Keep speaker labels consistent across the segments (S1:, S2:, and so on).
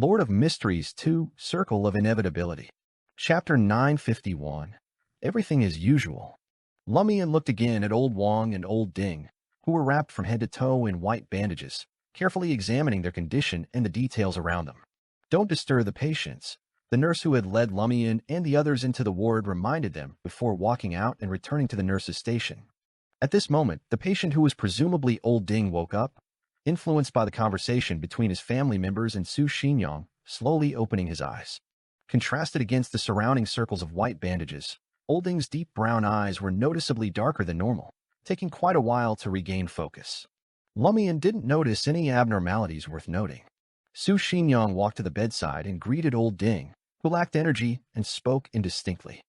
S1: Lord of Mysteries 2, Circle of Inevitability. Chapter 951. Everything as usual. Lumian looked again at Old Wang and Old Ding, who were wrapped from head to toe in white bandages, carefully examining their condition and the details around them. "Don't disturb the patients," the nurse who had led Lumian and the others into the ward reminded them before walking out and returning to the nurse's station. At this moment, the patient who was presumably Old Ding woke up, influenced by the conversation between his family members and Su Xinyang, slowly opening his eyes. Contrasted against the surrounding circles of white bandages, Old Ding's deep brown eyes were noticeably darker than normal, taking quite a while to regain focus. Lumian didn't notice any abnormalities worth noting. Su Xinyang walked to the bedside and greeted Old Ding, who lacked energy and spoke indistinctly.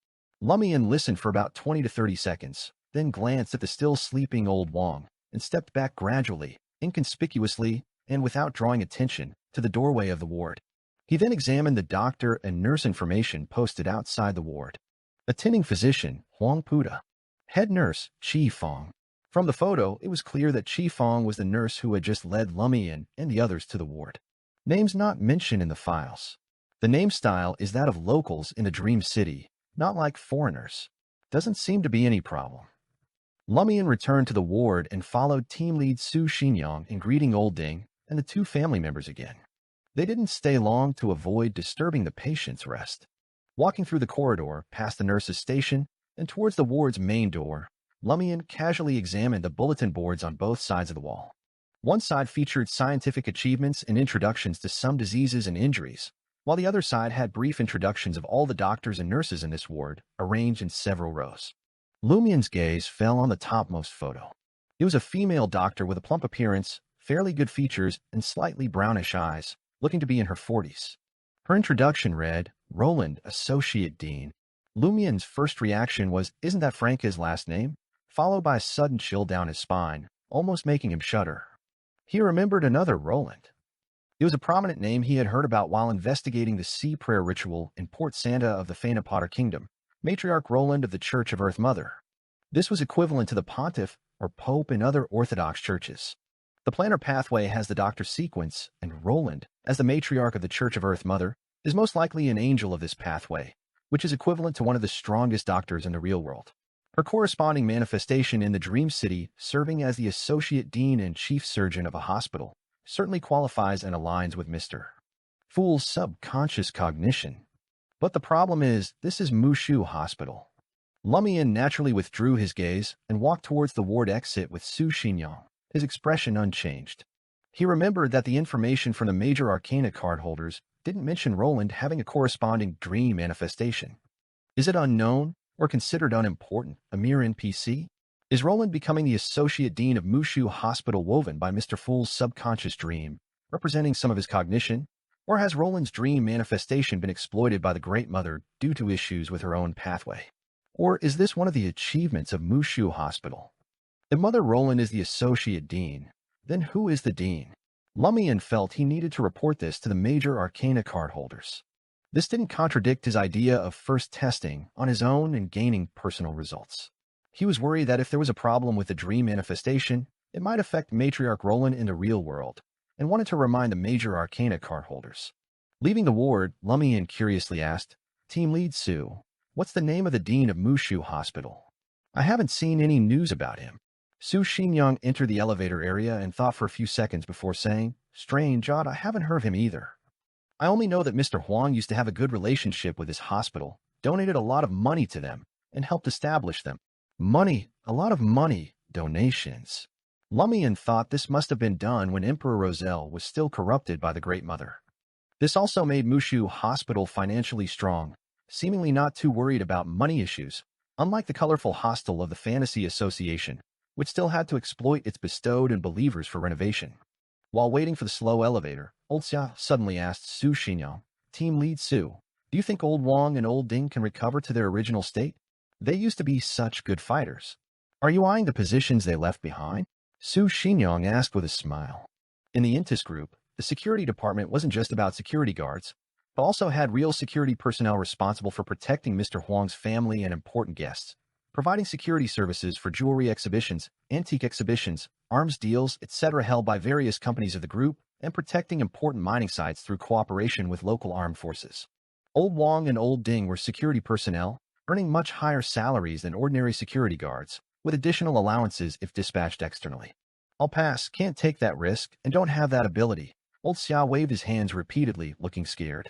S1: Lumian listened for about 20 to 30 seconds, then glanced at the still sleeping Old Wang and stepped back gradually, inconspicuously, and without drawing attention, to the doorway of the ward. He then examined the doctor and nurse information posted outside the ward. Attending physician, Huang Puda. Head nurse, Chi Fong. From the photo, it was clear that Chi Fong was the nurse who had just led Lumian and the others to the ward. Names not mentioned in the files. The name style is that of locals in the Dream City, not like foreigners. Doesn't seem to be any problem. Lumian returned to the ward and followed team lead Su Xinyang in greeting Old Ding and the two family members again. They didn't stay long to avoid disturbing the patient's rest. Walking through the corridor, past the nurse's station, and towards the ward's main door, Lumian casually examined the bulletin boards on both sides of the wall. One side featured scientific achievements and introductions to some diseases and injuries, while the other side had brief introductions of all the doctors and nurses in this ward, arranged in several rows. Lumian's gaze fell on the topmost photo. It was a female doctor with a plump appearance, fairly good features, and slightly brownish eyes, looking to be in her 40s. Her introduction read, "Roland, Associate Dean." Lumian's first reaction was, "Isn't that Franca's last name?" followed by a sudden chill down his spine, almost making him shudder. He remembered another Roland. It was a prominent name he had heard about while investigating the sea prayer ritual in Port Santa of the Fana Potter Kingdom. Matriarch Roland of the Church of Earth Mother. This was equivalent to the pontiff or pope in other Orthodox churches. The planner pathway has the doctor sequence, and Roland, as the matriarch of the Church of Earth Mother, is most likely an angel of this pathway, which is equivalent to one of the strongest doctors in the real world. Her corresponding manifestation in the Dream City, serving as the associate dean and chief surgeon of a hospital, certainly qualifies and aligns with Mr. Fool's subconscious cognition. But the problem is, this is Mushu Hospital. Lumian naturally withdrew his gaze and walked towards the ward exit with Su Xinyang, his expression unchanged. He remembered that the information from the major arcana card holders didn't mention Roland having a corresponding dream manifestation. Is it unknown or considered unimportant, a mere NPC? Is Roland becoming the associate dean of Mushu Hospital woven by Mr. Fool's subconscious dream, representing some of his cognition? Or has Roland's dream manifestation been exploited by the Great Mother due to issues with her own pathway? Or is this one of the achievements of Mushu Hospital? If Mother Roland is the associate dean, then who is the dean? Lumian felt he needed to report this to the major arcana card holders. This didn't contradict his idea of first testing on his own and gaining personal results. He was worried that if there was a problem with the dream manifestation, it might affect Matriarch Roland in the real world, and wanted to remind the major arcana card holders. Leaving the ward, Lumian curiously asked, "Team Lead Su, what's the name of the dean of Mushu Hospital? I haven't seen any news about him." Su Xinyang entered the elevator area and thought for a few seconds before saying, "Strange, odd, I haven't heard of him either. I only know that Mr. Huang used to have a good relationship with his hospital, donated a lot of money to them, and helped establish them." Money, a lot of money, donations. Lumian thought this must have been done when Emperor Roselle was still corrupted by the Great Mother. This also made Mushu Hospital financially strong, seemingly not too worried about money issues, unlike the colorful hostel of the Fantasy Association, which still had to exploit its bestowed and believers for renovation. While waiting for the slow elevator, Old Xia suddenly asked Su Xinyang, "Team Lead Su, do you think Old Wang and Old Ding can recover to their original state? They used to be such good fighters. Are you eyeing the positions they left behind?" Su Xinyang asked with a smile. In the Intis group, the security department wasn't just about security guards, but also had real security personnel responsible for protecting Mr. Huang's family and important guests, providing security services for jewelry exhibitions, antique exhibitions, arms deals, etc. held by various companies of the group, and protecting important mining sites through cooperation with local armed forces. Old Wong and Old Ding were security personnel, earning much higher salaries than ordinary security guards, with additional allowances if dispatched externally. I'll pass, can't take that risk, and don't have that ability. Old Xiao waved his hands repeatedly, looking scared.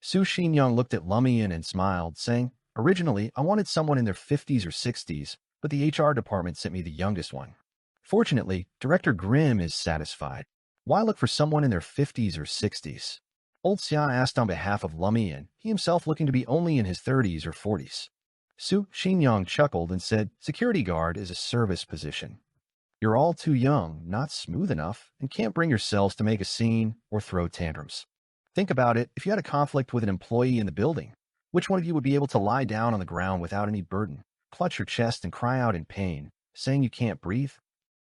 S1: Su Xinyang looked at Lumian and smiled, saying, originally, I wanted someone in their 50s or 60s, but the HR department sent me the youngest one. Fortunately, Director Grimm is satisfied. Why look for someone in their 50s or 60s? Old Xia asked on behalf of Lumian, he himself looking to be only in his 30s or 40s. Su Xinyang chuckled and said, security guard is a service position. You're all too young, not smooth enough, and can't bring yourselves to make a scene or throw tantrums. Think about it, if you had a conflict with an employee in the building, which one of you would be able to lie down on the ground without any burden, clutch your chest and cry out in pain, saying you can't breathe?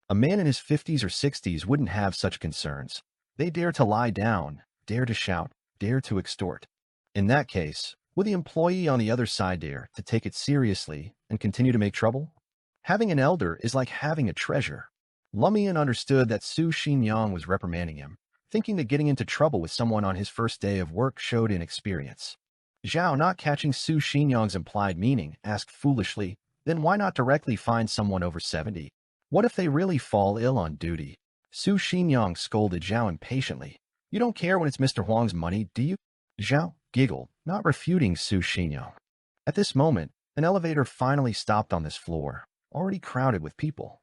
S1: A man in his 50s or 60s wouldn't have such concerns. They dare to lie down, dare to shout, dare to extort. In that case, would the employee on the other side dare to take it seriously and continue to make trouble? Having an elder is like having a treasure. Lumian understood that Su Xinyang was reprimanding him, thinking that getting into trouble with someone on his first day of work showed inexperience. Zhao, not catching Su Xinyang's implied meaning, asked foolishly, then why not directly find someone over 70? What if they really fall ill on duty? Su Xinyang scolded Zhao impatiently. You don't care when it's Mr. Huang's money, do you? Zhao giggled, not refuting Su Xinyang. At this moment, an elevator finally stopped on this floor, already crowded with people.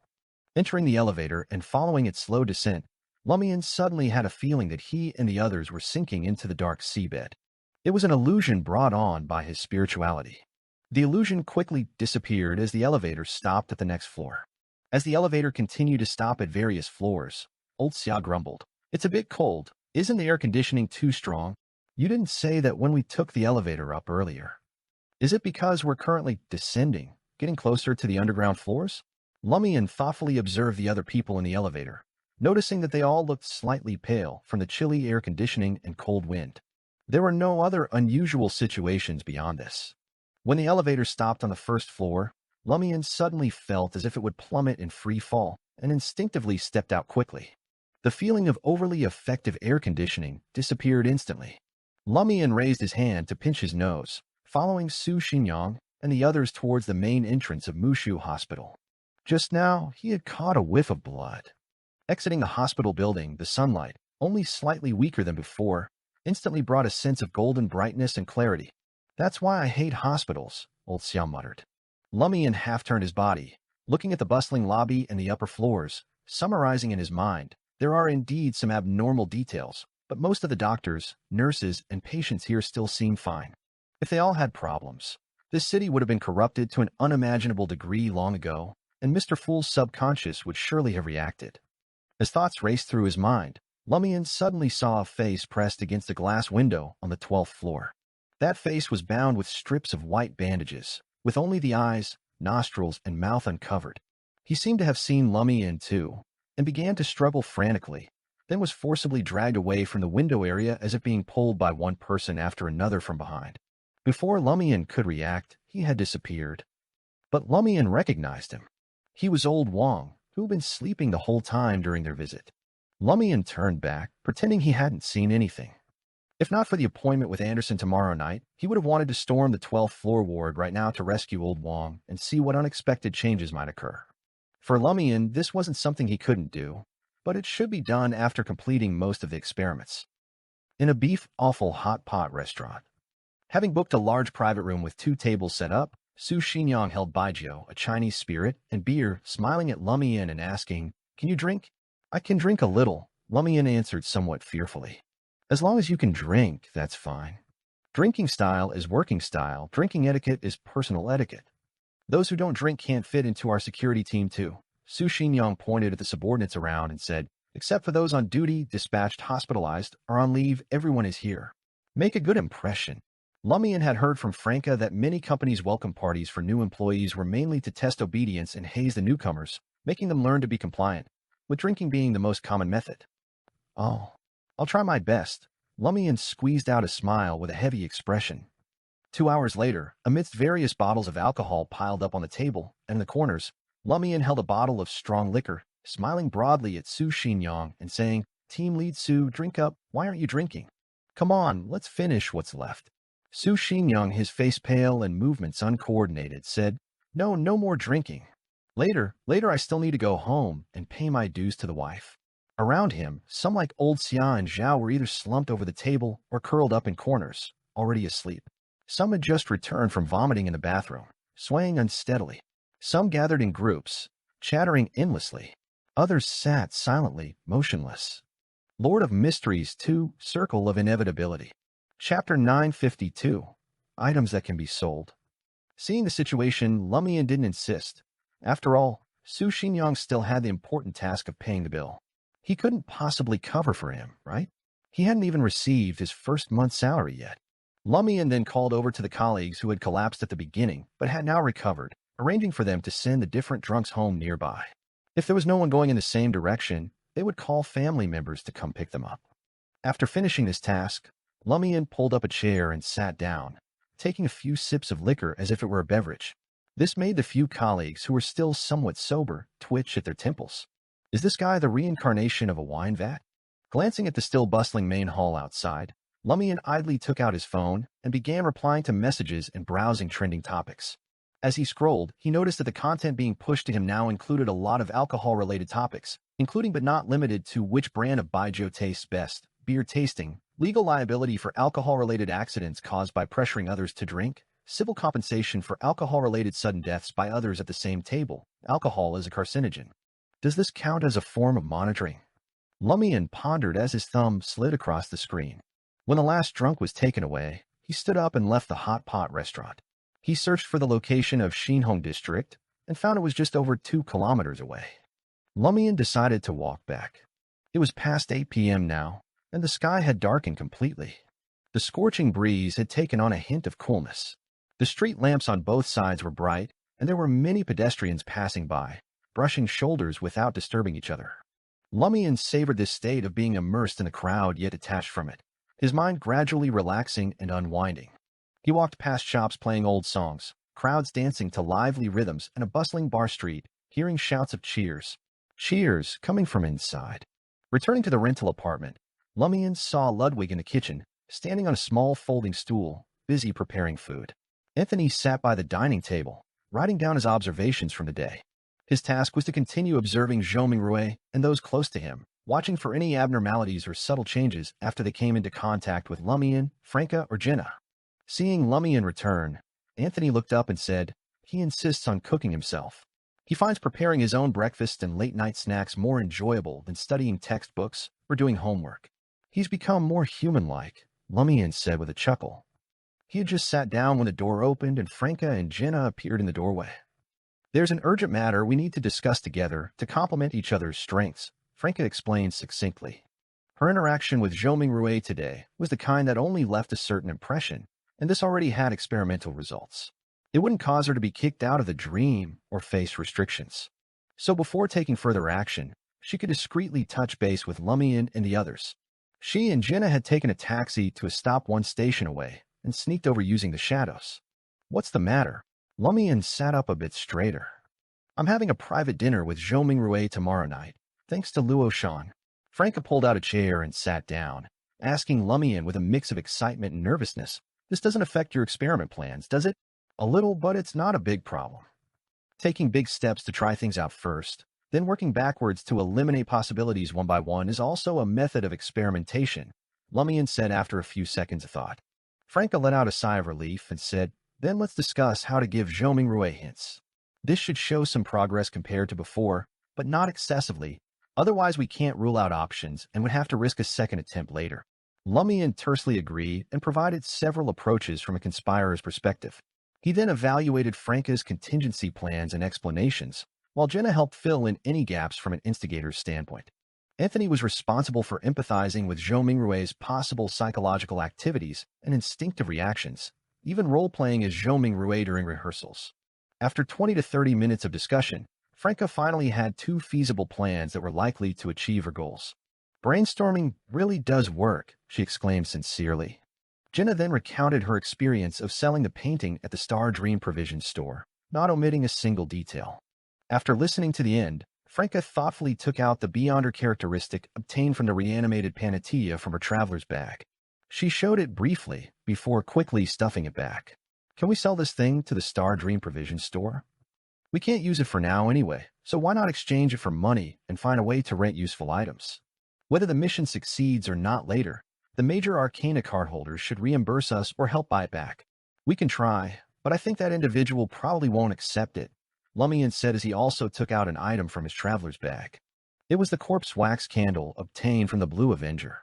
S1: Entering the elevator and following its slow descent, Lumian suddenly had a feeling that he and the others were sinking into the dark seabed. It was an illusion brought on by his spirituality. The illusion quickly disappeared as the elevator stopped at the next floor. As the elevator continued to stop at various floors, Old Xia grumbled, it's a bit cold. Isn't the air conditioning too strong? You didn't say that when we took the elevator up earlier. Is it because we're currently descending, getting closer to the underground floors? Lumian thoughtfully observed the other people in the elevator, noticing that they all looked slightly pale from the chilly air conditioning and cold wind. There were no other unusual situations beyond this. When the elevator stopped on the first floor, Lumian suddenly felt as if it would plummet in free fall and instinctively stepped out quickly. The feeling of overly effective air conditioning disappeared instantly. Lumian raised his hand to pinch his nose, following Su Xinyang and the others towards the main entrance of Mushu Hospital. Just now, he had caught a whiff of blood. Exiting the hospital building, the sunlight, only slightly weaker than before, instantly brought a sense of golden brightness and clarity. That's why I hate hospitals, Old Xiao muttered. Lumian half-turned his body, looking at the bustling lobby and the upper floors, summarizing in his mind. There are indeed some abnormal details, but most of the doctors, nurses, and patients here still seem fine. If they all had problems, this city would have been corrupted to an unimaginable degree long ago, and Mr. Fool's subconscious would surely have reacted. As thoughts raced through his mind, Lumian suddenly saw a face pressed against a glass window on the 12th floor. That face was bound with strips of white bandages, with only the eyes, nostrils, and mouth uncovered. He seemed to have seen Lumian too, and began to struggle frantically, then was forcibly dragged away from the window area as if being pulled by one person after another from behind. Before Lumian could react, he had disappeared. But Lumian recognized him. He was Old Wong, who had been sleeping the whole time during their visit. Lumian turned back, pretending he hadn't seen anything. If not for the appointment with Anderson tomorrow night, he would have wanted to storm the 12th floor ward right now to rescue Old Wong and see what unexpected changes might occur. For Lumian, this wasn't something he couldn't do, but it should be done after completing most of the experiments. In a beef offal hot pot restaurant. Having booked a large private room with 2 tables set up, Su Xinyang held baijiu, a Chinese spirit, and beer, smiling at Lumian and asking, "Can you drink?" "I can drink a little," Lumian answered somewhat fearfully. "As long as you can drink, that's fine. Drinking style is working style. Drinking etiquette is personal etiquette. Those who don't drink can't fit into our security team too." Su Xinyang pointed at the subordinates around and said, "Except for those on duty, dispatched, hospitalized, or on leave, everyone is here. Make a good impression." Lumian had heard from Franca that many companies' welcome parties for new employees were mainly to test obedience and haze the newcomers, making them learn to be compliant, with drinking being the most common method. "Oh, I'll try my best." Lumian squeezed out a smile with a heavy expression. 2 hours later, amidst various bottles of alcohol piled up on the table and in the corners, Lumian held a bottle of strong liquor, smiling broadly at Su Xinyang and saying, Team lead Su, drink up. Why aren't you drinking? Come on, let's finish what's left. Su Xingyang, his face pale and movements uncoordinated, said, No, no more drinking. Later I still need to go home and pay my dues to the wife. Around him, some like old Xia and Zhao were either slumped over the table or curled up in corners, already asleep. Some had just returned from vomiting in the bathroom, swaying unsteadily. Some gathered in groups, chattering endlessly. Others sat silently, motionless. Lord of Mysteries 2, Circle of Inevitability. Chapter 952. Items that can be sold. Seeing the situation, Lumian didn't insist. After all, Su Xingyang still had the important task of paying the bill. He couldn't possibly cover for him, right? He hadn't even received his first month's salary yet. Lumian then called over to the colleagues who had collapsed at the beginning but had now recovered, arranging for them to send the different drunks home nearby. If there was no one going in the same direction, they would call family members to come pick them up. After finishing this task, Lumian pulled up a chair and sat down, taking a few sips of liquor as if it were a beverage. This made the few colleagues who were still somewhat sober twitch at their temples. Is this guy the reincarnation of a wine vat? Glancing at the still bustling main hall outside, Lumian idly took out his phone and began replying to messages and browsing trending topics. As he scrolled, he noticed that the content being pushed to him now included a lot of alcohol-related topics, including but not limited to which brand of baijiu tastes best, beer tasting, legal liability for alcohol-related accidents caused by pressuring others to drink, civil compensation for alcohol-related sudden deaths by others at the same table, alcohol is a carcinogen. Does this count as a form of monitoring? Lumian pondered as his thumb slid across the screen. When the last drunk was taken away, he stood up and left the hot pot restaurant. He searched for the location of Xinhong District and found it was just over 2 kilometers away. Lumian decided to walk back. It was past 8 p.m. now, and the sky had darkened completely. The scorching breeze had taken on a hint of coolness. The street lamps on both sides were bright, and there were many pedestrians passing by, brushing shoulders without disturbing each other. Lumian savored this state of being immersed in the crowd yet detached from it, his mind gradually relaxing and unwinding. He walked past shops playing old songs, crowds dancing to lively rhythms, and a bustling bar street, hearing shouts of cheers. Cheers coming from inside. Returning to the rental apartment, Lumian saw Ludwig in the kitchen, standing on a small folding stool, busy preparing food. Anthony sat by the dining table, writing down his observations from the day. His task was to continue observing Zhou Mingrui and those close to him, watching for any abnormalities or subtle changes after they came into contact with Lumian, Franca, or Jenna. Seeing Lumian return, Anthony looked up and said, He insists on cooking himself. He finds preparing his own breakfast and late-night snacks more enjoyable than studying textbooks or doing homework. He's become more human-like, Lumian said with a chuckle. He had just sat down when the door opened and Franca and Jenna appeared in the doorway. There's an urgent matter we need to discuss together to complement each other's strengths, Franca explained succinctly. Her interaction with Zhou Mingrui today was the kind that only left a certain impression, and this already had experimental results. It wouldn't cause her to be kicked out of the dream or face restrictions. So before taking further action, she could discreetly touch base with Lumian and the others. She and Jenna had taken a taxi to a stop 1 station away and sneaked over using the shadows. What's the matter? Lumian sat up a bit straighter. I'm having a private dinner with Zhou Mingrui tomorrow night, thanks to Luo Shan. Franca pulled out a chair and sat down, asking Lumian with a mix of excitement and nervousness, This doesn't affect your experiment plans, does it? A little, but it's not a big problem. Taking big steps to try things out first, then working backwards to eliminate possibilities one by one is also a method of experimentation, Lumian said after a few seconds of thought. Franca let out a sigh of relief and said, Then let's discuss how to give Zhou Mingrui hints. This should show some progress compared to before, but not excessively. Otherwise, we can't rule out options and would have to risk a second attempt later. Lumian tersely agreed and provided several approaches from a conspirer's perspective. He then evaluated Franca's contingency plans and explanations, while Jenna helped fill in any gaps from an instigator's standpoint. Anthony was responsible for empathizing with Zhou Mingrui's possible psychological activities and instinctive reactions, even role-playing as Zhou Mingrui during rehearsals. After 20 to 30 minutes of discussion, Franca finally had 2 feasible plans that were likely to achieve her goals. Brainstorming really does work, she exclaimed sincerely. Jenna then recounted her experience of selling the painting at the Star Dream Provision store, not omitting a single detail. After listening to the end, Franca thoughtfully took out the Beyonder characteristic obtained from the reanimated Panatia from her traveler's bag. She showed it briefly before quickly stuffing it back. Can we sell this thing to the Star Dream Provision store? We can't use it for now anyway, so why not exchange it for money and find a way to rent useful items? Whether the mission succeeds or not later, the major Arcana cardholders should reimburse us or help buy it back. We can try, but I think that individual probably won't accept it, Lumian said as he also took out an item from his traveler's bag. It was the corpse wax candle obtained from the Blue Avenger.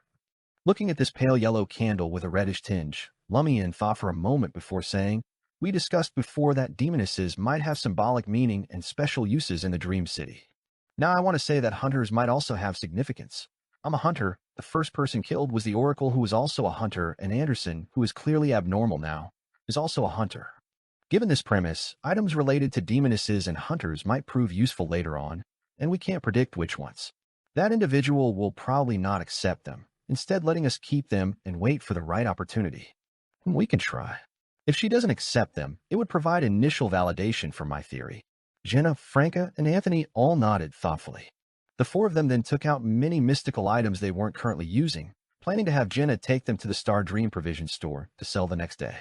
S1: Looking at this pale yellow candle with a reddish tinge, Lumian thought for a moment before saying, "We discussed before that demonesses might have symbolic meaning and special uses in the Dream City. Now I want to say that hunters might also have significance. I'm a hunter. The first person killed was the Oracle, who was also a hunter, and Anderson, who is clearly abnormal now, is also a hunter. Given this premise, items related to demonesses and hunters might prove useful later on, and we can't predict which ones. That individual will probably not accept them, instead letting us keep them and wait for the right opportunity. We can try. If she doesn't accept them, it would provide initial validation for my theory." Jenna, Franca, and Anthony all nodded thoughtfully. The four of them then took out many mystical items they weren't currently using, planning to have Jenna take them to the Star Dream Provision store to sell the next day.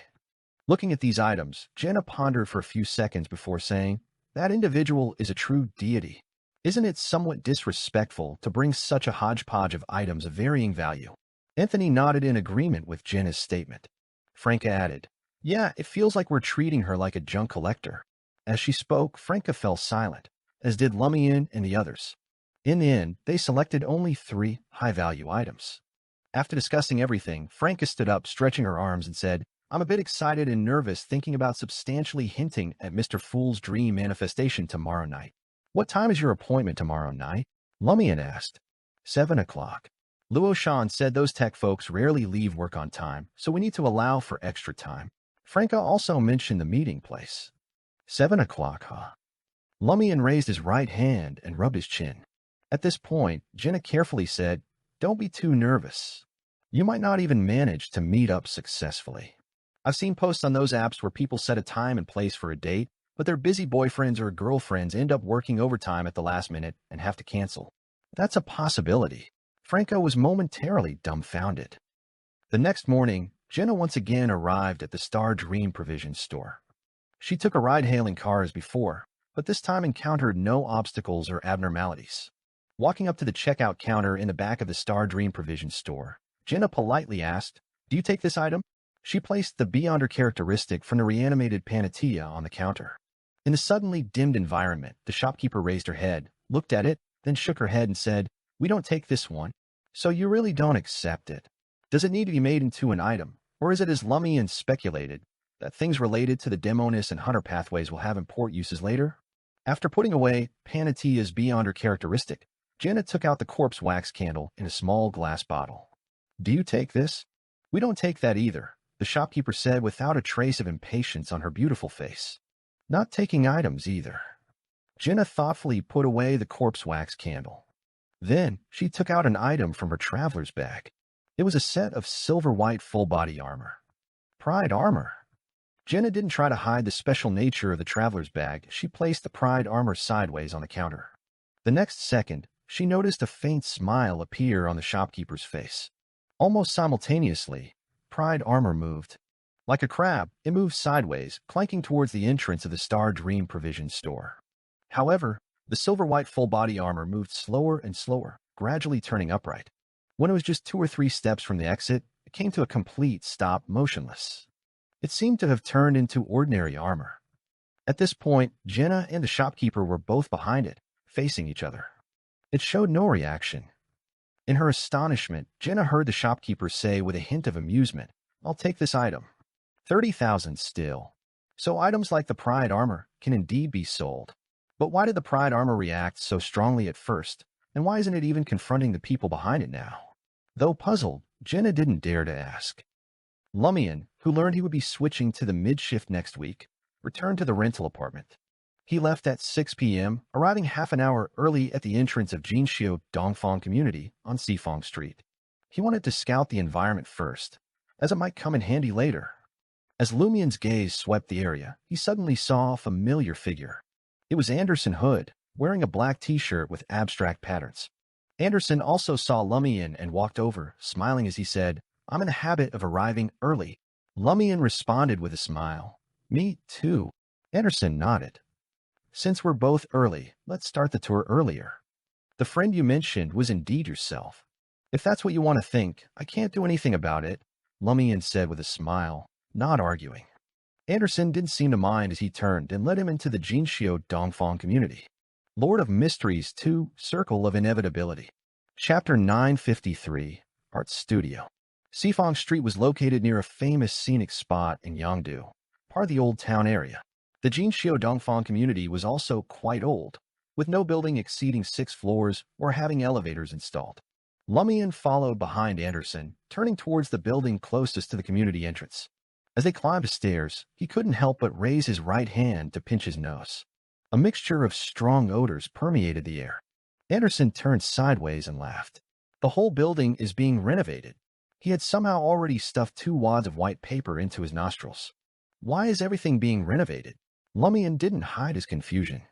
S1: Looking at these items, Jenna pondered for a few seconds before saying, "That individual is a true deity. Isn't it somewhat disrespectful to bring such a hodgepodge of items of varying value?" Anthony nodded in agreement with Jenna's statement. Franca added, "Yeah, it feels like we're treating her like a junk collector." As she spoke, Franca fell silent, as did Lumian and the others. In the end, they selected only 3 high-value items. After discussing everything, Franca stood up, stretching her arms, and said, "I'm a bit excited and nervous thinking about substantially hinting at Mr. Fool's dream manifestation tomorrow night." "What time is your appointment tomorrow night?" Lumian asked. 7 o'clock. Luoshan said those tech folks rarely leave work on time, so we need to allow for extra time. Franca also mentioned the meeting place. 7 o'clock, huh? Lumian raised his right hand and rubbed his chin. At this point, Jenna carefully said, "Don't be too nervous. You might not even manage to meet up successfully. I've seen posts on those apps where people set a time and place for a date, but their busy boyfriends or girlfriends end up working overtime at the last minute and have to cancel. That's a possibility." Franca was momentarily dumbfounded. The next morning, Jenna once again arrived at the Star Dream Provision store. She took a ride hailing car as before, but this time encountered no obstacles or abnormalities. Walking up to the checkout counter in the back of the Star Dream Provision store, Jenna politely asked, "Do you take this item?" She placed the Beyonder characteristic from the reanimated Panatia on the counter. In the suddenly dimmed environment, the shopkeeper raised her head, looked at it, then shook her head and said, "We don't take this one. So you really don't accept it. Does it need to be made into an item, or is it as Lumian speculated, that things related to the Demonis and Hunter pathways will have important uses later?" After putting away Panatia's Beyonder characteristic, Jenna took out the corpse wax candle in a small glass bottle. "Do you take this?" "We don't take that either," the shopkeeper said without a trace of impatience on her beautiful face. "Not taking items either." Jenna thoughtfully put away the corpse wax candle. Then, she took out an item from her traveler's bag. It was a set of silver-white full-body armor. Pride armor. Jenna didn't try to hide the special nature of the traveler's bag. She placed the pride armor sideways on the counter. The next second, she noticed a faint smile appear on the shopkeeper's face. Almost simultaneously, pride armor moved. Like a crab, it moved sideways, clanking towards the entrance of the Star Dream Provision store. However, the silver-white full-body armor moved slower and slower, gradually turning upright. When it was just 2 or 3 steps from the exit, it came to a complete stop, motionless. It seemed to have turned into ordinary armor. At this point, Jenna and the shopkeeper were both behind it, facing each other. It showed no reaction. In her astonishment, Jenna heard the shopkeeper say with a hint of amusement, "I'll take this item. 30,000 still." So items like the pride armor can indeed be sold. But why did the pride armor react so strongly at first, and why isn't it even confronting the people behind it now? Though puzzled, Jenna didn't dare to ask. Lumian, who learned he would be switching to the mid-shift next week, returned to the rental apartment. He left at 6 p.m., arriving half an hour early at the entrance of Jinxiu Dongfang Community on Sifong Street. He wanted to scout the environment first, as it might come in handy later. As Lumian's gaze swept the area, he suddenly saw a familiar figure. It was Anderson Hood, wearing a black t-shirt with abstract patterns. Anderson also saw Lumian and walked over, smiling as he said, "I'm in the habit of arriving early." Lumian responded with a smile. "Me too." Anderson nodded. "Since we're both early, let's start the tour earlier. The friend you mentioned was indeed yourself. If that's what you want to think, I can't do anything about it," Lumian said with a smile, not arguing. Anderson didn't seem to mind as he turned and led him into the Jinxiu Dongfang community. Lord of Mysteries 2, Circle of Inevitability. Chapter 953, Art Studio. Sifang Street was located near a famous scenic spot in Yangdu, part of the Old Town area. The Jinxiu Dongfang community was also quite old, with no building exceeding 6 floors or having elevators installed. Lumian followed behind Anderson, turning towards the building closest to the community entrance. As they climbed the stairs, he couldn't help but raise his right hand to pinch his nose. A mixture of strong odors permeated the air. Anderson turned sideways and laughed. The whole building is being renovated. He had somehow already stuffed 2 wads of white paper into his nostrils. Why is everything being renovated? Lumian didn't hide his confusion.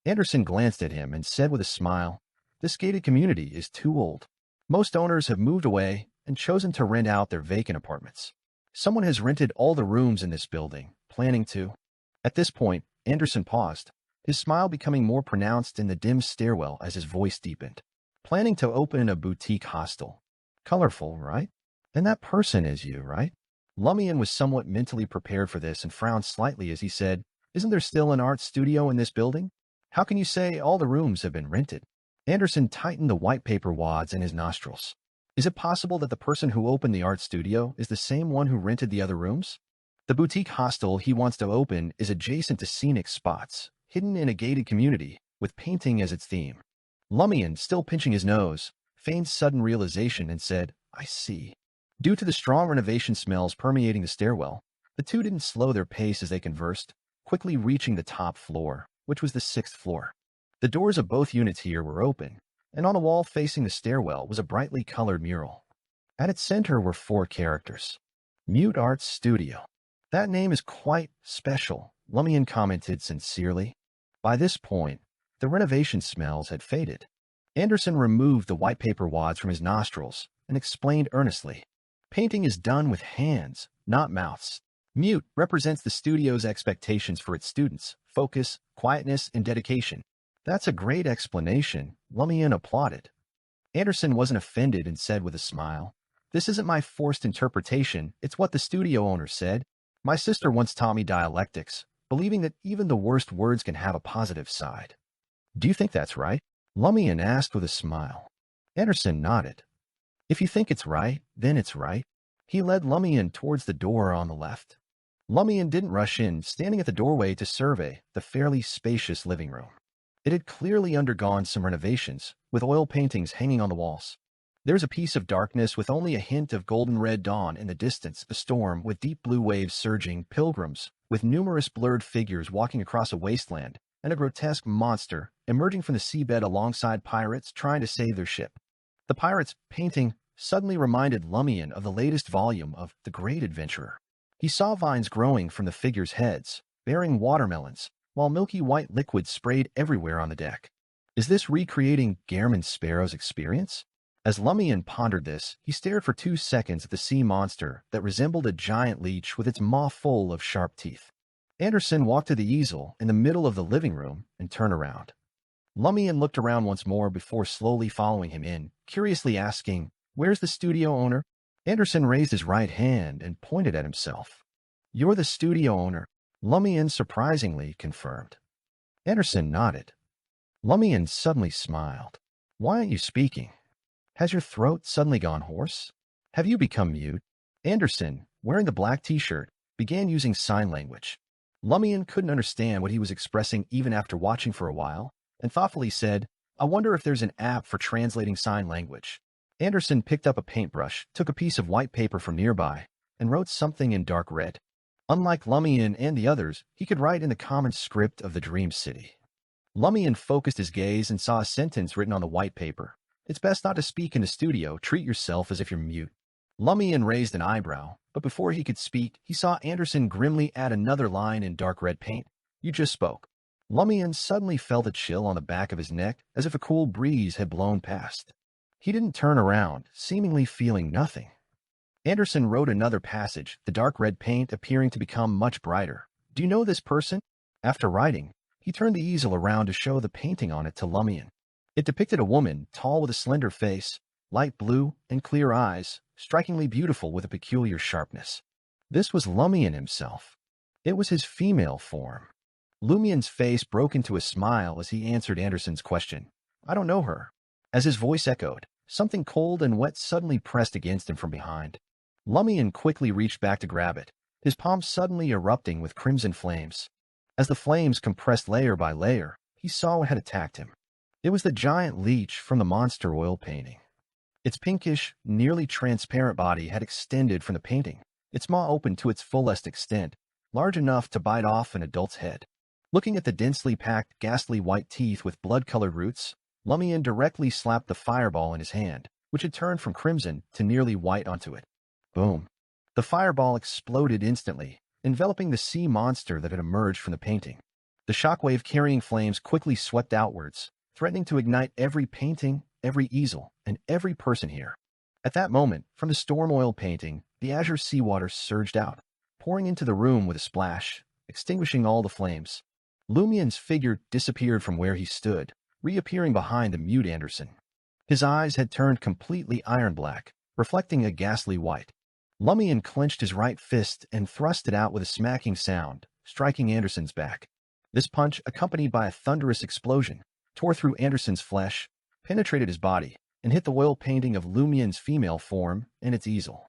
S1: Anderson glanced at him and said with a smile, "This gated community is too old. Most owners have moved away and chosen to rent out their vacant apartments. Someone has rented all the rooms in this building, planning to..." At this point, Anderson paused, his smile becoming more pronounced in the dim stairwell as his voice deepened. "Planning to open a boutique hostel. Colorful, right? And that person is you, right?" Lumian was somewhat mentally prepared for this and frowned slightly as he said, "Isn't there still an art studio in this building? How can you say all the rooms have been rented?" Anderson tightened the white paper wads in his nostrils. "Is it possible that the person who opened the art studio is the same one who rented the other rooms? The boutique hostel he wants to open is adjacent to scenic spots, hidden in a gated community, with painting as its theme." Lumian, still pinching his nose, feigned sudden realization and said, "I see." Due to the strong renovation smells permeating the stairwell, the two didn't slow their pace as they conversed, quickly reaching the top floor, which was the 6th floor. The doors of both units here were open, and on a wall facing the stairwell was a brightly colored mural. At its center were 4 characters. Mute Art Studio. "That name is quite special," Lumian commented sincerely. By this point, the renovation smells had faded. Anderson removed the white paper wads from his nostrils and explained earnestly, "Painting is done with hands, not mouths. Mute represents the studio's expectations for its students, focus, quietness, and dedication." "That's a great explanation," Lumian applauded. Anderson wasn't offended and said with a smile, "This isn't my forced interpretation, it's what the studio owner said. My sister once taught me dialectics, believing that even the worst words can have a positive side." "Do you think that's right?" Lumian asked with a smile. Anderson nodded. "If you think it's right, then it's right." He led Lumian towards the door on the left. Lumian didn't rush in, standing at the doorway to survey the fairly spacious living room. It had clearly undergone some renovations, with oil paintings hanging on the walls. There was a piece of darkness with only a hint of golden red dawn in the distance, a storm with deep blue waves surging, pilgrims with numerous blurred figures walking across a wasteland, and a grotesque monster emerging from the seabed alongside pirates trying to save their ship. The pirates' painting suddenly reminded Lumian of the latest volume of The Great Adventurer. He saw vines growing from the figures' heads, bearing watermelons, while milky white liquid sprayed everywhere on the deck. Is this recreating Gehrman Sparrow's experience? As Lumian pondered this, he stared for 2 seconds at the sea monster that resembled a giant leech with its maw full of sharp teeth. Anderson walked to the easel in the middle of the living room and turned around. Lumian looked around once more before slowly following him in, curiously asking, "Where's the studio owner?" Anderson raised his right hand and pointed at himself. "You're the studio owner," Lumian surprisingly confirmed. Anderson nodded. Lumian suddenly smiled. "Why aren't you speaking? Has your throat suddenly gone hoarse? Have you become mute?" Anderson, wearing the black t-shirt, began using sign language. Lumian couldn't understand what he was expressing even after watching for a while, and thoughtfully said, "I wonder if there's an app for translating sign language." Anderson picked up a paintbrush, took a piece of white paper from nearby, and wrote something in dark red. Unlike Lumian and the others, he could write in the common script of the Dream City. Lumian focused his gaze and saw a sentence written on the white paper. "It's best not to speak in the studio. Treat yourself as if you're mute." Lumian raised an eyebrow, but before he could speak, he saw Anderson grimly add another line in dark red paint. "You just spoke." Lumian suddenly felt a chill on the back of his neck as if a cool breeze had blown past. He didn't turn around, seemingly feeling nothing. Anderson wrote another passage, the dark red paint appearing to become much brighter. Do you know this person? After writing, he turned the easel around to show the painting on it to Lumian. It depicted a woman, tall with a slender face, light blue and clear eyes, strikingly beautiful with a peculiar sharpness. This was Lumian himself. It was his female form. Lumian's face broke into a smile as he answered Anderson's question. I don't know her. As his voice echoed, something cold and wet suddenly pressed against him from behind. Lumian quickly reached back to grab it, his palm suddenly erupting with crimson flames. As the flames compressed layer by layer, he saw what had attacked him. It was the giant leech from the monster oil painting. Its pinkish, nearly transparent body had extended from the painting, its maw open to its fullest extent, large enough to bite off an adult's head. Looking at the densely packed, ghastly white teeth with blood-colored roots, Lumian directly slapped the fireball in his hand, which had turned from crimson to nearly white onto it. Boom. The fireball exploded instantly, enveloping the sea monster that had emerged from the painting. The shockwave carrying flames quickly swept outwards, threatening to ignite every painting, every easel, and every person here. At that moment, from the storm oil painting, the azure seawater surged out, pouring into the room with a splash, extinguishing all the flames. Lumian's figure disappeared from where he stood, reappearing behind the mute Anderson. His eyes had turned completely iron black, reflecting a ghastly white. Lumian clenched his right fist and thrust it out with a smacking sound, striking Anderson's back. This punch, accompanied by a thunderous explosion, tore through Anderson's flesh, penetrated his body, and hit the oil painting of Lumian's female form and its easel.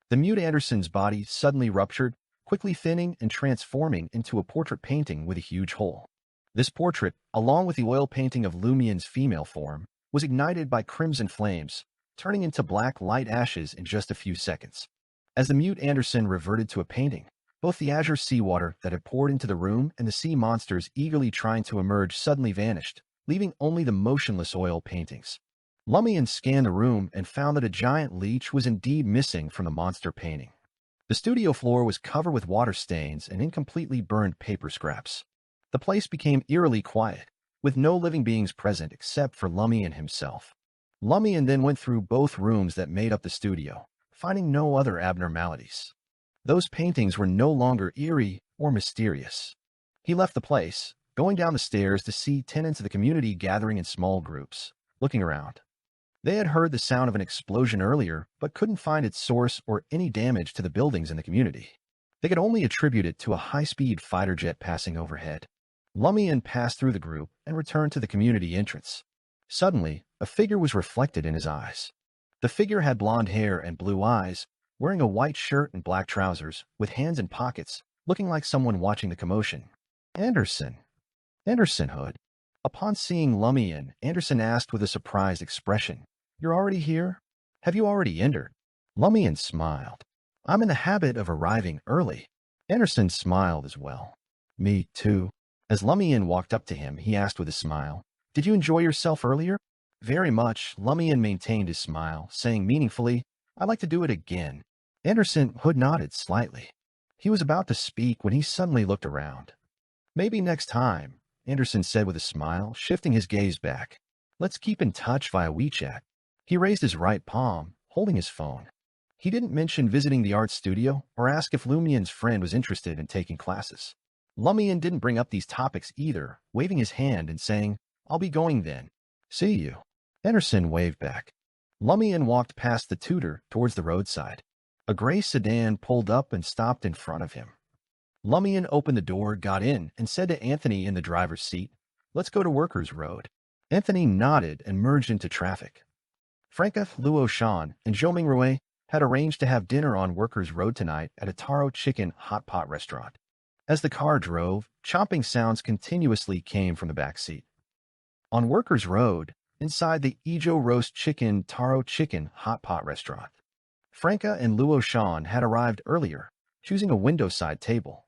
S1: The mute Anderson's body suddenly ruptured, quickly thinning and transforming into a portrait painting with a huge hole. This portrait, along with the oil painting of Lumian's female form, was ignited by crimson flames, turning into black light ashes in just a few seconds. As the mute Anderson reverted to a painting, both the azure seawater that had poured into the room and the sea monsters eagerly trying to emerge suddenly vanished, leaving only the motionless oil paintings. Lumian scanned the room and found that a giant leech was indeed missing from the monster painting. The studio floor was covered with water stains and incompletely burned paper scraps. The place became eerily quiet, with no living beings present except for Lumian himself. Lumian then went through both rooms that made up the studio, finding no other abnormalities. Those paintings were no longer eerie or mysterious. He left the place, going down the stairs to see tenants of the community gathering in small groups, looking around. They had heard the sound of an explosion earlier, but couldn't find its source or any damage to the buildings in the community. They could only attribute it to a high-speed fighter jet passing overhead. Lumian passed through the group and returned to the community entrance. Suddenly, a figure was reflected in his eyes. The figure had blonde hair and blue eyes, wearing a white shirt and black trousers, with hands in pockets, looking like someone watching the commotion. Anderson. Anderson Hood. Upon seeing Lumian, Anderson asked with a surprised expression, You're already here? Have you already entered? Lumian smiled. I'm in the habit of arriving early. Anderson smiled as well. Me too. As Lumian walked up to him, he asked with a smile, Did you enjoy yourself earlier? Very much. Lumian maintained his smile, saying meaningfully, I'd like to do it again. Anderson Hood nodded slightly. He was about to speak when he suddenly looked around. Maybe next time, Anderson said with a smile, shifting his gaze back. Let's keep in touch via WeChat. He raised his right palm, holding his phone. He didn't mention visiting the art studio or ask if Lumian's friend was interested in taking classes. Lumian didn't bring up these topics either, waving his hand and saying, I'll be going then. See you. Anderson waved back. Lumian walked past the tutor towards the roadside. A gray sedan pulled up and stopped in front of him. Lumian opened the door, got in, and said to Anthony in the driver's seat, Let's go to Workers' Road. Anthony nodded and merged into traffic. Franca, Luo Shan, and Zhou Mingrui had arranged to have dinner on Workers' Road tonight at a Taro Chicken hot pot restaurant. As the car drove, chomping sounds continuously came from the back seat. On Workers' Road, inside the Ijo Roast Chicken Taro Chicken hot pot restaurant, Franca and Luo Shan had arrived earlier, choosing a window-side table.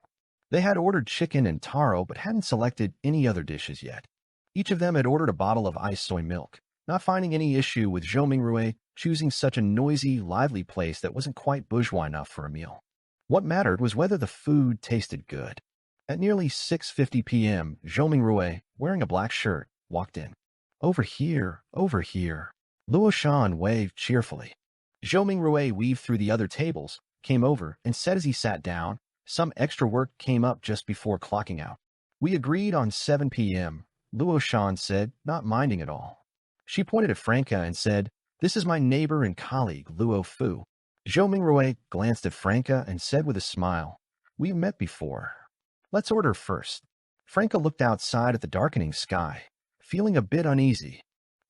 S1: They had ordered chicken and taro but hadn't selected any other dishes yet. Each of them had ordered a bottle of iced soy milk, not finding any issue with Zhou Mingrui choosing such a noisy, lively place that wasn't quite bourgeois enough for a meal. What mattered was whether the food tasted good. At nearly 6:50 p.m., Zhou Mingrui, wearing a black shirt, walked in. Over here, over here. Luo Shan waved cheerfully. Zhou Mingrui weaved through the other tables, came over, and said as he sat down, some extra work came up just before clocking out. We agreed on 7 p.m., Luo Shan said, not minding at all. She pointed at Franca and said, "This is my neighbor and colleague, Luo Fu." Zhou Mingrui glanced at Franca and said with a smile, "We've met before. Let's order first." Franca looked outside at the darkening sky, feeling a bit uneasy.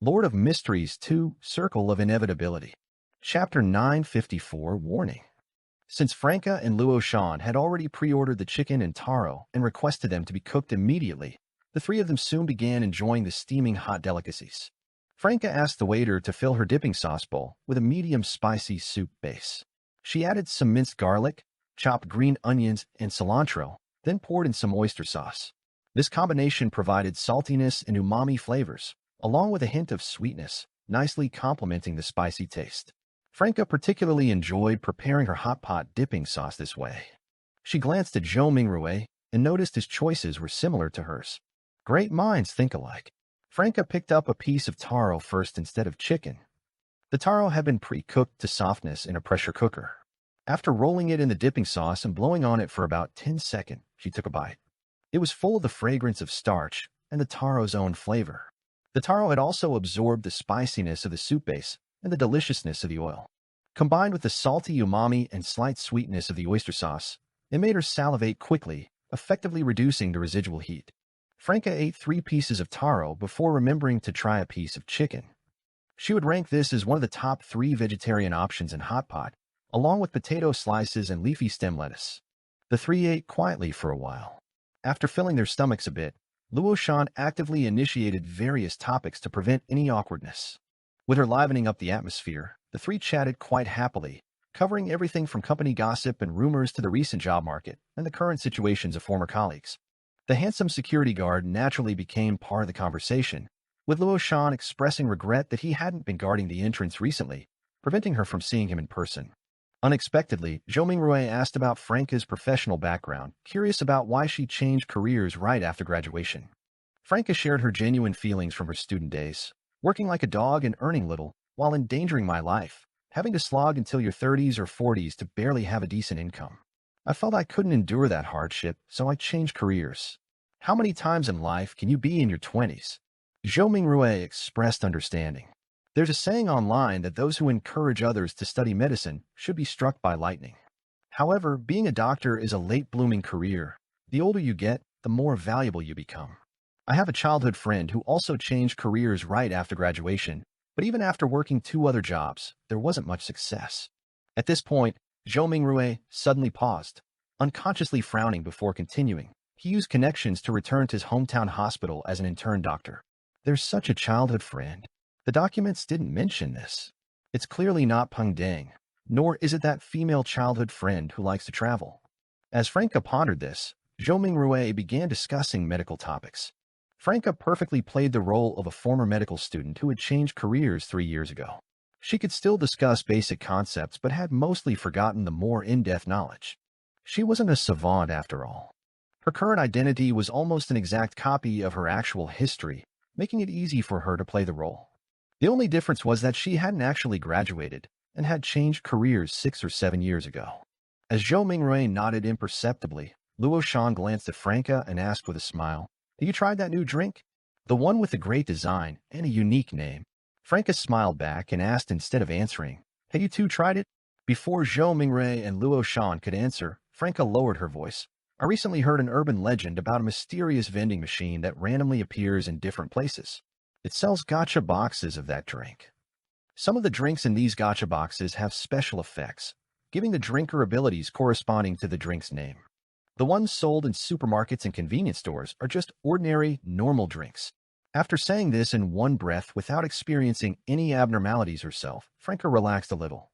S1: Lord of Mysteries 2, Circle of Inevitability. Chapter 954, Warning. Since Franca and Luo Shan had already pre-ordered the chicken and taro and requested them to be cooked immediately, the three of them soon began enjoying the steaming hot delicacies. Franca asked the waiter to fill her dipping sauce bowl with a medium spicy soup base. She added some minced garlic, chopped green onions, and cilantro, then poured in some oyster sauce. This combination provided saltiness and umami flavors, along with a hint of sweetness, nicely complementing the spicy taste. Franca particularly enjoyed preparing her hot pot dipping sauce this way. She glanced at Zhou Mingrui and noticed his choices were similar to hers. Great minds think alike. Franca picked up a piece of taro first instead of chicken. The taro had been pre-cooked to softness in a pressure cooker. After rolling it in the dipping sauce and blowing on it for about 10 seconds, she took a bite. It was full of the fragrance of starch and the taro's own flavor. The taro had also absorbed the spiciness of the soup base and the deliciousness of the oil. Combined with the salty umami and slight sweetness of the oyster sauce, it made her salivate quickly, effectively reducing the residual heat. Franca ate 3 pieces of taro before remembering to try a piece of chicken. She would rank this as one of the top 3 vegetarian options in hot pot, along with potato slices and leafy stem lettuce. The three ate quietly for a while. After filling their stomachs a bit, Luo Shan actively initiated various topics to prevent any awkwardness. With her livening up the atmosphere, the three chatted quite happily, covering everything from company gossip and rumors to the recent job market and the current situations of former colleagues. The handsome security guard naturally became part of the conversation, with Luo Shan expressing regret that he hadn't been guarding the entrance recently, preventing her from seeing him in person. Unexpectedly, Zhou Mingrui asked about Franca's professional background, curious about why she changed careers right after graduation. Franca shared her genuine feelings from her student days, working like a dog and earning little, while endangering my life, having to slog until your 30s or 40s to barely have a decent income. I felt I couldn't endure that hardship, so I changed careers. How many times in life can you be in your 20s? Zhou Mingrui expressed understanding. There's a saying online that those who encourage others to study medicine should be struck by lightning. However, being a doctor is a late-blooming career. The older you get, the more valuable you become. I have a childhood friend who also changed careers right after graduation, but even after working 2 other jobs, there wasn't much success. At this point, Zhou Mingrui suddenly paused, unconsciously frowning before continuing. He used connections to return to his hometown hospital as an intern doctor. There's such a childhood friend. The documents didn't mention this. It's clearly not Peng Deng, nor is it that female childhood friend who likes to travel. As Franca pondered this, Zhou Mingrui began discussing medical topics. Franca perfectly played the role of a former medical student who had changed careers 3 years ago. She could still discuss basic concepts but had mostly forgotten the more in-depth knowledge. She wasn't a savant after all. Her current identity was almost an exact copy of her actual history, making it easy for her to play the role. The only difference was that she hadn't actually graduated and had changed careers 6 or 7 years ago. As Zhou Mingrui nodded imperceptibly, Luo Shan glanced at Franca and asked with a smile, "Have you tried that new drink? The one with the great design and a unique name." Franca smiled back and asked instead of answering, "Have you too tried it?" Before Zhou Mingrui and Luo Shan could answer, Franca lowered her voice. "I recently heard an urban legend about a mysterious vending machine that randomly appears in different places. It sells gacha boxes of that drink. Some of the drinks in these gacha boxes have special effects, giving the drinker abilities corresponding to the drink's name. The ones sold in supermarkets and convenience stores are just ordinary, normal drinks." After saying this in one breath without experiencing any abnormalities herself, Franca relaxed a little.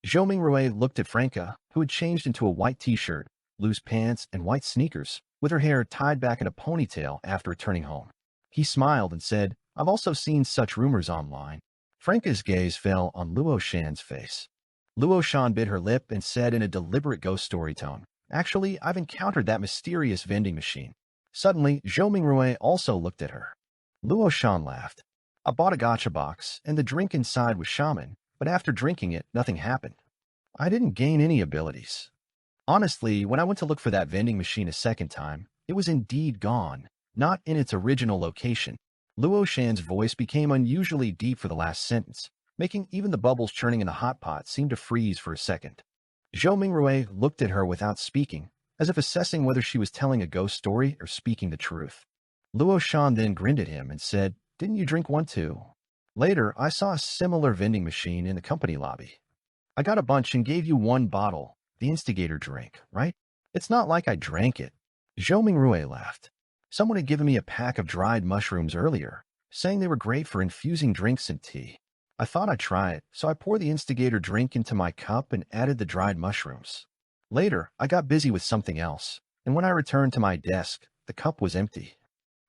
S1: Zhou Mingrui looked at Franca, who had changed into a white t-shirt, loose pants, and white sneakers, with her hair tied back in a ponytail after returning home. He smiled and said, "I've also seen such rumors online." Franca's gaze fell on Luo Shan's face. Luo Shan bit her lip and said in a deliberate ghost story tone, Actually, I've encountered that mysterious vending machine. Suddenly, Zhou Mingrui also looked at her. Luo Shan laughed. I bought a gacha box, and the drink inside was shaman, but after drinking it, nothing happened. I didn't gain any abilities. Honestly, when I went to look for that vending machine a second time, it was indeed gone, not in its original location. Luo Shan's voice became unusually deep for the last sentence, making even the bubbles churning in the hot pot seem to freeze for a second. Zhou Mingrui looked at her without speaking, as if assessing whether she was telling a ghost story or speaking the truth. Luo Shan then grinned at him and said, "Didn't you drink one too?" Later, I saw a similar vending machine in the company lobby. I got a bunch and gave you one bottle, the instigator drink, right? It's not like I drank it. Zhou Mingrui laughed. Someone had given me a pack of dried mushrooms earlier, saying they were great for infusing drinks and tea. I thought I'd try it, so I poured the instigator drink into my cup and added the dried mushrooms. Later, I got busy with something else, and when I returned to my desk, the cup was empty.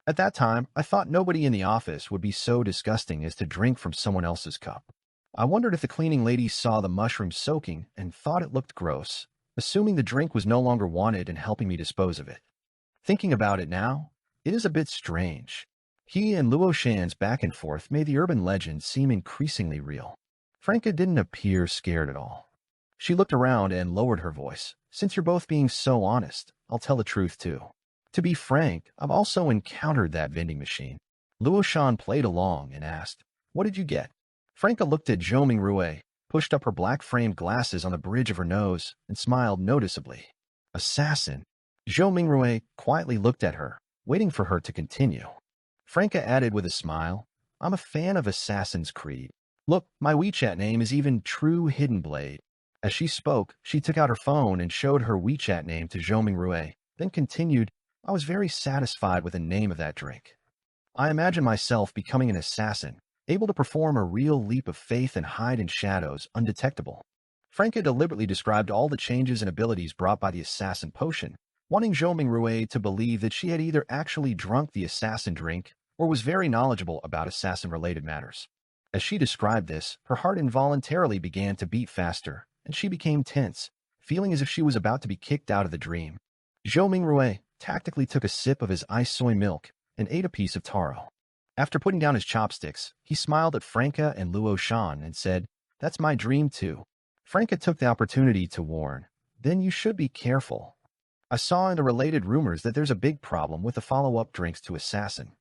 S1: At that time, I thought nobody in the office would be so disgusting as to drink from someone else's cup. I wondered if the cleaning lady saw the mushroom soaking and thought it looked gross, assuming the drink was no longer wanted and helping me dispose of it. Thinking about it now, it is a bit strange. He and Luo Shan's back and forth made the urban legend seem increasingly real. Franca didn't appear scared at all. She looked around and lowered her voice. Since you're both being so honest, I'll tell the truth too. To be frank, I've also encountered that vending machine. Luo Shan played along and asked, "What did you get?" Franca looked at Zhou Mingrui, pushed up her black-framed glasses on the bridge of her nose, and smiled noticeably. Assassin. Zhou Mingrui quietly looked at her, waiting for her to continue. Franca added with a smile, "I'm a fan of Assassin's Creed. Look, my WeChat name is even True Hidden Blade." As she spoke, she took out her phone and showed her WeChat name to Zhou Mingrui, then continued, "I was very satisfied with the name of that drink. I imagine myself becoming an assassin, able to perform a real leap of faith and hide in shadows undetectable." Franca deliberately described all the changes and abilities brought by the assassin potion, wanting Zhou Mingrui to believe that she had either actually drunk the assassin drink or was very knowledgeable about assassin-related matters. As she described this, her heart involuntarily began to beat faster, and she became tense, feeling as if she was about to be kicked out of the dream. Zhou Mingrui tactically took a sip of his iced soy milk and ate a piece of taro. After putting down his chopsticks, he smiled at Franca and Luo Shan and said, "That's my dream too." Franca took the opportunity to warn, "Then you should be careful. I saw in the related rumors that there's a big problem with the follow-up drinks to Assassin.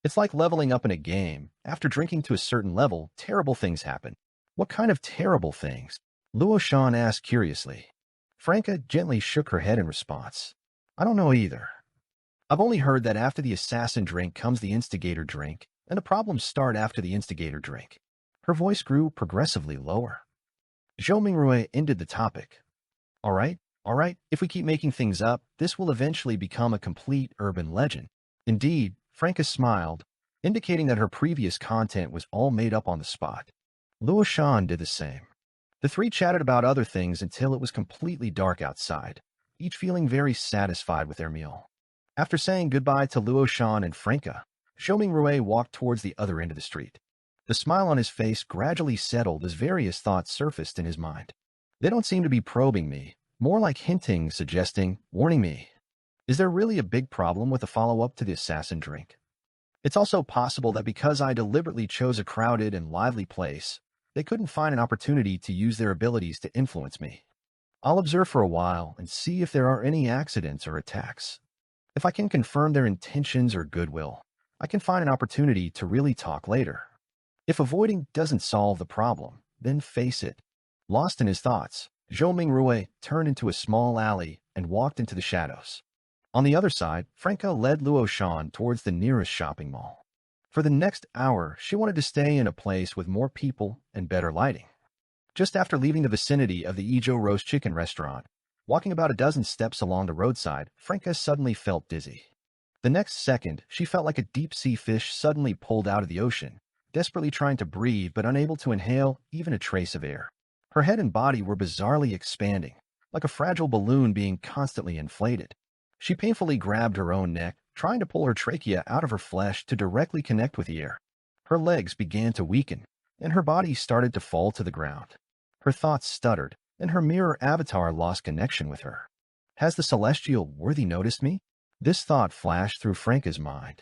S1: It's like leveling up in a game. After drinking to a certain level, terrible things happen." "What kind of terrible things?" Luo Shan asked curiously. Franca gently shook her head in response. "I don't know either. I've only heard that after the assassin drink comes the instigator drink, and the problems start after the instigator drink." Her voice grew progressively lower. Zhou Mingrui ended the topic. All right, if we keep making things up, this will eventually become a complete urban legend." Indeed, Franca smiled, indicating that her previous content was all made up on the spot. Luo Shan did the same. The three chatted about other things until it was completely dark outside, each feeling very satisfied with their meal. After saying goodbye to Luo Shan and Franca, Zhou Mingrui walked towards the other end of the street. The smile on his face gradually settled as various thoughts surfaced in his mind. They don't seem to be probing me, more like hinting, suggesting, warning me. Is there really a big problem with the follow-up to the assassin drink? It's also possible that because I deliberately chose a crowded and lively place, they couldn't find an opportunity to use their abilities to influence me. I'll observe for a while and see if there are any accidents or attacks. If I can confirm their intentions or goodwill, I can find an opportunity to really talk later. If avoiding doesn't solve the problem, then face it. Lost in his thoughts, Zhou Mingrui turned into a small alley and walked into the shadows. On the other side, Franca led Luo Shan towards the nearest shopping mall. For the next hour, she wanted to stay in a place with more people and better lighting. Just after leaving the vicinity of the Ijo roast chicken restaurant, walking about a dozen steps along the roadside, Franca suddenly felt dizzy. The next second, she felt like a deep-sea fish suddenly pulled out of the ocean, desperately trying to breathe but unable to inhale even a trace of air. Her head and body were bizarrely expanding, like a fragile balloon being constantly inflated. She painfully grabbed her own neck, trying to pull her trachea out of her flesh to directly connect with the air. Her legs began to weaken, and her body started to fall to the ground. Her thoughts stuttered, and her mirror avatar lost connection with her. Has the celestial worthy noticed me? This thought flashed through Franca's mind.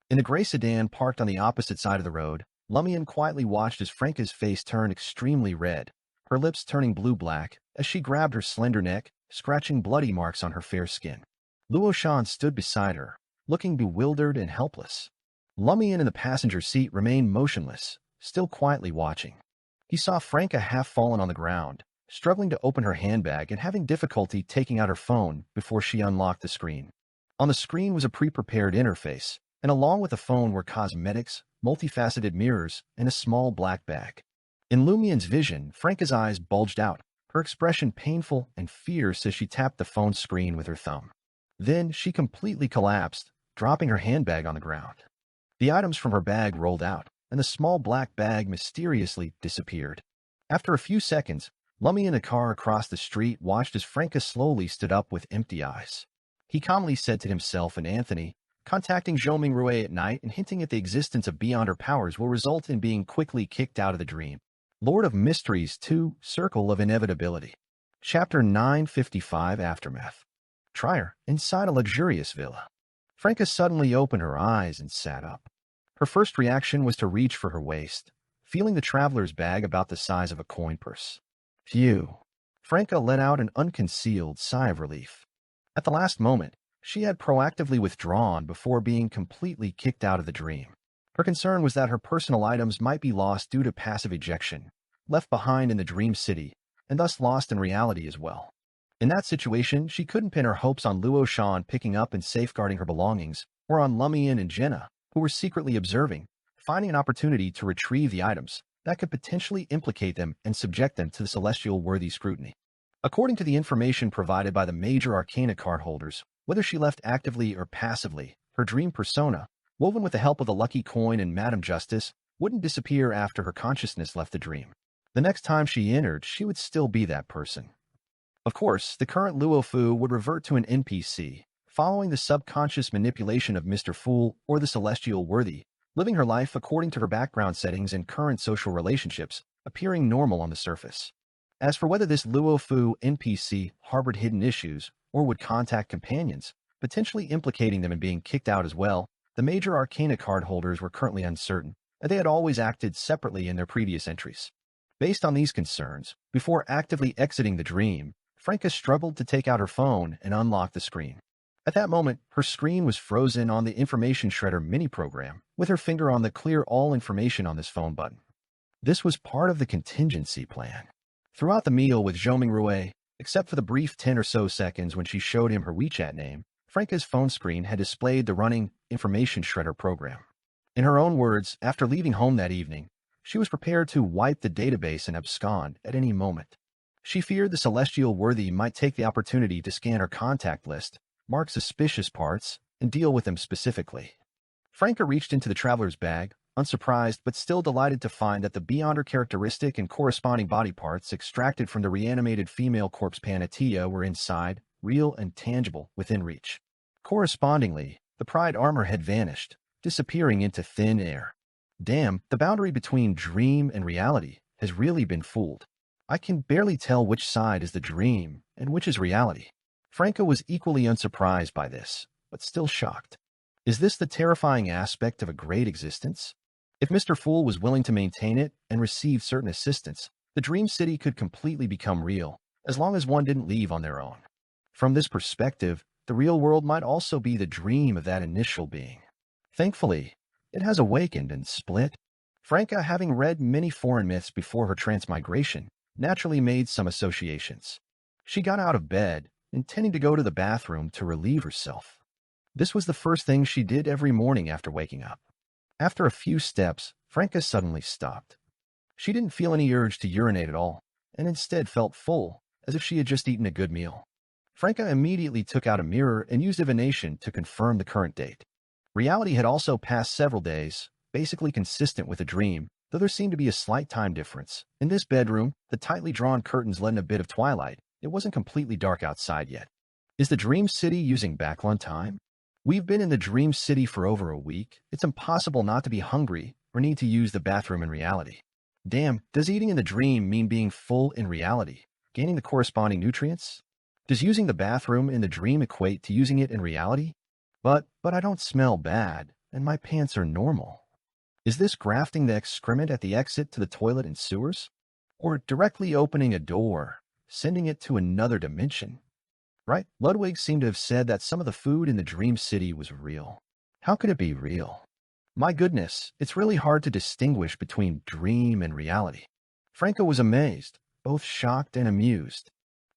S1: In the gray sedan parked on the opposite side of the road, Lumian quietly watched as Franca's face turned extremely red, her lips turning blue-black as she grabbed her slender neck, scratching bloody marks on her fair skin. Luo Shan stood beside her, looking bewildered and helpless. Lumian in the passenger seat remained motionless, still quietly watching. He saw Franca half fallen on the ground, struggling to open her handbag and having difficulty taking out her phone before she unlocked the screen. On the screen was a pre-prepared interface, and along with the phone were cosmetics, multifaceted mirrors, and a small black bag. In Lumian's vision, Franca's eyes bulged out, her expression painful and fierce as she tapped the phone screen with her thumb. Then she completely collapsed, dropping her handbag on the ground. The items from her bag rolled out, and the small black bag mysteriously disappeared. After a few seconds, Lumian in a car across the street watched as Franca slowly stood up with empty eyes. He calmly said to himself and Anthony, contacting Zhou Mingrui at night and hinting at the existence of beyond her powers will result in being quickly kicked out of the dream. Lord of Mysteries 2, Circle of Inevitability. Chapter 955 Aftermath. Trier, inside a luxurious villa. Franca suddenly opened her eyes and sat up. Her first reaction was to reach for her waist, feeling the traveler's bag about the size of a coin purse. Phew. Franca let out an unconcealed sigh of relief. At the last moment, she had proactively withdrawn before being completely kicked out of the dream. Her concern was that her personal items might be lost due to passive ejection, left behind in the dream city, and thus lost in reality as well. In that situation, she couldn't pin her hopes on Luo Shan picking up and safeguarding her belongings, or on Lumian and Jenna, who were secretly observing, finding an opportunity to retrieve the items that could potentially implicate them and subject them to the celestial worthy scrutiny. According to the information provided by the major arcana card holders, whether she left actively or passively, her dream persona, woven with the help of the lucky coin and Madame Justice, wouldn't disappear after her consciousness left the dream. The next time she entered, she would still be that person. Of course, the current Luo Fu would revert to an NPC, following the subconscious manipulation of Mr. Fool or the celestial worthy, living her life according to her background settings and current social relationships, appearing normal on the surface. As for whether this Luo Fu NPC harbored hidden issues or would contact companions, potentially implicating them in being kicked out as well, the major arcana card holders were currently uncertain, and they had always acted separately in their previous entries. Based on these concerns, before actively exiting the dream, Franca struggled to take out her phone and unlock the screen. At that moment, her screen was frozen on the Information Shredder mini-program, with her finger on the Clear All Information on this phone button. This was part of the contingency plan. Throughout the meal with Zhou Mingrui, except for the brief 10 or so seconds when she showed him her WeChat name, Franca's phone screen had displayed the running Information Shredder program. In her own words, after leaving home that evening, she was prepared to wipe the database and abscond at any moment. She feared the celestial worthy might take the opportunity to scan her contact list, mark suspicious parts, and deal with them specifically. Franca reached into the traveler's bag, unsurprised but still delighted to find that the beyonder characteristic and corresponding body parts extracted from the reanimated female corpse Panatia were inside, real and tangible, within reach. Correspondingly, the Pride armor had vanished, disappearing into thin air. Damn, the boundary between dream and reality has really been fooled. I can barely tell which side is the dream and which is reality. Franca was equally unsurprised by this, but still shocked. Is this the terrifying aspect of a great existence? If Mr. Fool was willing to maintain it and receive certain assistance, the dream city could completely become real, as long as one didn't leave on their own. From this perspective, the real world might also be the dream of that initial being. Thankfully, it has awakened and split. Franca, having read many foreign myths before her transmigration, naturally made some associations. She got out of bed, intending to go to the bathroom to relieve herself. This was the first thing she did every morning after waking up. After a few steps, Franca suddenly stopped. She didn't feel any urge to urinate at all, and instead felt full, as if she had just eaten a good meal. Franca immediately took out a mirror and used divination to confirm the current date. Reality had also passed several days, basically consistent with a dream, though there seemed to be a slight time difference. In this bedroom, the tightly drawn curtains let in a bit of twilight. It wasn't completely dark outside yet. Is the Dream City using backlund time? We've been in the Dream City for over a week. It's impossible not to be hungry or need to use the bathroom in reality. Damn, does eating in the dream mean being full in reality, gaining the corresponding nutrients? Does using the bathroom in the dream equate to using it in reality? But I don't smell bad, and my pants are normal. Is this grafting the excrement at the exit to the toilet and sewers? Or directly opening a door, sending it to another dimension? Right? Ludwig seemed to have said that some of the food in the dream city was real. How could it be real? My goodness, it's really hard to distinguish between dream and reality. Franca was amazed, both shocked and amused.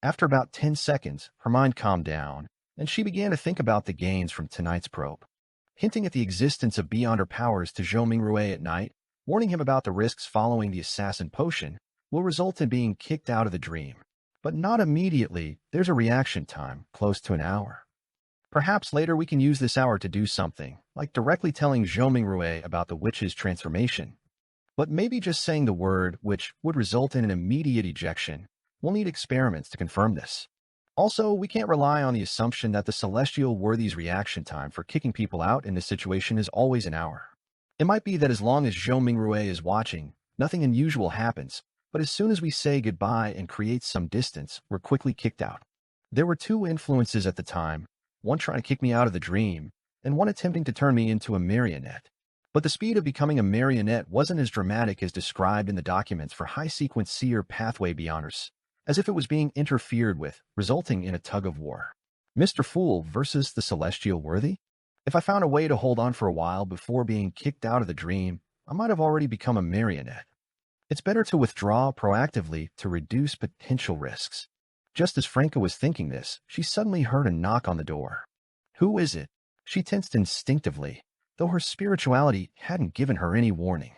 S1: After about 10 seconds, her mind calmed down, and she began to think about the gains from tonight's probe. Hinting at the existence of beyond her powers to Zhou Mingrui at night, warning him about the risks following the assassin potion, will result in being kicked out of the dream. But not immediately. There's a reaction time, close to an hour. Perhaps later we can use this hour to do something, like directly telling Zhou Mingrui about the witch's transformation. But maybe just saying the word, which would result in an immediate ejection. We'll need experiments to confirm this. Also, we can't rely on the assumption that the celestial worthy's reaction time for kicking people out in this situation is always an hour. It might be that as long as Zhou Mingrui is watching, nothing unusual happens, but as soon as we say goodbye and create some distance, we're quickly kicked out. There were two influences at the time, one trying to kick me out of the dream, and one attempting to turn me into a marionette. But the speed of becoming a marionette wasn't as dramatic as described in the documents for high-sequence seer pathway beyonders, as if it was being interfered with, resulting in a tug-of-war. Mr. Fool versus the celestial worthy? If I found a way to hold on for a while before being kicked out of the dream, I might have already become a marionette. It's better to withdraw proactively to reduce potential risks. Just as Franca was thinking this, she suddenly heard a knock on the door. Who is it? She tensed instinctively, though her spirituality hadn't given her any warning.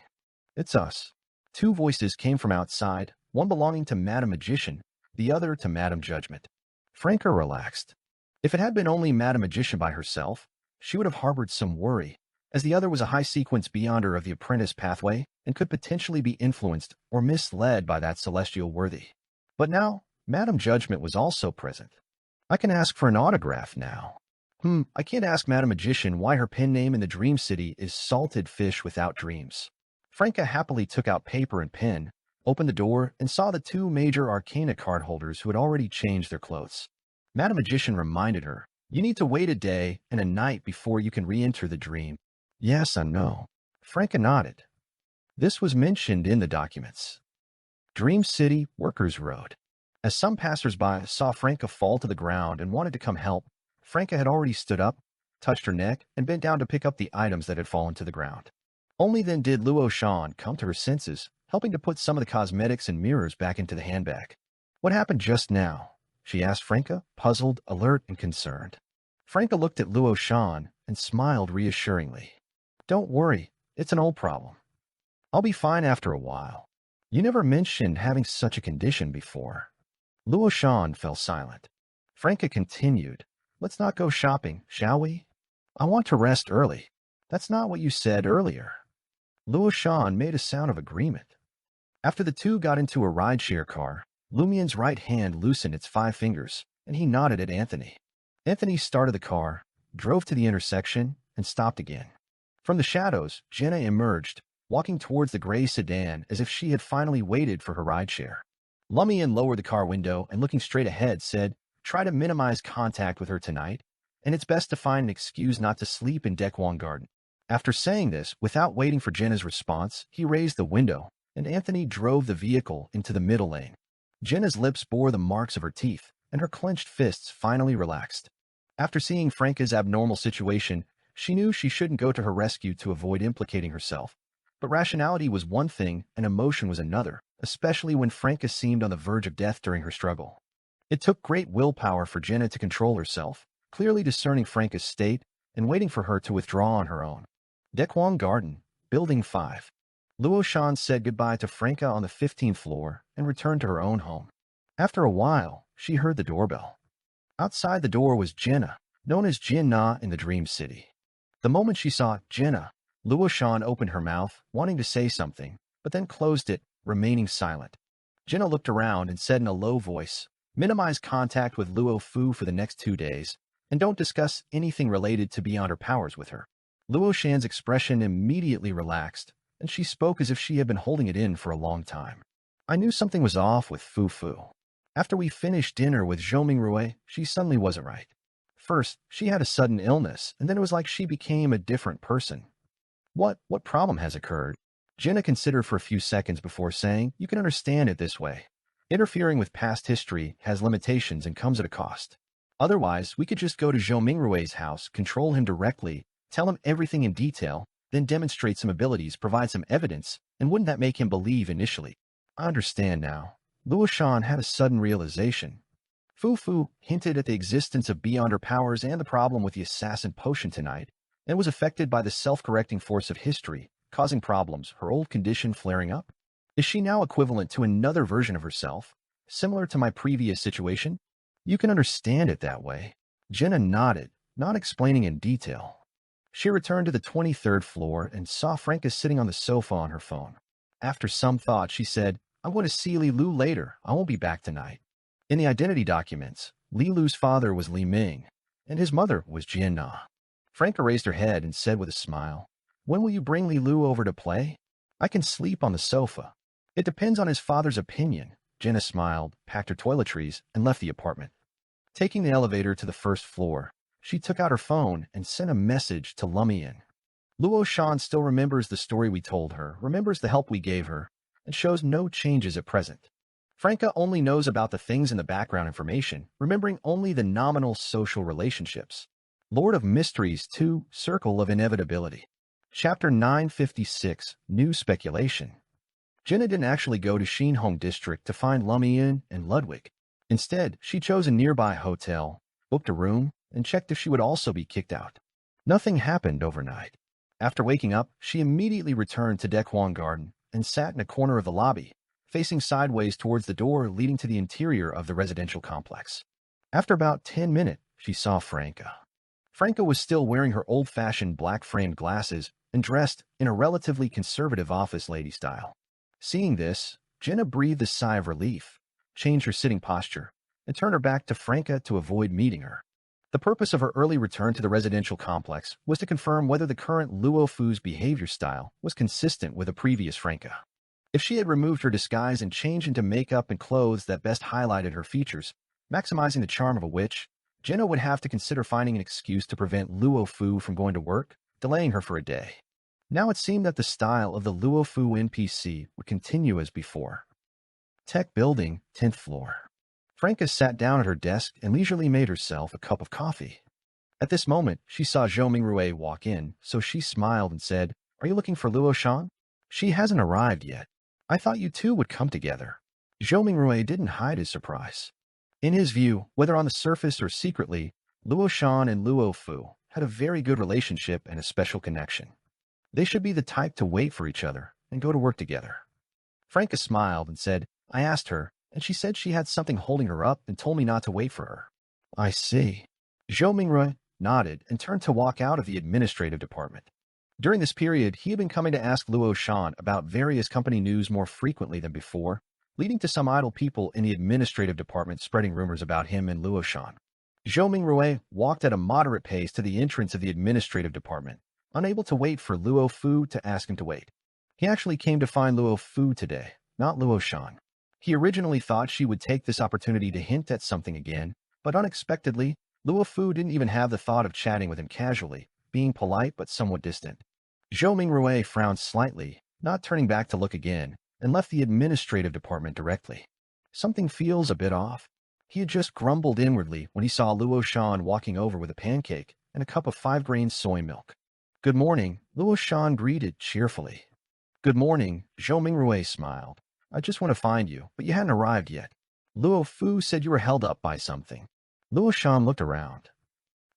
S1: It's us. Two voices came from outside, one belonging to Madame Magician, the other to Madame Judgment. Franca relaxed. If it had been only Madame Magician by herself, she would have harbored some worry, as the other was a high-sequence beyonder of the apprentice pathway and could potentially be influenced or misled by that celestial worthy. But now, Madame Judgment was also present. I can ask for an autograph now. I can't ask Madame Magician why her pen name in the Dream City is Salted Fish Without Dreams. Franca happily took out paper and pen, opened the door, and saw the two major Arcana card holders who had already changed their clothes. Madame Magician reminded her, "You need to wait a day and a night before you can re-enter the dream." Yes, I know. Franca nodded. This was mentioned in the documents. Dream City, Workers Road. As some passers-by saw Franca fall to the ground and wanted to come help, Franca had already stood up, touched her neck, and bent down to pick up the items that had fallen to the ground. Only then did Luo Shan come to her senses, helping to put some of the cosmetics and mirrors back into the handbag. What happened just now? She asked Franca, puzzled, alert, and concerned. Franca looked at Luo Shan and smiled reassuringly. Don't worry, it's an old problem. I'll be fine after a while. You never mentioned having such a condition before. Luo Shan fell silent. Franca continued, Let's not go shopping, shall we? I want to rest early. That's not what you said earlier. Luo Shan made a sound of agreement. After the two got into a rideshare car, Lumian's right hand loosened its 5 fingers, and he nodded at Anthony. Anthony started the car, drove to the intersection, and stopped again. From the shadows, Jenna emerged, walking towards the gray sedan as if she had finally waited for her rideshare. Lumian lowered the car window and looking straight ahead said, Try to minimize contact with her tonight, and it's best to find an excuse not to sleep in Dekwang Garden. After saying this, without waiting for Jenna's response, he raised the window, and Anthony drove the vehicle into the middle lane. Jenna's lips bore the marks of her teeth, and her clenched fists finally relaxed. After seeing Franca's abnormal situation, she knew she shouldn't go to her rescue to avoid implicating herself. But rationality was one thing and emotion was another, especially when Franca seemed on the verge of death during her struggle. It took great willpower for Jenna to control herself, clearly discerning Franca's state and waiting for her to withdraw on her own. Dekwang Garden, Building 5. Luo Shan said goodbye to Franca on the 15th floor and returned to her own home. After a while, she heard the doorbell. Outside the door was Jenna, known as Jin Na in the Dream City. The moment she saw Jenna, Luo Shan opened her mouth, wanting to say something, but then closed it, remaining silent. Jenna looked around and said in a low voice, Minimize contact with Luo Fu for the next 2 days, and don't discuss anything related to beyond her powers with her. Luo Shan's expression immediately relaxed, and she spoke as if she had been holding it in for a long time. I knew something was off with Fu Fu. After we finished dinner with Zhou Mingrui, she suddenly wasn't right. First, she had a sudden illness, and then it was like she became a different person. What problem has occurred? Jenna considered for a few seconds before saying, you can understand it this way. Interfering with past history has limitations and comes at a cost. Otherwise, we could just go to Zhou Mingrui's house, control him directly, tell him everything in detail, then demonstrate some abilities, provide some evidence, and wouldn't that make him believe initially? I understand now. Luo Shan had a sudden realization. Fu Fu hinted at the existence of beyond her powers and the problem with the assassin potion tonight, and was affected by the self-correcting force of history, causing problems, her old condition flaring up. Is she now equivalent to another version of herself, similar to my previous situation? You can understand it that way. Jenna nodded, not explaining in detail. She returned to the 23rd floor and saw Franca sitting on the sofa on her phone. After some thought, she said, I'm going to see Li Lu later. I won't be back tonight. In the identity documents, Li Lu's father was Li Ming, and his mother was Jian Na. Franca raised her head and said with a smile, when will you bring Li Lu over to play? I can sleep on the sofa. It depends on his father's opinion. Jenna smiled, packed her toiletries, and left the apartment. Taking the elevator to the first floor, she took out her phone and sent a message to Lumian. Luo Shan still remembers the story we told her, remembers the help we gave her, and shows no changes at present. Franca only knows about the things in the background information, remembering only the nominal social relationships. Lord of Mysteries 2, Circle of Inevitability. Chapter 956, New Speculation. Jenna didn't actually go to Xinhong District to find Lumian and Ludwig. Instead, she chose a nearby hotel, booked a room, and checked if she would also be kicked out. Nothing happened overnight. After waking up, she immediately returned to Dequan Garden and sat in a corner of the lobby, facing sideways towards the door leading to the interior of the residential complex. After about 10 minutes, she saw Franca. Franca was still wearing her old-fashioned black-framed glasses and dressed in a relatively conservative office lady style. Seeing this, Jenna breathed a sigh of relief, changed her sitting posture, and turned her back to Franca to avoid meeting her. The purpose of her early return to the residential complex was to confirm whether the current Luo Fu's behavior style was consistent with a previous Franca. If she had removed her disguise and changed into makeup and clothes that best highlighted her features, maximizing the charm of a witch, Jenna would have to consider finding an excuse to prevent Luo Fu from going to work, delaying her for a day. Now it seemed that the style of the Luo Fu NPC would continue as before. Tech Building, 10th floor. Franca sat down at her desk and leisurely made herself a cup of coffee. At this moment, she saw Zhou Mingrui walk in, so she smiled and said, Are you looking for Luo Shan? She hasn't arrived yet. I thought you two would come together. Zhou Mingrui didn't hide his surprise. In his view, whether on the surface or secretly, Luo Shan and Luo Fu had a very good relationship and a special connection. They should be the type to wait for each other and go to work together. Franca smiled and said, I asked her, and she said she had something holding her up and told me not to wait for her. I see. Zhou Mingrui nodded and turned to walk out of the administrative department. During this period, he had been coming to ask Luo Shan about various company news more frequently than before, leading to some idle people in the administrative department spreading rumors about him and Luo Shan. Zhou Mingrui walked at a moderate pace to the entrance of the administrative department, unable to wait for Luo Fu to ask him to wait. He actually came to find Luo Fu today, not Luo Shan. He originally thought she would take this opportunity to hint at something again, but unexpectedly, Luo Fu didn't even have the thought of chatting with him casually, being polite but somewhat distant. Zhou Mingrui frowned slightly, not turning back to look again, and left the administrative department directly. Something feels a bit off. He had just grumbled inwardly when he saw Luo Shan walking over with a pancake and a cup of 5-grain soy milk. Good morning, Luo Shan greeted cheerfully. Good morning, Zhou Mingrui smiled. I just want to find you, but you hadn't arrived yet. Luo Fu said you were held up by something. Luo Shan looked around.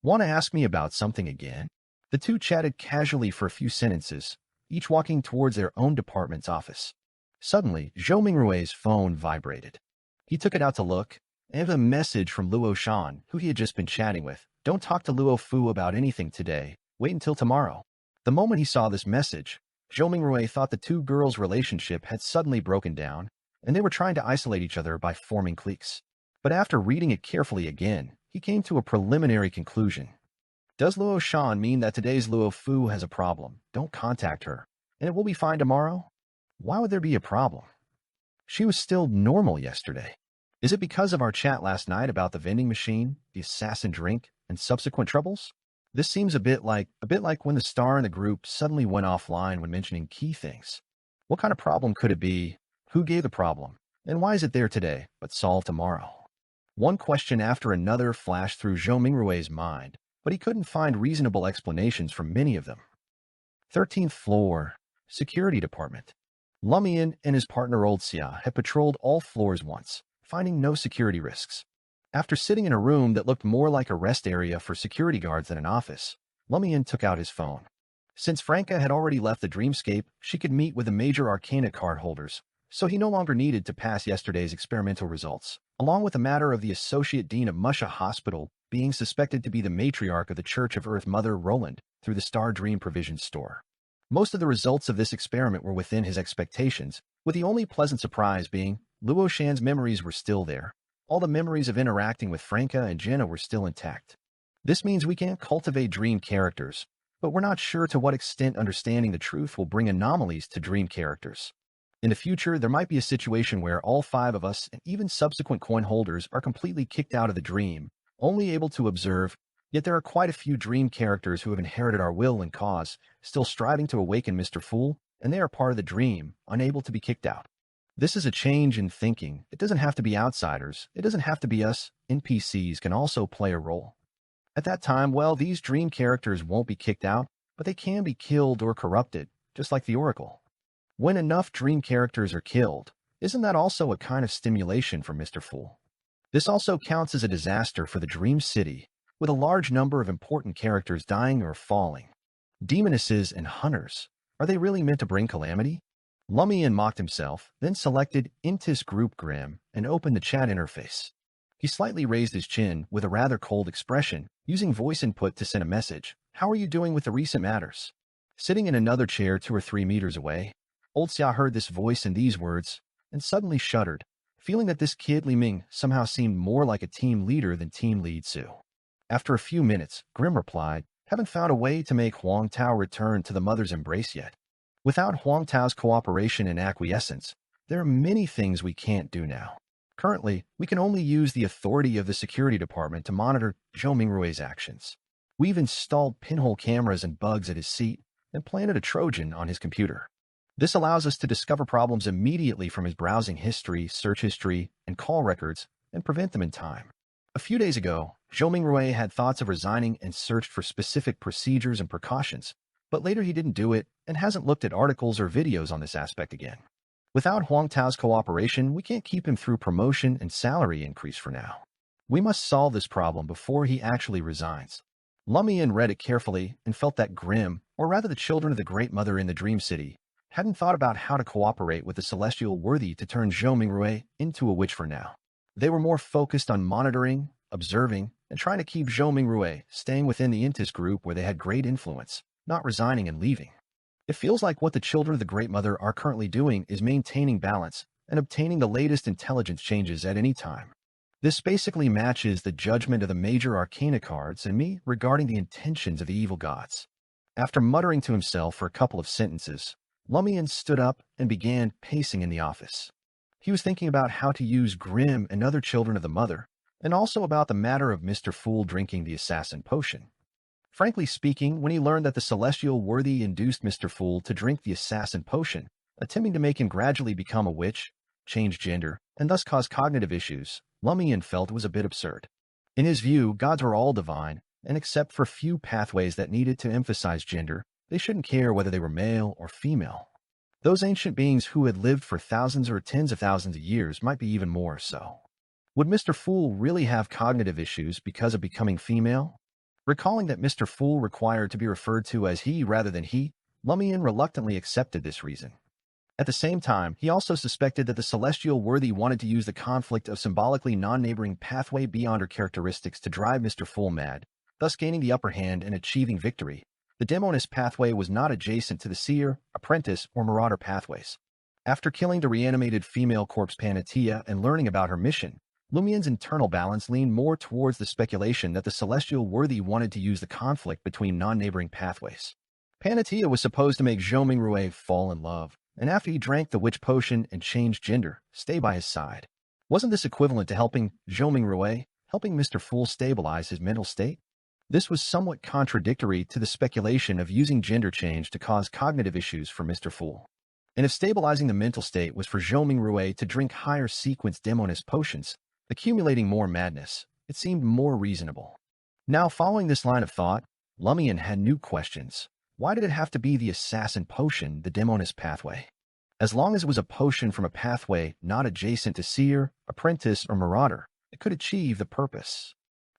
S1: Want to ask me about something again? The two chatted casually for a few sentences, each walking towards their own department's office. Suddenly, Zhou Mingrui's phone vibrated. He took it out to look, and it was a message from Luo Shan, who he had just been chatting with. Don't talk to Luo Fu about anything today. Wait until tomorrow. The moment he saw this message, Zhou Mingrui thought the two girls' relationship had suddenly broken down, and they were trying to isolate each other by forming cliques. But after reading it carefully again, he came to a preliminary conclusion. Does Luo Shan mean that today's Luo Fu has a problem? Don't contact her, and it will be fine tomorrow? Why would there be a problem? She was still normal yesterday. Is it because of our chat last night about the vending machine, the assassin drink, and subsequent troubles? This seems a bit like when the star in the group suddenly went offline when mentioning key things. What kind of problem could it be? Who gave the problem? And why is it there today, but solved tomorrow? One question after another flashed through Zhou Mingrui's mind, but he couldn't find reasonable explanations for many of them. 13th floor, security department. Lumian and his partner Old Xia had patrolled all floors once, finding no security risks. After sitting in a room that looked more like a rest area for security guards than an office, Lumian took out his phone. Since Franca had already left the dreamscape, she could meet with the major Arcana card holders, so he no longer needed to pass yesterday's experimental results, along with the matter of the Associate Dean of Musha Hospital being suspected to be the matriarch of the Church of Earth Mother Roland through the Star Dream Provisions store. Most of the results of this experiment were within his expectations, with the only pleasant surprise being Luo Shan's memories were still there. All the memories of interacting with Franca and Jenna were still intact. This means we can cultivate dream characters, but we're not sure to what extent understanding the truth will bring anomalies to dream characters. In the future, there might be a situation where all 5 of us and even subsequent coin holders are completely kicked out of the dream, only able to observe, yet there are quite a few dream characters who have inherited our will and cause, still striving to awaken Mr. Fool, and they are part of the dream, unable to be kicked out. This is a change in thinking. It doesn't have to be outsiders. It doesn't have to be us. NPCs can also play a role. At that time, well, these dream characters won't be kicked out, but they can be killed or corrupted, just like the Oracle. When enough dream characters are killed, isn't that also a kind of stimulation for Mr. Fool? This also counts as a disaster for the Dream City, with a large number of important characters dying or falling. Demonesses and hunters, are they really meant to bring calamity? Lumian mocked himself, then selected Intis Group Grim and opened the chat interface. He slightly raised his chin with a rather cold expression, using voice input to send a message. How are you doing with the recent matters? Sitting in another chair 2 or 3 meters away, Old Xia heard this voice and these words, and suddenly shuddered, feeling that this kid Li Ming somehow seemed more like a team leader than Team Lead Su. After a few minutes, Grim replied, haven't found a way to make Huang Tao return to the mother's embrace yet. Without Huang Tao's cooperation and acquiescence, there are many things we can't do now. Currently, we can only use the authority of the security department to monitor Zhou Mingrui's actions. We've installed pinhole cameras and bugs at his seat and planted a Trojan on his computer. This allows us to discover problems immediately from his browsing history, search history, and call records and prevent them in time. A few days ago, Zhou Mingrui had thoughts of resigning and searched for specific procedures and precautions, but later he didn't do it and hasn't looked at articles or videos on this aspect again. Without Huang Tao's cooperation, we can't keep him through promotion and salary increase for now. We must solve this problem before he actually resigns. Lumian read it carefully and felt that Grimm, or rather the children of the Great Mother in the Dream City, hadn't thought about how to cooperate with the Celestial Worthy to turn Zhou Mingrui into a witch for now. They were more focused on monitoring, observing, and trying to keep Zhou Mingrui staying within the Intis group where they had great influence, not resigning and leaving. It feels like what the children of the Great Mother are currently doing is maintaining balance and obtaining the latest intelligence changes at any time. This basically matches the judgment of the major Arcana cards and me regarding the intentions of the evil gods. After muttering to himself for a couple of sentences, Lumian stood up and began pacing in the office. He was thinking about how to use Grimm and other children of the Mother, and also about the matter of Mr. Fool drinking the assassin potion. Frankly speaking, when he learned that the Celestial Worthy induced Mr. Fool to drink the assassin potion, attempting to make him gradually become a witch, change gender, and thus cause cognitive issues, Lumian felt was a bit absurd. In his view, gods were all divine, and except for few pathways that needed to emphasize gender, they shouldn't care whether they were male or female. Those ancient beings who had lived for thousands or tens of thousands of years might be even more so. Would Mr. Fool really have cognitive issues because of becoming female? Recalling that Mr. Fool required to be referred to as he rather than he, Lumian reluctantly accepted this reason. At the same time, he also suspected that the Celestial Worthy wanted to use the conflict of symbolically non-neighboring pathway beyond her characteristics to drive Mr. Fool mad, thus gaining the upper hand and achieving victory. The Demonist pathway was not adjacent to the Seer, Apprentice, or Marauder pathways. After killing the reanimated female corpse Panatia and learning about her mission, Lumian's internal balance leaned more towards the speculation that the Celestial Worthy wanted to use the conflict between non-neighboring pathways. Panatia was supposed to make Zhou Mingrui fall in love, and after he drank the witch potion and changed gender, stay by his side. Wasn't this equivalent to helping Zhou Mingrui, helping Mr. Fool stabilize his mental state? This was somewhat contradictory to the speculation of using gender change to cause cognitive issues for Mr. Fool. And if stabilizing the mental state was for Zhou Mingrui to drink higher sequence demonist potions, accumulating more madness, it seemed more reasonable. Now, following this line of thought, Lumian had new questions. Why did it have to be the assassin potion, the demonist pathway? As long as it was a potion from a pathway not adjacent to seer, apprentice, or marauder, it could achieve the purpose.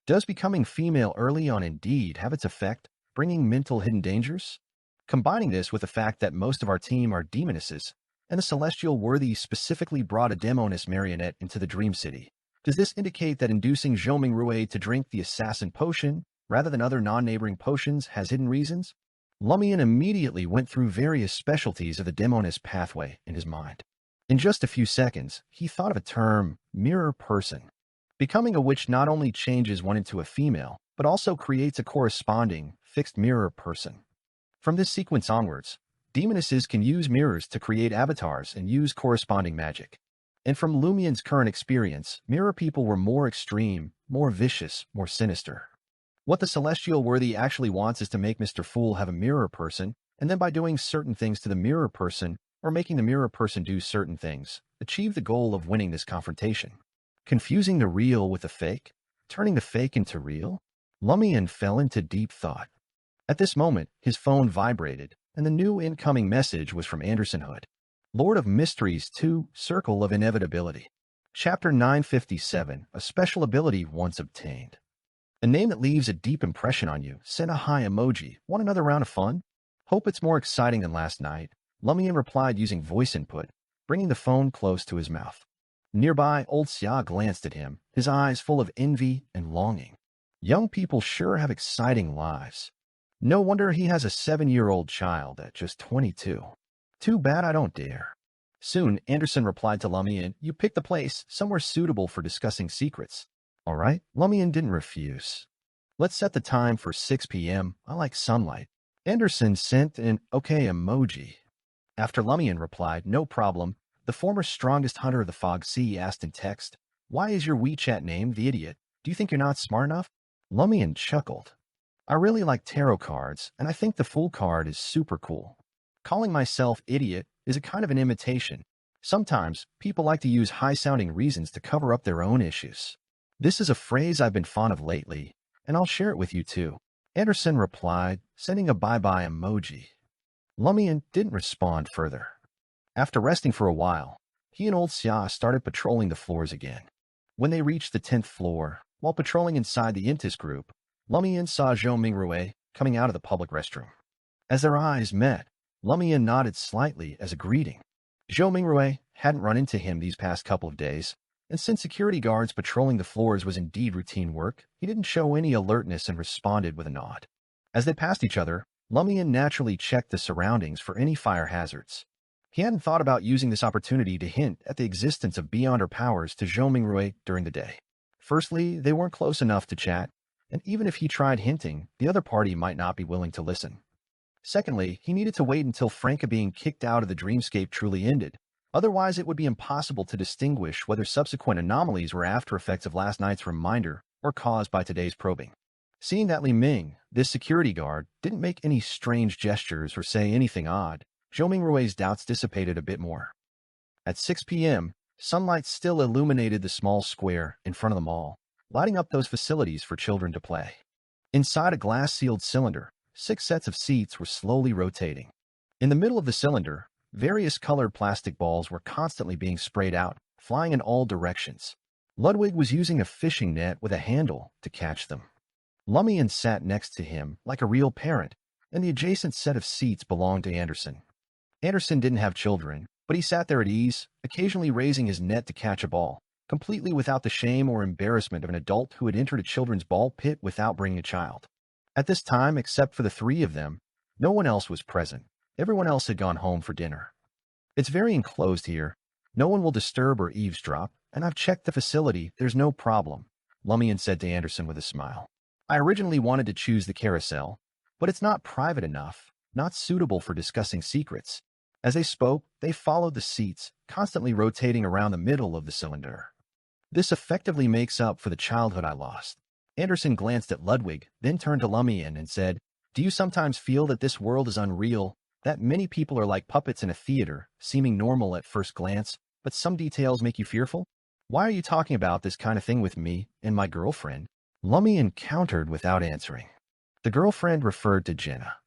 S1: Does becoming female early on indeed have its effect, bringing mental hidden dangers? Combining this with the fact that most of our team are demonesses, and the celestial worthy specifically brought a demoness marionette into the Dream City, does this indicate that inducing Zhou Mingrui to drink the assassin potion rather than other non-neighboring potions has hidden reasons? Lumian immediately went through various specialties of the demonist pathway in his mind. In just a few seconds, he thought of a term, mirror person. Becoming a witch not only changes one into a female, but also creates a corresponding, fixed mirror person. From this sequence onwards, demonesses can use mirrors to create avatars and use corresponding magic. And from Lumian's current experience, mirror people were more extreme, more vicious, more sinister. What the celestial worthy actually wants is to make Mr. Fool have a mirror person, and then by doing certain things to the mirror person, or making the mirror person do certain things, achieve the goal of winning this confrontation. Confusing the real with the fake? Turning the fake into real? Lumian fell into deep thought. At this moment, his phone vibrated, and the new incoming message was from Anderson Hood. Lord of Mysteries 2, Circle of Inevitability. Chapter 957, A Special Ability Once Obtained. A name that leaves a deep impression on you. Send a hi emoji. Want another round of fun? Hope it's more exciting than last night. Lumian replied using voice input, bringing the phone close to his mouth. Nearby, old Xia glanced at him, his eyes full of envy and longing. Young people sure have exciting lives. No wonder he has a 7-year-old child at just 22. Too bad I don't dare. Soon, Anderson replied to Lumian, you picked the place, somewhere suitable for discussing secrets. All right, Lumian didn't refuse. Let's set the time for 6 p.m. I like sunlight. Anderson sent an okay emoji. After Lumian replied, no problem, the former strongest hunter of the Fog Sea asked in text, why is your WeChat name the idiot? Do you think you're not smart enough? Lumian chuckled. I really like tarot cards, and I think the Fool card is super cool. Calling myself idiot is a kind of an imitation. Sometimes, people like to use high-sounding reasons to cover up their own issues. This is a phrase I've been fond of lately, and I'll share it with you too. Anderson replied, sending a bye-bye emoji. Lumian didn't respond further. After resting for a while, he and old Xia started patrolling the floors again. When they reached the 10th floor, while patrolling inside the Intis group, Lumian saw Zhou Mingrui coming out of the public restroom. As their eyes met, Lumian nodded slightly as a greeting. Zhou Mingrui hadn't run into him these past couple of days, and since security guards patrolling the floors was indeed routine work, he didn't show any alertness and responded with a nod. As they passed each other, Lumian naturally checked the surroundings for any fire hazards. He hadn't thought about using this opportunity to hint at the existence of beyonder powers to Zhou Mingrui during the day. Firstly, they weren't close enough to chat, and even if he tried hinting, the other party might not be willing to listen. Secondly, he needed to wait until Franca being kicked out of the dreamscape truly ended. Otherwise, it would be impossible to distinguish whether subsequent anomalies were after effects of last night's reminder or caused by today's probing. Seeing that Li Ming, this security guard, didn't make any strange gestures or say anything odd, Zhou Mingrui's doubts dissipated a bit more. At 6 p.m., sunlight still illuminated the small square in front of the mall, lighting up those facilities for children to play. Inside a glass-sealed cylinder, 6 sets of seats were slowly rotating. In the middle of the cylinder, various colored plastic balls were constantly being sprayed out, flying in all directions. Ludwig was using a fishing net with a handle to catch them. Lumian sat next to him like a real parent, and the adjacent set of seats belonged to Anderson. Anderson didn't have children, but he sat there at ease, occasionally raising his net to catch a ball, completely without the shame or embarrassment of an adult who had entered a children's ball pit without bringing a child. At this time, except for the 3 of them, no one else was present. Everyone else had gone home for dinner. It's very enclosed here. No one will disturb or eavesdrop, and I've checked the facility. There's no problem, Lumian said to Anderson with a smile. I originally wanted to choose the carousel, but it's not private enough, not suitable for discussing secrets. As they spoke, they followed the seats, constantly rotating around the middle of the cylinder. This effectively makes up for the childhood I lost. Anderson glanced at Ludwig, then turned to Lumian and said, "Do you sometimes feel that this world is unreal, that many people are like puppets in a theater, seeming normal at first glance, but some details make you fearful? Why are you talking about this kind of thing with me and my girlfriend?" Lumian countered without answering. The girlfriend referred to Jenna.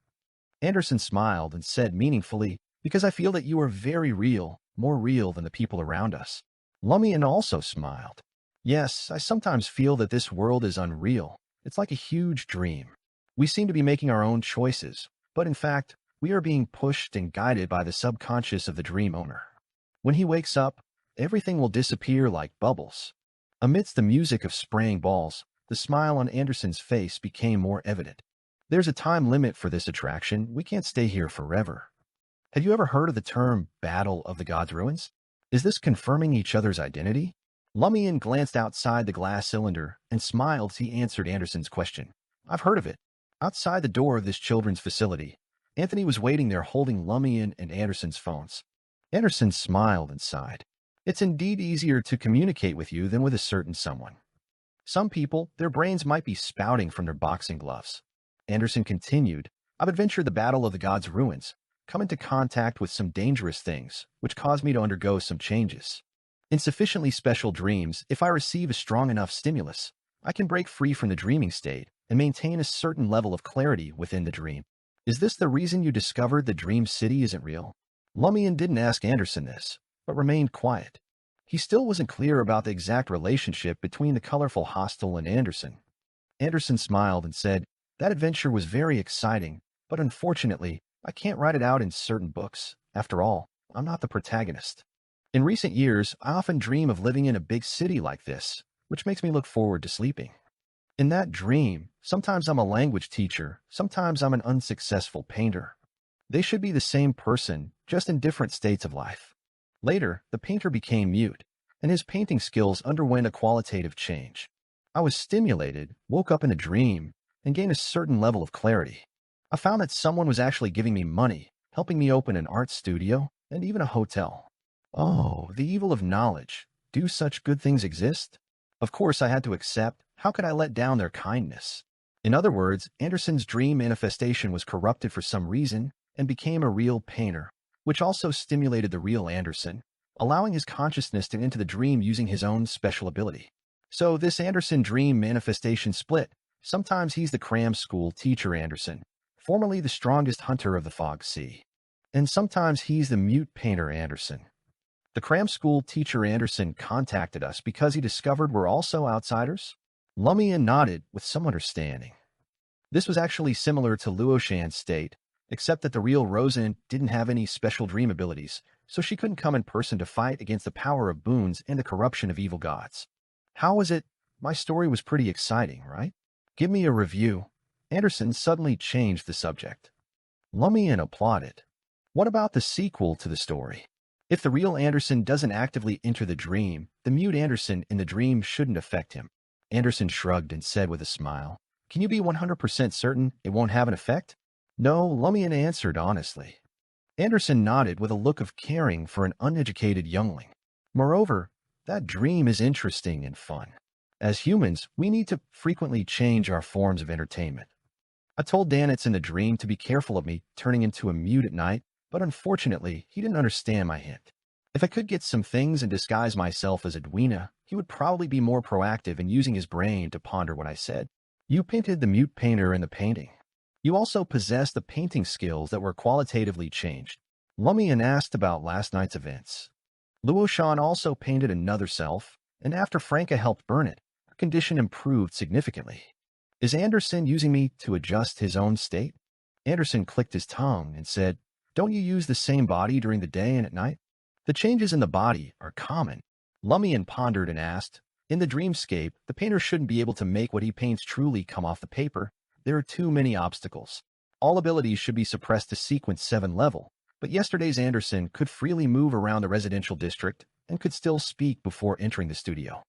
S1: Anderson smiled and said meaningfully, "Because I feel that you are very real, more real than the people around us." Lumian also smiled. "Yes, I sometimes feel that this world is unreal. It's like a huge dream. We seem to be making our own choices, but in fact, we are being pushed and guided by the subconscious of the dream owner. When he wakes up, everything will disappear like bubbles." Amidst the music of spraying balls, the smile on Anderson's face became more evident. "There's a time limit for this attraction. We can't stay here forever." Have you ever heard of the term Battle of the Gods' Ruins? Is this confirming each other's identity? Lumian glanced outside the glass cylinder and smiled as he answered Anderson's question. "I've heard of it." Outside the door of this children's facility, Anthony was waiting there holding Lumian and Anderson's phones. Anderson smiled and sighed. "It's indeed easier to communicate with you than with a certain someone. Some people, their brains might be spouting from their boxing gloves." Anderson continued, "I've adventured the Battle of the Gods' Ruins, come into contact with some dangerous things, which caused me to undergo some changes. In sufficiently special dreams, if I receive a strong enough stimulus, I can break free from the dreaming state and maintain a certain level of clarity within the dream. Is this the reason you discovered the dream city isn't real?" Lumian didn't ask Anderson this, but remained quiet. He still wasn't clear about the exact relationship between the colorful hostel and Anderson. Anderson smiled and said, "That adventure was very exciting, but unfortunately, I can't write it out in certain books. After all, I'm not the protagonist. In recent years, I often dream of living in a big city like this, which makes me look forward to sleeping. In that dream, sometimes I'm a language teacher, sometimes I'm an unsuccessful painter. They should be the same person, just in different states of life." Later, the painter became mute, and his painting skills underwent a qualitative change. "I was stimulated, woke up in a dream, and gained a certain level of clarity. I found that someone was actually giving me money, helping me open an art studio, and even a hotel. Oh, the evil of knowledge. Do such good things exist? Of course I had to accept. How could I let down their kindness?" In other words, Anderson's dream manifestation was corrupted for some reason and became a real painter, which also stimulated the real Anderson, allowing his consciousness to enter the dream using his own special ability. So this Anderson dream manifestation split. Sometimes he's the cram school teacher Anderson, formerly the strongest hunter of the Fog Sea. And sometimes he's the mute painter Anderson. The cram school teacher Anderson contacted us because he discovered we're also outsiders? Lumian nodded with some understanding. This was actually similar to Luoshan's state, except that the real Rosen didn't have any special dream abilities, so she couldn't come in person to fight against the power of boons and the corruption of evil gods. How was it? My story was pretty exciting, right? Give me a review. Anderson suddenly changed the subject. Lumian applauded. What about the sequel to the story? If the real Anderson doesn't actively enter the dream, the mute Anderson in the dream shouldn't affect him. Anderson shrugged and said with a smile, "Can you be 100% certain it won't have an effect?" "No," Lumian answered honestly. Anderson nodded with a look of caring for an uneducated youngling. "Moreover, that dream is interesting and fun. As humans, we need to frequently change our forms of entertainment. I told Danitz in the dream to be careful of me turning into a mute at night, but unfortunately, he didn't understand my hint. If I could get some things and disguise myself as Edwina, he would probably be more proactive in using his brain to ponder what I said. You painted the mute painter in the painting. You also possess the painting skills that were qualitatively changed." Lumian asked about last night's events. Luoshan also painted another self, and after Franca helped burn it, her condition improved significantly. Is Anderson using me to adjust his own state? Anderson clicked his tongue and said, "Don't you use the same body during the day and at night?" The changes in the body are common. Lumian pondered and asked, "In the dreamscape, the painter shouldn't be able to make what he paints truly come off the paper. There are too many obstacles. All abilities should be suppressed to sequence 7 level, but yesterday's Anderson could freely move around the residential district and could still speak before entering the studio."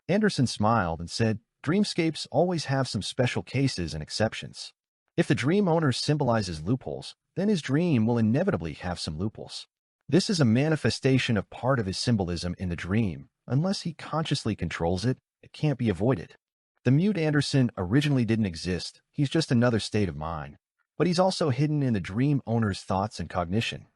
S1: Anderson smiled and said, "Dreamscapes always have some special cases and exceptions. If the dream owner symbolizes loopholes, then his dream will inevitably have some loopholes. This is a manifestation of part of his symbolism in the dream, Unless he consciously controls it, it can't be avoided. The mute Anderson originally didn't exist. He's just another state of mind. But he's also hidden in the dream owner's thoughts and cognition.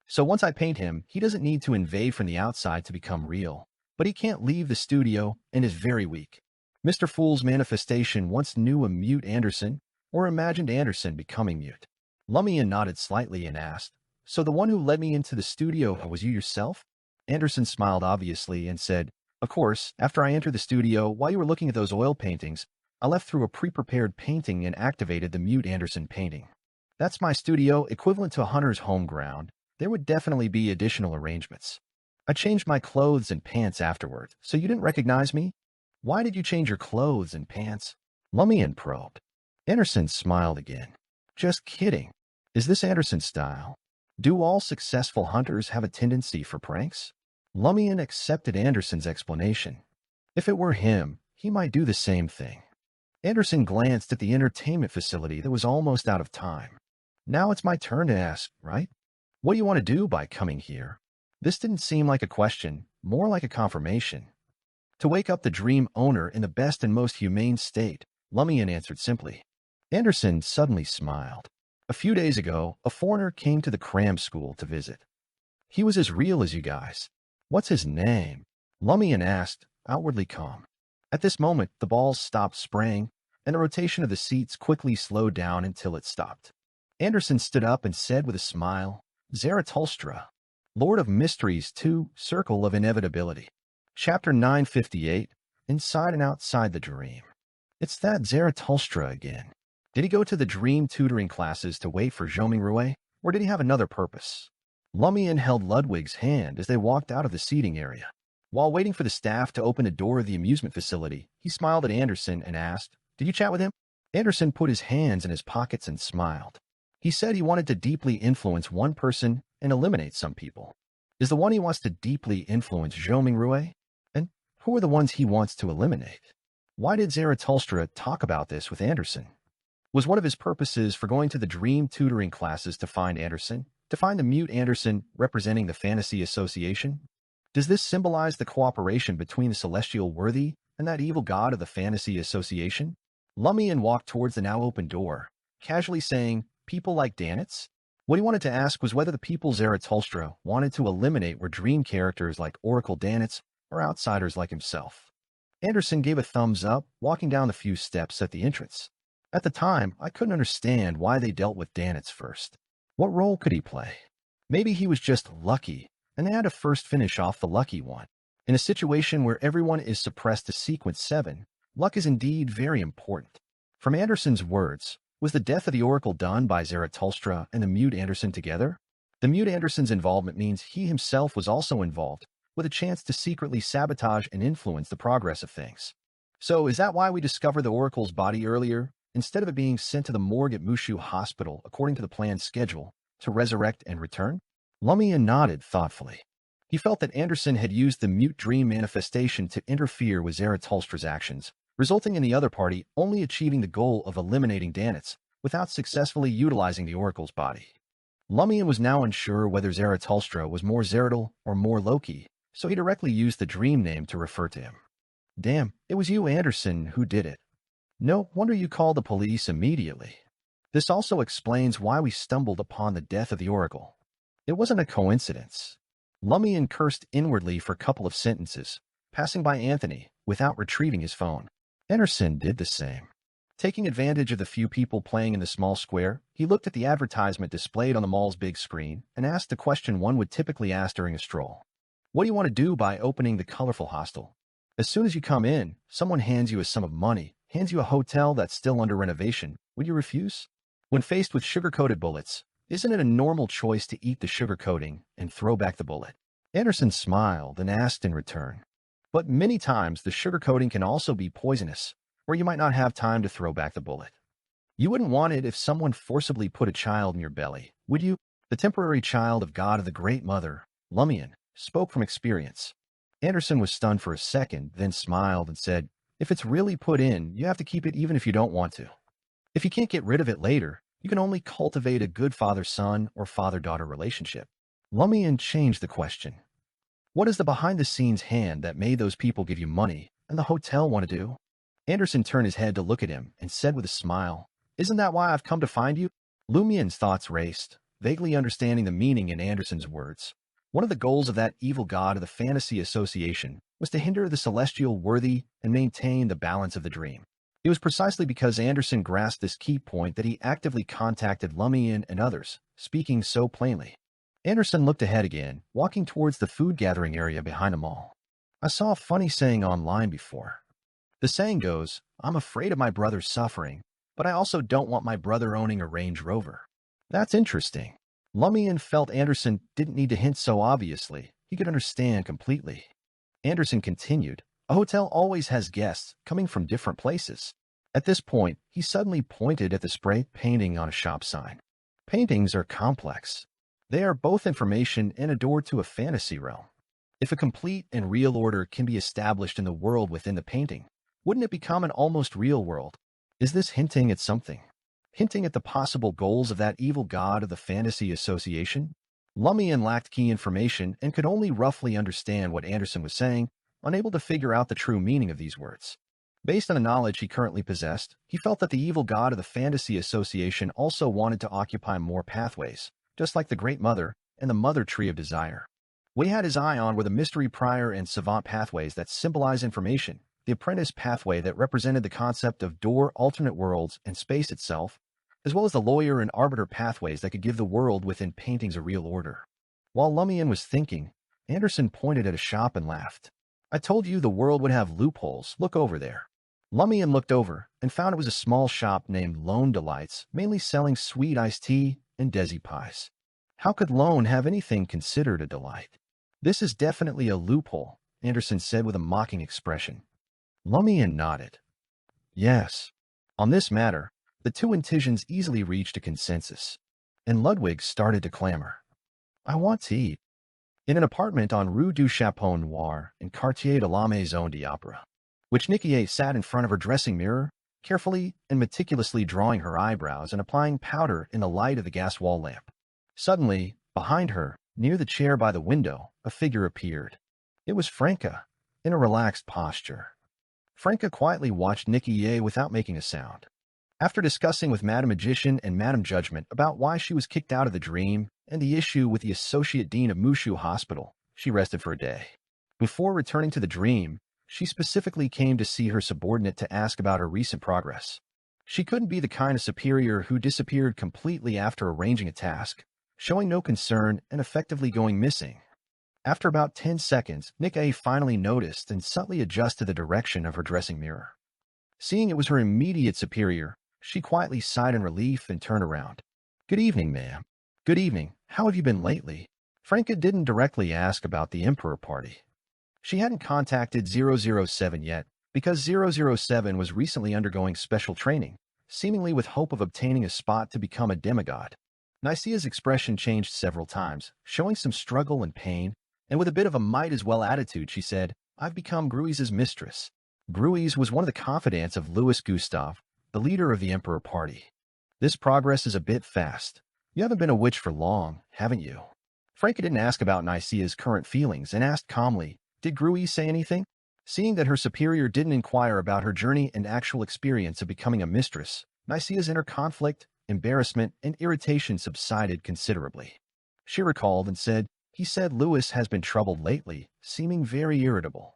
S1: So once I paint him, he doesn't need to invade from the outside to become real. But he can't leave the studio and is very weak. Mr. Fool's manifestation once knew a mute Anderson, or imagined Anderson becoming mute. Lumian nodded slightly and asked, "So the one who led me into the studio was you yourself?" Anderson smiled obviously and said, "Of course, after I entered the studio, while you were looking at those oil paintings, I left through a pre-prepared painting and activated the mute Anderson painting. That's my studio, equivalent to a hunter's home ground. There would definitely be additional arrangements. I changed my clothes and pants afterward, so you didn't recognize me? Why did you change your clothes and pants?" Lumian probed. Anderson smiled again. "Just kidding. Is this Anderson's style? Do all successful hunters have a tendency for pranks?" Lumian accepted Anderson's explanation. If it were him, he might do the same thing. Anderson glanced at the entertainment facility that was almost out of time. "Now it's my turn to ask, right? What do you want to do by coming here?" This didn't seem like a question, more like a confirmation. "To wake up the dream owner in the best and most humane state," Lumian answered simply. Anderson suddenly smiled. "A few days ago, a foreigner came to the cram school to visit. He was as real as you guys. What's his name?" Lumian asked, outwardly calm. At this moment, the balls stopped spraying, and the rotation of the seats quickly slowed down until it stopped. Anderson stood up and said with a smile, "Zarathustra, Lord of Mysteries 2, Circle of Inevitability." Chapter 958, Inside and Outside the Dream. It's that Zarathustra again. Did he go to the dream tutoring classes to wait for Zhoming, or did he have another purpose? Lumian held Ludwig's hand as they walked out of the seating area. While waiting for the staff to open the door of the amusement facility, he smiled at Anderson and asked, "Did you chat with him?" Anderson put his hands in his pockets and smiled. He said he wanted to deeply influence one person and eliminate some people. Is the one he wants to deeply influence Zhoming? And who are the ones he wants to eliminate? Why did Zarathustra talk about this with Anderson? Was one of his purposes for going to the dream tutoring classes to find Anderson? To find the mute Anderson representing the Fantasy Association? Does this symbolize the cooperation between the celestial worthy and that evil god of the Fantasy Association? Lumian walked towards the now open door, casually saying, "People like Danitz?" What he wanted to ask was whether the people Zarathustra wanted to eliminate were dream characters like Oracle Danitz or outsiders like himself. Anderson gave a thumbs up, walking down the few steps at the entrance. At the time, I couldn't understand why they dealt with Danitz first. What role could he play? Maybe he was just lucky, and they had to first finish off the lucky one. In a situation where everyone is suppressed to sequence 7, luck is indeed very important. From Anderson's words, was the death of the Oracle done by Zarathustra and the mute Anderson together? The mute Anderson's involvement means he himself was also involved, with a chance to secretly sabotage and influence the progress of things. So is that why we discovered the Oracle's body earlier, instead of it being sent to the morgue at Mushu Hospital according to the planned schedule, to resurrect and return? Lumian nodded thoughtfully. He felt that Anderson had used the mute dream manifestation to interfere with Zarathustra's actions, resulting in the other party only achieving the goal of eliminating Danitz without successfully utilizing the Oracle's body. Lumian was now unsure whether Zarathustra was more Zeratul or more Loki, so he directly used the dream name to refer to him. "Damn, it was you, Anderson, who did it. No wonder you called the police immediately. This also explains why we stumbled upon the death of the Oracle. It wasn't a coincidence." Lumian cursed inwardly for a couple of sentences, passing by Anthony without retrieving his phone. Anderson did the same. Taking advantage of the few people playing in the small square, he looked at the advertisement displayed on the mall's big screen and asked the question one would typically ask during a stroll. "What do you want to do by opening the colorful hostel? As soon as you come in, someone hands you a sum of money, hands you a hotel that's still under renovation. Would you refuse? When faced with sugar-coated bullets, isn't it a normal choice to eat the sugar coating and throw back the bullet?" Anderson smiled and asked in return, "But many times the sugar coating can also be poisonous, or you might not have time to throw back the bullet. You wouldn't want it if someone forcibly put a child in your belly, would you?" The temporary child of God of the Great Mother, Lumian, spoke from experience. Anderson was stunned for a second, then smiled and said, "If it's really put in, you have to keep it even if you don't want to. If you can't get rid of it later, you can only cultivate a good father-son or father-daughter relationship." Lumian changed the question. What is the behind-the-scenes hand that made those people give you money and the hotel want to do? Anderson turned his head to look at him and said with a smile, "Isn't that why I've come to find you?" Lumian's thoughts raced, vaguely understanding the meaning in Anderson's words. One of the goals of that evil god of the Fantasy Association was to hinder the celestial worthy and maintain the balance of the dream. It was precisely because Anderson grasped this key point that he actively contacted Lumian and others, speaking so plainly. Anderson looked ahead again, walking towards the food gathering area behind them all. "I saw a funny saying online before. The saying goes, 'I'm afraid of my brother's suffering, but I also don't want my brother owning a Range Rover.'" That's interesting. Lumian felt Anderson didn't need to hint so obviously. He could understand completely. Anderson continued, "A hotel always has guests coming from different places." At this point, he suddenly pointed at the spray painting on a shop sign. Paintings are complex. They are both information and a door to a fantasy realm. If a complete and real order can be established in the world within the painting, wouldn't it become an almost real world? Is this hinting at something? Hinting at the possible goals of that evil god of the Fantasy Association? Lumian lacked key information and could only roughly understand what Anderson was saying, unable to figure out the true meaning of these words. Based on the knowledge he currently possessed, he felt that the evil god of the Fantasy Association also wanted to occupy more pathways, just like the Great Mother and the Mother Tree of Desire. What he had his eye on were the Mystery Prior and Savant pathways that symbolize information, the Apprentice pathway that represented the concept of door, alternate worlds, and space itself, as well as the Lawyer and Arbiter pathways that could give the world within paintings a real order. While Lumian was thinking, Anderson pointed at a shop and laughed. "I told you the world would have loopholes. Look over there." Lumian looked over and found it was a small shop named Lone Delights, mainly selling sweet iced tea and desi pies. How could Lone have anything considered a delight? "This is definitely a loophole," Anderson said with a mocking expression. Lumian nodded. Yes. On this matter, the two Intisians easily reached a consensus, and Ludwig started to clamor. "I want to eat." In an apartment on Rue du Chapeau Noir in Quartier de la Maison d'Opera, which Nikié sat in front of her dressing mirror, carefully and meticulously drawing her eyebrows and applying powder in the light of the gas wall lamp. Suddenly, behind her, near the chair by the window, a figure appeared. It was Franca, in a relaxed posture. Franca quietly watched Nikié without making a sound. After discussing with Madame Magician and Madame Judgment about why she was kicked out of the dream and the issue with the Associate Dean of Mushu Hospital, she rested for a day. Before returning to the dream, she specifically came to see her subordinate to ask about her recent progress. She couldn't be the kind of superior who disappeared completely after arranging a task, showing no concern and effectively going missing. After about 10 seconds, Nikié finally noticed and subtly adjusted the direction of her dressing mirror. Seeing it was her immediate superior, she quietly sighed in relief and turned around. "Good evening, ma'am." "Good evening. How have you been lately?" Franca didn't directly ask about the Emperor party. She hadn't contacted 007 yet, because 007 was recently undergoing special training, seemingly with hope of obtaining a spot to become a demigod. Nicea's expression changed several times, showing some struggle and pain, and with a bit of a might-as-well attitude, she said, "I've become Gruis's mistress." Gruis was one of the confidants of Louis Gustave, the leader of the Emperor party. "This progress is a bit fast. You haven't been a witch for long, haven't you?" Franca didn't ask about Nicea's current feelings and asked calmly, "Did Gruis say anything?" Seeing that her superior didn't inquire about her journey and actual experience of becoming a mistress, Nicea's inner conflict, embarrassment, and irritation subsided considerably. She recalled and said, "He said Louis has been troubled lately, seeming very irritable.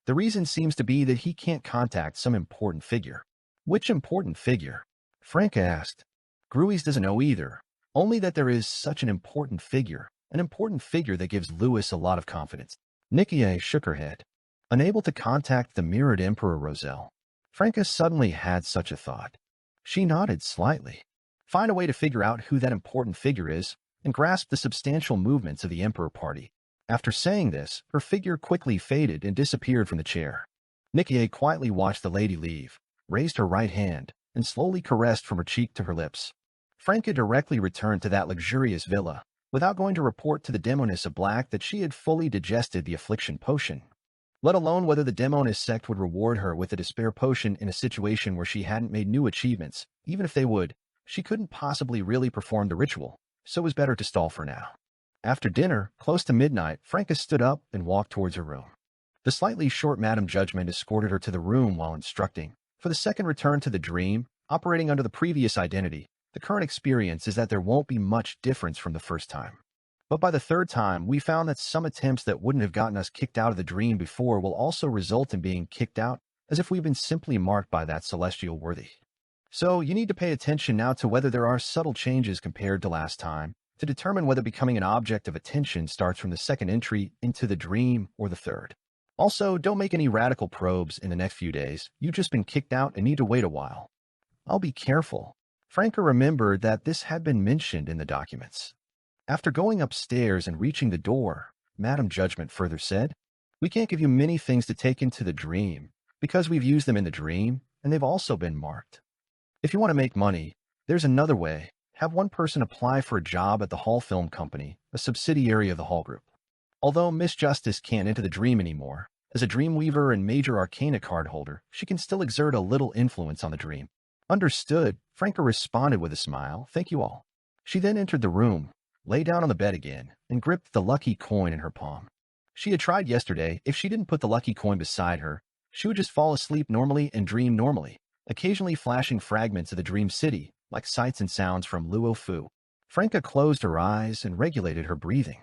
S1: The reason seems to be that he can't contact some important figure." "Which important figure?" Franca asked. Gruis doesn't know either, only that there is such an important figure that gives Louis a lot of confidence. Nikié shook her head. Unable to contact the mirrored Emperor Roselle, Franca suddenly had such a thought. She nodded slightly. Find a way to figure out who that important figure is and grasp the substantial movements of the Emperor party. After saying this, her figure quickly faded and disappeared from the chair. Nikié quietly watched the lady leave, raised her right hand, and slowly caressed from her cheek to her lips. Franca directly returned to that luxurious villa, without going to report to the Demoness of Black that she had fully digested the affliction potion, let alone whether the Demoness sect would reward her with the despair potion in a situation where she hadn't made new achievements. Even if they would, she couldn't possibly really perform the ritual, so it was better to stall for now. After dinner, close to midnight, Franca stood up and walked towards her room. The slightly short Madam Judgment escorted her to the room while instructing. For the second return to the dream, operating under the previous identity, the current experience is that there won't be much difference from the first time. But by the third time, we found that some attempts that wouldn't have gotten us kicked out of the dream before will also result in being kicked out, as if we've been simply marked by that celestial worthy. So you need to pay attention now to whether there are subtle changes compared to last time, to determine whether becoming an object of attention starts from the second entry into the dream or the third. Also, don't make any radical probes in the next few days. You've just been kicked out and need to wait a while. I'll be careful. Franca remembered that this had been mentioned in the documents. After going upstairs and reaching the door, Madam Judgment further said, "We can't give you many things to take into the dream, because we've used them in the dream, and they've also been marked. If you want to make money, there's another way. Have one person apply for a job at the Hall Film Company, a subsidiary of the Hall Group. Although Miss Justice can't enter the dream anymore, as a Dreamweaver and Major Arcana card holder, she can still exert a little influence on the dream." Understood, Franca responded with a smile. "Thank you all." She then entered the room, lay down on the bed again, and gripped the lucky coin in her palm. She had tried yesterday. If she didn't put the lucky coin beside her, she would just fall asleep normally and dream normally, occasionally flashing fragments of the dream city, like sights and sounds from Luo Fu. Franca closed her eyes and regulated her breathing.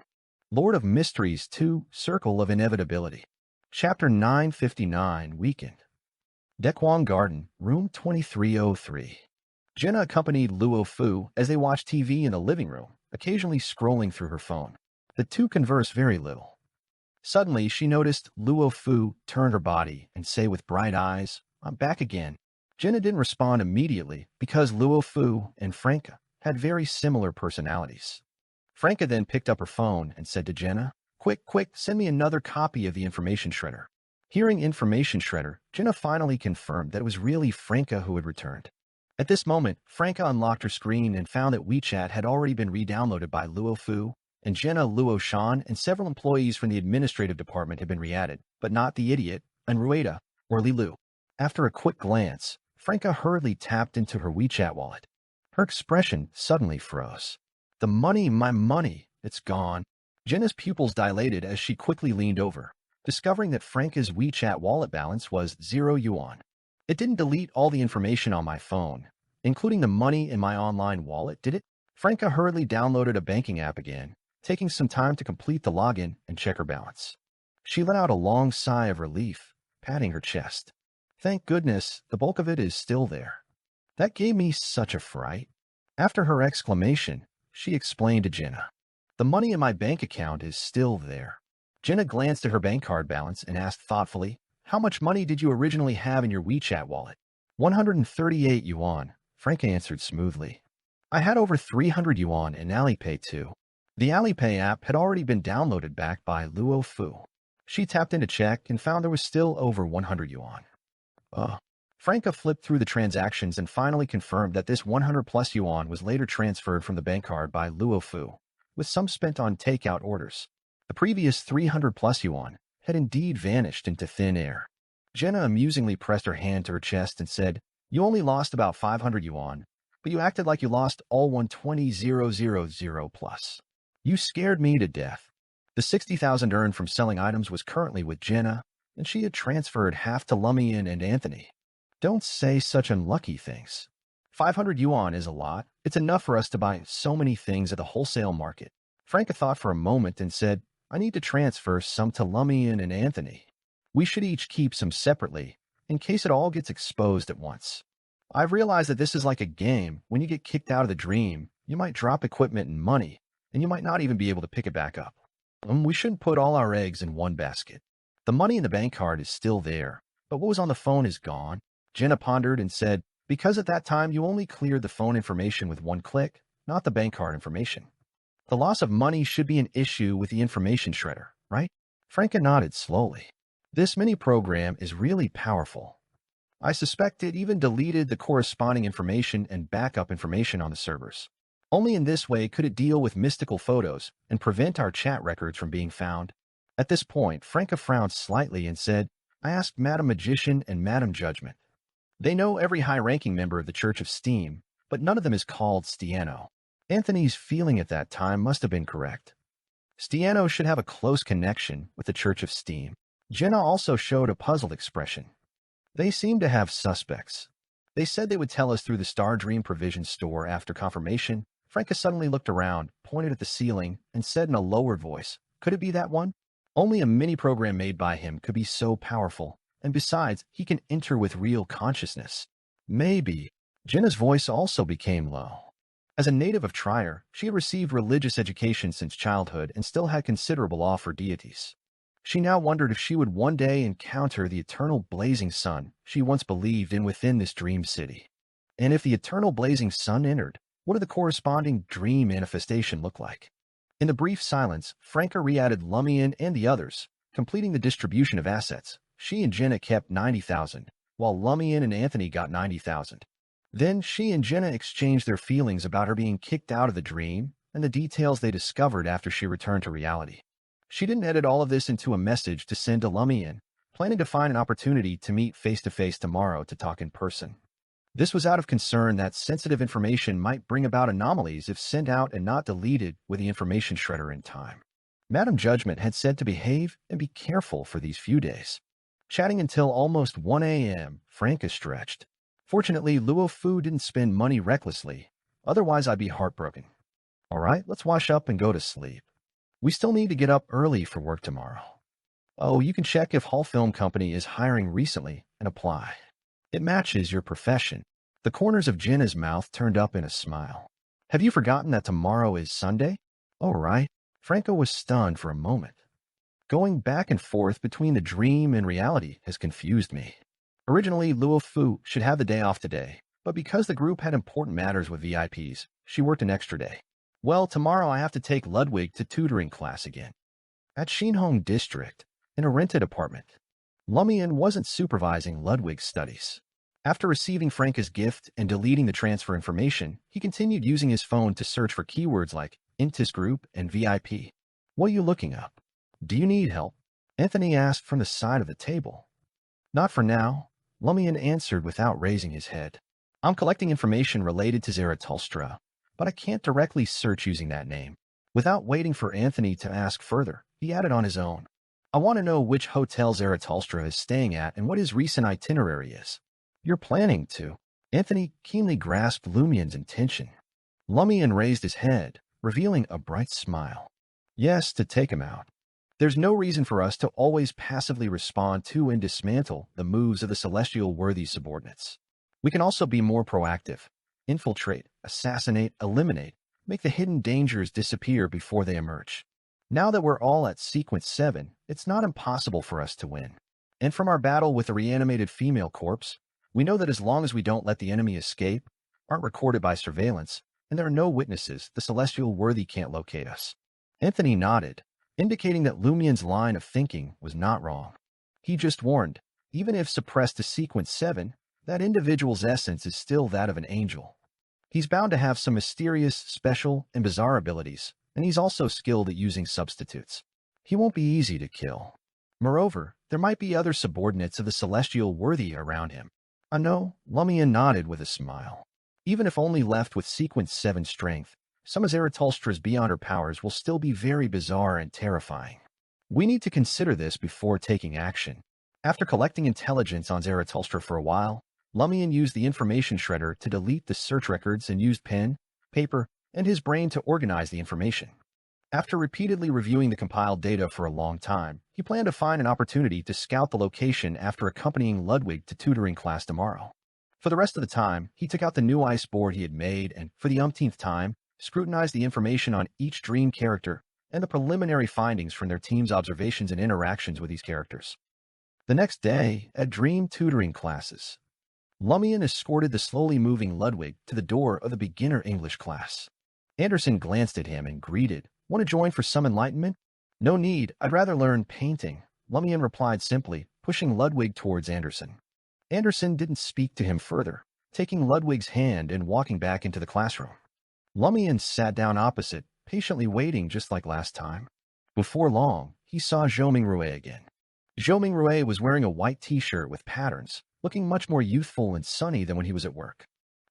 S1: Lord of Mysteries 2, Circle of Inevitability. Chapter 959, Weekend. Dekwang Garden, Room 2303. Jenna accompanied Luo Fu as they watched TV in the living room, occasionally scrolling through her phone. The two conversed very little. Suddenly, she noticed Luo Fu turn her body and say with bright eyes, "I'm back again." Jenna didn't respond immediately because Luo Fu and Franca had very similar personalities. Franca then picked up her phone and said to Jenna, Quick, send me another copy of the information shredder." Hearing information shredder, Jenna finally confirmed that it was really Franca who had returned. At this moment, Franca unlocked her screen and found that WeChat had already been re-downloaded by Luo Fu, and Jenna, Luo Shan, and several employees from the administrative department had been re-added, but not the idiot, Rueda, or Lilu. After a quick glance, Franca hurriedly tapped into her WeChat wallet. Her expression suddenly froze. "The money, my money, it's gone." Jenna's pupils dilated as she quickly leaned over, discovering that Franca's WeChat wallet balance was 0 yuan. "It didn't delete all the information on my phone, including the money in my online wallet, did it?" Franca hurriedly downloaded a banking app again, taking some time to complete the login and check her balance. She let out a long sigh of relief, patting her chest. "Thank goodness, the bulk of it is still there. That gave me such a fright." After her exclamation, she explained to Jenna, "The money in my bank account is still there." Jenna glanced at her bank card balance and asked thoughtfully, "How much money did you originally have in your WeChat wallet?" 138 yuan, Franca answered smoothly. "I had over 300 yuan in Alipay too." The Alipay app had already been downloaded back by Luo Fu. She tapped in to check and found there was still over 100 yuan. Franca flipped through the transactions and finally confirmed that this 100 plus yuan was later transferred from the bank card by Luo Fu, with some spent on takeout orders. The previous 300 plus yuan had indeed vanished into thin air. Jenna amusingly pressed her hand to her chest and said, "You only lost about 500 yuan, but you acted like you lost all 120,000 plus. You scared me to death." The 60,000 earned from selling items was currently with Jenna, and she had transferred half to Lumian and Anthony. "Don't say such unlucky things. 500 yuan is a lot. It's enough for us to buy so many things at the wholesale market." Franca thought for a moment and said, "I need to transfer some to Lumian and Anthony. We should each keep some separately, in case it all gets exposed at once. I've realized that this is like a game. When you get kicked out of the dream, you might drop equipment and money, and you might not even be able to pick it back up. We shouldn't put all our eggs in one basket. The money in the bank card is still there, but what was on the phone is gone." Jenna pondered and said, "Because at that time you only cleared the phone information with one click, not the bank card information. The loss of money should be an issue with the information shredder, right?" Franca nodded slowly. "This mini program is really powerful. I suspect it even deleted the corresponding information and backup information on the servers. Only in this way could it deal with mystical photos and prevent our chat records from being found." At this point, Franca frowned slightly and said, "I asked Madam Magician and Madam Judgment. They know every high-ranking member of the Church of Steam, but none of them is called Stiano." Anthony's feeling at that time must have been correct. Stiano should have a close connection with the Church of Steam. Jenna also showed a puzzled expression. They seem to have suspects. They said they would tell us through the Star Dream Provision store after confirmation. Franca suddenly looked around, pointed at the ceiling, and said in a lowered voice, "Could it be that one? Only a mini-program made by him could be so powerful, and besides, he can enter with real consciousness." Maybe. Jenna's voice also became low. As a native of Trier, she had received religious education since childhood and still had considerable awe for deities. She now wondered if she would one day encounter the eternal blazing sun she once believed in within this dream city. And if the eternal blazing sun entered, what did the corresponding dream manifestation look like? In the brief silence, Franca re-added Lumian and the others, completing the distribution of assets. She and Jenna kept 90,000, while Lumian and Anthony got 90,000. Then she and Jenna exchanged their feelings about her being kicked out of the dream and the details they discovered after she returned to reality. She didn't edit all of this into a message to send to Lumian, planning to find an opportunity to meet face-to-face tomorrow to talk in person. This was out of concern that sensitive information might bring about anomalies if sent out and not deleted with the information shredder in time. Madam Judgment had said to behave and be careful for these few days. Chatting until almost 1 a.m., Franca stretched. Fortunately, Luo Fu didn't spend money recklessly, otherwise I'd be heartbroken. All right, let's wash up and go to sleep. We still need to get up early for work tomorrow. Oh, you can check if Hall Film Company is hiring recently and apply. It matches your profession. The corners of Jenna's mouth turned up in a smile. Have you forgotten that tomorrow is Sunday? Oh, right. Franco was stunned for a moment. Going back and forth between the dream and reality has confused me. Originally, Luo Fu should have the day off today, but because the group had important matters with VIPs, she worked an extra day. Well, tomorrow I have to take Ludwig to tutoring class again. At Xinhong District, in a rented apartment. Lumian wasn't supervising Ludwig's studies. After receiving Franca's gift and deleting the transfer information, he continued using his phone to search for keywords like Intis Group and VIP. What are you looking up? Do you need help? Anthony asked from the side of the table. Not for now, Lumian answered without raising his head. I'm collecting information related to Zarathustra, but I can't directly search using that name. Without waiting for Anthony to ask further, he added on his own. I want to know which hotel Zarathustra is staying at and what his recent itinerary is. You're planning to. Anthony keenly grasped Lumian's intention. Lumian raised his head, revealing a bright smile. Yes, to take him out. There's no reason for us to always passively respond to and dismantle the moves of the celestial worthy subordinates. We can also be more proactive. Infiltrate, assassinate, eliminate, make the hidden dangers disappear before they emerge. Now that we're all at Sequence 7, it's not impossible for us to win. And from our battle with the reanimated female corpse, we know that as long as we don't let the enemy escape, aren't recorded by surveillance, and there are no witnesses, the celestial worthy can't locate us. Anthony nodded, indicating that Lumian's line of thinking was not wrong. He just warned, even if suppressed to Sequence 7, that individual's essence is still that of an angel. He's bound to have some mysterious, special, and bizarre abilities, and he's also skilled at using substitutes. He won't be easy to kill. Moreover, there might be other subordinates of the celestial worthy around him. I know, Lumian nodded with a smile. Even if only left with Sequence 7 strength, some of Zarathustra's beyond her powers will still be very bizarre and terrifying. We need to consider this before taking action. After collecting intelligence on Zarathustra for a while, Lumian used the information shredder to delete the search records and used pen, paper, and his brain to organize the information. After repeatedly reviewing the compiled data for a long time, he planned to find an opportunity to scout the location after accompanying Ludwig to tutoring class tomorrow. For the rest of the time, he took out the new ice board he had made and, for the umpteenth time, scrutinized the information on each dream character and the preliminary findings from their team's observations and interactions with these characters. The next day, at dream tutoring classes, Lumian escorted the slowly moving Ludwig to the door of the beginner English class. Anderson glanced at him and greeted, "Want to join for some enlightenment?" "No need, I'd rather learn painting," Lumian replied simply, pushing Ludwig towards Anderson. Anderson didn't speak to him further, taking Ludwig's hand and walking back into the classroom. Lumian sat down opposite, patiently waiting just like last time. Before long, he saw Zhou Mingrue again. Zhou Mingrue was wearing a white t-shirt with patterns, looking much more youthful and sunny than when he was at work.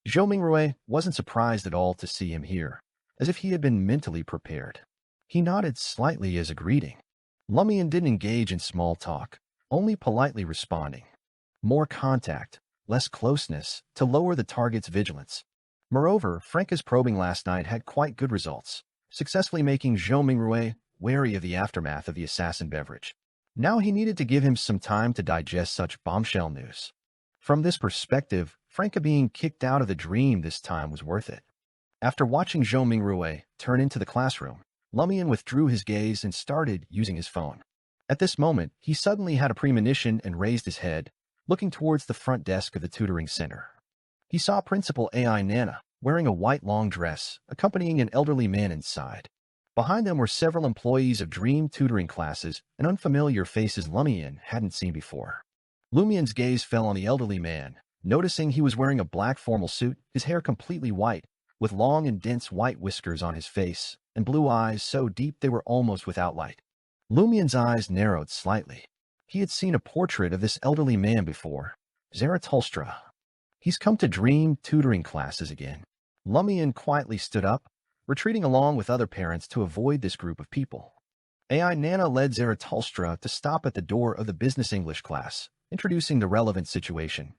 S1: Zhou Mingrue wasn't surprised at all to see him here, as if he had been mentally prepared. He nodded slightly as a greeting. Lumian didn't engage in small talk, only politely responding. More contact, less closeness, to lower the target's vigilance. Moreover, Franca's probing last night had quite good results, successfully making Zhou Mingrue wary of the aftermath of the assassin beverage. Now he needed to give him some time to digest such bombshell news. From this perspective, Franca being kicked out of the dream this time was worth it. After watching Zhou Mingrue turn into the classroom, Lumian withdrew his gaze and started using his phone. At this moment, he suddenly had a premonition and raised his head, looking towards the front desk of the tutoring center. He saw Principal AI Nana, wearing a white long dress, accompanying an elderly man inside. Behind them were several employees of dream tutoring classes and unfamiliar faces Lumian hadn't seen before. Lumian's gaze fell on the elderly man, noticing he was wearing a black formal suit, his hair completely white, with long and dense white whiskers on his face, and blue eyes so deep they were almost without light. Lumian's eyes narrowed slightly. He had seen a portrait of this elderly man before, Zarathustra. He's come to dream tutoring classes again. Lumian quietly stood up, retreating along with other parents to avoid this group of people. AI Nana led Zarathustra to stop at the door of the business English class, introducing the relevant situation.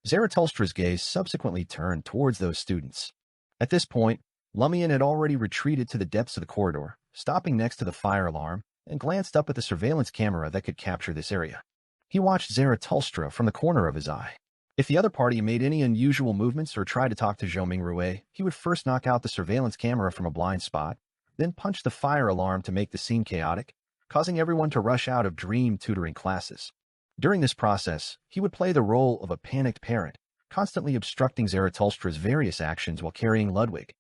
S1: Zarathustra's gaze subsequently turned towards those students. At this point, Lumian had already retreated to the depths of the corridor, stopping next to the fire alarm, and glanced up at the surveillance camera that could capture this area. He watched Zarathustra from the corner of his eye. If the other party made any unusual movements or tried to talk to Zhou Mingrue, he would first knock out the surveillance camera from a blind spot, then punch the fire alarm to make the scene chaotic, causing everyone to rush out of dream tutoring classes. During this process, he would play the role of a panicked parent, constantly obstructing Zarathustra's various actions while carrying Ludwig.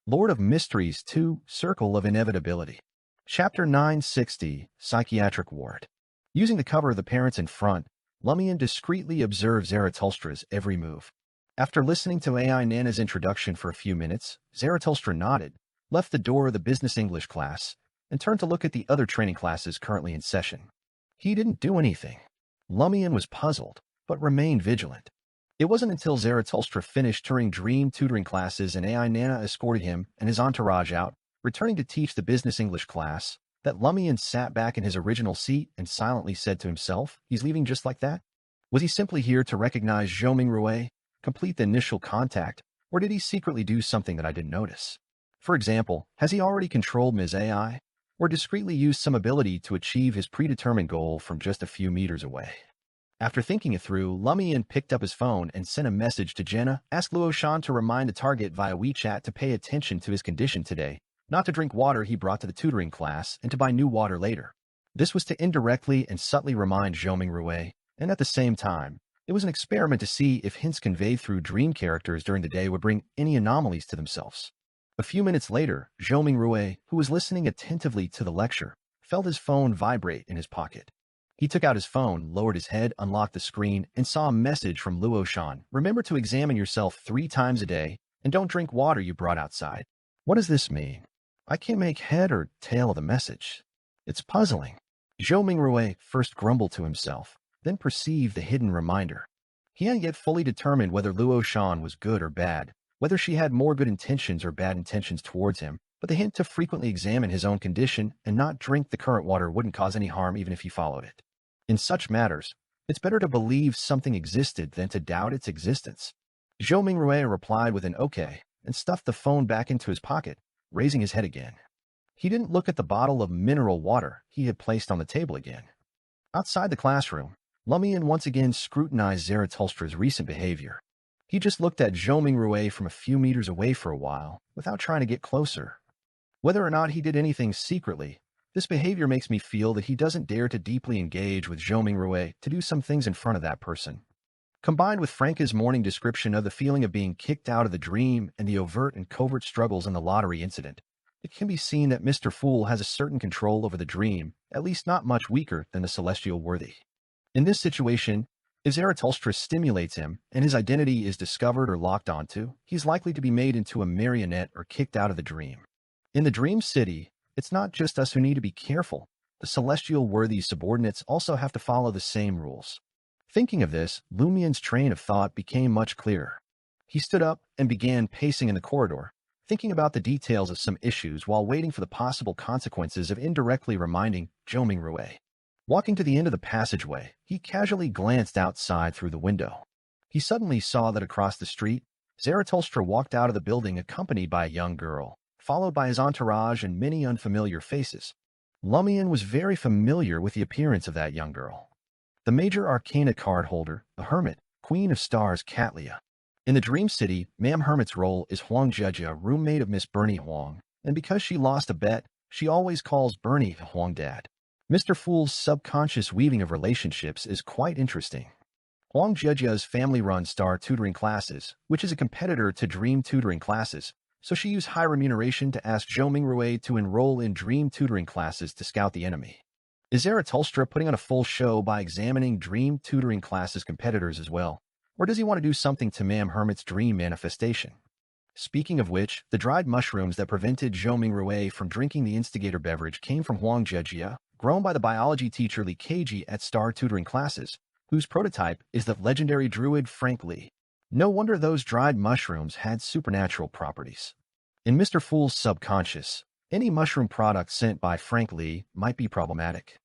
S1: Lord of Mysteries 2, Circle of Inevitability. Chapter 960, Psychiatric Ward. Using the cover of the parents in front, Lumian discreetly observed Zarathustra's every move. After listening to AI Nana's introduction for a few minutes, Zarathustra nodded, left the door of the business English class, and turned to look at the other training classes currently in session. He didn't do anything. Lumian was puzzled, but remained vigilant. It wasn't until Zarathustra finished touring dream tutoring classes and AI Nana escorted him and his entourage out, returning to teach the business English class, that Lumian sat back in his original seat and silently said to himself, he's leaving just like that? Was he simply here to recognize Zhou Mingrue, complete the initial contact, or did he secretly do something that I didn't notice? For example, has he already controlled Ms. AI, or discreetly used some ability to achieve his predetermined goal from just a few meters away? After thinking it through, Lumian picked up his phone and sent a message to Jenna, asked Luoshan to remind the target via WeChat to pay attention to his condition today, not to drink water he brought to the tutoring class, and to buy new water later. This was to indirectly and subtly remind Zhou Mingrue, and at the same time, it was an experiment to see if hints conveyed through dream characters during the day would bring any anomalies to themselves. A few minutes later, Zhou Mingrue, who was listening attentively to the lecture, felt his phone vibrate in his pocket. He took out his phone, lowered his head, unlocked the screen, and saw a message from Luoshan. Remember to examine yourself 3 times a day, and don't drink water you brought outside. What does this mean? I can't make head or tail of the message. It's puzzling. Zhou Mingrue first grumbled to himself, then perceived the hidden reminder. He hadn't yet fully determined whether Luoshan was good or bad, whether she had more good intentions or bad intentions towards him, but the hint to frequently examine his own condition and not drink the current water wouldn't cause any harm even if he followed it. In such matters, it's better to believe something existed than to doubt its existence. Zhou Mingrue replied with an okay and stuffed the phone back into his pocket, raising his head again. He didn't look at the bottle of mineral water he had placed on the table again. Outside the classroom, Lumian once again scrutinized Zarathustra's recent behavior. He just looked at Zhou Mingrue from a few meters away for a while, without trying to get closer. Whether or not he did anything secretly, this behavior makes me feel that he doesn't dare to deeply engage with Zhou Mingrue to do some things in front of that person. Combined with Franca's morning description of the feeling of being kicked out of the dream and the overt and covert struggles in the lottery incident, it can be seen that Mr. Fool has a certain control over the dream, at least not much weaker than the celestial worthy. In this situation, if Zarathustra stimulates him and his identity is discovered or locked onto, he's likely to be made into a marionette or kicked out of the dream. In the dream city, it's not just us who need to be careful. The celestial worthy's subordinates also have to follow the same rules. Thinking of this, Lumian's train of thought became much clearer. He stood up and began pacing in the corridor, thinking about the details of some issues while waiting for the possible consequences of indirectly reminding Zhou Mingrui. Walking to the end of the passageway, he casually glanced outside through the window. He suddenly saw that across the street, Zarathustra walked out of the building accompanied by a young girl, followed by his entourage and many unfamiliar faces. Lumian was very familiar with the appearance of that young girl. The major arcana card holder, the Hermit, Queen of Stars Catlia. In the Dream City, Ma'am Hermit's role is Huang Jejia, roommate of Miss Bernie Huang, and because she lost a bet, she always calls Bernie Huang Dad. Mr. Fool's subconscious weaving of relationships is quite interesting. Huang Jejia's family-run Star Tutoring Classes, which is a competitor to Dream Tutoring Classes, so she used high remuneration to ask Zhou Mingrui to enroll in Dream Tutoring Classes to scout the enemy. Is Zarathustra putting on a full show by examining Dream Tutoring Classes competitors as well? Or does he want to do something to Ma'am Hermit's dream manifestation? Speaking of which, the dried mushrooms that prevented Zhou Mingrui from drinking the instigator beverage came from Huang Jejia, grown by the biology teacher Li Keiji at Star Tutoring Classes, whose prototype is the legendary druid Frank Lee. No wonder those dried mushrooms had supernatural properties. In Mr. Fool's subconscious, any mushroom product sent by Frank Lee might be problematic.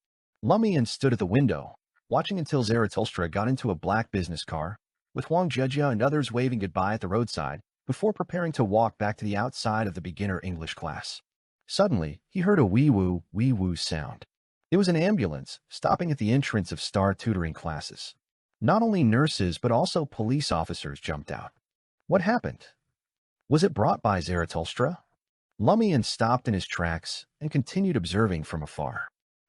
S1: Lumian stood at the window, watching until Zarathustra got into a black business car, with Huang Jejia and others waving goodbye at the roadside, before preparing to walk back to the outside of the beginner English class. Suddenly, he heard a wee-woo sound. It was an ambulance, stopping at the entrance of Star Tutoring Classes. Not only nurses but also police officers jumped out. What happened? Was it brought by Zarathustra? Lumian stopped in his tracks and continued observing from afar.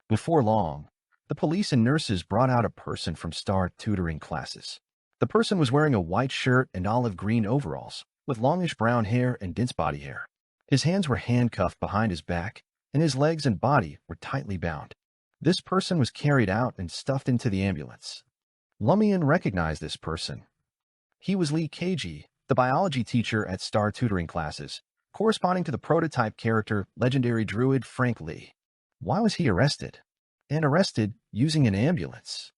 S1: Before long, the police and nurses brought out a person from Star Tutoring Classes. The person was wearing a white shirt and olive green overalls, with longish brown hair and dense body hair. His hands were handcuffed behind his back, and his legs and body were tightly bound. This person was carried out and stuffed into the ambulance. Lumian recognized this person. He was Li Keiji, the biology teacher at Star Tutoring Classes, corresponding to the prototype character legendary druid Frank Lee. Why was he arrested? And arrested using an ambulance?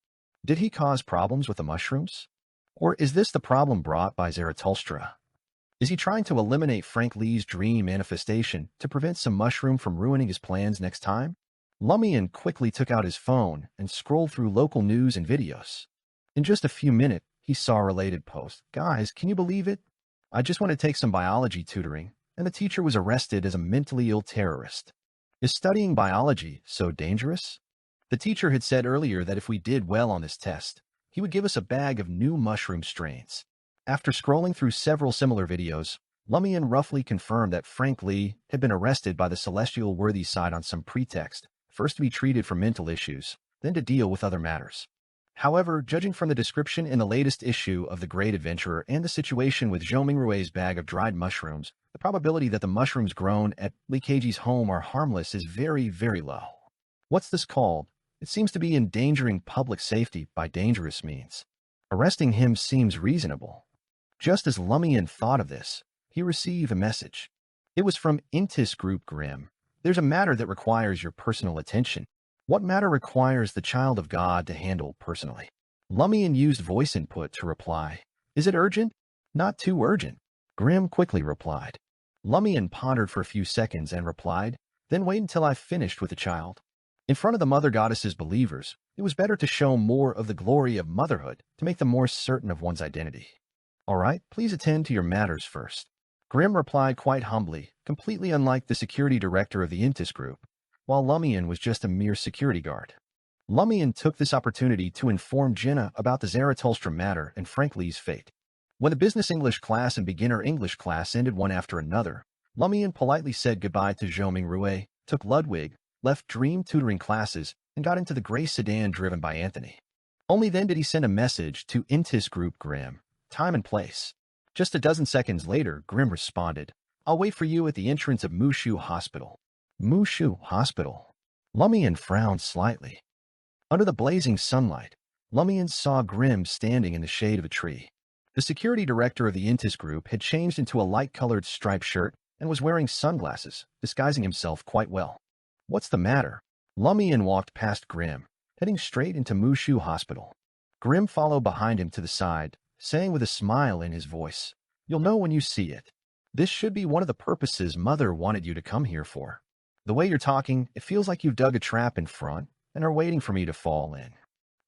S1: Did he cause problems with the mushrooms? Or is this the problem brought by Zarathustra? Is he trying to eliminate Frank Lee's dream manifestation to prevent some mushroom from ruining his plans next time? Lumian quickly took out his phone and scrolled through local news and videos. In just a few minutes, he saw a related post. Guys, can you believe it? I just want to take some biology tutoring, and the teacher was arrested as a mentally ill terrorist. Is studying biology so dangerous? The teacher had said earlier that if we did well on this test, he would give us a bag of new mushroom strains. After scrolling through several similar videos, Lumian roughly confirmed that Frank Lee had been arrested by the Celestial Worthy side on some pretext, first to be treated for mental issues, then to deal with other matters. However, judging from the description in the latest issue of The Great Adventurer and the situation with Zhou Mingrui's bag of dried mushrooms, the probability that the mushrooms grown at Li Keiji's home are harmless is very, very low. What's this called? It seems to be endangering public safety by dangerous means. Arresting him seems reasonable. Just as Lumian thought of this, he received a message. It was from Intis Group Grimm. There's a matter that requires your personal attention. What matter requires the child of God to handle personally? Lumian used voice input to reply. Is it urgent? Not too urgent. Grimm quickly replied. Lumian pondered for a few seconds and replied, then wait until I've finished with the child. In front of the Mother Goddess's believers, it was better to show more of the glory of motherhood to make them more certain of one's identity. All right, please attend to your matters first. Grimm replied quite humbly, completely unlike the security director of the Intis Group, while Lumian was just a mere security guard. Lumian took this opportunity to inform Jenna about the Zarathustra matter and Frank Lee's fate. When the Business English class and Beginner English class ended one after another, Lumian politely said goodbye to Zhou Mingrui, took Ludwig, left Dream Tutoring Classes, and got into the gray sedan driven by Anthony. Only then did he send a message to Intis Group Grimm, time and place. Just a dozen seconds later, Grimm responded, I'll wait for you at the entrance of Mushu Hospital. Mushu Hospital. Lumian frowned slightly. Under the blazing sunlight, Lumian saw Grimm standing in the shade of a tree. The security director of the Intis Group had changed into a light-colored striped shirt and was wearing sunglasses, disguising himself quite well. What's the matter? Lumian walked past Grimm, heading straight into Mushu Hospital. Grimm followed behind him to the side, saying with a smile in his voice, You'll know when you see it. This should be one of the purposes Mother wanted you to come here for. The way you're talking, it feels like you've dug a trap in front and are waiting for me to fall in.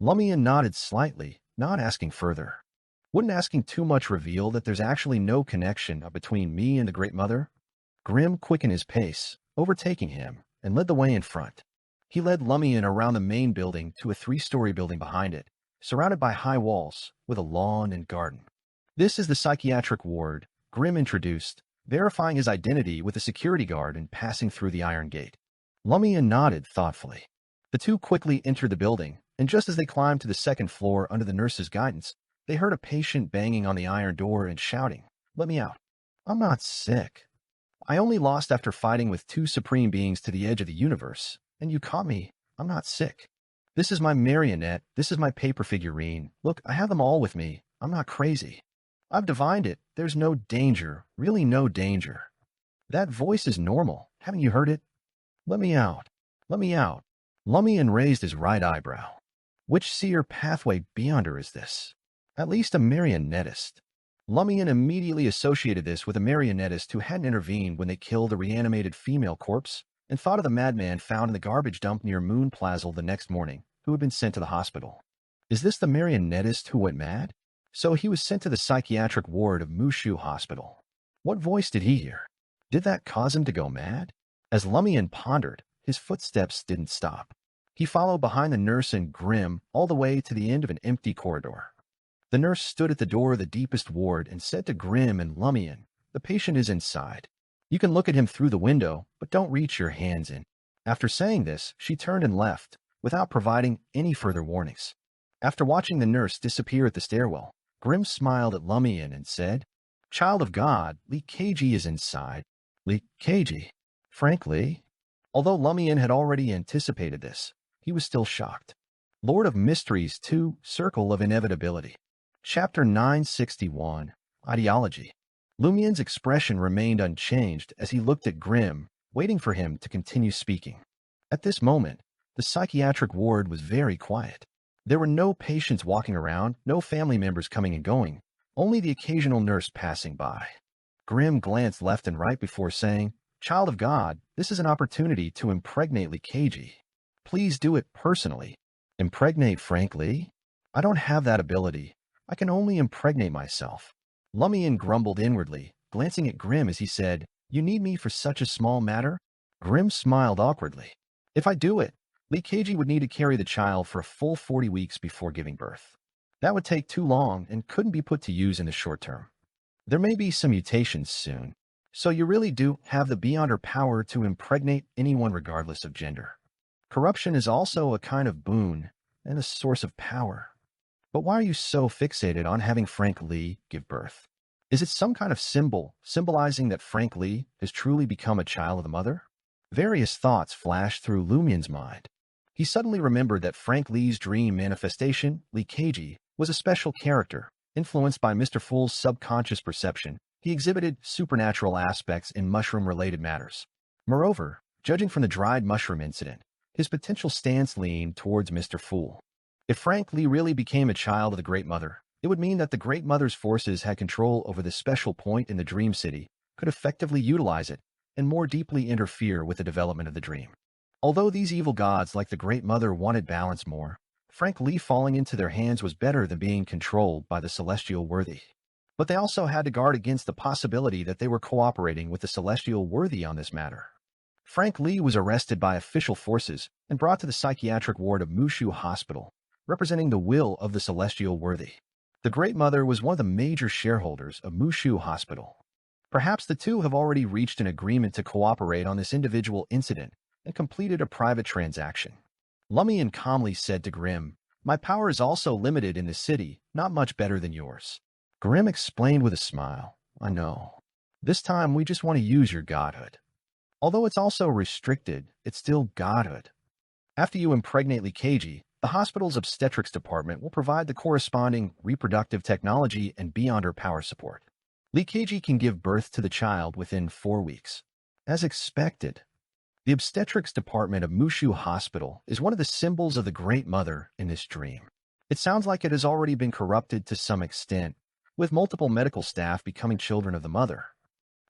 S1: Lumian nodded slightly, not asking further. Wouldn't asking too much reveal that there's actually no connection between me and the Great Mother? Grim quickened his pace, overtaking him, and led the way in front. He led Lumian around the main building to a 3-story building behind it, surrounded by high walls, with a lawn and garden. This is the psychiatric ward, Grim introduced, verifying his identity with a security guard and passing through the iron gate. Lumian nodded thoughtfully. The two quickly entered the building, and just as they climbed to the second floor under the nurse's guidance, they heard a patient banging on the iron door and shouting, "Let me out. I'm not sick. I only lost after fighting with 2 supreme beings to the edge of the universe, and you caught me. I'm not sick. This is my marionette. This is my paper figurine. Look, I have them all with me. I'm not crazy. I've divined it. There's no danger, really no danger. That voice is normal. Haven't you heard it? Let me out. Let me out." Lumian raised his right eyebrow. Which seer pathway beyonder is this? At least a marionettist. Lumian immediately associated this with a marionettist who hadn't intervened when they killed a reanimated female corpse, and thought of the madman found in the garbage dump near Moon Plaza the next morning, who had been sent to the hospital. Is this the marionettist who went mad? So he was sent to the psychiatric ward of Mushu Hospital. What voice did he hear? Did that cause him to go mad? As Lumian pondered, his footsteps didn't stop. He followed behind the nurse and Grim all the way to the end of an empty corridor. The nurse stood at the door of the deepest ward and said to Grim and Lumian, "The patient is inside. You can look at him through the window, but don't reach your hands in." After saying this, she turned and left, without providing any further warnings. After watching the nurse disappear at the stairwell, Grim smiled at Lumian and said, "Child of God, Lee KG is inside." Lee KG? Frankly, although Lumian had already anticipated this, he was still shocked. Lord of Mysteries 2, Circle of Inevitability. Chapter 961, Ideology. Lumian's expression remained unchanged as he looked at Grim, waiting for him to continue speaking. At this moment, the psychiatric ward was very quiet. There were no patients walking around, no family members coming and going, only the occasional nurse passing by. Grim glanced left and right before saying, "Child of God, this is an opportunity to impregnate Lee KG. Please do it personally." Impregnate Frank Lee? I don't have that ability. I can only impregnate myself. Lumian grumbled inwardly, glancing at Grim as he said, "You need me for such a small matter?" Grim smiled awkwardly. "If I do it, Lee KG would need to carry the child for a full 40 weeks before giving birth. That would take too long and couldn't be put to use in the short term. There may be some mutations soon, so you really do have the beyonder power to impregnate anyone regardless of gender. Corruption is also a kind of boon and a source of power. But why are you so fixated on having Frank Lee give birth? Is it some kind of symbol symbolizing that Frank Lee has truly become a child of the mother?" Various thoughts flashed through Lumian's mind. He suddenly remembered that Frank Lee's dream manifestation, Lee KG, was a special character. Influenced by Mr. Fool's subconscious perception, he exhibited supernatural aspects in mushroom-related matters. Moreover, judging from the dried mushroom incident, his potential stance leaned towards Mr. Fool. If Frank Lee really became a child of the Great Mother, it would mean that the Great Mother's forces had control over this special point in the Dream City, could effectively utilize it, and more deeply interfere with the development of the dream. Although these evil gods like the Great Mother wanted balance more, Frank Lee falling into their hands was better than being controlled by the Celestial Worthy. But they also had to guard against the possibility that they were cooperating with the Celestial Worthy on this matter. Frank Lee was arrested by official forces and brought to the psychiatric ward of Mushu Hospital, representing the will of the Celestial Worthy. The Great Mother was one of the major shareholders of Mushu Hospital. Perhaps the two have already reached an agreement to cooperate on this individual incident and completed a private transaction. Lumian calmly said to Grim, "My power is also limited in the city, not much better than yours." Grim explained with a smile, "I know. This time we just want to use your godhood. Although it's also restricted, it's still godhood. After you impregnate Lee KG, the hospital's obstetrics department will provide the corresponding reproductive technology and beyonder power support. Lee KG can give birth to the child within 4 weeks. As expected, the obstetrics department of Mushu Hospital is one of the symbols of the Great Mother in this dream. It sounds like it has already been corrupted to some extent, with multiple medical staff becoming children of the Mother.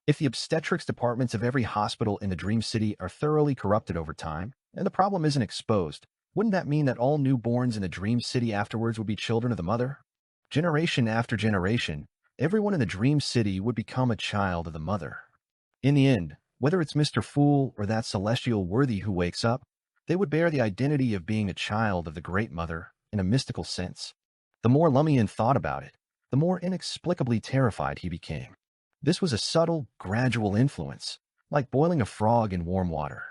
S1: If the obstetrics departments of every hospital in the Dream City are thoroughly corrupted over time, and the problem isn't exposed, wouldn't that mean that all newborns in the Dream City afterwards would be children of the mother? Generation after generation, everyone in the Dream City would become a child of the mother. In the end, whether it's Mr. Fool or that celestial worthy who wakes up, they would bear the identity of being a child of the Great Mother in a mystical sense. The more Lumian thought about it, the more inexplicably terrified he became. This was a subtle, gradual influence, like boiling a frog in warm water.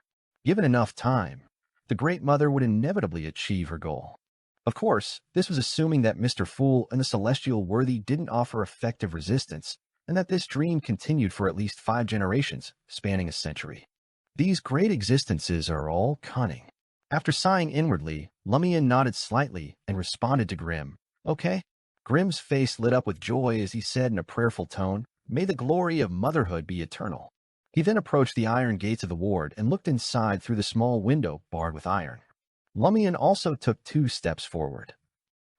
S1: Given enough time, the Great Mother would inevitably achieve her goal. Of course, this was assuming that Mr. Fool and the celestial worthy didn't offer effective resistance, and that this dream continued for at least 5 generations, spanning a century. These great existences are all cunning. After sighing inwardly, Lumian nodded slightly and responded to Grimm. Okay? Grimm's face lit up with joy as he said in a prayerful tone, "May the glory of motherhood be eternal." He then approached the iron gates of the ward and looked inside through the small window barred with iron. Lumian also took 2 steps forward.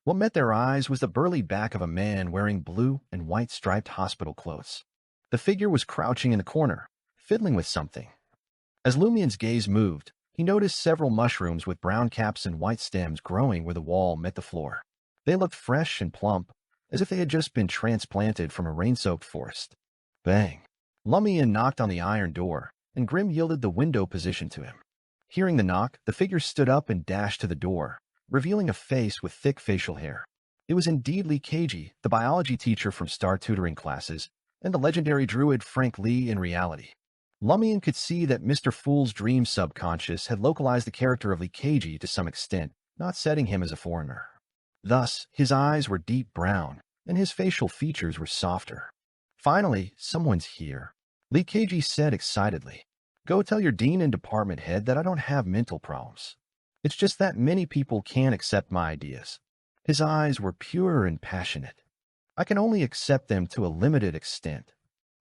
S1: What met their eyes was the burly back of a man wearing blue and white striped hospital clothes. The figure was crouching in the corner, fiddling with something. As Lumian's gaze moved, he noticed several mushrooms with brown caps and white stems growing where the wall met the floor. They looked fresh and plump, as if they had just been transplanted from a rain-soaked forest. Bang! Lumian knocked on the iron door, and Grimm yielded the window position to him. Hearing the knock, the figure stood up and dashed to the door, revealing a face with thick facial hair. It was indeed Lee Keiji, the biology teacher from Star tutoring classes, and the legendary druid Frank Lee in reality. Lumian could see that Mr. Fool's dream subconscious had localized the character of Lee Keiji to some extent, not setting him as a foreigner. Thus, his eyes were deep brown, and his facial features were softer. Finally, someone's here, Lee Keiji said excitedly. Go tell your dean and department head that I don't have mental problems. It's just that many people can't accept my ideas. His eyes were pure and passionate. I can only accept them to a limited extent.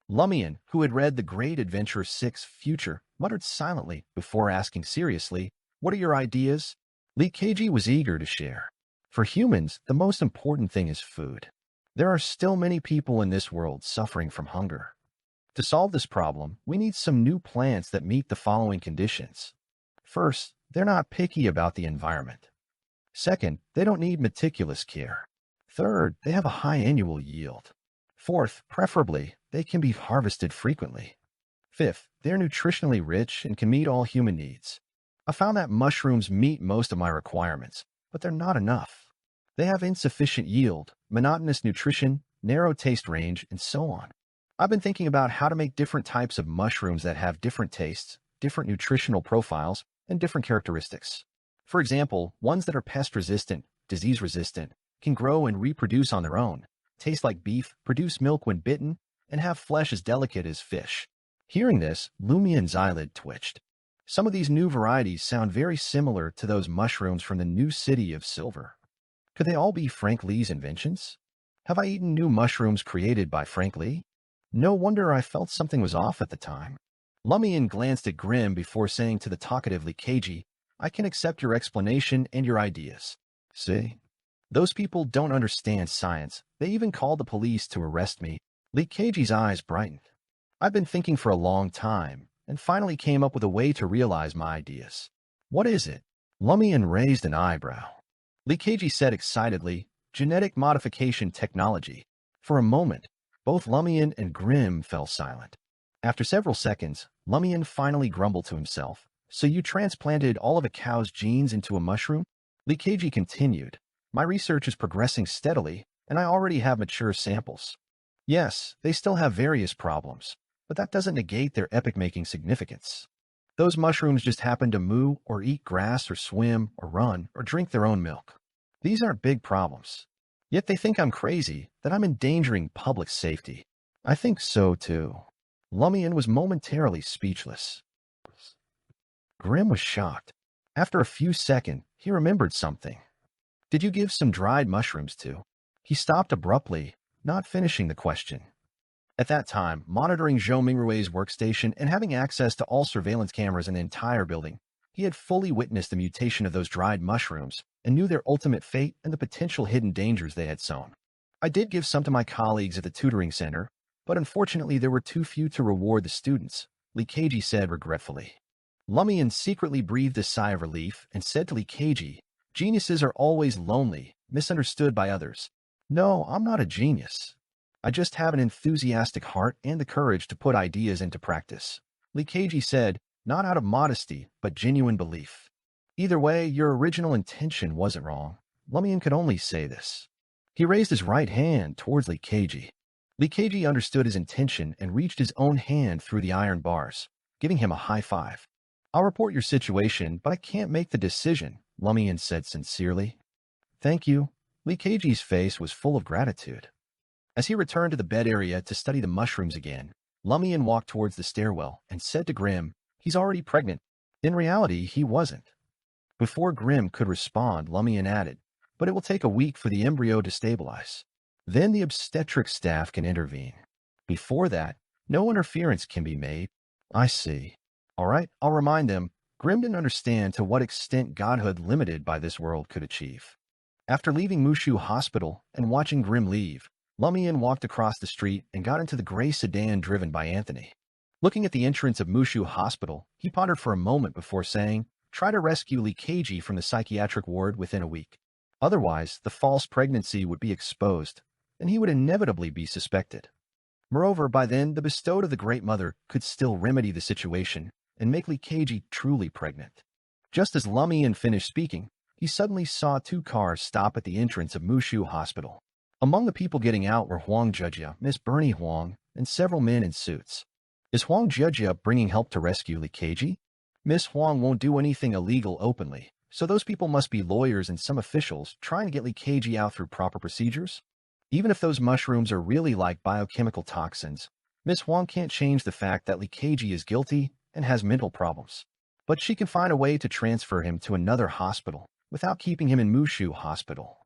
S1: Lumian, who had read The Great Adventure 6 Future, muttered silently before asking seriously, "What are your ideas?" Lee Keiji was eager to share. For humans, the most important thing is food. There are still many people in this world suffering from hunger. To solve this problem, we need some new plants that meet the following conditions. First, they're not picky about the environment. Second, they don't need meticulous care. Third, they have a high annual yield. Fourth, preferably, they can be harvested frequently. Fifth, they're nutritionally rich and can meet all human needs. I found that mushrooms meet most of my requirements, but they're not enough. They have insufficient yield, monotonous nutrition, narrow taste range, and so on. I've been thinking about how to make different types of mushrooms that have different tastes, different nutritional profiles, and different characteristics. For example, ones that are pest-resistant, disease-resistant, can grow and reproduce on their own, taste like beef, produce milk when bitten, and have flesh as delicate as fish. Hearing this, Lumian's eyelid twitched. Some of these new varieties sound very similar to those mushrooms from the new city of Silver. Could they all be Frank Lee's inventions? Have I eaten new mushrooms created by Frank Lee? No wonder I felt something was off at the time. Lumian glanced at Grimm before saying to the talkative Lee Keiji, "I can accept your explanation and your ideas." See? Those people don't understand science. They even called the police to arrest me. Lee Keiji's eyes brightened. I've been thinking for a long time, and finally came up with a way to realize my ideas. What is it? Lumian raised an eyebrow. Lee Keiji said excitedly, "Genetic modification technology." For a moment, both Lumian and Grimm fell silent. After several seconds, Lumian finally grumbled to himself, "So you transplanted all of a cow's genes into a mushroom?" Lee Keiji continued, "My research is progressing steadily, and I already have mature samples. Yes, they still have various problems, but that doesn't negate their epic-making significance. Those mushrooms just happen to moo or eat grass or swim or run or drink their own milk. These aren't big problems. Yet they think I'm crazy, that I'm endangering public safety. I think so, too." Lumian was momentarily speechless. Grimm was shocked. After a few seconds, he remembered something. "Did you give some dried mushrooms to?" He stopped abruptly, not finishing the question. At that time, monitoring Zhou Mingrui's workstation and having access to all surveillance cameras in the entire building, he had fully witnessed the mutation of those dried mushrooms and knew their ultimate fate and the potential hidden dangers they had sown. "I did give some to my colleagues at the tutoring center, but unfortunately there were too few to reward the students, Leakage said regretfully. Lumian secretly breathed a sigh of relief and said to Leakage, "Geniuses are always lonely, misunderstood by others. No, I'm not a genius. I just have an enthusiastic heart and the courage to put ideas into practice," Leakage said, not out of modesty, but genuine belief. Either way, your original intention wasn't wrong. Lumian could only say this. He raised his right hand towards Leakage. Leakage understood his intention and reached his own hand through the iron bars, giving him a high five. "I'll report your situation, but I can't make the decision," Lumian said sincerely. "Thank you." Leakage's face was full of gratitude. As he returned to the bed area to study the mushrooms again, Lumian walked towards the stairwell and said to Grimm, "He's already pregnant." In reality, he wasn't. Before Grimm could respond, Lumian added, "But it will take a week for the embryo to stabilize. Then the obstetric staff can intervene. Before that, no interference can be made." "I see. All right, I'll remind them." Grimm didn't understand to what extent godhood limited by this world could achieve. After leaving Mushu Hospital and watching Grimm leave, Lumian walked across the street and got into the gray sedan driven by Anthony. Looking at the entrance of Mushu Hospital, he pondered for a moment before saying, "Try to rescue Leakage from the psychiatric ward within a week. Otherwise, the false pregnancy would be exposed, and he would inevitably be suspected. Moreover, by then, the bestowed of the Great Mother could still remedy the situation and make Leakage truly pregnant." Just as Lumian finished speaking, he suddenly saw two cars stop at the entrance of Mushu Hospital. Among the people getting out were Huang Jejia, Miss Bernie Huang, and several men in suits. Is Huang Jejia bringing help to rescue Leakage? Miss Huang won't do anything illegal openly, so those people must be lawyers and some officials trying to get Leakage out through proper procedures. Even if those mushrooms are really like biochemical toxins, Miss Huang can't change the fact that Leakage is guilty and has mental problems. But she can find a way to transfer him to another hospital without keeping him in Mushu Hospital.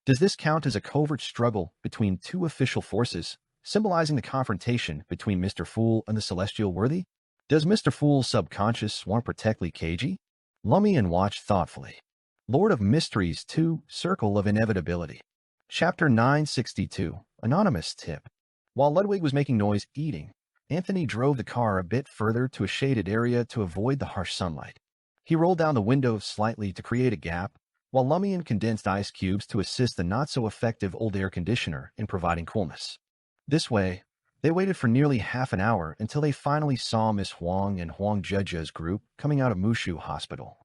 S1: Does this count as a covert struggle between two official forces, symbolizing the confrontation between Mr. Fool and the Celestial Worthy? Does Mr. Fool's subconscious want to protect Leakage? Lumian watched thoughtfully. Lord of Mysteries 2, Circle of Inevitability. Chapter 962, Anonymous Tip. While Ludwig was making noise eating, Anthony drove the car a bit further to a shaded area to avoid the harsh sunlight. He rolled down the window slightly to create a gap, while Lumian condensed ice cubes to assist the not-so-effective old air conditioner in providing coolness. This way, they waited for nearly half an hour until they finally saw Miss Huang and Huang Jejia's group coming out of Mushu Hospital.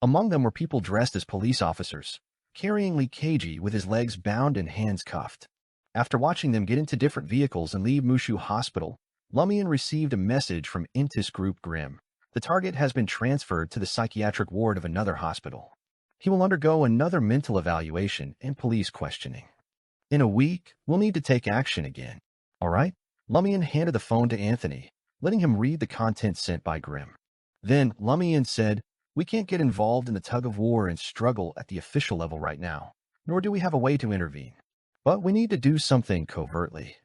S1: Among them were people dressed as police officers, carrying Leakage with his legs bound and hands cuffed. After watching them get into different vehicles and leave Mushu Hospital, Lumian received a message from Intis Group Grimm. The target has been transferred to the psychiatric ward of another hospital. He will undergo another mental evaluation and police questioning. In a week, we'll need to take action again. All right? Lumian handed the phone to Anthony, letting him read the content sent by Grimm. Then Lumian said, "We can't get involved in the tug-of-war and struggle at the official level right now, nor do we have a way to intervene. But we need to do something covertly.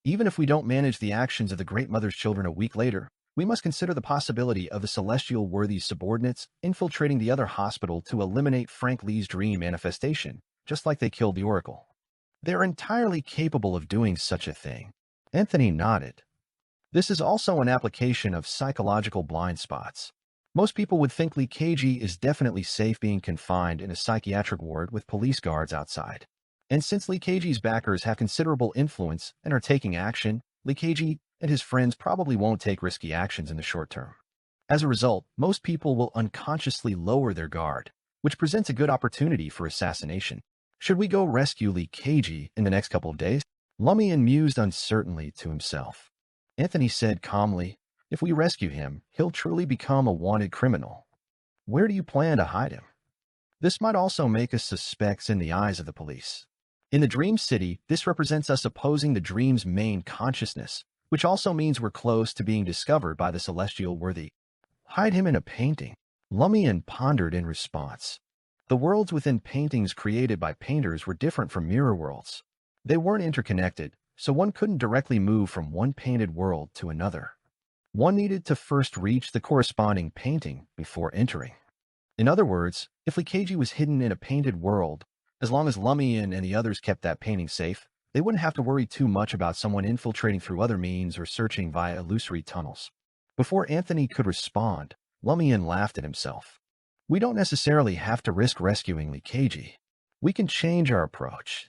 S1: Even if we don't manage the actions of the Great Mother's children a week later, we must consider the possibility of the Celestial Worthy's subordinates infiltrating the other hospital to eliminate Frank Lee's dream manifestation, just like they killed the Oracle. They're entirely capable of doing such a thing." Anthony nodded. This is also an application of psychological blind spots. Most people would think Leakage is definitely safe being confined in a psychiatric ward with police guards outside. And since Leakage's backers have considerable influence and are taking action, Leakage and his friends probably won't take risky actions in the short term. As a result, most people will unconsciously lower their guard, which presents a good opportunity for assassination. Should we go rescue Leakage in the next couple of days? Lumian mused uncertainly to himself. Anthony said calmly, "If we rescue him, he'll truly become a wanted criminal. Where do you plan to hide him? This might also make us suspects in the eyes of the police. In the Dream City, this represents us opposing the dream's main consciousness, which also means we're close to being discovered by the Celestial Worthy. Hide him in a painting." Lumian pondered in response. The worlds within paintings created by painters were different from mirror worlds. They weren't interconnected, so one couldn't directly move from one painted world to another. One needed to first reach the corresponding painting before entering. In other words, if Leakage was hidden in a painted world, as long as Lumian and the others kept that painting safe, They wouldn't have to worry too much about someone infiltrating through other means or searching via illusory tunnels. Before Anthony could respond, Lumian laughed at himself. We don't necessarily have to risk rescuing Leakagey. We can change our approach.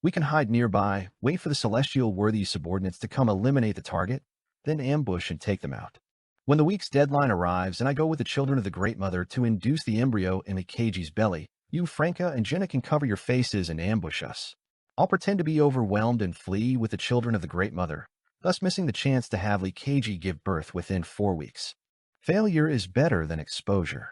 S1: We can hide nearby, wait for the celestial worthy subordinates to come eliminate the target, then ambush and take them out. When the week's deadline arrives and I go with the children of the Great Mother to induce the embryo in Leakagey's belly, you, Franca, and Jenna can cover your faces and ambush us. I'll pretend to be overwhelmed and flee with the children of the Great Mother, thus missing the chance to have Leakagey give birth within 4 weeks. Failure is better than exposure.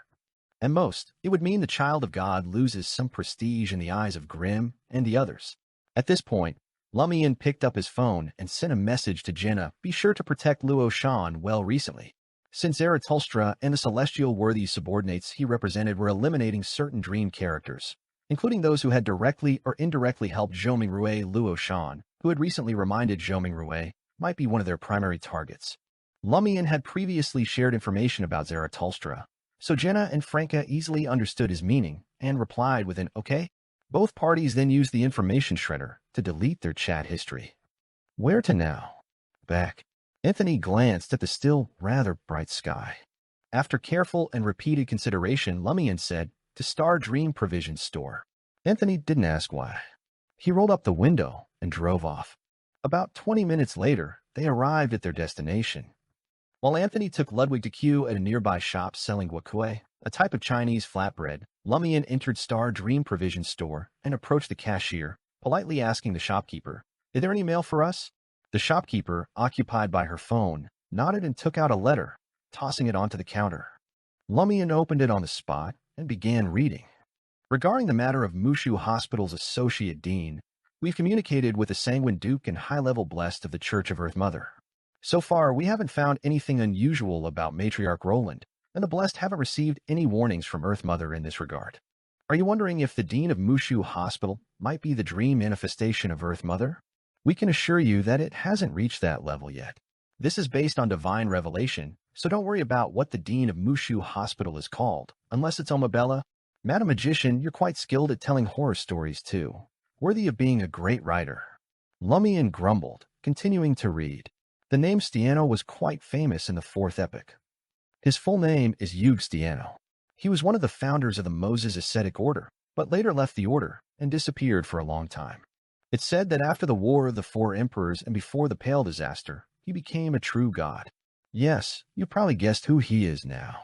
S1: At most, it would mean the child of God loses some prestige in the eyes of Grimm and the others. At this point, Lumian picked up his phone and sent a message to Jenna, be sure to protect Luo Shan well recently. Since Zarathustra and the celestial worthy subordinates he represented were eliminating certain dream characters, including those who had directly or indirectly helped Zhou Mingrue, Luo Shan, who had recently reminded Zhou Mingrue, might be one of their primary targets. Lumian had previously shared information about Zarathustra, so Jenna and Franca easily understood his meaning and replied with an okay. Both parties then used the information shredder to delete their chat history. Where to now? Back. Anthony glanced at the still rather bright sky. After careful and repeated consideration, Lumian said, to Star Dream Provision Store. Anthony didn't ask why. He rolled up the window and drove off. About 20 minutes later, they arrived at their destination. While Anthony took Ludwig to queue at a nearby shop selling guacue, a type of Chinese flatbread, Lumian entered Star Dream Provision Store and approached the cashier, politely asking the shopkeeper, is there any mail for us? The shopkeeper, occupied by her phone, nodded and took out a letter, tossing it onto the counter. Lumian opened it on the spot and began reading. Regarding the matter of Mushu Hospital's associate dean, we've communicated with the Sanguine Duke and high-level blessed of the Church of Earth Mother. So far, we haven't found anything unusual about Matriarch Roland, and the blessed haven't received any warnings from Earth Mother in this regard. Are you wondering if the dean of Mushu Hospital might be the dream manifestation of Earth Mother? We can assure you that it hasn't reached that level yet. This is based on divine revelation, so don't worry about what the dean of Mushu Hospital is called, unless it's Omabella. Madam Magician, you're quite skilled at telling horror stories too, worthy of being a great writer. Lumian grumbled, continuing to read. The name Stiano was quite famous in the Fourth Epoch. His full name is Yuge Stiano. He was one of the founders of the Moses Ascetic Order, but later left the order and disappeared for a long time. It's said that after the War of the Four Emperors and before the Pale Disaster, he became a true god. Yes, you probably guessed who he is now.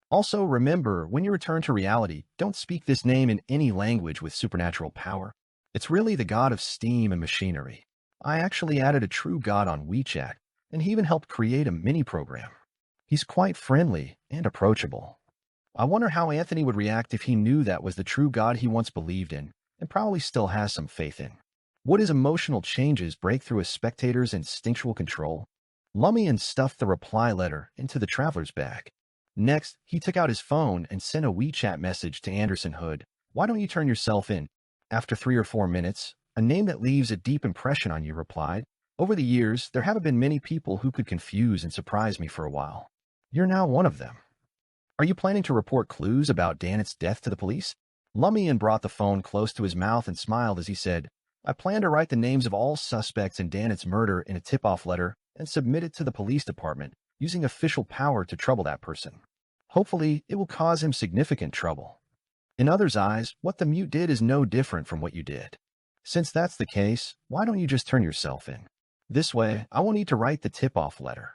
S1: Also, remember, when you return to reality, don't speak this name in any language with supernatural power. It's really the god of steam and machinery. I actually added a true god on WeChat, and he even helped create a mini-program. He's quite friendly and approachable. I wonder how Anthony would react if he knew that was the true god he once believed in, and probably still has some faith in. Would his emotional changes break through a spectator's instinctual control? Lumian stuffed the reply letter into the traveler's bag. Next, he took out his phone and sent a WeChat message to Anderson Hood. Why don't you turn yourself in? After 3 or 4 minutes, a name that leaves a deep impression on you replied. Over the years, there haven't been many people who could confuse and surprise me for a while. You're now one of them. Are you planning to report clues about Danet's death to the police? Lumian brought the phone close to his mouth and smiled as he said, I plan to write the names of all suspects in Danet's murder in a tip-off letter and submit it to the police department, using official power to trouble that person. Hopefully, it will cause him significant trouble. In others' eyes, what the mute did is no different from what you did. Since that's the case, why don't you just turn yourself in? This way, I won't need to write the tip-off letter.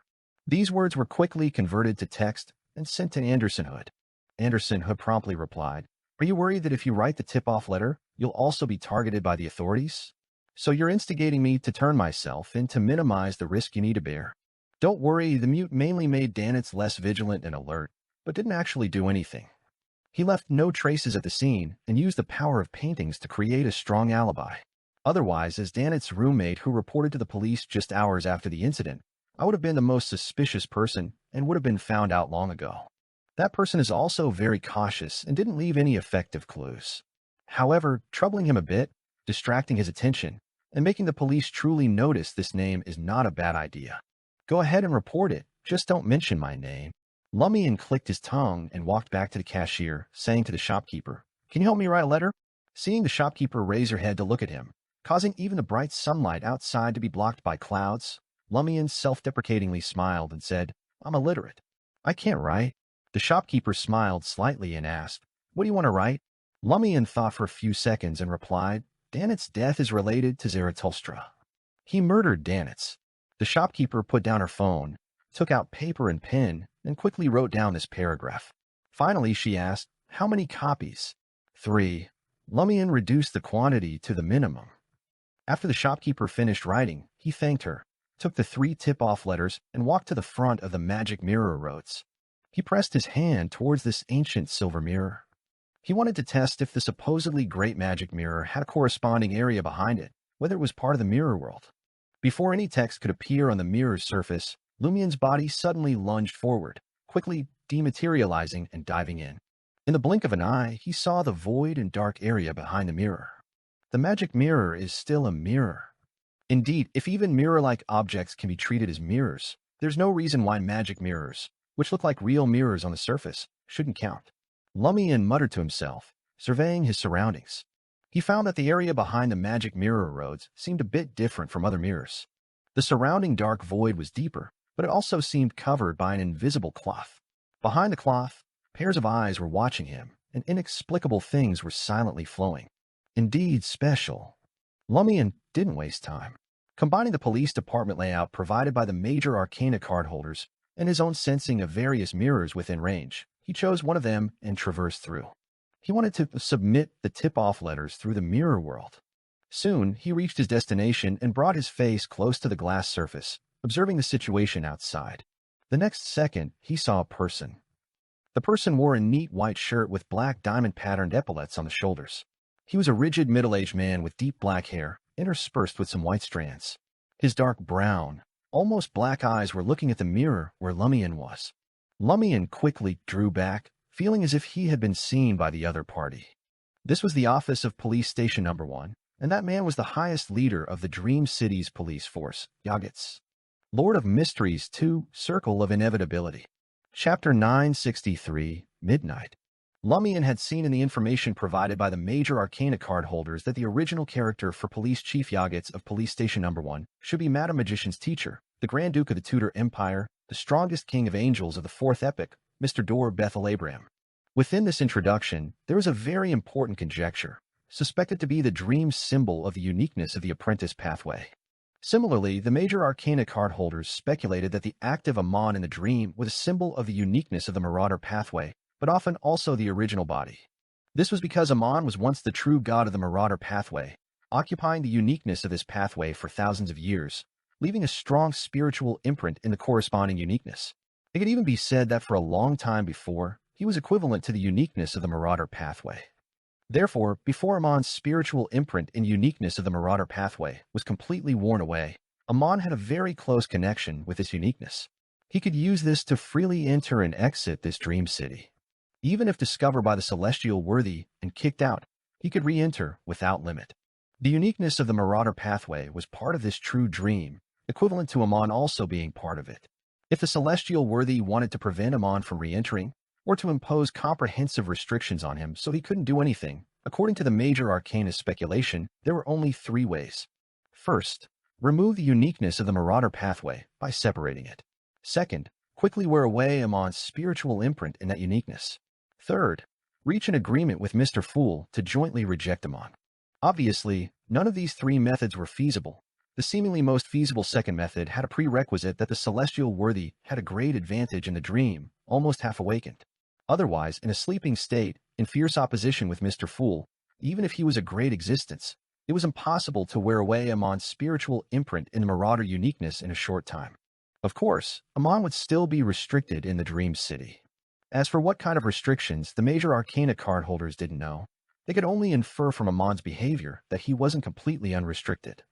S1: These words were quickly converted to text and sent to Anderson Hood. Anderson Hood promptly replied, are you worried that if you write the tip-off letter, you'll also be targeted by the authorities? So you're instigating me to turn myself in to minimize the risk you need to bear. Don't worry, the mute mainly made Danitz less vigilant and alert, but didn't actually do anything. He left no traces at the scene and used the power of paintings to create a strong alibi. Otherwise, as Danitz's roommate who reported to the police just hours after the incident, I would have been the most suspicious person and would have been found out long ago. That person is also very cautious and didn't leave any effective clues. However, troubling him a bit, distracting his attention, and making the police truly notice this name is not a bad idea. Go ahead and report it, just don't mention my name. Lumian clicked his tongue and walked back to the cashier, saying to the shopkeeper, can you help me write a letter? Seeing the shopkeeper raise her head to look at him, causing even the bright sunlight outside to be blocked by clouds. Lumian self-deprecatingly smiled and said, "I'm illiterate. I can't write." The shopkeeper smiled slightly and asked, "What do you want to write?" Lumian thought for a few seconds and replied, "Danit's death is related to Zarathustra. He murdered Danitz." The shopkeeper put down her phone, took out paper and pen, and quickly wrote down this paragraph. Finally, she asked, "How many copies?" 3. Lumian reduced the quantity to the minimum. After the shopkeeper finished writing, he thanked her, took the 3 tip-off letters, and walked to the front of the magic mirror roads. He pressed his hand towards this ancient silver mirror. He wanted to test if the supposedly great magic mirror had a corresponding area behind it, whether it was part of the mirror world. Before any text could appear on the mirror's surface, Lumian's body suddenly lunged forward, quickly dematerializing and diving in. In the blink of an eye, he saw the void and dark area behind the mirror. The magic mirror is still a mirror. Indeed, if even mirror-like objects can be treated as mirrors, there's no reason why magic mirrors, which look like real mirrors on the surface, shouldn't count. Lumian muttered to himself, surveying his surroundings. He found that the area behind the magic mirror roads seemed a bit different from other mirrors. The surrounding dark void was deeper, but it also seemed covered by an invisible cloth. Behind the cloth, pairs of eyes were watching him, and inexplicable things were silently flowing. Indeed special. Lumian didn't waste time. Combining the police department layout provided by the major arcana card holders and his own sensing of various mirrors within range, he chose one of them and traversed through. He wanted to submit the tip-off letters through the mirror world. Soon, he reached his destination and brought his face close to the glass surface, observing the situation outside. The next second, he saw a person. The person wore a neat white shirt with black diamond-patterned epaulets on the shoulders. He was a rigid middle-aged man with deep black hair, interspersed with some white strands. His dark brown, almost black eyes were looking at the mirror where Lumian was. Lumian quickly drew back, feeling as if he had been seen by the other party. This was the office of Police Station No. 1, and that man was the highest leader of the Dream City's police force, Yagits. Lord of Mysteries 2, Circle of Inevitability. Chapter 963, Midnight. Lumian had seen in the information provided by the major arcana card holders that the original character for Police Chief Yagits of Police Station No. 1 should be Madam Magician's teacher, the Grand Duke of the Tudor Empire, the strongest king of angels of the Fourth Epoch, Mr. Dor Bethel Abraham. Within this introduction, there was a very important conjecture, suspected to be the dream symbol of the uniqueness of the apprentice pathway. Similarly, the major arcana card holders speculated that the active Amon in the dream was a symbol of the uniqueness of the Marauder pathway, but often also the original body. This was because Amon was once the true god of the Marauder pathway, occupying the uniqueness of this pathway for thousands of years, leaving a strong spiritual imprint in the corresponding uniqueness. It could even be said that for a long time before, he was equivalent to the uniqueness of the Marauder pathway. Therefore, before Amon's spiritual imprint and uniqueness of the Marauder pathway was completely worn away, Amon had a very close connection with this uniqueness. He could use this to freely enter and exit this dream city. Even if discovered by the celestial worthy and kicked out, he could re-enter without limit. The uniqueness of the Marauder pathway was part of this true dream, equivalent to Amon also being part of it. If the celestial worthy wanted to prevent Amon from re-entering, or to impose comprehensive restrictions on him so he couldn't do anything, according to the major arcana speculation, there were only 3 ways. First, remove the uniqueness of the Marauder pathway by separating it. Second, quickly wear away Amon's spiritual imprint in that uniqueness. Third, reach an agreement with Mr. Fool to jointly reject Amon. Obviously, none of these 3 methods were feasible. The seemingly most feasible second method had a prerequisite that the celestial worthy had a great advantage in the dream, almost half awakened. Otherwise, in a sleeping state, in fierce opposition with Mr. Fool, even if he was a great existence, it was impossible to wear away Amon's spiritual imprint in the Marauder uniqueness in a short time. Of course, Amon would still be restricted in the Dream City. As for what kind of restrictions, the major arcana card holders didn't know. They could only infer from Amon's behavior that he wasn't completely unrestricted.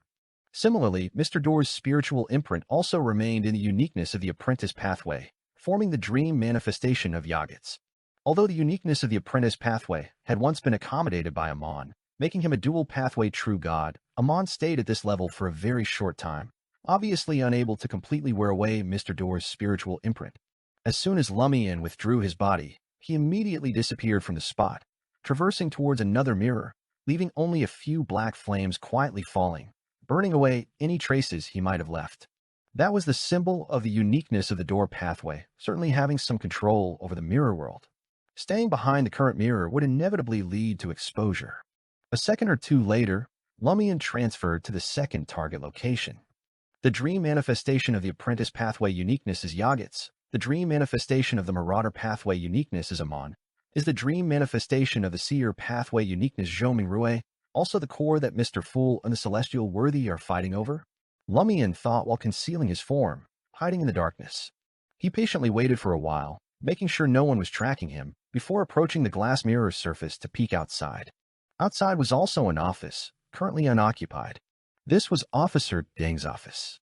S1: Similarly, Mr. Dor's spiritual imprint also remained in the uniqueness of the apprentice pathway, forming the dream manifestation of Yagits. Although the uniqueness of the apprentice pathway had once been accommodated by Amon, making him a dual pathway true god, Amon stayed at this level for a very short time, obviously unable to completely wear away Mr. Dor's spiritual imprint. As soon as Lumian withdrew his body, he immediately disappeared from the spot, traversing towards another mirror, leaving only a few black flames quietly falling, burning away any traces he might have left. That was the symbol of the uniqueness of the door pathway, certainly having some control over the mirror world. Staying behind the current mirror would inevitably lead to exposure. A second or two later, Lumian transferred to the second target location. The dream manifestation of the apprentice pathway uniqueness is Yagits. The dream manifestation of the marauder pathway uniqueness is Amon. Is the dream manifestation of the seer pathway uniqueness Zhoming Rue also the core that Mr. Fool and the celestial worthy are fighting over? Lumian thought while concealing his form, hiding in the darkness. He patiently waited for a while, making sure no one was tracking him, before approaching the glass mirror surface to peek outside. Outside was also an office, currently unoccupied. This was Officer Deng's office.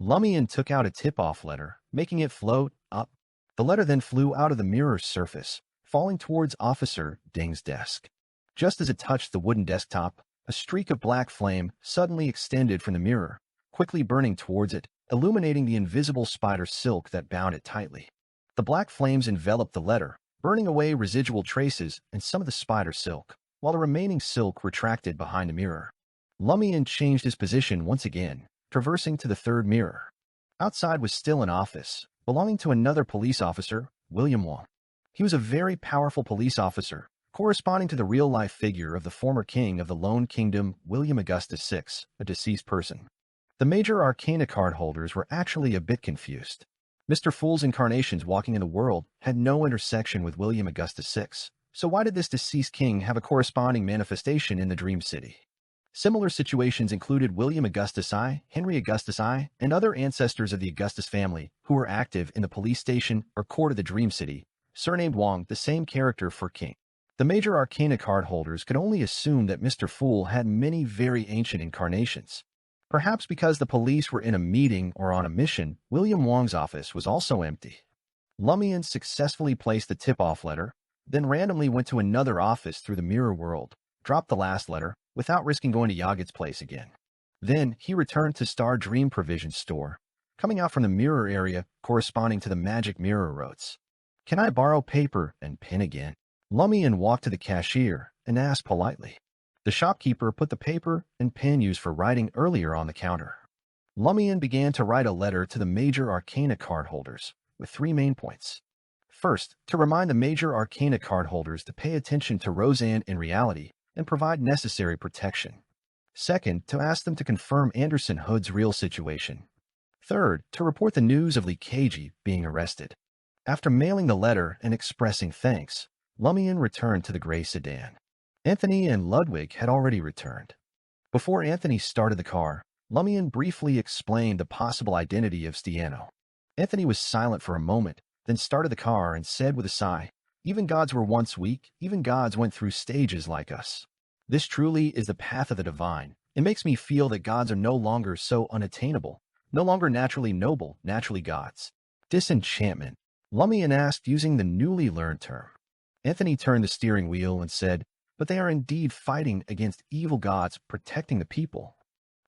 S1: Lumian took out a tip-off letter, making it float up. The letter then flew out of the mirror's surface, falling towards Officer Deng's desk. Just as it touched the wooden desktop, a streak of black flame suddenly extended from the mirror, quickly burning towards it, illuminating the invisible spider silk that bound it tightly. The black flames enveloped the letter, burning away residual traces and some of the spider silk, while the remaining silk retracted behind the mirror. Lumian changed his position once again, traversing to the third mirror. Outside was still an office, belonging to another police officer, William Wong. He was a very powerful police officer, corresponding to the real-life figure of the former king of the Lone Kingdom, William Augustus VI, a deceased person. The major arcana card holders were actually a bit confused. Mr. Fool's incarnations walking in the world had no intersection with William Augustus VI, so why did this deceased king have a corresponding manifestation in the Dream City? Similar situations included William Augustus I, Henry Augustus I, and other ancestors of the Augustus family who were active in the police station or court of the Dream City, surnamed Wong, the same character for king. The major arcana card holders could only assume that Mr. Fool had many very ancient incarnations. Perhaps because the police were in a meeting or on a mission, William Wong's office was also empty. Lumian successfully placed the tip-off letter, then randomly went to another office through the mirror world, dropped the last letter, without risking going to Yagit's place again. Then he returned to Star Dream Provision Store, coming out from the mirror area corresponding to the magic mirror roads. "Can I borrow paper and pen again?" Lumian walked to the cashier and asked politely. The shopkeeper put the paper and pen used for writing earlier on the counter. Lumian began to write a letter to the major arcana card holders, with 3 main points. First, to remind the major arcana card holders to pay attention to Roseanne in reality and provide necessary protection. Second, to ask them to confirm Anderson Hood's real situation. Third, to report the news of Lee Keiji being arrested. After mailing the letter and expressing thanks, Lumian returned to the gray sedan. Anthony and Ludwig had already returned. Before Anthony started the car, Lumian briefly explained the possible identity of Stiano. Anthony was silent for a moment, then started the car and said with a sigh, "Even gods were once weak, even gods went through stages like us. This truly is the path of the divine. It makes me feel that gods are no longer so unattainable, no longer naturally noble, naturally gods." Disenchantment, Lumian asked using the newly learned term. Anthony turned the steering wheel and said, "But they are indeed fighting against evil gods protecting the people.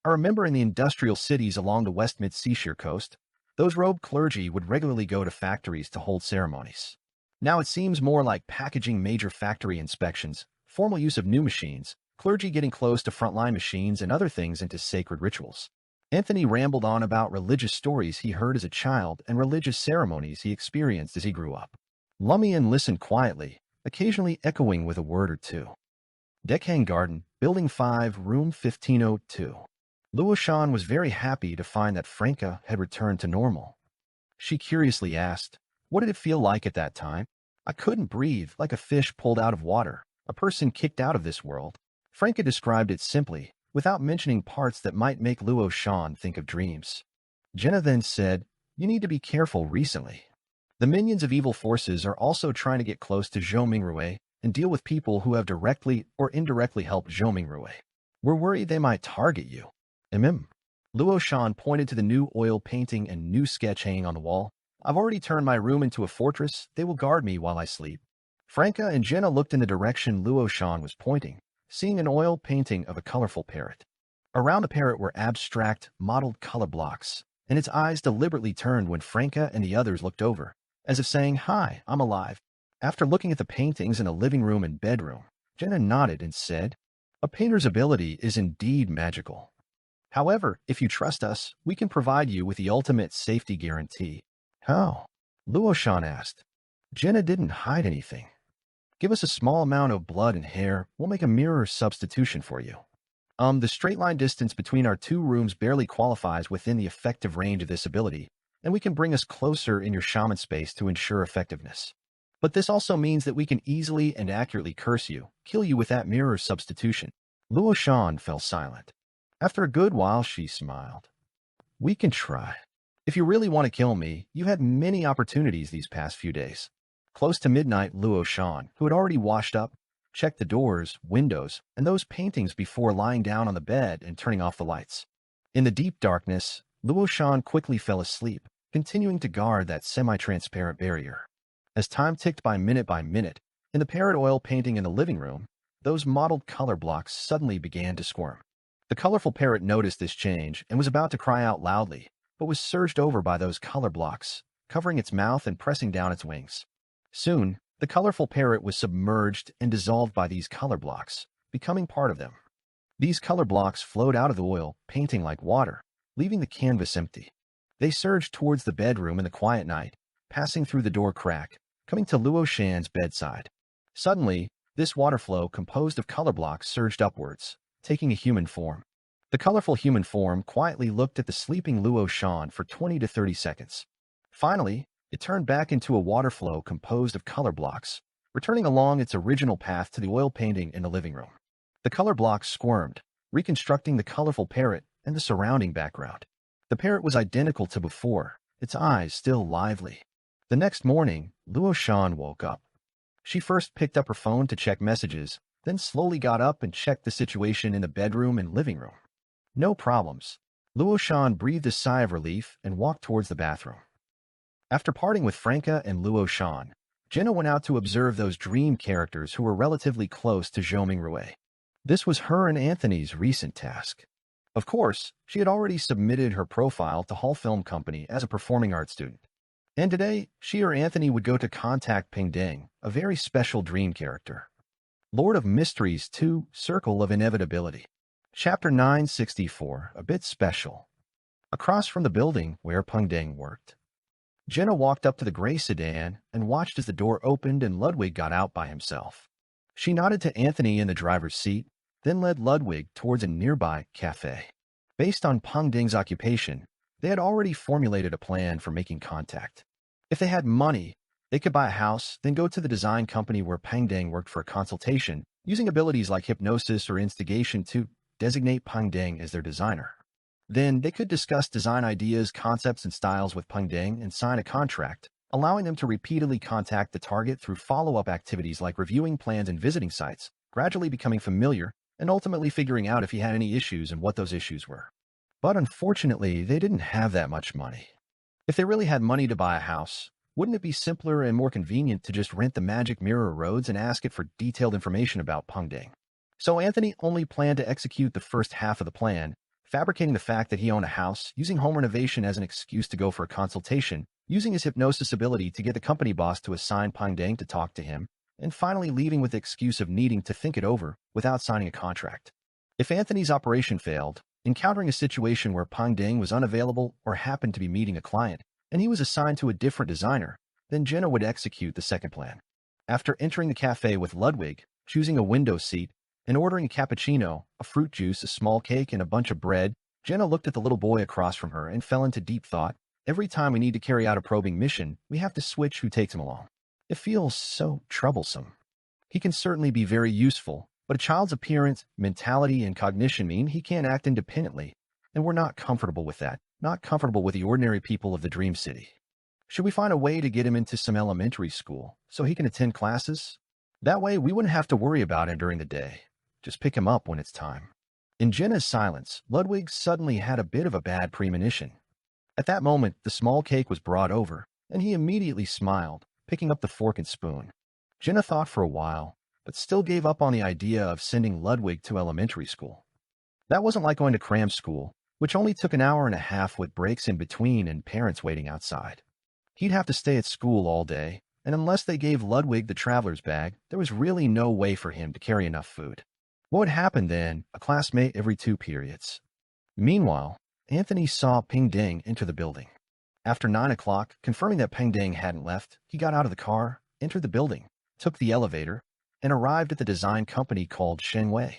S1: I remember in the industrial cities along the West Mid-Seashore coast, those robed clergy would regularly go to factories to hold ceremonies. Now it seems more like packaging major factory inspections, formal use of new machines, clergy getting close to frontline machines and other things into sacred rituals." Anthony rambled on about religious stories he heard as a child and religious ceremonies he experienced as he grew up. Lumian listened quietly, occasionally echoing with a word or two. Deckhang Garden, Building 5, Room 1502. Luoshan was very happy to find that Franca had returned to normal. She curiously asked, "What did it feel like at that time?" "I couldn't breathe, like a fish pulled out of water, a person kicked out of this world." Franca described it simply, without mentioning parts that might make Luoshan think of dreams. Jenna then said, "You need to be careful recently. The minions of evil forces are also trying to get close to Zhou Mingrui and deal with people who have directly or indirectly helped Zhou Mingrui. We're worried they might target you." Luoshan pointed to the new oil painting and new sketch hanging on the wall. "I've already turned my room into a fortress. They will guard me while I sleep." Franca and Jenna looked in the direction Luoshan was pointing, seeing an oil painting of a colorful parrot. Around the parrot were abstract, modeled color blocks, and its eyes deliberately turned when Franca and the others looked over, as if saying, "Hi, I'm alive." After looking at the paintings in a living room and bedroom, Jenna nodded and said, A painter's ability is indeed magical. However, if you trust us, we can provide you with the ultimate safety guarantee. How? Luoshan asked. Jenna didn't hide anything. Give us a small amount of blood and hair, we'll make a mirror substitution for you. The straight line distance between our two rooms barely qualifies within the effective range of this ability, and we can bring us closer in your shaman space to ensure effectiveness. But this also means that we can easily and accurately curse you, kill you with that mirror substitution. Luoshan fell silent. After a good while, she smiled. We can try. If you really want to kill me, you had many opportunities these past few days. Close to midnight, Luoshan, who had already washed up, checked the doors, windows, and those paintings before lying down on the bed and turning off the lights. In the deep darkness, Luoshan quickly fell asleep, continuing to guard that semi-transparent barrier. As time ticked by minute, in the parrot oil painting in the living room, those mottled color blocks suddenly began to squirm. The colorful parrot noticed this change and was about to cry out loudly, but was surged over by those color blocks, covering its mouth and pressing down its wings. Soon, the colorful parrot was submerged and dissolved by these color blocks, becoming part of them. These color blocks flowed out of the oil, painting like water, leaving the canvas empty. They surged towards the bedroom in the quiet night, passing through the door crack, coming to Luoshan's bedside. Suddenly, this water flow composed of color blocks surged upwards, taking a human form. The colorful human form quietly looked at the sleeping Luoshan for 20 to 30 seconds. Finally, it turned back into a water flow composed of color blocks, returning along its original path to the oil painting in the living room. The color blocks squirmed, reconstructing the colorful parrot and the surrounding background. The parrot was identical to before, its eyes still lively. The next morning, Luoshan woke up. She first picked up her phone to check messages, then slowly got up and checked the situation in the bedroom and living room. No problems. Luoshan breathed a sigh of relief and walked towards the bathroom. After parting with Franca and Luoshan, Jenna went out to observe those dream characters who were relatively close to Zhou Mingrui. This was her and Anthony's recent task. Of course, she had already submitted her profile to Hall Film Company as a performing arts student. And today, she or Anthony would go to contact Ping Deng, a very special dream character. Lord of Mysteries 2, Circle of Inevitability. Chapter 964, a bit special. Across from the building where Ping Deng worked, Jenna walked up to the gray sedan and watched as the door opened and Ludwig got out by himself. She nodded to Anthony in the driver's seat, then led Ludwig towards a nearby cafe. Based on Ping Deng's occupation, they had already formulated a plan for making contact. If they had money, they could buy a house, then go to the design company where Ping Deng worked for a consultation, using abilities like hypnosis or instigation to designate Ping Deng as their designer. Then they could discuss design ideas, concepts, and styles with Ping Deng and sign a contract, allowing them to repeatedly contact the target through follow-up activities like reviewing plans and visiting sites, gradually becoming familiar, and ultimately figuring out if he had any issues and what those issues were. But unfortunately, they didn't have that much money. If they really had money to buy a house, wouldn't it be simpler and more convenient to just rent the magic mirror roads and ask it for detailed information about Ping Deng? So Anthony only planned to execute the first half of the plan, fabricating the fact that he owned a house, using home renovation as an excuse to go for a consultation, using his hypnosis ability to get the company boss to assign Ping Deng to talk to him, and finally leaving with the excuse of needing to think it over without signing a contract. If Anthony's operation failed, encountering a situation where Ping Deng was unavailable or happened to be meeting a client, and he was assigned to a different designer, then Jenna would execute the second plan. After entering the cafe with Ludwig, choosing a window seat, and ordering a cappuccino, a fruit juice, a small cake, and a bunch of bread, Jenna looked at the little boy across from her and fell into deep thought. Every time we need to carry out a probing mission, we have to switch who takes him along. It feels so troublesome. He can certainly be very useful, but a child's appearance, mentality, and cognition mean he can't act independently, and we're not comfortable with that, not comfortable with the ordinary people of the Dream City. Should we find a way to get him into some elementary school so he can attend classes? That way we wouldn't have to worry about him during the day. Just pick him up when it's time. In Jenna's silence, Ludwig suddenly had a bit of a bad premonition. At that moment, the small cake was brought over, and he immediately smiled, picking up the fork and spoon. Jenna thought for a while, but still gave up on the idea of sending Ludwig to elementary school. That wasn't like going to cram school, which only took an hour and a half with breaks in between and parents waiting outside. He'd have to stay at school all day, and unless they gave Ludwig the traveler's bag, there was really no way for him to carry enough food. What would happen then? A classmate every 2 periods. Meanwhile, Anthony saw Ping Ding enter the building. After 9 o'clock, confirming that Ping Ding hadn't left, he got out of the car, entered the building, took the elevator, and arrived at the design company called Shenwei.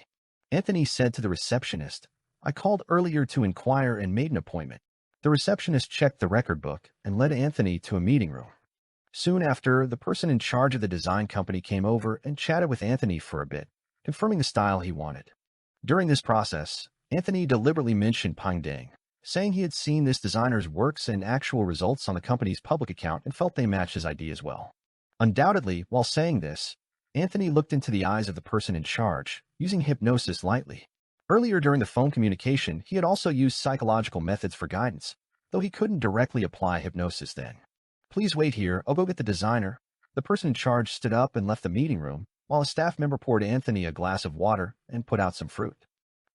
S1: Anthony said to the receptionist, "I called earlier to inquire and made an appointment." The receptionist checked the record book and led Anthony to a meeting room. Soon after, the person in charge of the design company came over and chatted with Anthony for a bit, confirming the style he wanted. During this process, Anthony deliberately mentioned Ping Ding, saying he had seen this designer's works and actual results on the company's public account and felt they matched his ideas well. Undoubtedly, while saying this, Anthony looked into the eyes of the person in charge, using hypnosis lightly. Earlier during the phone communication, he had also used psychological methods for guidance, though he couldn't directly apply hypnosis then. "Please wait here, I'll go get the designer." The person in charge stood up and left the meeting room, while a staff member poured Anthony a glass of water and put out some fruit.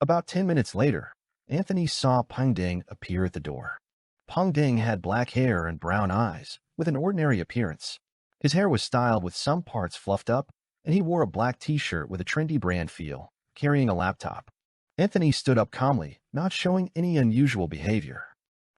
S1: About 10 minutes later, Anthony saw Ping Ding appear at the door. Ping Ding had black hair and brown eyes, with an ordinary appearance. His hair was styled with some parts fluffed up, and he wore a black t-shirt with a trendy brand feel, carrying a laptop. Anthony stood up calmly, not showing any unusual behavior.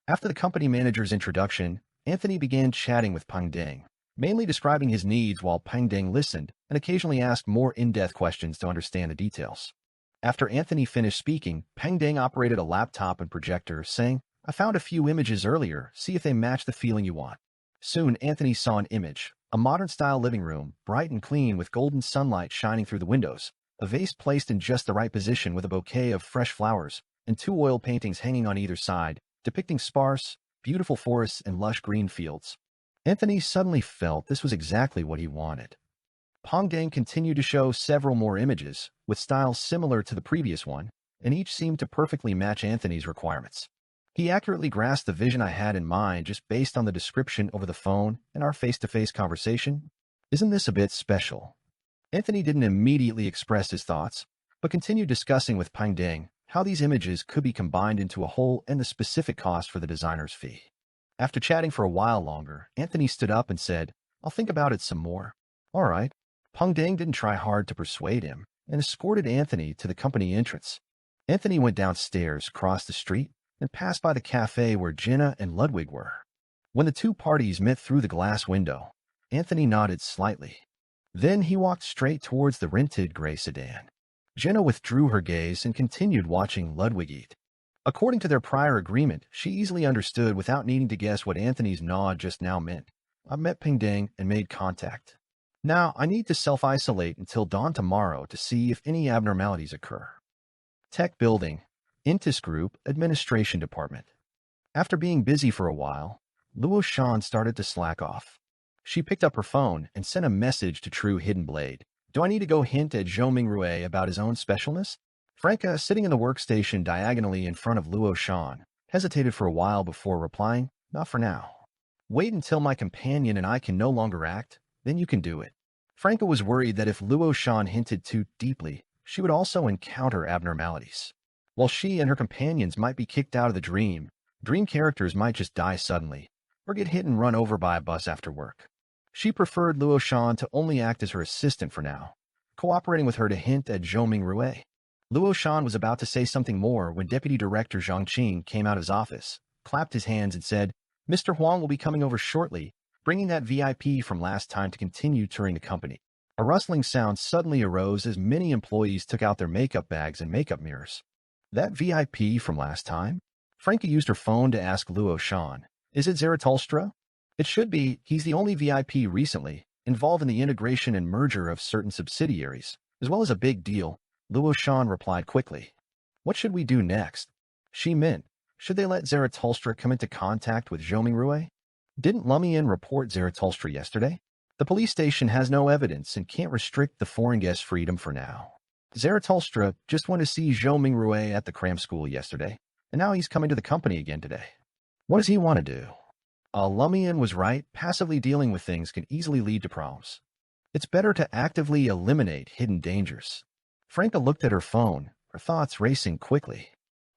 S1: After the company manager's introduction, Anthony began chatting with Ping Ding, mainly describing his needs while Ping Ding listened and occasionally asked more in-depth questions to understand the details. After Anthony finished speaking, Ping Ding operated a laptop and projector, saying, "I found a few images earlier, see if they match the feeling you want." Soon, Anthony saw an image, a modern-style living room, bright and clean with golden sunlight shining through the windows, a vase placed in just the right position with a bouquet of fresh flowers, and 2 oil paintings hanging on either side, depicting sparse, beautiful forests and lush green fields. Anthony suddenly felt this was exactly what he wanted. Ping Ding continued to show several more images, with styles similar to the previous one, and each seemed to perfectly match Anthony's requirements. He accurately grasped the vision I had in mind just based on the description over the phone and our face-to-face conversation. Isn't this a bit special? Anthony didn't immediately express his thoughts, but continued discussing with Ping Ding how these images could be combined into a whole and the specific cost for the designer's fee. After chatting for a while longer, Anthony stood up and said, "I'll think about it some more." "All right." Ping Ding didn't try hard to persuade him and escorted Anthony to the company entrance. Anthony went downstairs, crossed the street, and passed by the cafe where Jenna and Ludwig were. When the two parties met through the glass window, Anthony nodded slightly. Then he walked straight towards the rented gray sedan. Jenna withdrew her gaze and continued watching Ludwig eat. According to their prior agreement, she easily understood without needing to guess what Anthony's nod just now meant. "I met Ping Ding and made contact. Now I need to self-isolate until dawn tomorrow to see if any abnormalities occur." Tech Building, Intis Group Administration Department. After being busy for a while, Luo Shan started to slack off. She picked up her phone and sent a message to True Hidden Blade. "Do I need to go hint at Zhou Mingrue about his own specialness?" Franca, sitting in the workstation diagonally in front of Luo Shan, hesitated for a while before replying, "Not for now. Wait until my companion and I can no longer act, then you can do it." Franca was worried that if Luo Shan hinted too deeply, she would also encounter abnormalities. While she and her companions might be kicked out of the dream characters might just die suddenly, or get hit and run over by a bus after work. She preferred Luo Shan to only act as her assistant for now, cooperating with her to hint at Zhou Mingrue. Luo Shan was about to say something more when Deputy Director Zhang Qing came out of his office, clapped his hands and said, "Mr. Huang will be coming over shortly, bringing that VIP from last time to continue touring the company." A rustling sound suddenly arose as many employees took out their makeup bags and makeup mirrors. "That VIP from last time?" Franca used her phone to ask Luo Shan, "Is it Zarathustra?" "It should be. He's the only VIP recently, involved in the integration and merger of certain subsidiaries, as well as a big deal," Luo Shan replied quickly. "What should we do next?" She meant, should they let Zarathustra come into contact with Zhou Mingrue? Didn't Lumian report Zarathustra yesterday? The police station has no evidence and can't restrict the foreign guest's freedom for now. Zarathustra just went to see Zhou Mingrue at the cram school yesterday, and now he's coming to the company again today. What does he want to do? Lumian was right, passively dealing with things can easily lead to problems. It's better to actively eliminate hidden dangers. Franca looked at her phone, her thoughts racing quickly.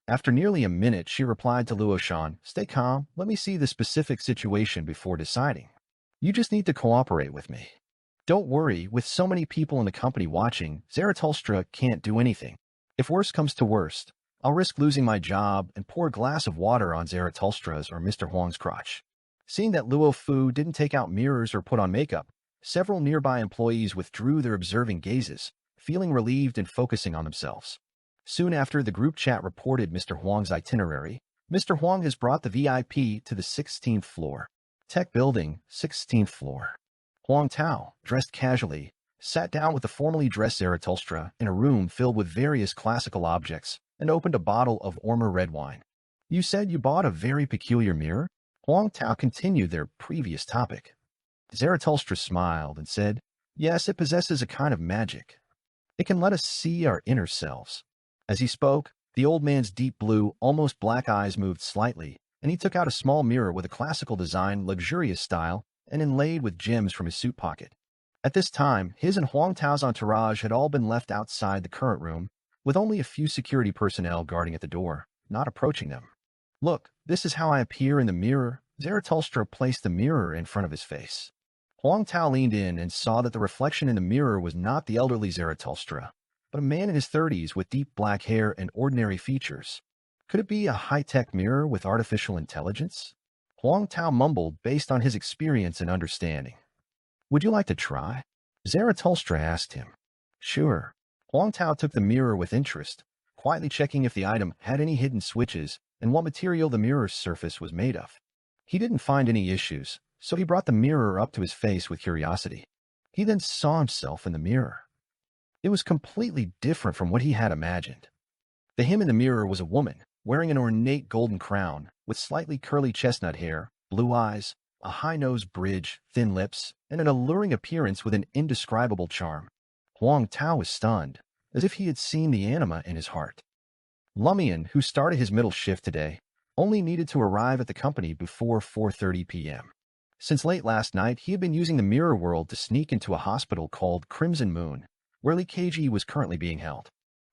S1: After nearly a minute, she replied to Luo Shan, "Stay calm, let me see the specific situation before deciding. You just need to cooperate with me." Don't worry, with so many people in the company watching, Zarathustra can't do anything. If worst comes to worst, I'll risk losing my job and pour a glass of water on Zarathustra's or Mr. Huang's crotch. Seeing that Luo Fu didn't take out mirrors or put on makeup, several nearby employees withdrew their observing gazes, feeling relieved and focusing on themselves. Soon after, the group chat reported Mr. Huang's itinerary. Mr. Huang has brought the VIP to the 16th floor. Tech Building, 16th floor. Huang Tao, dressed casually, sat down with the formally dressed Zarathustra in a room filled with various classical objects and opened a bottle of Ormer red wine. You said you bought a very peculiar mirror? Huang Tao continued their previous topic. Zarathustra smiled and said, yes, it possesses a kind of magic. It can let us see our inner selves. As he spoke, the old man's deep blue, almost black eyes moved slightly, and he took out a small mirror with a classical design, luxurious style, and inlaid with gems from his suit pocket. At this time, his and Huang Tao's entourage had all been left outside the current room, with only a few security personnel guarding at the door, not approaching them. Look, this is how I appear in the mirror. Zarathustra placed the mirror in front of his face. Huang Tao leaned in and saw that the reflection in the mirror was not the elderly Zarathustra, but a man in his 30s with deep black hair and ordinary features. Could it be a high-tech mirror with artificial intelligence? Huang Tao mumbled based on his experience and understanding. Would you like to try? Zarathustra asked him. Sure. Huang Tao took the mirror with interest, quietly checking if the item had any hidden switches and what material the mirror's surface was made of. He didn't find any issues, so he brought the mirror up to his face with curiosity. He then saw himself in the mirror. It was completely different from what he had imagined. The him in the mirror was a woman, wearing an ornate golden crown, with slightly curly chestnut hair, blue eyes, a high-nosed bridge, thin lips, and an alluring appearance with an indescribable charm. Huang Tao was stunned, as if he had seen the anima in his heart. Lumian, who started his middle shift today, only needed to arrive at the company before 4:30 p.m. Since late last night, he had been using the mirror world to sneak into a hospital called Crimson Moon, where Li Keiji was currently being held.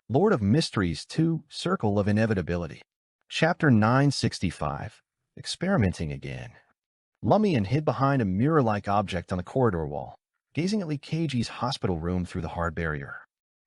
S1: Lord of Mysteries 2, Circle of Inevitability. Chapter 965. Experimenting Again. Lumian hid behind a mirror-like object on the corridor wall, gazing at Li Keiji's hospital room through the hard barrier.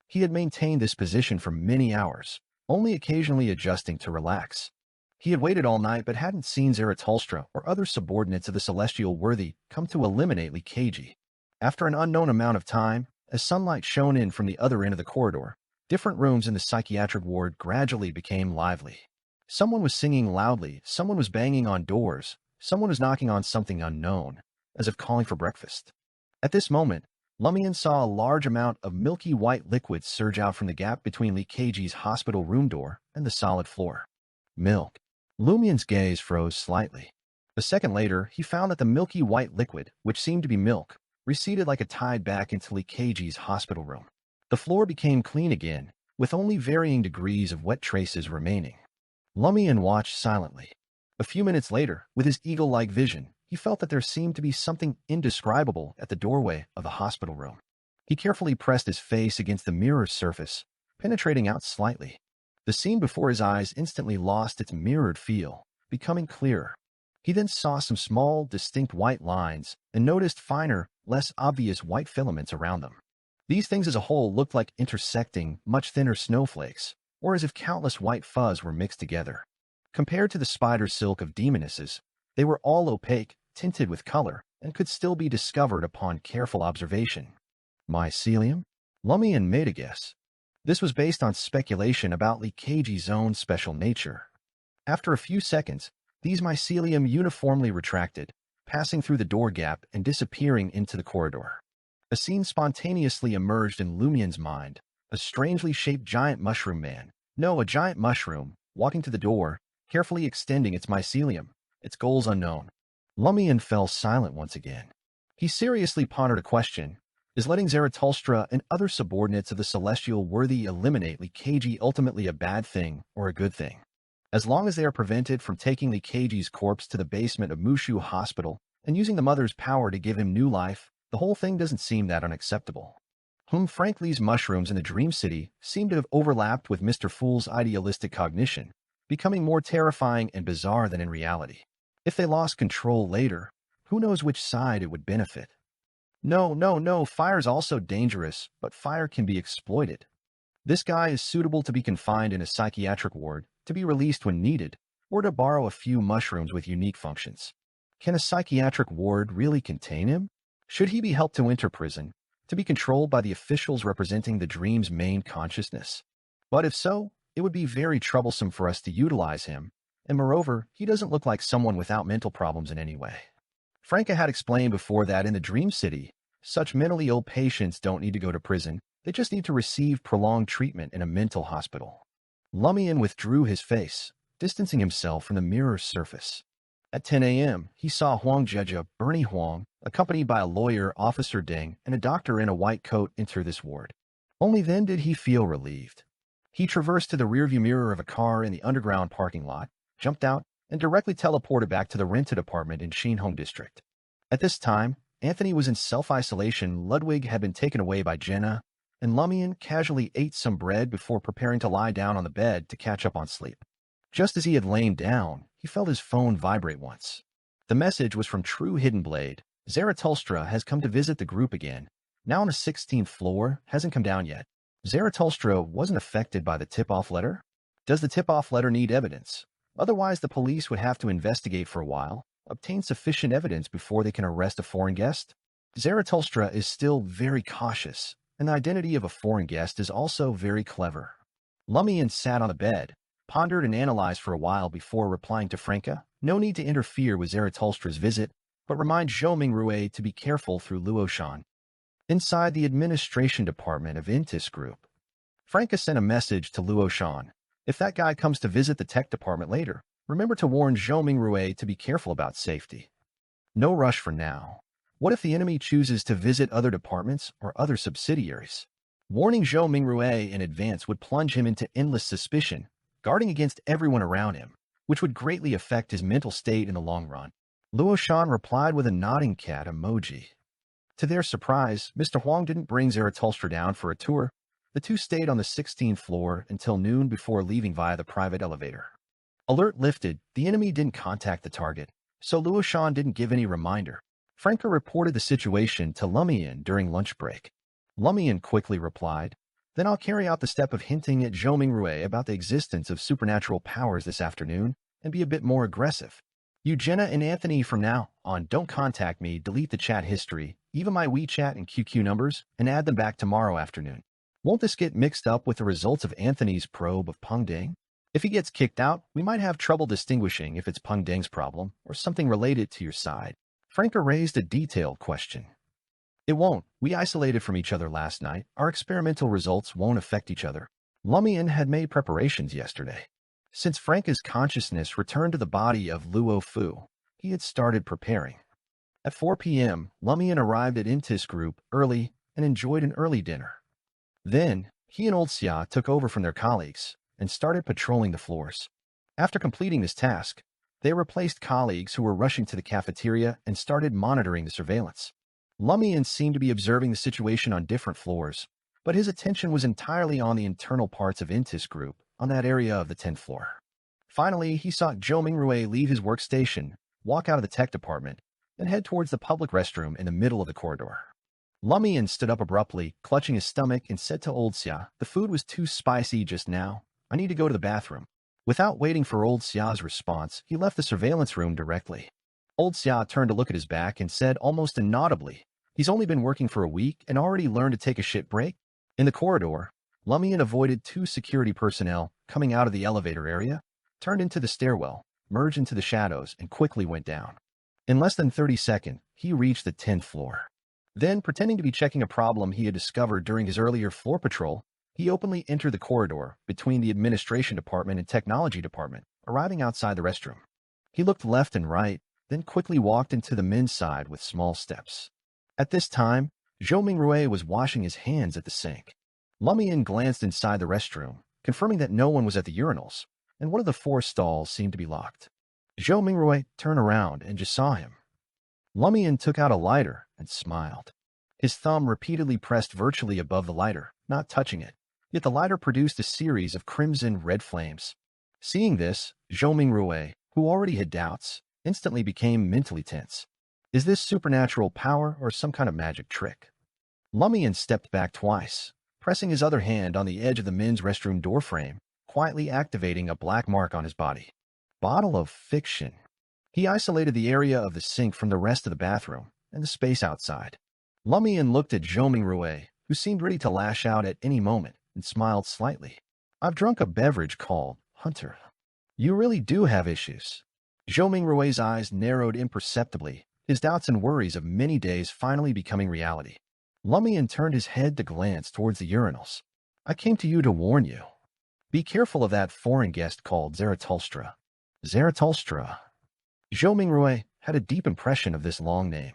S1: He had maintained this position for many hours, only occasionally adjusting to relax. He had waited all night but hadn't seen Zarathustra or other subordinates of the celestial worthy come to eliminate Li Keiji. After an unknown amount of time, as sunlight shone in from the other end of the corridor, different rooms in the psychiatric ward gradually became lively. Someone was singing loudly, someone was banging on doors, someone was knocking on something unknown, as if calling for breakfast. At this moment, Lumian saw a large amount of milky white liquid surge out from the gap between Li Keiji's hospital room door and the solid floor. Milk. Lumian's gaze froze slightly. A second later, he found that the milky white liquid, which seemed to be milk, receded like a tide back into Li Keiji's hospital room. The floor became clean again, with only varying degrees of wet traces remaining. Lumian watched silently. A few minutes later, with his eagle-like vision, he felt that there seemed to be something indescribable at the doorway of the hospital room. He carefully pressed his face against the mirror's surface, penetrating out slightly. The scene before his eyes instantly lost its mirrored feel, becoming clearer. He then saw some small, distinct white lines and noticed finer, less obvious white filaments around them. These things as a whole looked like intersecting, much thinner snowflakes, or as if countless white fuzz were mixed together. Compared to the spider silk of demonesses, they were all opaque, tinted with color, and could still be discovered upon careful observation. Mycelium? Lumian made a guess. This was based on speculation about Li Keiji's own special nature. After a few seconds, these mycelium uniformly retracted, passing through the door gap and disappearing into the corridor. A scene spontaneously emerged in Lumian's mind. A strangely shaped giant mushroom man, a giant mushroom, walking to the door, carefully extending its mycelium, its goals unknown. Lumian fell silent once again. He seriously pondered a question. Is letting Zarathustra and other subordinates of the celestial worthy eliminate Li Keiji ultimately a bad thing or a good thing? As long as they are prevented from taking Li Keiji's corpse to the basement of Mushu Hospital and using the mother's power to give him new life, the whole thing doesn't seem that unacceptable. Frankly's mushrooms in the Dream City seem to have overlapped with Mr. Fool's idealistic cognition, becoming more terrifying and bizarre than in reality. If they lost control later, who knows which side it would benefit? No, no, no, fire's also dangerous, but fire can be exploited. This guy is suitable to be confined in a psychiatric ward, to be released when needed, or to borrow a few mushrooms with unique functions. Can a psychiatric ward really contain him? Should he be helped to enter prison, to be controlled by the officials representing the dream's main consciousness? But if so, it would be very troublesome for us to utilize him, and moreover, he doesn't look like someone without mental problems in any way. Franca had explained before that in the Dream City, such mentally ill patients don't need to go to prison, they just need to receive prolonged treatment in a mental hospital. Lumian withdrew his face, distancing himself from the mirror's surface. At 10 a.m., he saw Huang Jieja, Bernie Huang, accompanied by a lawyer, Officer Deng, and a doctor in a white coat enter this ward. Only then did he feel relieved. He traversed to the rearview mirror of a car in the underground parking lot, jumped out, and directly teleported back to the rented apartment in Xinhong District. At this time, Anthony was in self-isolation. Ludwig had been taken away by Jenna, and Lumian casually ate some bread before preparing to lie down on the bed to catch up on sleep. Just as he had lain down, he felt his phone vibrate once. The message was from True Hidden Blade. Zarathustra has come to visit the group again. Now on the 16th floor, hasn't come down yet. Zarathustra wasn't affected by the tip-off letter? Does the tip-off letter need evidence? Otherwise, the police would have to investigate for a while, obtain sufficient evidence before they can arrest a foreign guest. Zarathustra is still very cautious, and the identity of a foreign guest is also very clever. Lumian sat on the bed, pondered and analyzed for a while before replying to Franca. No need to interfere with Zarathustra's visit, but remind Zhou Mingrue to be careful through Luo Shan. Inside the administration department of Intis Group, Franca sent a message to Luo Shan. If that guy comes to visit the tech department later, remember to warn Zhou Mingrue to be careful about safety. No rush for now. What if the enemy chooses to visit other departments or other subsidiaries? Warning Zhou Mingrue in advance would plunge him into endless suspicion, guarding against everyone around him, which would greatly affect his mental state in the long run. Luo Shan replied with a nodding cat emoji. To their surprise, Mr. Huang didn't bring Zarathustra down for a tour. The two stayed on the 16th floor until noon before leaving via the private elevator. Alert lifted, the enemy didn't contact the target, so Luo Shan didn't give any reminder. Franca reported the situation to Lumian during lunch break. Lumian quickly replied, "Then I'll carry out the step of hinting at Zhou Mingrue about the existence of supernatural powers this afternoon and be a bit more aggressive. You Jenna and Anthony from now on don't contact me, delete the chat history, even my WeChat and QQ numbers, and add them back tomorrow afternoon. Won't this get mixed up with the results of Anthony's probe of Peng Deng? If he gets kicked out, we might have trouble distinguishing if it's Peng Deng's problem or something related to your side." Franca raised a detailed question. "It won't. We isolated from each other last night. Our experimental results won't affect each other." Lumian had made preparations yesterday. Since Franca's consciousness returned to the body of Luo Fu, he had started preparing. At 4 p.m., Lumian arrived at Intis Group early and enjoyed an early dinner. Then, he and Old Xia took over from their colleagues and started patrolling the floors. After completing this task, they replaced colleagues who were rushing to the cafeteria and started monitoring the surveillance. Lumian seemed to be observing the situation on different floors, but his attention was entirely on the internal parts of Intis Group, on that area of the 10th floor. Finally, he saw Zhou Mingrue leave his workstation, walk out of the tech department, and head towards the public restroom in the middle of the corridor. Lumian stood up abruptly, clutching his stomach, and said to Old Xia, "The food was too spicy just now. I need to go to the bathroom." Without waiting for Old Xia's response, he left the surveillance room directly. Old Xia turned to look at his back and said almost inaudibly, "He's only been working for a week and already learned to take a shit break?" In the corridor, Lumian avoided two security personnel coming out of the elevator area, turned into the stairwell, merged into the shadows, and quickly went down. In less than 30 seconds, he reached the 10th floor. Then, pretending to be checking a problem he had discovered during his earlier floor patrol, he openly entered the corridor between the administration department and technology department, arriving outside the restroom. He looked left and right, then quickly walked into the men's side with small steps. At this time, Zhou Mingrue was washing his hands at the sink. Lumian glanced inside the restroom, confirming that no one was at the urinals, and one of the 4 stalls seemed to be locked. Zhou Mingrue turned around and just saw him. Lumian took out a lighter and smiled. His thumb repeatedly pressed virtually above the lighter, not touching it, yet the lighter produced a series of crimson-red flames. Seeing this, Zhou Mingrue, who already had doubts, instantly became mentally tense. Is this supernatural power or some kind of magic trick? Lumian stepped back twice, pressing his other hand on the edge of the men's restroom doorframe, quietly activating a black mark on his body. Bottle of fiction. He isolated the area of the sink from the rest of the bathroom and the space outside. Lumian looked at Zhou Mingrue, who seemed ready to lash out at any moment, and smiled slightly. I've drunk a beverage called Hunter. You really do have issues. Zhou Mingrue's eyes narrowed imperceptibly, his doubts and worries of many days finally becoming reality. Lumian turned his head to glance towards the urinals. I came to you to warn you. Be careful of that foreign guest called Zarathustra. Zarathustra. Zhou Mingrue had a deep impression of this long name.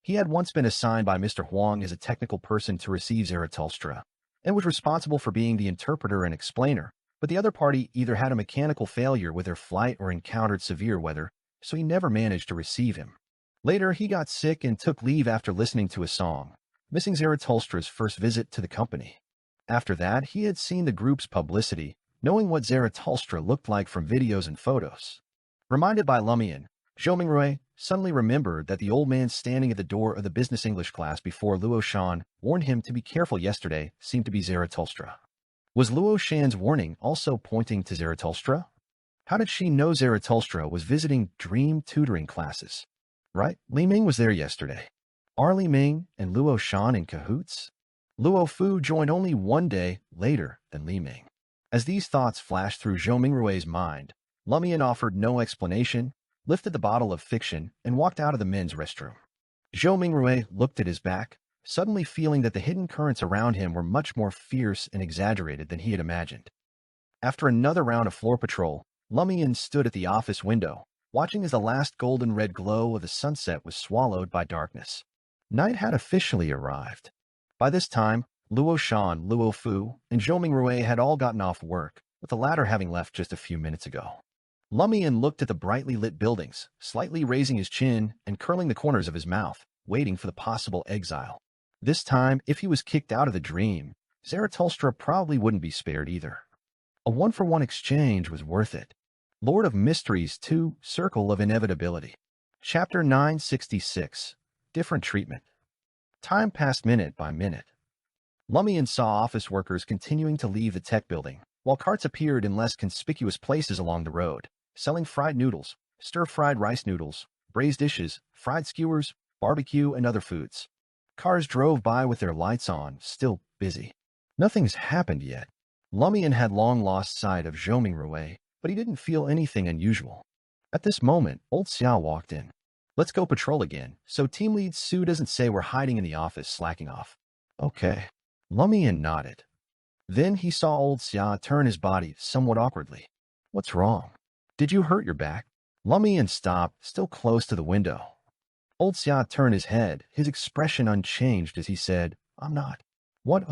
S1: He had once been assigned by Mr. Huang as a technical person to receive Zarathustra, and was responsible for being the interpreter and explainer, but the other party either had a mechanical failure with their flight or encountered severe weather, so he never managed to receive him. Later, he got sick and took leave after listening to a song, missing Zarathustra's first visit to the company. After that, he had seen the group's publicity, knowing what Zarathustra looked like from videos and photos. Reminded by Lumian, Zhou Mingrue suddenly remembered that the old man standing at the door of the business English class before Luo Shan warned him to be careful yesterday seemed to be Zarathustra. Was Luo Shan's warning also pointing to Zarathustra? How did she know Zarathustra was visiting dream tutoring classes? Right, Li Ming was there yesterday. Are Li Ming and Luo Shan in cahoots? Luo Fu joined only one day later than Li Ming. As these thoughts flashed through Zhou Mingrue's mind, Lumian offered no explanation, lifted the bottle of fiction, and walked out of the men's restroom. Zhou Mingrue looked at his back, suddenly feeling that the hidden currents around him were much more fierce and exaggerated than he had imagined. After another round of floor patrol, Lumian stood at the office window, watching as the last golden red glow of the sunset was swallowed by darkness. Night had officially arrived. By this time, Luo Shan, Luo Fu, and Zhou Mingrue had all gotten off work, with the latter having left just a few minutes ago. Lumian looked at the brightly lit buildings, slightly raising his chin and curling the corners of his mouth, waiting for the possible exile. This time, if he was kicked out of the dream, Zarathustra probably wouldn't be spared either. A one-for-one exchange was worth it. Lord of Mysteries 2, Circle of Inevitability. Chapter 966. Different Treatment. Time passed minute by minute. Lumian saw office workers continuing to leave the tech building, while carts appeared in less conspicuous places along the road, selling fried noodles, stir-fried rice noodles, braised dishes, fried skewers, barbecue, and other foods. Cars drove by with their lights on, still busy. Nothing's happened yet. Lumian had long lost sight of Zhou Mingrue, but he didn't feel anything unusual. At this moment, old Xia walked in. Let's go patrol again, so team lead Su doesn't say we're hiding in the office slacking off. Okay. Lumian nodded. Then he saw old Xia turn his body somewhat awkwardly. What's wrong? Did you hurt your back? Lumian stopped, still close to the window. Old Xia turned his head, his expression unchanged as he said, I'm not. What,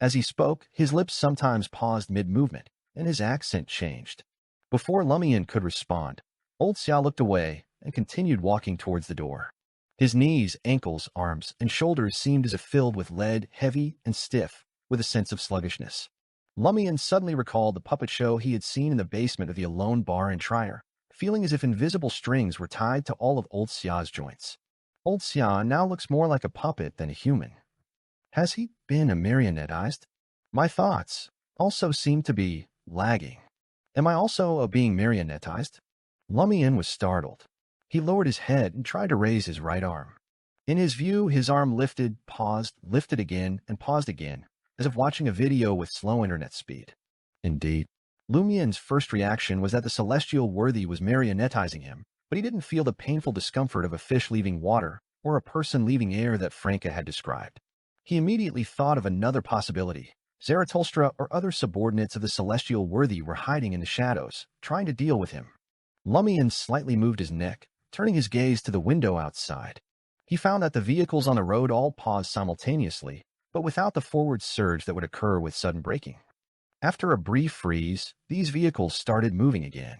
S1: As he spoke, his lips sometimes paused mid-movement, and his accent changed. Before Lumian could respond, old Xia looked away and continued walking towards the door. His knees, ankles, arms, and shoulders seemed as if filled with lead, heavy and stiff, with a sense of sluggishness. Lumian suddenly recalled the puppet show he had seen in the basement of the Alone Bar in Trier, feeling as if invisible strings were tied to all of old Xia's joints. Old Xia now looks more like a puppet than a human. Has he been marionettized? My thoughts also seem to be lagging. Am I also being marionettized? Lumian was startled. He lowered his head and tried to raise his right arm. In his view, his arm lifted, paused, lifted again, and paused again, as if watching a video with slow internet speed. Indeed. Lumian's first reaction was that the celestial worthy was marionettizing him, but he didn't feel the painful discomfort of a fish leaving water or a person leaving air that Franca had described. He immediately thought of another possibility. Zarathustra or other subordinates of the celestial worthy were hiding in the shadows, trying to deal with him. Lumian slightly moved his neck, turning his gaze to the window outside. He found that the vehicles on the road all paused simultaneously, but without the forward surge that would occur with sudden braking. After a brief freeze, these vehicles started moving again.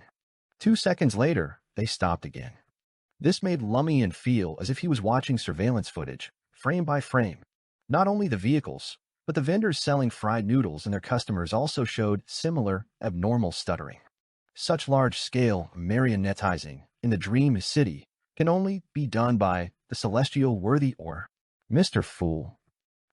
S1: 2 seconds later, they stopped again. This made Lumian feel as if he was watching surveillance footage, frame by frame. Not only the vehicles, but the vendors selling fried noodles and their customers also showed similar, abnormal stuttering. Such large-scale marionettizing in the Dream City can only be done by the celestial worthy or Mr. Fool.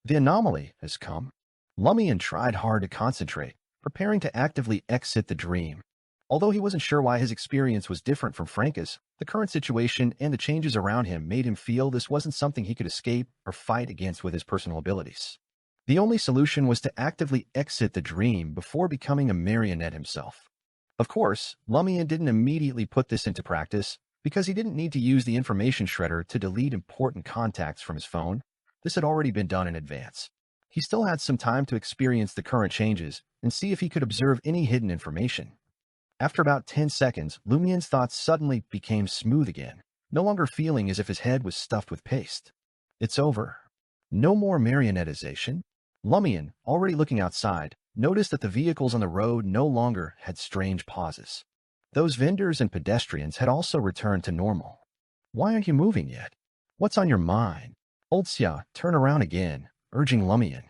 S1: The anomaly has come. Lumian tried hard to concentrate, preparing to actively exit the dream. Although he wasn't sure why his experience was different from Franca's, the current situation and the changes around him made him feel this wasn't something he could escape or fight against with his personal abilities. The only solution was to actively exit the dream before becoming a marionette himself. Of course, Lumian didn't immediately put this into practice because he didn't need to use the information shredder to delete important contacts from his phone. This had already been done in advance. He still had some time to experience the current changes and see if he could observe any hidden information. After about 10 seconds, Lumian's thoughts suddenly became smooth again, no longer feeling as if his head was stuffed with paste. It's over. No more marionettization. Lumian, already looking outside, noticed that the vehicles on the road no longer had strange pauses. Those vendors and pedestrians had also returned to normal. Why aren't you moving yet? What's on your mind? Old Xia turned around again, urging Lumian.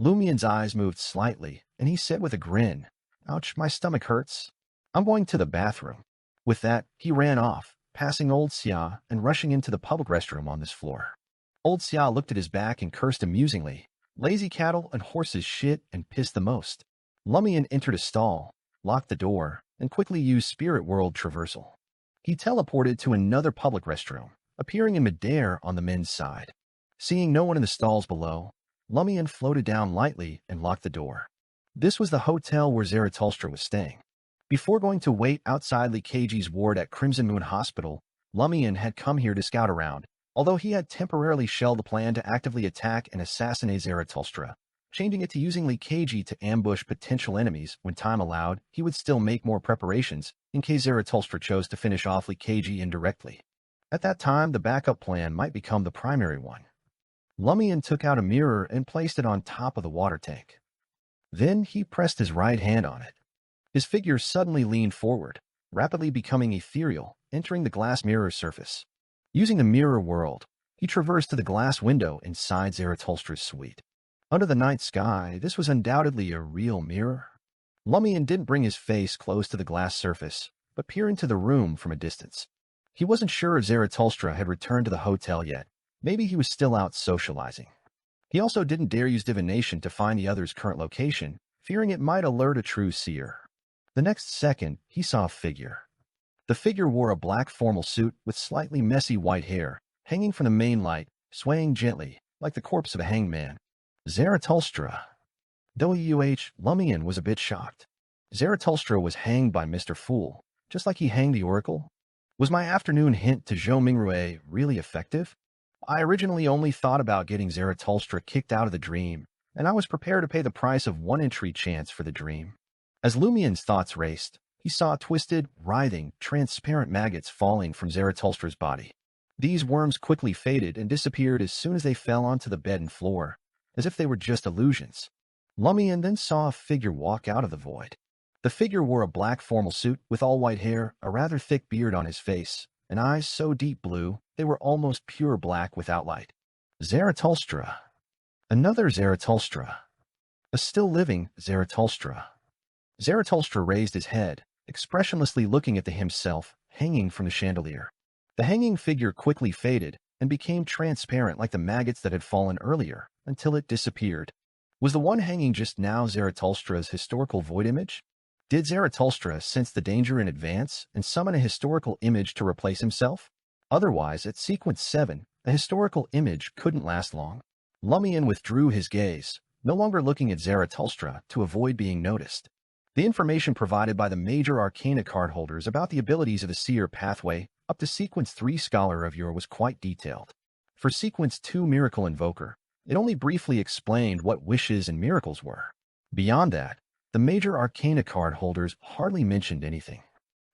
S1: Lumian's eyes moved slightly, and he said with a grin, "Ouch, my stomach hurts. I'm going to the bathroom." With that, he ran off, passing Old Xia and rushing into the public restroom on this floor. Old Xia looked at his back and cursed amusingly. Lazy cattle and horses shit and piss the most. Lumian entered a stall, locked the door, and quickly used Spirit World Traversal. He teleported to another public restroom, appearing in midair on the men's side. Seeing no one in the stalls below, Lumian floated down lightly and locked the door. This was the hotel where Zarathustra was staying. Before going to wait outside Li Keiji's ward at Crimson Moon Hospital, Lumian had come here to scout around, although he had temporarily shelled the plan to actively attack and assassinate Zarathustra. Changing it to using Li Keiji to ambush potential enemies when time allowed, he would still make more preparations in case Zarathustra chose to finish off Li Keiji indirectly. At that time, the backup plan might become the primary one. Lumian took out a mirror and placed it on top of the water tank. Then he pressed his right hand on it. His figure suddenly leaned forward, rapidly becoming ethereal, entering the glass mirror's surface. Using the mirror world, he traversed to the glass window inside Zarathustra's suite. Under the night sky, this was undoubtedly a real mirror. Lumian didn't bring his face close to the glass surface, but peered into the room from a distance. He wasn't sure if Zarathustra had returned to the hotel yet. Maybe he was still out socializing. He also didn't dare use divination to find the other's current location, fearing it might alert a true seer. The next second, he saw a figure. The figure wore a black formal suit with slightly messy white hair, hanging from the main light, swaying gently, like the corpse of a hanged man. Zarathustra. Lumian was a bit shocked. Zarathustra was hanged by Mr. Fool, just like he hanged the Oracle. Was my afternoon hint to Zhou Mingrui really effective? I originally only thought about getting Zarathustra kicked out of the dream, and I was prepared to pay the price of one entry chance for the dream. As Lumian's thoughts raced, he saw twisted, writhing, transparent maggots falling from Zarathustra's body. These worms quickly faded and disappeared as soon as they fell onto the bed and floor, as if they were just illusions. Lumian then saw a figure walk out of the void. The figure wore a black formal suit with all white hair, a rather thick beard on his face, and eyes so deep blue they were almost pure black without light. Zarathustra. Another Zarathustra. A still-living Zarathustra. Zarathustra raised his head, expressionlessly looking at himself hanging from the chandelier. The hanging figure quickly faded and became transparent like the maggots that had fallen earlier, until it disappeared. Was the one hanging just now Zarathustra's historical void image? Did Zarathustra sense the danger in advance and summon a historical image to replace himself? Otherwise, at sequence 7, a historical image couldn't last long. Lumian withdrew his gaze, no longer looking at Zarathustra to avoid being noticed. The information provided by the major arcana card holders about the abilities of the seer pathway up to sequence 3 Scholar of Yore was quite detailed. For sequence 2 Miracle Invoker, it only briefly explained what wishes and miracles were. Beyond that, the major arcana card holders hardly mentioned anything.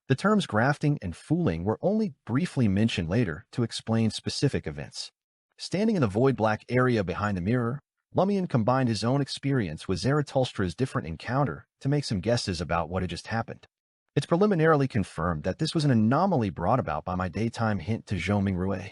S1: The terms grafting and fooling were only briefly mentioned later to explain specific events. Standing in the void black area behind the mirror, Lumian combined his own experience with Zarathustra's different encounter to make some guesses about what had just happened. It's preliminarily confirmed that this was an anomaly brought about by my daytime hint to Zhou Mingrui.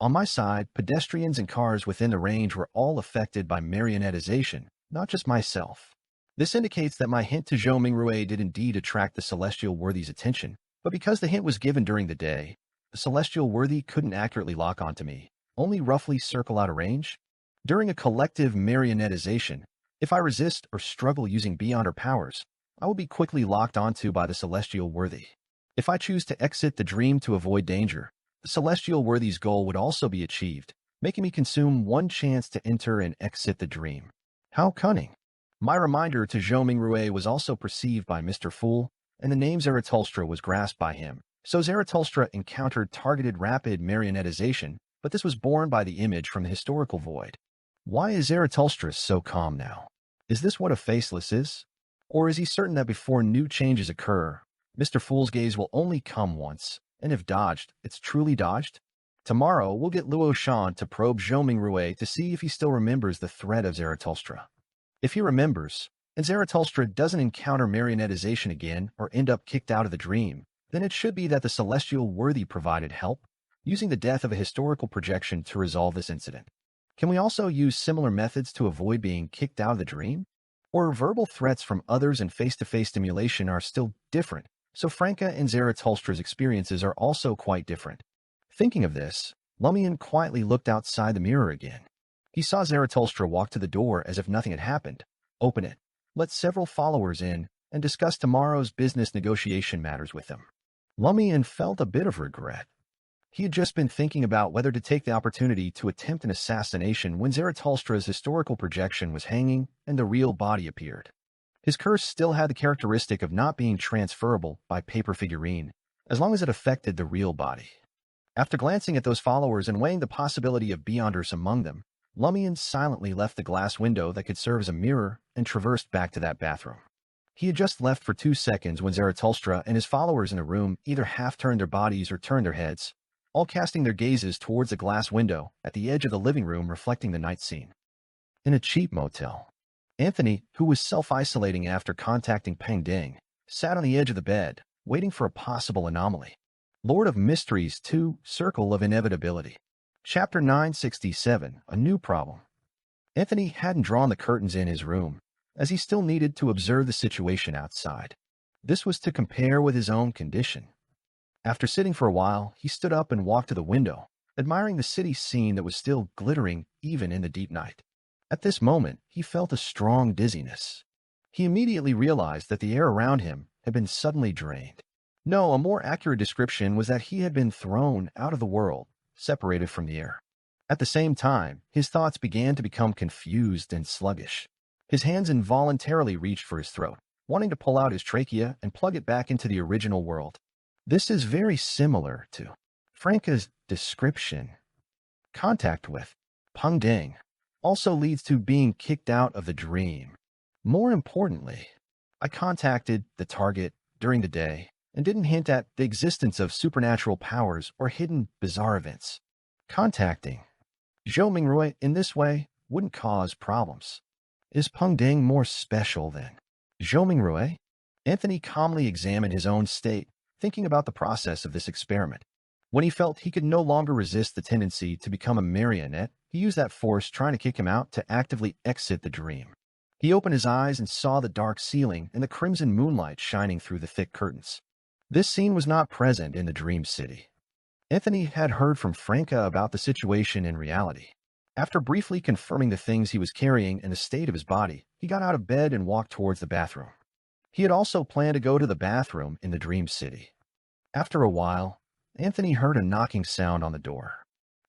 S1: On my side, pedestrians and cars within the range were all affected by marionettization, not just myself. This indicates that my hint to Zhou Mingrui did indeed attract the Celestial Worthy's attention, but because the hint was given during the day, the Celestial Worthy couldn't accurately lock onto me, only roughly circle out of range? During a collective marionettization, if I resist or struggle using beyond our powers, I will be quickly locked onto by the celestial worthy. If I choose to exit the dream to avoid danger, the celestial worthy's goal would also be achieved, making me consume one chance to enter and exit the dream. How cunning! My reminder to Zhou Mingrue was also perceived by Mr. Fool, and the name Zarathustra was grasped by him. So Zarathustra encountered targeted rapid marionettization, but this was born by the image from the historical void. Why is Zarathustra so calm now? Is this what a faceless is? Or is he certain that before new changes occur, Mr. Fool's gaze will only come once, and if dodged, it's truly dodged? Tomorrow, we'll get Luo Shan to probe Zhou Mingrue to see if he still remembers the threat of Zarathustra. If he remembers, and Zarathustra doesn't encounter marionettization again or end up kicked out of the dream, then it should be that the celestial worthy provided help, using the death of a historical projection to resolve this incident. Can we also use similar methods to avoid being kicked out of the dream? Or verbal threats from others and face-to-face stimulation are still different, so Franca and Zarathustra's experiences are also quite different. Thinking of this, Lumian quietly looked outside the mirror again. He saw Zarathustra walk to the door as if nothing had happened, open it, let several followers in, and discuss tomorrow's business negotiation matters with them. Lumian felt a bit of regret. He had just been thinking about whether to take the opportunity to attempt an assassination when Zarathustra's historical projection was hanging and the real body appeared. His curse still had the characteristic of not being transferable by paper figurine, as long as it affected the real body. After glancing at those followers and weighing the possibility of beyonders among them, Lumian silently left the glass window that could serve as a mirror and traversed back to that bathroom. He had just left for 2 seconds when Zarathustra and his followers in the room either half-turned their bodies or turned their heads, all casting their gazes towards a glass window at the edge of the living room reflecting the night scene. In a cheap motel, Anthony, who was self-isolating after contacting Peng Ding, sat on the edge of the bed, waiting for a possible anomaly. Lord of Mysteries 2, Circle of Inevitability. Chapter 967, A New Problem. Anthony hadn't drawn the curtains in his room, as he still needed to observe the situation outside. This was to compare with his own condition. After sitting for a while, he stood up and walked to the window, admiring the city scene that was still glittering even in the deep night. At this moment, he felt a strong dizziness. He immediately realized that the air around him had been suddenly drained. No, a more accurate description was that he had been thrown out of the world, separated from the air. At the same time, his thoughts began to become confused and sluggish. His hands involuntarily reached for his throat, wanting to pull out his trachea and plug it back into the original world. This is very similar to Franca's description. Contact with Peng Ding also leads to being kicked out of the dream. More importantly, I contacted the target during the day and didn't hint at the existence of supernatural powers or hidden bizarre events. Contacting Zhou Mingrue in this way wouldn't cause problems. Is Peng Ding more special than Zhou Mingrue? Anthony calmly examined his own state, thinking about the process of this experiment. When he felt he could no longer resist the tendency to become a marionette, he used that force trying to kick him out to actively exit the dream. He opened his eyes and saw the dark ceiling and the crimson moonlight shining through the thick curtains. This scene was not present in the dream city. Anthony had heard from Franca about the situation in reality. After briefly confirming the things he was carrying and the state of his body, he got out of bed and walked towards the bathroom. He had also planned to go to the bathroom in the dream city. After a while, Anthony heard a knocking sound on the door.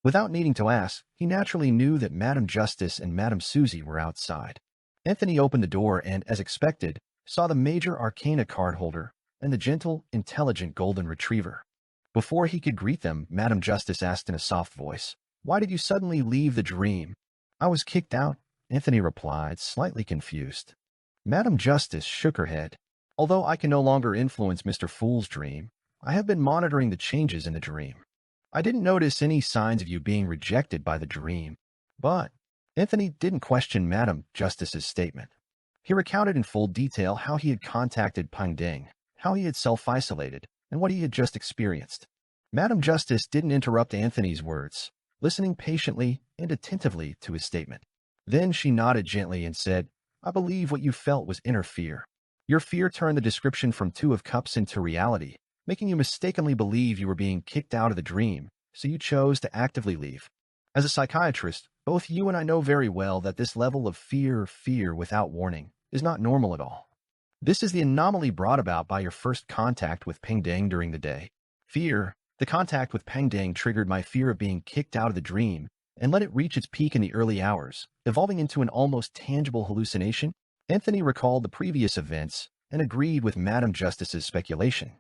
S1: Without needing to ask, he naturally knew that Madame Justice and Madame Susie were outside. Anthony opened the door and, as expected, saw the Major Arcana card holder and the gentle, intelligent golden retriever. Before he could greet them, Madame Justice asked in a soft voice, "Why did you suddenly leave the dream?" "I was kicked out," Anthony replied, slightly confused. Madame Justice shook her head. "Although I can no longer influence Mr. Fool's dream, I have been monitoring the changes in the dream. I didn't notice any signs of you being rejected by the dream." But Anthony didn't question Madame Justice's statement. He recounted in full detail how he had contacted Peng Ding, how he had self-isolated, and what he had just experienced. Madame Justice didn't interrupt Anthony's words, listening patiently and attentively to his statement. Then she nodded gently and said, "I believe what you felt was inner fear. Your fear turned the description from Two of Cups into reality, making you mistakenly believe you were being kicked out of the dream, so you chose to actively leave. As a psychiatrist, both you and I know very well that this level of fear without warning, is not normal at all. This is the anomaly brought about by your first contact with Peng Deng during the day. The contact with Peng Deng triggered my fear of being kicked out of the dream and let it reach its peak in the early hours, evolving into an almost tangible hallucination. Anthony recalled the previous events and agreed with Madame Justice's speculation.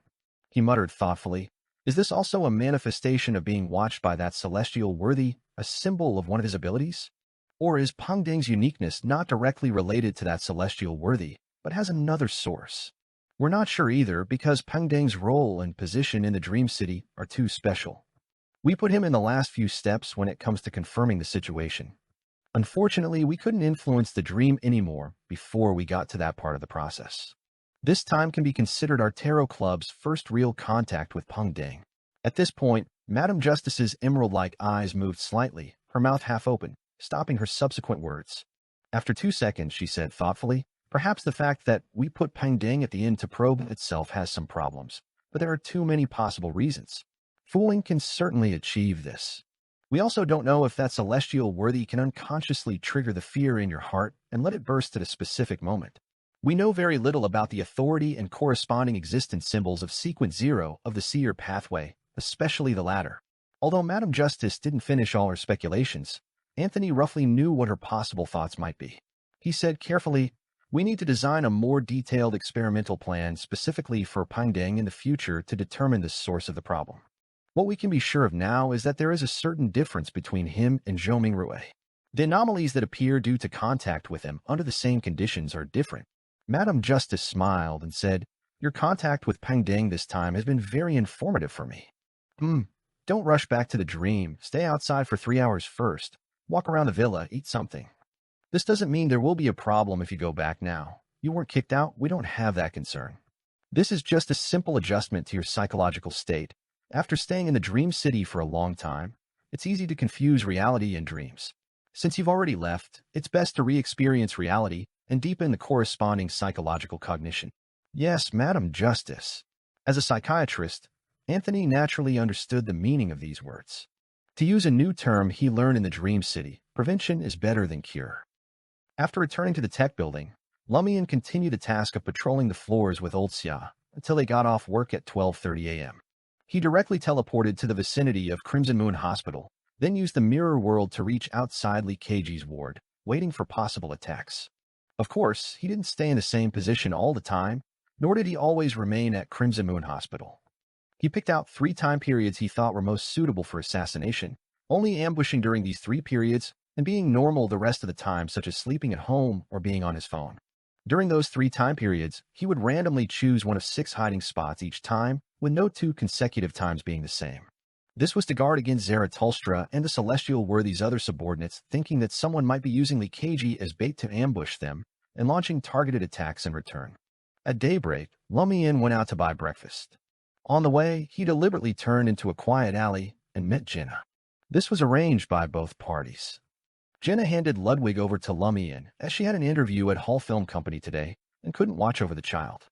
S1: He muttered thoughtfully, "Is this also a manifestation of being watched by that celestial worthy, a symbol of one of his abilities? Or is Peng Deng's uniqueness not directly related to that celestial worthy, but has another source? We're not sure either because Peng Deng's role and position in the Dream City are too special. We put him in the last few steps when it comes to confirming the situation. Unfortunately, we couldn't influence the dream anymore before we got to that part of the process. This time can be considered our Tarot Club's first real contact with Peng Deng." At this point, Madame Justice's emerald-like eyes moved slightly, her mouth half open, stopping her subsequent words. After 2 seconds, she said thoughtfully, "Perhaps the fact that we put Peng Deng at the end to probe itself has some problems, but there are too many possible reasons. Fooling can certainly achieve this. We also don't know if that celestial worthy can unconsciously trigger the fear in your heart and let it burst at a specific moment. We know very little about the authority and corresponding existence symbols of Sequence 0 of the Seer pathway, especially the latter." Although Madame Justice didn't finish all her speculations, Anthony roughly knew what her possible thoughts might be. He said carefully, "We need to design a more detailed experimental plan specifically for Peng Deng in the future to determine the source of the problem. What we can be sure of now is that there is a certain difference between him and Zhou Mingrui. The anomalies that appear due to contact with him under the same conditions are different." Madame Justice smiled and said, "Your contact with Peng Deng this time has been very informative for me. Don't rush back to the dream. Stay outside for 3 hours first. Walk around the villa, eat something. This doesn't mean there will be a problem if you go back now. You weren't kicked out, we don't have that concern. This is just a simple adjustment to your psychological state. After staying in the dream city for a long time, it's easy to confuse reality and dreams. Since you've already left, it's best to re-experience reality and deepen the corresponding psychological cognition." Yes, Madame Justice. As a psychiatrist, Anthony naturally understood the meaning of these words. To use a new term he learned in the Dream City, prevention is better than cure. After returning to the tech building, Lumian continued the task of patrolling the floors with Old Xia until they got off work at 12:30 a.m. He directly teleported to the vicinity of Crimson Moon Hospital, then used the mirror world to reach outside Li Keiji's ward, waiting for possible attacks. Of course, he didn't stay in the same position all the time, nor did he always remain at Crimson Moon Hospital. He picked out 3 time periods he thought were most suitable for assassination, only ambushing during these 3 periods and being normal the rest of the time, such as sleeping at home or being on his phone. During those 3 time periods, he would randomly choose one of 6 hiding spots each time, with no 2 consecutive times being the same. This was to guard against Zarathustra and the Celestial Worthy's other subordinates thinking that someone might be using Li Keiji as bait to ambush them and launching targeted attacks in return. At daybreak, Lumian went out to buy breakfast. On the way, he deliberately turned into a quiet alley and met Jenna. This was arranged by both parties. Jenna handed Ludwig over to Lumian as she had an interview at Hall Film Company today and couldn't watch over the child.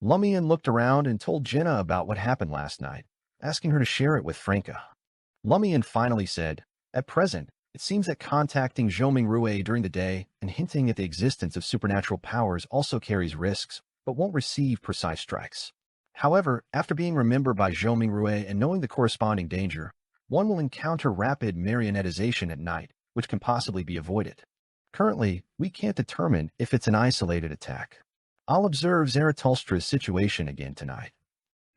S1: Lumian looked around and told Jenna about what happened last night, asking her to share it with Franca. Lumian finally said, "At present, it seems that contacting Zhou Mingrui during the day and hinting at the existence of supernatural powers also carries risks, but won't receive precise strikes. However, after being remembered by Zhou Mingrui and knowing the corresponding danger, one will encounter rapid marionettization at night, which can possibly be avoided. Currently, we can't determine if it's an isolated attack. I'll observe Zarathustra's situation again tonight.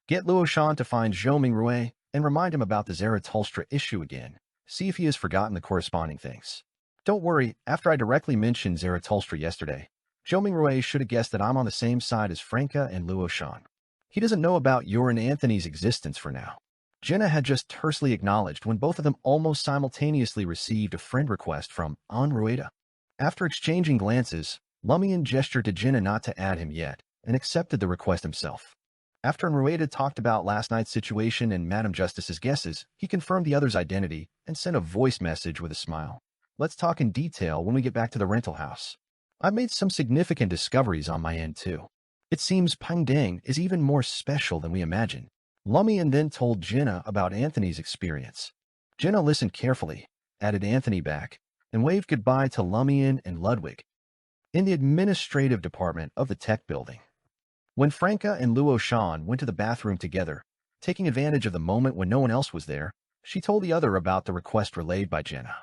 S1: Get Luoshan to find Zhou Mingrui and remind him about the Zarathustra issue again. See if he has forgotten the corresponding things. Don't worry, after I directly mentioned Zarathustra yesterday, Zhou Mingrui should have guessed that I'm on the same side as Franca and Luoshan. He doesn't know about your and Anthony's existence for now." Jenna had just tersely acknowledged when both of them almost simultaneously received a friend request from Rueda. After exchanging glances, Lumian gestured to Jenna not to add him yet, and accepted the request himself. After Rueda talked about last night's situation and Madame Justice's guesses, he confirmed the other's identity and sent a voice message with a smile. "Let's talk in detail when we get back to the rental house. I've made some significant discoveries on my end too. It seems Peng Deng is even more special than we imagined." Lumian then told Jenna about Anthony's experience. Jenna listened carefully, added Anthony back, and waved goodbye to Lumian and Ludwig in the administrative department of the tech building. When Franca and Luo Shan went to the bathroom together, taking advantage of the moment when no one else was there, she told the other about the request relayed by Jenna.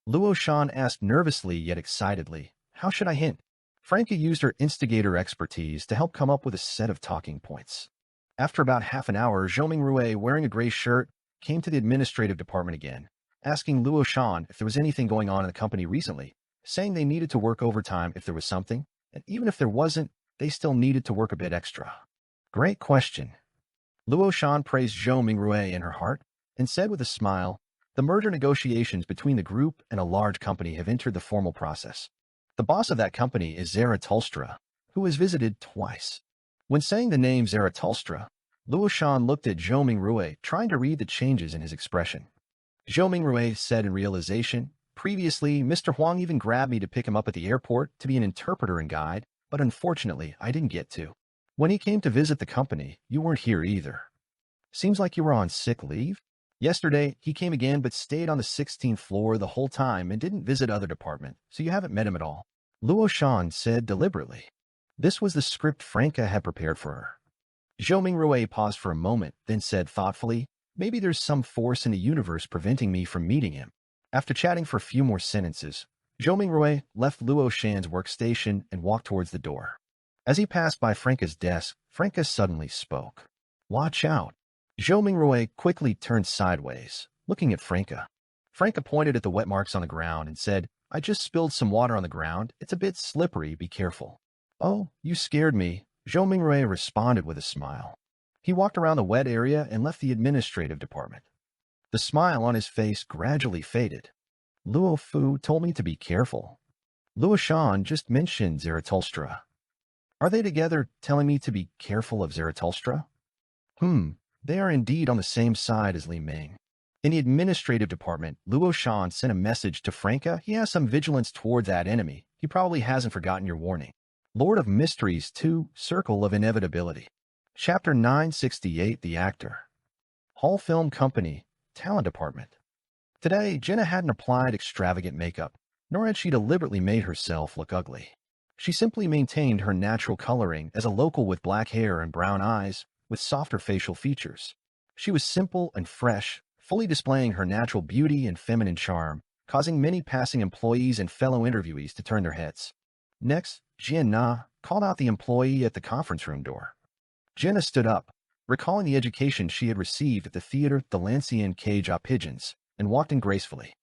S1: Luo Shan asked nervously yet excitedly, "How should I hint?" Franca used her instigator expertise to help come up with a set of talking points. After about half an hour, Zhoming Rui, wearing a gray shirt, came to the administrative department again, asking Luo Shan if there was anything going on in the company recently, saying they needed to work overtime if there was something, and even if there wasn't, they still needed to work a bit extra. Great question. Luo Shan praised Zhou Mingrui in her heart and said with a smile, the merger negotiations between the group and a large company have entered the formal process. The boss of that company is Zarathustra, who has visited twice. When saying the name Zarathustra, Luo Shan looked at Zhou Mingrui, trying to read the changes in his expression. Zhou Mingrui said in realization, "Previously, Mr. Huang even grabbed me to pick him up at the airport to be an interpreter and guide, but unfortunately, I didn't get to. When he came to visit the company, you weren't here either. Seems like you were on sick leave? Yesterday, he came again but stayed on the 16th floor the whole time and didn't visit other department, so you haven't met him at all," Luo Shan said deliberately. This was the script Franca had prepared for her. Zhou Mingrui paused for a moment, then said thoughtfully, "Maybe there's some force in the universe preventing me from meeting him." After chatting for a few more sentences, Zhou Mingrui left Luo Shan's workstation and walked towards the door. As he passed by Franca's desk, Franca suddenly spoke. "Watch out." Zhou Mingrui quickly turned sideways, looking at Franca. Franca pointed at the wet marks on the ground and said, "I just spilled some water on the ground. It's a bit slippery, be careful." "Oh, you scared me," Zhou Mingrui responded with a smile. He walked around the wet area and left the administrative department. The smile on his face gradually faded. "Luo Fu told me to be careful. Luo Shan just mentioned Zarathustra. Are they together telling me to be careful of Zarathustra? They are indeed on the same side as Li Ming." In the administrative department, Luo Shan sent a message to Franca. He has some vigilance toward that enemy. He probably hasn't forgotten your warning. Lord of Mysteries 2, Circle of Inevitability. Chapter 968, The Actor. Hall Film Company, Talent Department. Today, Jenna hadn't applied extravagant makeup, nor had she deliberately made herself look ugly. She simply maintained her natural coloring as a local with black hair and brown eyes, with softer facial features. She was simple and fresh, fully displaying her natural beauty and feminine charm, causing many passing employees and fellow interviewees to turn their heads. Next, Jian called out the employee at the conference room door. Jenna stood up, recalling the education she had received at the theater The Lancian Cage of Pigeons, and walked in gracefully.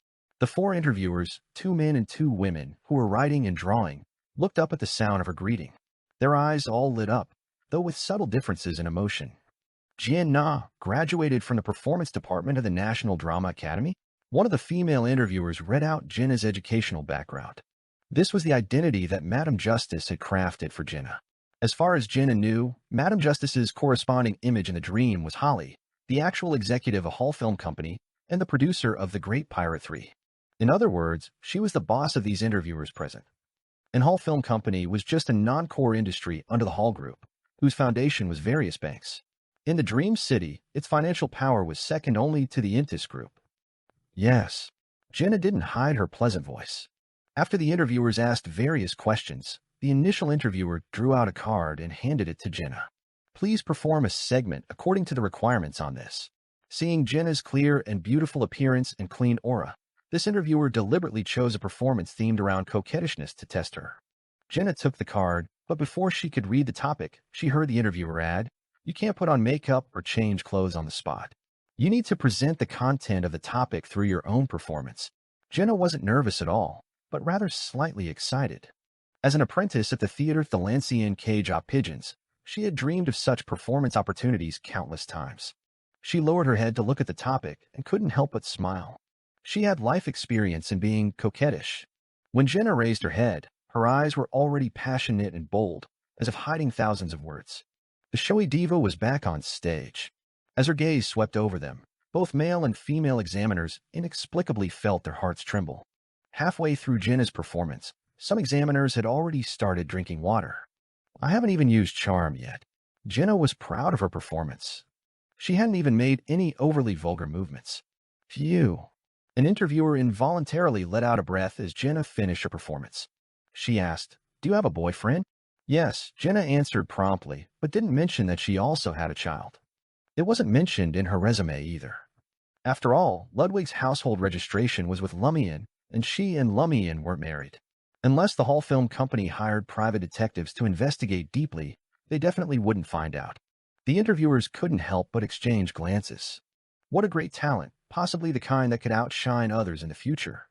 S1: The four interviewers, 2 men and 2 women, who were writing and drawing, looked up at the sound of her greeting. Their eyes all lit up, though with subtle differences in emotion. Jian Na graduated from the performance department of the National Drama Academy. One of the female interviewers read out Jenna's educational background. This was the identity that Madame Justice had crafted for Jenna. As far as Jenna knew, Madame Justice's corresponding image in the dream was Holly, the actual executive of Hall Film Company and the producer of The Great Pirate 3. In other words, she was the boss of these interviewers present. And Hall Film Company was just a non-core industry under the Hall Group, whose foundation was various banks. In the Dream City, its financial power was second only to the Intis Group. Yes, Jenna didn't hide her pleasant voice. After the interviewers asked various questions, the initial interviewer drew out a card and handed it to Jenna. "Please perform a segment according to the requirements on this." Seeing Jenna's clear and beautiful appearance and clean aura, this interviewer deliberately chose a performance themed around coquettishness to test her. Jenna took the card, but before she could read the topic, she heard the interviewer add, "You can't put on makeup or change clothes on the spot. You need to present the content of the topic through your own performance." Jenna wasn't nervous at all, but rather slightly excited. As an apprentice at the theater The Lancian Cage of Pigeons, she had dreamed of such performance opportunities countless times. She lowered her head to look at the topic and couldn't help but smile. She had life experience in being coquettish. When Jenna raised her head, her eyes were already passionate and bold, as if hiding thousands of words. The showy diva was back on stage. As her gaze swept over them, both male and female examiners inexplicably felt their hearts tremble. Halfway through Jenna's performance, some examiners had already started drinking water. "I haven't even used charm yet." Jenna was proud of her performance. She hadn't even made any overly vulgar movements. Phew. An interviewer involuntarily let out a breath as Jenna finished her performance. She asked, "Do you have a boyfriend?" Yes, Jenna answered promptly, but didn't mention that she also had a child. It wasn't mentioned in her resume either. After all, Ludwig's household registration was with Lumian, and she and Lumian weren't married. Unless the Hall Film Company hired private detectives to investigate deeply, they definitely wouldn't find out. The interviewers couldn't help but exchange glances. What a great talent, possibly the kind that could outshine others in the future.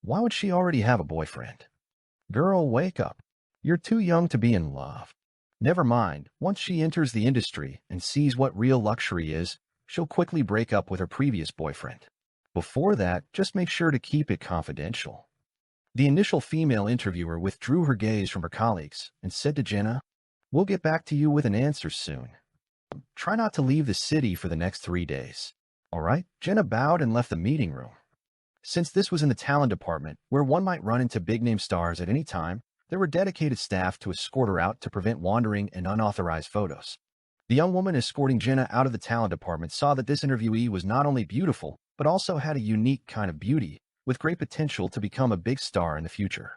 S1: Why would she already have a boyfriend? Girl, wake up. You're too young to be in love. Never mind, once she enters the industry and sees what real luxury is, she'll quickly break up with her previous boyfriend. Before that, just make sure to keep it confidential. The initial female interviewer withdrew her gaze from her colleagues and said to Jenna, "We'll get back to you with an answer soon. Try not to leave the city for the next 3 days." All right, Jenna bowed and left the meeting room. Since this was in the talent department, where one might run into big-name stars at any time, there were dedicated staff to escort her out to prevent wandering and unauthorized photos. The young woman escorting Jenna out of the talent department saw that this interviewee was not only beautiful, but also had a unique kind of beauty, with great potential to become a big star in the future.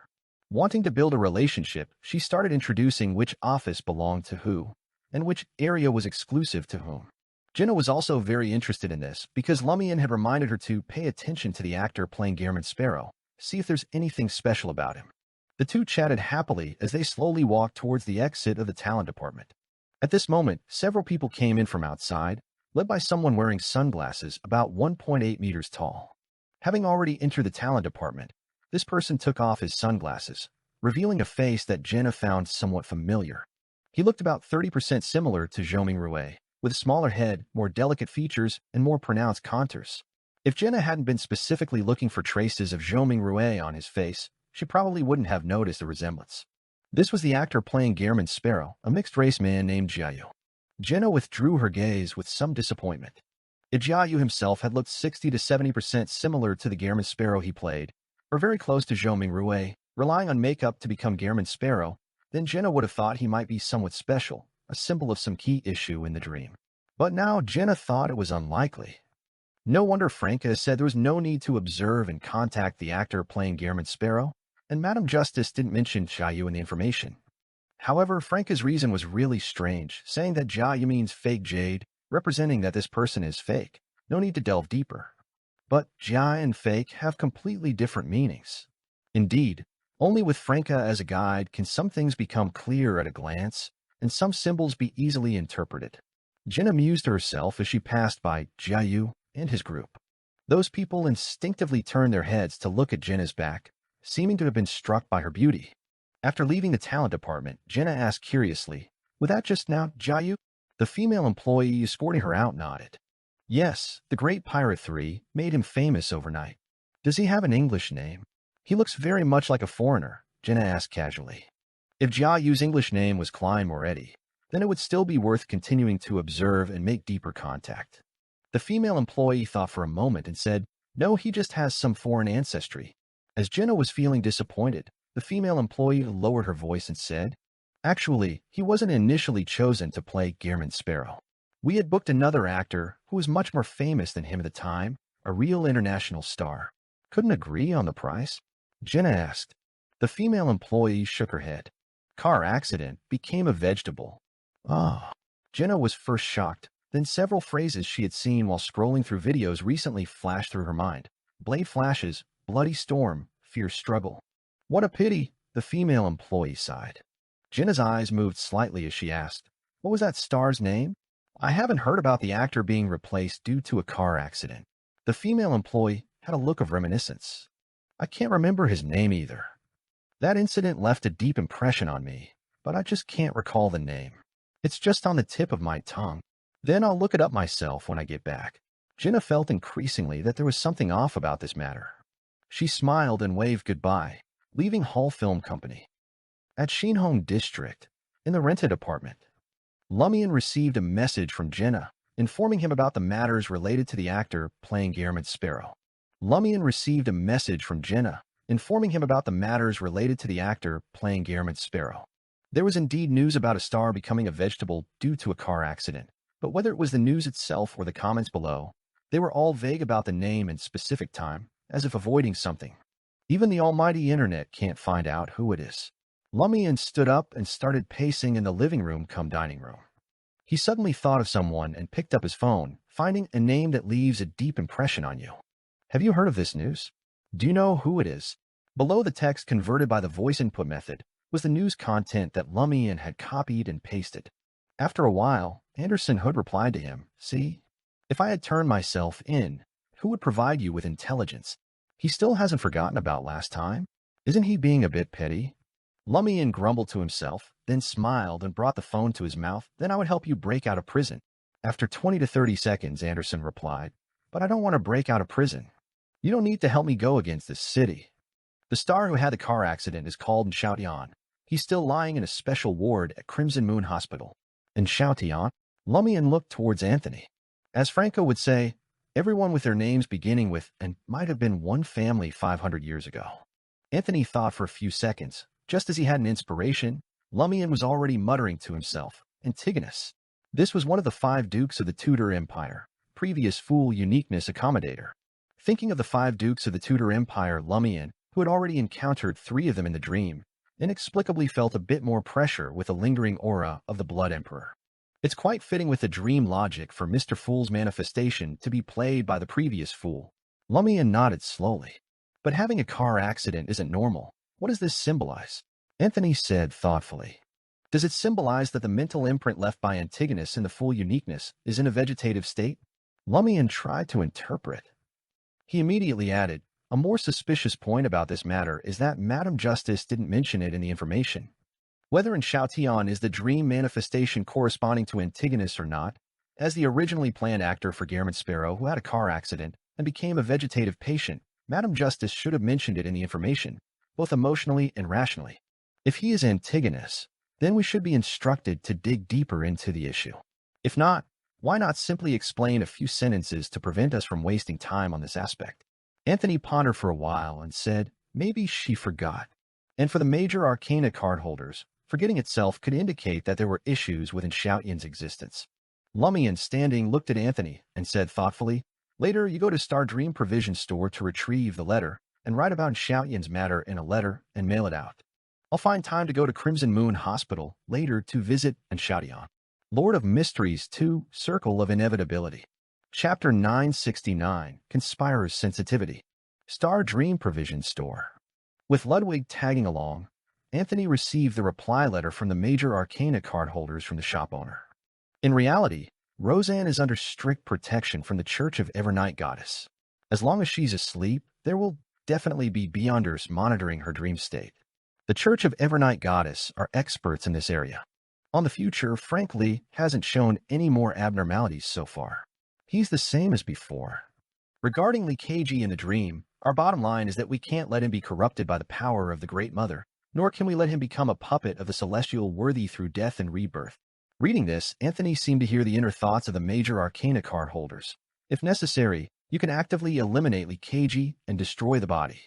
S1: Wanting to build a relationship, she started introducing which office belonged to who, and which area was exclusive to whom. Jenna was also very interested in this because Lumian had reminded her to pay attention to the actor playing Guillermin Sparrow, see if there's anything special about him. The two chatted happily as they slowly walked towards the exit of the talent department. At this moment, several people came in from outside, led by someone wearing sunglasses about 1.8 meters tall. Having already entered the talent department, this person took off his sunglasses, revealing a face that Jenna found somewhat familiar. He looked about 30% similar to Zhoming Rue, with a smaller head, more delicate features, and more pronounced contours. If Jenna hadn't been specifically looking for traces of Zhoming Rue on his face, she probably wouldn't have noticed the resemblance. This was the actor playing Guillermin Sparrow, a mixed-race man named Jiayu. Jenna withdrew her gaze with some disappointment. If Jiayu himself had looked 60 to 70% similar to the Guillermin Sparrow he played, or very close to Zhoming Rue, relying on makeup to become Guillermin Sparrow, then Jenna would have thought he might be somewhat special, a symbol of some key issue in the dream. But now Jenna thought it was unlikely. No wonder Franca said there was no need to observe and contact the actor playing Guillermin Sparrow, and Madame Justice didn't mention Jiayu in the information. However, Franca's reason was really strange, saying that Jiayu means fake jade, representing that this person is fake. No need to delve deeper. But Jia and fake have completely different meanings. Indeed, only with Franca as a guide can some things become clear at a glance, and some symbols be easily interpreted. Jenna amused herself as she passed by Jiayu and his group. Those people instinctively turned their heads to look at Jenna's back, seeming to have been struck by her beauty. After leaving the talent department, Jenna asked curiously, "Was that just now, Jiayu?" The female employee escorting her out nodded. Yes, the Great Pirate 3 made him famous overnight. Does he have an English name? He looks very much like a foreigner, Jenna asked casually. If Jiayu's English name was Klein Moretti, then it would still be worth continuing to observe and make deeper contact. The female employee thought for a moment and said, "No, he just has some foreign ancestry." As Jenna was feeling disappointed, the female employee lowered her voice and said, "Actually, he wasn't initially chosen to play Guillermin Sparrow. We had booked another actor who was much more famous than him at the time, a real international star. Couldn't agree on the price?" Jenna asked. The female employee shook her head. Car accident, became a vegetable. Ah. Jenna was first shocked, then several phrases she had seen while scrolling through videos recently flashed through her mind. Blade flashes, bloody storm, fierce struggle. What a pity, the female employee sighed. Jenna's eyes moved slightly as she asked, "What was that star's name?" "I haven't heard about the actor being replaced due to a car accident." The female employee had a look of reminiscence. "I can't remember his name either. That incident left a deep impression on me, but I just can't recall the name. It's just on the tip of my tongue. Then I'll look it up myself when I get back." Jenna felt increasingly that there was something off about this matter. She smiled and waved goodbye, leaving Hall Film Company. At Shinhong District, in the rented apartment, Lumian received a message from Jenna, informing him about the matters related to the actor playing Guillermin Sparrow. Lumian received a message from Jenna, informing him about the matters related to the actor playing Guillermin Sparrow. There was indeed news about a star becoming a vegetable due to a car accident, but whether it was the news itself or the comments below, they were all vague about the name and specific time, as if avoiding something. Even the almighty internet can't find out who it is. Lumian stood up and started pacing in the living room cum dining room. He suddenly thought of someone and picked up his phone, finding a name that leaves a deep impression on you. Have you heard of this news? Do you know who it is? Below the text converted by the voice input method was the news content that Lumian had copied and pasted. After a while, Anderson Hood replied to him, "See, if I had turned myself in, who would provide you with intelligence? He still hasn't forgotten about last time. Isn't he being a bit petty?" Lumian grumbled to himself, then smiled and brought the phone to his mouth. "Then I would help you break out of prison." After 20 to 30 seconds, Anderson replied, "But I don't want to break out of prison. You don't need to help me go against this city. The star who had the car accident is called Xiaotian. He's still lying in a special ward at Crimson Moon Hospital." And Xiaotian? Lumian looked towards Anthony. As Franco would say, everyone with their names beginning with "and" might have been one family 500 years ago. Anthony thought for a few seconds. Just as he had an inspiration, Lumian was already muttering to himself, "Antigonus. This was one of the 5 dukes of the Tudor Empire, previous full uniqueness accommodator." Thinking of the 5 dukes of the Tudor Empire, Lumian, who had already encountered 3 of them in the dream, inexplicably felt a bit more pressure with the lingering aura of the Blood Emperor. It's quite fitting with the dream logic for Mr. Fool's manifestation to be played by the previous fool. Lumian nodded slowly. "But having a car accident isn't normal. What does this symbolize?" Anthony said thoughtfully. "Does it symbolize that the mental imprint left by Antigonus in the full uniqueness is in a vegetative state?" Lumian tried to interpret. He immediately added, "A more suspicious point about this matter is that Madame Justice didn't mention it in the information. Whether in Xiaotian is the dream manifestation corresponding to Antigonus or not, as the originally planned actor for Guillermo Sparrow who had a car accident and became a vegetative patient, Madame Justice should have mentioned it in the information, both emotionally and rationally. If he is Antigonus, then we should be instructed to dig deeper into the issue. If not, why not simply explain a few sentences to prevent us from wasting time on this aspect?" Anthony pondered for a while and said, "Maybe she forgot." And for the major arcana card holders, forgetting itself could indicate that there were issues within Xiaotian's existence. Lumian, standing, looked at Anthony and said thoughtfully, "Later, you go to Star Dream Provision Store to retrieve the letter and write about Xiaotian's matter in a letter and mail it out. I'll find time to go to Crimson Moon Hospital later to visit and Xiaotian." Lord of Mysteries 2, Circle of Inevitability. Chapter 969, Conspirer's Sensitivity. Star Dream Provision Store. With Ludwig tagging along, Anthony received the reply letter from the major arcana card holders from the shop owner. In reality, Roseanne is under strict protection from the Church of Evernight Goddess. As long as she's asleep, there will definitely be Beyonders monitoring her dream state. The Church of Evernight Goddess are experts in this area. On the future, frankly, hasn't shown any more abnormalities so far. He's the same as before. Regarding Lee KG in the dream, our bottom line is that we can't let him be corrupted by the power of the Great Mother, nor can we let him become a puppet of the celestial worthy through death and rebirth. Reading this, Anthony seemed to hear the inner thoughts of the major arcana card holders. If necessary, you can actively eliminate Lee KG and destroy the body.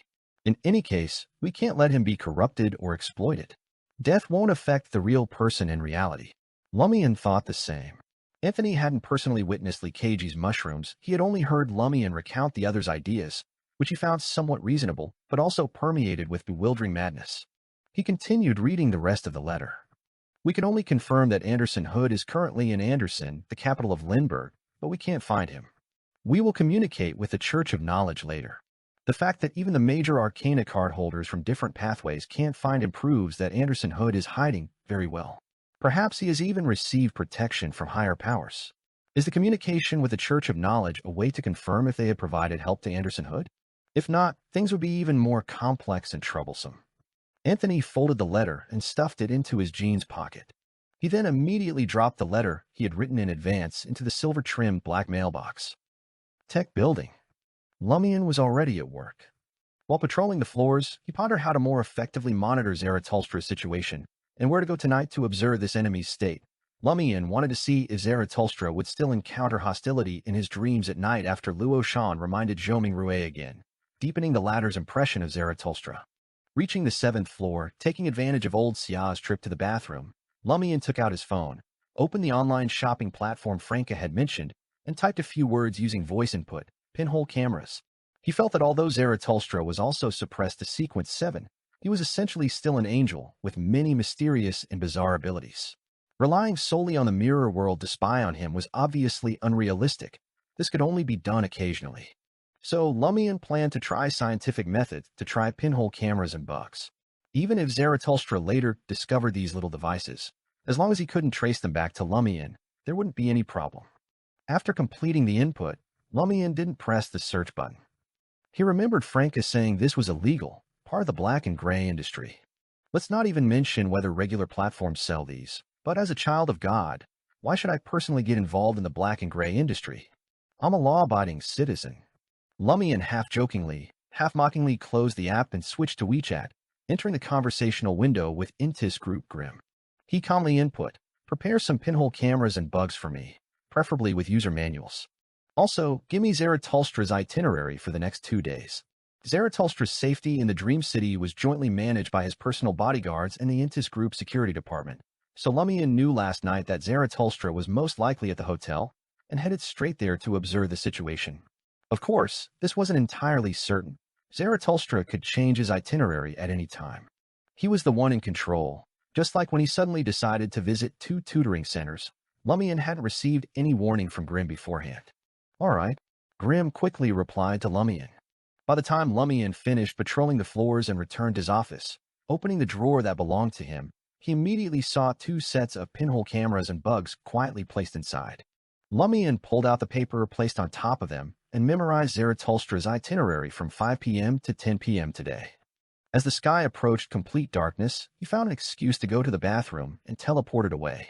S1: In any case, we can't let him be corrupted or exploited. Death won't affect the real person in reality. Lumian thought the same. Anthony hadn't personally witnessed Lee KG's mushrooms. He had only heard Lumian recount the other's ideas, which he found somewhat reasonable, but also permeated with bewildering madness. He continued reading the rest of the letter. "We can only confirm that Anderson Hood is currently in Anderson, the capital of Lindbergh, but we can't find him. We will communicate with the Church of Knowledge later. The fact that even the major arcana card holders from different pathways can't find him proves that Anderson Hood is hiding very well. Perhaps he has even received protection from higher powers. Is the communication with the Church of Knowledge a way to confirm if they had provided help to Anderson Hood? If not, things would be even more complex and troublesome." Anthony folded the letter and stuffed it into his jeans pocket. He then immediately dropped the letter he had written in advance into the silver-trimmed black mailbox. Tech Building. Lumian was already at work. While patrolling the floors, he pondered how to more effectively monitor Zaratulstra's situation and where to go tonight to observe this enemy's state. Lumian wanted to see if Zaratulstra would still encounter hostility in his dreams at night after Luo Shan reminded Zhou Mingrue again, deepening the latter's impression of Zaratulstra. Reaching the 7th floor, taking advantage of old Xia's trip to the bathroom, Lumian took out his phone, opened the online shopping platform Franca had mentioned, and typed a few words using voice input, pinhole cameras. He felt that although Zarathustra was also suppressed to sequence 7, he was essentially still an angel with many mysterious and bizarre abilities. Relying solely on the mirror world to spy on him was obviously unrealistic. This could only be done occasionally. So Lumian planned to try scientific methods to try pinhole cameras and bugs. Even if Zarathustra later discovered these little devices, as long as he couldn't trace them back to Lumian, there wouldn't be any problem. After completing the input, Lumian didn't press the search button. He remembered Franca saying this was illegal, part of the black and gray industry. Let's not even mention whether regular platforms sell these, but as a child of God, why should I personally get involved in the black and gray industry? I'm a law-abiding citizen. Lumian half-jokingly, half-mockingly closed the app and switched to WeChat, entering the conversational window with Intis Group Grim. He calmly input, prepare some pinhole cameras and bugs for me, preferably with user manuals. Also, give me Zarathustra's itinerary for the next 2 days. Zarathustra's safety in the Dream City was jointly managed by his personal bodyguards and the Intis Group security department, so Lumian knew last night that Zarathustra was most likely at the hotel and headed straight there to observe the situation. Of course, this wasn't entirely certain. Zarathustra could change his itinerary at any time. He was the one in control, just like when he suddenly decided to visit 2 tutoring centers. Lumian hadn't received any warning from Grimm beforehand. All right, Grimm quickly replied to Lumian. By the time Lumian finished patrolling the floors and returned to his office, opening the drawer that belonged to him, he immediately saw 2 sets of pinhole cameras and bugs quietly placed inside. Lumian pulled out the paper placed on top of them and memorized Zarathustra's itinerary from 5 p.m. to 10 p.m. today. As the sky approached complete darkness, he found an excuse to go to the bathroom and teleported away.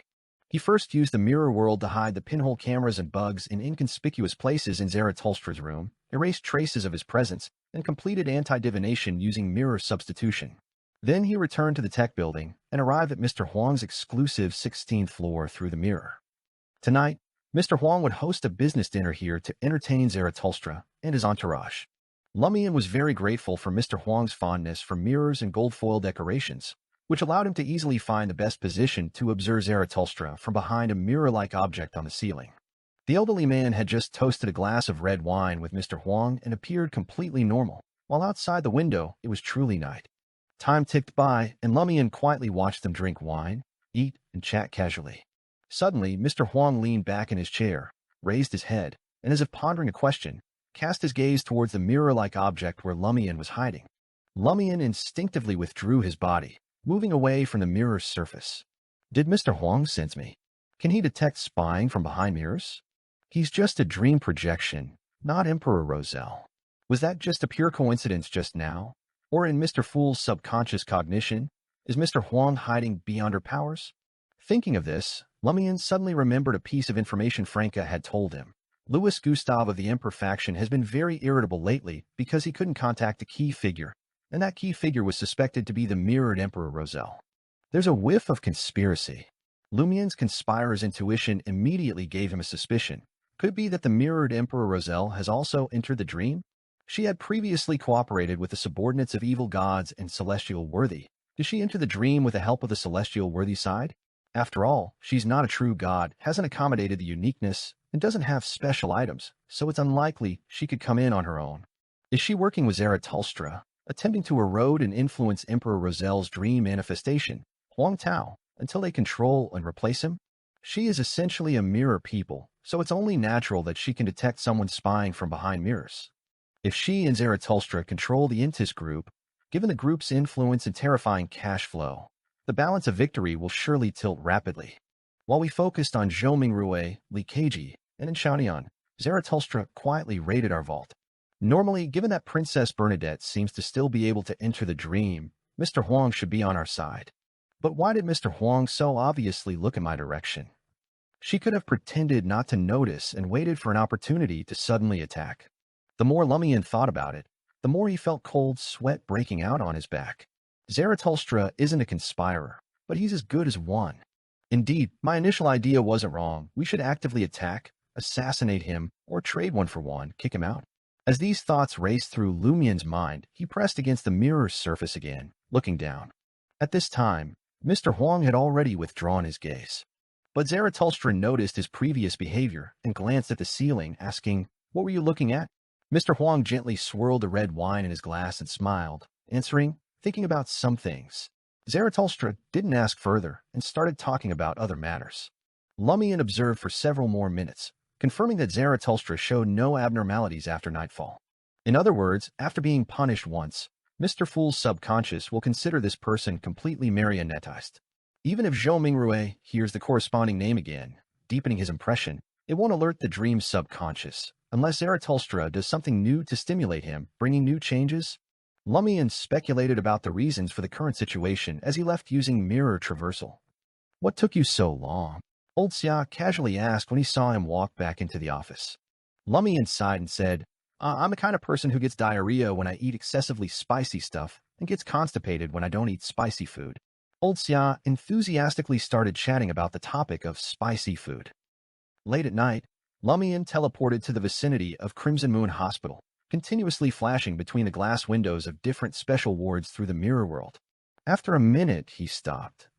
S1: He first used the mirror world to hide the pinhole cameras and bugs in inconspicuous places in Zarathustra's room, erased traces of his presence, and completed anti-divination using mirror substitution. Then he returned to the tech building and arrived at Mr. Huang's exclusive 16th floor through the mirror. Tonight, Mr. Huang would host a business dinner here to entertain Zarathustra and his entourage. Lumian was very grateful for Mr. Huang's fondness for mirrors and gold foil decorations, which allowed him to easily find the best position to observe Zarathustra from behind a mirror-like object on the ceiling. The elderly man had just toasted a glass of red wine with Mr. Huang and appeared completely normal, while outside the window it was truly night. Time ticked by, and Lumian quietly watched them drink wine, eat, and chat casually. Suddenly, Mr. Huang leaned back in his chair, raised his head, and as if pondering a question, cast his gaze towards the mirror-like object where Lumian was hiding. Lumian instinctively withdrew his body, moving away from the mirror's surface. Did Mr. Huang sense me? Can he detect spying from behind mirrors? He's just a dream projection, not Emperor Roselle. Was that just a pure coincidence just now? Or in Mr. Fool's subconscious cognition, is Mr. Huang hiding beyond her powers? Thinking of this, Lumian suddenly remembered a piece of information Franca had told him. Louis Gustave of the Emperor faction has been very irritable lately because he couldn't contact a key figure, and that key figure was suspected to be the mirrored Emperor Roselle. There's a whiff of conspiracy. Lumian's conspirer's intuition immediately gave him a suspicion. Could it be that the mirrored Emperor Roselle has also entered the dream? She had previously cooperated with the subordinates of evil gods and celestial worthy. Did she enter the dream with the help of the celestial worthy side? After all, she's not a true god, hasn't accommodated the uniqueness, and doesn't have special items, so it's unlikely she could come in on her own. Is she working with Zarathustra, attempting to erode and influence Emperor Roselle's dream manifestation, Huang Tao, until they control and replace him? She is essentially a mirror people, so it's only natural that she can detect someone spying from behind mirrors. If she and Zarathustra control the Intis group, given the group's influence and terrifying cash flow, the balance of victory will surely tilt rapidly. While we focused on Zhou Mingrue, Li Keiji, and in Xiaonian, Zarathustra quietly raided our vault. Normally, given that Princess Bernadette seems to still be able to enter the dream, Mr. Huang should be on our side. But why did Mr. Huang so obviously look in my direction? She could have pretended not to notice and waited for an opportunity to suddenly attack. The more Lumian thought about it, the more he felt cold sweat breaking out on his back. Zarathustra isn't a conspirer, but he's as good as one. Indeed, my initial idea wasn't wrong. We should actively attack, assassinate him, or trade one for one, kick him out. As these thoughts raced through Lumian's mind, he pressed against the mirror's surface again, looking down. At this time, Mr. Huang had already withdrawn his gaze. But Zarathustra noticed his previous behavior and glanced at the ceiling, asking, "What were you looking at?" Mr. Huang gently swirled the red wine in his glass and smiled, answering, thinking about some things. Zarathustra didn't ask further and started talking about other matters. Lumian observed for several more minutes, confirming that Zarathustra showed no abnormalities after nightfall. In other words, after being punished once, Mr. Fool's subconscious will consider this person completely marionettized. Even if Zhou Mingrue hears the corresponding name again, deepening his impression, it won't alert the dream's subconscious, unless Zarathustra does something new to stimulate him, bringing new changes. Lumian speculated about the reasons for the current situation as he left using mirror traversal. "What took you so long?" Old Xia casually asked when he saw him walk back into the office. Lumian sighed and said, I'm the kind of person who gets diarrhea when I eat excessively spicy stuff and gets constipated when I don't eat spicy food." Old Xia enthusiastically started chatting about the topic of spicy food. Late at night, Lumian teleported to the vicinity of Crimson Moon Hospital, continuously flashing between the glass windows of different special wards through the mirror world. After a minute, he stopped.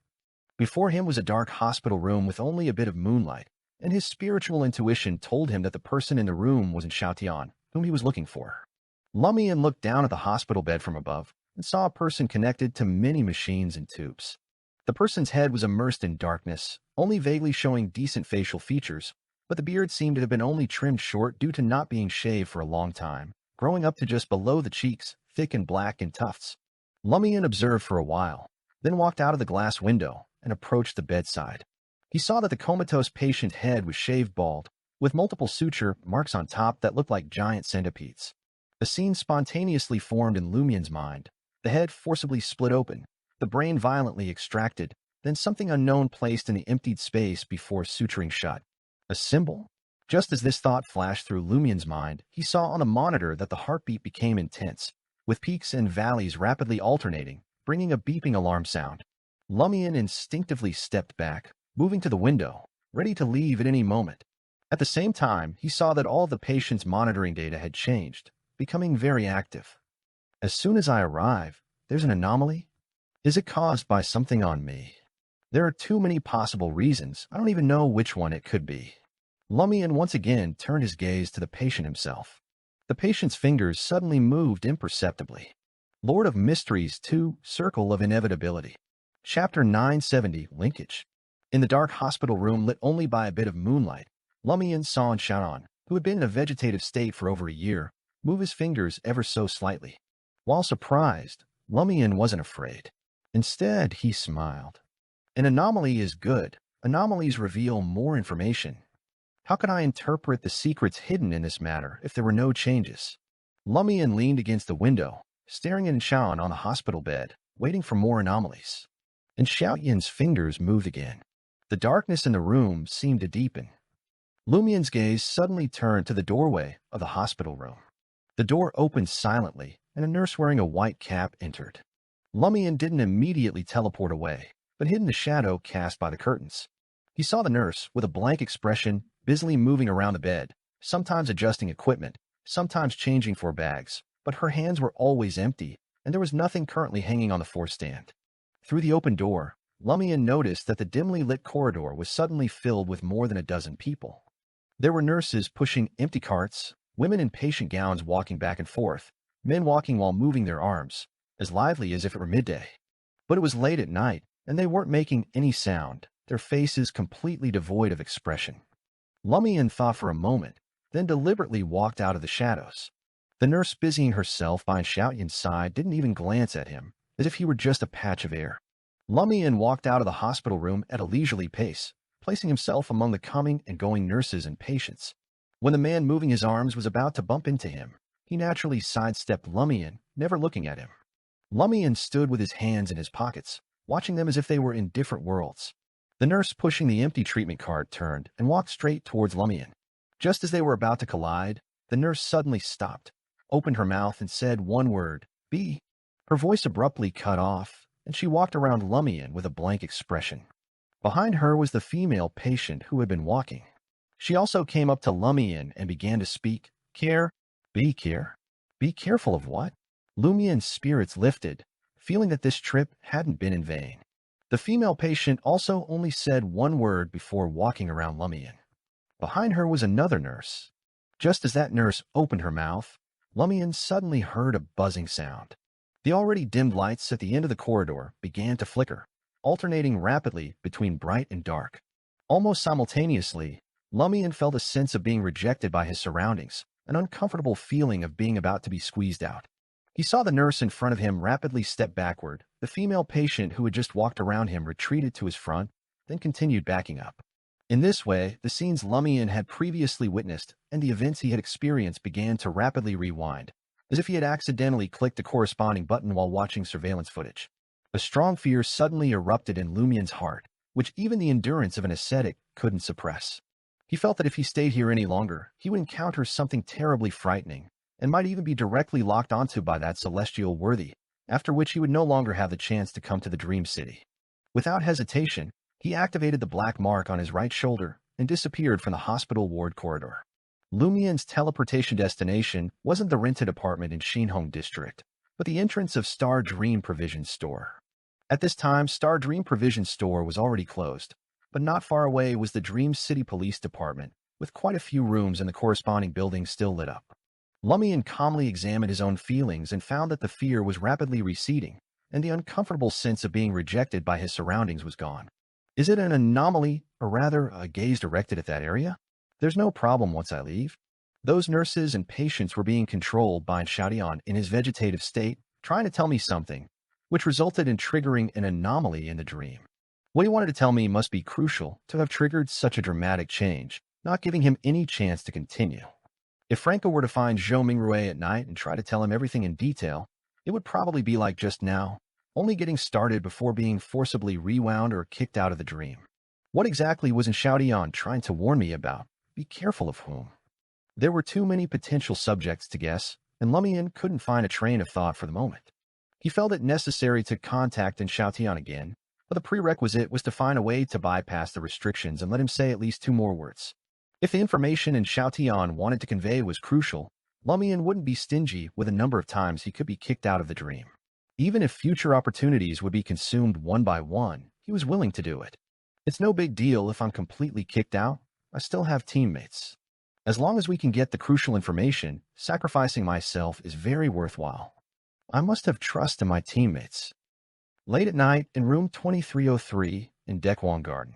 S1: Before him was a dark hospital room with only a bit of moonlight, and his spiritual intuition told him that the person in the room wasn't Xiaotian, whom he was looking for. Lumian looked down at the hospital bed from above and saw a person connected to many machines and tubes. The person's head was immersed in darkness, only vaguely showing decent facial features, but the beard seemed to have been only trimmed short due to not being shaved for a long time, growing up to just below the cheeks, thick and black in tufts. Lumian observed for a while, then walked out of the glass window and approached the bedside. He saw that the comatose patient's head was shaved bald, with multiple suture marks on top that looked like giant centipedes. A scene spontaneously formed in Lumian's mind. The head forcibly split open, the brain violently extracted, then something unknown placed in the emptied space before suturing shut. A symbol? Just as this thought flashed through Lumian's mind, he saw on a monitor that the heartbeat became intense, with peaks and valleys rapidly alternating, bringing a beeping alarm sound. Lumian instinctively stepped back, moving to the window, ready to leave at any moment. At the same time, he saw that all the patient's monitoring data had changed, becoming very active. As soon as I arrive, there's an anomaly? Is it caused by something on me? There are too many possible reasons. I don't even know which one it could be. Lumian once again turned his gaze to the patient himself. The patient's fingers suddenly moved imperceptibly. Lord of Mysteries 2, Circle of Inevitability. Chapter 970, Linkage. In the dark hospital room lit only by a bit of moonlight, Lumian saw Xiaonan, who had been in a vegetative state for over a year, move his fingers ever so slightly. While surprised, Lumian wasn't afraid. Instead, he smiled. An anomaly is good. Anomalies reveal more information. How could I interpret the secrets hidden in this matter if there were no changes? Lumian leaned against the window, staring at Xiaonan on the hospital bed, waiting for more anomalies. And Xiaoyan's fingers moved again. The darkness in the room seemed to deepen. Lumian's gaze suddenly turned to the doorway of the hospital room. The door opened silently, and a nurse wearing a white cap entered. Lumian didn't immediately teleport away, but hid in the shadow cast by the curtains. He saw the nurse, with a blank expression, busily moving around the bed, sometimes adjusting equipment, sometimes changing for bags, but her hands were always empty, and there was nothing currently hanging on the forestand. Through the open door, Lumian noticed that the dimly lit corridor was suddenly filled with more than a dozen people. There were nurses pushing empty carts, women in patient gowns walking back and forth, men walking while moving their arms, as lively as if it were midday. But it was late at night, and they weren't making any sound, their faces completely devoid of expression. Lumian thought for a moment, then deliberately walked out of the shadows. The nurse busying herself by Xiaoyan's side didn't even glance at him, as if he were just a patch of air. Lumian walked out of the hospital room at a leisurely pace, placing himself among the coming and going nurses and patients. When the man moving his arms was about to bump into him, he naturally sidestepped Lumian, never looking at him. Lumian stood with his hands in his pockets, watching them as if they were in different worlds. The nurse pushing the empty treatment cart turned and walked straight towards Lumian. Just as they were about to collide, the nurse suddenly stopped, opened her mouth and said one word, "B." Her voice abruptly cut off, and she walked around Lumian with a blank expression. Behind her was the female patient who had been walking. She also came up to Lumian and began to speak. "Care? Be care? Be careful of what?" Lumian's spirits lifted, feeling that this trip hadn't been in vain. The female patient also only said one word before walking around Lumian. Behind her was another nurse. Just as that nurse opened her mouth, Lumian suddenly heard a buzzing sound. The already dimmed lights at the end of the corridor began to flicker, alternating rapidly between bright and dark. Almost simultaneously, Lumian felt a sense of being rejected by his surroundings, an uncomfortable feeling of being about to be squeezed out. He saw the nurse in front of him rapidly step backward. The female patient who had just walked around him retreated to his front, then continued backing up. In this way, the scenes Lumian had previously witnessed and the events he had experienced began to rapidly rewind, as if he had accidentally clicked a corresponding button while watching surveillance footage. A strong fear suddenly erupted in Lumian's heart, which even the endurance of an ascetic couldn't suppress. He felt that if he stayed here any longer, he would encounter something terribly frightening, and might even be directly locked onto by that celestial worthy, after which he would no longer have the chance to come to the Dream City. Without hesitation, he activated the black mark on his right shoulder and disappeared from the hospital ward corridor. Lumian's teleportation destination wasn't the rented apartment in Shinhong District, but the entrance of Star Dream Provision Store. At this time, Star Dream Provision Store was already closed, but not far away was the Dream City Police Department, with quite a few rooms in the corresponding building still lit up. Lumian calmly examined his own feelings and found that the fear was rapidly receding, and the uncomfortable sense of being rejected by his surroundings was gone. Is it an anomaly, or rather a gaze directed at that area? There's no problem once I leave. Those nurses and patients were being controlled by Xiaotian in his vegetative state, trying to tell me something, which resulted in triggering an anomaly in the dream. What he wanted to tell me must be crucial to have triggered such a dramatic change, not giving him any chance to continue. If Franco were to find Zhou Mingrui at night and try to tell him everything in detail, it would probably be like just now, only getting started before being forcibly rewound or kicked out of the dream. What exactly was Xiaotian trying to warn me about? Be careful of whom. There were too many potential subjects to guess, and Lumian couldn't find a train of thought for the moment. He felt it necessary to contact Xiaotian again, but the prerequisite was to find a way to bypass the restrictions and let him say at least 2 more words. If the information Xiaotian wanted to convey was crucial, Lumian wouldn't be stingy with a number of times he could be kicked out of the dream. Even if future opportunities would be consumed one by one, he was willing to do it. It's no big deal if I'm completely kicked out. I still have teammates. As long as we can get the crucial information, sacrificing myself is very worthwhile. I must have trust in my teammates. Late at night, in room 2303 in Dekwang Garden,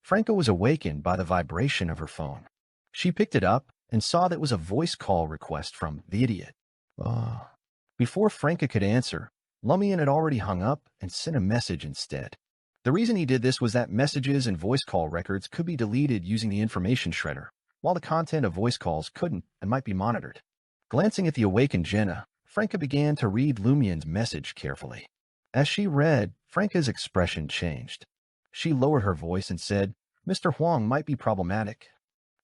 S1: Franco was awakened by the vibration of her phone. She picked it up and saw that it was a voice call request from the idiot. Before Franco could answer, Lumian had already hung up and sent a message instead. The reason he did this was that messages and voice call records could be deleted using the information shredder, while the content of voice calls couldn't and might be monitored. Glancing at the awakened Jenna, Franco began to read Lumian's message carefully. As she read, Franco's expression changed. She lowered her voice and said, "Mr. Huang might be problematic.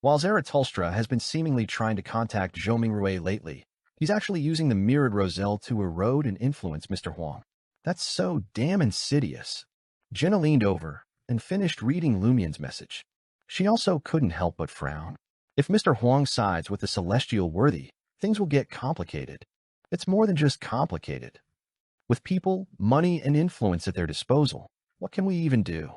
S1: While Zarathustra has been seemingly trying to contact Zhou Mingrui lately, he's actually using the mirrored roselle to erode and influence Mr. Huang. That's so damn insidious." Jenna leaned over and finished reading Lumian's message. She also couldn't help but frown. If Mr. Huang sides with the celestial worthy, things will get complicated. It's more than just complicated. With people, money, and influence at their disposal, what can we even do?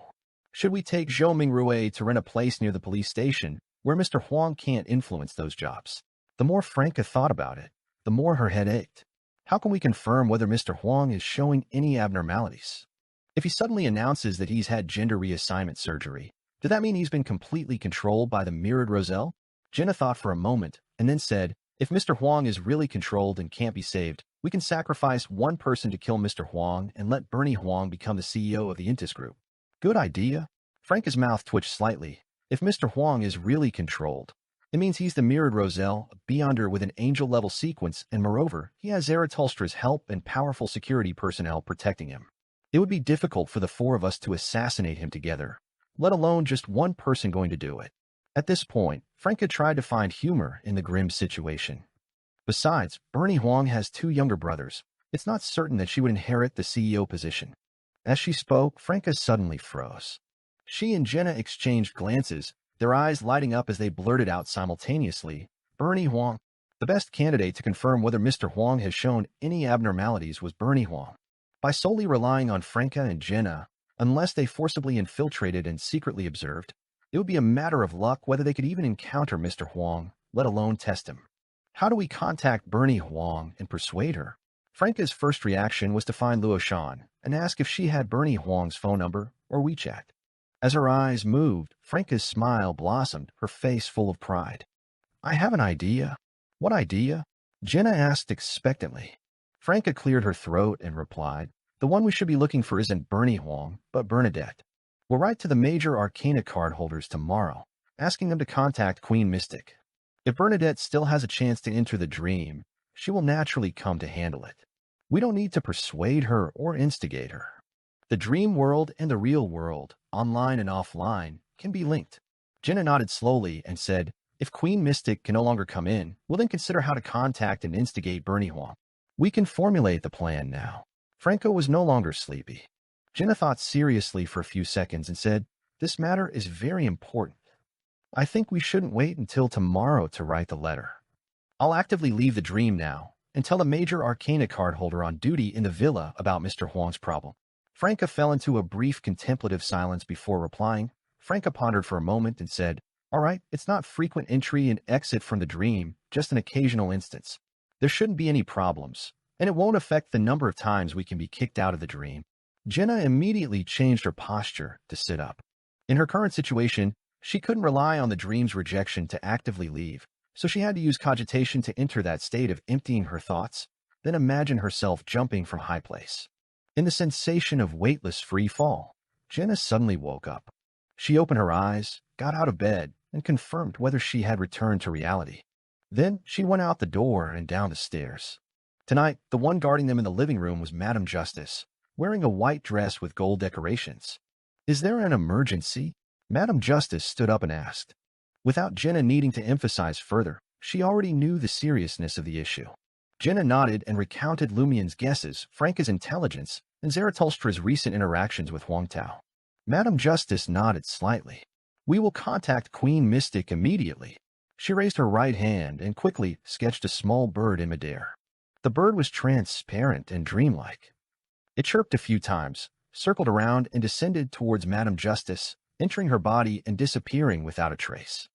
S1: Should we take Zhou Mingrui to rent a place near the police station where Mr. Huang can't influence those jobs? The more Franca thought about it, the more her head ached. How can we confirm whether Mr. Huang is showing any abnormalities? If he suddenly announces that he's had gender reassignment surgery, does that mean he's been completely controlled by the mirrored roselle? Jenna thought for a moment and then said, "If Mr. Huang is really controlled and can't be saved, we can sacrifice one person to kill Mr. Huang and let Bernie Huang become the CEO of the Intis Group." Good idea. Franca's mouth twitched slightly. If Mr. Huang is really controlled, it means he's the mirrored roselle, a beyonder with an angel-level sequence, and moreover, he has Zaratulstra's help and powerful security personnel protecting him. It would be difficult for the 4 of us to assassinate him together, let alone just one person going to do it. At this point, Franca tried to find humor in the grim situation. Besides, Bernie Huang has 2 younger brothers. It's not certain that she would inherit the CEO position. As she spoke, Franca suddenly froze. She and Jenna exchanged glances, their eyes lighting up as they blurted out simultaneously, "Bernie Huang." The best candidate to confirm whether Mr. Huang has shown any abnormalities was Bernie Huang. By solely relying on Franca and Jenna, unless they forcibly infiltrated and secretly observed, it would be a matter of luck whether they could even encounter Mr. Huang, let alone test him. How do we contact Bernie Huang and persuade her? Franca's first reaction was to find Luo Shan and ask if she had Bernie Huang's phone number or WeChat. As her eyes moved, Franca's smile blossomed, her face full of pride. I have an idea. What idea? Jenna asked expectantly. Franca cleared her throat and replied, the one we should be looking for isn't Bernie Huang, but Bernadette. We'll write to the major Arcana card holders tomorrow, asking them to contact Queen Mystic. If Bernadette still has a chance to enter the dream, she will naturally come to handle it. We don't need to persuade her or instigate her. The dream world and the real world, online and offline, can be linked. Jenna nodded slowly and said, if Queen Mystic can no longer come in, we'll then consider how to contact and instigate Bernie Huang. We can formulate the plan now. Franco was no longer sleepy. Jenna thought seriously for a few seconds and said, this matter is very important. I think we shouldn't wait until tomorrow to write the letter. I'll actively leave the dream now and tell a major Arcana card holder on duty in the villa about Mr. Huang's problem. Franca fell into a brief contemplative silence before replying. Franca pondered for a moment and said, all right, it's not frequent entry and exit from the dream, just an occasional instance. There shouldn't be any problems, and it won't affect the number of times we can be kicked out of the dream. Jenna immediately changed her posture to sit up. In her current situation, she couldn't rely on the dream's rejection to actively leave, so she had to use cogitation to enter that state of emptying her thoughts, then imagine herself jumping from high place. In the sensation of weightless free fall, Jenna suddenly woke up. She opened her eyes, got out of bed, and confirmed whether she had returned to reality. Then she went out the door and down the stairs. Tonight, the one guarding them in the living room was Madame Justice, wearing a white dress with gold decorations. Is there an emergency? Madame Justice stood up and asked. Without Jenna needing to emphasize further, she already knew the seriousness of the issue. Jenna nodded and recounted Lumian's guesses, Franca's intelligence, and Zaratulstra's recent interactions with Huang Tao. Madame Justice nodded slightly. We will contact Queen Mystic immediately. She raised her right hand and quickly sketched a small bird in midair. The bird was transparent and dreamlike. It chirped a few times, circled around, and descended towards Madame Justice, entering her body and disappearing without a trace.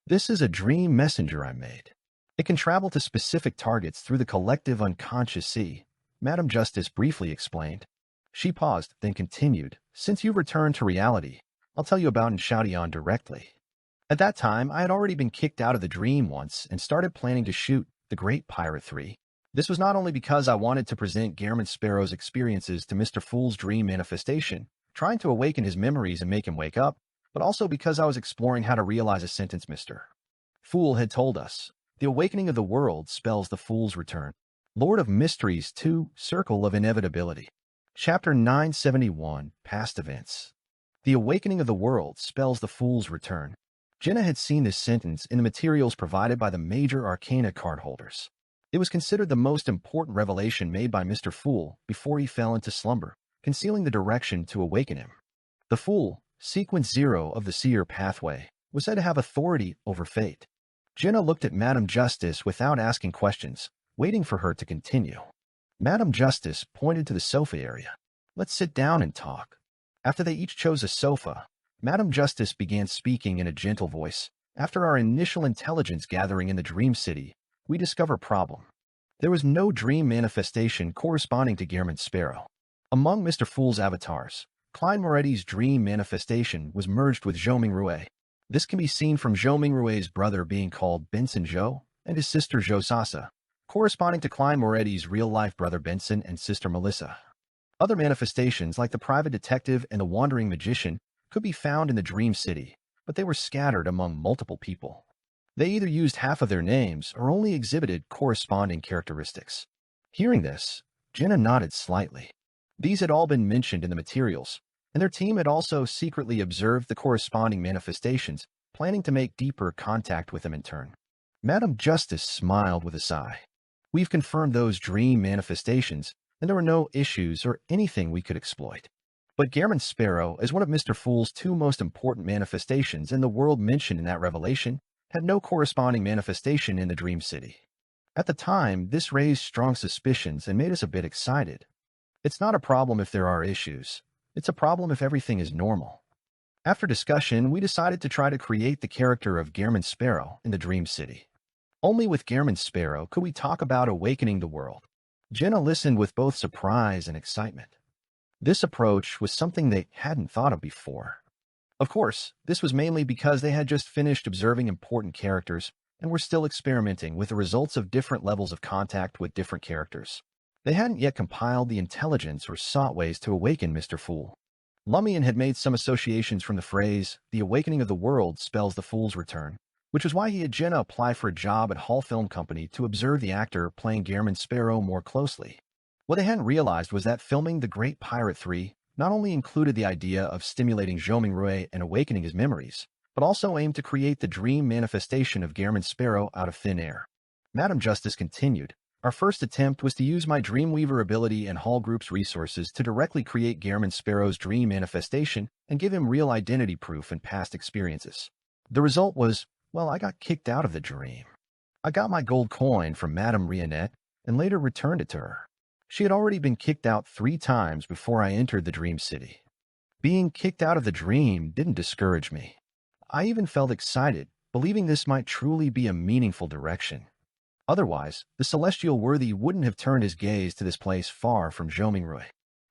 S1: This is a dream messenger I made. It can travel to specific targets through the collective unconscious sea, Madame Justice briefly explained. She paused, then continued, since you've returned to reality, I'll tell you about Nshadian directly. At that time, I had already been kicked out of the dream once and started planning to shoot The Great Pirate 3. This was not only because I wanted to present Gehrman Sparrow's experiences to Mr. Fool's dream manifestation, trying to awaken his memories and make him wake up, but also because I was exploring how to realize a sentence Mr. Fool had told us. The awakening of the world spells the Fool's return. Lord of Mysteries 2, Circle of Inevitability. Chapter 971, Past Events. The awakening of the world spells the Fool's return. Jenna had seen this sentence in the materials provided by the major Arcana card holders. It was considered the most important revelation made by Mr. Fool before he fell into slumber, concealing the direction to awaken him. The Fool, sequence 0 of the Seer pathway, was said to have authority over fate. Jenna looked at Madame Justice without asking questions, waiting for her to continue. Madame Justice pointed to the sofa area. Let's sit down and talk. After they each chose a sofa, Madame Justice began speaking in a gentle voice. After our initial intelligence gathering in the Dream City, we discover a problem. There was no dream manifestation corresponding to Gehrman Sparrow. Among Mr. Fool's avatars, Klein Moretti's dream manifestation was merged with Zhou Mingrue. This can be seen from Zhou Mingrue's brother being called Benson Zhou and his sister Zhou Sasa, corresponding to Klein Moretti's real-life brother Benson and sister Melissa. Other manifestations, like the private detective and the wandering magician, could be found in the Dream City, but they were scattered among multiple people. They either used half of their names or only exhibited corresponding characteristics. Hearing this, Jenna nodded slightly. These had all been mentioned in the materials, and their team had also secretly observed the corresponding manifestations, planning to make deeper contact with them in turn. Madame Justice smiled with a sigh. We've confirmed those dream manifestations, and there were no issues or anything we could exploit. But Gehrman Sparrow, as one of Mr. Fool's 2 most important manifestations in the world mentioned in that revelation, had no corresponding manifestation in the Dream City. At the time, this raised strong suspicions and made us a bit excited. It's not a problem if there are issues. It's a problem if everything is normal. After discussion, we decided to try to create the character of Gehrman Sparrow in the Dream City. Only with Gehrman Sparrow could we talk about awakening the world. Jenna listened with both surprise and excitement. This approach was something they hadn't thought of before. Of course, this was mainly because they had just finished observing important characters and were still experimenting with the results of different levels of contact with different characters. They hadn't yet compiled the intelligence or sought ways to awaken Mr. Fool. Lumian had made some associations from the phrase, "The awakening of the world spells the fool's return," which was why he had Jenna apply for a job at Hall Film Company to observe the actor playing Gehrman Sparrow more closely. What they hadn't realized was that filming The Great Pirate 3 not only included the idea of stimulating Zhou Mingrui and awakening his memories, but also aimed to create the dream manifestation of Gehrman Sparrow out of thin air. Madam Justice continued, "Our first attempt was to use my Dreamweaver ability and Hall Group's resources to directly create Gehrman Sparrow's dream manifestation and give him real identity proof and past experiences. The result was, well, I got kicked out of the dream. I got my gold coin from Madame Rionette and later returned it to her. She had already been kicked out 3 times before I entered the Dream City. Being kicked out of the dream didn't discourage me. I even felt excited, believing this might truly be a meaningful direction. Otherwise, the celestial worthy wouldn't have turned his gaze to this place far from Zhou Mingrui.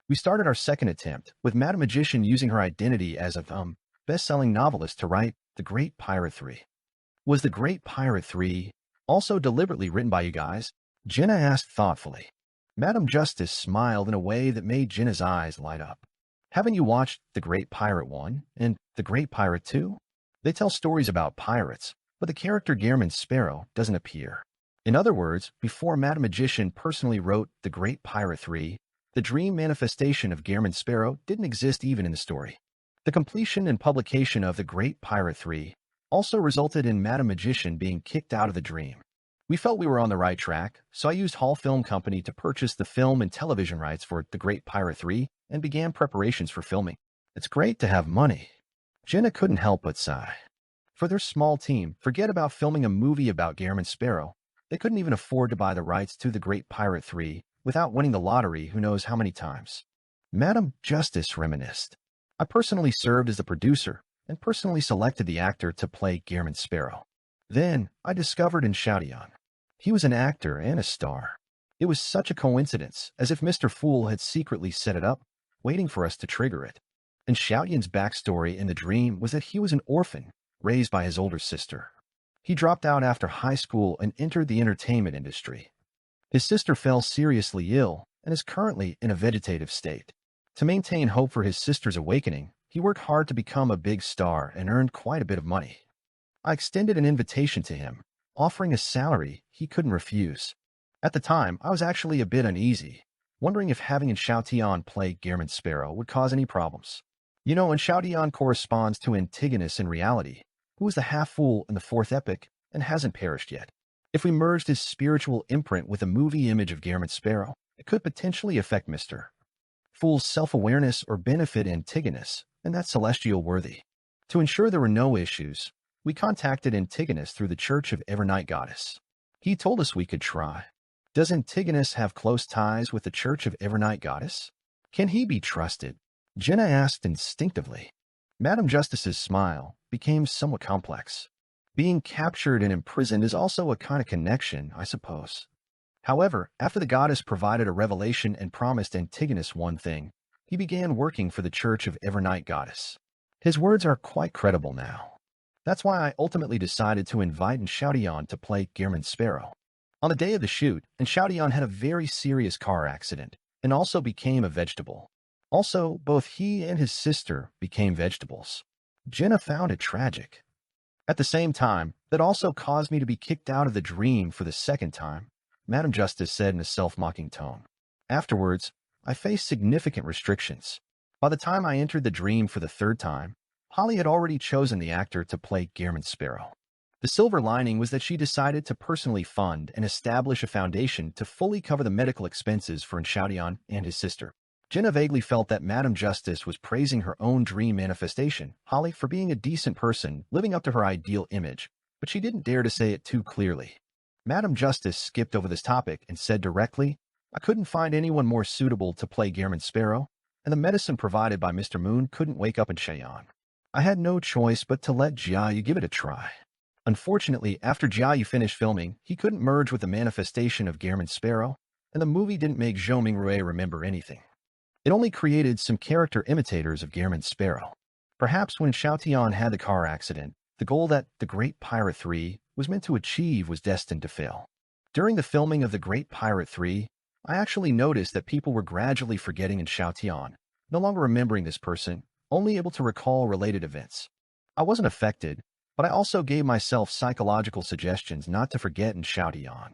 S1: We started our second attempt, with Madame Magician using her identity as a best-selling novelist to write The Great Pirate 3. Was The Great Pirate 3 also deliberately written by you guys?" Jenna asked thoughtfully. Madam Justice smiled in a way that made Jenna's eyes light up. "Haven't you watched The Great Pirate 1 and The Great Pirate 2? They tell stories about pirates, but the character Gehrman Sparrow doesn't appear. In other words, before Madam Magician personally wrote The Great Pirate 3, the dream manifestation of Gehrman Sparrow didn't exist even in the story. The completion and publication of The Great Pirate 3 also resulted in Madam Magician being kicked out of the dream. We felt we were on the right track, so I used Hall Film Company to purchase the film and television rights for The Great Pirate 3 and began preparations for filming. It's great to have money." Jenna couldn't help but sigh. For their small team, forget about filming a movie about Gehrman Sparrow. They couldn't even afford to buy the rights to The Great Pirate 3 without winning the lottery who knows how many times. Madam Justice reminisced. "I personally served as the producer and personally selected the actor to play Gehrman Sparrow. Then I discovered in Xiaodian. He was an actor and a star. It was such a coincidence, as if Mr. Fool had secretly set it up, waiting for us to trigger it. And Xiaodian's backstory in the dream was that he was an orphan, raised by his older sister. He dropped out after high school and entered the entertainment industry. His sister fell seriously ill and is currently in a vegetative state. To maintain hope for his sister's awakening, he worked hard to become a big star and earned quite a bit of money. I extended an invitation to him, offering a salary he couldn't refuse. At the time, I was actually a bit uneasy, wondering if having Xiaotian play Gehrman Sparrow would cause any problems. You know, and Xiaotian corresponds to Antigonus in reality, who was the half-fool in the 4th epic and hasn't perished yet. If we merged his spiritual imprint with a movie image of Gehrman Sparrow, it could potentially affect Mr. Fool's self-awareness or benefit Antigonus, and that's celestial worthy. To ensure there were no issues, we contacted Antigonus through the Church of Evernight Goddess. He told us we could try. Does Antigonus have close ties with the Church of Evernight Goddess? Can he be trusted?" Jenna asked instinctively. Madam Justice's smile became somewhat complex. Being captured and imprisoned is also a kind of connection, I suppose. However, after the goddess provided a revelation and promised Antigonus one thing, he began working for the Church of Evernight Goddess. His words are quite credible now. That's why I ultimately decided to invite Xiaodian to play Gehrman Sparrow. On the day of the shoot, Xiaodian had a very serious car accident and also became a vegetable. Also, both he and his sister became vegetables. Jenna found it tragic. At the same time, that also caused me to be kicked out of the dream for the 2nd time, Madam Justice said in a self-mocking tone. Afterwards, I faced significant restrictions. By the time I entered the dream for the 3rd time, Holly had already chosen the actor to play Gehrman Sparrow. The silver lining was that she decided to personally fund and establish a foundation to fully cover the medical expenses for Xiaodian and his sister. Jenna vaguely felt that Madam Justice was praising her own dream manifestation, Holly, for being a decent person, living up to her ideal image, but she didn't dare to say it too clearly. Madam Justice skipped over this topic and said directly, "I couldn't find anyone more suitable to play Gehrman Sparrow, and the medicine provided by Mr. Moon couldn't wake up in Cheyenne. I had no choice but to let Jia give it a try. Unfortunately, after Jiayu finished filming, he couldn't merge with the manifestation of Gehrman's Sparrow, and the movie didn't make Zhou Mingrui remember anything. It only created some character imitators of Gehrman's Sparrow. Perhaps when Xiaotian had the car accident, the goal that The Great Pirate 3 was meant to achieve was destined to fail. During the filming of The Great Pirate 3, I actually noticed that people were gradually forgetting in Xiaotian, no longer remembering this person, only able to recall related events. I wasn't affected, but I also gave myself psychological suggestions not to forget in Xiaotian.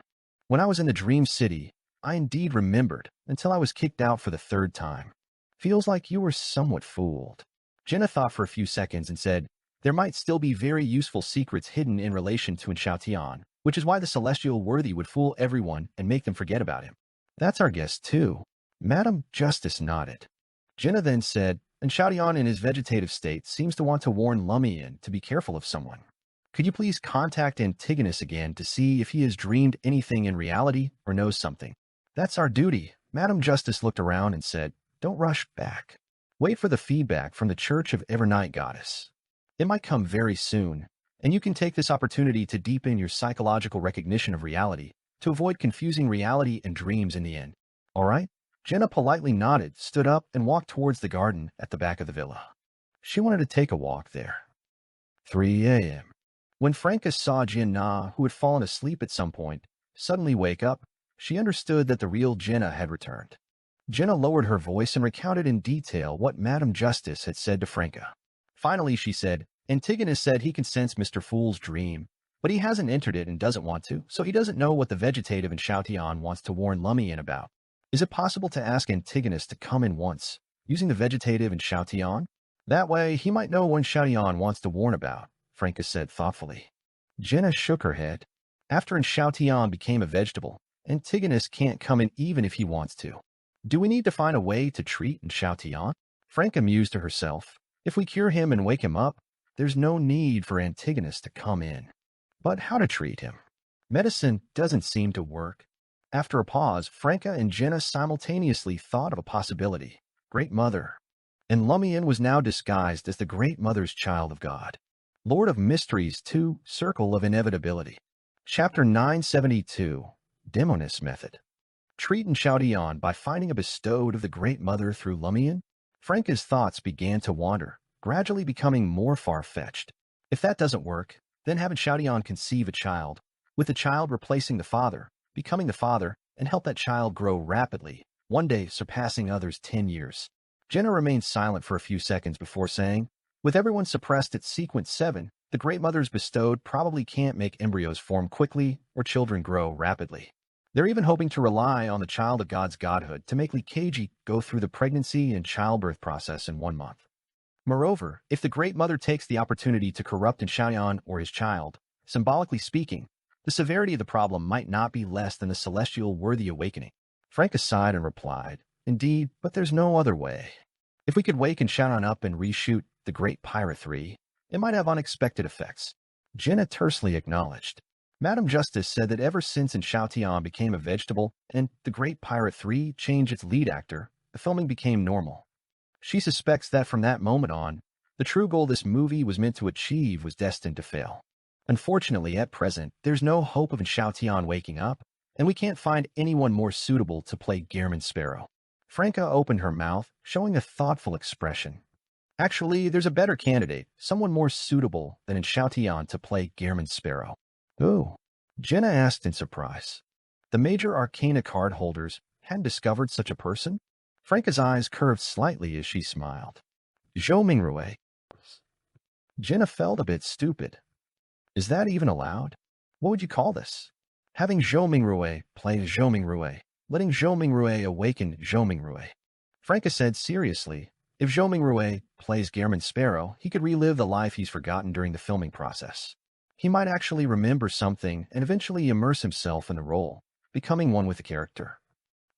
S1: When I was in the Dream City, I indeed remembered until I was kicked out for the third time. Feels like you were somewhat fooled. Jenna thought for a few seconds and said, there might still be very useful secrets hidden in relation to Xiaotian, which is why the celestial worthy would fool everyone and make them forget about him. That's our guess too. Madam Justice nodded. Jenna then said, and Xiaotian in his vegetative state seems to want to warn Lumian to be careful of someone. Could you please contact Antigonus again to see if he has dreamed anything in reality or knows something? That's our duty. Madam Justice looked around and said, don't rush back. Wait for the feedback from the Church of Evernight Goddess. It might come very soon, and you can take this opportunity to deepen your psychological recognition of reality to avoid confusing reality and dreams in the end. All right? Jenna politely nodded, stood up, and walked towards the garden at the back of the villa. She wanted to take a walk there. 3 a.m. When Franca saw Jin Na, who had fallen asleep at some point, suddenly wake up, she understood that the real Jenna had returned. Jenna lowered her voice and recounted in detail what Madam Justice had said to Franca. Finally, she said, Antigonus said he can sense Mr. Fool's dream, but he hasn't entered it and doesn't want to, so he doesn't know what the vegetative in Xiaotian wants to warn Lumian about. Is it possible to ask Antigonus to come in once, using the vegetative in Xiaotian? That way, he might know when Xiaotian wants to warn about, Franca said thoughtfully. Jenna shook her head. After Xiaotian became a vegetable, Antigonus can't come in even if he wants to. Do we need to find a way to treat Xiaotian? Franca mused to herself. If we cure him and wake him up, there's no need for Antigonus to come in. But how to treat him? Medicine doesn't seem to work. After a pause, Franca and Jenna simultaneously thought of a possibility. Great Mother. And Lumian was now disguised as the Great Mother's child of God. Lord of Mysteries 2, Circle of Inevitability. Chapter 972, Demoness Method. Treat Xiaotian by finding a bestowed of the Great Mother through Lumian? Franca's thoughts began to wander, gradually becoming more far-fetched. If that doesn't work, then have Xiaotian conceive a child, with the child replacing the father, becoming the father, and help that child grow rapidly, one day surpassing others 10 years. Jenna remained silent for a few seconds before saying, with everyone suppressed at sequence 7, the Great Mothers bestowed probably can't make embryos form quickly or children grow rapidly. They're even hoping to rely on the child of God's godhood to make Likeiji go through the pregnancy and childbirth process in 1 month. Moreover, if the Great Mother takes the opportunity to corrupt Xiaotian or his child, symbolically speaking, the severity of the problem might not be less than the celestial worthy awakening. Franca sighed and replied, indeed, but there's no other way. If we could wake Xiaotian up and reshoot The Great Pirate 3, it might have unexpected effects. Jenna tersely acknowledged. Madam Justice said that ever since Xiaotian became a vegetable and The Great Pirate 3 changed its lead actor, the filming became normal. She suspects that from that moment on, the true goal this movie was meant to achieve was destined to fail. Unfortunately, at present, there's no hope of Xiaotian waking up, and we can't find anyone more suitable to play Gehrman's Sparrow. Franca opened her mouth, showing a thoughtful expression. Actually, there's a better candidate, someone more suitable than Xiaotian to play Gehrman's Sparrow. Who? Jenna asked in surprise. The major arcana card holders hadn't discovered such a person? Franca's eyes curved slightly as she smiled. Zhou Mingrui. Jenna felt a bit stupid. Is that even allowed? What would you call this? Having Zhou Mingrui play Zhou Mingrui, letting Zhou Mingrui awaken Zhou Mingrui. Franca said seriously, if Zhou Mingrui plays Gehrman's Sparrow, he could relive the life he's forgotten during the filming process. He might actually remember something and eventually immerse himself in the role, becoming one with the character.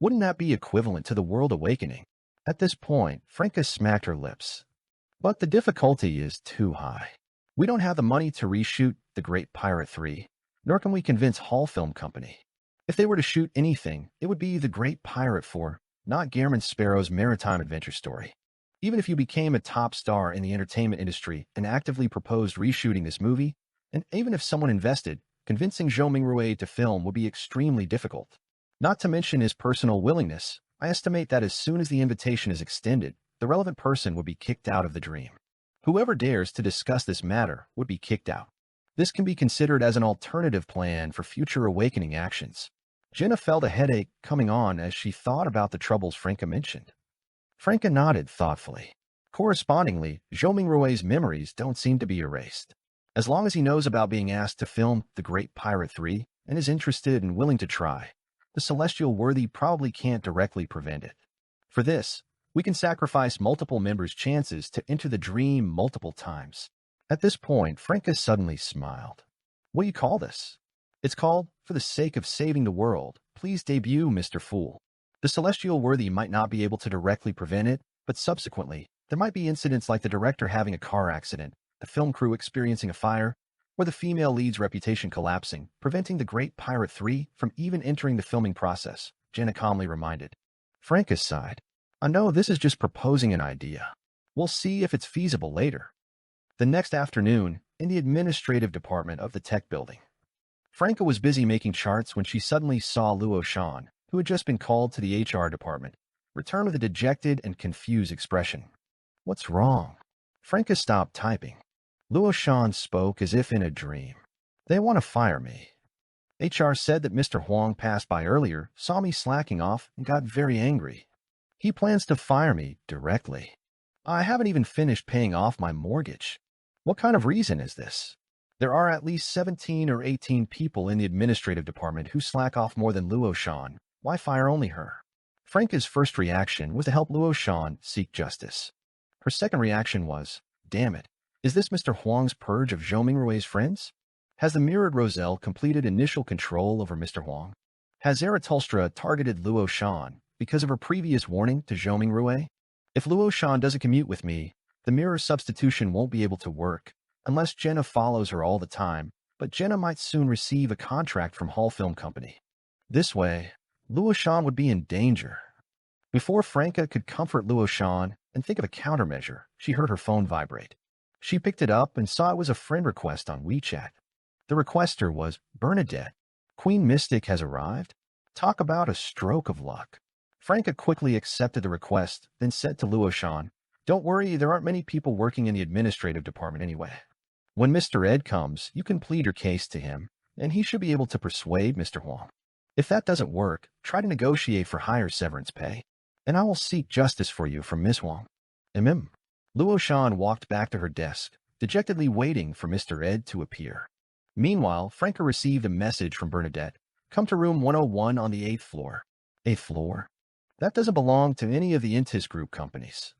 S1: Wouldn't that be equivalent to the world awakening? At this point, Franca smacked her lips. But the difficulty is too high. We don't have the money to reshoot The Great Pirate 3, nor can we convince Hall Film Company. If they were to shoot anything, it would be The Great Pirate 4, not Gehrman Sparrow's maritime adventure story. Even if you became a top star in the entertainment industry and actively proposed reshooting this movie, And even if someone invested, convincing Zhou Mingrui to film would be extremely difficult. Not to mention his personal willingness, I estimate that as soon as the invitation is extended, the relevant person would be kicked out of the dream. Whoever dares to discuss this matter would be kicked out. This can be considered as an alternative plan for future awakening actions. Jenna felt a headache coming on as she thought about the troubles Franca mentioned. Franca nodded thoughtfully. Correspondingly, Zhou Mingrui's memories don't seem to be erased. As long as he knows about being asked to film The Great Pirate 3 and is interested and willing to try, the celestial worthy probably can't directly prevent it. For this, we can sacrifice multiple members' chances to enter the dream multiple times. At this point, Franca suddenly smiled. What do you call this? It's called, For the Sake of Saving the World, Please Debut, Mr. Fool. The celestial worthy might not be able to directly prevent it, but subsequently, there might be incidents like the director having a car accident, the film crew experiencing a fire, or the female lead's reputation collapsing, preventing The Great Pirate 3 from even entering the filming process, Jenna calmly reminded. Franca sighed. I know this is just proposing an idea. We'll see if it's feasible later. The next afternoon, in the administrative department of the tech building, Franca was busy making charts when she suddenly saw Luo Shan, who had just been called to the HR department, return with a dejected and confused expression. What's wrong? Franca stopped typing. Luo Shan spoke as if in a dream. They want to fire me. HR said that Mr. Huang passed by earlier, saw me slacking off, and got very angry. He plans to fire me directly. I haven't even finished paying off my mortgage. What kind of reason is this? There are at least 17 or 18 people in the administrative department who slack off more than Luo Shan. Why fire only her? Franca's first reaction was to help Luo Shan seek justice. Her second reaction was, damn it, is this Mr. Huang's purge of Zhou Mingrui's friends? Has the Mirrored Roselle completed initial control over Mr. Huang? Has Zarathustra targeted Luo Shan because of her previous warning to Zhou Mingrui? If Luo Shan doesn't commute with me, the mirror substitution won't be able to work, unless Jenna follows her all the time, but Jenna might soon receive a contract from Hall Film Company. This way, Luo Shan would be in danger. Before Franca could comfort Luo Shan and think of a countermeasure, she heard her phone vibrate. She picked it up and saw it was a friend request on WeChat. The requester was Bernadette. Queen Mystic has arrived? Talk about a stroke of luck. Franca quickly accepted the request, then said to Luo Shan, don't worry, there aren't many people working in the administrative department anyway. When Mr. Ed comes, you can plead your case to him, and he should be able to persuade Mr. Huang. If that doesn't work, try to negotiate for higher severance pay, and I will seek justice for you from Ms. Huang. Luo Shan walked back to her desk, dejectedly waiting for Mr. Ed to appear. Meanwhile, Franca received a message from Bernadette. Come to room 101 on the 8th floor. 8th floor? That doesn't belong to any of the Intis Group companies.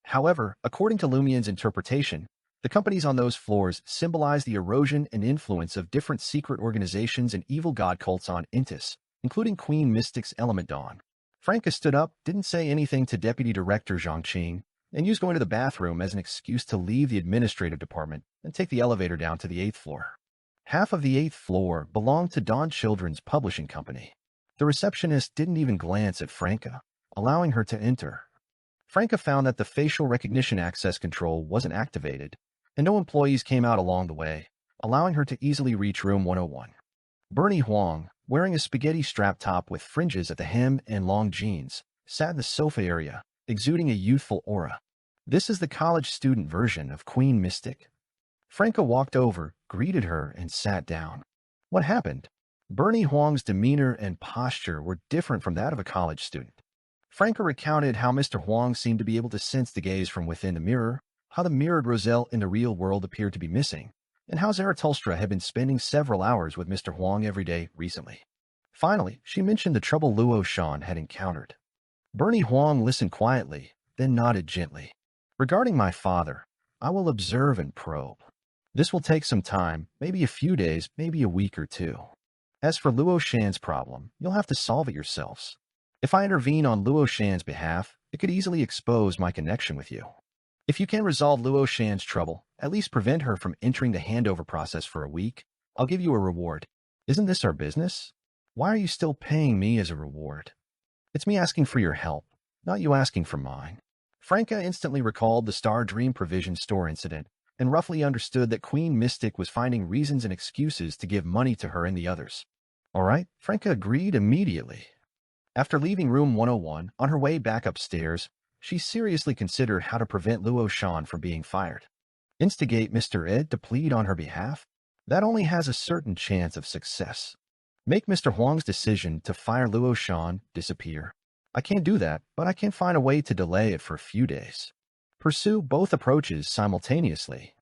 S1: However, according to Lumian's interpretation, the companies on those floors symbolize the erosion and influence of different secret organizations and evil god cults on Intis, including Queen Mystic's Element Dawn. Franca stood up, didn't say anything to Deputy Director Zhang Qing, and used going to the bathroom as an excuse to leave the administrative department and take the elevator down to the 8th floor. Half of the 8th floor belonged to Dawn Children's Publishing Company. The receptionist didn't even glance at Franca, allowing her to enter. Franca found that the facial recognition access control wasn't activated, and no employees came out along the way, allowing her to easily reach room 101. Bernie Huang, wearing a spaghetti strap top with fringes at the hem and long jeans, sat in the sofa area, exuding a youthful aura. This is the college student version of Queen Mystic. Franca walked over, greeted her, and sat down. What happened? Bernie Huang's demeanor and posture were different from that of a college student. Franca recounted how Mr. Huang seemed to be able to sense the gaze from within the mirror, how the mirrored Roselle in the real world appeared to be missing, and how Zarathustra had been spending several hours with Mr. Huang every day recently. Finally, she mentioned the trouble Luo Shan had encountered. Bernie Huang listened quietly, then nodded gently. Regarding my father, I will observe and probe. This will take some time, maybe a few days, maybe a week or two. As for Luo Shan's problem, you'll have to solve it yourselves. If I intervene on Luo Shan's behalf, it could easily expose my connection with you. If you can resolve Luo Shan's trouble, at least prevent her from entering the handover process for a week, I'll give you a reward. Isn't this our business? Why are you still paying me as a reward? It's me asking for your help, not you asking for mine. Franca instantly recalled the Star Dream Provision Store incident and roughly understood that Queen Mystic was finding reasons and excuses to give money to her and the others. All right, Franca agreed immediately. After leaving room 101, on her way back upstairs, she seriously considered how to prevent Luo Shan from being fired. Instigate Mr. Ed to plead on her behalf? That only has a certain chance of success. Make Mr. Huang's decision to fire Luo Shan disappear. I can't do that, but I can find a way to delay it for a few days. Pursue both approaches simultaneously.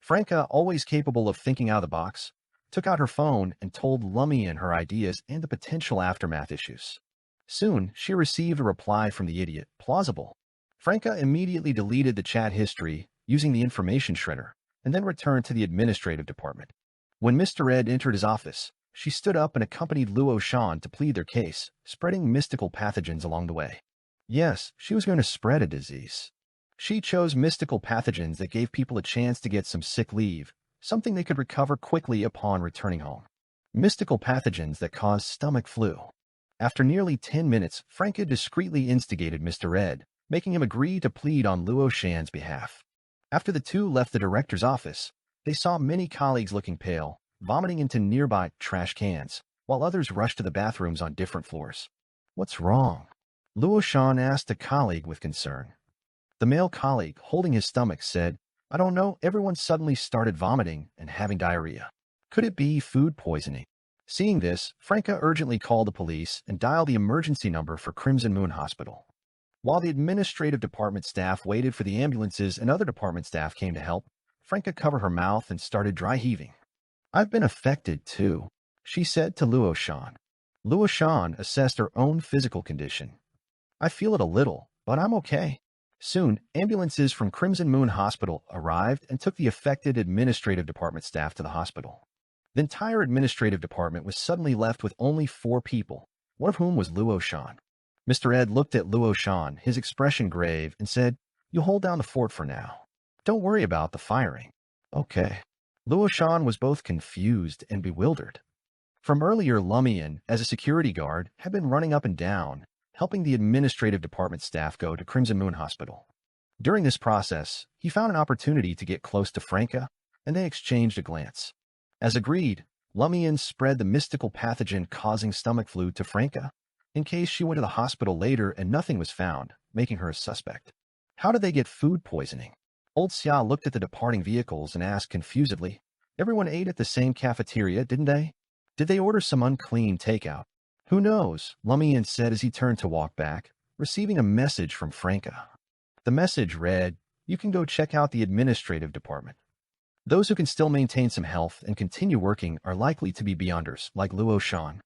S1: Franca, always capable of thinking out of the box, took out her phone and told Lumian her ideas and the potential aftermath issues. Soon, she received a reply from the idiot, plausible. Franca immediately deleted the chat history using the information shredder, and then returned to the administrative department. When Mr. Ed entered his office, she stood up and accompanied Luo Shan to plead their case, spreading mystical pathogens along the way. Yes, she was going to spread a disease. She chose mystical pathogens that gave people a chance to get some sick leave, something they could recover quickly upon returning home. Mystical pathogens that caused stomach flu. After nearly 10 minutes, Franca discreetly instigated Mr. Ed, making him agree to plead on Luo Shan's behalf. After the two left the director's office, they saw many colleagues looking pale, vomiting into nearby trash cans, while others rushed to the bathrooms on different floors. What's wrong? Luo Shan asked a colleague with concern. The male colleague, holding his stomach, said, I don't know, everyone suddenly started vomiting and having diarrhea. Could it be food poisoning? Seeing this, Franca urgently called the police and dialed the emergency number for Crimson Moon Hospital. While the administrative department staff waited for the ambulances and other department staff came to help, Franca covered her mouth and started dry heaving. I've been affected too, she said to Luo Shan. Luo Shan assessed her own physical condition. I feel it a little, but I'm okay. Soon, ambulances from Crimson Moon Hospital arrived and took the affected administrative department staff to the hospital. The entire administrative department was suddenly left with only 4 people, one of whom was Luo Shan. Mr. Ed looked at Luo Shan, his expression grave, and said, You hold down the fort for now. Don't worry about the firing. Okay. Luo Shan was both confused and bewildered. From earlier, Lumian, as a security guard, had been running up and down, helping the administrative department staff go to Crimson Moon Hospital. During this process, he found an opportunity to get close to Franca, and they exchanged a glance. As agreed, Lumian spread the mystical pathogen causing stomach flu to Franca, in case she went to the hospital later and nothing was found, making her a suspect. How did they get food poisoning? Old Xia looked at the departing vehicles and asked confusedly, Everyone ate at the same cafeteria, didn't they? Did they order some unclean takeout? Who knows, Lumian said as he turned to walk back, receiving a message from Franca. The message read, You can go check out the administrative department. Those who can still maintain some health and continue working are likely to be beyonders, like Luo Shan.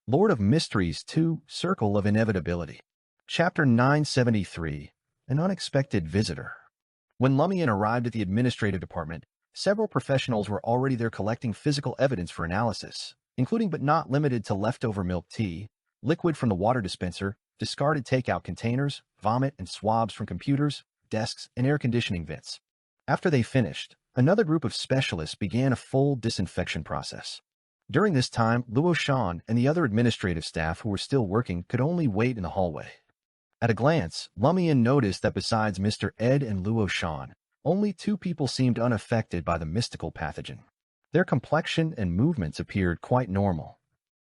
S1: Lord of Mysteries 2, Circle of Inevitability. Chapter 973, An Unexpected Visitor. When Lumian arrived at the administrative department, several professionals were already there collecting physical evidence for analysis, including but not limited to leftover milk tea, liquid from the water dispenser, discarded takeout containers, vomit and swabs from computers, desks, and air conditioning vents. After they finished, another group of specialists began a full disinfection process. During this time, Luo Shan and the other administrative staff who were still working could only wait in the hallway. At a glance, Lumian noticed that besides Mr. Ed and Luo Shan, only 2 people seemed unaffected by the mystical pathogen. Their complexion and movements appeared quite normal.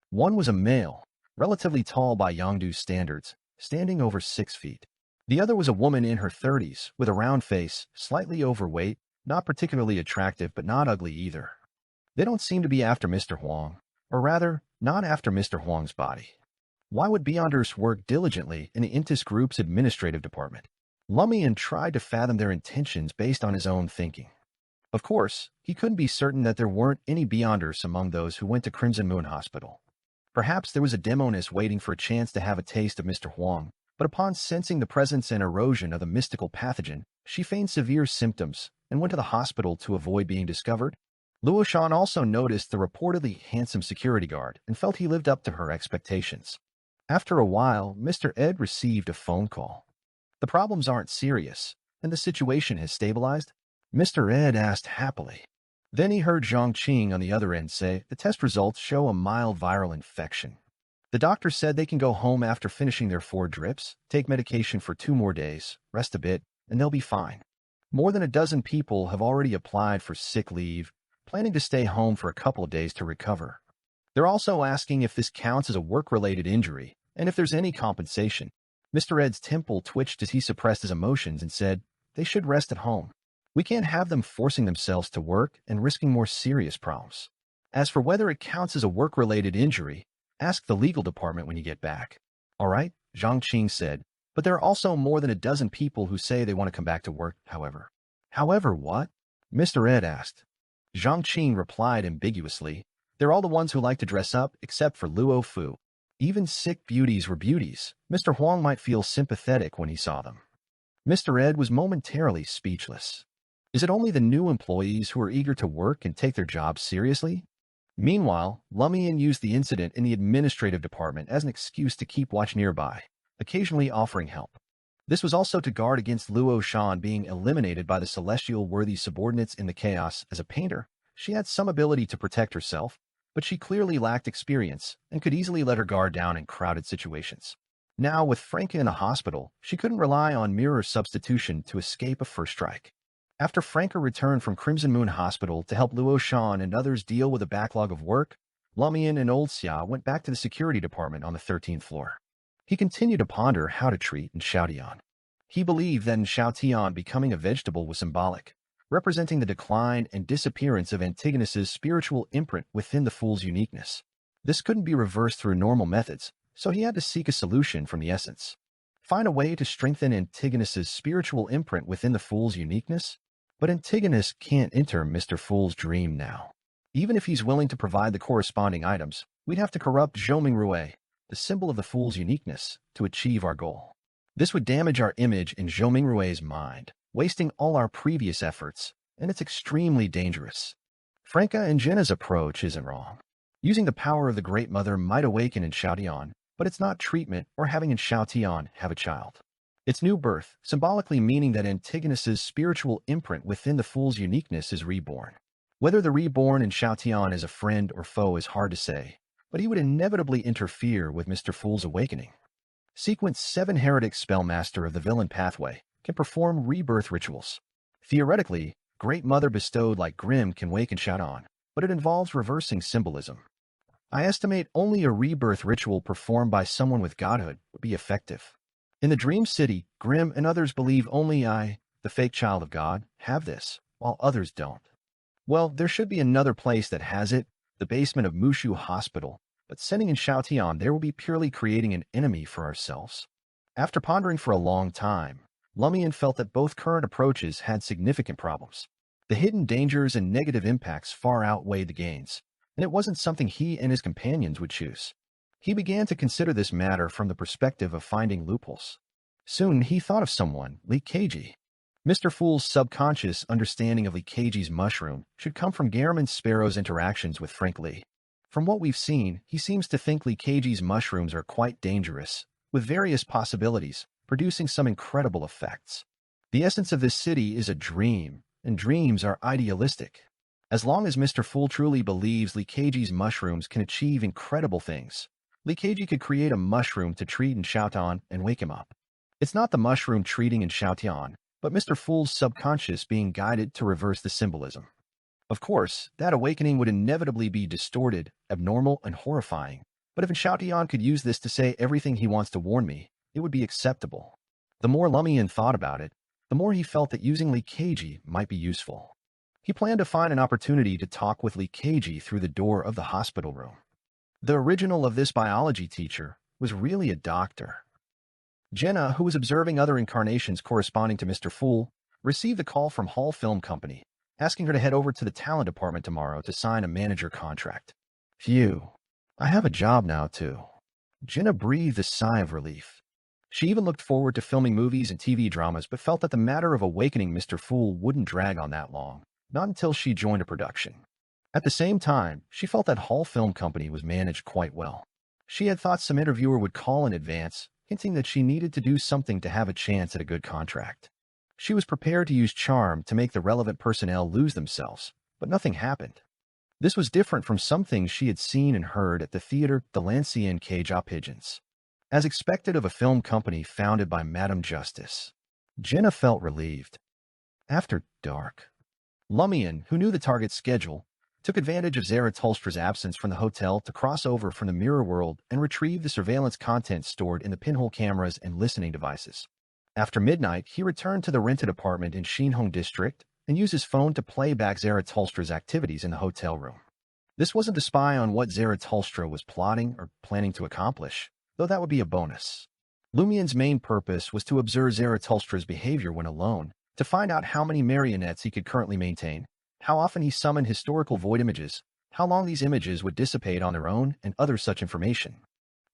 S1: One was a male, relatively tall by Yangdu standards, standing over 6 feet. The other was a woman in her 30s, with a round face, slightly overweight, not particularly attractive but not ugly either. They don't seem to be after Mr. Huang, or rather, not after Mr. Huang's body. Why would Beyonders work diligently in the Intis Group's administrative department? Lumian tried to fathom their intentions based on his own thinking. Of course, he couldn't be certain that there weren't any Beyonders among those who went to Crimson Moon Hospital. Perhaps there was a demoness waiting for a chance to have a taste of Mr. Huang, but upon sensing the presence and erosion of the mystical pathogen, she feigned severe symptoms and went to the hospital to avoid being discovered. Luo Shan also noticed the reportedly handsome security guard and felt he lived up to her expectations. After a while, Mr. Ed received a phone call. The problems aren't serious, and the situation has stabilized, Mr. Ed asked happily. Then he heard Zhang Qing on the other end say the test results show a mild viral infection. The doctor said they can go home after finishing their 4 drips, take medication for 2 more days, rest a bit, and they'll be fine. More than a dozen people have already applied for sick leave, planning to stay home for a couple of days to recover. They're also asking if this counts as a work-related injury and if there's any compensation. Mr. Ed's temple twitched as he suppressed his emotions and said, they should rest at home. We can't have them forcing themselves to work and risking more serious problems. As for whether it counts as a work-related injury, ask the legal department when you get back. All right, Zhang Qing said, but there are also more than a dozen people who say they want to come back to work, however. However what? Mr. Ed asked. Zhang Qing replied ambiguously, they're all the ones who like to dress up except for Luo Fu. Even sick beauties were beauties. Mr. Huang might feel sympathetic when he saw them. Mr. Ed was momentarily speechless. Is it only the new employees who are eager to work and take their jobs seriously? Meanwhile, Lumian used the incident in the administrative department as an excuse to keep watch nearby, occasionally offering help. This was also to guard against Luo Shan being eliminated by the celestial worthy subordinates in the chaos. As a painter, she had some ability to protect herself, but she clearly lacked experience and could easily let her guard down in crowded situations. Now, with Franca in a hospital, she couldn't rely on mirror substitution to escape a first strike. After Franca returned from Crimson Moon Hospital to help Luo Shan and others deal with a backlog of work, Lumian and Old Xia went back to the security department on the 13th floor. He continued to ponder how to treat in Xiaotian. He believed that in Xiaotian becoming a vegetable was symbolic, representing the decline and disappearance of Antigonus's spiritual imprint within the fool's uniqueness. This couldn't be reversed through normal methods, so he had to seek a solution from the essence. Find a way to strengthen Antigonus's spiritual imprint within the fool's uniqueness? But Antigonus can't enter Mr. Fool's dream now. Even if he's willing to provide the corresponding items, we'd have to corrupt Zhoming Rue, the symbol of the fool's uniqueness, to achieve our goal. This would damage our image in Zhoming Rue's mind, wasting all our previous efforts, and it's extremely dangerous. Franca and Jenna's approach isn't wrong. Using the power of the Great Mother might awaken in Xiaotian, but it's not treatment or having in Xiaotian have a child. It's new birth, symbolically meaning that Antigonus's spiritual imprint within the fool's uniqueness is reborn. Whether the reborn in Xiaotian is a friend or foe is hard to say, but he would inevitably interfere with Mr. Fool's awakening. Sequence 7 Heretic Spellmaster of the Villain Pathway can perform rebirth rituals. Theoretically, Great Mother bestowed like Grimm can wake and shout on, but it involves reversing symbolism. I estimate only a rebirth ritual performed by someone with godhood would be effective. In the Dream City, Grimm and others believe only I, the fake child of God, have this, while others don't. Well, there should be another place that has it, the basement of Mushu Hospital, but sending in Xiaotian there will be purely creating an enemy for ourselves. After pondering for a long time, Lumian felt that both current approaches had significant problems. The hidden dangers and negative impacts far outweighed the gains, and it wasn't something he and his companions would choose. He began to consider this matter from the perspective of finding loopholes. Soon he thought of someone, Li Keiji. Mr. Fool's subconscious understanding of Li Keiji's mushroom should come from Garamond Sparrow's interactions with Frank Li. From what we've seen, he seems to think Li Keiji's mushrooms are quite dangerous, with various possibilities, producing some incredible effects. The essence of this city is a dream, and dreams are idealistic. As long as Mr. Fool truly believes Li Keiji's mushrooms can achieve incredible things, Li Keiji could create a mushroom to treat in Xiaotian and wake him up. It's not the mushroom treating in Xiaotian, but Mr. Fool's subconscious being guided to reverse the symbolism. Of course, that awakening would inevitably be distorted, abnormal, and horrifying, but if Xiaotian could use this to say everything he wants to warn me, it would be acceptable. The more Lumian thought about it, the more he felt that using Li Keiji might be useful. He planned to find an opportunity to talk with Li Keiji through the door of the hospital room. The original of this biology teacher was really a doctor. Jenna, who was observing other incarnations corresponding to Mr. Fool, received a call from Hall Film Company, asking her to head over to the talent department tomorrow to sign a manager contract. Phew, I have a job now too. Jenna breathed a sigh of relief. She even looked forward to filming movies and TV dramas, but felt that the matter of awakening Mr. Fool wouldn't drag on that long, not until she joined a production. At the same time, she felt that Hall Film Company was managed quite well. She had thought some interviewer would call in advance, hinting that she needed to do something to have a chance at a good contract. She was prepared to use charm to make the relevant personnel lose themselves, but nothing happened. This was different from some things she had seen and heard at the theater The Lancian Cage Pigeons. As expected of a film company founded by Madame Justice, Jenna felt relieved. After dark, Lumian, who knew the target's schedule, took advantage of Zaratulstra's absence from the hotel to cross over from the mirror world and retrieve the surveillance content stored in the pinhole cameras and listening devices. After midnight, he returned to the rented apartment in Shinhong District and used his phone to play back Zaratulstra's activities in the hotel room. This wasn't to spy on what Zaratulstra was plotting or planning to accomplish, though that would be a bonus. Lumian's main purpose was to observe Zaratulstra's behavior when alone, to find out how many marionettes he could currently maintain, how often he summoned historical void images, how long these images would dissipate on their own, and other such information.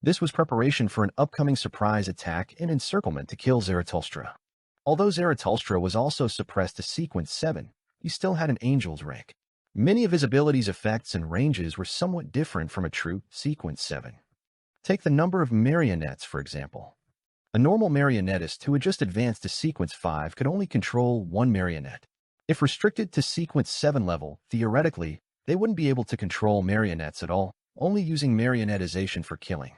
S1: This was preparation for an upcoming surprise attack and encirclement to kill Zaratulstra. Although Zaratulstra was also suppressed to Sequence 7, he still had an Angel's rank. Many of his abilities' effects and ranges were somewhat different from a true Sequence 7. Take the number of marionettes, for example. A normal marionettist who had just advanced to Sequence 5 could only control one marionette. If restricted to Sequence 7 level, theoretically, they wouldn't be able to control marionettes at all, only using marionettization for killing.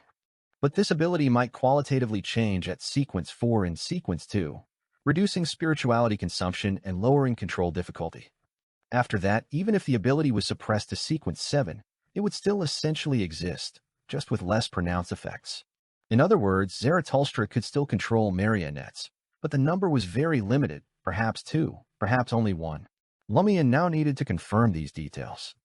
S1: But this ability might qualitatively change at Sequence 4 and Sequence 2, reducing spirituality consumption and lowering control difficulty. After that, even if the ability was suppressed to Sequence 7, it would still essentially exist, just with less pronounced effects. In other words, Zaratulstra could still control marionettes, but the number was very limited, perhaps 2, perhaps only 1. Lumian now needed to confirm these details.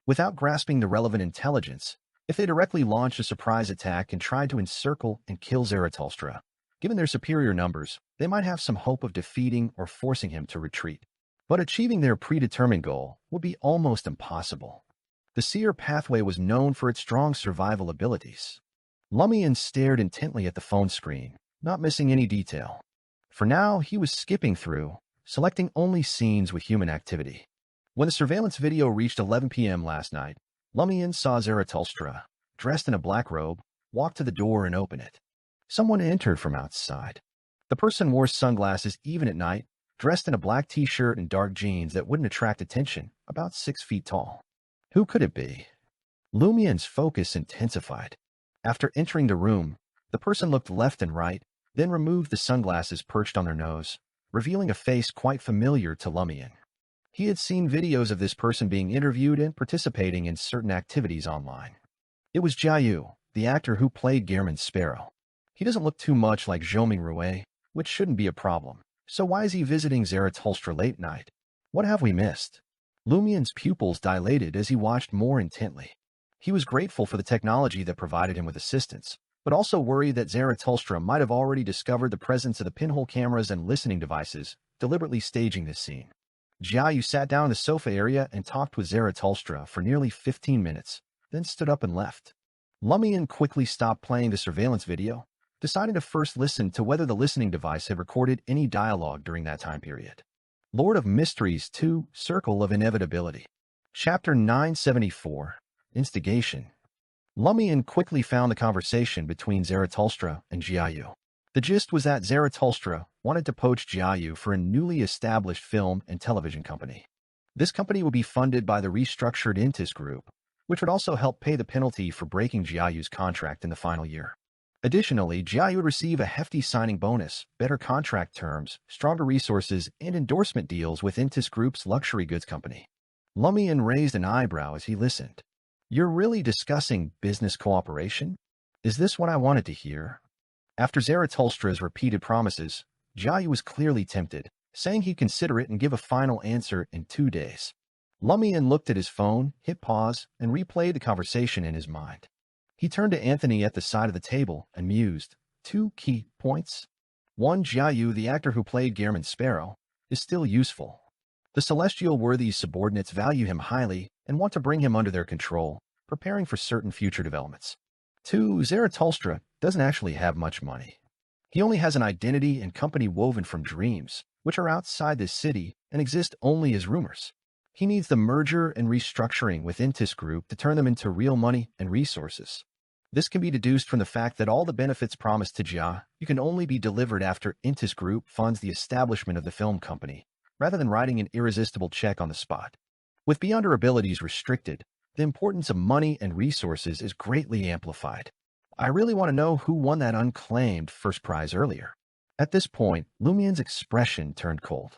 S1: Without grasping the relevant intelligence, if they directly launched a surprise attack and tried to encircle and kill Zaratulstra, given their superior numbers, they might have some hope of defeating or forcing him to retreat. But achieving their predetermined goal would be almost impossible. The seer pathway was known for its strong survival abilities. Lumian stared intently at the phone screen, not missing any detail. For now, he was skipping through, selecting only scenes with human activity. When the surveillance video reached 11 p.m. last night, Lumian saw Zaratulstra, dressed in a black robe, walk to the door and open it. Someone entered from outside. The person wore sunglasses even at night, dressed in a black t-shirt and dark jeans that wouldn't attract attention, about 6 feet tall. Who could it be? Lumian's focus intensified. After entering the room, the person looked left and right, then removed the sunglasses perched on their nose, revealing a face quite familiar to Lumian. He had seen videos of this person being interviewed and participating in certain activities online. It was Jiayu, the actor who played Gehrman Sparrow. He doesn't look too much like Zhoming Rue, which shouldn't be a problem. So why is he visiting Zaratulstra late night? What have we missed? Lumian's pupils dilated as he watched more intently. He was grateful for the technology that provided him with assistance, but also worried that Zaratulstra might have already discovered the presence of the pinhole cameras and listening devices, deliberately staging this scene. Jiayu sat down in the sofa area and talked with Zaratulstra for nearly 15 minutes, then stood up and left. Lumian quickly stopped playing the surveillance video, deciding to first listen to whether the listening device had recorded any dialogue during that time period. Lord of Mysteries 2, Circle of Inevitability. Chapter 974, Instigation. Lumian quickly found the conversation between Zaratulstra and Jiayu. The gist was that Zaratulstra wanted to poach Jiayu for a newly established film and television company. This company would be funded by the restructured Intis Group, which would also help pay the penalty for breaking Jiayu's contract in the final year. Additionally, Jiayu would receive a hefty signing bonus, better contract terms, stronger resources, and endorsement deals with Intis Group's luxury goods company. Lumian raised an eyebrow as he listened. You're really discussing business cooperation? Is this what I wanted to hear? After Zaratulstra's repeated promises, Jiayu was clearly tempted, saying he'd consider it and give a final answer in 2 days. Lumian looked at his phone, hit pause, and replayed the conversation in his mind. He turned to Anthony at the side of the table and mused. 2 key points. 1. Jiayu, the actor who played Gehrman Sparrow, is still useful. The Celestial Worthy's subordinates value him highly and want to bring him under their control, preparing for certain future developments. 2. Zaratulstra doesn't actually have much money. He only has an identity and company woven from dreams, which are outside this city and exist only as rumors. He needs the merger and restructuring with Intis Group to turn them into real money and resources. This can be deduced from the fact that all the benefits promised to Jia can only be delivered after Intis Group funds the establishment of the film company, rather than writing an irresistible check on the spot. With beyond her abilities restricted, the importance of money and resources is greatly amplified. I really want to know who won that unclaimed first prize earlier. At this point, Lumian's expression turned cold.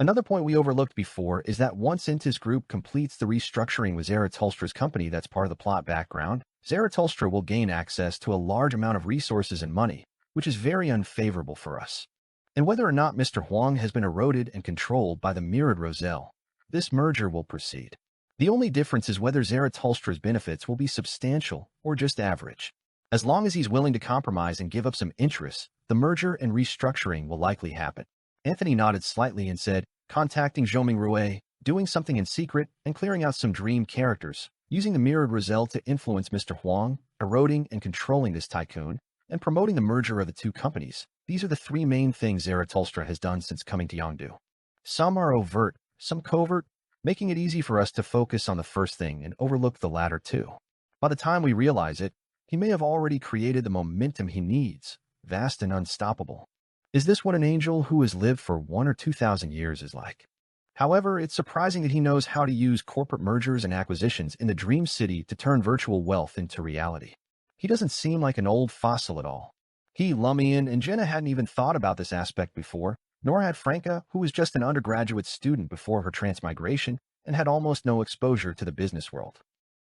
S1: Another point we overlooked before is that once Inta's group completes the restructuring with Zaratulstra's company that's part of the plot background, Zaratulstra will gain access to a large amount of resources and money, which is very unfavorable for us. And whether or not Mr. Huang has been eroded and controlled by the mirrored Roselle, this merger will proceed. The only difference is whether Zaratulstra's benefits will be substantial or just average. As long as he's willing to compromise and give up some interests, the merger and restructuring will likely happen. Anthony nodded slightly and said, contacting Zhoming Rue, doing something in secret, and clearing out some dream characters, using the mirrored Roselle to influence Mr. Huang, eroding and controlling this tycoon, and promoting the merger of the two companies. These are the three main things Zaratulstra has done since coming to Yangdu. Some are overt, some covert, making it easy for us to focus on the first thing and overlook the latter two. By the time we realize it, he may have already created the momentum he needs, vast and unstoppable. Is this what an angel who has lived for 1,000 or 2,000 years is like? However, it's surprising that he knows how to use corporate mergers and acquisitions in the Dream City to turn virtual wealth into reality. He doesn't seem like an old fossil at all. He, Lumian, and Jenna hadn't even thought about this aspect before, nor had Franca, who was just an undergraduate student before her transmigration and had almost no exposure to the business world.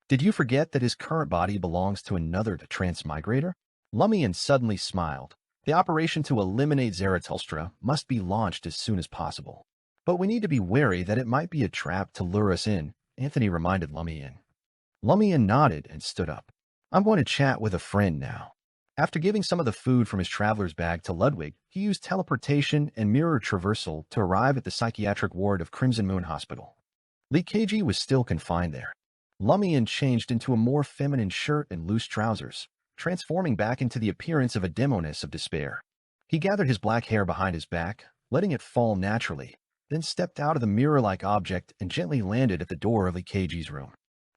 S1: Did you forget that his current body belongs to another transmigrator? Lumian suddenly smiled. The operation to eliminate Zaratulstra must be launched as soon as possible. But we need to be wary that it might be a trap to lure us in, Anthony reminded Lumian. Lumian nodded and stood up. I'm going to chat with a friend now. After giving some of the food from his traveler's bag to Ludwig, he used teleportation and mirror traversal to arrive at the psychiatric ward of Crimson Moon Hospital. Li Keiji was still confined there. Lumian changed into a more feminine shirt and loose trousers, transforming back into the appearance of a demoness of despair. He gathered his black hair behind his back, letting it fall naturally, then stepped out of the mirror-like object and gently landed at the door of Li Keiji's room.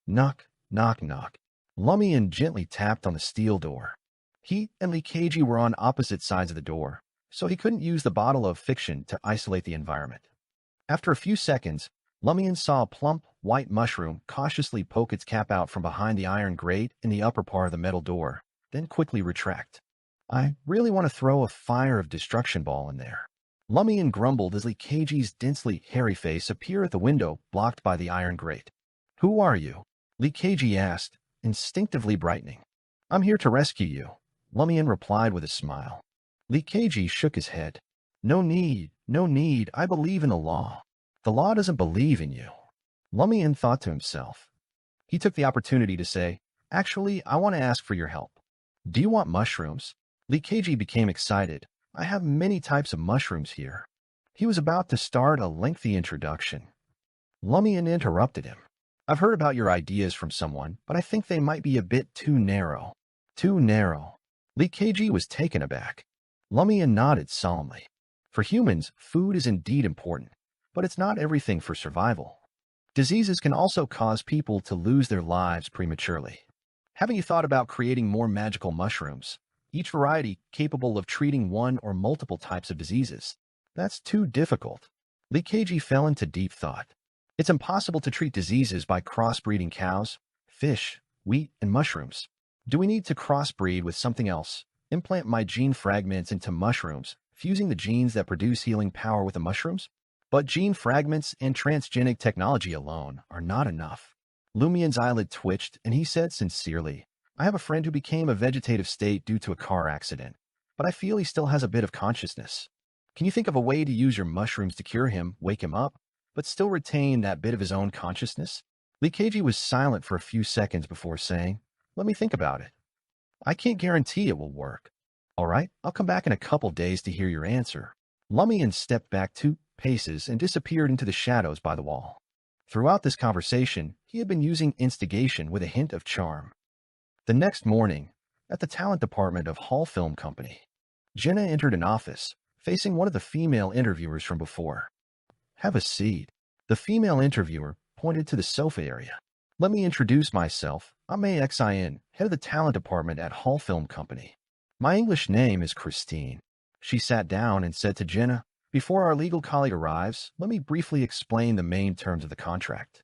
S1: Knock, knock, knock. Lumian gently tapped on the steel door. He and Li Keiji were on opposite sides of the door, so he couldn't use the bottle of fiction to isolate the environment. After a few seconds, Lumian saw a plump, white mushroom cautiously poke its cap out from behind the iron grate in the upper part of the metal door, then quickly retract. I really want to throw a fire of destruction ball in there. Lumian grumbled as Li Keiji's densely hairy face appeared at the window blocked by the iron grate. Who are you? Li Keiji asked, instinctively brightening. I'm here to rescue you, Lumian replied with a smile. Li Keiji shook his head. No need, no need, I believe in the law. The law doesn't believe in you. Lumian thought to himself. He took the opportunity to say, actually, I want to ask for your help. Do you want mushrooms? Li Keiji became excited. I have many types of mushrooms here. He was about to start a lengthy introduction. Lumian interrupted him. I've heard about your ideas from someone, but I think they might be a bit too narrow. Too narrow. Li Keiji was taken aback. Lumian nodded solemnly. For humans, food is indeed important, but it's not everything for survival. Diseases can also cause people to lose their lives prematurely. Haven't you thought about creating more magical mushrooms, each variety capable of treating one or multiple types of diseases? That's too difficult. Li Keiji fell into deep thought. It's impossible to treat diseases by crossbreeding cows, fish, wheat, and mushrooms. Do we need to crossbreed with something else? Implant my gene fragments into mushrooms, fusing the genes that produce healing power with the mushrooms? But gene fragments and transgenic technology alone are not enough. Lumian's eyelid twitched, and he said sincerely, I have a friend who became a vegetative state due to a car accident, but I feel he still has a bit of consciousness. Can you think of a way to use your mushrooms to cure him, wake him up, but still retain that bit of his own consciousness? Li Keiji was silent for a few seconds before saying, let me think about it. I can't guarantee it will work. All right, I'll come back in a couple days to hear your answer. Lumian stepped back 2 paces and disappeared into the shadows by the wall. Throughout this conversation, he had been using instigation with a hint of charm. The next morning, at the talent department of Hall Film Company, Jenna entered an office, facing one of the female interviewers from before. Have a seat. The female interviewer pointed to the sofa area. Let me introduce myself. I'm AXIN, head of the talent department at Hall Film Company. My English name is Christine. She sat down and said to Jenna, before our legal colleague arrives, let me briefly explain the main terms of the contract.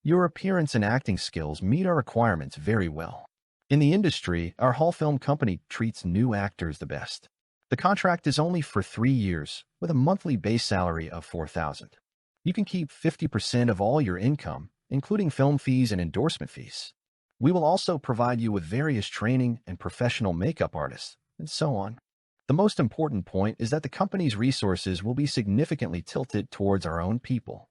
S1: Your appearance and acting skills meet our requirements very well. In the industry, our Hall Film Company treats new actors the best. The contract is only for 3 years, with a monthly base salary of $4,000. You can keep 50% of all your income, including film fees and endorsement fees. We will also provide you with various training and professional makeup artists, and so on. The most important point is that the company's resources will be significantly tilted towards our own people.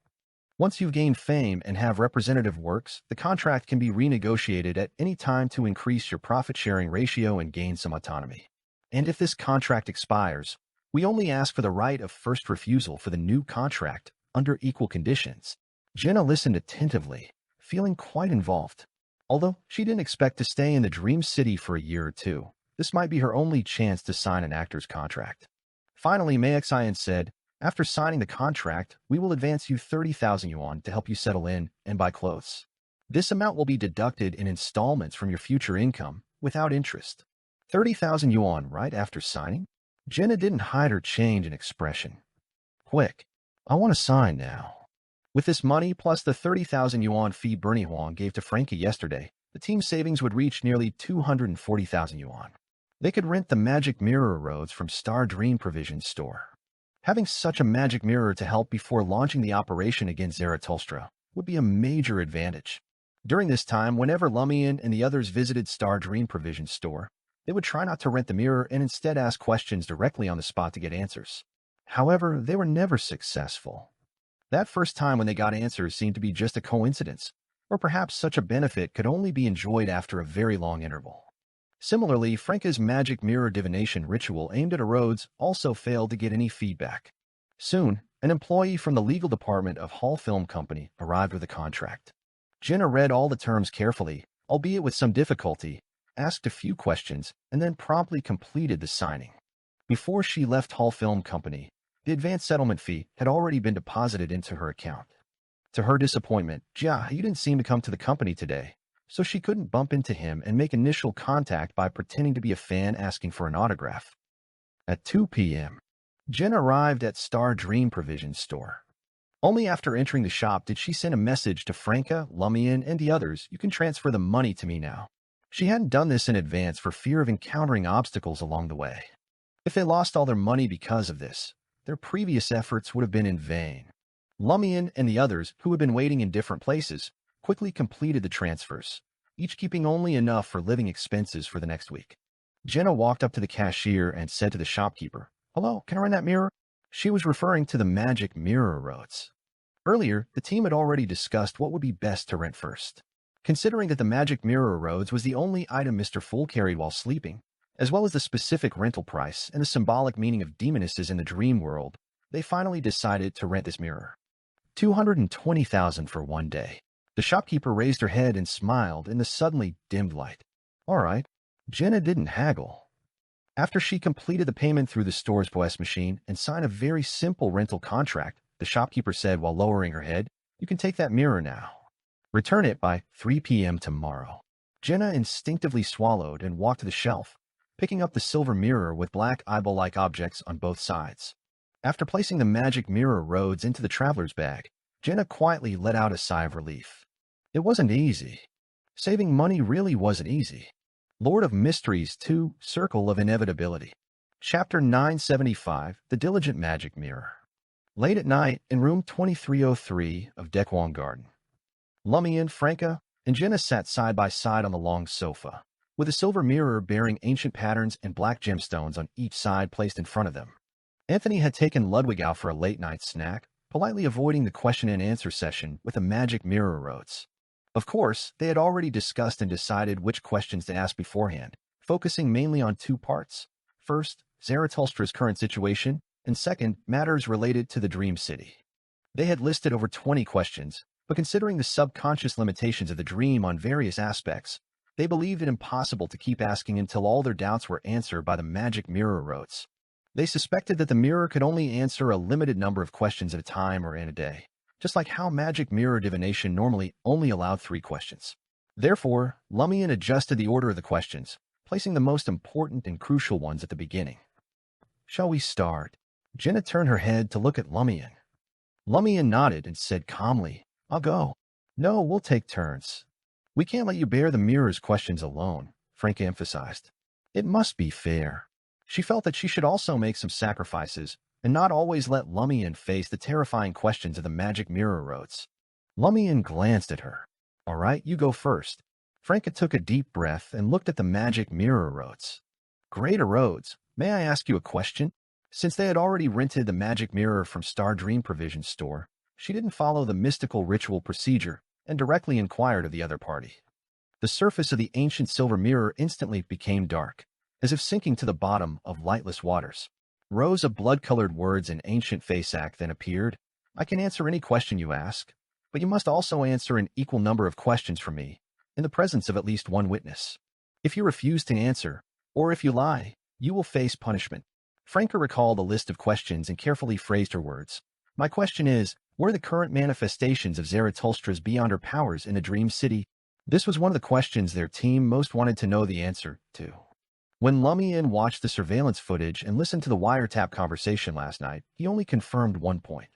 S1: Once you've gained fame and have representative works, the contract can be renegotiated at any time to increase your profit-sharing ratio and gain some autonomy. And if this contract expires, we only ask for the right of first refusal for the new contract under equal conditions. Jenna listened attentively, feeling quite involved. Although she didn't expect to stay in the Dream City for a year or two, this might be her only chance to sign an actor's contract. Finally, Meixian said, after signing the contract, we will advance you 30,000 yuan to help you settle in and buy clothes. This amount will be deducted in installments from your future income, without interest. 30,000 yuan right after signing? Jenna didn't hide her change in expression. Quick, I want to sign now. With this money plus the 30,000 yuan fee Bernie Huang gave to Frankie yesterday, the team's savings would reach nearly 240,000 yuan. They could rent the magic mirror roads from Star Dream Provision Store. Having such a magic mirror to help before launching the operation against Zarathustra would be a major advantage. During this time, whenever Lumian and the others visited Star Dream Provision Store, they would try not to rent the mirror and instead ask questions directly on the spot to get answers. However, they were never successful. That first time when they got answers seemed to be just a coincidence, or perhaps such a benefit could only be enjoyed after a very long interval. Similarly, Franca's magic mirror divination ritual aimed at Rhodes also failed to get any feedback. Soon, an employee from the legal department of Hall Film Company arrived with a contract. Jenna read all the terms carefully, albeit with some difficulty, asked a few questions, and then promptly completed the signing. Before she left Hall Film Company, the advance settlement fee had already been deposited into her account. To her disappointment, Jia, you didn't seem to come to the company today, so she couldn't bump into him and make initial contact by pretending to be a fan asking for an autograph. At 2 p.m., Jen arrived at Star Dream Provision Store. Only after entering the shop did she send a message to Franca, Lumian, and the others, "You can transfer the money to me now." She hadn't done this in advance for fear of encountering obstacles along the way. If they lost all their money because of this, their previous efforts would have been in vain. Lumian and the others, who had been waiting in different places, quickly completed the transfers, each keeping only enough for living expenses for the next week. Jenna walked up to the cashier and said to the shopkeeper, "Hello, can I rent that mirror?" She was referring to the magic mirror roads. Earlier, the team had already discussed what would be best to rent first. Considering that the magic mirror roads was the only item Mr. Fool carried while sleeping, as well as the specific rental price and the symbolic meaning of demonesses in the dream world, they finally decided to rent this mirror. 220,000 for one day. The shopkeeper raised her head and smiled in the suddenly dimmed light. All right. Jenna didn't haggle. After she completed the payment through the store's POS machine and signed a very simple rental contract, the shopkeeper said while lowering her head, "You can take that mirror now. Return it by 3 p.m. tomorrow." Jenna instinctively swallowed and walked to the shelf, picking up the silver mirror with black eyeball-like objects on both sides. After placing the magic mirror roads into the traveler's bag, Jenna quietly let out a sigh of relief. It wasn't easy. Saving money really wasn't easy. Lord of Mysteries 2, Circle of Inevitability. Chapter 975, The Diligent Magic Mirror. Late at night, in room 2303 of Dekwang Garden, Lumian, Franca, and Jenna sat side by side on the long sofa, with a silver mirror bearing ancient patterns and black gemstones on each side placed in front of them. Anthony had taken Ludwig out for a late-night snack, politely avoiding the question-and-answer session with the magic mirror roads. Of course, they had already discussed and decided which questions to ask beforehand, focusing mainly on two parts. First, Zarathustra's current situation, and second, matters related to the Dream City. They had listed over 20 questions, but considering the subconscious limitations of the dream on various aspects, they believed it impossible to keep asking until all their doubts were answered by the magic mirror roads. They suspected that the mirror could only answer a limited number of questions at a time or in a day, just like how magic mirror divination normally only allowed 3 questions. Therefore, Lumian adjusted the order of the questions, placing the most important and crucial ones at the beginning. "Shall we start?" Jenna turned her head to look at Lumian. Lumian nodded and said calmly, "I'll go." "No, we'll take turns. We can't let you bear the mirror's questions alone," Franca emphasized. It must be fair. She felt that she should also make some sacrifices, and not always let Lumian face the terrifying questions of the magic mirror roads. Lumian glanced at her. All right, you go first. Franca took a deep breath and looked at the magic mirror roads. Great roads, may I ask you a question? Since they had already rented the magic mirror from Star Dream Provision Store, she didn't follow the mystical ritual procedure and directly inquired of the other party. The surface of the ancient silver mirror instantly became dark, as if sinking to the bottom of lightless waters. Rows of blood-colored words in ancient Faceac then appeared. I can answer any question you ask, but you must also answer an equal number of questions from me, in the presence of at least one witness. If you refuse to answer, or if you lie, you will face punishment. Franca recalled a list of questions and carefully phrased her words. My question is, what are the current manifestations of Zaratulstra's beyond her powers in the Dream City? This was one of the questions their team most wanted to know the answer to. When Lumian watched the surveillance footage and listened to the wiretap conversation last night, he only confirmed one point.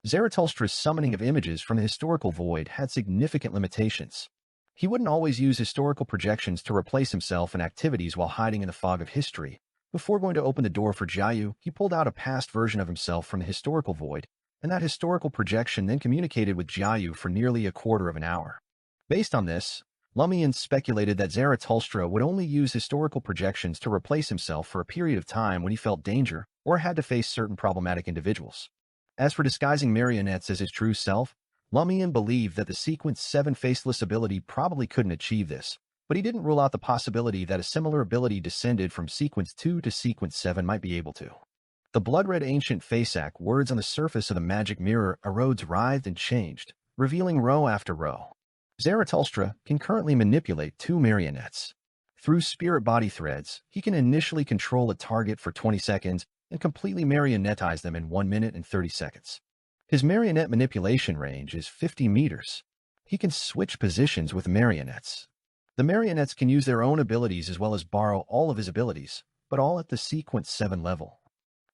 S1: Zaratulstra's summoning of images from the historical void had significant limitations. He wouldn't always use historical projections to replace himself in activities while hiding in the fog of history. Before going to open the door for Jiayu, he pulled out a past version of himself from the historical void, and that historical projection then communicated with Jiayu for nearly a quarter of an hour. Based on this, Lumian speculated that Zaratulstra would only use historical projections to replace himself for a period of time when he felt danger or had to face certain problematic individuals. As for disguising marionettes as his true self, Lumian believed that the Sequence 7 faceless ability probably couldn't achieve this, but he didn't rule out the possibility that a similar ability descended from Sequence 2 to Sequence 7 might be able to. The blood-red ancient Faceac words on the surface of the magic mirror erodes writhed and changed, revealing row after row. Zaratulstra can currently manipulate 2 marionettes. Through spirit body threads, he can initially control a target for 20 seconds and completely marionettize them in 1 minute and 30 seconds. His marionette manipulation range is 50 meters. He can switch positions with marionettes. The marionettes can use their own abilities as well as borrow all of his abilities, but all at the Sequence 7 level.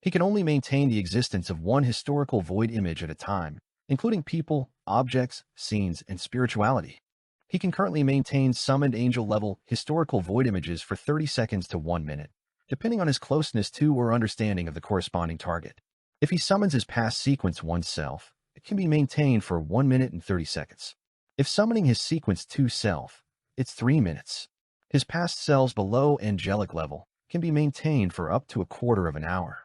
S1: He can only maintain the existence of one historical void image at a time, including people, objects, scenes, and spirituality. He can currently maintain summoned angel-level historical void images for 30 seconds to 1 minute, depending on his closeness to or understanding of the corresponding target. If he summons his past Sequence 1 self, it can be maintained for 1 minute and 30 seconds. If summoning his Sequence 2 self, it's 3 minutes. His past selves below angelic level can be maintained for up to a quarter of an hour.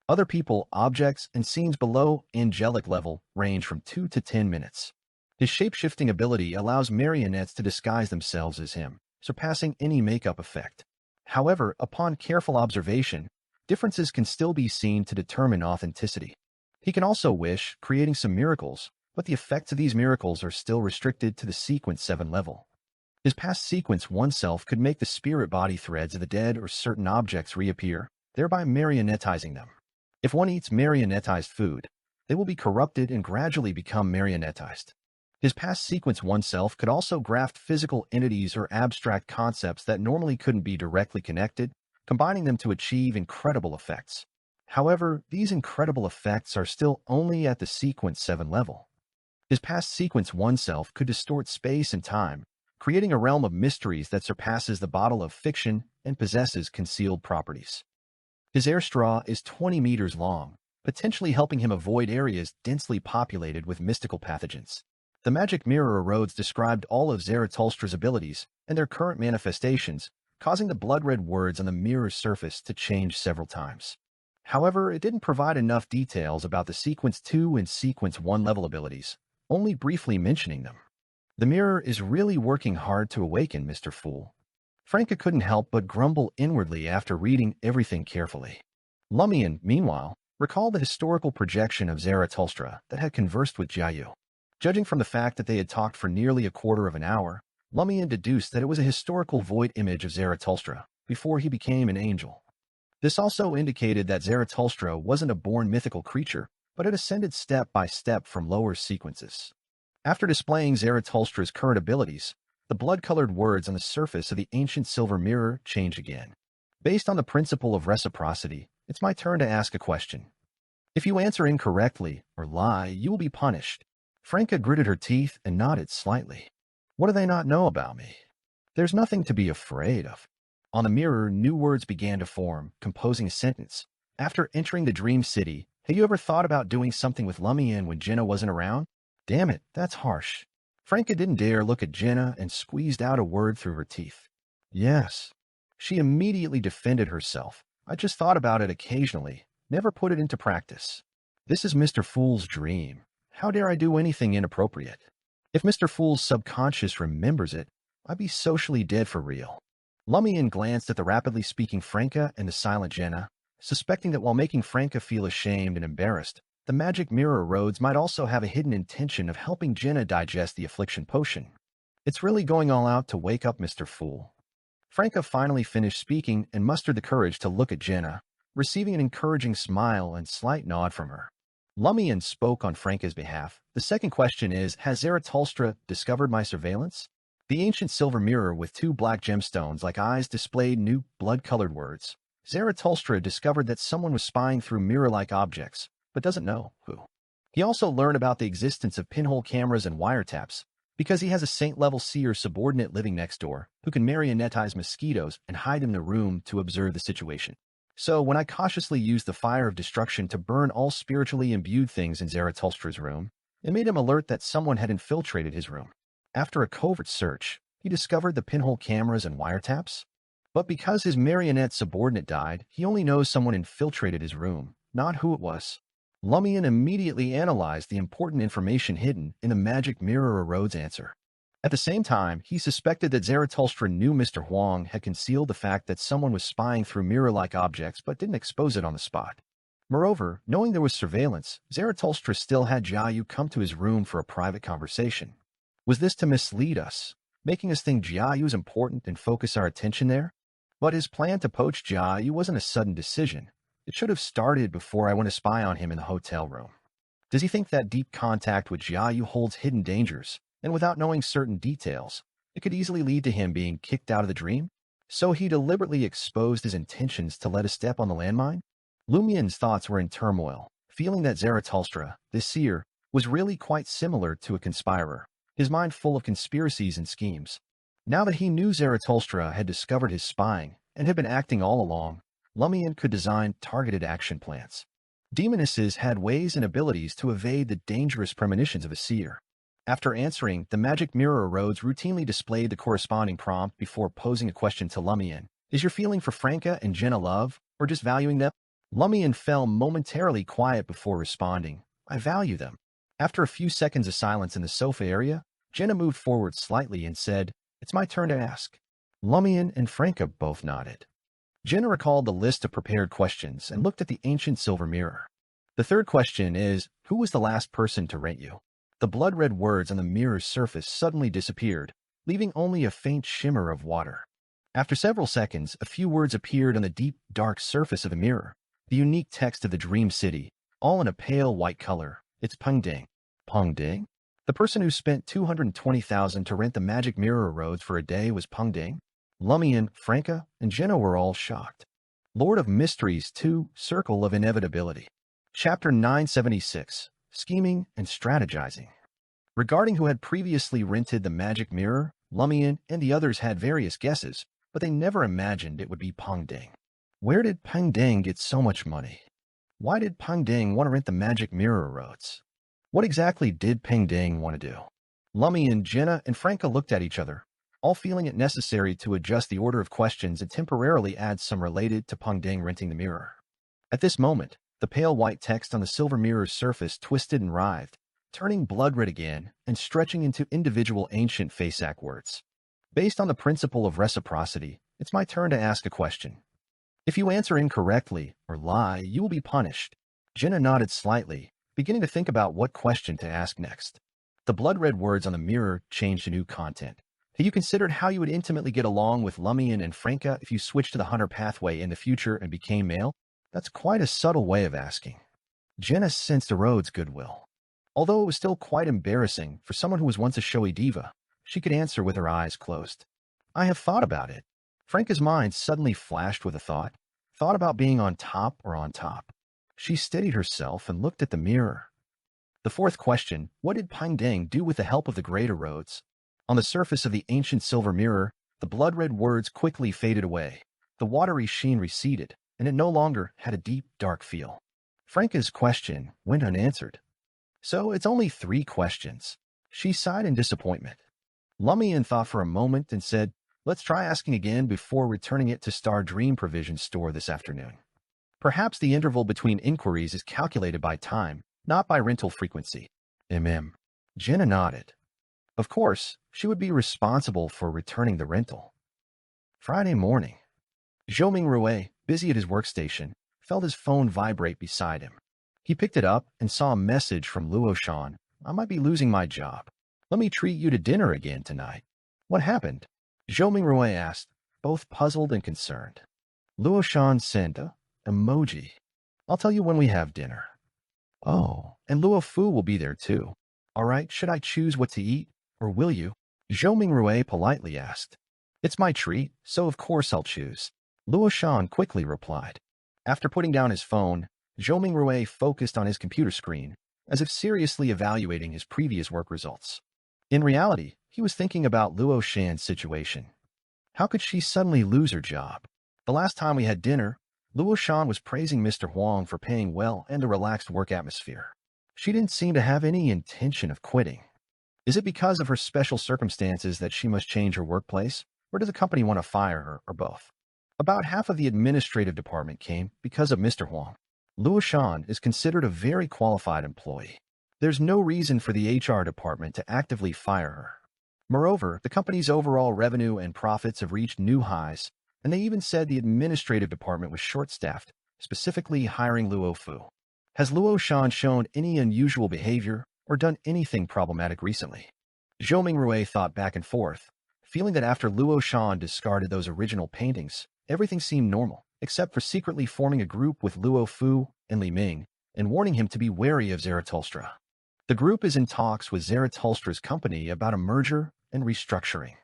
S1: Other people, objects, and scenes below angelic level range from 2 to 10 minutes. His shape-shifting ability allows marionettes to disguise themselves as him, surpassing any makeup effect. However, upon careful observation, differences can still be seen to determine authenticity. He can also wish, creating some miracles, but the effects of these miracles are still restricted to the Sequence 7 level. His past Sequence 1 self could make the spirit body threads of the dead or certain objects reappear, thereby marionettizing them. If one eats marionettized food, they will be corrupted and gradually become marionettized. His past Sequence 1 self could also graft physical entities or abstract concepts that normally couldn't be directly connected, combining them to achieve incredible effects. However, these incredible effects are still only at the Sequence 7 level. His past Sequence 1 self could distort space and time, creating a realm of mysteries that surpasses the bottle of fiction and possesses concealed properties. His air straw is 20 meters long, potentially helping him avoid areas densely populated with mystical pathogens. The magic mirror erodes described all of Zaratulstra's abilities and their current manifestations, causing the blood-red words on the mirror's surface to change several times. However, it didn't provide enough details about the Sequence 2 and Sequence 1 level abilities, only briefly mentioning them. The mirror is really working hard to awaken, Mr. Fool. Franca couldn't help but grumble inwardly after reading everything carefully. Lumian, meanwhile, recalled the historical projection of Zaratulstra that had conversed with Jiayu. Judging from the fact that they had talked for nearly a quarter of an hour, Lumian deduced that it was a historical void image of Zaratulstra before he became an angel. This also indicated that Zaratulstra wasn't a born mythical creature, but had ascended step by step from lower sequences. After displaying Zaratulstra's current abilities, the blood-colored words on the surface of the ancient silver mirror change again. Based on the principle of reciprocity, it's my turn to ask a question. If you answer incorrectly or lie, you will be punished. Franca gritted her teeth and nodded slightly. What do they not know about me? There's nothing to be afraid of. On the mirror, new words began to form, composing a sentence. After entering the dream city, Have you ever thought about doing something with Lumian when Jenna wasn't around? Damn it, that's harsh. Franca didn't dare look at Jenna and squeezed out a word through her teeth. Yes. She immediately defended herself. I just thought about it occasionally, never put it into practice. This is Mr. Fool's dream. How dare I do anything inappropriate? If Mr. Fool's subconscious remembers it, I'd be socially dead for real. Lumian glanced at the rapidly speaking Franca and the silent Jenna, suspecting that while making Franca feel ashamed and embarrassed, the magic mirror roads might also have a hidden intention of helping Jenna digest the affliction potion. It's really going all out to wake up Mr. Fool. Franca finally finished speaking and mustered the courage to look at Jenna, receiving an encouraging smile and slight nod from her. Lumian spoke on Franca's behalf. The second question is, has Zarathustra discovered my surveillance? The ancient silver mirror with two black gemstones like eyes displayed new blood-colored words. Zarathustra discovered that someone was spying through mirror-like objects, but doesn't know who. He also learned about the existence of pinhole cameras and wiretaps, because he has a saint-level seer subordinate living next door who can marionetize mosquitoes and hide in the room to observe the situation. So when I cautiously used the fire of destruction to burn all spiritually imbued things in Zarathustra's room, it made him alert that someone had infiltrated his room. After a covert search, he discovered the pinhole cameras and wiretaps. But because his marionette subordinate died, he only knows someone infiltrated his room, not who it was. Lumian immediately analyzed the important information hidden in the magic mirror erode's answer. At the same time, he suspected that Zarathustra knew Mr. Huang had concealed the fact that someone was spying through mirror-like objects but didn't expose it on the spot. Moreover, knowing there was surveillance, Zarathustra still had Jiayu come to his room for a private conversation. Was this to mislead us, making us think Jiayu is important and focus our attention there? But his plan to poach Jiayu wasn't a sudden decision. It should have started before I went to spy on him in the hotel room. Does he think that deep contact with Jiayu holds hidden dangers, and without knowing certain details, it could easily lead to him being kicked out of the dream? So he deliberately exposed his intentions to let us step on the landmine? Lumian's thoughts were in turmoil, feeling that Zarathustra, this seer, was really quite similar to a conspirer, his mind full of conspiracies and schemes. Now that he knew Zarathustra had discovered his spying and had been acting all along, Lumian could design targeted action plans. Demonesses had ways and abilities to evade the dangerous premonitions of a seer. After answering, the magic mirror roads routinely displayed the corresponding prompt before posing a question to Lumian. Is your feeling for Franca and Jenna love, or just valuing them? Lumian fell momentarily quiet before responding. I value them. After a few seconds of silence in the sofa area, Jenna moved forward slightly and said, It's my turn to ask. Lumian and Franca both nodded. Jenna recalled the list of prepared questions and looked at the ancient silver mirror. The third question is, who was the last person to rent you? The blood-red words on the mirror's surface suddenly disappeared, leaving only a faint shimmer of water. After several seconds, a few words appeared on the deep, dark surface of the mirror, the unique text of the Dream City, all in a pale white color. It's Peng Ding. Peng Ding? The person who spent 220,000 to rent the magic mirror roads for a day was Peng Ding? Lumian, Franca, and Jenna were all shocked. Lord of Mysteries 2, Circle of Inevitability. Chapter 976, Scheming and Strategizing. Regarding who had previously rented the magic mirror, Lumian and the others had various guesses, but they never imagined it would be Peng Ding. Where did Peng Ding get so much money? Why did Peng Ding want to rent the magic mirror roads? What exactly did Peng Ding want to do? Lumian, Jenna, and Franca looked at each other, all feeling it necessary to adjust the order of questions and temporarily add some related to Peng Ding renting the mirror. At this moment, the pale white text on the silver mirror's surface twisted and writhed, turning blood-red again and stretching into individual ancient Fasak words. Based on the principle of reciprocity, it's my turn to ask a question. If you answer incorrectly or lie, you will be punished. Jenna nodded slightly, beginning to think about what question to ask next. The blood-red words on the mirror changed to new content. Have you considered how you would intimately get along with Lumian and Franca if you switched to the hunter pathway in the future and became male? That's quite a subtle way of asking. Jenna sensed Erode's goodwill. Although it was still quite embarrassing for someone who was once a showy diva, she could answer with her eyes closed. I have thought about it. Franca's mind suddenly flashed with a thought. Thought about being on top or on top. She steadied herself and looked at the mirror. The fourth question, what did Peng Ding do with the help of the great Erodes? On the surface of the ancient silver mirror, the blood-red words quickly faded away. The watery sheen receded, and it no longer had a deep, dark feel. Franca's question went unanswered. So it's only 3 questions. She sighed in disappointment. Lumian thought for a moment and said, let's try asking again before returning it to Star Dream Provision Store this afternoon. Perhaps the interval between inquiries is calculated by time, not by rental frequency. Jenna nodded. Of course, she would be responsible for returning the rental. Friday morning. Zhou Mingrue, busy at his workstation, felt his phone vibrate beside him. He picked it up and saw a message from Luo Shan. I might be losing my job. Let me treat you to dinner again tonight. What happened? Zhou Mingrue asked, both puzzled and concerned. Luo Shan sent a emoji. I'll tell you when we have dinner. Oh, and Luo Fu will be there too. All right, should I choose what to eat, or will you? Zhou Mingrue politely asked. It's my treat, so of course I'll choose. Luo Shan quickly replied. After putting down his phone, Zhou Mingrue focused on his computer screen, as if seriously evaluating his previous work results. In reality, he was thinking about Luo Shan's situation. How could she suddenly lose her job? The last time we had dinner, Luo Shan was praising Mr. Huang for paying well and a relaxed work atmosphere. She didn't seem to have any intention of quitting. Is it because of her special circumstances that she must change her workplace, or does the company want to fire her, or both? About half of the administrative department came because of Mr. Huang. Luo Shan is considered a very qualified employee. There's no reason for the HR department to actively fire her. Moreover, the company's overall revenue and profits have reached new highs, and they even said the administrative department was short-staffed, specifically hiring Luo Fu. Has Luo Shan shown any unusual behavior or done anything problematic recently? Zhou Mingrue thought back and forth, feeling that after Luo Shan discarded those original paintings, everything seemed normal, except for secretly forming a group with Luo Fu and Li Ming and warning him to be wary of Zarathustra. The group is in talks with Zarathustra's company about a merger and restructuring.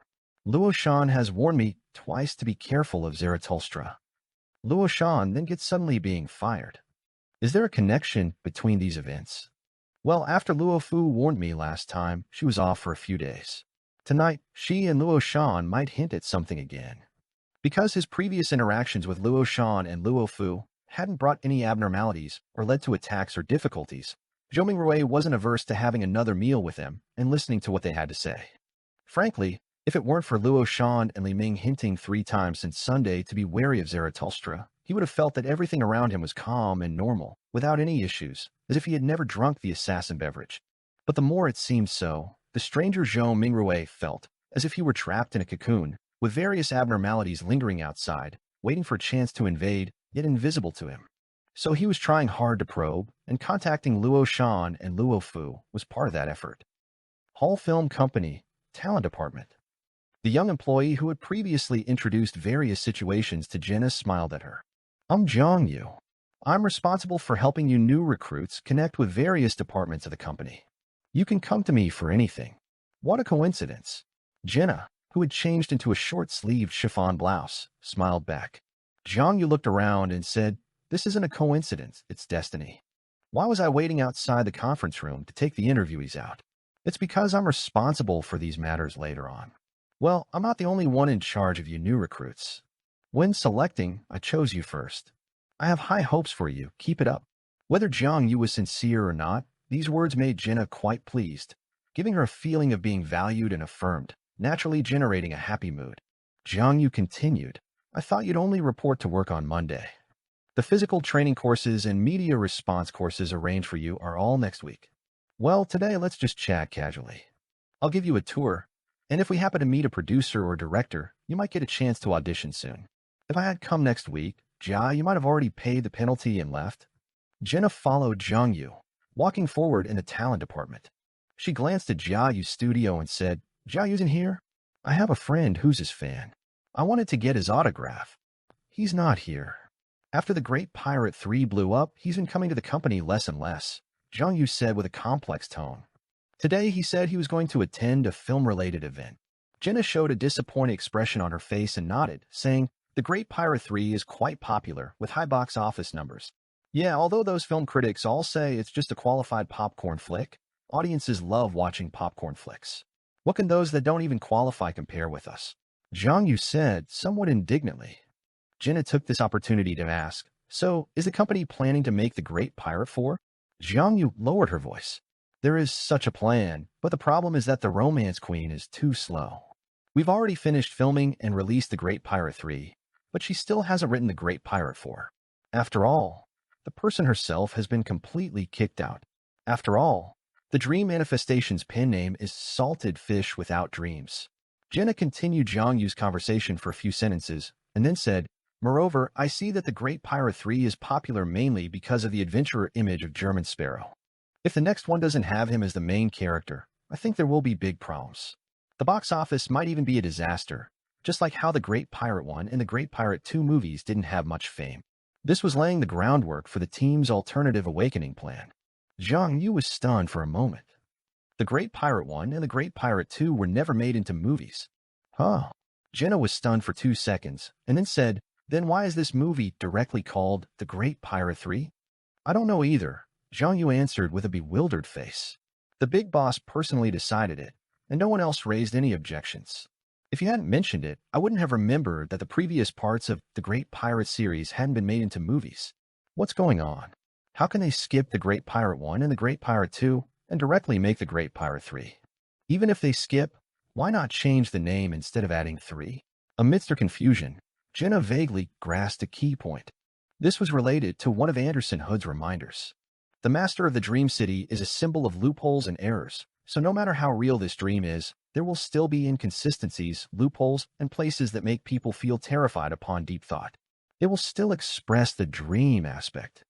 S1: Luo Shan has warned me twice to be careful of Zarathustra. Luo Shan then gets suddenly being fired. Is there a connection between these events? Well, after Luo Fu warned me last time, she was off for a few days. Tonight, she and Luo Shan might hint at something again. Because his previous interactions with Luo Shan and Luo Fu hadn't brought any abnormalities or led to attacks or difficulties, Zhou Mingrue wasn't averse to having another meal with them and listening to what they had to say. Frankly, if it weren't for Luo Shan and Li Ming hinting 3 times since Sunday to be wary of Zarathustra, he would have felt that everything around him was calm and normal, without any issues, as if he had never drunk the assassin beverage. But the more it seemed so, the stranger Zhou Mingrue felt as if he were trapped in a cocoon, with various abnormalities lingering outside, waiting for a chance to invade, yet invisible to him. So he was trying hard to probe, and contacting Luo Shan and Luo Fu was part of that effort. Hall Film Company, Talent Department. The young employee who had previously introduced various situations to Jenna smiled at her. I'm Zhang Yu. I'm responsible for helping you new recruits connect with various departments of the company. You can come to me for anything. What a coincidence. Jenna, who had changed into a short-sleeved chiffon blouse, smiled back. Zhang Yu looked around and said, this isn't a coincidence, it's destiny. Why was I waiting outside the conference room to take the interviewees out? It's because I'm responsible for these matters later on. Well, I'm not the only one in charge of you new recruits. When selecting, I chose you first. I have high hopes for you, keep it up. Whether Zhang Yu was sincere or not, these words made Jenna quite pleased, giving her a feeling of being valued and affirmed, naturally generating a happy mood. Zhang Yu continued, I thought you'd only report to work on Monday. The physical training courses and media response courses arranged for you are all next week. Well, today let's just chat casually. I'll give you a tour, and if we happen to meet a producer or director, you might get a chance to audition soon. If I had come next week, Jia, you might have already paid the penalty and left. Jenna followed Zhang Yu, walking forward in the talent department. She glanced at Jia Yu's studio and said, Jia Yu's in here? I have a friend who's his fan. I wanted to get his autograph. He's not here. After the Great Pirate 3 blew up, he's been coming to the company less and less, Zhang Yu said with a complex tone. Today, he said he was going to attend a film-related event. Jenna showed a disappointed expression on her face and nodded, saying, The Great Pirate 3 is quite popular, with high box office numbers. Yeah, although those film critics all say it's just a qualified popcorn flick, audiences love watching popcorn flicks. What can those that don't even qualify compare with us? Zhang Yu said, somewhat indignantly. Jenna took this opportunity to ask, So, is the company planning to make The Great Pirate 4? Jiang Yu lowered her voice. There is such a plan, but the problem is that the Romance Queen is too slow. We've already finished filming and released The Great Pirate 3, but she still hasn't written The Great Pirate 4. After all, the person herself has been completely kicked out. After all, the Dream Manifestation's pen name is Salted Fish Without Dreams. Jenna continued Jiang Yu's conversation for a few sentences, and then said, Moreover, I see that The Great Pirate 3 is popular mainly because of the adventurer image of German Sparrow. If the next one doesn't have him as the main character, I think there will be big problems. The box office might even be a disaster, just like how The Great Pirate 1 and The Great Pirate 2 movies didn't have much fame. This was laying the groundwork for the team's alternative awakening plan. Jiang Yu was stunned for a moment. The Great Pirate 1 and The Great Pirate 2 were never made into movies. Huh. Jenna was stunned for 2 seconds, and then said, Then why is this movie directly called The Great Pirate 3? I don't know either, Jiang Yu answered with a bewildered face. The big boss personally decided it, and no one else raised any objections. If you hadn't mentioned it, I wouldn't have remembered that the previous parts of the Great Pirate series hadn't been made into movies. What's going on? How can they skip The Great Pirate 1 and The Great Pirate 2 and directly make The Great Pirate 3? Even if they skip, why not change the name instead of adding 3? Amidst her confusion, Jenna vaguely grasped a key point. This was related to one of Anderson Hood's reminders. The Master of the Dream City is a symbol of loopholes and errors, so no matter how real this dream is, there will still be inconsistencies, loopholes, and places that make people feel terrified upon deep thought. It will still express the dream aspect.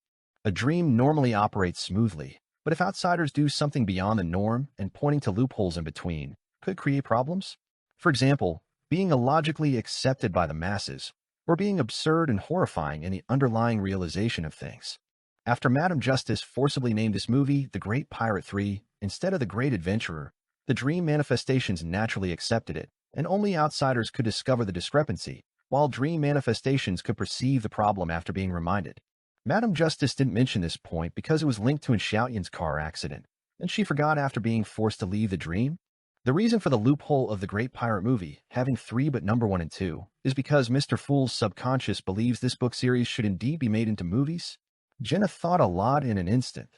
S1: A dream normally operates smoothly, but if outsiders do something beyond the norm and pointing to loopholes in between, could create problems. For example, being illogically accepted by the masses, or being absurd and horrifying in the underlying realization of things. After Madam Justice forcibly named this movie The Great Pirate 3 instead of The Great Adventurer, the Dream Manifestations naturally accepted it, and only outsiders could discover the discrepancy, while Dream Manifestations could perceive the problem after being reminded. Madam Justice didn't mention this point because it was linked to Xiaoyan's car accident, and she forgot after being forced to leave the dream. The reason for the loophole of The Great Pirate movie, having 3 but number 1 and 2, is because Mr. Fool's subconscious believes this book series should indeed be made into movies. Jenna thought a lot in an instant.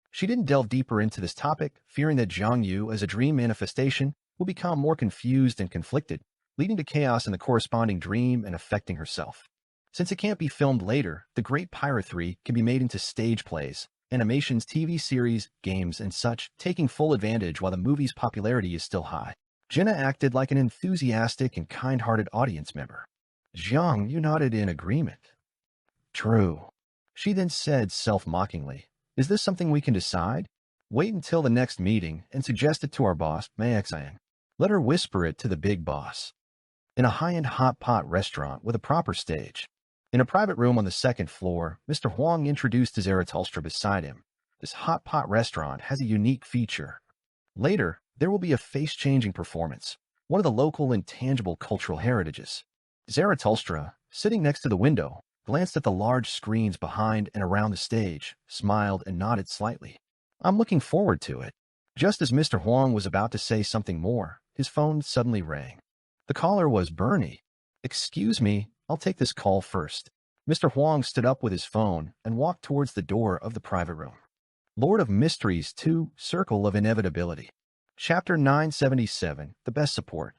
S1: She didn't delve deeper into this topic, fearing that Jiang Yu, as a dream manifestation, will become more confused and conflicted, leading to chaos in the corresponding dream and affecting herself. Since it can't be filmed later, The Great Pirate 3 can be made into stage plays, animations, TV series, games, and such, taking full advantage while the movie's popularity is still high. Jenna acted like an enthusiastic and kind-hearted audience member. Jiang Yu nodded in agreement. True. She then said self-mockingly, Is this something we can decide? Wait until the next meeting and suggest it to our boss, Maexan. Let her whisper it to the big boss. In a high-end hot pot restaurant with a proper stage. In a private room on the 2nd floor, Mr. Huang introduced to Zarathustra beside him. This hot pot restaurant has a unique feature. Later, there will be a face-changing performance, one of the local and tangible cultural heritages. Zarathustra, sitting next to the window, glanced at the large screens behind and around the stage, smiled and nodded slightly. I'm looking forward to it. Just as Mr. Huang was about to say something more, his phone suddenly rang. The caller was Bernie. Excuse me, I'll take this call first. Mr. Huang stood up with his phone and walked towards the door of the private room. Lord of Mysteries 2, Circle of Inevitability. Chapter 977, The Best Support.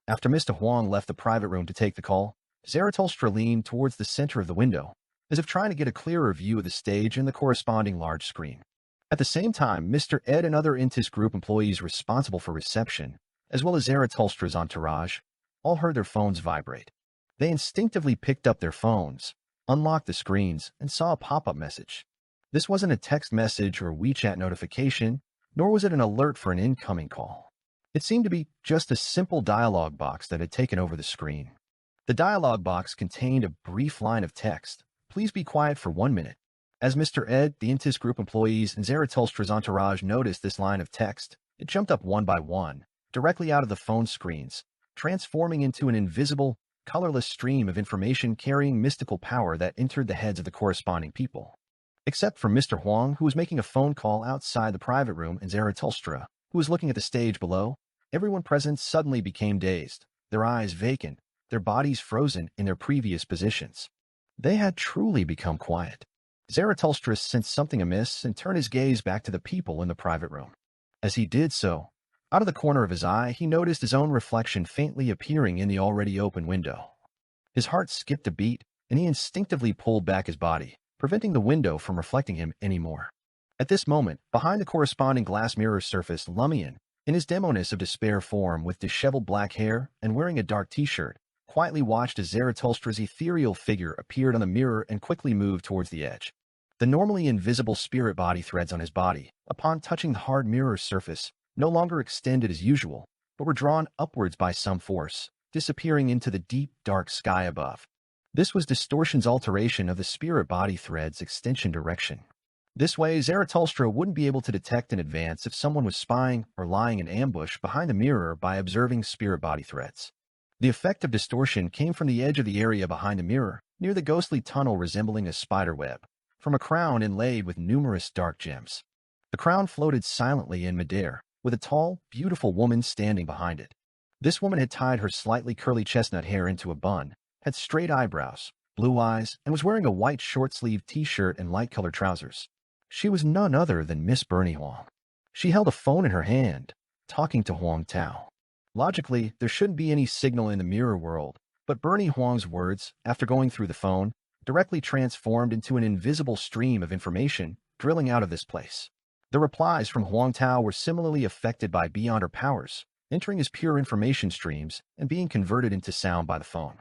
S1: After Mr. Huang left the private room to take the call, Zarathustra leaned towards the center of the window, as if trying to get a clearer view of the stage and the corresponding large screen. At the same time, Mr. Ed and other Intis Group employees responsible for reception, as well as Zarathustra's entourage, all heard their phones vibrate. They instinctively picked up their phones, unlocked the screens, and saw a pop-up message. This wasn't a text message or WeChat notification, nor was it an alert for an incoming call. It seemed to be just a simple dialog box that had taken over the screen. The dialog box contained a brief line of text. Please be quiet for 1 minute. As Mr. Ed, the Intis Group employees, and Zarathustra's entourage noticed this line of text, it jumped up one by one, directly out of the phone screens, transforming into an invisible, colorless stream of information carrying mystical power that entered the heads of the corresponding people. Except for Mr. Huang, who was making a phone call outside the private room, and Zarathustra, who was looking at the stage below, everyone present suddenly became dazed, their eyes vacant, their bodies frozen in their previous positions. They had truly become quiet. Zarathustra sensed something amiss and turned his gaze back to the people in the private room. As he did so, out of the corner of his eye, he noticed his own reflection faintly appearing in the already open window. His heart skipped a beat, and he instinctively pulled back his body, preventing the window from reflecting him anymore. At this moment, behind the corresponding glass mirror surfaced Lumian, in his demoness of despair form with disheveled black hair and wearing a dark t-shirt, quietly watched as Zarathustra's ethereal figure appeared on the mirror and quickly moved towards the edge. The normally invisible spirit body threads on his body, upon touching the hard mirror's surface, no longer extended as usual, but were drawn upwards by some force, disappearing into the deep, dark sky above. This was distortion's alteration of the spirit body thread's extension direction. This way, Zarathustra wouldn't be able to detect in advance if someone was spying or lying in ambush behind the mirror by observing spirit body threads. The effect of distortion came from the edge of the area behind the mirror, near the ghostly tunnel resembling a spider web, from a crown inlaid with numerous dark gems. The crown floated silently in midair, with a tall, beautiful woman standing behind it. This woman had tied her slightly curly chestnut hair into a bun, had straight eyebrows, blue eyes, and was wearing a white short-sleeved t-shirt and light-colored trousers. She was none other than Miss Bernie Huang. She held a phone in her hand, talking to Huang Tao. Logically, there shouldn't be any signal in the mirror world, but Bernie Huang's words, after going through the phone, directly transformed into an invisible stream of information drilling out of this place. The replies from Huang Tao were similarly affected by beyond her powers, entering as pure information streams and being converted into sound by the phone.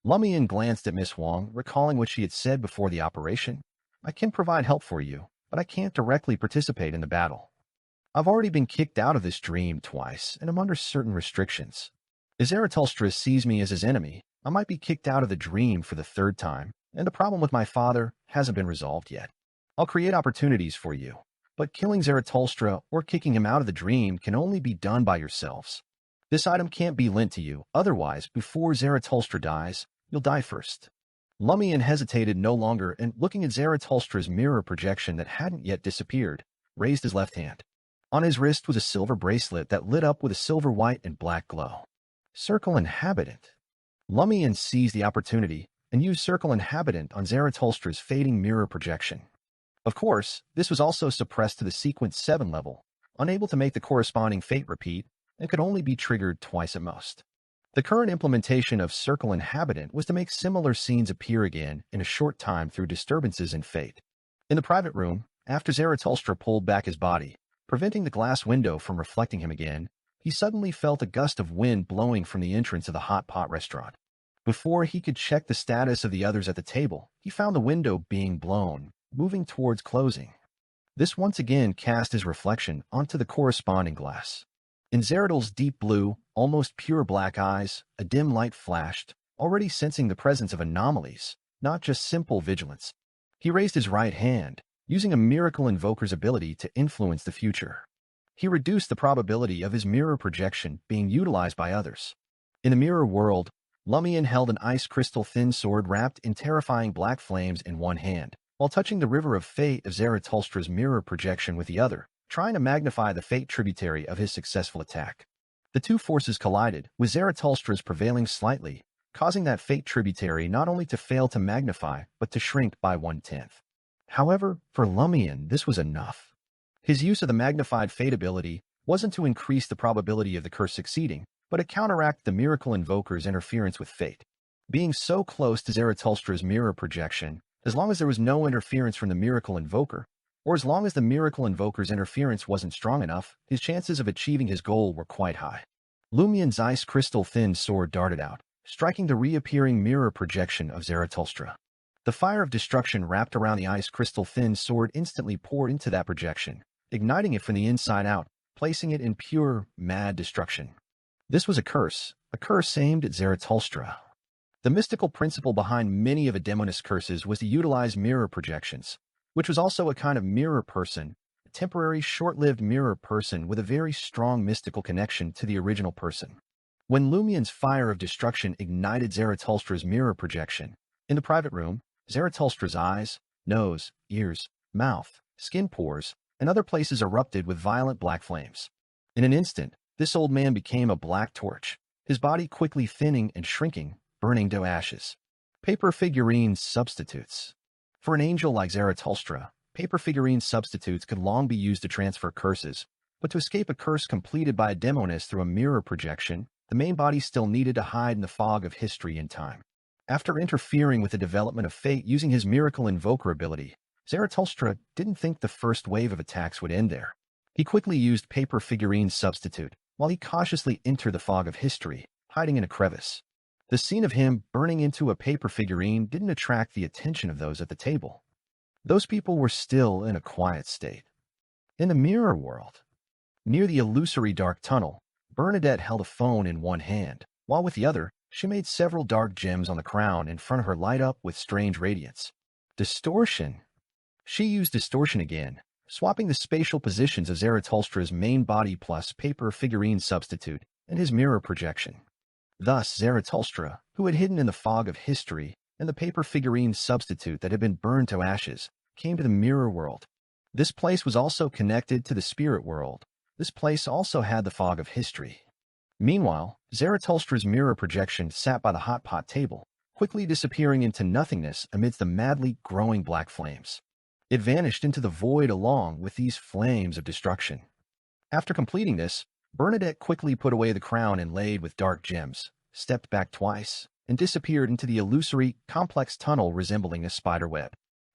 S1: Lumian glanced at Miss Huang, recalling what she had said before the operation. "I can provide help for you, but I can't directly participate in the battle. I've already been kicked out of this dream twice, and I'm under certain restrictions. If Zarathustra sees me as his enemy, I might be kicked out of the dream for the third time, and the problem with my father hasn't been resolved yet. I'll create opportunities for you, but killing Zarathustra or kicking him out of the dream can only be done by yourselves. This item can't be lent to you, otherwise, before Zarathustra dies, you'll die first." Lumian hesitated no longer and, looking at Zarathustra's mirror projection that hadn't yet disappeared, raised his left hand. On his wrist was a silver bracelet that lit up with a silver, white, and black glow. Circle Inhabitant. Lumian seized the opportunity and used Circle Inhabitant on Zarathustra's fading mirror projection. Of course, this was also suppressed to the Sequence 7 level, unable to make the corresponding fate repeat, and could only be triggered twice at most. The current implementation of Circle Inhabitant was to make similar scenes appear again in a short time through disturbances in fate. In the private room, after Zarathustra pulled back his body, preventing the glass window from reflecting him again, he suddenly felt a gust of wind blowing from the entrance of the hot pot restaurant. Before he could check the status of the others at the table, he found the window being blown, moving towards closing. This once again cast his reflection onto the corresponding glass. In Zaradul's deep blue, almost pure black eyes, a dim light flashed, already sensing the presence of anomalies, not just simple vigilance. He raised his right hand, using a miracle invoker's ability to influence the future. He reduced the probability of his mirror projection being utilized by others. In the mirror world, Lumian held an ice crystal thin sword wrapped in terrifying black flames in one hand, while touching the river of fate of Zarathustra's mirror projection with the other, trying to magnify the fate tributary of his successful attack. The two forces collided, with Zarathustra's prevailing slightly, causing that fate tributary not only to fail to magnify, but to shrink by 1/10. However, for Lumian, this was enough. His use of the magnified fate ability wasn't to increase the probability of the curse succeeding, but to counteract the miracle invoker's interference with fate. Being so close to Zarathustra's mirror projection, as long as there was no interference from the miracle invoker, or as long as the miracle invoker's interference wasn't strong enough, his chances of achieving his goal were quite high. Lumian's ice crystal thin sword darted out, striking the reappearing mirror projection of Zarathustra. The fire of destruction wrapped around the ice crystal thin sword instantly poured into that projection, igniting it from the inside out, placing it in pure, mad destruction. This was a curse aimed at Zarathustra. The mystical principle behind many of a demonist's curses was to utilize mirror projections, which was also a kind of mirror person, a temporary, short-lived mirror person with a very strong mystical connection to the original person. When Lumian's fire of destruction ignited Zarathustra's mirror projection, in the private room, Zarathustra's eyes, nose, ears, mouth, skin pores, and other places erupted with violent black flames. In an instant, this old man became a black torch, his body quickly thinning and shrinking, burning to ashes. Paper figurine substitutes. For an angel like Zarathustra, paper figurine substitutes could long be used to transfer curses, but to escape a curse completed by a demoness through a mirror projection, the main body still needed to hide in the fog of history and time. After interfering with the development of fate using his miracle invoker ability, Zarathustra didn't think the first wave of attacks would end there. He quickly used paper figurine substitute, while he cautiously entered the fog of history, hiding in a crevice. The scene of him burning into a paper figurine didn't attract the attention of those at the table. Those people were still in a quiet state. In the mirror world, near the illusory dark tunnel, Bernadette held a phone in one hand, while with the other, she made several dark gems on the crown in front of her light up with strange radiance. Distortion. She used distortion again, swapping the spatial positions of Zarathustra's main body plus paper figurine substitute and his mirror projection. Thus, Zarathustra, who had hidden in the fog of history, and the paper figurine substitute that had been burned to ashes, came to the mirror world. This place was also connected to the spirit world. This place also had the fog of history. Meanwhile, Zarathustra's mirror projection sat by the hot pot table, quickly disappearing into nothingness amidst the madly growing black flames. It vanished into the void along with these flames of destruction. After completing this, Bernadette quickly put away the crown inlaid with dark gems, stepped back twice, and disappeared into the illusory, complex tunnel resembling a spider web.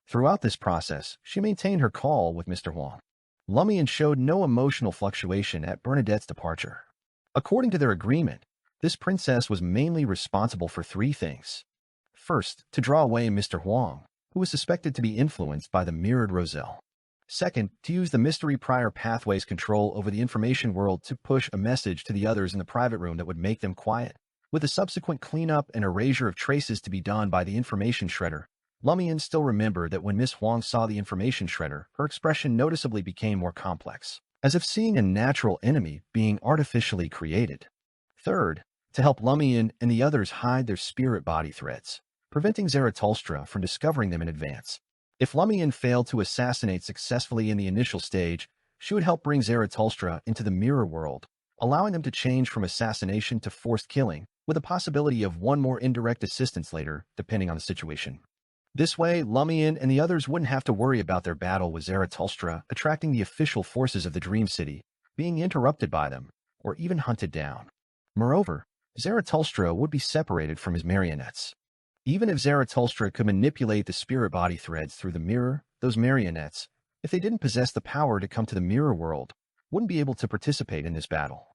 S1: Throughout this process, she maintained her call with Mr. Huang. Lumian showed no emotional fluctuation at Bernadette's departure. According to their agreement, this princess was mainly responsible for three things. First, to draw away Mr. Huang, who was suspected to be influenced by the mirrored Roselle. Second, to use the mystery prior pathway's control over the information world to push a message to the others in the private room that would make them quiet, with a subsequent cleanup and erasure of traces to be done by the information shredder. Lumian still remembered that when Miss Huang saw the information shredder, her expression noticeably became more complex, as if seeing a natural enemy being artificially created. Third, to help Lumian and the others hide their spirit body threads, preventing Zarathustra from discovering them in advance. If Lumian failed to assassinate successfully in the initial stage, she would help bring Zarathustra into the mirror world, allowing them to change from assassination to forced killing, with the possibility of one more indirect assistance later, depending on the situation. This way, Lumian and the others wouldn't have to worry about their battle with Zarathustra attracting the official forces of the Dream City, being interrupted by them, or even hunted down. Moreover, Zarathustra would be separated from his marionettes. Even if Zarathustra could manipulate the spirit body threads through the mirror, those marionettes, if they didn't possess the power to come to the mirror world, wouldn't be able to participate in this battle.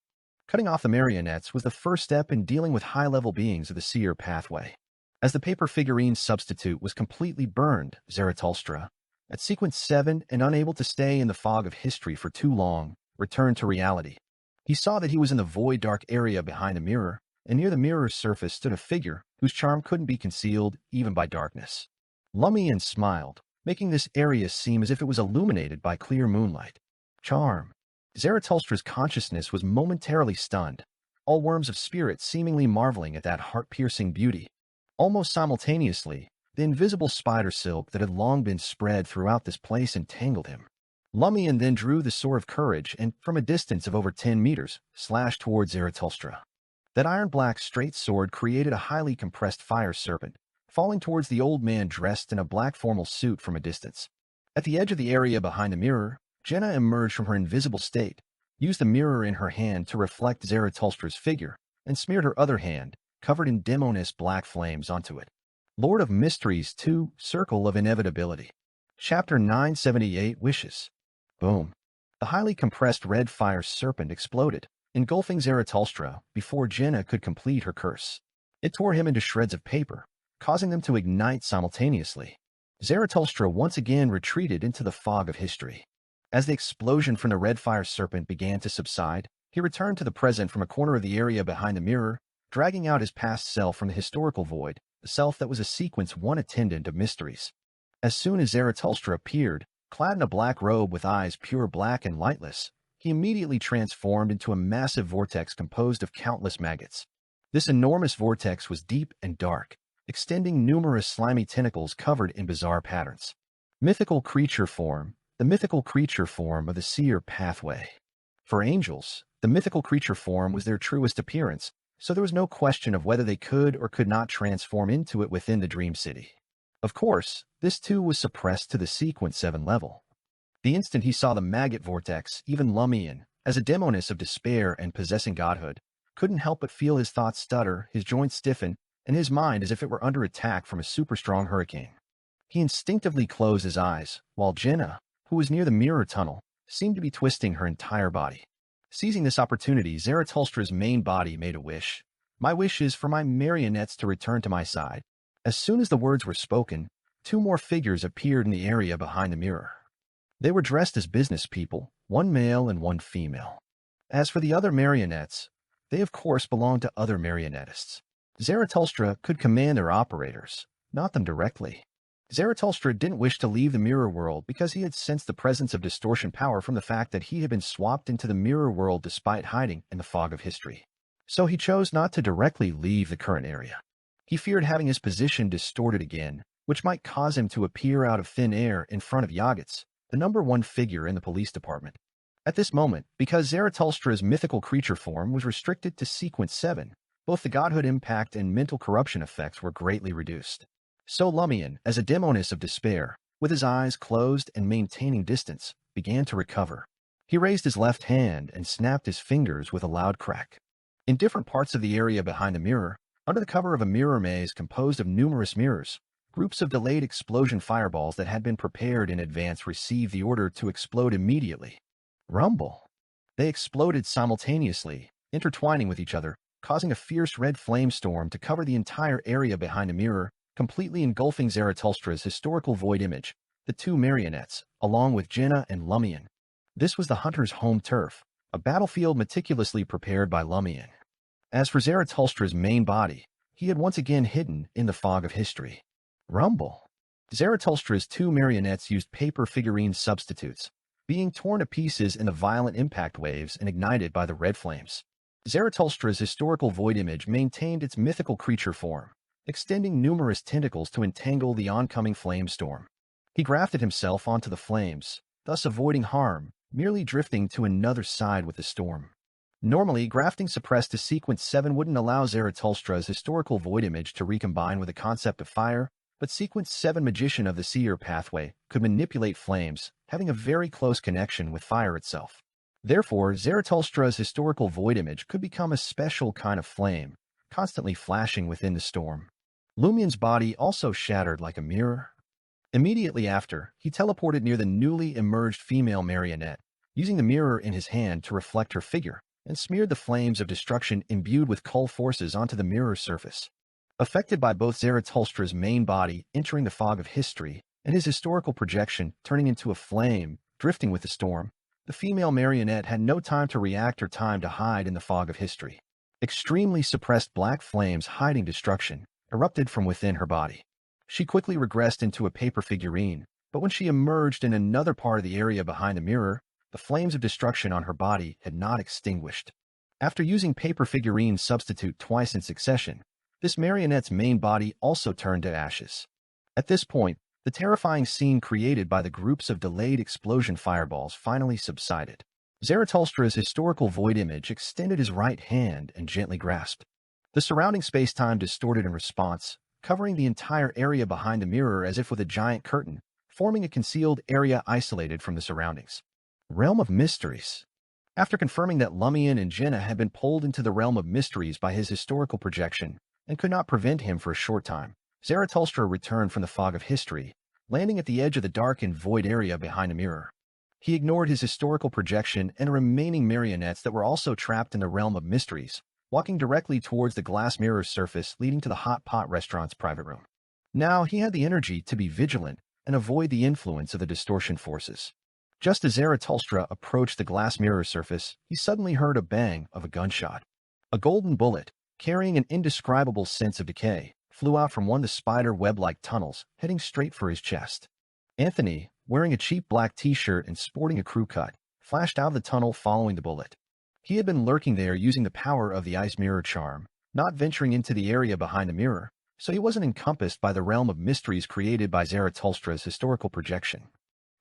S1: Cutting off the marionettes was the first step in dealing with high-level beings of the seer pathway. As the paper figurine substitute was completely burned, Zarathustra, at sequence 7 and unable to stay in the fog of history for too long, returned to reality. He saw that he was in the void dark area behind the mirror, and near the mirror's surface stood a figure whose charm couldn't be concealed even by darkness. Lumian smiled, making this area seem as if it was illuminated by clear moonlight. Charm. Zarathustra's consciousness was momentarily stunned, all worms of spirit seemingly marveling at that heart-piercing beauty. Almost simultaneously, the invisible spider silk that had long been spread throughout this place entangled him. Lumian then drew the sword of courage and, from a distance of over 10 meters, slashed towards Zarathustra. That iron-black straight sword created a highly compressed fire serpent, falling towards the old man dressed in a black formal suit from a distance. At the edge of the area behind the mirror, Jenna emerged from her invisible state, used the mirror in her hand to reflect Zarathustra's figure, and smeared her other hand, covered in demoness black flames, onto it. Lord of Mysteries 2, Circle of Inevitability. Chapter 978, Wishes. Boom. The highly compressed red fire serpent exploded, engulfing Zarathustra before Jenna could complete her curse. It tore him into shreds of paper, causing them to ignite simultaneously. Zarathustra once again retreated into the fog of history. As the explosion from the red fire serpent began to subside, he returned to the present from a corner of the area behind the mirror, dragging out his past self from the historical void, the self that was a sequence 1 attendant of mysteries. As soon as Zarathustra appeared, clad in a black robe with eyes pure black and lightless, he immediately transformed into a massive vortex composed of countless maggots. This enormous vortex was deep and dark, extending numerous slimy tentacles covered in bizarre patterns. Mythical creature form. The mythical creature form of the seer pathway. For angels, the mythical creature form was their truest appearance, so there was no question of whether they could or could not transform into it within the Dream City. Of course, this too was suppressed to the Sequence 7 level. The instant he saw the maggot vortex, even Lumian, as a demoness of despair and possessing godhood, couldn't help but feel his thoughts stutter, his joints stiffen, and his mind as if it were under attack from a super-strong hurricane. He instinctively closed his eyes, while Jenna, who was near the mirror tunnel, seemed to be twisting her entire body. Seizing this opportunity, Zaratulstra's main body made a wish. "My wish is for my marionettes to return to my side." As soon as the words were spoken, two more figures appeared in the area behind the mirror. They were dressed as business people, one male and one female. As for the other marionettes, they of course belonged to other marionettists. Zaratulstra could command their operators, not them directly. Zaratulstra didn't wish to leave the mirror world because he had sensed the presence of distortion power from the fact that he had been swapped into the mirror world despite hiding in the fog of history. So he chose not to directly leave the current area. He feared having his position distorted again, which might cause him to appear out of thin air in front of Yagats, the #1 figure in the police department. At this moment, because Zaratulstra's mythical creature form was restricted to Sequence 7, both the godhood impact and mental corruption effects were greatly reduced. So Lumian, as a demoness of despair, with his eyes closed and maintaining distance, began to recover. He raised his left hand and snapped his fingers with a loud crack. In different parts of the area behind the mirror, under the cover of a mirror maze composed of numerous mirrors, groups of delayed explosion fireballs that had been prepared in advance received the order to explode immediately. Rumble! They exploded simultaneously, intertwining with each other, causing a fierce red flame storm to cover the entire area behind the mirror, completely engulfing Zaratulstra's historical void image, the two marionettes, along with Jenna and Lumian. This was the hunter's home turf, a battlefield meticulously prepared by Lumian. As for Zaratulstra's main body, he had once again hidden in the fog of history. Rumble! Zaratulstra's two marionettes used paper figurine substitutes, being torn to pieces in the violent impact waves and ignited by the red flames. Zaratulstra's historical void image maintained its mythical creature form, extending numerous tentacles to entangle the oncoming flame storm. He grafted himself onto the flames, thus avoiding harm, merely drifting to another side with the storm. Normally, grafting suppressed to Sequence 7 wouldn't allow Zaratulstra's historical void image to recombine with the concept of fire, but Sequence 7 Magician of the Seer pathway could manipulate flames, having a very close connection with fire itself. Therefore, Zaratulstra's historical void image could become a special kind of flame, constantly flashing within the storm. Lumian's body also shattered like a mirror. Immediately after, he teleported near the newly emerged female marionette, using the mirror in his hand to reflect her figure, and smeared the flames of destruction imbued with cull forces onto the mirror's surface. Affected by both Zaratulstra's main body entering the fog of history and his historical projection turning into a flame, drifting with the storm, the female marionette had no time to react or time to hide in the fog of history. Extremely suppressed black flames hiding destruction erupted from within her body. She quickly regressed into a paper figurine, but when she emerged in another part of the area behind the mirror, the flames of destruction on her body had not extinguished. After using paper figurine substitute twice in succession, this marionette's main body also turned to ashes. At this point, the terrifying scene created by the groups of delayed explosion fireballs finally subsided. Zaratulstra's historical void image extended his right hand and gently grasped. The surrounding space-time distorted in response, covering the entire area behind the mirror as if with a giant curtain, forming a concealed area isolated from the surroundings. Realm of Mysteries. After confirming that Lumian and Jenna had been pulled into the Realm of Mysteries by his historical projection and could not prevent him for a short time, Zaratulstra returned from the fog of history, landing at the edge of the dark and void area behind the mirror. He ignored his historical projection and the remaining marionettes that were also trapped in the Realm of Mysteries, walking directly towards the glass mirror's surface leading to the Hot Pot restaurant's private room. Now he had the energy to be vigilant and avoid the influence of the distortion forces. Just as Zaratulstra approached the glass mirror surface, he suddenly heard a bang of a gunshot. A golden bullet, carrying an indescribable sense of decay, flew out from one of the spider web-like tunnels, heading straight for his chest. Anthony, wearing a cheap black t-shirt and sporting a crew cut, flashed out of the tunnel following the bullet. He had been lurking there using the power of the ice mirror charm, not venturing into the area behind the mirror, so he wasn't encompassed by the realm of mysteries created by Zaratulstra's historical projection.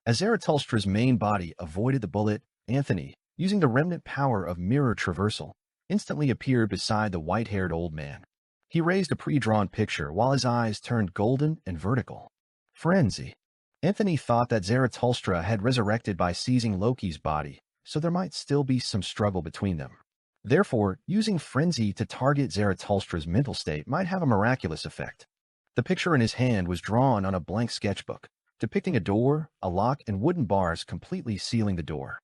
S1: As Zaratulstra's main body avoided the bullet, Anthony, using the remnant power of mirror traversal, instantly appeared beside the white-haired old man. He raised a pre-drawn picture while his eyes turned golden and vertical. Frenzy. Anthony thought that Zarathustra had resurrected by seizing Loki's body, so there might still be some struggle between them. Therefore, using frenzy to target Zarathustra's mental state might have a miraculous effect. The picture in his hand was drawn on a blank sketchbook, depicting a door, a lock, and wooden bars completely sealing the door.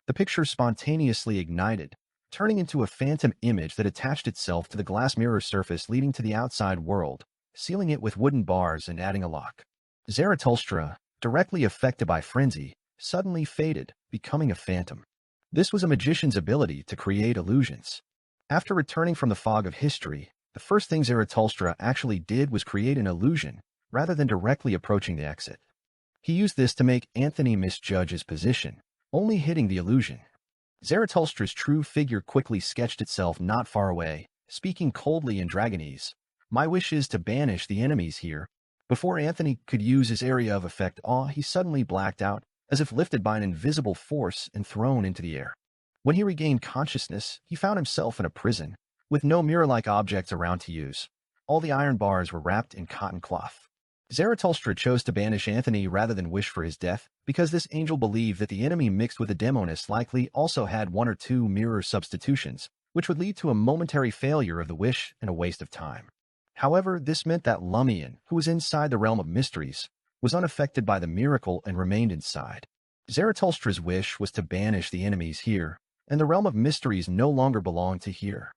S1: The picture spontaneously ignited, turning into a phantom image that attached itself to the glass mirror surface leading to the outside world, sealing it with wooden bars and adding a lock. Zarathustra, directly affected by frenzy, suddenly faded, becoming a phantom. This was a magician's ability to create illusions. After returning from the fog of history, the first thing Zarathustra actually did was create an illusion, rather than directly approaching the exit. He used this to make Anthony misjudge his position, only hitting the illusion. Zarathustra's true figure quickly sketched itself not far away, speaking coldly in Dragonese. "My wish is to banish the enemies here." Before Anthony could use his area of effect awe, he suddenly blacked out, as if lifted by an invisible force and thrown into the air. When he regained consciousness, he found himself in a prison, with no mirror-like objects around to use. All the iron bars were wrapped in cotton cloth. Zarathustra chose to banish Anthony rather than wish for his death, because this angel believed that the enemy mixed with the demoness likely also had one or two mirror substitutions, which would lead to a momentary failure of the wish and a waste of time. However, this meant that Lumian, who was inside the realm of mysteries, was unaffected by the miracle and remained inside. Zarathustra's wish was to banish the enemies here, and the realm of mysteries no longer belonged to here.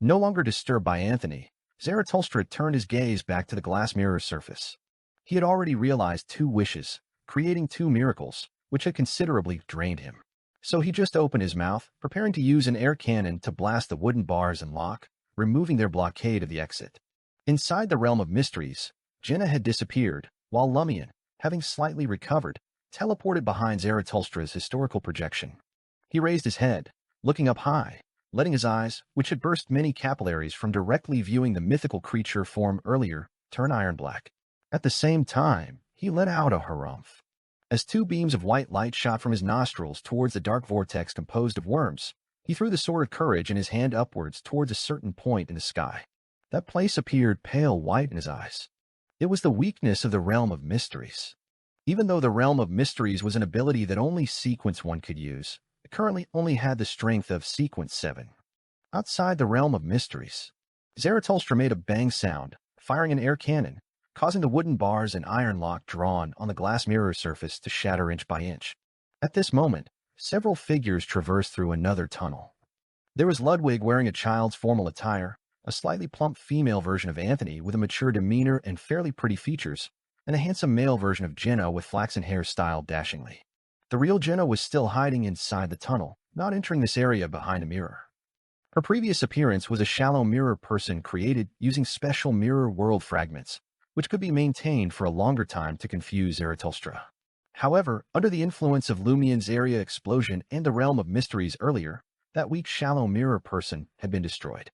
S1: No longer disturbed by Anthony, Zarathustra turned his gaze back to the glass mirror surface. He had already realized two wishes, creating two miracles, which had considerably drained him. So he just opened his mouth, preparing to use an air cannon to blast the wooden bars and lock, removing their blockade of the exit. Inside the realm of mysteries, Jenna had disappeared, while Lumian, having slightly recovered, teleported behind Zarathustra's historical projection. He raised his head, looking up high, letting his eyes, which had burst many capillaries from directly viewing the mythical creature form earlier, turn iron black. At the same time, he let out a harumph. As two beams of white light shot from his nostrils towards the dark vortex composed of worms, he threw the sword of courage in his hand upwards towards a certain point in the sky. That place appeared pale white in his eyes. It was the weakness of the realm of mysteries. Even though the realm of mysteries was an ability that only Sequence 1 could use, it currently only had the strength of Sequence 7. Outside the realm of mysteries, Zarathustra made a bang sound, firing an air cannon, causing the wooden bars and iron lock drawn on the glass mirror surface to shatter inch by inch. At this moment, several figures traversed through another tunnel. There was Ludwig wearing a child's formal attire, a slightly plump female version of Anthony with a mature demeanor and fairly pretty features, and a handsome male version of Jenna with flaxen hair styled dashingly. The real Jenna was still hiding inside the tunnel, not entering this area behind a mirror. Her previous appearance was a shallow mirror person created using special mirror world fragments, which could be maintained for a longer time to confuse Zarathustra. However, under the influence of Lumian's area explosion and the realm of mysteries earlier, that weak shallow mirror person had been destroyed.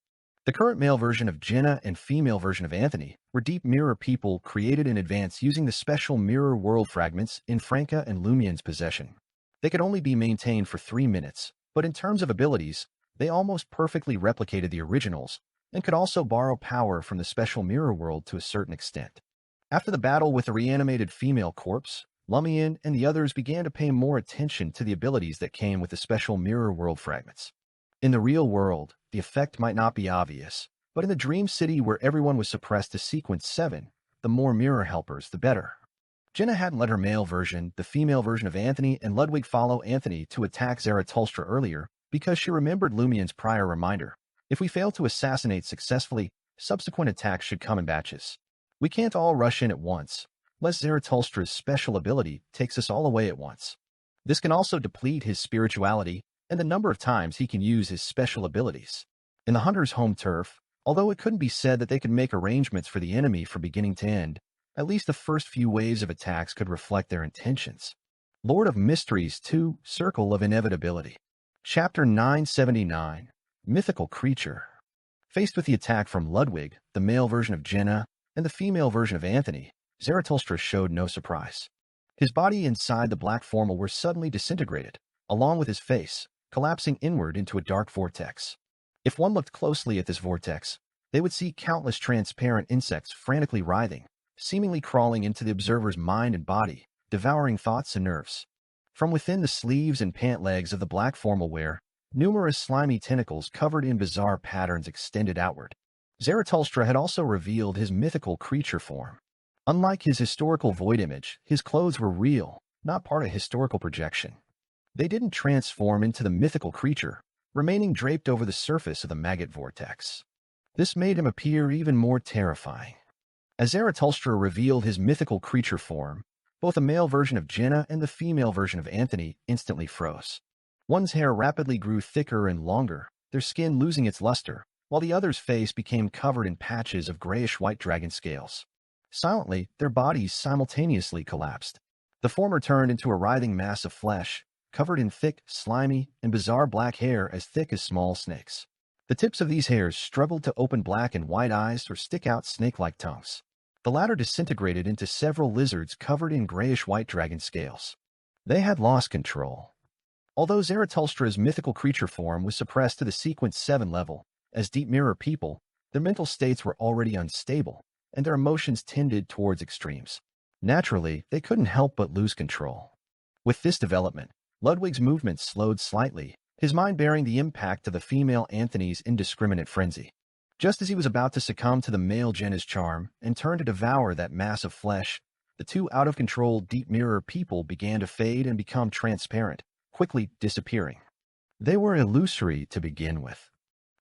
S1: The current male version of Jenna and female version of Anthony were deep mirror people created in advance using the special mirror world fragments in Franca and Lumian's possession. They could only be maintained for 3 minutes, but in terms of abilities, they almost perfectly replicated the originals and could also borrow power from the special mirror world to a certain extent. After the battle with the reanimated female corpse, Lumian and the others began to pay more attention to the abilities that came with the special mirror world fragments. In the real world, the effect might not be obvious, but in the dream city where everyone was suppressed to Sequence 7, the more mirror helpers, the better. Jenna hadn't let her male version, the female version of Anthony, and Ludwig follow Anthony to attack Zarathustra earlier because she remembered Lumian's prior reminder. If we fail to assassinate successfully, subsequent attacks should come in batches. We can't all rush in at once, lest Zarathustra's special ability takes us all away at once. This can also deplete his spirituality and the number of times he can use his special abilities. In the hunter's home turf, although it couldn't be said that they could make arrangements for the enemy from beginning to end, at least the first few waves of attacks could reflect their intentions. Lord of Mysteries 2, Circle of Inevitability. Chapter 979, Mythical Creature. Faced with the attack from Ludwig, the male version of Jenna, and the female version of Anthony, Zarathustra showed no surprise. His body inside the black formal were suddenly disintegrated, along with his face, collapsing inward into a dark vortex. If one looked closely at this vortex, they would see countless transparent insects frantically writhing, seemingly crawling into the observer's mind and body, devouring thoughts and nerves. From within the sleeves and pant legs of the black formal wear, numerous slimy tentacles covered in bizarre patterns extended outward. Zarathustra had also revealed his mythical creature form. Unlike his historical void image, his clothes were real, not part of historical projection. They didn't transform into the mythical creature, remaining draped over the surface of the maggot vortex. This made him appear even more terrifying. As Zarathustra revealed his mythical creature form, both the male version of Jenna and the female version of Anthony instantly froze. One's hair rapidly grew thicker and longer, their skin losing its luster, while the other's face became covered in patches of grayish-white dragon scales. Silently, their bodies simultaneously collapsed. The former turned into a writhing mass of flesh, covered in thick, slimy, and bizarre black hair as thick as small snakes. The tips of these hairs struggled to open black and white eyes or stick out snake-like tongues. The latter disintegrated into several lizards covered in grayish-white dragon scales. They had lost control. Although Zarathustra's mythical creature form was suppressed to the Sequence 7 level, as Deep Mirror people, their mental states were already unstable, and their emotions tended towards extremes. Naturally, they couldn't help but lose control. With this development, Ludwig's movements slowed slightly, his mind bearing the impact of the female Anthony's indiscriminate frenzy. Just as he was about to succumb to the male Jenna's charm and turn to devour that mass of flesh, the two out-of-control Deep Mirror people began to fade and become transparent, quickly disappearing. They were illusory to begin with.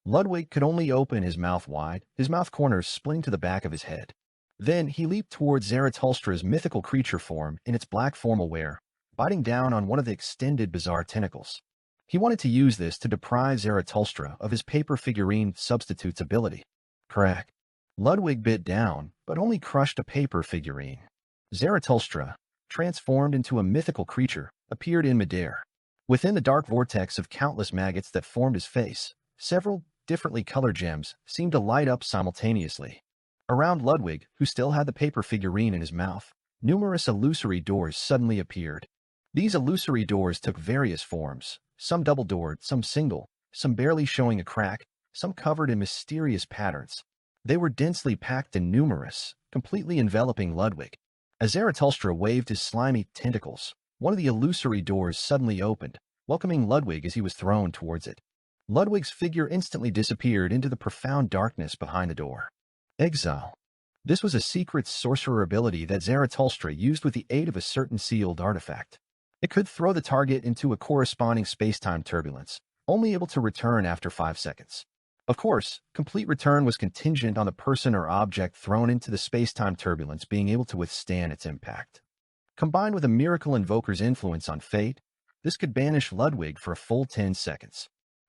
S1: Ludwig could only open his mouth wide, his mouth corners splitting to the back of his head. Then he leaped towards Zarathustra's mythical creature form in its black formal wear, biting down on one of the extended bizarre tentacles. He wanted to use this to deprive Zarathustra of his paper figurine substitute's ability. Crack. Ludwig bit down, but only crushed a paper figurine. Zarathustra, transformed into a mythical creature, appeared in midair. Within the dark vortex of countless maggots that formed his face, several differently colored gems seemed to light up simultaneously. Around Ludwig, who still had the paper figurine in his mouth, numerous illusory doors suddenly appeared. These illusory doors took various forms, some double-doored, some single, some barely showing a crack, some covered in mysterious patterns. They were densely packed and numerous, completely enveloping Ludwig. As Zarathustra waved his slimy tentacles, one of the illusory doors suddenly opened, welcoming Ludwig as he was thrown towards it. Ludwig's figure instantly disappeared into the profound darkness behind the door. Exile. This was a secret sorcerer ability that Zarathustra used with the aid of a certain sealed artifact. It could throw the target into a corresponding space-time turbulence, only able to return after 5 seconds. Of course, complete return was contingent on the person or object thrown into the space-time turbulence being able to withstand its impact. Combined with a miracle invoker's influence on fate, this could banish Ludwig for a full 10 seconds.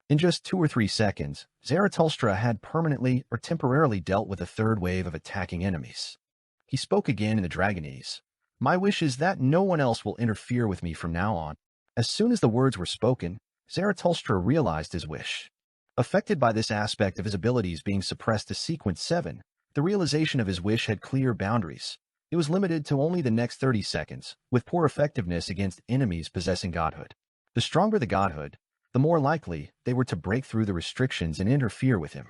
S1: In just 2 or 3 seconds, Zarathustra had permanently or temporarily dealt with a third wave of attacking enemies. He spoke again in the Dragonese. My wish is that no one else will interfere with me from now on. As soon as the words were spoken, Zarathustra realized his wish. Affected by this aspect of his abilities being suppressed to Sequence 7, the realization of his wish had clear boundaries. It was limited to only the next 30 seconds, with poor effectiveness against enemies possessing godhood. The stronger the godhood, the more likely they were to break through the restrictions and interfere with him.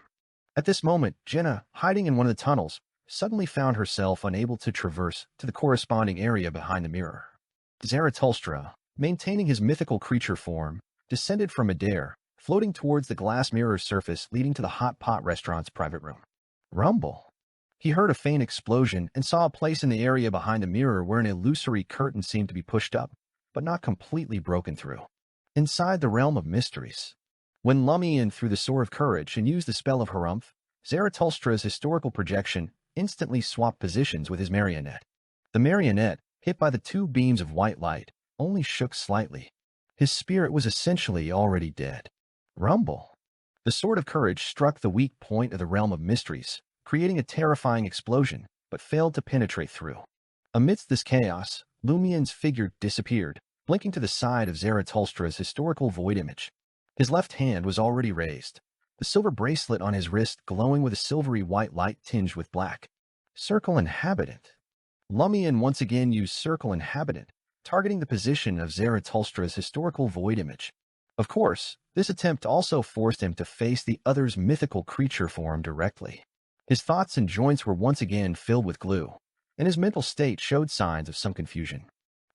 S1: At this moment, Jenna, hiding in one of the tunnels, suddenly found herself unable to traverse to the corresponding area behind the mirror. Zarathustra, maintaining his mythical creature form, descended from midair, floating towards the glass mirror surface leading to the Hot Pot restaurant's private room. Rumble. He heard a faint explosion and saw a place in the area behind the mirror where an illusory curtain seemed to be pushed up, but not completely broken through. Inside the realm of mysteries. When Lumian threw the Sword of Courage and used the spell of Harumph, Zarathustra's historical projection instantly swapped positions with his marionette. The marionette, hit by the 2 beams of white light, only shook slightly. His spirit was essentially already dead. Rumble. The Sword of Courage struck the weak point of the realm of mysteries, creating a terrifying explosion, but failed to penetrate through. Amidst this chaos, Lumian's figure disappeared, blinking to the side of Zarathustra's historical void image. His left hand was already raised, the silver bracelet on his wrist glowing with a silvery white light tinged with black. Circle Inhabitant. Lumian once again used Circle Inhabitant, targeting the position of Zarathustra's historical void image. Of course, This attempt also forced him to face the other's mythical creature form directly. His thoughts and joints were once again filled with glue, and his mental state showed signs of some confusion.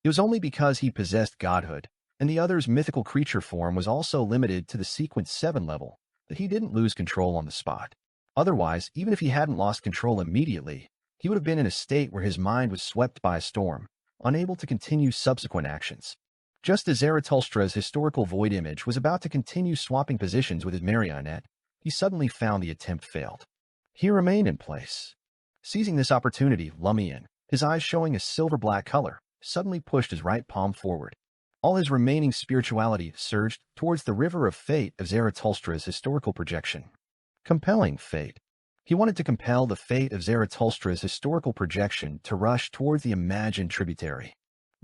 S1: It was only because he possessed godhood, and the other's mythical creature form was also limited to the Sequence 7 level, that he didn't lose control on the spot. Otherwise, even if he hadn't lost control immediately, he would have been in a state where his mind was swept by a storm, unable to continue subsequent actions. Just as Zaratulstra's historical void image was about to continue swapping positions with his marionette, he suddenly found the attempt failed. He remained in place. Seizing this opportunity, Lumian, his eyes showing a silver-black color, suddenly pushed his right palm forward. All his remaining spirituality surged towards the river of fate of Zaratulstra's historical projection. Compelling fate. He wanted to compel the fate of Zaratulstra's historical projection to rush towards the imagined tributary.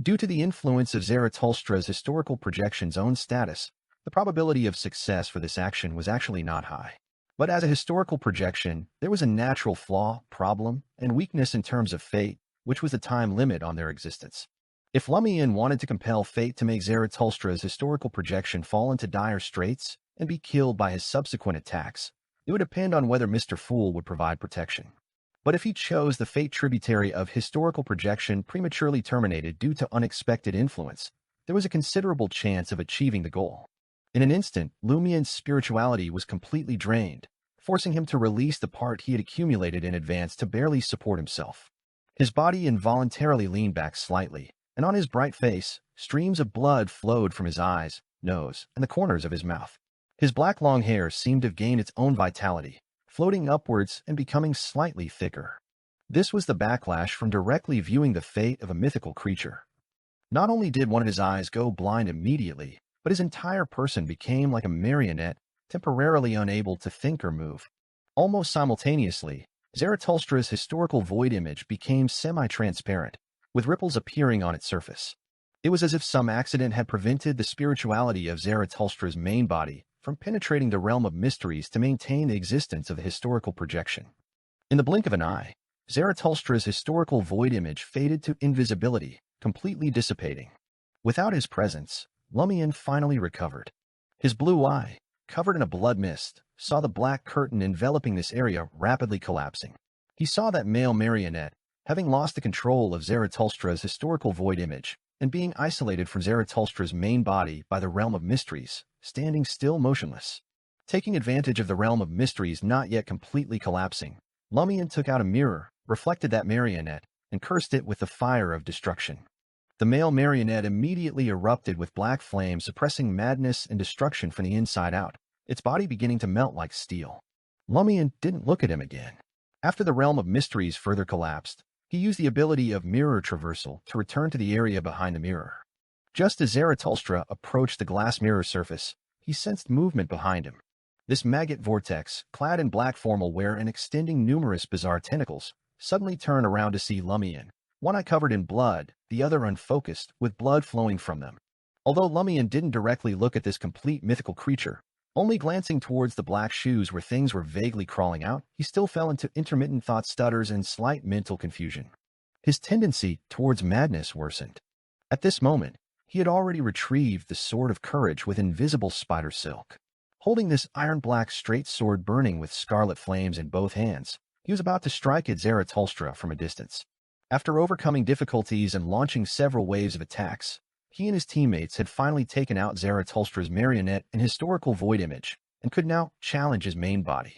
S1: Due to the influence of Zaratulstra's historical projection's own status, the probability of success for this action was actually not high. But as a historical projection, there was a natural flaw, problem, and weakness in terms of fate, which was the time limit on their existence. If Lumian wanted to compel fate to make Zaratulstra's historical projection fall into dire straits and be killed by his subsequent attacks, it would depend on whether Mr. Fool would provide protection. But if he chose the fate tributary of historical projection prematurely terminated due to unexpected influence, there was a considerable chance of achieving the goal. In an instant, Lumian's spirituality was completely drained, forcing him to release the part he had accumulated in advance to barely support himself. His body involuntarily leaned back slightly, and on his bright face, streams of blood flowed from his eyes, nose, and the corners of his mouth. His black long hair seemed to have gained its own vitality, floating upwards and becoming slightly thicker. This was the backlash from directly viewing the fate of a mythical creature. Not only did one of his eyes go blind immediately, but his entire person became like a marionette, temporarily unable to think or move. Almost simultaneously, Zaratulstra's historical void image became semi-transparent, with ripples appearing on its surface. It was as if some accident had prevented the spirituality of Zaratulstra's main body from penetrating the realm of mysteries to maintain the existence of the historical projection. In the blink of an eye, Zaratulstra's historical void image faded to invisibility, completely dissipating. Without his presence, Lumian finally recovered. His blue eye, covered in a blood mist, saw the black curtain enveloping this area rapidly collapsing. He saw that male marionette, having lost the control of Zaratulstra's historical void image, and being isolated from Zaratulstra's main body by the realm of mysteries, standing still motionless. Taking advantage of the realm of mysteries not yet completely collapsing, Lumian took out a mirror, reflected that marionette, and cursed it with the fire of destruction. The male marionette immediately erupted with black flames, suppressing madness and destruction from the inside out, its body beginning to melt like steel. Lumian didn't look at him again. After the realm of mysteries further collapsed, he used the ability of mirror traversal to return to the area behind the mirror. Just as Zaratulstra approached the glass mirror surface, he sensed movement behind him. This maggot vortex, clad in black formal wear and extending numerous bizarre tentacles, suddenly turned around to see Lumian, one eye covered in blood, the other unfocused, with blood flowing from them. Although Lumian didn't directly look at this complete mythical creature, only glancing towards the black shoes where things were vaguely crawling out, he still fell into intermittent thought stutters and slight mental confusion. His tendency towards madness worsened. At this moment, he had already retrieved the sword of courage with invisible spider silk. Holding this iron-black straight sword burning with scarlet flames in both hands, he was about to strike at Zaratulstra from a distance. After overcoming difficulties and launching several waves of attacks, he and his teammates had finally taken out Zaratulstra's marionette and historical void image, and could now challenge his main body.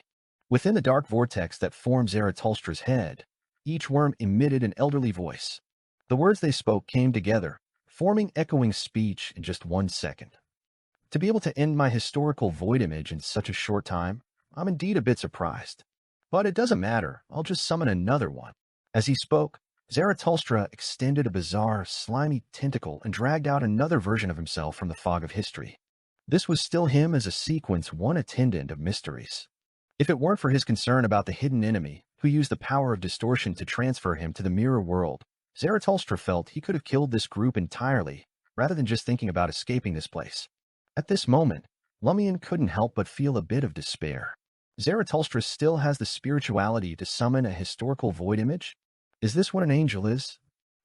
S1: Within the dark vortex that formed Zaratulstra's head, each worm emitted an elderly voice. The words they spoke came together, forming echoing speech in just 1 second. To be able to end my historical void image in such a short time, I'm indeed a bit surprised. But it doesn't matter, I'll just summon another one. As he spoke, Zaratulstra extended a bizarre, slimy tentacle and dragged out another version of himself from the fog of history. This was still him as a Sequence 1 attendant of mysteries. If it weren't for his concern about the hidden enemy, who used the power of distortion to transfer him to the mirror world, Zaratulstra felt he could have killed this group entirely, rather than just thinking about escaping this place. At this moment, Lumian couldn't help but feel a bit of despair. Zaratulstra still has the spirituality to summon a historical void image? Is this what an angel is?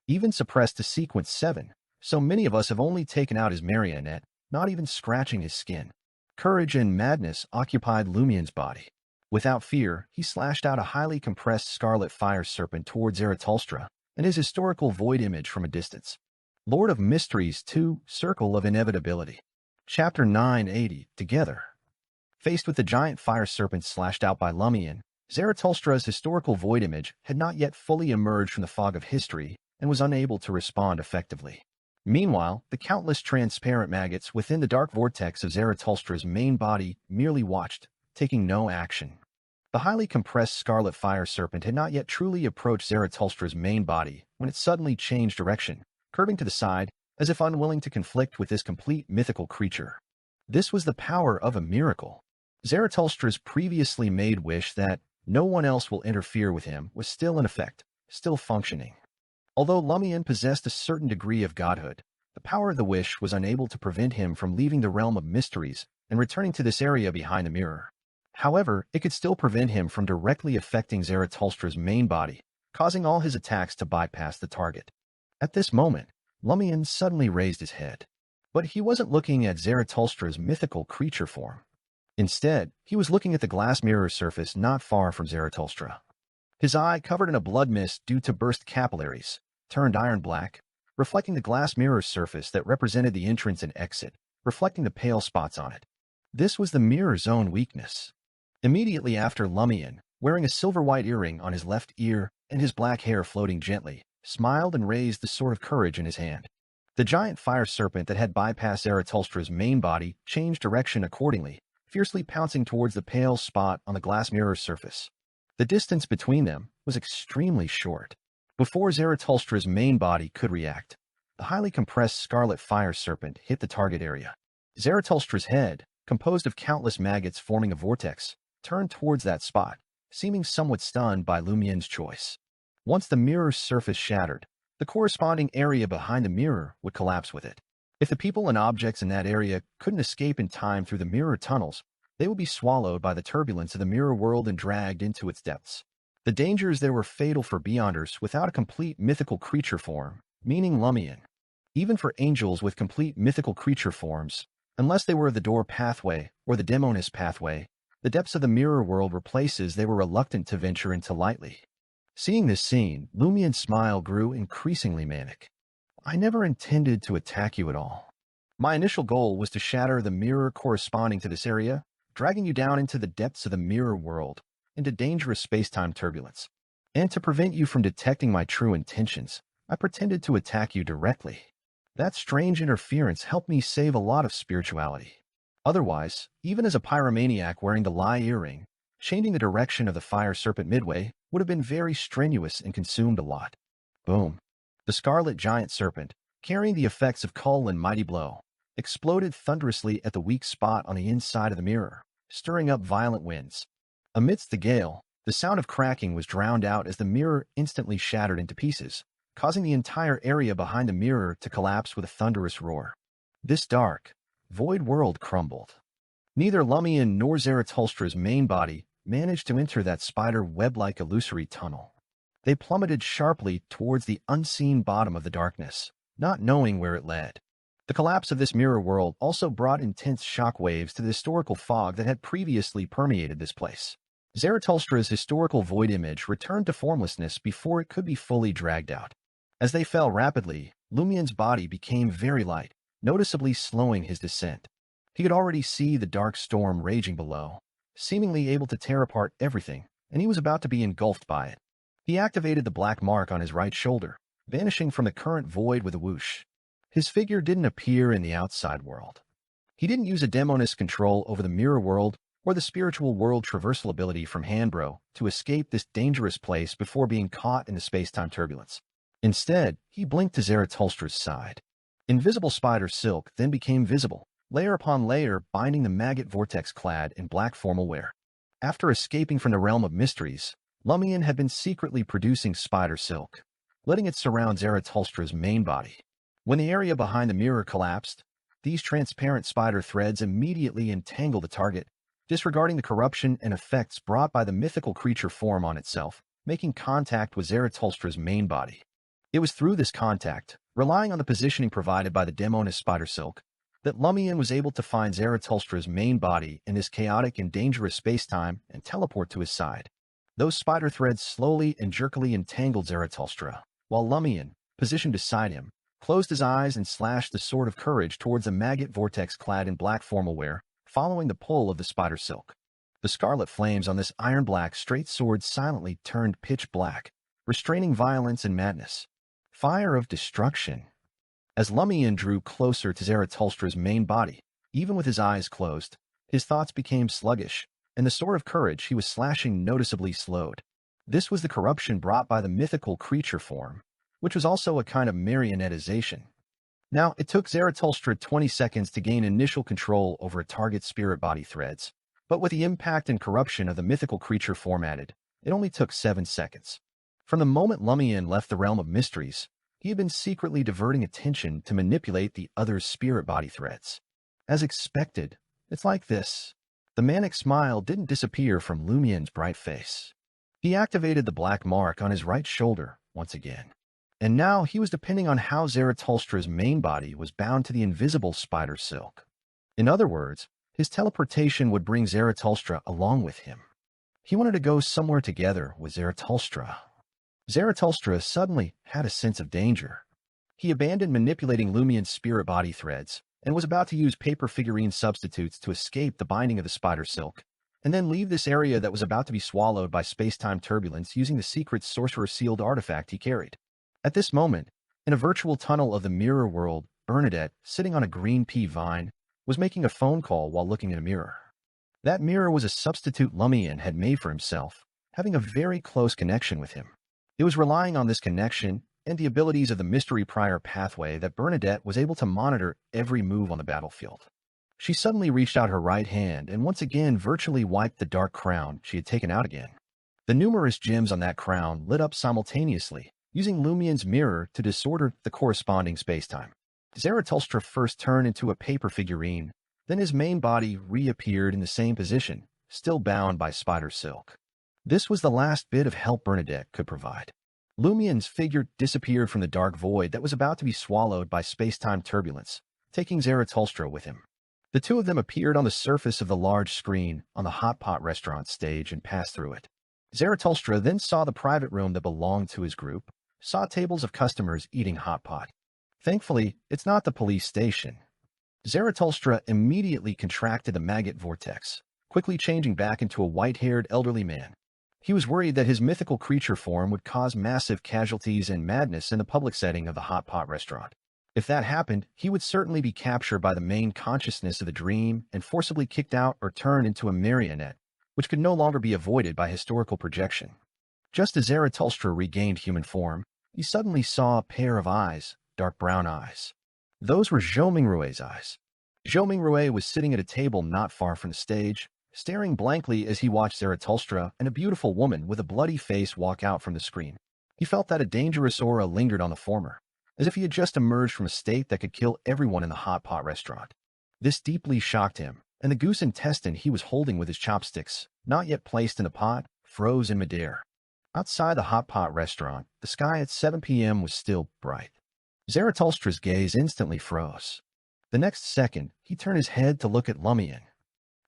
S1: Even suppressed to Sequence 7, so many of us have only taken out his marionette, not even scratching his skin. Courage and madness occupied Lumian's body. Without fear, he slashed out a highly compressed scarlet fire serpent toward Zarathustra and his historical void image from a distance. Lord of Mysteries 2, Circle of Inevitability. Chapter 980, Together. Faced with the giant fire serpent slashed out by Lumian, Zarathustra's historical void image had not yet fully emerged from the fog of history and was unable to respond effectively. Meanwhile, the countless transparent maggots within the dark vortex of Zarathustra's main body merely watched, taking no action. The highly compressed scarlet fire serpent had not yet truly approached Zarathustra's main body when it suddenly changed direction, curving to the side, as if unwilling to conflict with this complete mythical creature. This was the power of a miracle. Zarathustra's previously made wish that no one else will interfere with him was still in effect, still functioning. Although Lumian possessed a certain degree of godhood, the power of the wish was unable to prevent him from leaving the realm of mysteries and returning to this area behind the mirror. However, it could still prevent him from directly affecting Zarathustra's main body, causing all his attacks to bypass the target. At this moment, Lumian suddenly raised his head. But he wasn't looking at Zarathustra's mythical creature form. Instead, he was looking at the glass mirror surface not far from Zarathustra. His eye, covered in a blood mist due to burst capillaries, turned iron black, reflecting the glass mirror surface that represented the entrance and exit, reflecting the pale spots on it. This was the mirror's own weakness. Immediately after, Lumian, wearing a silver-white earring on his left ear and his black hair floating gently, smiled and raised the sword of courage in his hand. The giant fire serpent that had bypassed Zarathustra's main body changed direction accordingly, fiercely pouncing towards the pale spot on the glass mirror surface. The distance between them was extremely short. Before Zarathustra's main body could react, the highly compressed scarlet fire serpent hit the target area. Zarathustra's head, composed of countless maggots forming a vortex, turned towards that spot, seeming somewhat stunned by Lumian's choice. Once the mirror's surface shattered, the corresponding area behind the mirror would collapse with it. If the people and objects in that area couldn't escape in time through the mirror tunnels, they would be swallowed by the turbulence of the mirror world and dragged into its depths. The dangers there were fatal for beyonders without a complete mythical creature form, meaning Lumian. Even for angels with complete mythical creature forms, unless they were the door pathway or the demoness pathway, the depths of the mirror world were places they were reluctant to venture into lightly. Seeing this scene, Lumian's smile grew increasingly manic. I never intended to attack you at all. My initial goal was to shatter the mirror corresponding to this area, dragging you down into the depths of the mirror world, into dangerous space-time turbulence. And to prevent you from detecting my true intentions, I pretended to attack you directly. That strange interference helped me save a lot of spirituality. Otherwise, even as a pyromaniac wearing the lie earring, changing the direction of the fire serpent midway would have been very strenuous and consumed a lot. Boom. The scarlet giant serpent, carrying the effects of Cull and Mighty Blow, exploded thunderously at the weak spot on the inside of the mirror, stirring up violent winds. Amidst the gale, the sound of cracking was drowned out as the mirror instantly shattered into pieces, causing the entire area behind the mirror to collapse with a thunderous roar. This dark, void world crumbled. Neither Lumian nor Zarathustra's main body managed to enter that spider web-like illusory tunnel. They plummeted sharply towards the unseen bottom of the darkness, not knowing where it led. The collapse of this mirror world also brought intense shock waves to the historical fog that had previously permeated this place. Zarathustra's historical void image returned to formlessness before it could be fully dragged out. As they fell rapidly, Lumian's body became very light, noticeably slowing his descent. He could already see the dark storm raging below, seemingly able to tear apart everything, and he was about to be engulfed by it. He activated the black mark on his right shoulder, vanishing from the current void with a whoosh. His figure didn't appear in the outside world. He didn't use a demoness control over the mirror world or the spiritual world traversal ability from Hanbro to escape this dangerous place before being caught in the space-time turbulence. Instead, he blinked to Zarathustra's side. Invisible spider silk then became visible, layer upon layer binding the maggot vortex clad in black formal wear. After escaping from the realm of mysteries, Lumian had been secretly producing spider silk, letting it surround Zarathustra's main body. When the area behind the mirror collapsed, these transparent spider threads immediately entangled the target, disregarding the corruption and effects brought by the mythical creature form on itself, making contact with Zarathustra's main body. It was through this contact, relying on the positioning provided by the demoness spider silk, that Lumian was able to find Zaratulstra's main body in this chaotic and dangerous spacetime and teleport to his side. Those spider threads slowly and jerkily entangled Zaratulstra, while Lumian, positioned beside him, closed his eyes and slashed the sword of courage towards a maggot vortex clad in black formal wear, following the pull of the spider silk. The scarlet flames on this iron-black straight sword silently turned pitch black, restraining violence and madness. Fire of destruction. As Lumian drew closer to Zaratulstra's main body, even with his eyes closed, his thoughts became sluggish, and the sword of courage he was slashing noticeably slowed. This was the corruption brought by the mythical creature form, which was also a kind of marionetization. Now, it took Zaratulstra 20 seconds to gain initial control over a target's spirit body threads, but with the impact and corruption of the mythical creature form added, it only took 7 seconds. From the moment Lumian left the realm of mysteries, he had been secretly diverting attention to manipulate the other's spirit body threads. As expected, it's like this. The manic smile didn't disappear from Lumian's bright face. He activated the black mark on his right shoulder once again. And now he was depending on how Zaratulstra's main body was bound to the invisible spider silk. In other words, his teleportation would bring Zaratulstra along with him. He wanted to go somewhere together with Zaratulstra. Zaratulstra suddenly had a sense of danger. He abandoned manipulating Lumian's spirit body threads and was about to use paper figurine substitutes to escape the binding of the spider silk, and then leave this area that was about to be swallowed by space-time turbulence using the secret sorcerer-sealed artifact he carried. At this moment, in a virtual tunnel of the mirror world, Bernadette, sitting on a green pea vine, was making a phone call while looking in a mirror. That mirror was a substitute Lumian had made for himself, having a very close connection with him. It was relying on this connection and the abilities of the mystery prior pathway that Bernadette was able to monitor every move on the battlefield. She suddenly reached out her right hand and once again virtually wiped the dark crown she had taken out again. The numerous gems on that crown lit up simultaneously, using Lumian's mirror to disorder the corresponding spacetime. Zaratulstra first turned into a paper figurine, then his main body reappeared in the same position, still bound by spider silk. This was the last bit of help Bernadette could provide. Lumian's figure disappeared from the dark void that was about to be swallowed by space-time turbulence, taking Zaratulstra with him. The two of them appeared on the surface of the large screen on the hot pot restaurant stage and passed through it. Zaratulstra then saw the private room that belonged to his group, saw tables of customers eating hot pot. Thankfully, it's not the police station. Zaratulstra immediately contracted the maggot vortex, quickly changing back into a white-haired elderly man. He was worried that his mythical creature form would cause massive casualties and madness in the public setting of the hot pot restaurant. If that happened, he would certainly be captured by the main consciousness of the dream and forcibly kicked out or turned into a marionette, which could no longer be avoided by historical projection. Just as Zaratulstra regained human form, he suddenly saw a pair of eyes, dark brown eyes. Those were Zhou Mingrue's eyes. Zhou Mingrue was sitting at a table not far from the stage, staring blankly as he watched Zaratulstra and a beautiful woman with a bloody face walk out from the screen. He felt that a dangerous aura lingered on the former, as if he had just emerged from a state that could kill everyone in the hot pot restaurant. This deeply shocked him, and the goose intestine he was holding with his chopsticks, not yet placed in the pot, froze in midair. Outside the hot pot restaurant, the sky at 7 p.m. was still bright. Zaratulstra's gaze instantly froze. The next second, he turned his head to look at Lumian.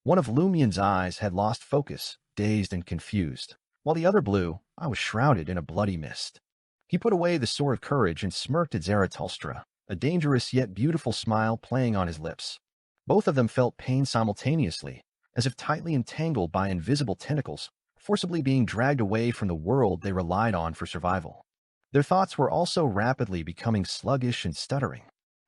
S1: One of Lumian's eyes had lost focus, dazed and confused, while the other blue eye was shrouded in a bloody mist. He put away the sword of courage and smirked at Zaratulstra, a dangerous yet beautiful smile playing on his lips. Both of them felt pain simultaneously, as if tightly entangled by invisible tentacles, forcibly being dragged away from the world they relied on for survival. Their thoughts were also rapidly becoming sluggish and stuttering.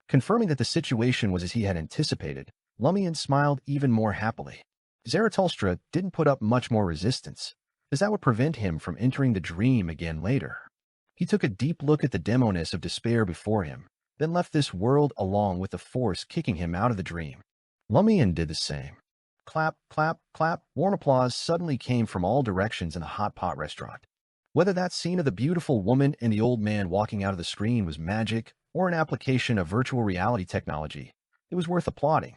S1: Confirming that the situation was as he had anticipated, Lumian smiled even more happily. Zaratulstra didn't put up much more resistance, as that would prevent him from entering the dream again later. He took a deep look at the demoness of despair before him, then left this world along with the force kicking him out of the dream. Lumian did the same. Clap, clap, clap. Warm applause suddenly came from all directions in the hot pot restaurant. Whether that scene of the beautiful woman and the old man walking out of the screen was magic or an application of virtual reality technology, it was worth applauding.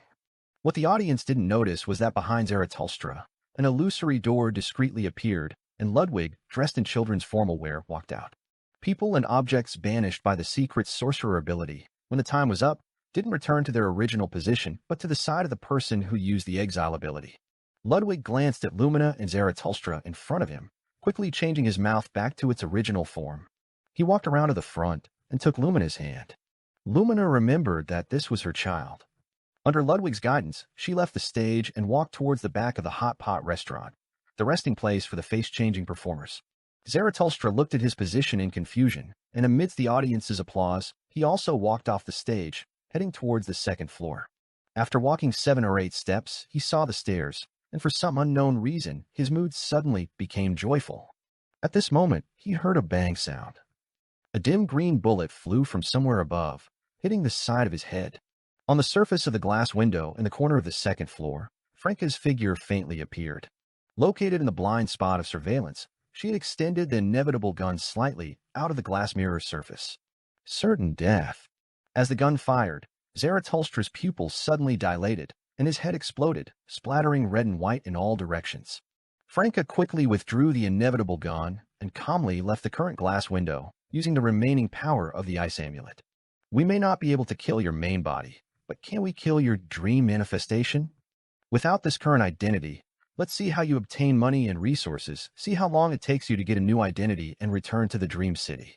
S1: What the audience didn't notice was that behind Zaratulstra, an illusory door discreetly appeared, and Ludwig, dressed in children's formal wear, walked out. People and objects banished by the secret sorcerer ability. When the time was up, didn't return to their original position, but to the side of the person who used the exile ability. Ludwig glanced at Lumina and Zarathustra in front of him, quickly changing his mouth back to its original form. He walked around to the front and took Lumina's hand. Lumina remembered that this was her child. Under Ludwig's guidance, she left the stage and walked towards the back of the hot pot restaurant, the resting place for the face-changing performers. Zarathustra looked at his position in confusion, and amidst the audience's applause, he also walked off the stage, heading towards the second floor. After walking 7 or 8 steps, he saw the stairs, and for some unknown reason, his mood suddenly became joyful. At this moment, he heard a bang sound. A dim green bullet flew from somewhere above, hitting the side of his head. On the surface of the glass window in the corner of the second floor, Franka's figure faintly appeared. Located in the blind spot of surveillance, she had extended the inevitable gun slightly out of the glass mirror surface. Certain death. As the gun fired, Zarathustra's pupils suddenly dilated, and his head exploded, splattering red and white in all directions. Franka quickly withdrew the inevitable gun and calmly left the current glass window, using the remaining power of the ice amulet. We may not be able to kill your main body, but can we kill your dream manifestation? Without this current identity, let's see how you obtain money and resources, see how long it takes you to get a new identity and return to the Dream City.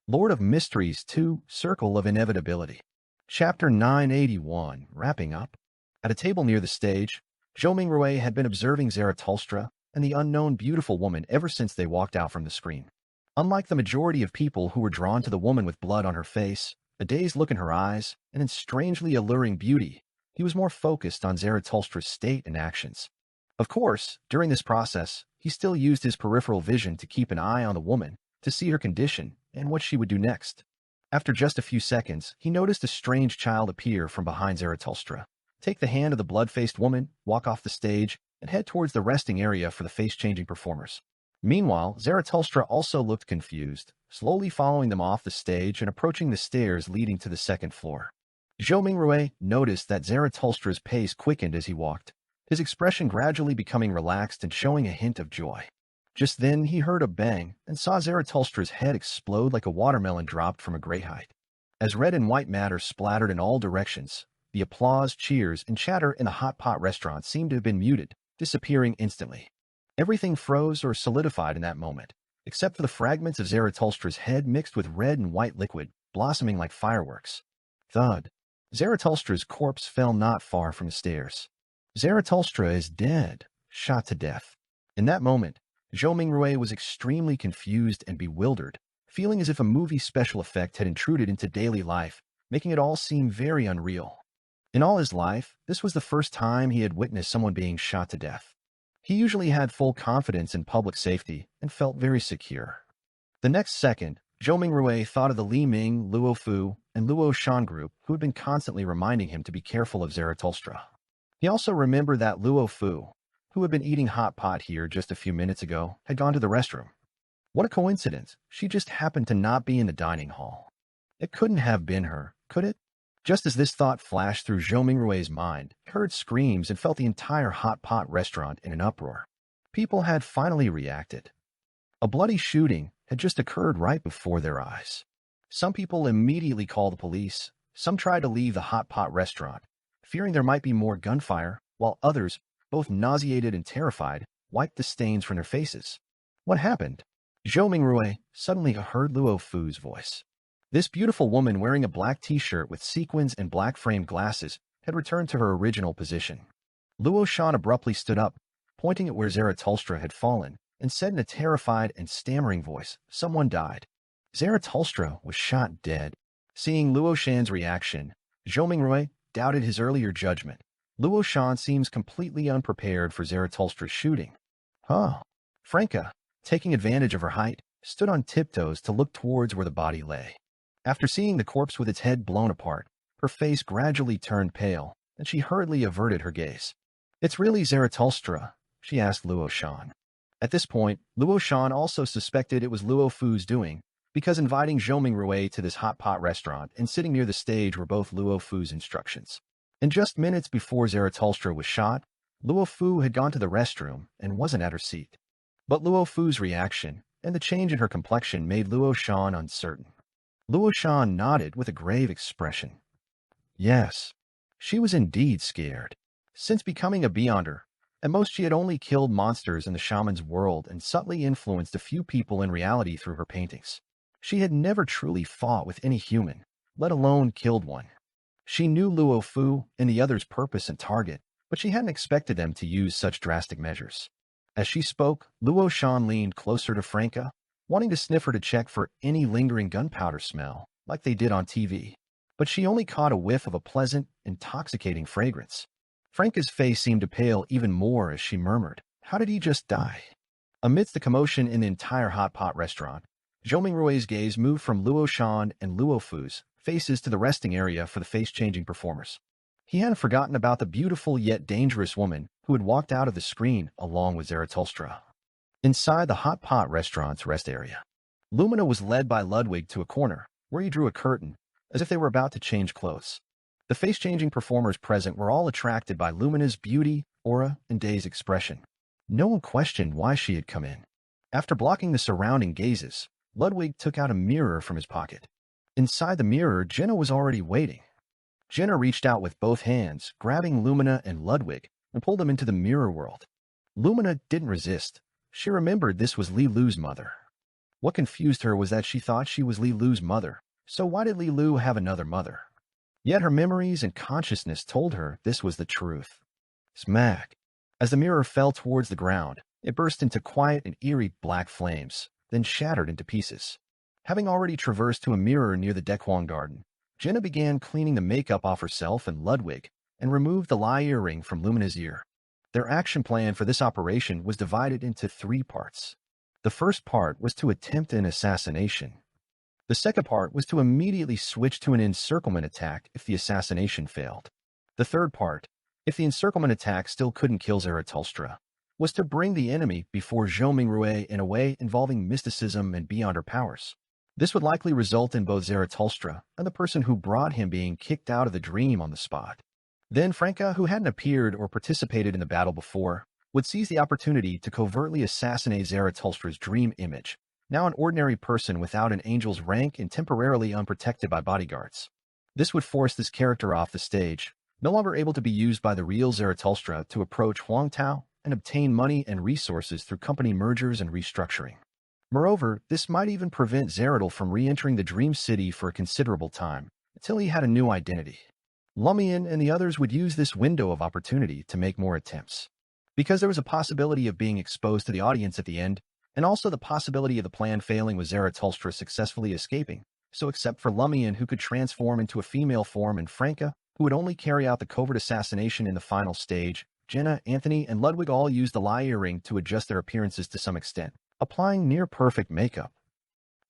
S1: Lord of Mysteries 2, Circle of Inevitability. Chapter 981, wrapping up. At a table near the stage, Zhou Mingrui had been observing Zarathustra and the unknown beautiful woman ever since they walked out from the screen. Unlike the majority of people who were drawn to the woman with blood on her face, a dazed look in her eyes, and in strangely alluring beauty, he was more focused on Zarathustra's state and actions. Of course, during this process, he still used his peripheral vision to keep an eye on the woman, to see her condition and what she would do next. After just a few seconds, he noticed a strange child appear from behind Zarathustra, take the hand of the blood-faced woman, walk off the stage, and head towards the resting area for the face-changing performers. Meanwhile, Zarathustra also looked confused, slowly following them off the stage and approaching the stairs leading to the second floor. Zhou Mingrui noticed that Zarathustra's pace quickened as he walked, his expression gradually becoming relaxed and showing a hint of joy. Just then, he heard a bang and saw Zarathustra's head explode like a watermelon dropped from a great height. As red and white matter splattered in all directions, the applause, cheers, and chatter in the hot pot restaurant seemed to have been muted, disappearing instantly. Everything froze or solidified in that moment, except for the fragments of Zarathustra's head mixed with red and white liquid, blossoming like fireworks. Thud. Zarathustra's corpse fell not far from the stairs. Zarathustra is dead, shot to death. In that moment, Zhou Mingrui was extremely confused and bewildered, feeling as if a movie special effect had intruded into daily life, making it all seem very unreal. In all his life, this was the first time he had witnessed someone being shot to death. He usually had full confidence in public safety and felt very secure. The next second, Zhou Mingrui thought of the Li Ming, Luo Fu, and Luo Shan group who had been constantly reminding him to be careful of Zarathustra. He also remembered that Luo Fu, who had been eating hot pot here just a few minutes ago, had gone to the restroom. What a coincidence. She just happened to not be in the dining hall. It couldn't have been her, could it? Just as this thought flashed through Zhou Mingrui's mind, he heard screams and felt the entire hot pot restaurant in an uproar. People had finally reacted. A bloody shooting had just occurred right before their eyes. Some people immediately called the police. Some tried to leave the hot pot restaurant, fearing there might be more gunfire, while others, both nauseated and terrified, wiped the stains from their faces. What happened? Zhou Mingrui suddenly heard Luo Fu's voice. This beautiful woman wearing a black t-shirt with sequins and black-framed glasses had returned to her original position. Luo Shan abruptly stood up, pointing at where Zarathustra had fallen, and said in a terrified and stammering voice, "Someone died." Zarathustra was shot dead. Seeing Luo Shan's reaction, Zhou Mingrui doubted his earlier judgment. Luo Shan seems completely unprepared for Zarathustra's shooting. Huh. Franka, taking advantage of her height, stood on tiptoes to look towards where the body lay. After seeing the corpse with its head blown apart, her face gradually turned pale, and she hurriedly averted her gaze. "It's really Zarathustra?" she asked Luo Shan. At this point, Luo Shan also suspected it was Luo Fu's doing, because inviting Zhou Mingrui to this hot pot restaurant and sitting near the stage were both Luo Fu's instructions. And just minutes before Zarathustra was shot, Luo Fu had gone to the restroom and wasn't at her seat. But Luo Fu's reaction and the change in her complexion made Luo Shan uncertain. Luo Shan nodded with a grave expression. Yes, she was indeed scared. Since becoming a Beyonder, at most she had only killed monsters in the shaman's world and subtly influenced a few people in reality through her paintings. She had never truly fought with any human, let alone killed one. She knew Luo Fu and the other's purpose and target, but she hadn't expected them to use such drastic measures. As she spoke, Luo Shan leaned closer to Franca, wanting to sniff her to check for any lingering gunpowder smell, like they did on TV. But she only caught a whiff of a pleasant, intoxicating fragrance. Franca's face seemed to pale even more as she murmured, "How did he just die?" Amidst the commotion in the entire hot pot restaurant, Zhou Mingrui's gaze moved from Luo Shan and Luo Fu's faces to the resting area for the face-changing performers. He hadn't forgotten about the beautiful yet dangerous woman who had walked out of the screen along with Zarathustra. Inside the hot pot restaurant's rest area, Lumina was led by Ludwig to a corner, where he drew a curtain, as if they were about to change clothes. The face-changing performers present were all attracted by Lumina's beauty, aura, and dazed expression. No one questioned why she had come in. After blocking the surrounding gazes, Ludwig took out a mirror from his pocket. Inside the mirror, Jenna was already waiting. Jenna reached out with both hands, grabbing Lumina and Ludwig, and pulled them into the mirror world. Lumina didn't resist. She remembered this was Li Lu's mother. What confused her was that she thought she was Li Lu's mother, so why did Li Lu have another mother? Yet her memories and consciousness told her this was the truth. Smack! As the mirror fell towards the ground, it burst into quiet and eerie black flames, then shattered into pieces. Having already traversed to a mirror near the Dequan garden, Jenna began cleaning the makeup off herself and Ludwig and removed the lie earring from Lumina's ear. Their action plan for this operation was divided into 3 parts. The first part was to attempt an assassination. The second part was to immediately switch to an encirclement attack if the assassination failed. The third part, if the encirclement attack still couldn't kill Zarathustra, was to bring the enemy before Zhou Mingrui in a way involving mysticism and beyond her powers. This would likely result in both Zarathustra and the person who brought him being kicked out of the dream on the spot. Then Franca, who hadn't appeared or participated in the battle before, would seize the opportunity to covertly assassinate Zarathustra's dream image, now an ordinary person without an angel's rank and temporarily unprotected by bodyguards. This would force this character off the stage, no longer able to be used by the real Zarathustra to approach Huang Tao and obtain money and resources through company mergers and restructuring. Moreover, this might even prevent Zeratul from re-entering the Dream City for a considerable time, until he had a new identity. Lumian and the others would use this window of opportunity to make more attempts. Because there was a possibility of being exposed to the audience at the end, and also the possibility of the plan failing with Zarathustra successfully escaping, so except for Lumian, who could transform into a female form, and Franca, who would only carry out the covert assassination in the final stage, Jenna, Anthony, and Ludwig all used the lie earring to adjust their appearances to some extent, applying near-perfect makeup.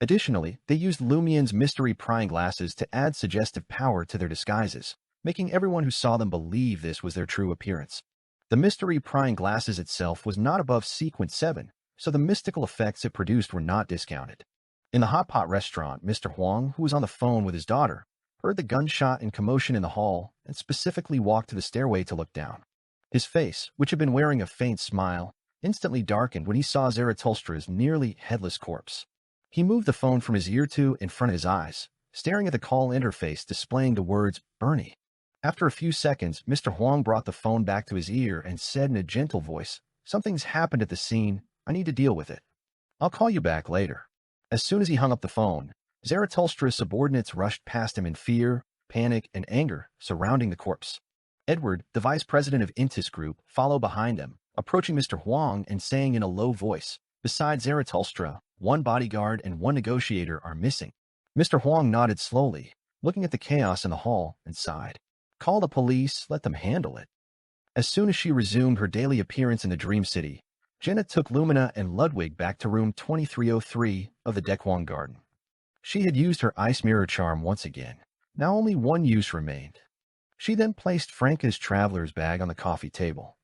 S1: Additionally, they used Lumian's mystery prying glasses to add suggestive power to their disguises, making everyone who saw them believe this was their true appearance. The mystery prying glasses itself was not above sequence 7, so the mystical effects it produced were not discounted. In the hot pot restaurant, Mr. Huang, who was on the phone with his daughter, heard the gunshot and commotion in the hall and specifically walked to the stairway to look down. His face, which had been wearing a faint smile, instantly darkened when he saw Zarathustra's nearly headless corpse. He moved the phone from his ear to in front of his eyes, staring at the call interface displaying the words, "Bernie." After a few seconds, Mr. Huang brought the phone back to his ear and said in a gentle voice, "Something's happened at the scene. I need to deal with it. I'll call you back later." As soon as he hung up the phone, Zarathustra's subordinates rushed past him in fear, panic, and anger surrounding the corpse. Edward, the vice president of Intis Group, followed behind them, approaching Mr. Huang and saying in a low voice, "Besides Zarathustra, 1 bodyguard and 1 negotiator are missing." Mr. Huang nodded slowly, looking at the chaos in the hall, and sighed. "Call the police, let them handle it." As soon as she resumed her daily appearance in the Dream City, Jenna took Lumina and Ludwig back to room 2303 of the Dequan Garden. She had used her ice mirror charm once again. Now only 1 use remained. She then placed Franca's traveler's bag on the coffee table.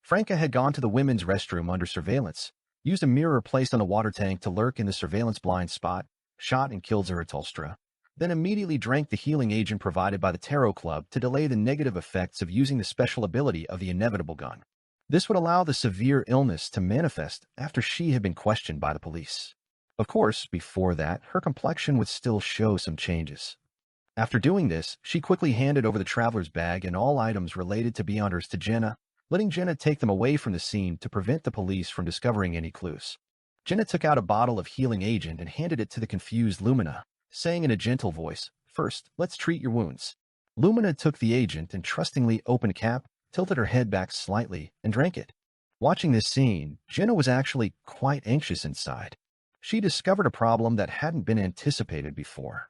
S1: Franca had gone to the women's restroom under surveillance, used a mirror placed on the water tank to lurk in the surveillance blind spot, shot and killed Zarathustra, then immediately drank the healing agent provided by the Tarot Club to delay the negative effects of using the special ability of the Inevitable gun. This would allow the severe illness to manifest after she had been questioned by the police. Of course, before that, her complexion would still show some changes. After doing this, she quickly handed over the traveler's bag and all items related to Beyonders to Jenna, letting Jenna take them away from the scene to prevent the police from discovering any clues. Jenna took out a bottle of healing agent and handed it to the confused Lumina, saying in a gentle voice, "First, let's treat your wounds." Lumina took the agent and trustingly opened cap, tilted her head back slightly, and drank it. Watching this scene, Jenna was actually quite anxious inside. She discovered a problem that hadn't been anticipated before.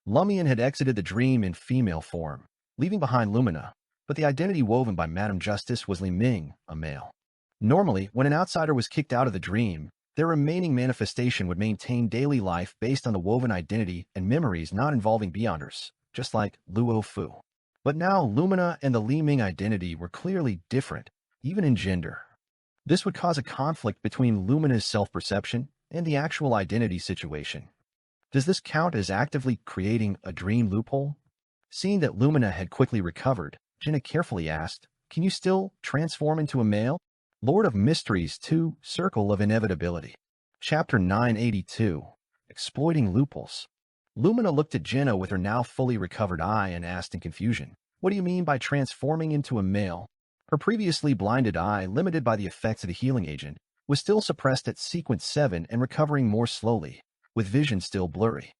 S1: Lumian had exited the dream in female form, leaving behind Lumina, but the identity woven by Madame Justice was Li Ming, a male. Normally, when an outsider was kicked out of the dream, their remaining manifestation would maintain daily life based on the woven identity and memories not involving Beyonders, just like Luo Fu. But now Lumina and the Li Ming identity were clearly different, even in gender. This would cause a conflict between Lumina's self-perception and the actual identity situation. Does this count as actively creating a dream loophole? Seeing that Lumina had quickly recovered, Jenna carefully asked, "Can you still transform into a male?" Lord of Mysteries 2, Circle of Inevitability. Chapter 982, Exploiting Loopholes. Lumina looked at Jenna with her now fully recovered eye and asked in confusion, "What do you mean by transforming into a male?" Her previously blinded eye, limited by the effects of the healing agent, was still suppressed at sequence 7 and recovering more slowly, with vision still blurry.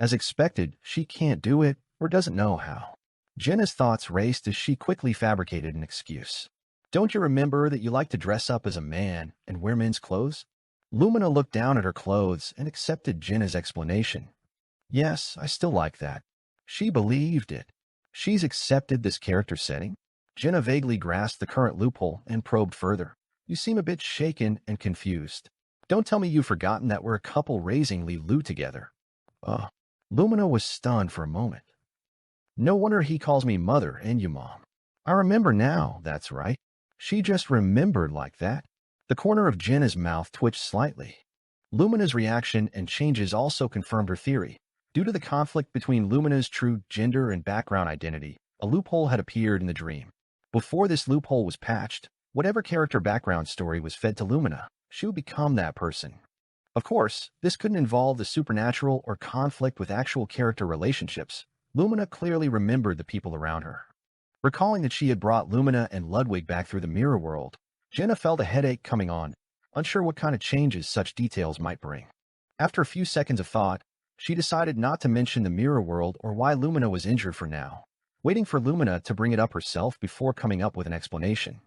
S1: As expected, she can't do it or doesn't know how. Jenna's thoughts raced as she quickly fabricated an excuse. "Don't you remember that you like to dress up as a man and wear men's clothes?" Lumina looked down at her clothes and accepted Jenna's explanation. "Yes, I still like that." She believed it. She's accepted this character setting. Jenna vaguely grasped the current loophole and probed further. "You seem a bit shaken and confused. Don't tell me you've forgotten that we're a couple raising Li Lu together." Lumina was stunned for a moment. "No wonder he calls me mother and you mom. I remember now, that's right." She just remembered like that. The corner of Jenna's mouth twitched slightly. Lumina's reaction and changes also confirmed her theory. Due to the conflict between Lumina's true gender and background identity, a loophole had appeared in the dream. Before this loophole was patched, whatever character background story was fed to Lumina, she would become that person. Of course, this couldn't involve the supernatural or conflict with actual character relationships. Lumina clearly remembered the people around her. Recalling that she had brought Lumina and Ludwig back through the mirror world, Jenna felt a headache coming on, unsure what kind of changes such details might bring. After a few seconds of thought, she decided not to mention the mirror world or why Lumina was injured for now, waiting for Lumina to bring it up herself before coming up with an explanation.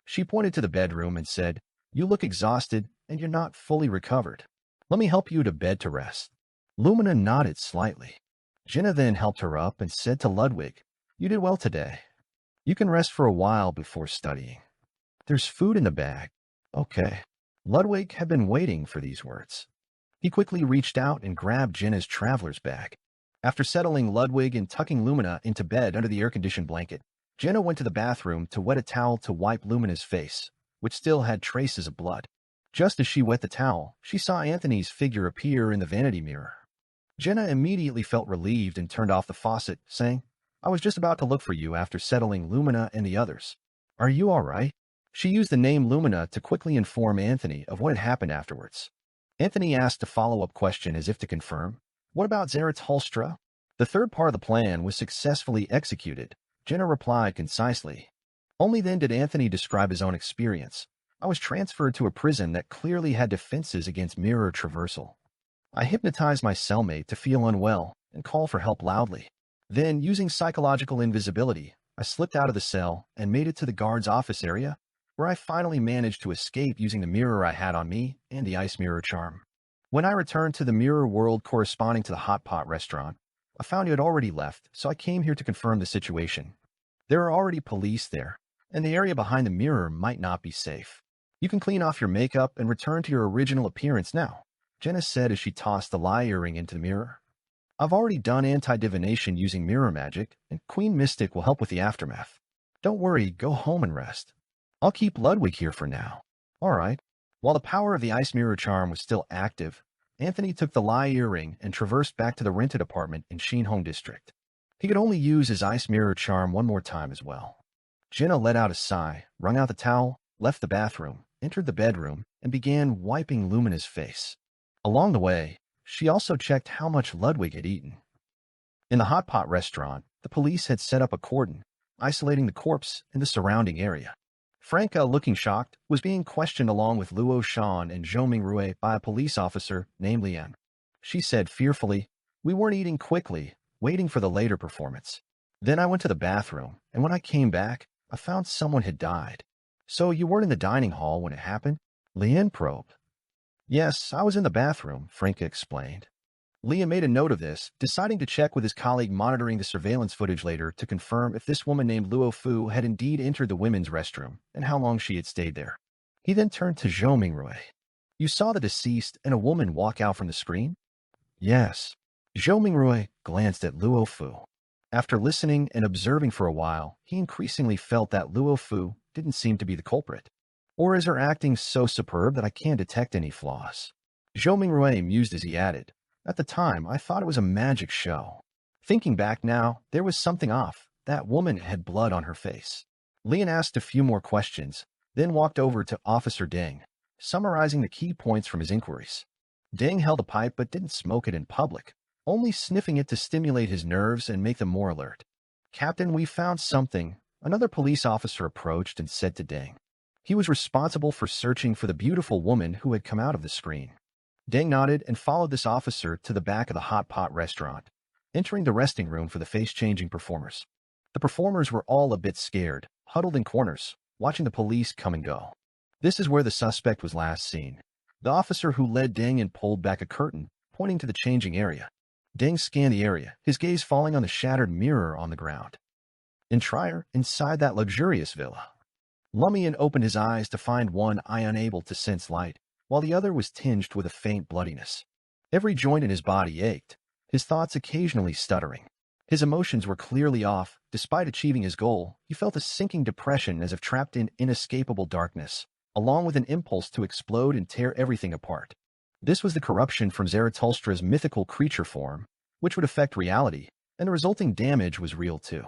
S1: She pointed to the bedroom and said, "You look exhausted and you're not fully recovered. Let me help you to bed to rest." Lumina nodded slightly. Jenna then helped her up and said to Ludwig, "You did well today. You can rest for a while before studying. There's food in the bag." "Okay." Ludwig had been waiting for these words. He quickly reached out and grabbed Jenna's traveler's bag. After settling Ludwig and tucking Lumina into bed under the air-conditioned blanket, Jenna went to the bathroom to wet a towel to wipe Lumina's face, which still had traces of blood. Just as she wet the towel, she saw Anthony's figure appear in the vanity mirror. Jenna immediately felt relieved and turned off the faucet, saying, "I was just about to look for you after settling Lumina and the others. Are you all right?" She used the name Lumina to quickly inform Anthony of what had happened afterwards. Anthony asked a follow-up question as if to confirm, "What about Zarathustra?" The third part of the plan was successfully executed. Jenna replied concisely. Only then did Anthony describe his own experience. "I was transferred to a prison that clearly had defenses against mirror traversal. I hypnotized my cellmate to feel unwell and call for help loudly. Then, using psychological invisibility, I slipped out of the cell and made it to the guard's office area, where I finally managed to escape using the mirror I had on me and the ice mirror charm. When I returned to the mirror world corresponding to the hot pot restaurant, I found you had already left, so I came here to confirm the situation. There are already police there, and the area behind the mirror might not be safe. You can clean off your makeup and return to your original appearance now," Jenna said as she tossed the lie earring into the mirror. "I've already done anti-divination using mirror magic, and Queen Mystic will help with the aftermath. Don't worry, go home and rest. I'll keep Ludwig here for now." "All right." While the power of the ice mirror charm was still active, Anthony took the lie earring and traversed back to the rented apartment in Shinhong District. He could only use his ice mirror charm one more time as well. Jenna let out a sigh, wrung out the towel, left the bathroom, entered the bedroom, and began wiping Lumina's face. Along the way, she also checked how much Ludwig had eaten. In the hot pot restaurant, the police had set up a cordon, isolating the corpse in the surrounding area. Franca, looking shocked, was being questioned along with Luo Shan and Zhou Mingrui by a police officer named Lian. She said fearfully, "We weren't eating quickly, waiting for the later performance. Then I went to the bathroom, and when I came back, I found someone had died." "So you weren't in the dining hall when it happened?" Lian probed. "Yes, I was in the bathroom," Franca explained. Lian made a note of this, deciding to check with his colleague monitoring the surveillance footage later to confirm if this woman named Luo Fu had indeed entered the women's restroom and how long she had stayed there. He then turned to Zhou Mingrui. "You saw the deceased and a woman walk out from the screen?" "Yes." Zhou Mingrui glanced at Luo Fu. After listening and observing for a while, he increasingly felt that Luo Fu didn't seem to be the culprit. "Or is her acting so superb that I can't detect any flaws?" Zhou Mingrui mused as he added, "At the time, I thought it was a magic show. Thinking back now, there was something off. That woman had blood on her face." Lian asked a few more questions, then walked over to Officer Deng, summarizing the key points from his inquiries. Deng held a pipe but didn't smoke it in public, only sniffing it to stimulate his nerves and make them more alert. "Captain, we found something," another police officer approached and said to Deng. He was responsible for searching for the beautiful woman who had come out of the screen. Deng nodded and followed this officer to the back of the hot pot restaurant, entering the resting room for the face-changing performers. The performers were all a bit scared, huddled in corners, watching the police come and go. This is where the suspect was last seen. The officer who led Deng and pulled back a curtain, pointing to the changing area. Deng scanned the area, his gaze falling on the shattered mirror on the ground. In Trier, inside that luxurious villa. Lumian opened his eyes to find one eye unable to sense light, while the other was tinged with a faint bloodiness. Every joint in his body ached, his thoughts occasionally stuttering. His emotions were clearly off. Despite achieving his goal, he felt a sinking depression as if trapped in inescapable darkness, along with an impulse to explode and tear everything apart. This was the corruption from Zaratulstra's mythical creature form, which would affect reality, and the resulting damage was real too.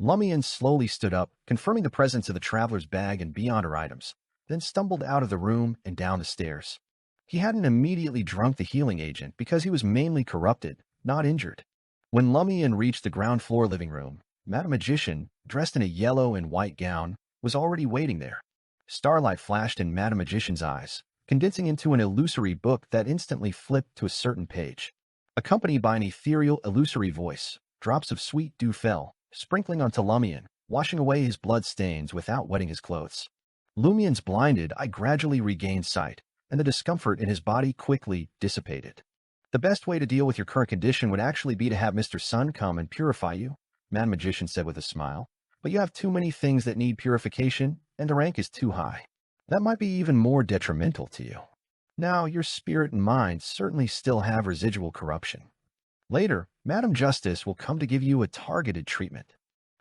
S1: Lumian slowly stood up, confirming the presence of the traveler's bag and beyonder items, then stumbled out of the room and down the stairs. He hadn't immediately drunk the healing agent because he was mainly corrupted, not injured. When Lumian reached the ground floor living room, Madame Magician, dressed in a yellow and white gown, was already waiting there. Starlight flashed in Madame Magician's eyes, condensing into an illusory book that instantly flipped to a certain page. Accompanied by an ethereal, illusory voice, drops of sweet dew fell, sprinkling onto Lumian, washing away his blood stains without wetting his clothes. Lumian's blinded eye gradually regained sight, and the discomfort in his body quickly dissipated. "The best way to deal with your current condition would actually be to have Mr. Sun come and purify you," Madame Magician said with a smile. "But you have too many things that need purification, and the rank is too high. That might be even more detrimental to you. Now, your spirit and mind certainly still have residual corruption. Later, Madame Justice will come to give you a targeted treatment.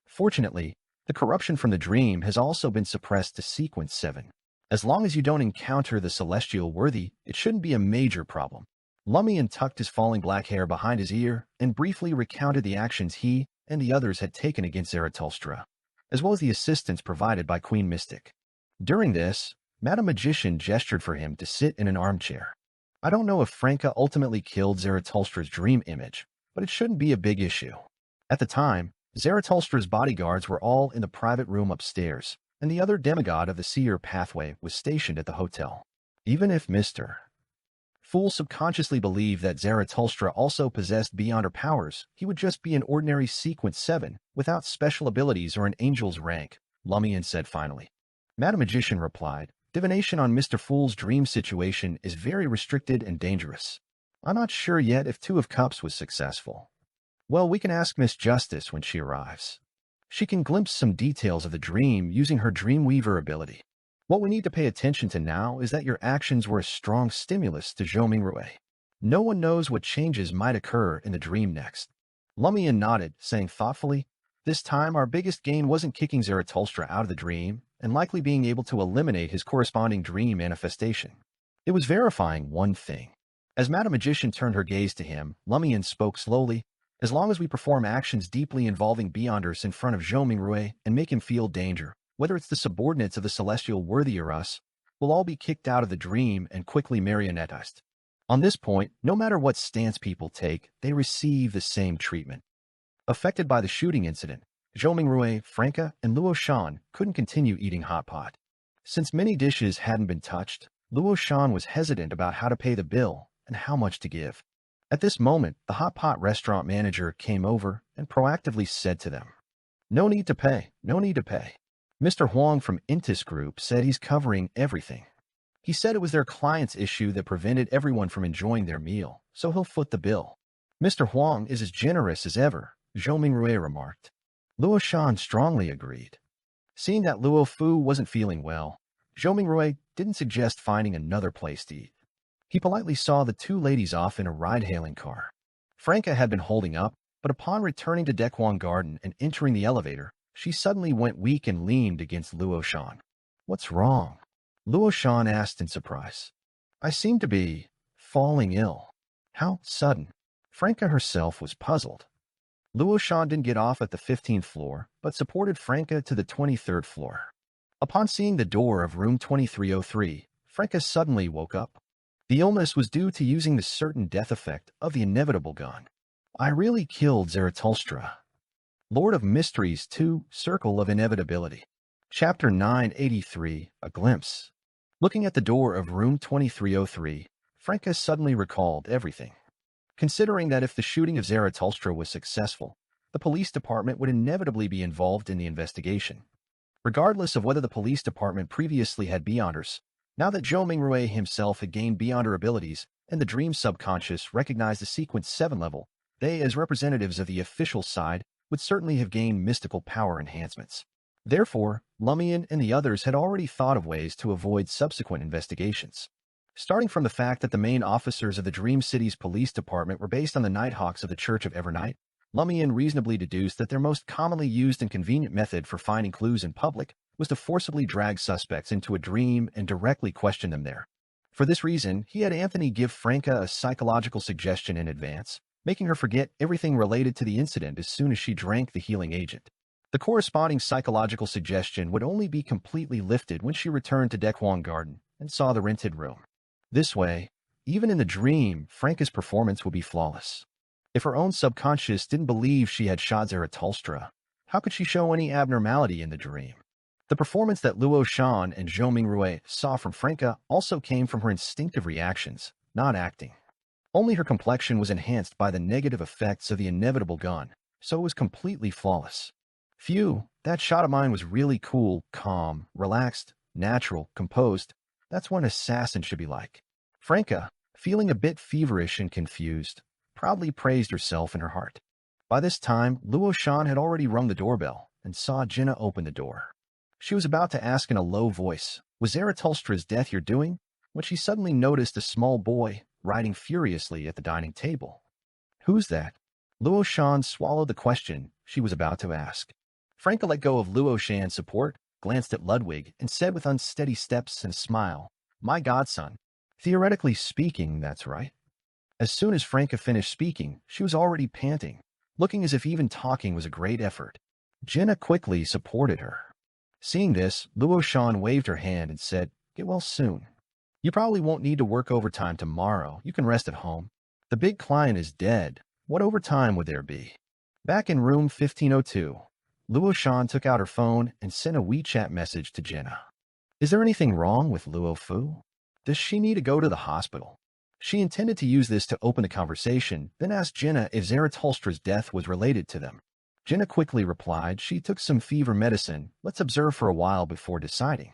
S1: Fortunately, the corruption from the dream has also been suppressed to sequence 7. As long as you don't encounter the celestial worthy, it shouldn't be a major problem." Lumian tucked his falling black hair behind his ear and briefly recounted the actions he and the others had taken against Zaratulstra, as well as the assistance provided by Queen Mystic. During this, Madame Magician gestured for him to sit in an armchair. "I don't know if Franca ultimately killed Zaratulstra's dream image, but it shouldn't be a big issue. At the time, Zaratulstra's bodyguards were all in the private room upstairs, and the other demigod of the seer pathway was stationed at the hotel. Even if Mr. Fool subconsciously believed that Zaratulstra also possessed beyonder powers, he would just be an ordinary Sequence 7, without special abilities or an angel's rank," Lumian said finally. Madame Magician replied, "Divination on Mr. Fool's dream situation is very restricted and dangerous. I'm not sure yet if Two of Cups was successful. Well, we can ask Miss Justice when she arrives. She can glimpse some details of the dream using her Dreamweaver ability. What we need to pay attention to now is that your actions were a strong stimulus to Zhou Mingrui. No one knows what changes might occur in the dream next." Lumian nodded, saying thoughtfully, "This time our biggest gain wasn't kicking Zaratulstra out of the dream and likely being able to eliminate his corresponding dream manifestation. It was verifying one thing." As Madame Magician turned her gaze to him, Lumian spoke slowly, "As long as we perform actions deeply involving Beyonders in front of Zhou Mingrui and make him feel danger, whether it's the subordinates of the celestial worthy or us, we'll all be kicked out of the dream and quickly marionettized. On this point, no matter what stance people take, they receive the same treatment. Affected by the shooting incident, Zhou Mingrui, Franca, and Luo Shan couldn't continue eating hot pot. Since many dishes hadn't been touched, Luo Shan was hesitant about how to pay the bill and how much to give. At this moment, the hot pot restaurant manager came over and proactively said to them, "No need to pay, no need to pay." Mr. Huang from Intis Group said he's covering everything. He said it was their client's issue that prevented everyone from enjoying their meal, so he'll foot the bill. "Mr. Huang is as generous as ever," Zhou Mingrui remarked. Luo Shan strongly agreed. Seeing that Luo Fu wasn't feeling well, Zhou Mingrui didn't suggest finding another place to eat. He politely saw the two ladies off in a ride-hailing car. Franca had been holding up, but upon returning to Dequan Garden and entering the elevator, she suddenly went weak and leaned against Luo Shan. "What's wrong?" Luo Shan asked in surprise. "I seem to be falling ill." "How sudden?" Franca herself was puzzled. Luo Shan didn't get off at the 15th floor, but supported Franca to the 23rd floor. Upon seeing the door of room 2303, Franca suddenly woke up. The illness was due to using the certain death effect of the inevitable gun. "I really killed Zarathustra." Lord of Mysteries 2, Circle of Inevitability. Chapter 983, A Glimpse. Looking at the door of room 2303, Franca suddenly recalled everything. Considering that if the shooting of Zarathustra was successful, the police department would inevitably be involved in the investigation. Regardless of whether the police department previously had Beyonders, now that Zhou Mingrui himself had gained Beyonder abilities and the dream subconscious recognized the Sequence 7 level, they, as representatives of the official side, would certainly have gained mystical power enhancements. Therefore, Lumian and the others had already thought of ways to avoid subsequent investigations. Starting from the fact that the main officers of the Dream City's police department were based on the Nighthawks of the Church of Evernight, Lumian reasonably deduced that their most commonly used and convenient method for finding clues in public was to forcibly drag suspects into a dream and directly question them there. For this reason, he had Anthony give Franca a psychological suggestion in advance, making her forget everything related to the incident as soon as she drank the healing agent. The corresponding psychological suggestion would only be completely lifted when she returned to Dequan Garden and saw the rented room. This way, even in the dream, Franca's performance would be flawless. If her own subconscious didn't believe she had shot Zarathustra, how could she show any abnormality in the dream? The performance that Luo Shan and Zhou Mingrui saw from Franca also came from her instinctive reactions, not acting. Only her complexion was enhanced by the negative effects of the inevitable gun, so it was completely flawless. Phew, that shot of mine was really cool, calm, relaxed, natural, composed. That's what an assassin should be like. Franca, feeling a bit feverish and confused, proudly praised herself in her heart. By this time, Luo Shan had already rung the doorbell and saw Jinna open the door. She was about to ask in a low voice, "Was Zarathustra's death your doing?" when she suddenly noticed a small boy writing furiously at the dining table. "Who's that?" Luo Shan swallowed the question she was about to ask. Franca let go of Luo Shan's support, glanced at Ludwig, and said with unsteady steps and a smile, "My godson." Theoretically speaking, that's right. As soon as Franca finished speaking, she was already panting, looking as if even talking was a great effort. Jinna quickly supported her. Seeing this, Luo Shan waved her hand and said, "Get well soon. You probably won't need to work overtime tomorrow. You can rest at home. The big client is dead. What overtime would there be?" Back in room 1502, Luo Shan took out her phone and sent a WeChat message to Jinna. "Is there anything wrong with Luo Fu? Does she need to go to the hospital?" She intended to use this to open the conversation, then asked Jinna if Zarathustra's death was related to them. Jinna quickly replied she took some fever medicine. Let's observe for a while before deciding.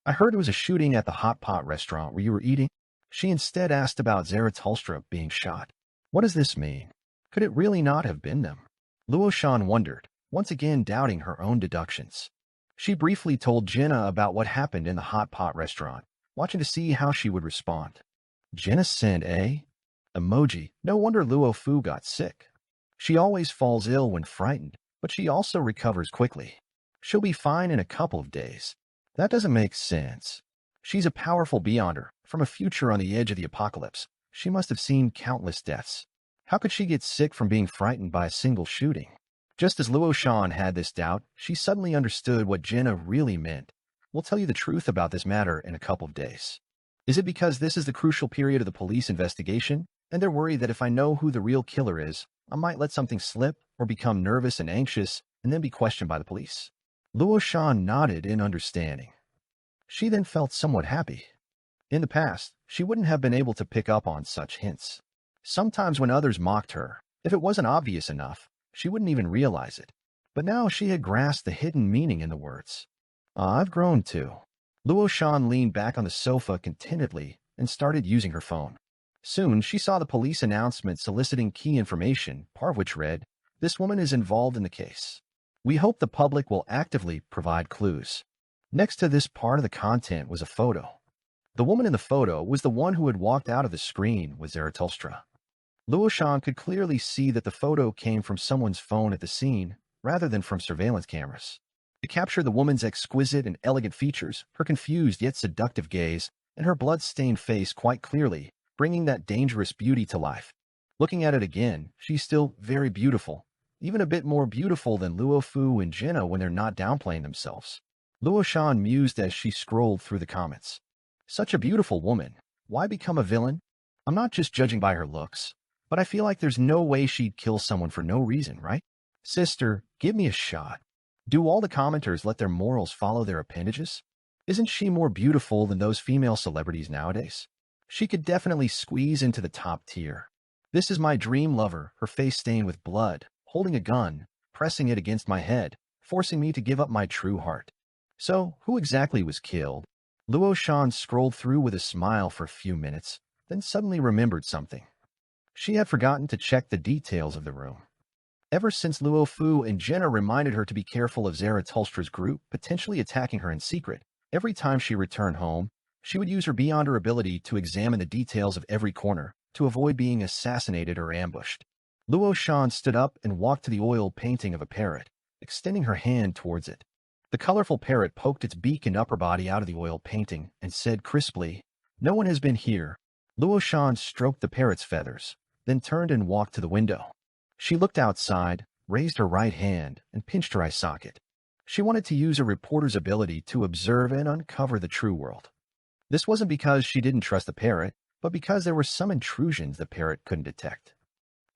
S1: "I heard it was a shooting at the hot pot restaurant where you were eating." She instead asked about Zarathustra being shot. What does this mean? Could it really not have been them? Luo Shan wondered, once again doubting her own deductions. She briefly told Jinna about what happened in the hot pot restaurant, watching to see how she would respond. Jinna sent a emoji. No wonder Luo Fu got sick. She always falls ill when frightened, but she also recovers quickly. She'll be fine in a couple of days. That doesn't make sense. She's a powerful Beyonder, from a future on the edge of the apocalypse. She must have seen countless deaths. How could she get sick from being frightened by a single shooting? Just as Luo Shan had this doubt, she suddenly understood what Jinna really meant. We'll tell you the truth about this matter in a couple of days. Is it because this is the crucial period of the police investigation? And they're worried that if I know who the real killer is, I might let something slip or become nervous and anxious and then be questioned by the police. Luo Shan nodded in understanding. She then felt somewhat happy. In the past, she wouldn't have been able to pick up on such hints. Sometimes when others mocked her, if it wasn't obvious enough, she wouldn't even realize it. But now she had grasped the hidden meaning in the words. I've grown too. Luo Shan leaned back on the sofa contentedly and started using her phone. Soon, she saw the police announcement soliciting key information, part of which read, "This woman is involved in the case. We hope the public will actively provide clues." Next to this part of the content was a photo. The woman in the photo was the one who had walked out of the screen with Zarathustra. Luo Shan could clearly see that the photo came from someone's phone at the scene, rather than from surveillance cameras. It captured the woman's exquisite and elegant features, her confused yet seductive gaze, and her blood-stained face quite clearly, bringing that dangerous beauty to life. Looking at it again, she's still very beautiful, even a bit more beautiful than Luo Fu and Jenna when they're not downplaying themselves. Luo Shan mused as she scrolled through the comments. Such a beautiful woman. Why become a villain? I'm not just judging by her looks, but I feel like there's no way she'd kill someone for no reason, right? Sister, give me a shot. Do all the commenters let their morals follow their appendages? Isn't she more beautiful than those female celebrities nowadays? She could definitely squeeze into the top tier. This is my dream lover, her face stained with blood, holding a gun, pressing it against my head, forcing me to give up my true heart. So, who exactly was killed? Luo Shan scrolled through with a smile for a few minutes, then suddenly remembered something. She had forgotten to check the details of the room. Ever since Luo Fu and Jenna reminded her to be careful of Zarathustra's group potentially attacking her in secret, every time she returned home, she would use her beyond her ability to examine the details of every corner to avoid being assassinated or ambushed. Luo Shan stood up and walked to the oil painting of a parrot, extending her hand towards it. The colorful parrot poked its beak and upper body out of the oil painting and said crisply, "No one has been here." Luo Shan stroked the parrot's feathers, then turned and walked to the window. She looked outside, raised her right hand, and pinched her eye socket. She wanted to use a reporter's ability to observe and uncover the true world. This wasn't because she didn't trust the parrot, but because there were some intrusions the parrot couldn't detect.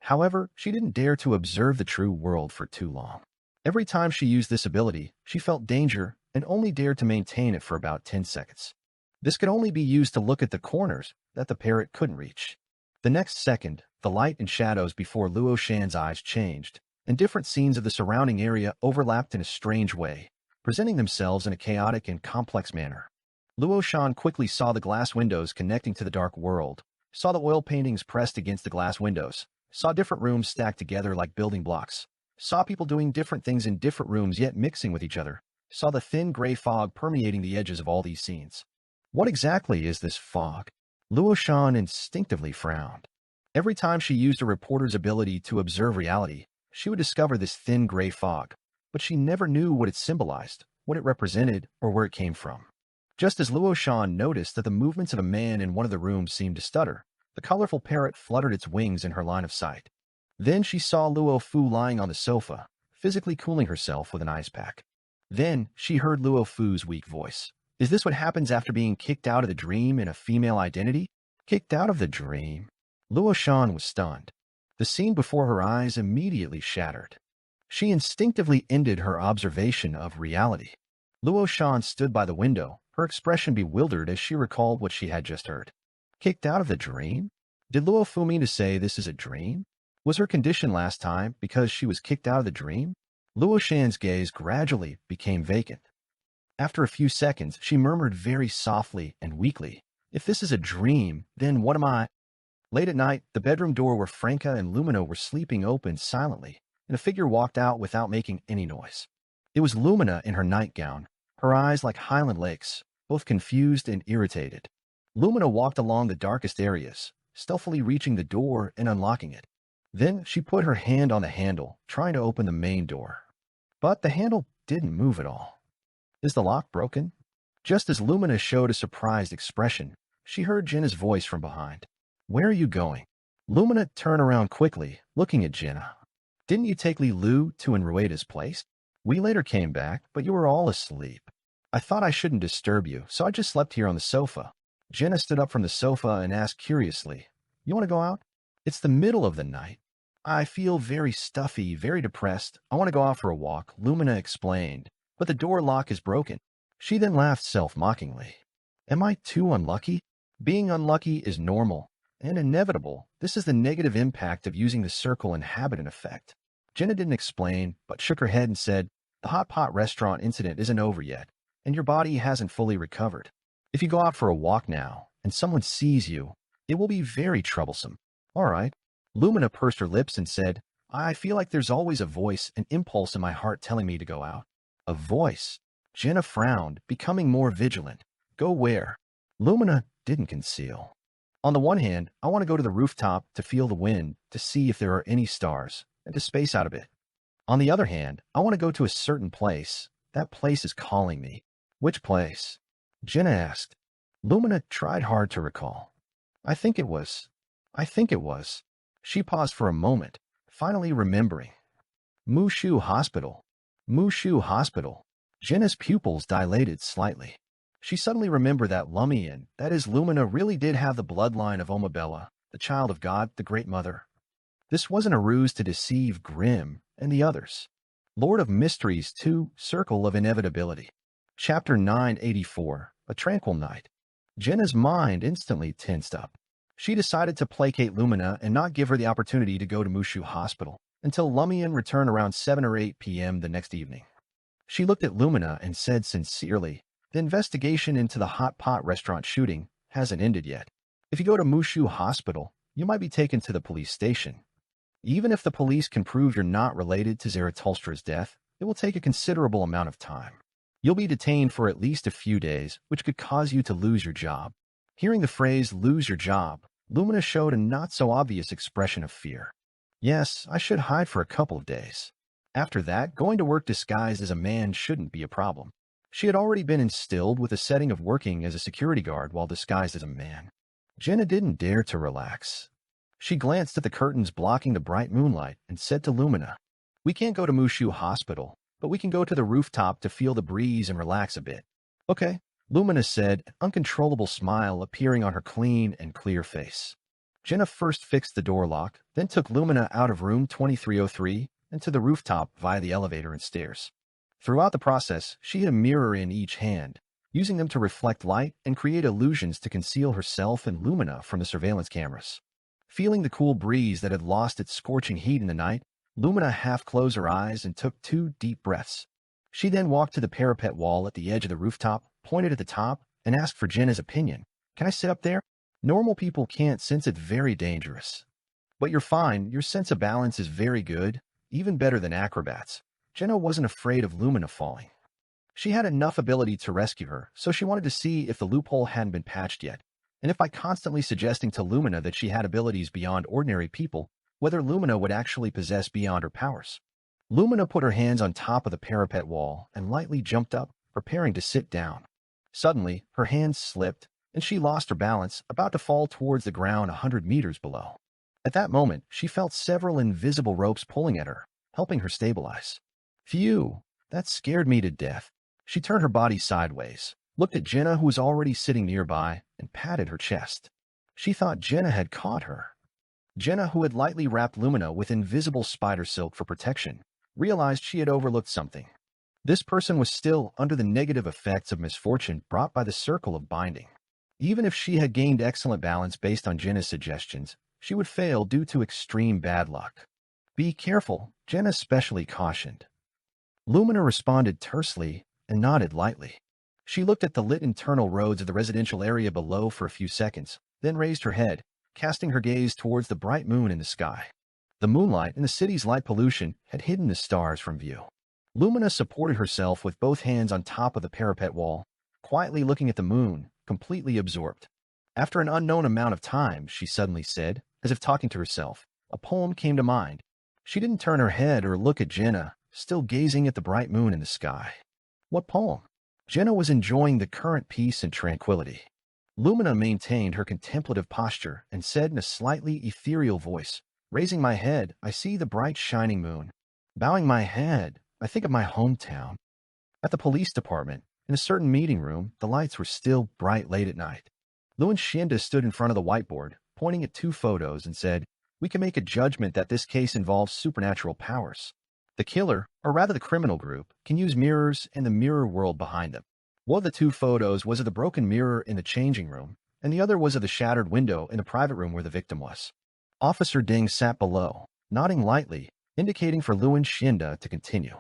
S1: However, she didn't dare to observe the true world for too long. Every time she used this ability, she felt danger and only dared to maintain it for about 10 seconds. This could only be used to look at the corners that the parrot couldn't reach. The next second, the light and shadows before Luo Shan's eyes changed, and different scenes of the surrounding area overlapped in a strange way, presenting themselves in a chaotic and complex manner. Luo Shan quickly saw the glass windows connecting to the dark world, saw the oil paintings pressed against the glass windows, saw different rooms stacked together like building blocks, saw people doing different things in different rooms yet mixing with each other, saw the thin gray fog permeating the edges of all these scenes. What exactly is this fog? Luo Shan instinctively frowned. Every time she used a reporter's ability to observe reality, she would discover this thin gray fog, but she never knew what it symbolized, what it represented, or where it came from. Just as Luo Shan noticed that the movements of a man in one of the rooms seemed to stutter, the colorful parrot fluttered its wings in her line of sight. Then she saw Luo Fu lying on the sofa, physically cooling herself with an ice pack. Then she heard Luo Fu's weak voice. Is this what happens after being kicked out of the dream in a female identity? Kicked out of the dream? Luo Shan was stunned. The scene before her eyes immediately shattered. She instinctively ended her observation of reality. Luo Shan stood by the window, her expression bewildered as she recalled what she had just heard. Kicked out of the dream? Did Luo Fu mean to say this is a dream? Was her condition last time because she was kicked out of the dream? Luo Shan's gaze gradually became vacant. After a few seconds, she murmured very softly and weakly, "If this is a dream, then what am I?" Late at night, the bedroom door where Franca and Lumina were sleeping opened silently, and a figure walked out without making any noise. It was Lumina in her nightgown, her eyes like Highland lakes, both confused and irritated. Lumina walked along the darkest areas, stealthily reaching the door and unlocking it. Then she put her hand on the handle, trying to open the main door. But the handle didn't move at all. Is the lock broken? Just as Lumina showed a surprised expression, she heard Jenna's voice from behind. Where are you going? Lumina turned around quickly, looking at Jenna. Didn't you take Li Lu to Enrueda's place? We later came back, but you were all asleep. I thought I shouldn't disturb you, so I just slept here on the sofa. Jenna stood up from the sofa and asked curiously, You want to go out? It's the middle of the night. I feel very stuffy, very depressed. I want to go out for a walk, Lumina explained, but the door lock is broken. She then laughed self-mockingly. Am I too unlucky? Being unlucky is normal and inevitable. This is the negative impact of using the circle inhabitant effect. Jenna didn't explain, but shook her head and said, the hot pot restaurant incident isn't over yet, and your body hasn't fully recovered. If you go out for a walk now, and someone sees you, it will be very troublesome. All right. Lumina pursed her lips and said, I feel like there's always a voice, an impulse in my heart telling me to go out. A voice? Jenna frowned, becoming more vigilant. Go where? Lumina didn't conceal. On the one hand, I want to go to the rooftop to feel the wind, to see if there are any stars, and to space out a bit. On the other hand, I want to go to a certain place. That place is calling me. Which place? Jenna asked. Lumina tried hard to recall. I think it was. She paused for a moment, finally remembering. Mushu Hospital. Mushu Hospital. Jenna's pupils dilated slightly. She suddenly remembered that Lumian, that is Lumina, really did have the bloodline of Omabella, the child of God, the Great Mother. This wasn't a ruse to deceive Grimm and the others. Lord of Mysteries 2, Circle of Inevitability. Chapter 984, A Tranquil Night. Jenna's mind instantly tensed up. She decided to placate Lumina and not give her the opportunity to go to Mushu Hospital until Lumian returned around 7 or 8 p.m. the next evening. She looked at Lumina and said sincerely, the investigation into the hot pot restaurant shooting hasn't ended yet. If you go to Mushu Hospital, you might be taken to the police station. Even if the police can prove you're not related to Zaratulstra's death, it will take a considerable amount of time. You'll be detained for at least a few days, which could cause you to lose your job. Hearing the phrase, lose your job, Lumina showed a not-so-obvious expression of fear. Yes, I should hide for a couple of days. After that, going to work disguised as a man shouldn't be a problem. She had already been instilled with a setting of working as a security guard while disguised as a man. Jenna didn't dare to relax. She glanced at the curtains blocking the bright moonlight and said to Lumina, we can't go to Mushu Hospital, but we can go to the rooftop to feel the breeze and relax a bit. Okay, Lumina said, an uncontrollable smile appearing on her clean and clear face. Jenna first fixed the door lock, then took Lumina out of room 2303 and to the rooftop via the elevator and stairs. Throughout the process, she had a mirror in each hand, using them to reflect light and create illusions to conceal herself and Lumina from the surveillance cameras. Feeling the cool breeze that had lost its scorching heat in the night, Lumina half closed her eyes and took 2 deep breaths. She then walked to the parapet wall at the edge of the rooftop, pointed at the top, and asked for Jenna's opinion. Can I sit up there? Normal people can't since it's very dangerous. But you're fine. Your sense of balance is very good, even better than acrobats. Jenna wasn't afraid of Lumina falling. She had enough ability to rescue her, so she wanted to see if the loophole hadn't been patched yet, and if by constantly suggesting to Lumina that she had abilities beyond ordinary people, whether Lumina would actually possess beyond her powers. Lumina put her hands on top of the parapet wall and lightly jumped up, preparing to sit down. Suddenly, her hands slipped, and she lost her balance, about to fall towards the ground 100 meters below. At that moment, she felt several invisible ropes pulling at her, helping her stabilize. Phew, that scared me to death. She turned her body sideways, looked at Jenna, who was already sitting nearby, and patted her chest. She thought Jenna had caught her. Jenna, who had lightly wrapped Lumina with invisible spider silk for protection, realized she had overlooked something. This person was still under the negative effects of misfortune brought by the circle of binding. Even if she had gained excellent balance based on Jenna's suggestions, she would fail due to extreme bad luck. Be careful, Jenna specially cautioned. Lumina responded tersely and nodded lightly. She looked at the lit internal roads of the residential area below for a few seconds, then raised her head, casting her gaze towards the bright moon in the sky. The moonlight and the city's light pollution had hidden the stars from view. Lumina supported herself with both hands on top of the parapet wall, quietly looking at the moon, completely absorbed. After an unknown amount of time, she suddenly said, as if talking to herself, a poem came to mind. She didn't turn her head or look at Jenna, still gazing at the bright moon in the sky. What poem? Jenna was enjoying the current peace and tranquility. Lumina maintained her contemplative posture and said in a slightly ethereal voice, raising my head, I see the bright shining moon. Bowing my head, I think of my hometown. At the police department, in a certain meeting room, the lights were still bright late at night. Luan Shinda stood in front of the whiteboard, pointing at 2 photos and said, we can make a judgment that this case involves supernatural powers. The killer, or rather the criminal group, can use mirrors and the mirror world behind them. One of the two photos was of the broken mirror in the changing room, and the other was of the shattered window in the private room where the victim was. Officer Ding sat below, nodding lightly, indicating for Luan Shinda to continue.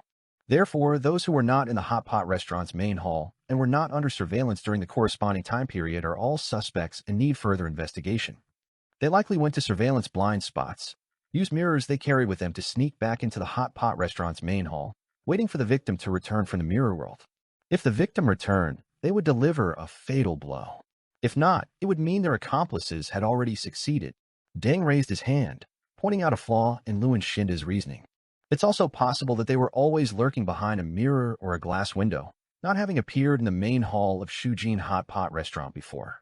S1: Therefore, those who were not in the hot pot restaurant's main hall and were not under surveillance during the corresponding time period are all suspects and need further investigation. They likely went to surveillance blind spots, used mirrors they carried with them to sneak back into the hot pot restaurant's main hall, waiting for the victim to return from the mirror world. If the victim returned, they would deliver a fatal blow. If not, it would mean their accomplices had already succeeded. Deng raised his hand, pointing out a flaw in Luan Shinda's reasoning. It's also possible that they were always lurking behind a mirror or a glass window, not having appeared in the main hall of Shujin Hot Pot Restaurant before.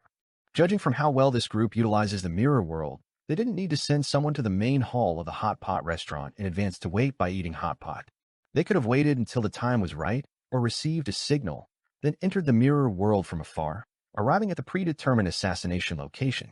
S1: Judging from how well this group utilizes the mirror world, they didn't need to send someone to the main hall of the Hot Pot Restaurant in advance to wait by eating hot pot. They could have waited until the time was right or received a signal, then entered the mirror world from afar, arriving at the predetermined assassination location.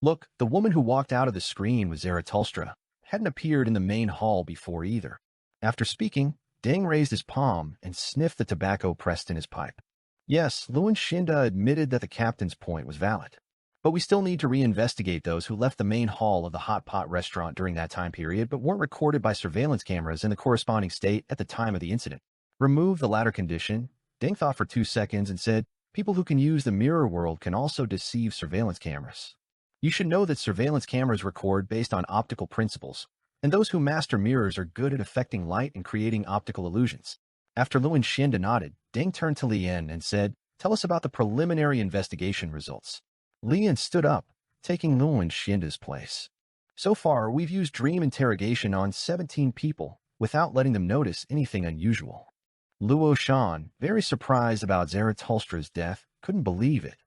S1: Look, the woman who walked out of the screen with Zarathustra hadn't appeared in the main hall before either. After speaking, Deng raised his palm and sniffed the tobacco pressed in his pipe. Yes, Luan Shinda admitted that the captain's point was valid. But we still need to reinvestigate those who left the main hall of the hot pot restaurant during that time period but weren't recorded by surveillance cameras in the corresponding state at the time of the incident. Remove the latter condition, Deng thought for 2 seconds and said, people who can use the mirror world can also deceive surveillance cameras. You should know that surveillance cameras record based on optical principles, and those who master mirrors are good at affecting light and creating optical illusions. After Luan Shinda nodded, Deng turned to Lian and said, tell us about the preliminary investigation results. Lian stood up, taking Luan Shinda's place. So far, we've used dream interrogation on 17 people without letting them notice anything unusual. Luo Shan, very surprised about Zaratulstra's death, couldn't believe it.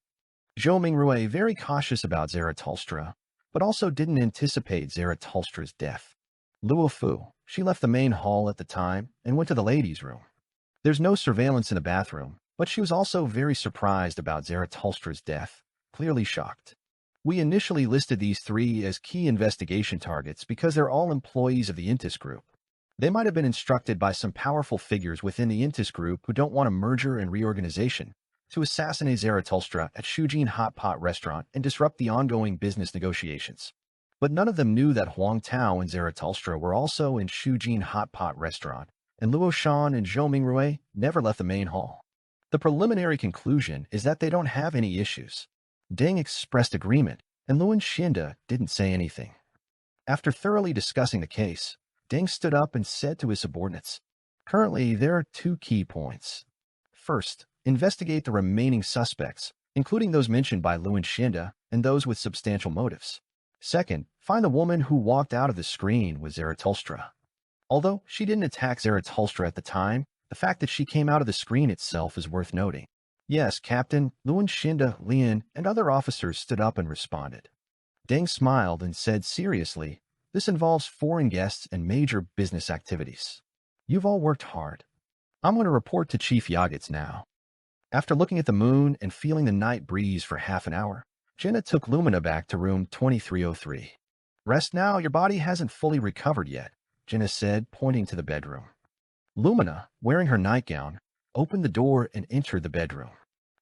S1: Zhou Mingrui, very cautious about Zaratulstra, but also didn't anticipate Zaratulstra's death. Luo Fu, she left the main hall at the time and went to the ladies' room. There's no surveillance in the bathroom, but she was also very surprised about Zaratulstra's death, clearly shocked. We initially listed these 3 as key investigation targets because they're all employees of the Intis Group. They might have been instructed by some powerful figures within the Intis Group who don't want a merger and reorganization to assassinate Zaratulstra at Shujin Hot Pot Restaurant and disrupt the ongoing business negotiations. But none of them knew that Huang Tao and Zaratulstra were also in Shujin Hot Pot Restaurant, and Luo Shan and Zhou Mingrui never left the main hall. The preliminary conclusion is that they don't have any issues. Deng expressed agreement, and Luan Shinda didn't say anything. After thoroughly discussing the case, Deng stood up and said to his subordinates, currently, there are 2 key points. First, investigate the remaining suspects, including those mentioned by Luan Shinda and those with substantial motives. Second, find the woman who walked out of the screen with Zaratulstra. Although she didn't attack Zaratulstra at the time, the fact that she came out of the screen itself is worth noting. Yes, Captain, Luan Shinda, Lian, and other officers stood up and responded. Deng smiled and said seriously, this involves foreign guests and major business activities. You've all worked hard. I'm going to report to Chief Yagits now. After looking at the moon and feeling the night breeze for half an hour, Jenna took Lumina back to room 2303. Rest now, your body hasn't fully recovered yet, Jenna said, pointing to the bedroom. Lumina, wearing her nightgown, opened the door and entered the bedroom.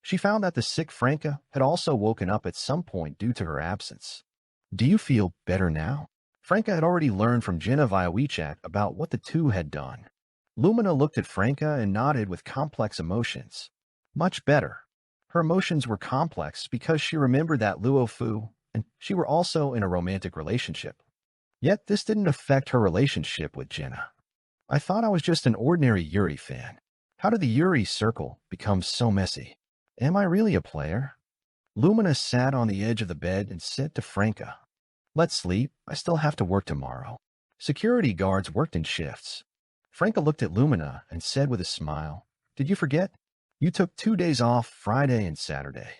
S1: She found that the sick Franca had also woken up at some point due to her absence. Do you feel better now? Franca had already learned from Jenna via WeChat about what the two had done. Lumina looked at Franca and nodded with complex emotions. Much better. Her emotions were complex because she remembered that Luo Fu and she were also in a romantic relationship. Yet this didn't affect her relationship with Jenna. I thought I was just an ordinary Yuri fan. How did the Yuri circle become so messy? Am I really a player? Lumina sat on the edge of the bed and said to Franca, let's sleep, I still have to work tomorrow. Security guards worked in shifts. Franca looked at Lumina and said with a smile, did you forget? You took 2 days off Friday and Saturday.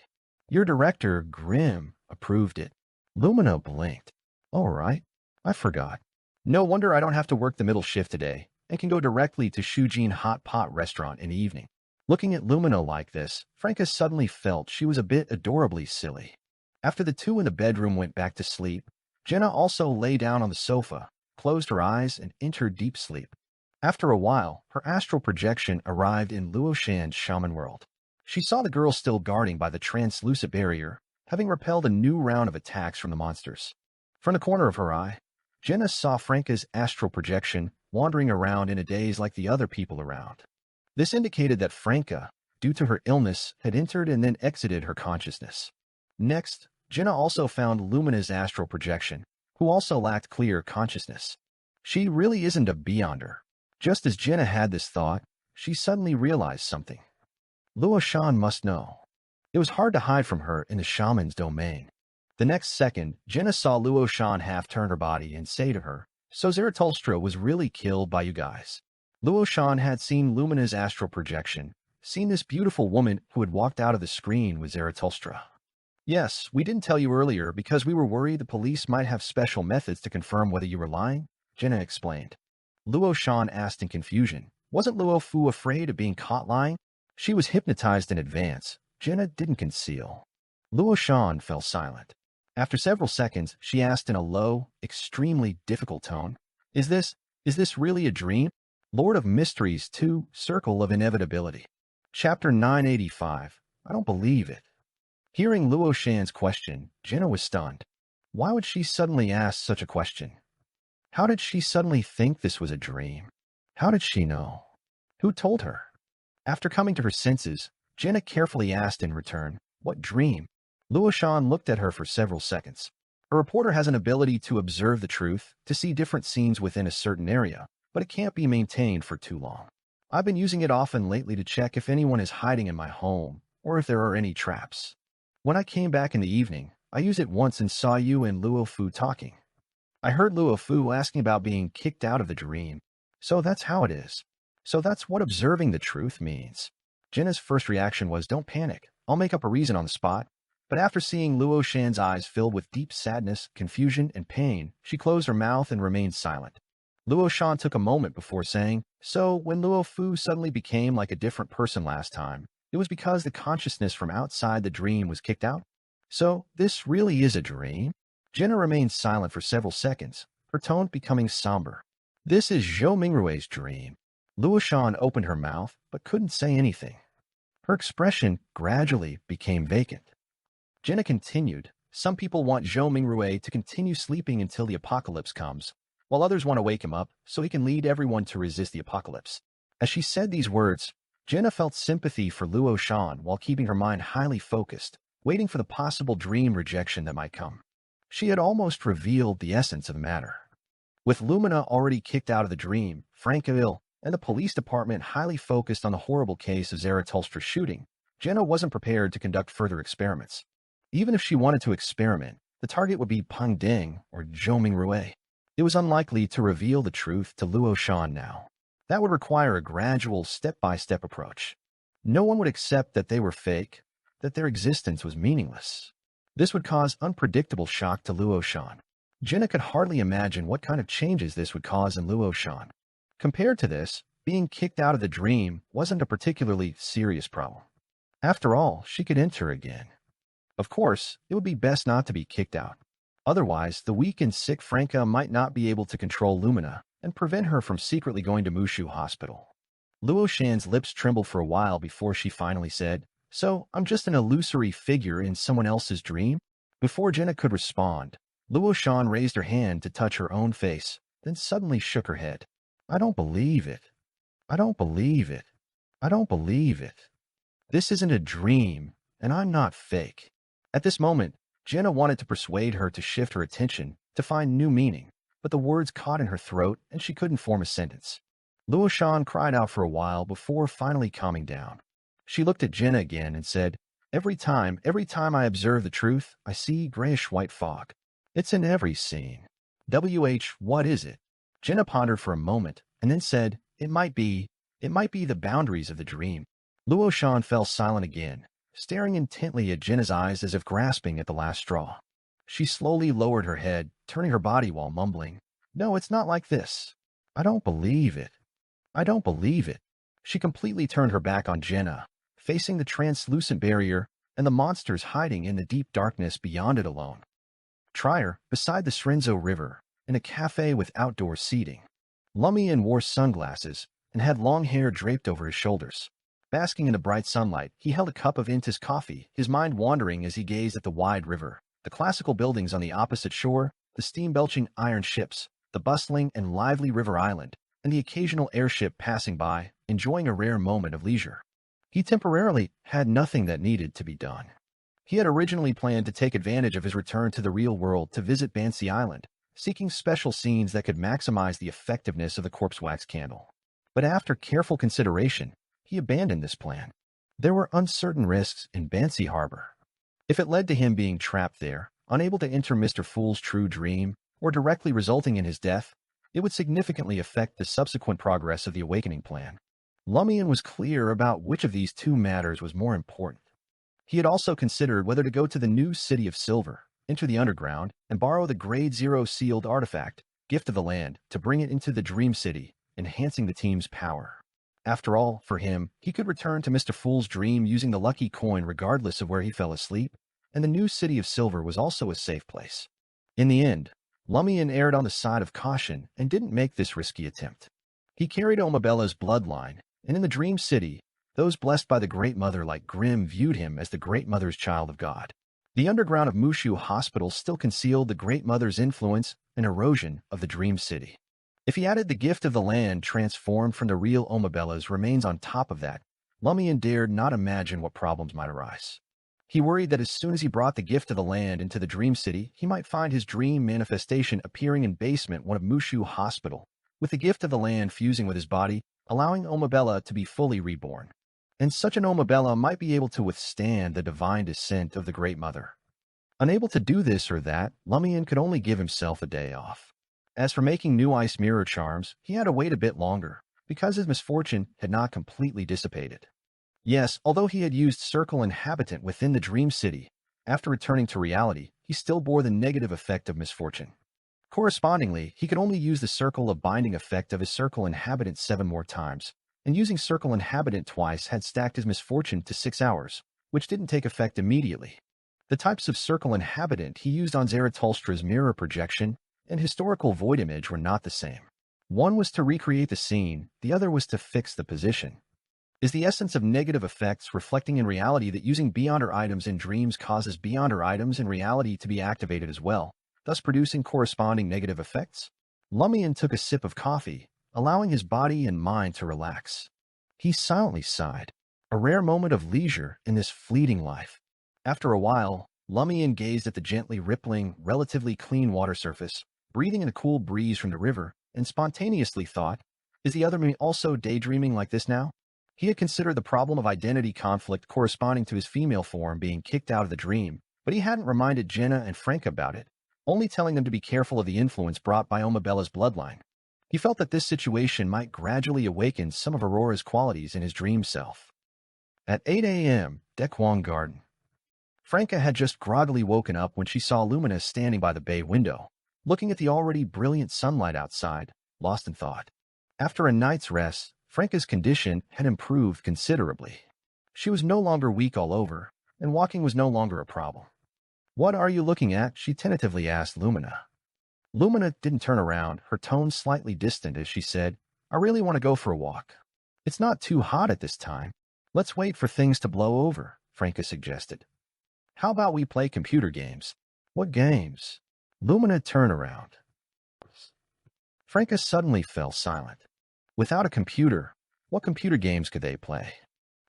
S1: Your director, Grimm, approved it. Lumina blinked. All right, I forgot. No wonder I don't have to work the middle shift today and can go directly to Shujin Hot Pot Restaurant in the evening. Looking at Lumina like this, Franca suddenly felt she was a bit adorably silly. After the two in the bedroom went back to sleep, Jenna also lay down on the sofa, closed her eyes, and entered deep sleep. After a while, her astral projection arrived in Luo Shan's shaman world. She saw the girl still guarding by the translucent barrier, having repelled a new round of attacks from the monsters. From the corner of her eye, Jenna saw Franca's astral projection wandering around in a daze like the other people around. This indicated that Franca, due to her illness, had entered and then exited her consciousness. Next, Jenna also found Lumina's astral projection, who also lacked clear consciousness. She really isn't a beyonder. Just as Jenna had this thought, she suddenly realized something. Luo Shan must know. It was hard to hide from her in the shaman's domain. The next second, Jenna saw Luo Shan half turn her body and say to her, "So Zarathustra was really killed by you guys." Luo Shan had seen Lumina's astral projection, seen this beautiful woman who had walked out of the screen with Zarathustra. "Yes, we didn't tell you earlier because we were worried the police might have special methods to confirm whether you were lying," Jenna explained. Luo Shan asked in confusion. Wasn't Luo Fu afraid of being caught lying? She was hypnotized in advance. Jenna didn't conceal. Luo Shan fell silent. After several seconds, she asked in a low, extremely difficult tone, Is this really a dream?" Lord of Mysteries 2, Circle of Inevitability. Chapter 985. I don't believe it. Hearing Luo Shan's question, Jenna was stunned. Why would she suddenly ask such a question? How did she suddenly think this was a dream? How did she know? Who told her? After coming to her senses, Jenna carefully asked in return, "What dream?" Luo Shan looked at her for several seconds. A reporter has an ability to observe the truth, to see different scenes within a certain area, but it can't be maintained for too long. I've been using it often lately to check if anyone is hiding in my home, or if there are any traps. When I came back in the evening, I used it once and saw you and Luo Fu talking. I heard Luo Fu asking about being kicked out of the dream. So that's how it is. So that's what observing the truth means. Jenna's first reaction was, "Don't panic. I'll make up a reason on the spot." But after seeing Luo Shan's eyes filled with deep sadness, confusion, and pain, she closed her mouth and remained silent. Luo Shan took a moment before saying, "So when Luo Fu suddenly became like a different person last time, it was because the consciousness from outside the dream was kicked out? So this really is a dream?" Jenna remained silent for several seconds, her tone becoming somber. "This is Zhou Mingrui's dream." Luo Shan opened her mouth, but couldn't say anything. Her expression gradually became vacant. Jenna continued, "Some people want Zhou Mingrui to continue sleeping until the apocalypse comes, while others want to wake him up so he can lead everyone to resist the apocalypse." As she said these words, Jenna felt sympathy for Luo Shan while keeping her mind highly focused, waiting for the possible dream rejection that might come. She had almost revealed the essence of the matter. With Lumina already kicked out of the dream, Franca ill, and the police department highly focused on the horrible case of Zarathustra's shooting, Jenna wasn't prepared to conduct further experiments. Even if she wanted to experiment, the target would be Pang Ding or Zhou Mingrui. It was unlikely to reveal the truth to Luo Shan now. That would require a gradual, step-by-step approach. No one would accept that they were fake, that their existence was meaningless. This would cause unpredictable shock to Luo Shan. Jenna could hardly imagine what kind of changes this would cause in Luo Shan. Compared to this, being kicked out of the dream wasn't a particularly serious problem. After all, she could enter again. Of course, it would be best not to be kicked out. Otherwise, the weak and sick Franca might not be able to control Lumina and prevent her from secretly going to Mushu Hospital. Luo Shan's lips trembled for a while before she finally said, "So, I'm just an illusory figure in someone else's dream?" Before Jenna could respond, Luo Shan raised her hand to touch her own face, then suddenly shook her head. "I don't believe it. I don't believe it. I don't believe it. This isn't a dream, and I'm not fake." At this moment, Jenna wanted to persuade her to shift her attention, to find new meaning, but the words caught in her throat and she couldn't form a sentence. Luo Shan cried out for a while before finally calming down. She looked at Jenna again and said, every time I observe the truth, I see grayish-white fog. It's in every scene. What is it?" Jenna pondered for a moment and then said, It might be the boundaries of the dream." Luo Shan fell silent again, staring intently at Jenna's eyes as if grasping at the last straw. She slowly lowered her head, turning her body while mumbling, "No, it's not like this. I don't believe it. I don't believe it." She completely turned her back on Jenna, facing the translucent barrier and the monsters hiding in the deep darkness beyond it alone. Trier, beside the Srenzo River, in a cafe with outdoor seating. Lumian wore sunglasses and had long hair draped over his shoulders. Basking in the bright sunlight, he held a cup of Intis coffee, his mind wandering as he gazed at the wide river, the classical buildings on the opposite shore, the steam-belching iron ships, the bustling and lively river island, and the occasional airship passing by, enjoying a rare moment of leisure. He temporarily had nothing that needed to be done. He had originally planned to take advantage of his return to the real world to visit Bansi Island, seeking special scenes that could maximize the effectiveness of the corpse wax candle. But after careful consideration, he abandoned this plan. There were uncertain risks in Bansi Harbor. If it led to him being trapped there, unable to enter Mr. Fool's true dream, or directly resulting in his death, it would significantly affect the subsequent progress of the awakening plan. Lumian was clear about which of these two matters was more important. He had also considered whether to go to the new City of Silver, enter the underground, and borrow the Grade Zero sealed artifact, Gift of the Land, to bring it into the Dream City, enhancing the team's power. After all, for him, he could return to Mr. Fool's dream using the lucky coin regardless of where he fell asleep, and the new City of Silver was also a safe place. In the end, Lumian erred on the side of caution and didn't make this risky attempt. He carried Omabella's bloodline, and in the Dream City, those blessed by the Great Mother like Grimm viewed him as the Great Mother's child of God. The underground of Mushu Hospital still concealed the Great Mother's influence and erosion of the Dream City. If he added the Gift of the Land transformed from the real Omabella's remains on top of that, Lumian dared not imagine what problems might arise. He worried that as soon as he brought the Gift of the Land into the Dream City, he might find his dream manifestation appearing in basement 1 of Mushu Hospital, with the Gift of the Land fusing with his body, allowing Omabella to be fully reborn. And such an Omabella might be able to withstand the divine descent of the Great Mother. Unable to do this or that, Lumian could only give himself a day off. As for making new ice mirror charms, he had to wait a bit longer, because his misfortune had not completely dissipated. Yes, although he had used Circle Inhabitant within the Dream City, after returning to reality, he still bore the negative effect of misfortune. Correspondingly, he could only use the Circle of Binding effect of his Circle Inhabitant 7 more times, and using Circle Inhabitant twice had stacked his misfortune to 6 hours, which didn't take effect immediately. The types of Circle Inhabitant he used on Zaratulstra's mirror projection and historical void image were not the same. One was to recreate the scene, the other was to fix the position. Is the essence of negative effects reflecting in reality that using Beyonder items in dreams causes Beyonder items in reality to be activated as well, thus producing corresponding negative effects? Lumian took a sip of coffee, allowing his body and mind to relax. He silently sighed, a rare moment of leisure in this fleeting life. After a while, Lumian gazed at the gently rippling, relatively clean water surface, breathing in the cool breeze from the river, and spontaneously thought, is the other me also daydreaming like this now? He had considered the problem of identity conflict corresponding to his female form being kicked out of the dream, but he hadn't reminded Jenna and Frank about it, only telling them to be careful of the influence brought by Omabella's bloodline. He felt that this situation might gradually awaken some of Aurora's qualities in his dream self. At 8 a.m., Dekwang Garden. Franca had just groggily woken up when she saw Lumina standing by the bay window, looking at the already brilliant sunlight outside, lost in thought. After a night's rest, Franca's condition had improved considerably. She was no longer weak all over, and walking was no longer a problem. "What are you looking at?" she tentatively asked Lumina. Lumina didn't turn around, her tone slightly distant as she said, "I really want to go for a walk. It's not too hot at this time. Let's wait for things to blow over," Franca suggested. "How about we play computer games?" "What games?" Lumina turned around. Franca suddenly fell silent. Without a computer, what computer games could they play?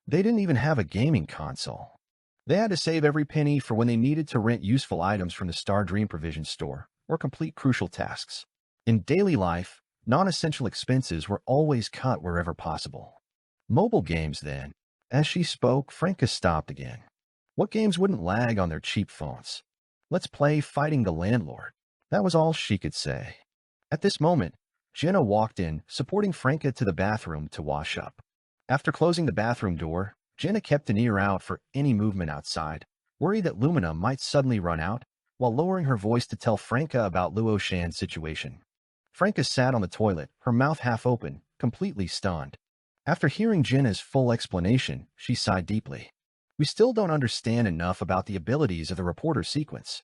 S1: They didn't even have a gaming console. They had to save every penny for when they needed to rent useful items from the Star Dream Provision store or complete crucial tasks. In daily life, non-essential expenses were always cut wherever possible. Mobile games, then. As she spoke, Franca stopped again. What games wouldn't lag on their cheap phones? "Let's play Fighting the Landlord." That was all she could say. At this moment, Jenna walked in, supporting Franca to the bathroom to wash up. After closing the bathroom door, Jenna kept an ear out for any movement outside, worried that Lumina might suddenly run out, while lowering her voice to tell Franca about Luo Shan's situation. Franca sat on the toilet, her mouth half open, completely stunned. After hearing Jenna's full explanation, she sighed deeply. "We still don't understand enough about the abilities of the reporter sequence."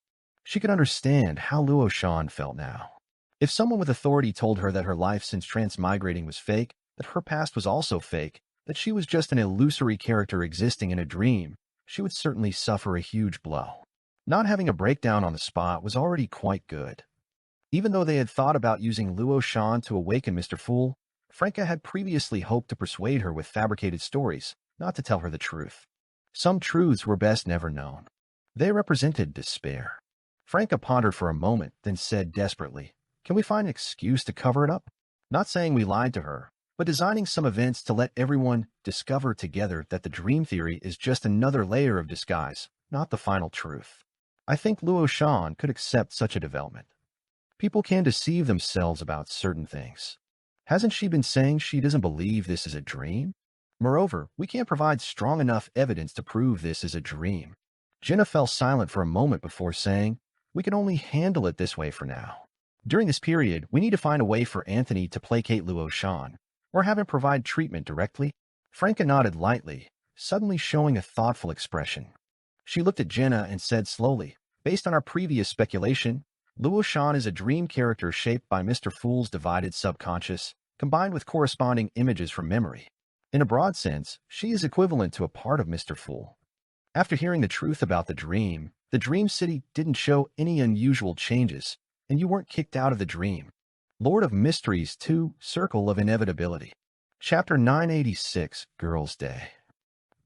S1: She could understand how Luo Shan felt now. If someone with authority told her that her life since transmigrating was fake, that her past was also fake, that she was just an illusory character existing in a dream, she would certainly suffer a huge blow. Not having a breakdown on the spot was already quite good. Even though they had thought about using Luo Shan to awaken Mr. Fool, Franca had previously hoped to persuade her with fabricated stories, not to tell her the truth. Some truths were best never known. They represented despair. Franca pondered for a moment, then said desperately, "Can we find an excuse to cover it up? Not saying we lied to her, but designing some events to let everyone discover together that the dream theory is just another layer of disguise, not the final truth." I think Luo Shan could accept such a development. People can deceive themselves about certain things. Hasn't she been saying she doesn't believe this is a dream? Moreover, we can't provide strong enough evidence to prove this is a dream. Jenna fell silent for a moment before saying, "We can only handle it this way for now. During this period, we need to find a way for Anthony to placate Luo Shan, or have him provide treatment directly." Franca nodded lightly, suddenly showing a thoughtful expression. She looked at Jenna and said slowly, "Based on our previous speculation, Luo Shan is a dream character shaped by Mr. Fool's divided subconscious, combined with corresponding images from memory. In a broad sense, she is equivalent to a part of Mr. Fool. After hearing the truth about the dream city didn't show any unusual changes, and you weren't kicked out of the dream." Lord of Mysteries 2, Circle of Inevitability. Chapter 986, Girls' Day.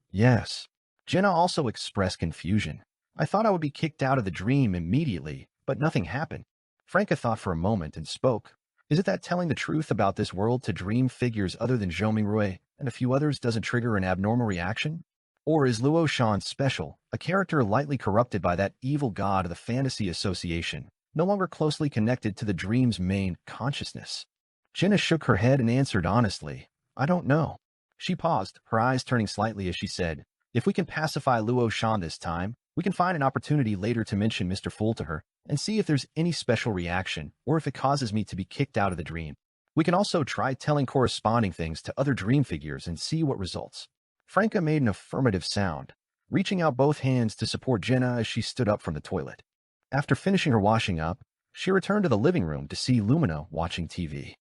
S1: Yes. Jenna also expressed confusion. "I thought I would be kicked out of the dream immediately, but nothing happened." Franca thought for a moment and spoke. "Is it that telling the truth about this world to dream figures other than Zhou Mingrui and a few others doesn't trigger an abnormal reaction? Or is Luo Shan special, a character lightly corrupted by that evil god of the fantasy association, no longer closely connected to the dream's main consciousness?" Jenna shook her head and answered honestly, "I don't know." She paused, her eyes turning slightly as she said, "If we can pacify Luo Shan this time, we can find an opportunity later to mention Mr. Fool to her and see if there's any special reaction or if it causes me to be kicked out of the dream. We can also try telling corresponding things to other dream figures and see what results." Franca made an affirmative sound, reaching out both hands to support Jenna as she stood up from the toilet. After finishing her washing up, she returned to the living room to see Lumina watching TV.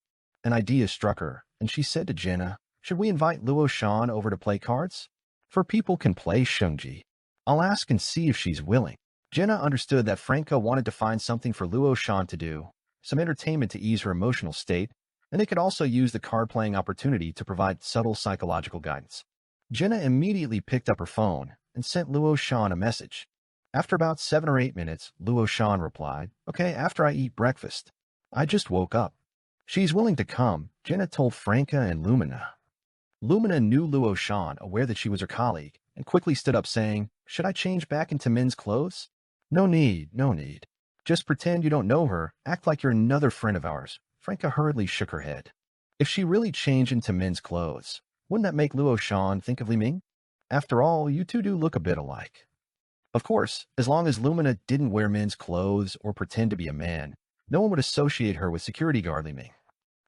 S1: An idea struck her, and she said to Jenna, "Should we invite Luo Shan over to play cards? For people can play shungji. I'll ask and see if she's willing." Jenna understood that Franca wanted to find something for Luo Shan to do, some entertainment to ease her emotional state, and they could also use the card-playing opportunity to provide subtle psychological guidance. Jenna immediately picked up her phone and sent Luo Shan a message. After about 7 or 8 minutes, Luo Shan replied, "Okay, after I eat breakfast. I just woke up." "She's willing to come," Jenna told Franca and Lumina. Lumina knew Luo Shan, aware that she was her colleague, and quickly stood up saying, "Should I change back into men's clothes?" No need, no need. Just pretend you don't know her, act like you're another friend of ours." Franca hurriedly shook her head. If she really changed into men's clothes, wouldn't that make Luo Shan think of Li Ming? After all, you two do look a bit alike. Of course, as long as Lumina didn't wear men's clothes or pretend to be a man, no one would associate her with security guard Li Ming.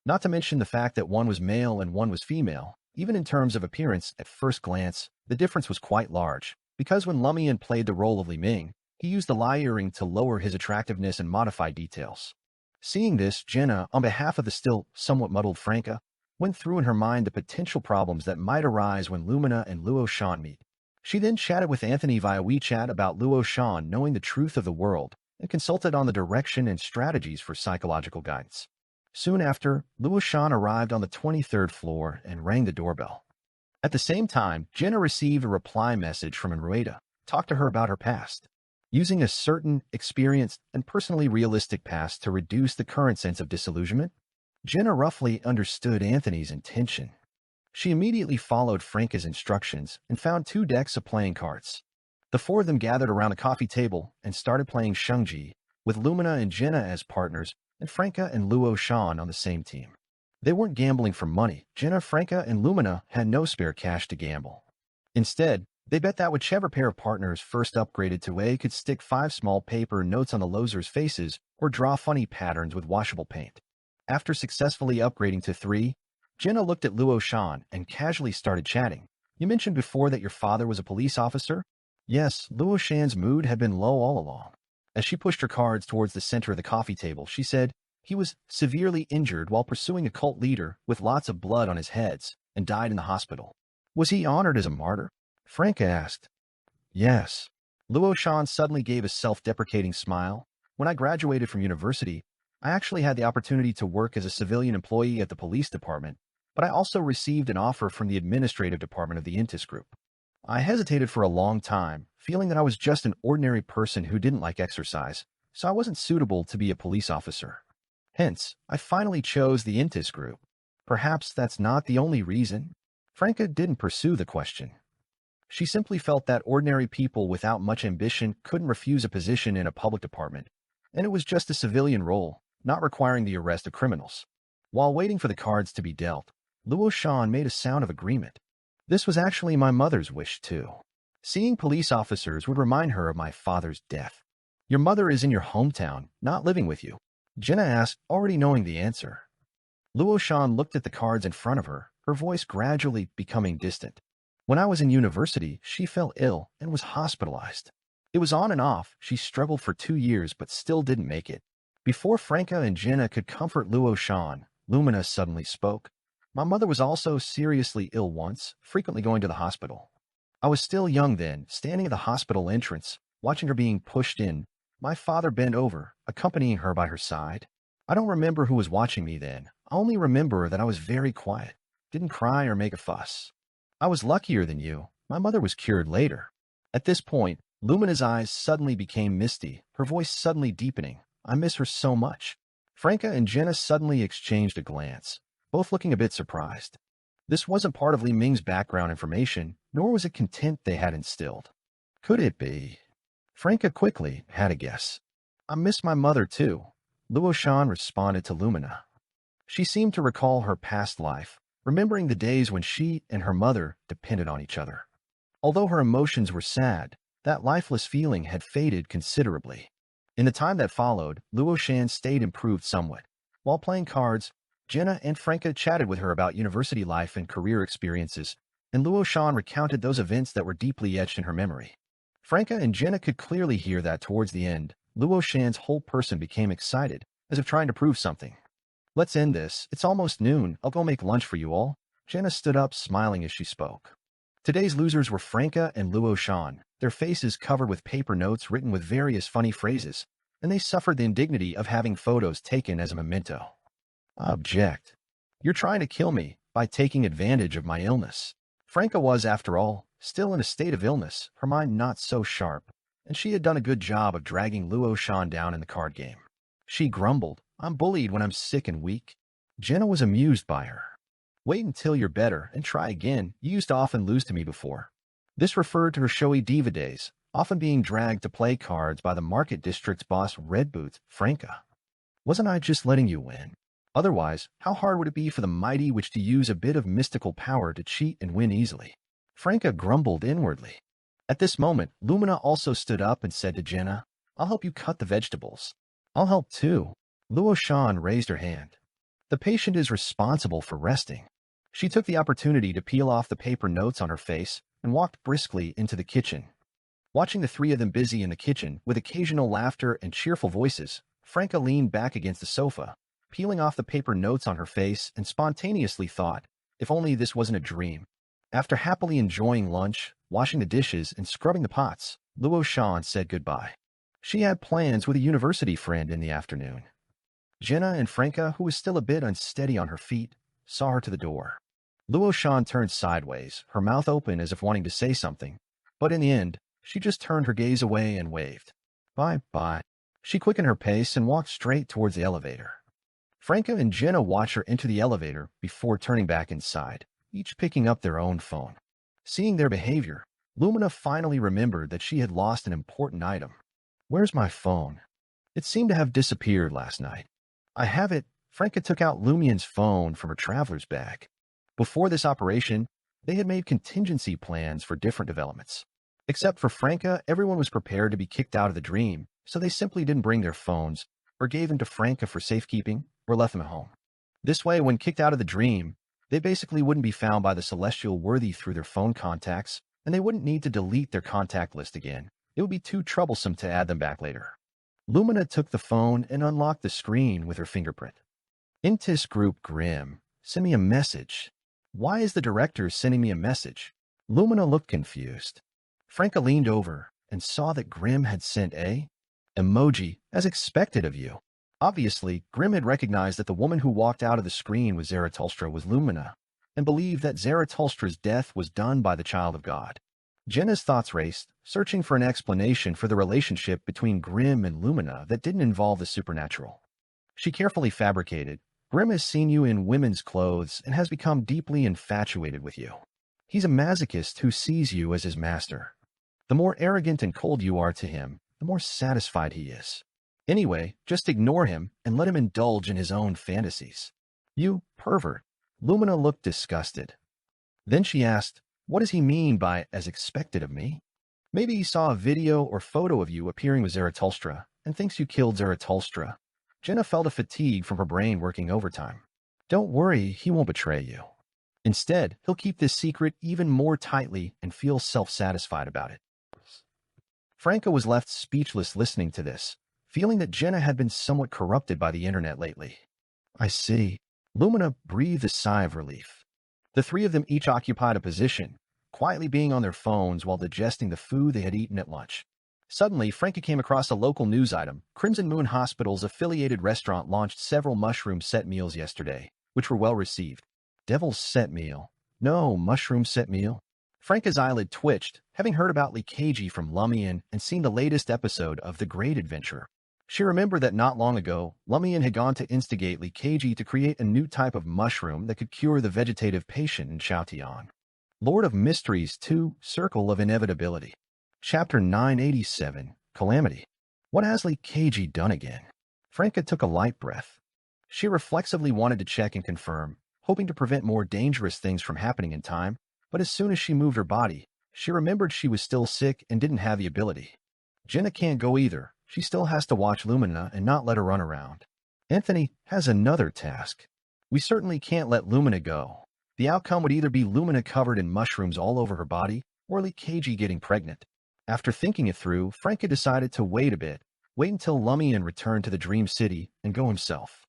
S1: Not to mention the fact that one was male and one was female. Even in terms of appearance, at first glance, the difference was quite large, because when Lumian played the role of Li Ming, he used the lie earring to lower his attractiveness and modify details. Seeing this, Jenna, on behalf of the still somewhat muddled Franca, went through in her mind the potential problems that might arise when Lumina and Luo Shan meet. She then chatted with Anthony via WeChat about Luo Shan knowing the truth of the world and consulted on the direction and strategies for psychological guidance. Soon after, Luo Shan arrived on the 23rd floor and rang the doorbell. At the same time, Jenna received a reply message from Enrueda, talked to her about her past. Using a certain, experienced, and personally realistic past to reduce the current sense of disillusionment, Jenna roughly understood Anthony's intention. She immediately followed Franca's instructions and found 2 decks of playing cards. The 4 of them gathered around a coffee table and started playing shungji, with Lumina and Jenna as partners and Franca and Luo Shan on the same team. They weren't gambling for money. Jenna, Franca, and Lumina had no spare cash to gamble. Instead, they bet that whichever pair of partners first upgraded to A could stick 5 small paper notes on the losers' faces or draw funny patterns with washable paint. After successfully upgrading to 3, Jenna looked at Luo Shan and casually started chatting. "You mentioned before that your father was a police officer?" Yes, Luo Shan's mood had been low all along. As she pushed her cards towards the center of the coffee table, she said, "He was severely injured while pursuing a cult leader with lots of blood on his heads and died in the hospital." "Was he honored as a martyr?" Franca asked. "Yes." Luo Shan suddenly gave a self-deprecating smile. "When I graduated from university, I actually had the opportunity to work as a civilian employee at the police department, but I also received an offer from the administrative department of the Intis Group. I hesitated for a long time, feeling that I was just an ordinary person who didn't like exercise, so I wasn't suitable to be a police officer. Hence, I finally chose the Intis Group. Perhaps that's not the only reason." Franca didn't pursue the question. She simply felt that ordinary people without much ambition couldn't refuse a position in a public department, and it was just a civilian role, not requiring the arrest of criminals. While waiting for the cards to be dealt, Luo Shan made a sound of agreement. "This was actually my mother's wish, too. Seeing police officers would remind her of my father's death." "Your mother is in your hometown, not living with you?" Jenna asked, already knowing the answer. Luo Shan looked at the cards in front of her, her voice gradually becoming distant. "When I was in university, she fell ill and was hospitalized. It was on and off. She struggled for 2 years but still didn't make it." Before Franca and Jenna could comfort Luo Shan, Lumina suddenly spoke. "My mother was also seriously ill once, frequently going to the hospital. I was still young then, standing at the hospital entrance, watching her being pushed in. My father bent over, accompanying her by her side. I don't remember who was watching me then. I only remember that I was very quiet, didn't cry or make a fuss. I was luckier than you. My mother was cured later." At this point, Lumina's eyes suddenly became misty, her voice suddenly deepening. "I miss her so much." Franca and Jenna suddenly exchanged a glance, both looking a bit surprised. This wasn't part of Li Ming's background information, nor was it content they had instilled. Could it be? Franca quickly had a guess. "I miss my mother too," Luo Shan responded to Lumina. She seemed to recall her past life, remembering the days when she and her mother depended on each other. Although her emotions were sad, that lifeless feeling had faded considerably. In the time that followed, Luo Shan stayed improved somewhat. While playing cards, Jenna and Franca chatted with her about university life and career experiences, and Luo Shan recounted those events that were deeply etched in her memory. Franca and Jenna could clearly hear that towards the end, Luo Shan's whole person became excited, as if trying to prove something. "Let's end this. It's almost noon. I'll go make lunch for you all." Jenna stood up, smiling as she spoke. Today's losers were Franca and Luo Shan, their faces covered with paper notes written with various funny phrases, and they suffered the indignity of having photos taken as a memento. "I object. You're trying to kill me by taking advantage of my illness." Franca was, after all, still in a state of illness, her mind not so sharp, and she had done a good job of dragging Luo Shan down in the card game. She grumbled, "I'm bullied when I'm sick and weak." Jenna was amused by her. "Wait until you're better and try again. You used to often lose to me before." This referred to her showy diva days, often being dragged to play cards by the market district's boss Red Boots, Franca. "Wasn't I just letting you win? Otherwise, how hard would it be for the mighty which to use a bit of mystical power to cheat and win easily?" Franca grumbled inwardly. At this moment, Lumina also stood up and said to Jenna, "I'll help you cut the vegetables." "I'll help too." Luo Shan raised her hand. "The patient is responsible for resting." She took the opportunity to peel off the paper notes on her face and walked briskly into the kitchen. Watching the three of them busy in the kitchen, with occasional laughter and cheerful voices, Franca leaned back against the sofa, peeling off the paper notes on her face, and spontaneously thought, if only this wasn't a dream. After happily enjoying lunch, washing the dishes, and scrubbing the pots, Luo Shan said goodbye. She had plans with a university friend in the afternoon. Jenna and Franca, who was still a bit unsteady on her feet, saw her to the door. Luo Shan turned sideways, her mouth open as if wanting to say something, but in the end, she just turned her gaze away and waved. "Bye-bye." She quickened her pace and walked straight towards the elevator. Franca and Jenna watched her enter the elevator before turning back inside, each picking up their own phone. Seeing their behavior, Lumina finally remembered that she had lost an important item. "Where's my phone? It seemed to have disappeared last night." "I have it." Franca took out Lumian's phone from her traveler's bag. Before this operation, they had made contingency plans for different developments. Except for Franca, everyone was prepared to be kicked out of the dream, so they simply didn't bring their phones, or gave them to Franca for safekeeping, or left them at home. This way, when kicked out of the dream, they basically wouldn't be found by the celestial worthy through their phone contacts, and they wouldn't need to delete their contact list again. It would be too troublesome to add them back later. Lumina took the phone and unlocked the screen with her fingerprint. Intis Group Grim, send me a message. Why is the director sending me a message? Lumina looked confused. Franca leaned over and saw that Grim had sent a emoji, as expected of you. Obviously, Grim had recognized that the woman who walked out of the screen with Zarathustra was Lumina, and believed that Zarathustra's death was done by the child of God. Jenna's thoughts raced, searching for an explanation for the relationship between Grim and Lumina that didn't involve the supernatural. She carefully fabricated, Grim has seen you in women's clothes and has become deeply infatuated with you. He's a masochist who sees you as his master. The more arrogant and cold you are to him, the more satisfied he is. Anyway, just ignore him and let him indulge in his own fantasies. You pervert. Lumina looked disgusted. Then she asked, what does he mean by as expected of me? Maybe he saw a video or photo of you appearing with Zarathustra and thinks you killed Zarathustra. Jenna felt a fatigue from her brain working overtime. Don't worry, he won't betray you. Instead, he'll keep this secret even more tightly and feel self-satisfied about it. Franca was left speechless listening to this, feeling that Jenna had been somewhat corrupted by the internet lately. I see. Lumina breathed a sigh of relief. The three of them each occupied a position, quietly being on their phones while digesting the food they had eaten at lunch. Suddenly, Franca came across a local news item. Crimson Moon Hospital's affiliated restaurant launched several mushroom set meals yesterday, which were well received. Devil's set meal. No, mushroom set meal. Franca's eyelid twitched, having heard about leakage from Lumian and seen the latest episode of The Great Adventure. She remembered that not long ago, Lumian had gone to instigate leakage to create a new type of mushroom that could cure the vegetative patient in Xiaotian. Lord of Mysteries 2, Circle of Inevitability. Chapter 987, Calamity. What has leakage done again? Franca took a light breath. She reflexively wanted to check and confirm, hoping to prevent more dangerous things from happening in time, but as soon as she moved her body, she remembered she was still sick and didn't have the ability. Jenna can't go either. She still has to watch Lumina and not let her run around. Anthony has another task. We certainly can't let Lumina go. The outcome would either be Lumina covered in mushrooms all over her body, or leakage getting pregnant. After thinking it through, Franca decided to wait a bit, wait until Lumian returned to the Dream City, and go himself.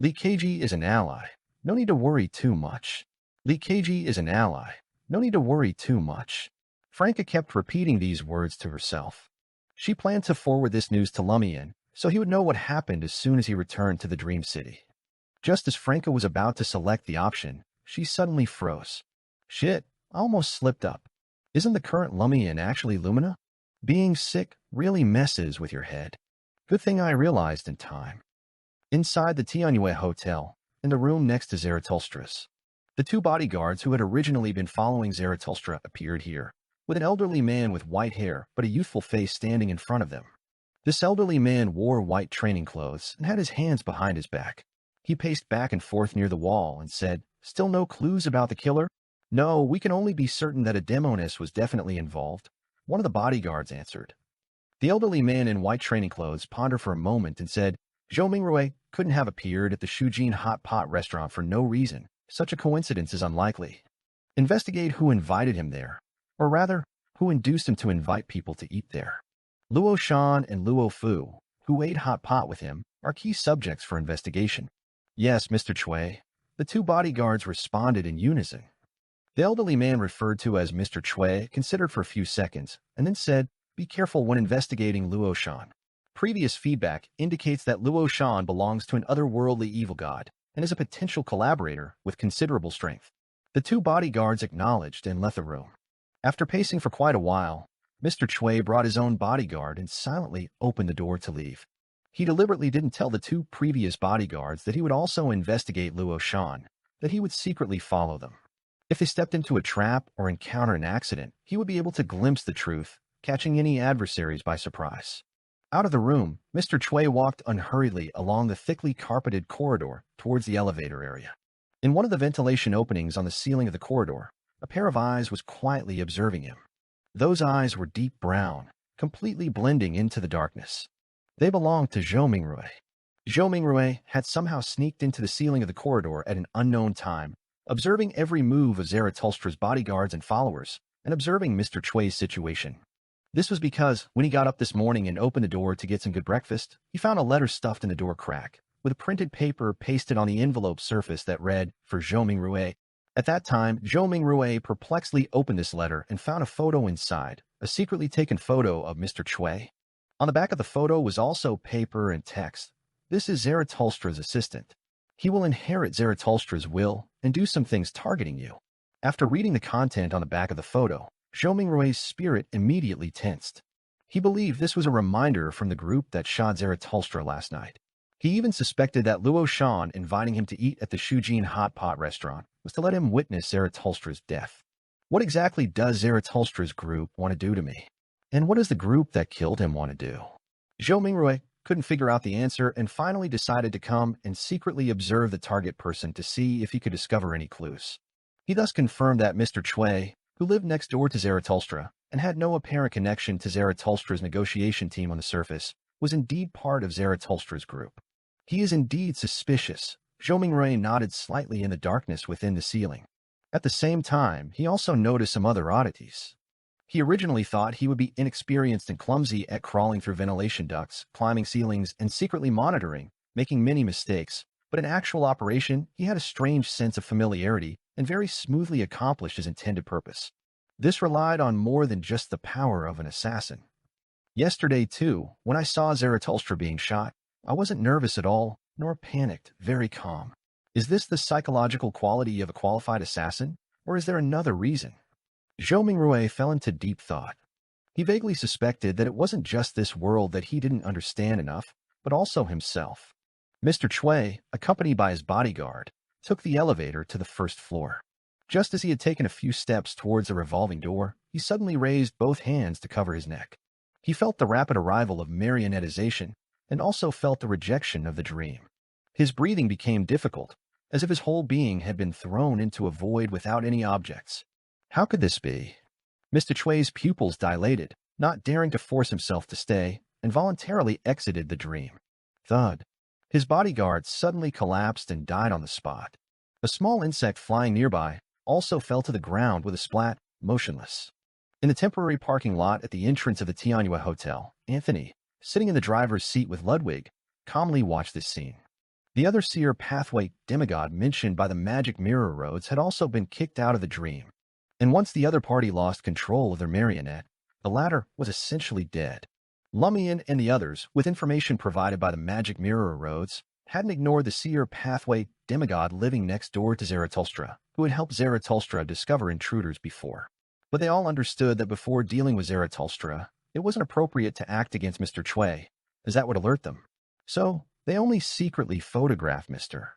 S1: Leakage is an ally. No need to worry too much. Leakage is an ally. No need to worry too much. Franca kept repeating these words to herself. She planned to forward this news to Lumian, so he would know what happened as soon as he returned to the Dream City. Just as Franca was about to select the option, she suddenly froze. Shit, I almost slipped up. Isn't the current Lumian actually Lumina? Being sick really messes with your head. Good thing I realized in time. Inside the Tianjue Hotel, in the room next to Zarathustra's, the two bodyguards who had originally been following Zarathustra appeared here, with an elderly man with white hair but a youthful face standing in front of them. This elderly man wore white training clothes and had his hands behind his back. He paced back and forth near the wall and said, Still no clues about the killer? No, we can only be certain that a demoness was definitely involved. One of the bodyguards answered. The elderly man in white training clothes pondered for a moment and said, Zhou Mingrui couldn't have appeared at the Shujin Hot Pot restaurant for no reason. Such a coincidence is unlikely. Investigate who invited him there, or rather, who induced him to invite people to eat there. Luo Shan and Luo Fu, who ate hot pot with him, are key subjects for investigation. Yes, Mr. Chui. The two bodyguards responded in unison. The elderly man referred to as Mr. Chui considered for a few seconds, and then said, Be careful when investigating Luo Shan. Previous feedback indicates that Luo Shan belongs to an otherworldly evil god, and is a potential collaborator with considerable strength. The two bodyguards acknowledged and left the room. After pacing for quite a while, Mr. Chui brought his own bodyguard and silently opened the door to leave. He deliberately didn't tell the two previous bodyguards that he would also investigate Luo Shan, that he would secretly follow them. If they stepped into a trap or encountered an accident, he would be able to glimpse the truth, catching any adversaries by surprise. Out of the room, Mr. Chui walked unhurriedly along the thickly carpeted corridor towards the elevator area. In one of the ventilation openings on the ceiling of the corridor, a pair of eyes was quietly observing him. Those eyes were deep brown, completely blending into the darkness. They belonged to Zhou Mingrui. Zhou Mingrui had somehow sneaked into the ceiling of the corridor at an unknown time, observing every move of Zarathustra's bodyguards and followers, and observing Mr. Chui's situation. This was because when he got up this morning and opened the door to get some good breakfast, he found a letter stuffed in the door crack, with a printed paper pasted on the envelope surface that read, "For Zhou Mingrue." At that time, Zhou Mingrue perplexedly opened this letter and found a photo inside, a secretly taken photo of Mr. Chui. On the back of the photo was also paper and text. "This is Zaratulstra's assistant. He will inherit Zaratulstra's will and do some things targeting you." After reading the content on the back of the photo, Zhou Mingrue's spirit immediately tensed. He believed this was a reminder from the group that shot Zaratulstra last night. He even suspected that Luo Shan inviting him to eat at the Shujin Hot Pot restaurant was to let him witness Zaratulstra's death. What exactly does Zaratulstra's group want to do to me? And what does the group that killed him want to do? Zhou Mingrue couldn't figure out the answer and finally decided to come and secretly observe the target person to see if he could discover any clues. He thus confirmed that Mr. Chui, who lived next door to Zaratulstra and had no apparent connection to Zaratulstra's negotiation team on the surface, was indeed part of Zaratulstra's group. He is indeed suspicious. Zhou Mingrue nodded slightly in the darkness within the ceiling. At the same time, he also noticed some other oddities. He originally thought he would be inexperienced and clumsy at crawling through ventilation ducts, climbing ceilings, and secretly monitoring, making many mistakes, but in actual operation, he had a strange sense of familiarity and very smoothly accomplished his intended purpose. This relied on more than just the power of an assassin. Yesterday, too, when I saw Zaratulstra being shot, I wasn't nervous at all, nor panicked, very calm. Is this the psychological quality of a qualified assassin, or is there another reason? Zhou Mingrue fell into deep thought. He vaguely suspected that it wasn't just this world that he didn't understand enough, but also himself. Mr. Chui, accompanied by his bodyguard, took the elevator to the first floor. Just as he had taken a few steps towards a revolving door, he suddenly raised both hands to cover his neck. He felt the rapid arrival of marionettization and also felt the rejection of the dream. His breathing became difficult, as if his whole being had been thrown into a void without any objects. How could this be? Mr. Chui's pupils dilated, not daring to force himself to stay, and voluntarily exited the dream. Thud. His bodyguard suddenly collapsed and died on the spot. A small insect flying nearby also fell to the ground with a splat, motionless. In the temporary parking lot at the entrance of the Tianyue Hotel, Anthony, sitting in the driver's seat with Ludwig, calmly watched this scene. The other seer pathway demigod mentioned by the magic mirror roads had also been kicked out of the dream. And once the other party lost control of their marionette, the latter was essentially dead. Lumian and the others, with information provided by the magic mirror roads, hadn't ignored the seer pathway demigod living next door to Zaratulstra, who had helped Zaratulstra discover intruders before. But they all understood that before dealing with Zaratulstra, it wasn't appropriate to act against Mr. Chui, as that would alert them. So, they only secretly photographed Mr.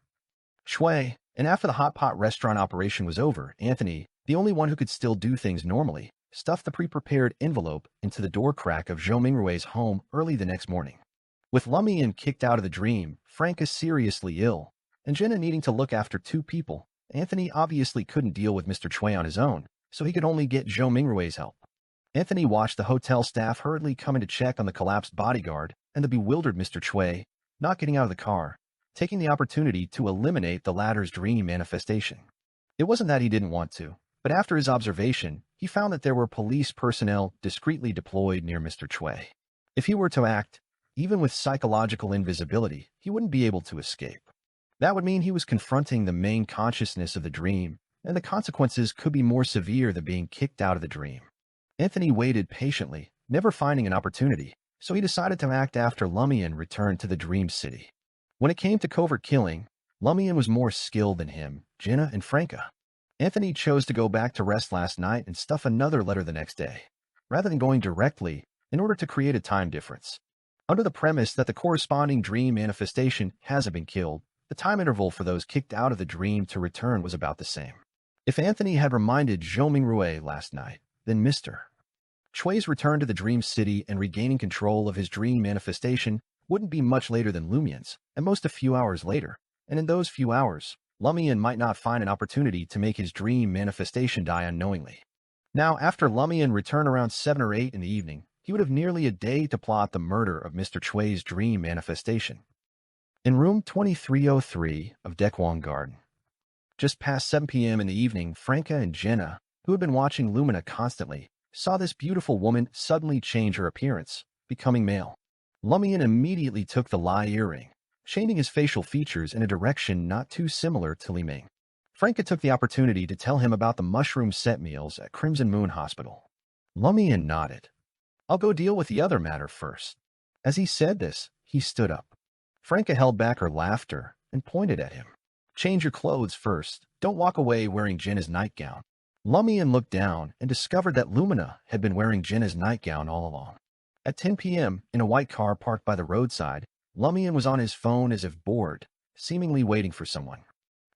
S1: Chui, and after the hot pot restaurant operation was over, Anthony, the only one who could still do things normally, stuffed the pre-prepared envelope into the door crack of Zhou Mingrue's home early the next morning. With Lumian kicked out of the dream, Frank is seriously ill, and Jenna needing to look after two people, Anthony obviously couldn't deal with Mr. Chui on his own, so he could only get Zhou Mingrue's help. Anthony watched the hotel staff hurriedly come in to check on the collapsed bodyguard and the bewildered Mr. Chui, not getting out of the car, taking the opportunity to eliminate the latter's dream manifestation. It wasn't that he didn't want to, but after his observation, he found that there were police personnel discreetly deployed near Mr. Chui. If he were to act, even with psychological invisibility, he wouldn't be able to escape. That would mean he was confronting the main consciousness of the dream, and the consequences could be more severe than being kicked out of the dream. Anthony waited patiently, never finding an opportunity, so he decided to act after Lumian returned to the Dream City. When it came to covert killing, Lumian was more skilled than him, Jenna, and Franca. Anthony chose to go back to rest last night and stuff another letter the next day, rather than going directly, in order to create a time difference. Under the premise that the corresponding dream manifestation hasn't been killed, the time interval for those kicked out of the dream to return was about the same. If Anthony had reminded Zhou Mingrue last night, then Mr. Chui's return to the Dream City and regaining control of his dream manifestation wouldn't be much later than Lumian's, at most a few hours later, and in those few hours, Lumian might not find an opportunity to make his dream manifestation die unknowingly. Now, after Lumian returned around 7 or 8 in the evening, he would have nearly a day to plot the murder of Mr. Chui's dream manifestation. In room 2303 of Dekwang Garden, just past 7 p.m. in the evening, Franca and Jenna, who had been watching Lumina constantly, saw this beautiful woman suddenly change her appearance, becoming male. Lumian immediately took the Lai earring, changing his facial features in a direction not too similar to Li Ming. Franca took the opportunity to tell him about the mushroom set meals at Crimson Moon Hospital. Lumian nodded. I'll go deal with the other matter first. As he said this, he stood up. Franca held back her laughter and pointed at him. Change your clothes first. Don't walk away wearing Jenna's nightgown. Lumian looked down and discovered that Lumina had been wearing Jenna's nightgown all along. At 10 p.m., in a white car parked by the roadside, Lumian was on his phone as if bored, seemingly waiting for someone.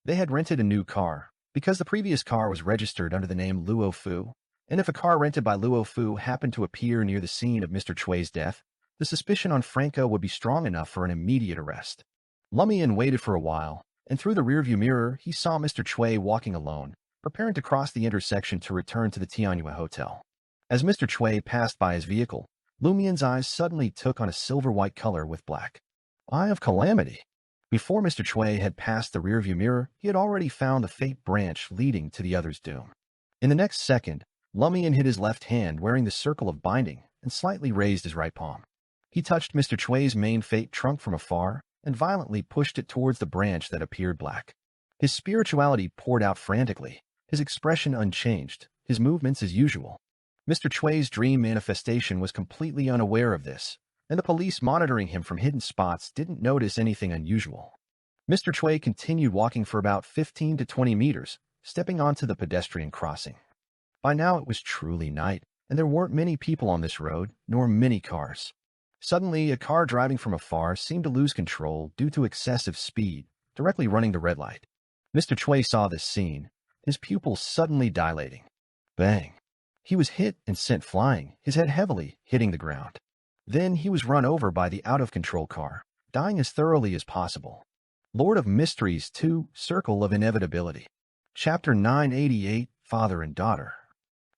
S1: They had rented a new car, because the previous car was registered under the name Luo Fu, and if a car rented by Luo Fu happened to appear near the scene of Mr. Chui's death, the suspicion on Franca would be strong enough for an immediate arrest. Lumian waited for a while, and through the rearview mirror he saw Mr. Chui walking alone, preparing to cross the intersection to return to the Tianyue Hotel. As Mr. Chui passed by his vehicle, Lumian's eyes suddenly took on a silver-white color with black. Eye of Calamity. Before Mr. Chui had passed the rearview mirror, he had already found the fate branch leading to the other's doom. In the next second, Lumian hid his left hand wearing the circle of binding and slightly raised his right palm. He touched Mr. Chui's main fate trunk from afar and violently pushed it towards the branch that appeared black. His spirituality poured out frantically, his expression unchanged, his movements as usual. Mr. Chui's dream manifestation was completely unaware of this, and the police monitoring him from hidden spots didn't notice anything unusual. Mr. Chui continued walking for about 15 to 20 meters, stepping onto the pedestrian crossing. By now it was truly night, and there weren't many people on this road, nor many cars. Suddenly, a car driving from afar seemed to lose control due to excessive speed, directly running the red light. Mr. Chui saw this scene, his pupils suddenly dilating. Bang! He was hit and sent flying, his head heavily hitting the ground. Then he was run over by the out-of-control car, dying as thoroughly as possible. Lord of Mysteries 2, Circle of Inevitability. Chapter 988, Father and Daughter.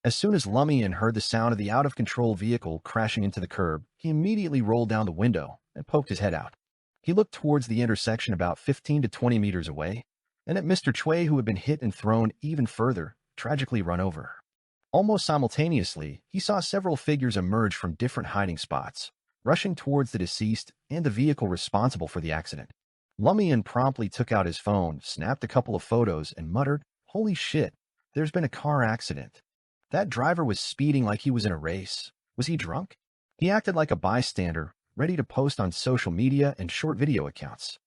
S1: As soon as Lumian heard the sound of the out-of-control vehicle crashing into the curb, he immediately rolled down the window and poked his head out. He looked towards the intersection about 15 to 20 meters away, and at Mr. Chui, who had been hit and thrown even further, tragically run over. Almost simultaneously, he saw several figures emerge from different hiding spots, rushing towards the deceased and the vehicle responsible for the accident. Lumian promptly took out his phone, snapped a couple of photos, and muttered, "Holy shit, there's been a car accident. That driver was speeding like he was in a race. Was he drunk?" He acted like a bystander, ready to post on social media and short video accounts.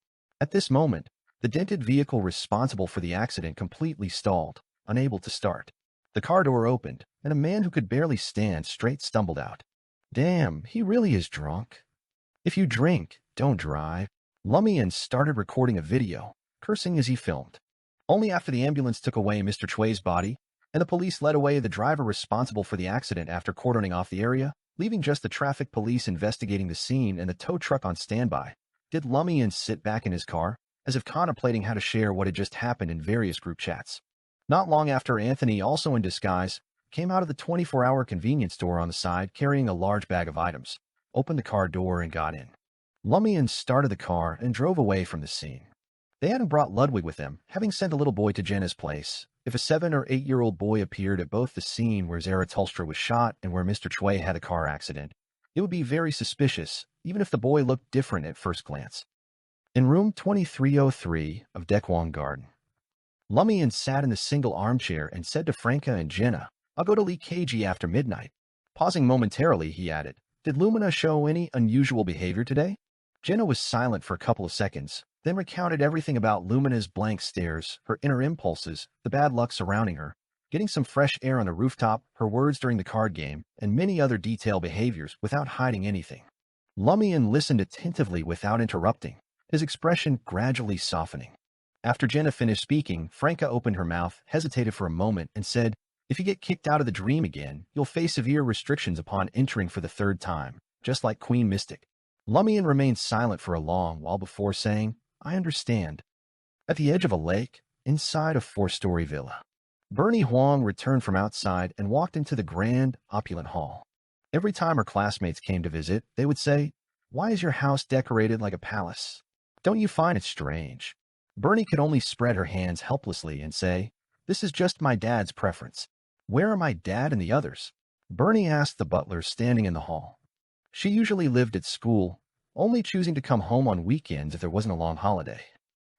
S1: At this moment, the dented vehicle responsible for the accident completely stalled, unable to start. The car door opened, and a man who could barely stand straight stumbled out. Damn, he really is drunk. If you drink, don't drive. Lumian started recording a video, cursing as he filmed. Only after the ambulance took away Mr. Chui's body, and the police led away the driver responsible for the accident after cordoning off the area, leaving just the traffic police investigating the scene and the tow truck on standby, did Lumian sit back in his car, as if contemplating how to share what had just happened in various group chats. Not long after, Anthony, also in disguise, came out of the 24-hour convenience store on the side carrying a large bag of items, opened the car door and got in. Lumian started the car and drove away from the scene. They hadn't brought Ludwig with them, having sent a little boy to Jenna's place. If a 7- or 8-year-old boy appeared at both the scene where Zarathustra was shot and where Mr. Chui had a car accident, it would be very suspicious, even if the boy looked different at first glance. In room 2303 of Dekwang Garden, Lumian sat in the single armchair and said to Franca and Jenna, "I'll go to Lee Keiji after midnight." Pausing momentarily, he added, "Did Lumina show any unusual behavior today?" Jenna was silent for a couple of seconds, then recounted everything about Lumina's blank stares, her inner impulses, the bad luck surrounding her, getting some fresh air on the rooftop, her words during the card game, and many other detailed behaviors without hiding anything. Lumian listened attentively without interrupting, his expression gradually softening. After Jenna finished speaking, Franca opened her mouth, hesitated for a moment, and said, "If you get kicked out of the dream again, you'll face severe restrictions upon entering for the 3rd time, just like Queen Mystic." Lumian remained silent for a long while before saying, "I understand." At the edge of a lake, inside a 4-story villa, Bernie Huang returned from outside and walked into the grand, opulent hall. Every time her classmates came to visit, they would say, "Why is your house decorated like a palace? Don't you find it strange?" Bernie could only spread her hands helplessly and say, "This is just my dad's preference. Where are my dad and the others? Bernie asked the butler standing in the hall. She usually lived at school, only choosing to come home on weekends if there wasn't a long holiday.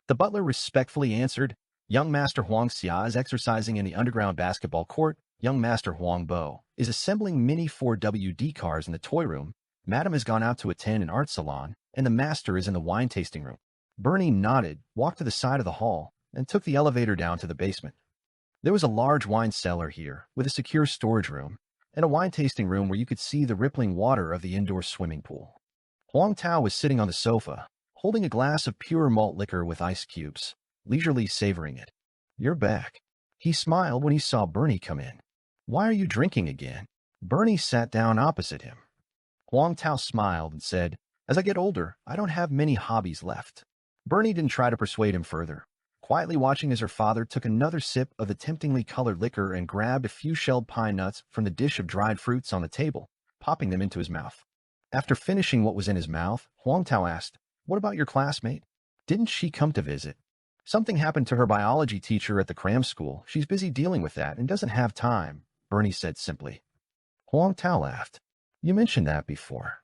S1: The butler respectfully answered, Young Master Huang Xia is exercising in the underground basketball court. Young Master Huang Bo is assembling mini 4WD cars in the toy room. Madam has gone out to attend an art salon, and the master is in the wine tasting room. Bernie nodded, walked to the side of the hall, and took the elevator down to the basement. There was a large wine cellar here, with a secure storage room, and a wine tasting room where you could see the rippling water of the indoor swimming pool. Huang Tao was sitting on the sofa, holding a glass of pure malt liquor with ice cubes, leisurely savoring it. You're back. He smiled when he saw Bernie come in. Why are you drinking again? Bernie sat down opposite him. Huang Tao smiled and said, As I get older, I don't have many hobbies left. Bernie didn't try to persuade him further, quietly watching as her father took another sip of the temptingly colored liquor and grabbed a few shelled pine nuts from the dish of dried fruits on the table, popping them into his mouth. After finishing what was in his mouth, Huang Tao asked, What about your classmate? Didn't she come to visit? Something happened to her biology teacher at the cram school. She's busy dealing with that and doesn't have time, Bernie said simply. Huang Tao laughed. You mentioned that before.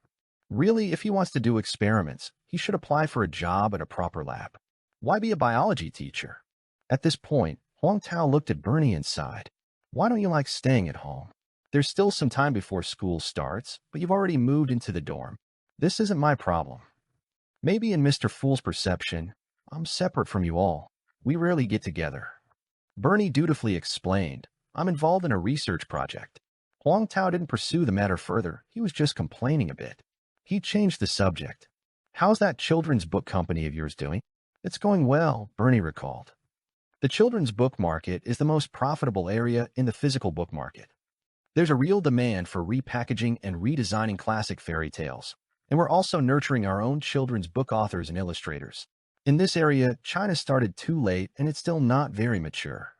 S1: Really, if he wants to do experiments, he should apply for a job at a proper lab. Why be a biology teacher? At this point, Huang Tao looked at Bernie and sighed. Why don't you like staying at home? There's still some time before school starts, but you've already moved into the dorm. This isn't my problem. Maybe in Mr. Fool's perception, I'm separate from you all. We rarely get together. Bernie dutifully explained, I'm involved in a research project. Huang Tao didn't pursue the matter further. He was just complaining a bit. He changed the subject. How's that children's book company of yours doing? It's going well, Bernie recalled. The children's book market is the most profitable area in the physical book market. There's a real demand for repackaging and redesigning classic fairy tales, and we're also nurturing our own children's book authors and illustrators. In this area, China started too late and it's still not very mature.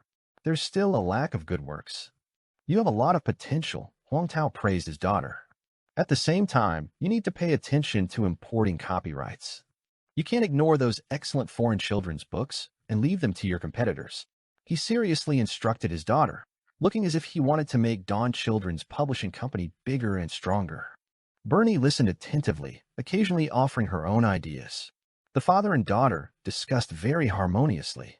S1: There's still a lack of good works. You have a lot of potential, Huang Tao praised his daughter. At the same time, you need to pay attention to importing copyrights. You can't ignore those excellent foreign children's books and leave them to your competitors. He seriously instructed his daughter, looking as if he wanted to make Dawn Children's Publishing Company bigger and stronger. Bernie listened attentively, occasionally offering her own ideas. The father and daughter discussed very harmoniously.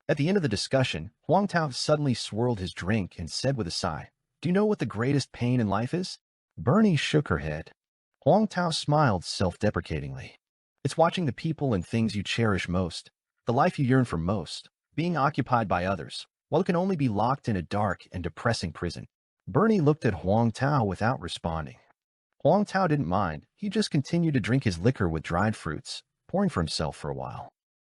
S1: At the end of the discussion, Huang Tao suddenly swirled his drink and said with a sigh, Do you know what the greatest pain in life is? Bernie shook her head. Huang Tao smiled self-deprecatingly. It's watching the people and things you cherish most, the life you yearn for most, being occupied by others, while it can only be locked in a dark and depressing prison. Bernie looked at Huang Tao without responding. Huang Tao didn't mind. He just continued to drink his liquor with dried fruits, pouring for himself for a while.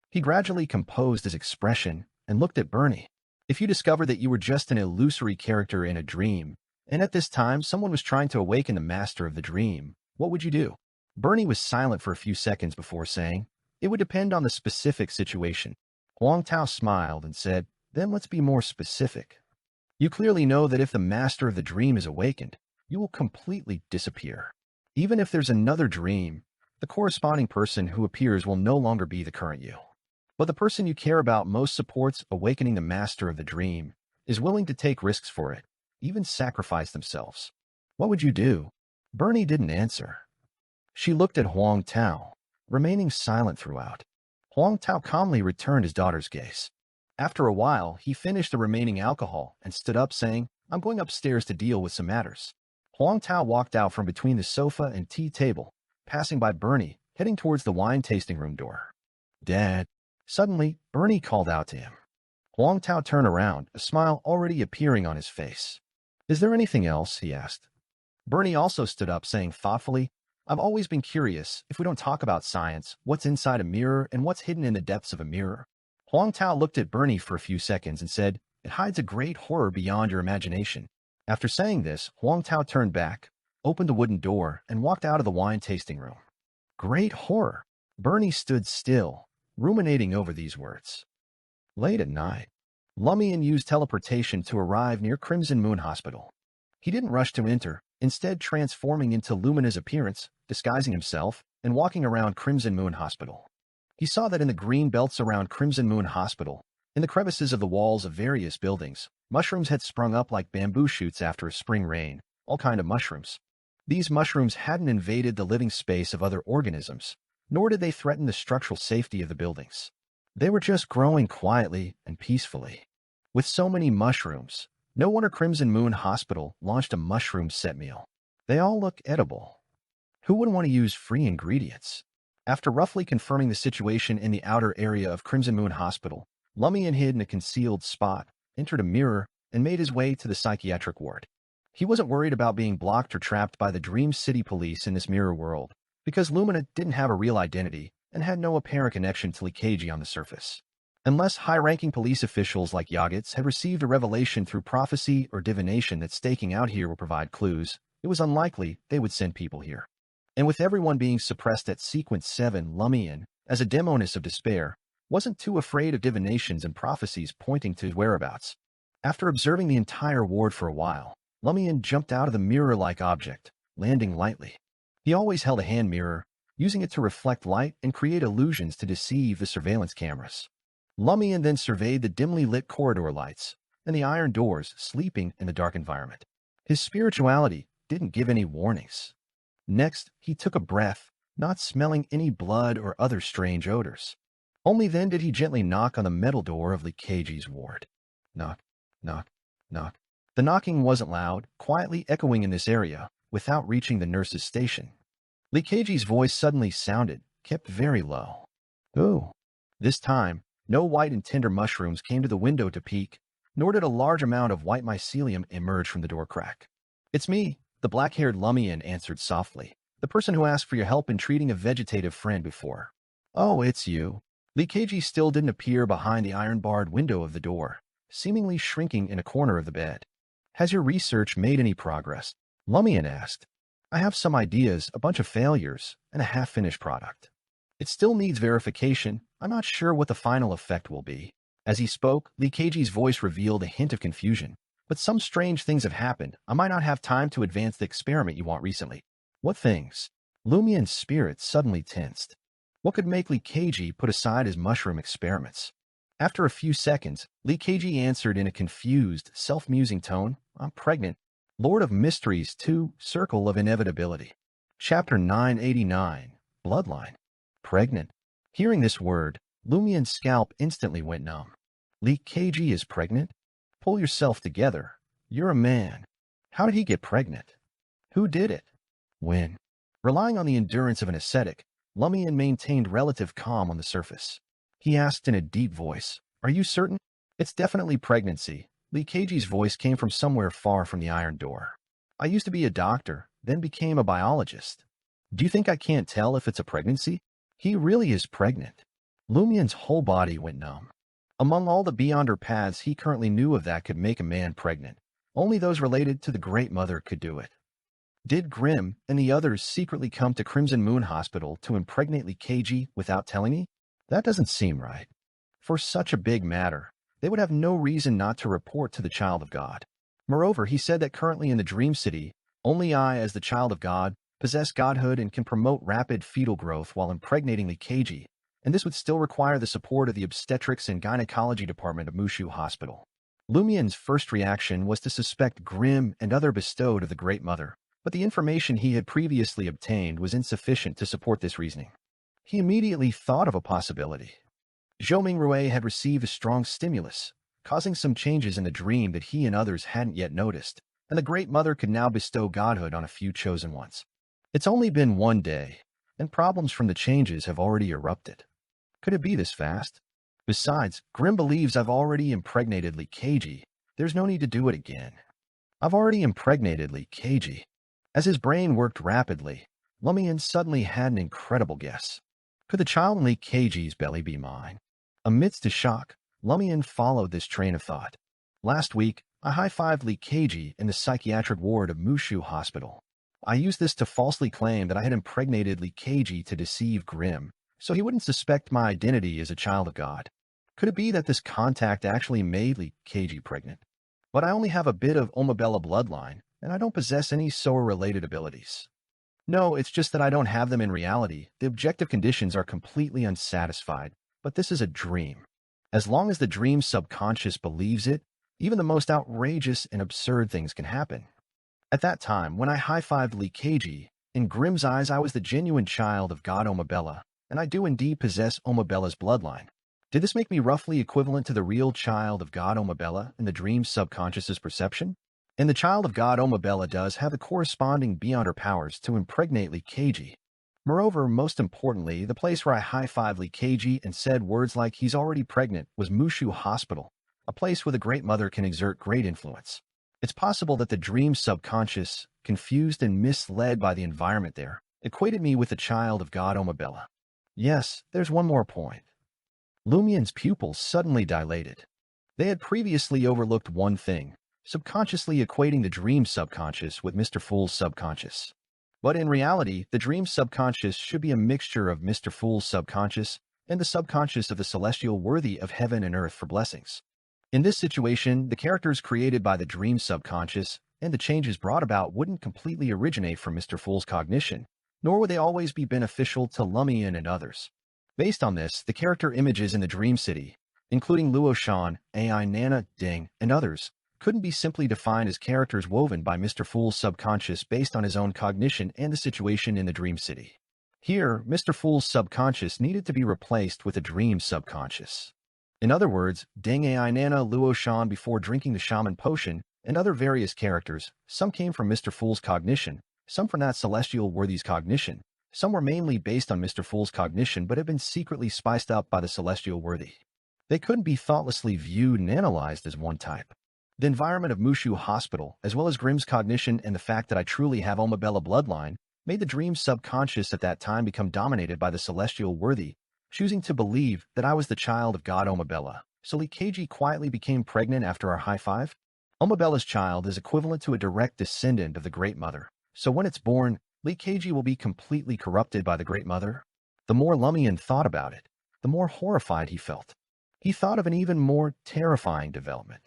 S1: He gradually composed his expression and looked at Bernie. If you discovered that you were just an illusory character in a dream, and at this time someone was trying to awaken the master of the dream, what would you do? Bernie was silent for a few seconds before saying, It would depend on the specific situation. Huang Tao smiled and said, Then let's be more specific. You clearly know that if the master of the dream is awakened, you will completely disappear. Even if there's another dream, the corresponding person who appears will no longer be the current you. But the person you care about most supports awakening the master of the dream, is willing to take risks for it, even sacrifice themselves. What would you do? Bernie didn't answer. She looked at Huang Tao, remaining silent throughout. Huang Tao calmly returned his daughter's gaze. After a while, he finished the remaining alcohol and stood up saying, I'm going upstairs to deal with some matters. Huang Tao walked out from between the sofa and tea table, passing by Bernie, heading towards the wine tasting room door. Dad. Suddenly, Bernie called out to him. Huang Tao turned around, a smile already appearing on his face. Is there anything else? He asked. Bernie also stood up, saying thoughtfully, I've always been curious, if we don't talk about science, what's inside a mirror and what's hidden in the depths of a mirror? Huang Tao looked at Bernie for a few seconds and said, It hides a great horror beyond your imagination. After saying this, Huang Tao turned back, opened the wooden door, and walked out of the wine tasting room. Great horror. Bernie stood still, ruminating over these words. Late at night, Lumian used teleportation to arrive near Crimson Moon Hospital. He didn't rush to enter, instead transforming into Lumina's appearance, disguising himself, and walking around Crimson Moon Hospital. He saw that in the green belts around Crimson Moon Hospital, in the crevices of the walls of various buildings, mushrooms had sprung up like bamboo shoots after a spring rain, all kinds of mushrooms. These mushrooms hadn't invaded the living space of other organisms, nor did they threaten the structural safety of the buildings. They were just growing quietly and peacefully. With so many mushrooms, no wonder Crimson Moon Hospital launched a mushroom set meal. They all look edible. Who wouldn't want to use free ingredients? After roughly confirming the situation in the outer area of Crimson Moon Hospital, Lumian hid in a concealed spot, entered a mirror, and made his way to the psychiatric ward. He wasn't worried about being blocked or trapped by the Dream City police in this mirror world, because Lumina didn't have a real identity and had no apparent connection to Leakage on the surface. Unless high-ranking police officials like Yagits had received a revelation through prophecy or divination that staking out here would provide clues, it was unlikely they would send people here. And with everyone being suppressed at Sequence 7, Lumian, as a demoness of despair, wasn't too afraid of divinations and prophecies pointing to his whereabouts. After observing the entire ward for a while, Lumian jumped out of the mirror-like object, landing lightly. He always held a hand mirror, using it to reflect light and create illusions to deceive the surveillance cameras. Lumian then surveyed the dimly lit corridor lights and the iron doors sleeping in the dark environment. His spirituality didn't give any warnings. Next, he took a breath, not smelling any blood or other strange odors. Only then did he gently knock on the metal door of Leakage's ward. Knock, knock, knock. The knocking wasn't loud, quietly echoing in this area, without reaching the nurse's station. Leakage's voice suddenly sounded, kept very low. Ooh. This time, no white and tender mushrooms came to the window to peek, nor did a large amount of white mycelium emerge from the door crack. It's me, the black-haired Lumian answered softly, the person who asked for your help in treating a vegetative friend before. Oh, it's you. Leakage still didn't appear behind the iron-barred window of the door, seemingly shrinking in a corner of the bed. Has your research made any progress? Lumian asked. I have some ideas, a bunch of failures, and a half-finished product. It still needs verification. I'm not sure what the final effect will be. As he spoke, Leakage's voice revealed a hint of confusion. But some strange things have happened. I might not have time to advance the experiment you want recently. What things? Lumian's spirit suddenly tensed. What could make Leakage put aside his mushroom experiments? After a few seconds, Leakage answered in a confused, self-musing tone, I'm pregnant. Lord of Mysteries 2, Circle of Inevitability. Chapter 989, Bloodline. Pregnant. Hearing this word, Lumian's scalp instantly went numb. Leakage is pregnant? Pull yourself together. You're a man. How did he get pregnant? Who did it? When? Relying on the endurance of an ascetic, Lumian maintained relative calm on the surface. He asked in a deep voice, Are you certain? It's definitely pregnancy. Leakage's voice came from somewhere far from the iron door. I used to be a doctor, then became a biologist. Do you think I can't tell if it's a pregnancy? He really is pregnant. Lumian's whole body went numb. Among all the Beyonder paths he currently knew of that could make a man pregnant, only those related to the Great Mother could do it. Did Grimm and the others secretly come to Crimson Moon Hospital to impregnate Leakage without telling me? That doesn't seem right. For such a big matter, they would have no reason not to report to the Child of God. Moreover, he said that currently in the Dream City, only I, as the Child of God, possess godhood and can promote rapid fetal growth while impregnating Leakage, and this would still require the support of the Obstetrics and Gynecology Department of Mushu Hospital. Lumian's first reaction was to suspect Grimm and other bestowed of the Great Mother, but the information he had previously obtained was insufficient to support this reasoning. He immediately thought of a possibility. Zhou Mingrui had received a strong stimulus, causing some changes in the dream that he and others hadn't yet noticed, and the Great Mother could now bestow godhood on a few chosen ones. It's only been one day, and problems from the changes have already erupted. Could it be this fast? Besides, Grimm believes I've already impregnated Leakage. There's no need to do it again. I've already impregnated Leakage. As his brain worked rapidly, Lumian suddenly had an incredible guess. Could the child in Leakage's belly be mine? Amidst a shock, Lumian followed this train of thought. Last week, I high-fived Leakage in the psychiatric ward of Mushu Hospital. I used this to falsely claim that I had impregnated Leakage to deceive Grimm, so he wouldn't suspect my identity as a child of God. Could it be that this contact actually made Leakage pregnant? But I only have a bit of Omabella bloodline, and I don't possess any Soa-related abilities. No, it's just that I don't have them in reality. The objective conditions are completely unsatisfied, but this is a dream. As long as the dream subconscious believes it, even the most outrageous and absurd things can happen. At that time, when I high-fived Lee Keiji, in Grimm's eyes I was the genuine child of God Omabella, and I do indeed possess Omabella's bloodline. Did this make me roughly equivalent to the real child of God Omabella in the dream's subconscious's perception? And the child of God Omabella does have the corresponding beyond her powers to impregnate Lee Keiji. Moreover, most importantly, the place where I high-fived Lee Keiji and said words like he's already pregnant was Mushu Hospital, a place where the Great Mother can exert great influence. It's possible that the dream's subconscious, confused and misled by the environment there, equated me with the child of God Omabella. Yes, there's one more point. Lumian's pupils suddenly dilated. They had previously overlooked one thing, subconsciously equating the dream's subconscious with Mr. Fool's subconscious. But in reality, the dream's subconscious should be a mixture of Mr. Fool's subconscious and the subconscious of the celestial worthy of heaven and earth for blessings. In this situation, the characters created by the dream's subconscious and the changes brought about wouldn't completely originate from Mr. Fool's cognition, nor would they always be beneficial to Lumian and others. Based on this, the character images in the Dream City, including Luo Shan, AI Nana, Ding, and others, couldn't be simply defined as characters woven by Mr. Fool's subconscious based on his own cognition and the situation in the Dream City. Here, Mr. Fool's subconscious needed to be replaced with a dream subconscious. In other words, Ding AI Nana, Luo Shan before drinking the shaman potion, and other various characters, some came from Mr. Fool's cognition, some from that celestial worthy's cognition, some were mainly based on Mr. Fool's cognition but have been secretly spiced up by the celestial worthy. They couldn't be thoughtlessly viewed and analyzed as one type. The environment of Mushu Hospital, as well as Grimm's cognition and the fact that I truly have Omabella bloodline, made the dream's subconscious at that time become dominated by the celestial worthy, choosing to believe that I was the child of God Omabella. So Lee Keiji quietly became pregnant after our high five? Omabella's child is equivalent to a direct descendant of the Great Mother. So when it's born, Lee Keiji will be completely corrupted by the Great Mother? The more Lumian thought about it, the more horrified he felt. He thought of an even more terrifying development.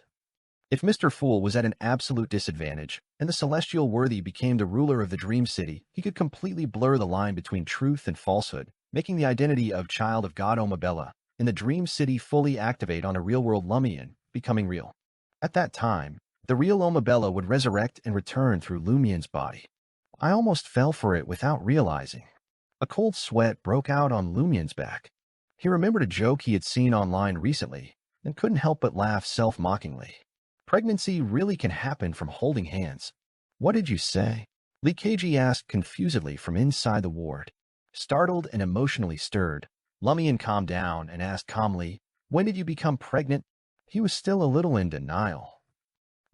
S1: If Mr. Fool was at an absolute disadvantage, and the celestial worthy became the ruler of the Dream City, he could completely blur the line between truth and falsehood, making the identity of Child of God Omabella in the Dream City fully activate on a real-world Lumian, becoming real. At that time, the real Omabella would resurrect and return through Lumian's body. I almost fell for it without realizing. A cold sweat broke out on Lumian's back. He remembered a joke he had seen online recently, and couldn't help but laugh self-mockingly. Pregnancy really can happen from holding hands. What did you say? Lee Keiji asked confusedly from inside the ward. Startled and emotionally stirred, Lumian calmed down and asked calmly, "When did you become pregnant?" He was still a little in denial.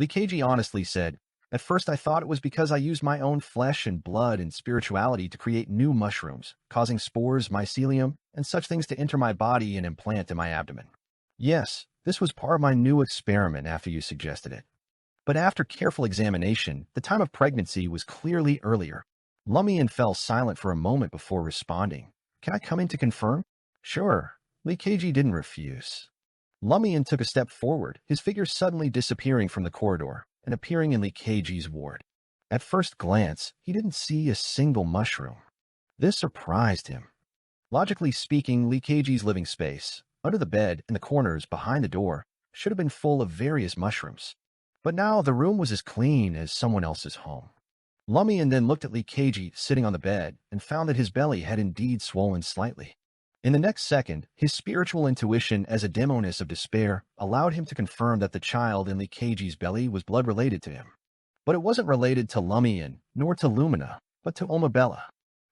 S1: Lee Keiji honestly said, "At first I thought it was because I used my own flesh and blood and spirituality to create new mushrooms, causing spores, mycelium, and such things to enter my body and implant in my abdomen. Yes, this was part of my new experiment after you suggested it. But after careful examination, the time of pregnancy was clearly earlier." Lumian fell silent for a moment before responding. "Can I come in to confirm?" "Sure." Lee Keiji didn't refuse. Lumian took a step forward, his figure suddenly disappearing from the corridor and appearing in Lee Keiji's ward. At first glance, he didn't see a single mushroom. This surprised him. Logically speaking, Lee Keiji's living space, under the bed and the corners behind the door, should have been full of various mushrooms. But now the room was as clean as someone else's home. Lumian then looked at Lee Keiji sitting on the bed and found that his belly had indeed swollen slightly. In the next second, his spiritual intuition as a demoness of despair allowed him to confirm that the child in Lee Keiji's belly was blood-related to him. But it wasn't related to Lumian, nor to Lumina, but to Omabella.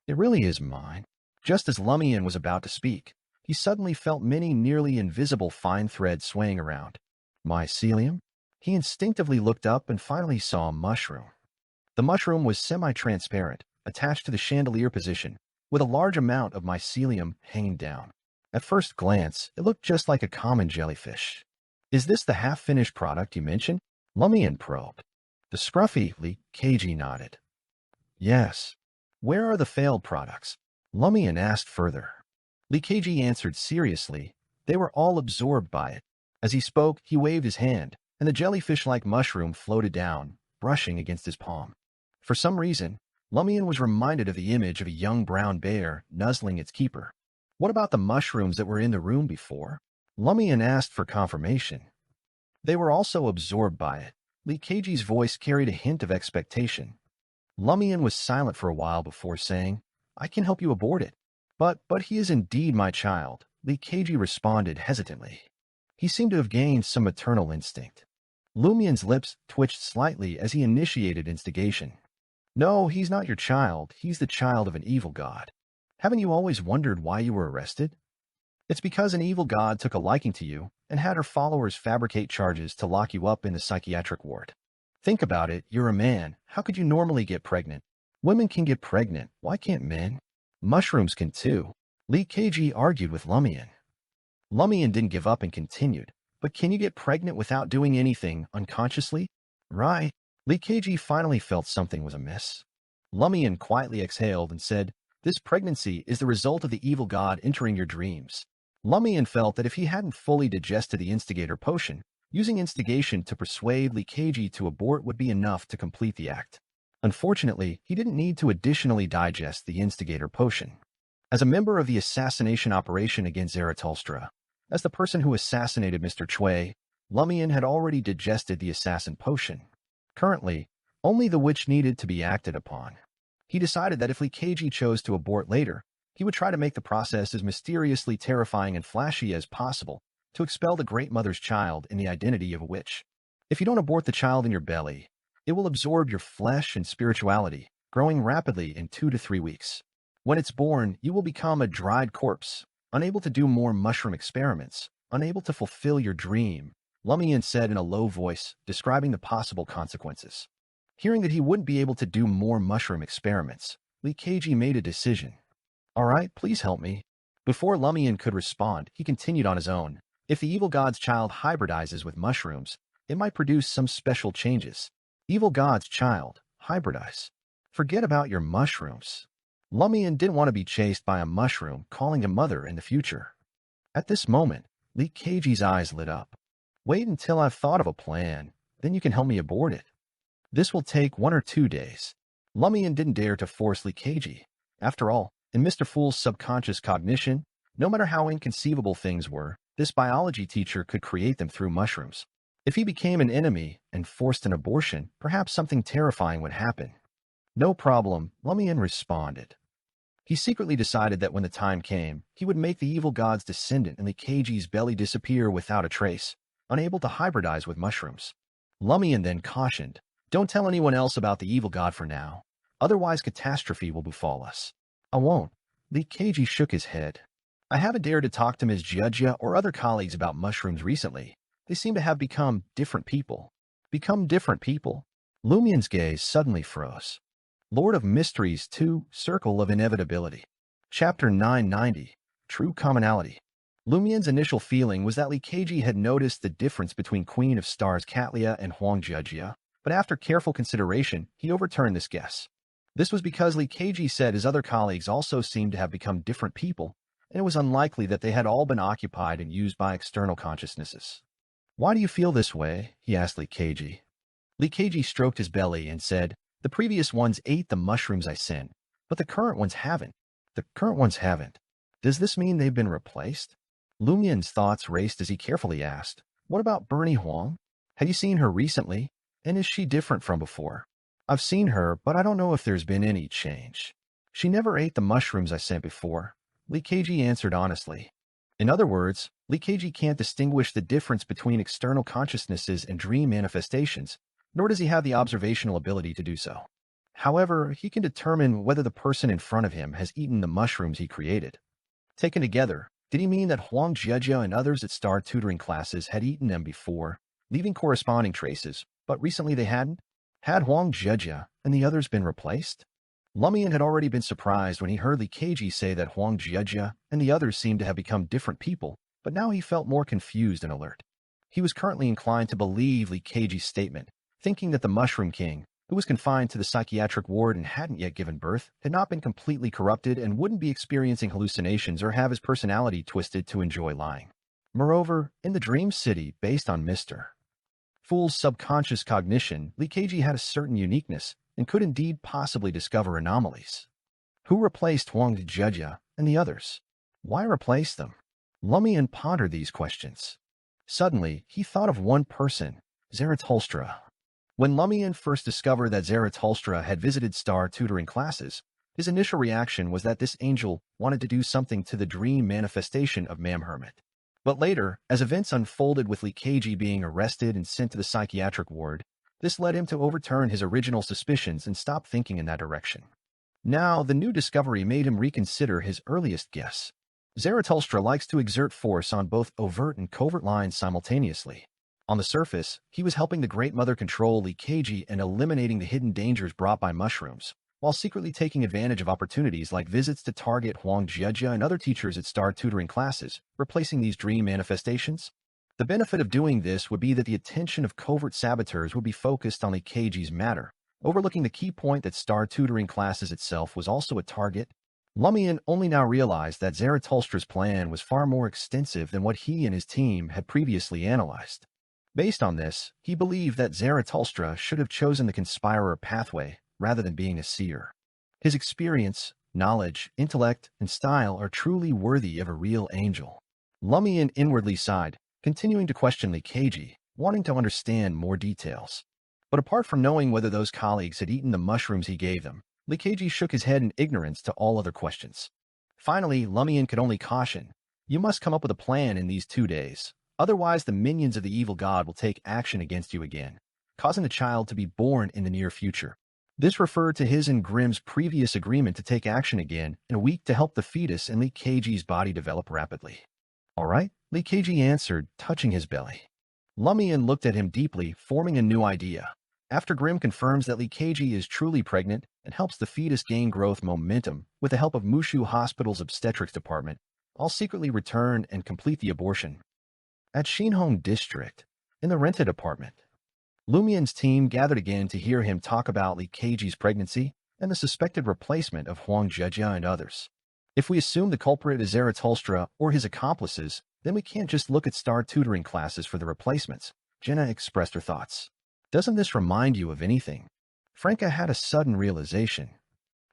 S1: "It really is mine." Just as Lumian was about to speak, he suddenly felt many nearly invisible fine threads swaying around. Mycelium? He instinctively looked up and finally saw a mushroom. The mushroom was semi-transparent, attached to the chandelier position, with a large amount of mycelium hanging down. At first glance, it looked just like a common jellyfish. "Is this the half-finished product you mentioned?" Lumian probed. The scruffy Lee Keiji nodded. "Yes." "Where are the failed products?" Lumian asked further. Lee Keiji answered seriously. They were all absorbed by it. As he spoke, he waved his hand, and the jellyfish-like mushroom floated down, brushing against his palm. For some reason, Lumian was reminded of the image of a young brown bear nuzzling its keeper. "What about the mushrooms that were in the room before?" Lumian asked for confirmation. "They were also absorbed by it. Lee Keiji's voice carried a hint of expectation. Lumian was silent for a while before saying, "I can help you abort it." But he is indeed my child," Lee Keiji responded hesitantly. He seemed to have gained some maternal instinct. Lumian's lips twitched slightly as he initiated instigation. "No, he's not your child. He's the child of an evil god. Haven't you always wondered why you were arrested? It's because an evil god took a liking to you and had her followers fabricate charges to lock you up in the psychiatric ward. Think about it, you're a man. How could you normally get pregnant? Women can get pregnant. Why can't men? Mushrooms can too." Lee Keiji argued with Lumian. Lumian didn't give up and continued, "But can you get pregnant without doing anything unconsciously?" "Right." Lee Keiji finally felt something was amiss. Lumian quietly exhaled and said, "This pregnancy is the result of the evil god entering your dreams." Lumian felt that if he hadn't fully digested the instigator potion, using instigation to persuade Lee Keiji to abort would be enough to complete the act. Unfortunately, he didn't need to additionally digest the instigator potion. As a member of the assassination operation against Zarathustra, as the person who assassinated Mr. Chui, Lumian had already digested the assassin potion. Currently, only the witch needed to be acted upon. He decided that if Lee Keiji chose to abort later, he would try to make the process as mysteriously terrifying and flashy as possible to expel the Great Mother's child in the identity of a witch. If you don't abort the child in your belly, it will absorb your flesh and spirituality, growing rapidly in 2 to 3 weeks. When it's born, you will become a dried corpse, unable to do more mushroom experiments, unable to fulfill your dream, Lumian said in a low voice, describing the possible consequences. Hearing that he wouldn't be able to do more mushroom experiments, Lee Keiji made a decision. "All right, please help me." Before Lumian could respond, he continued on his own. "If the evil god's child hybridizes with mushrooms, it might produce some special changes. Evil god's child, hybridize. Forget about your mushrooms." Lumian didn't want to be chased by a mushroom calling him mother in the future. At this moment, Lee Keiji's eyes lit up. "Wait until I've thought of a plan, then you can help me abort it. This will take 1 or 2 days." Lumian didn't dare to force Lee Keiji. After all, in Mr. Fool's subconscious cognition, no matter how inconceivable things were, this biology teacher could create them through mushrooms. If he became an enemy and forced an abortion, perhaps something terrifying would happen. "No problem," Lumian responded. He secretly decided that when the time came, he would make the evil god's descendant in Lee Keiji's belly disappear without a trace, unable to hybridize with mushrooms. Lumian then cautioned, "Don't tell anyone else about the evil god for now, otherwise catastrophe will befall us." "I won't." Lee Keiji shook his head. "I haven't dared to talk to Ms. Judja or other colleagues about mushrooms recently. They seem to have become different people." "Become different people?" Lumian's gaze suddenly froze. Lord of Mysteries 2, Circle of Inevitability. Chapter 990, True Commonality. Lumian's initial feeling was that Lee Keiji had noticed the difference between Queen of Stars Katlia and Huang Jiejia, but after careful consideration, he overturned this guess. This was because Lee Keiji said his other colleagues also seemed to have become different people, and it was unlikely that they had all been occupied and used by external consciousnesses. "Why do you feel this way?" he asked Lee Keiji. Lee Keiji stroked his belly and said, "The previous ones ate the mushrooms I sent, but the current ones haven't." "The current ones haven't. Does this mean they've been replaced?" Lumian's thoughts raced as he carefully asked, "What about Bernie Huang? Have you seen her recently? And is she different from before?" "I've seen her, but I don't know if there's been any change. She never ate the mushrooms I sent before," Lee Keiji answered honestly. In other words, Lee Keiji can't distinguish the difference between external consciousnesses and dream manifestations, nor does he have the observational ability to do so. However, he can determine whether the person in front of him has eaten the mushrooms he created. Taken together, did he mean that Huang Jiejia and others at Star tutoring classes had eaten them before, leaving corresponding traces, but recently they hadn't? Had Huang Jiejia and the others been replaced? Lumian had already been surprised when he heard Lee Keiji say that Huang Jiejia and the others seemed to have become different people, but now he felt more confused and alert. He was currently inclined to believe Lee Keiji's statement, thinking that the Mushroom King, who was confined to the psychiatric ward and hadn't yet given birth, had not been completely corrupted and wouldn't be experiencing hallucinations or have his personality twisted to enjoy lying. Moreover, in the Dream City, based on Mr. Fool's subconscious cognition, Lee Keiji had a certain uniqueness and could indeed possibly discover anomalies. Who replaced Huang Jiejia and the others? Why replace them? Lumian pondered these questions. Suddenly, he thought of one person, Zarathustra. When Lumian first discovered that Zarathustra had visited star tutoring classes, his initial reaction was that this angel wanted to do something to the dream manifestation of Mamhermit. But later, as events unfolded with Leakaji being arrested and sent to the psychiatric ward, this led him to overturn his original suspicions and stop thinking in that direction. Now, the new discovery made him reconsider his earliest guess. Zarathustra likes to exert force on both overt and covert lines simultaneously. On the surface, he was helping the Great Mother control Leakaji and eliminating the hidden dangers brought by mushrooms, while secretly taking advantage of opportunities like visits to target Huang Jiejia and other teachers at star tutoring classes, replacing these dream manifestations. The benefit of doing this would be that the attention of covert saboteurs would be focused on Leikaji's matter, overlooking the key point that star tutoring classes itself was also a target. Lumian only now realized that Zarathustra's plan was far more extensive than what he and his team had previously analyzed. Based on this, he believed that Zarathustra should have chosen the conspirer pathway rather than being a seer. His experience, knowledge, intellect, and style are truly worthy of a real angel. Lumian inwardly sighed, continuing to question Leikaji, wanting to understand more details. But apart from knowing whether those colleagues had eaten the mushrooms he gave them, Leikaji shook his head in ignorance to all other questions. Finally, Lumian could only caution, "You must come up with a plan in these 2 days. Otherwise, the minions of the evil god will take action against you again, causing the child to be born in the near future." This referred to his and Grimm's previous agreement to take action again in a week to help the fetus and Leikaji's body develop rapidly. "All right," Leikaji answered, touching his belly. Lumian looked at him deeply, forming a new idea. After Grimm confirms that Leikaji is truly pregnant and helps the fetus gain growth momentum with the help of Mushu Hospital's obstetrics department, I'll secretly return and complete the abortion. At Shinhong District, in the rented apartment, Lumian's team gathered again to hear him talk about Leikaji's pregnancy and the suspected replacement of Huang Jiejia and others. If we assume the culprit is Zarathustra or his accomplices, then we can't just look at star tutoring classes for the replacements. Jenna expressed her thoughts. Doesn't this remind you of anything? Franca had a sudden realization.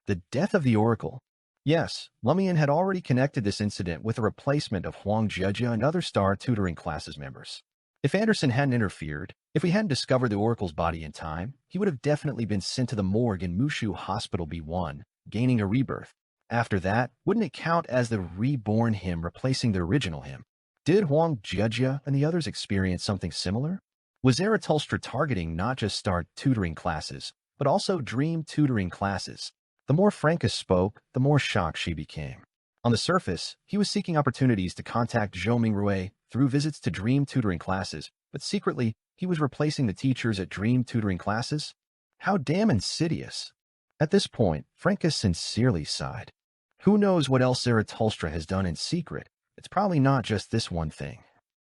S1: The death of the Oracle. Yes, Lumian had already connected this incident with the replacement of Huang Jiejia and other star tutoring classes members. If Anderson hadn't interfered, if we hadn't discovered the Oracle's body in time, he would have definitely been sent to the morgue in Mushu Hospital B1, gaining a rebirth. After that, wouldn't it count as the reborn him replacing the original him? Did Huang Jiejia and the others experience something similar? Was Zarathustra targeting not just star tutoring classes, but also dream tutoring classes? The more Franca spoke, the more shocked she became. On the surface, he was seeking opportunities to contact Zhou Mingrui through visits to dream tutoring classes, but secretly, he was replacing the teachers at dream tutoring classes? How damn insidious. At this point, Franca sincerely sighed. Who knows what else Zarathustra has done in secret? It's probably not just this one thing.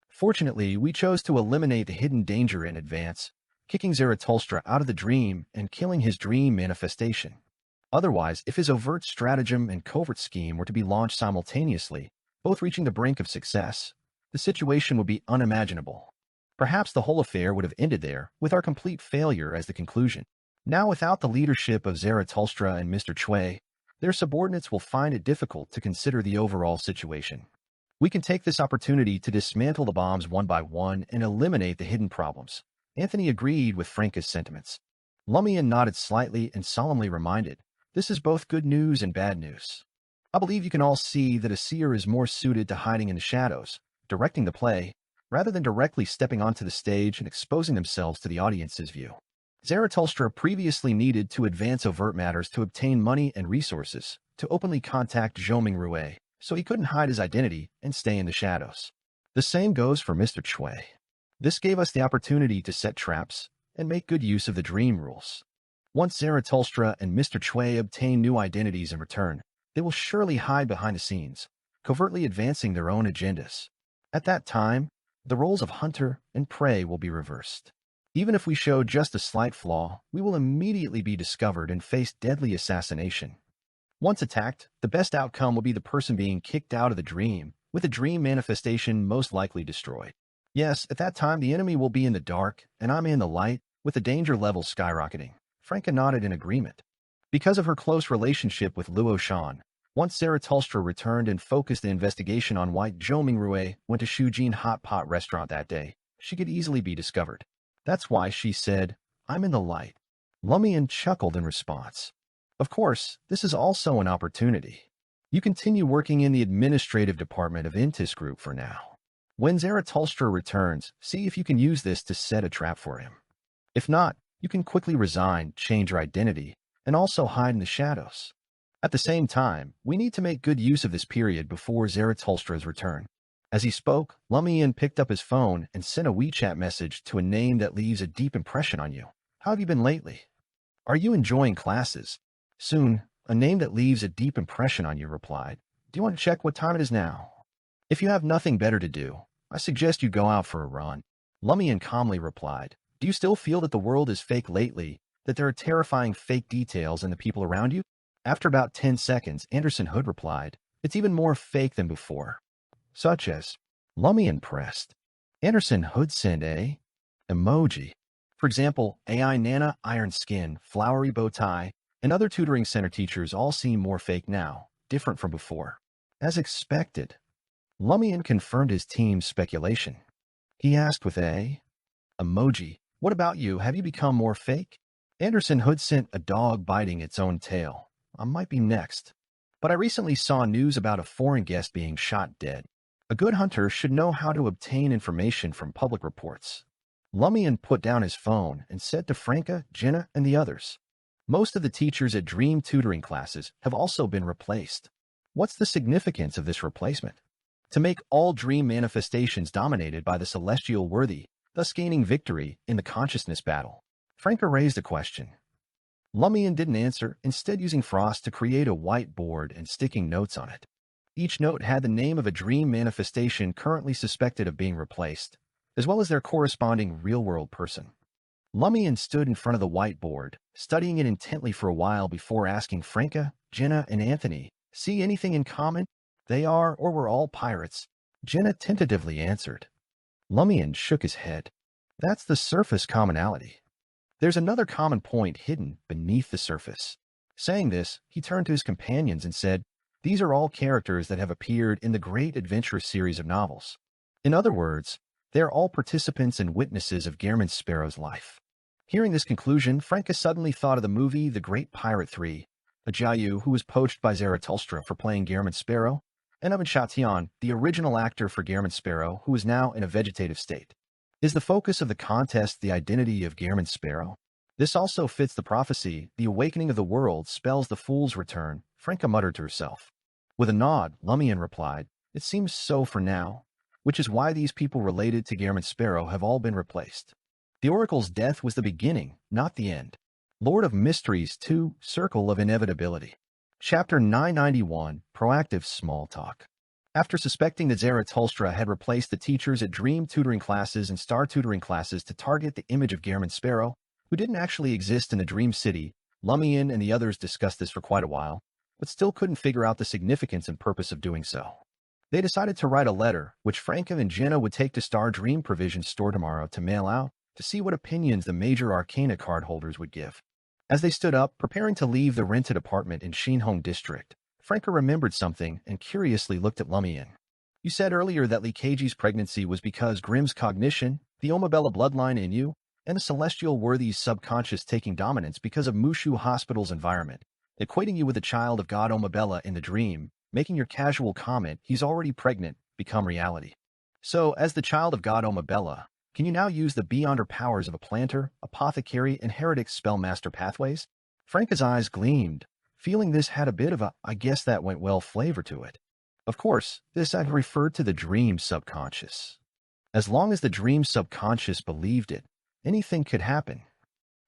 S1: Fortunately, we chose to eliminate the hidden danger in advance, kicking Zarathustra out of the dream and killing his dream manifestation. Otherwise, if his overt stratagem and covert scheme were to be launched simultaneously, both reaching the brink of success, the situation would be unimaginable. Perhaps the whole affair would have ended there, with our complete failure as the conclusion. Now, without the leadership of Zarathustra and Mr. Chui, their subordinates will find it difficult to consider the overall situation. We can take this opportunity to dismantle the bombs one by one and eliminate the hidden problems. Anthony agreed with Franca's sentiments. Lumian nodded slightly and solemnly reminded, this is both good news and bad news. I believe you can all see that a seer is more suited to hiding in the shadows, directing the play, rather than directly stepping onto the stage and exposing themselves to the audience's view. Zarathustra previously needed to advance overt matters to obtain money and resources, to openly contact Zhou Mingrui, so he couldn't hide his identity and stay in the shadows. The same goes for Mr. Chui. This gave us the opportunity to set traps and make good use of the dream rules. Once Zarathustra and Mr. Chui obtain new identities in return, they will surely hide behind the scenes, covertly advancing their own agendas. At that time, the roles of hunter and prey will be reversed. Even if we show just a slight flaw, we will immediately be discovered and face deadly assassination. Once attacked, the best outcome will be the person being kicked out of the dream, with the dream manifestation most likely destroyed. Yes, at that time the enemy will be in the dark, and I'm in the light, with the danger level skyrocketing. Franca nodded in agreement. Because of her close relationship with Luo Shan, once Zarathustra returned and focused the investigation on why Zhou Mingrui went to Shujin Hot Pot restaurant that day, she could easily be discovered. That's why she said, I'm in the light. Lumian chuckled in response. Of course, this is also an opportunity. You continue working in the administrative department of Intis Group for now. When Zarathustra returns, see if you can use this to set a trap for him. If not, you can quickly resign, change your identity, and also hide in the shadows. At the same time, we need to make good use of this period before Zarathustra's return. As he spoke, Lumian picked up his phone and sent a WeChat message to a name that leaves a deep impression on you. How have you been lately? Are you enjoying classes? Soon, a name that leaves a deep impression on you replied. Do you want to check what time it is now? If you have nothing better to do, I suggest you go out for a run. Lumian calmly replied. Do you still feel that the world is fake lately, that there are terrifying fake details in the people around you? After about 10 seconds, Anderson Hood replied, it's even more fake than before. Such as, Lumian pressed. Anderson Hood sent a emoji. For example, AI Nana, iron skin, flowery bow tie, and other tutoring center teachers all seem more fake now, different from before. As expected, Lumian confirmed his team's speculation. He asked with a emoji, what about you? Have you become more fake? Anderson Hood sent a dog biting its own tail. I might be next. But I recently saw news about a foreign guest being shot dead. A good hunter should know how to obtain information from public reports. Lumian put down his phone and said to Franca, Jenna, and the others, most of the teachers at Dream tutoring classes have also been replaced. What's the significance of this replacement? To make all dream manifestations dominated by the celestial worthy, thus gaining victory in the consciousness battle. Franca raised a question. Lumian didn't answer, instead using Frost to create a whiteboard and sticking notes on it. Each note had the name of a dream manifestation currently suspected of being replaced, as well as their corresponding real-world person. Lumian stood in front of the whiteboard, studying it intently for a while before asking Franca, Jenna, and Anthony, see anything in common? They are or were all pirates. Jenna tentatively answered. Lumian shook his head. That's the surface commonality. There's another common point hidden beneath the surface. Saying this, he turned to his companions and said, these are all characters that have appeared in the Great Adventure series of novels. In other words, they are all participants and witnesses of Gehrman Sparrow's life. Hearing this conclusion, Franca suddenly thought of the movie The Great Pirate 3, Ajayu, who was poached by Zarathustra for playing Gehrman Sparrow, and Abin Shatian, the original actor for Gehrman Sparrow, who is now in a vegetative state. Is the focus of the contest the identity of Gehrman Sparrow? This also fits the prophecy, the awakening of the world spells the fool's return, Franca muttered to herself. With a nod, Lumian replied, it seems so for now, which is why these people related to Gehrman Sparrow have all been replaced. The Oracle's death was the beginning, not the end. Lord of Mysteries 2, Circle of Inevitability. Chapter 991, Proactive Small Talk. After suspecting that Zarathustra had replaced the teachers at Dream tutoring classes and Star tutoring classes to target the image of Gehrman Sparrow, who didn't actually exist in the Dream City, Lumian and the others discussed this for quite a while, but still couldn't figure out the significance and purpose of doing so. They decided to write a letter, which Franca and Jenna would take to Star Dream Provision Store tomorrow to mail out, to see what opinions the major Arcana card holders would give. As they stood up, preparing to leave the rented apartment in Shinhong District, Franca remembered something and curiously looked at Lumian. You said earlier that Lee Keiji's pregnancy was because Grimm's cognition, the Omabella bloodline in you, and the celestial worthy's subconscious taking dominance because of Mushu Hospital's environment, equating you with the child of God Omabella in the dream, making your casual comment, he's already pregnant, become reality. So, as the child of God Omabella, can you now use the beyonder powers of a planter, apothecary, and heretic spellmaster pathways? Franca's eyes gleamed, feeling this had a bit of a, I guess that went well flavor to it. Of course, this had referred to the dream subconscious. As long as the dream subconscious believed it, anything could happen.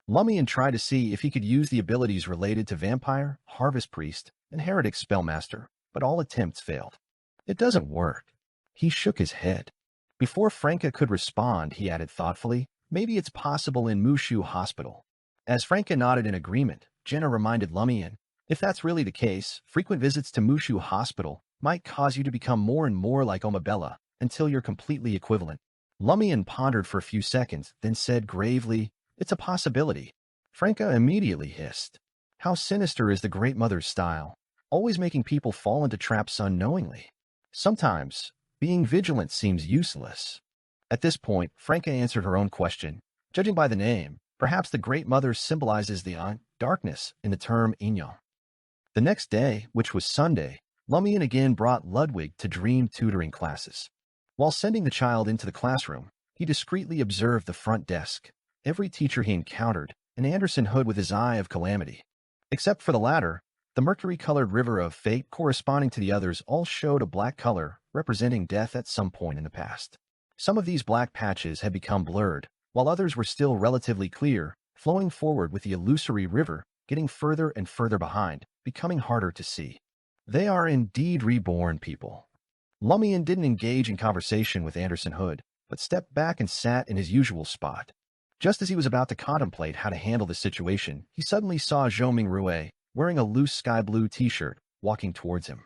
S1: Lumian tried to see if he could use the abilities related to Vampire, Harvest Priest, and Heretic Spellmaster, but all attempts failed. It doesn't work. He shook his head. Before Franca could respond, he added thoughtfully, maybe it's possible in Mushu Hospital. As Franca nodded in agreement, Jenna reminded Lumian, if that's really the case, frequent visits to Mushu Hospital might cause you to become more and more like Omabella until you're completely equivalent. Lumian pondered for a few seconds, then said gravely, it's a possibility. Franca immediately hissed. How sinister is the Great Mother's style, always making people fall into traps unknowingly. Sometimes, being vigilant seems useless. At this point, Franca answered her own question. Judging by the name, Perhaps the Great Mother symbolizes the darkness in the term Inyo. The next day, which was Sunday, Lumian again brought Ludwig to dream tutoring classes. While sending the child into the classroom, he discreetly observed the front desk, every teacher he encountered, and Anderson Hood with his eye of calamity. Except for the latter, the mercury-colored river of fate corresponding to the others all showed a black color, representing death at some point in the past. Some of these black patches had become blurred, while others were still relatively clear, flowing forward with the illusory river, getting further and further behind, becoming harder to see. They are indeed reborn people. Lumian didn't engage in conversation with Anderson Hood, but stepped back and sat in his usual spot. Just as he was about to contemplate how to handle the situation, he suddenly saw Zhou Rue, wearing a loose sky blue t-shirt, walking towards him.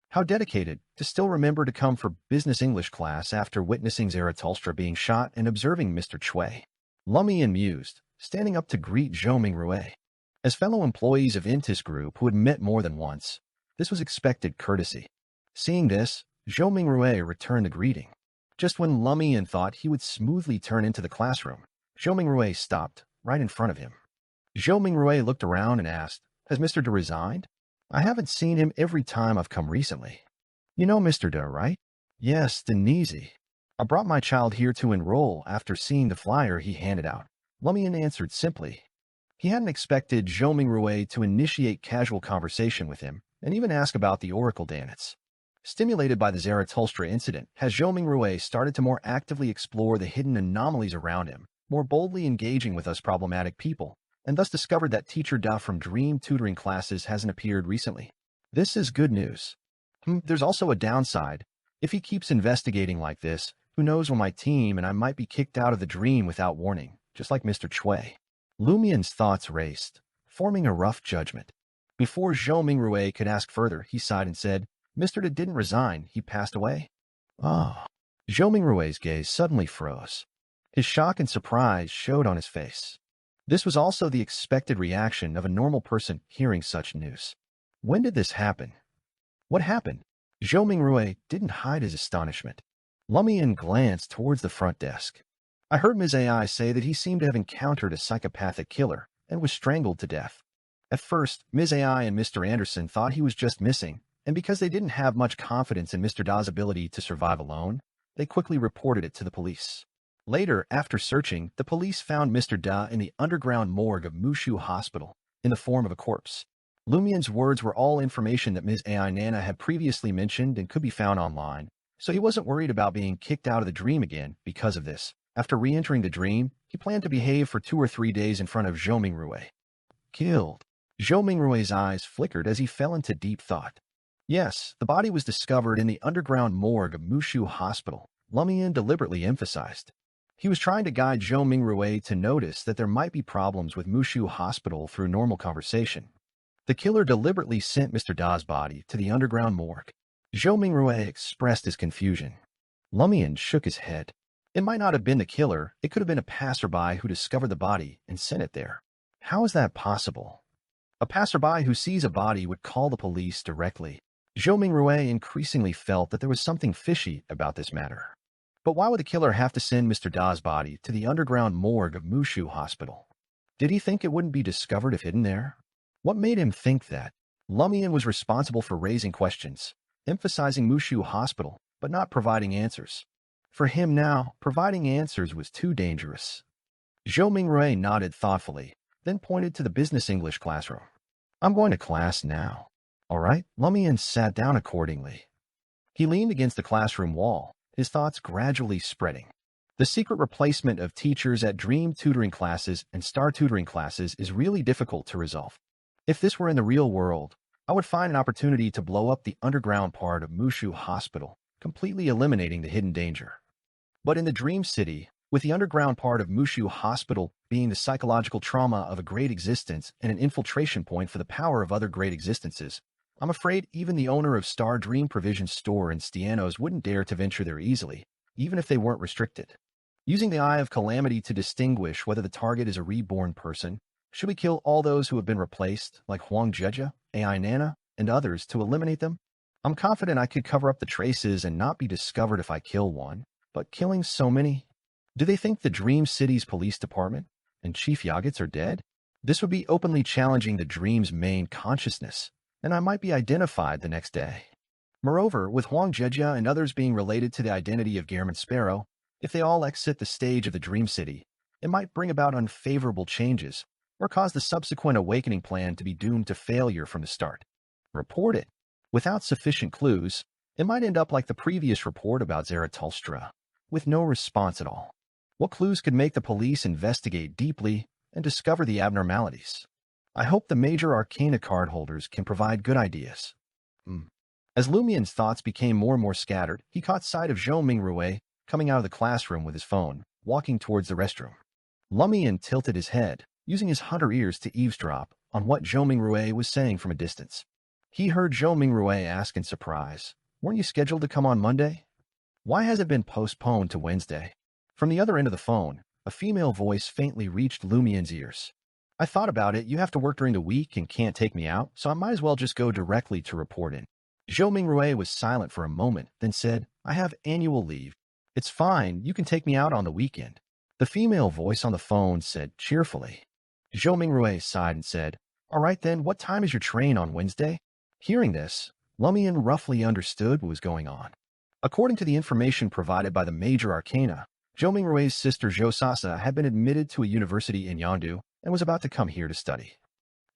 S1: How dedicated to still remember to come for business English class after witnessing Zarathustra being shot and observing Mr. Chui. Lumian mused, standing up to greet Zhou Rue. As fellow employees of Intis Group who had met more than once, this was expected courtesy. Seeing this, Zhou Rue returned the greeting. Just when Lumian thought he would smoothly turn into the classroom, Zhou Rue stopped, right in front of him. Zhou Rue looked around and asked, "Has Mr. De resigned? I haven't seen him every time I've come recently." "You know Mr. De, right?" "Yes, Denise. I brought my child here to enroll after seeing the flyer he handed out," Lumian answered simply. He hadn't expected Zhou Rue to initiate casual conversation with him, and even ask about the Oracle Danitz. Stimulated by the Zarathustra incident, has Zhou Rue started to more actively explore the hidden anomalies around him, more boldly engaging with us problematic people, and thus discovered that Teacher Da from Dream tutoring classes hasn't appeared recently. This is good news. There's also a downside. If he keeps investigating like this, who knows when my team and I might be kicked out of the dream without warning, just like Mr. Chui. Lumian's thoughts raced, forming a rough judgment. Before Zhou Rue could ask further, he sighed and said, "Mr. De didn't resign, he passed away." "Oh." Zhou Rue's gaze suddenly froze. His shock and surprise showed on his face. This was also the expected reaction of a normal person hearing such news. When did this happen? What happened? Zhou Rue didn't hide his astonishment. Lumian glanced towards the front desk. "I heard Ms. AI say that he seemed to have encountered a psychopathic killer and was strangled to death. At first, Ms. AI and Mr. Anderson thought he was just missing, and because they didn't have much confidence in Mr. Da's ability to survive alone, they quickly reported it to the police. Later, after searching, the police found Mr. Da in the underground morgue of Mushu Hospital, in the form of a corpse. Lumian's words were all information that Ms. AI Nana had previously mentioned and could be found online, so he wasn't worried about being kicked out of the dream again because of this. After re-entering the dream, he planned to behave for 2 or 3 days in front of Zhou Rue. Killed. Zhou Rue's eyes flickered as he fell into deep thought. Yes, the body was discovered in the underground morgue of Mushu Hospital, Lumian deliberately emphasized. He was trying to guide Zhou Rue to notice that there might be problems with Mushu Hospital through normal conversation. The killer deliberately sent Mr. Da's body to the underground morgue. Zhou Rue expressed his confusion. Lumian shook his head. It might not have been the killer, it could have been a passerby who discovered the body and sent it there. How is that possible? A passerby who sees a body would call the police directly. Zhou Rue increasingly felt that there was something fishy about this matter. But why would the killer have to send Mr. Da's body to the underground morgue of Mushu Hospital? Did he think it wouldn't be discovered if hidden there? What made him think that? Lumian was responsible for raising questions, emphasizing Mushu Hospital, but not providing answers. For him now, providing answers was too dangerous. Zhou Rue nodded thoughtfully, then pointed to the business English classroom. "I'm going to class now." "All right." Lumian sat down accordingly. He leaned against the classroom wall, his thoughts gradually spreading. The secret replacement of teachers at dream tutoring classes and star tutoring classes is really difficult to resolve. If this were in the real world, I would find an opportunity to blow up the underground part of Mushu Hospital, completely eliminating the hidden danger. But in the Dream City, with the underground part of Mushu Hospital being the psychological trauma of a great existence and an infiltration point for the power of other great existences, I'm afraid even the owner of Star Dream Provision Store in Stianos wouldn't dare to venture there easily, even if they weren't restricted. Using the Eye of Calamity to distinguish whether the target is a reborn person, should we kill all those who have been replaced, like Huang Jeja, AI Nana, and others, to eliminate them? I'm confident I could cover up the traces and not be discovered if I kill one, but killing so many? Do they think the Dream City's police department, and Chief Yagits are dead? This would be openly challenging the dream's main consciousness, and I might be identified the next day. Moreover, with Huang Jejia and others being related to the identity of Gehrman Sparrow, if they all exit the stage of the Dream City, it might bring about unfavorable changes or cause the subsequent awakening plan to be doomed to failure from the start. Report it. Without sufficient clues, it might end up like the previous report about Zarathustra, with no response at all. What clues could make the police investigate deeply and discover the abnormalities? I hope the major arcana card holders can provide good ideas. As Lumian's thoughts became more and more scattered, he caught sight of Zhou Mingrui coming out of the classroom with his phone, walking towards the restroom. Lumian tilted his head, using his hunter ears to eavesdrop on what Zhou Mingrui was saying from a distance. He heard Zhou Mingrui ask in surprise, "Weren't you scheduled to come on Monday? Why has it been postponed to Wednesday?" From the other end of the phone, a female voice faintly reached Lumian's ears. "I thought about it. You have to work during the week and can't take me out, so I might as well just go directly to report in." Zhou Mingrui was silent for a moment, then said, "I have annual leave. It's fine. You can take me out on the weekend." The female voice on the phone said cheerfully. Zhou Mingrui sighed and said, "All right then, what time is your train on Wednesday?" Hearing this, Lumian roughly understood what was going on. According to the information provided by the major arcana, Zhou Mingrui's sister Zhou Sasa had been admitted to a university in Yangdu and was about to come here to study.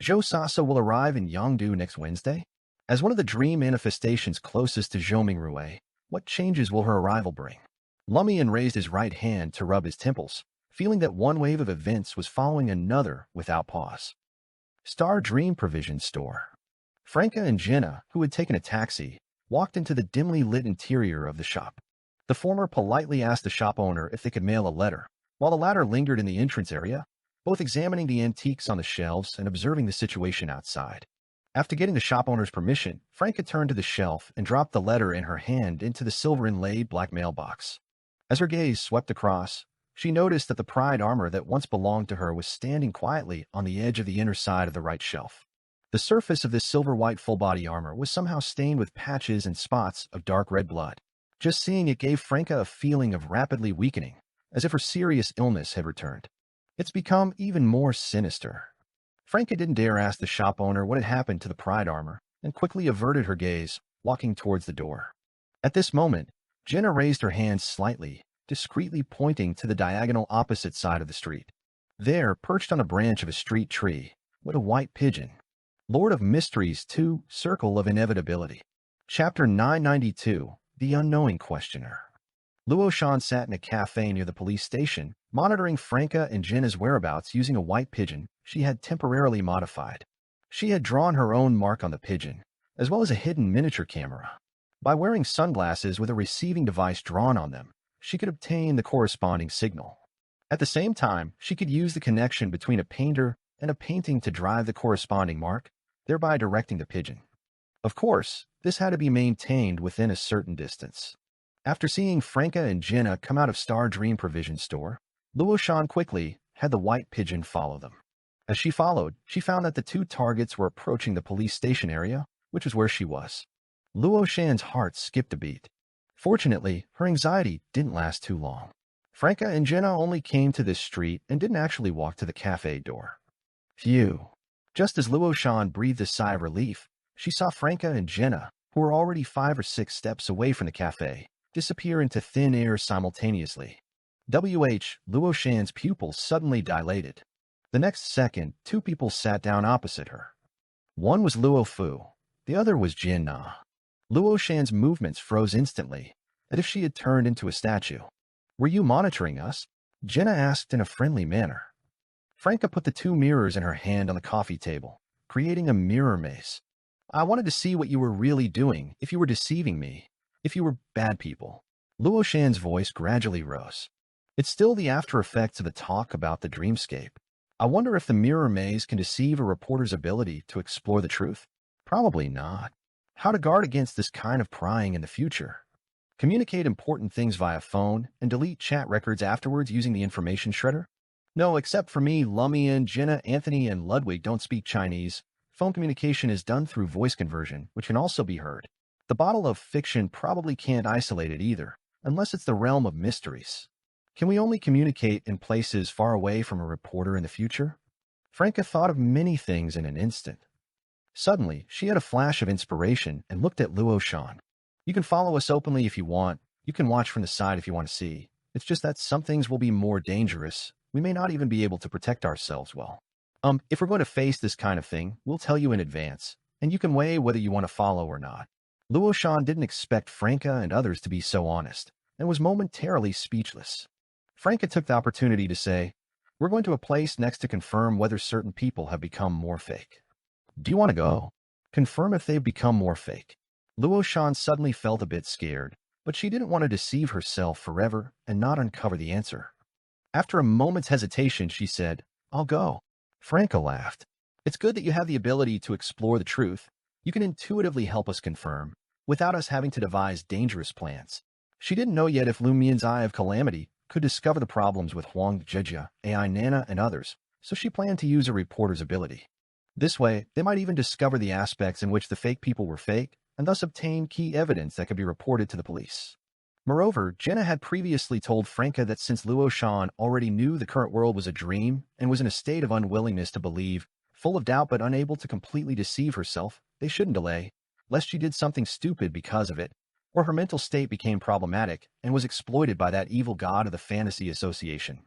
S1: Zhou Sasa will arrive in Yangdu next Wednesday? As one of the dream manifestations closest to Zhou Mingrui, what changes will her arrival bring? Lumian raised his right hand to rub his temples, feeling that one wave of events was following another without pause. Star Dream Provision Store. Franca and Jenna, who had taken a taxi, walked into the dimly lit interior of the shop. The former politely asked the shop owner if they could mail a letter, while the latter lingered in the entrance area, both examining the antiques on the shelves and observing the situation outside. After getting the shop owner's permission, Franca turned to the shelf and dropped the letter in her hand into the silver-inlaid black mailbox. As her gaze swept across, she noticed that the pride armor that once belonged to her was standing quietly on the edge of the inner side of the right shelf. The surface of this silver-white full-body armor was somehow stained with patches and spots of dark red blood. Just seeing it gave Franca a feeling of rapidly weakening, as if her serious illness had returned. It's become even more sinister. Franca didn't dare ask the shop owner what had happened to the pride armor and quickly averted her gaze, walking towards the door. At this moment, Jenna raised her hand slightly, discreetly pointing to the diagonal opposite side of the street. There, perched on a branch of a street tree, was a white pigeon. Lord of Mysteries 2, Circle of Inevitability. Chapter 992, The Unknowing Questioner. Luo Shan sat in a cafe near the police station, monitoring Franca and Jenna's whereabouts using a white pigeon she had temporarily modified. She had drawn her own mark on the pigeon, as well as a hidden miniature camera. By wearing sunglasses with a receiving device drawn on them, she could obtain the corresponding signal. At the same time, she could use the connection between a painter and a painting to drive the corresponding mark, thereby directing the pigeon. Of course, this had to be maintained within a certain distance. After seeing Franca and Jenna come out of Star Dream Provision Store, Luo Shan quickly had the white pigeon follow them. As she followed, she found that the two targets were approaching the police station area, which was where she was. Luo Shan's heart skipped a beat. Fortunately, her anxiety didn't last too long. Franca and Jenna only came to this street and didn't actually walk to the cafe door. Phew. Just as Luo Shan breathed a sigh of relief, she saw Franca and Jenna, who were already 5 or 6 steps away from the cafe, disappear into thin air simultaneously. Luo Shan's pupils suddenly dilated. The next second, 2 people sat down opposite her. One was Luo Fu, the other was Jin Na. Luo Shan's movements froze instantly, as if she had turned into a statue. "Were you monitoring us?" Jenna asked in a friendly manner. Franca put the 2 mirrors in her hand on the coffee table, creating a mirror maze. "I wanted to see what you were really doing, if you were deceiving me, if you were bad people." Luo Shan's voice gradually rose. "It's still the after effects of the talk about the dreamscape. I wonder if the mirror maze can deceive a reporter's ability to explore the truth? Probably not. How to guard against this kind of prying in the future? Communicate important things via phone and delete chat records afterwards using the information shredder? No, except for me, Lumian, Jenna, Anthony, and Ludwig don't speak Chinese. Phone communication is done through voice conversion, which can also be heard. The bottle of fiction probably can't isolate it either, unless it's the realm of mysteries. Can we only communicate in places far away from a reporter in the future? Franca thought of many things in an instant. Suddenly, she had a flash of inspiration and looked at Luo Shan. You can follow us openly if you want. You can watch from the side if you want to see. It's just that some things will be more dangerous. We may not even be able to protect ourselves well. If we're going to face this kind of thing, we'll tell you in advance, and you can weigh whether you want to follow or not. Luo Shan didn't expect Franca and others to be so honest, and was momentarily speechless. Franca took the opportunity to say, "We're going to a place next to confirm whether certain people have become more fake. Do you want to go? Confirm if they've become more fake." Luo Shan suddenly felt a bit scared, but she didn't want to deceive herself forever and not uncover the answer. After a moment's hesitation, she said, "I'll go." Franca laughed. "It's good that you have the ability to explore the truth. You can intuitively help us confirm, without us having to devise dangerous plans." She didn't know yet if Lumian's Eye of Calamity could discover the problems with Huang Jejia, AI Nana, and others, so she planned to use a reporter's ability. This way, they might even discover the aspects in which the fake people were fake, and thus obtain key evidence that could be reported to the police. Moreover, Jenna had previously told Franca that since Luo Shan already knew the current world was a dream and was in a state of unwillingness to believe, full of doubt but unable to completely deceive herself, they shouldn't delay, lest she did something stupid because of it, or her mental state became problematic and was exploited by that evil god of the fantasy association.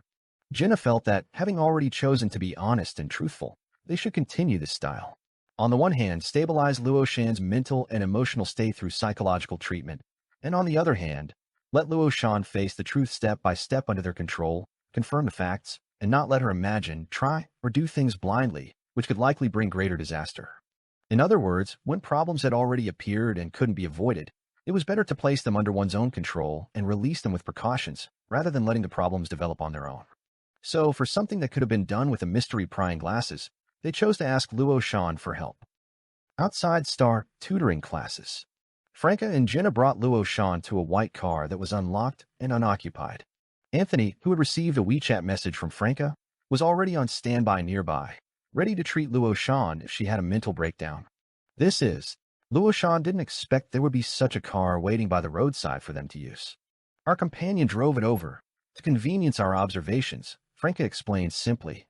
S1: Jenna felt that, having already chosen to be honest and truthful, they should continue this style. On the one hand, stabilize Luo Shan's mental and emotional state through psychological treatment, and on the other hand, let Luo Shan face the truth step by step under their control, confirm the facts, and not let her imagine, try, or do things blindly, which could likely bring greater disaster. In other words, when problems had already appeared and couldn't be avoided, it was better to place them under one's own control and release them with precautions, rather than letting the problems develop on their own. So, for something that could have been done with a mystery-prying glasses, they chose to ask Luo Shan for help. Outside Star tutoring classes. Franca and Jenna brought Luo Shan to a white car that was unlocked and unoccupied. Anthony, who had received a WeChat message from Franca, was already on standby nearby, ready to treat Luo Shan if she had a mental breakdown. Luo Shan didn't expect there would be such a car waiting by the roadside for them to use. Our companion drove it over. To convenience our observations, Franca explained simply.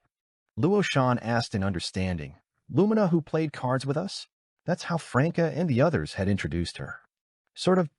S1: Luo Shan asked in understanding, "Lumina who played cards with us?" That's how Franca and the others had introduced her.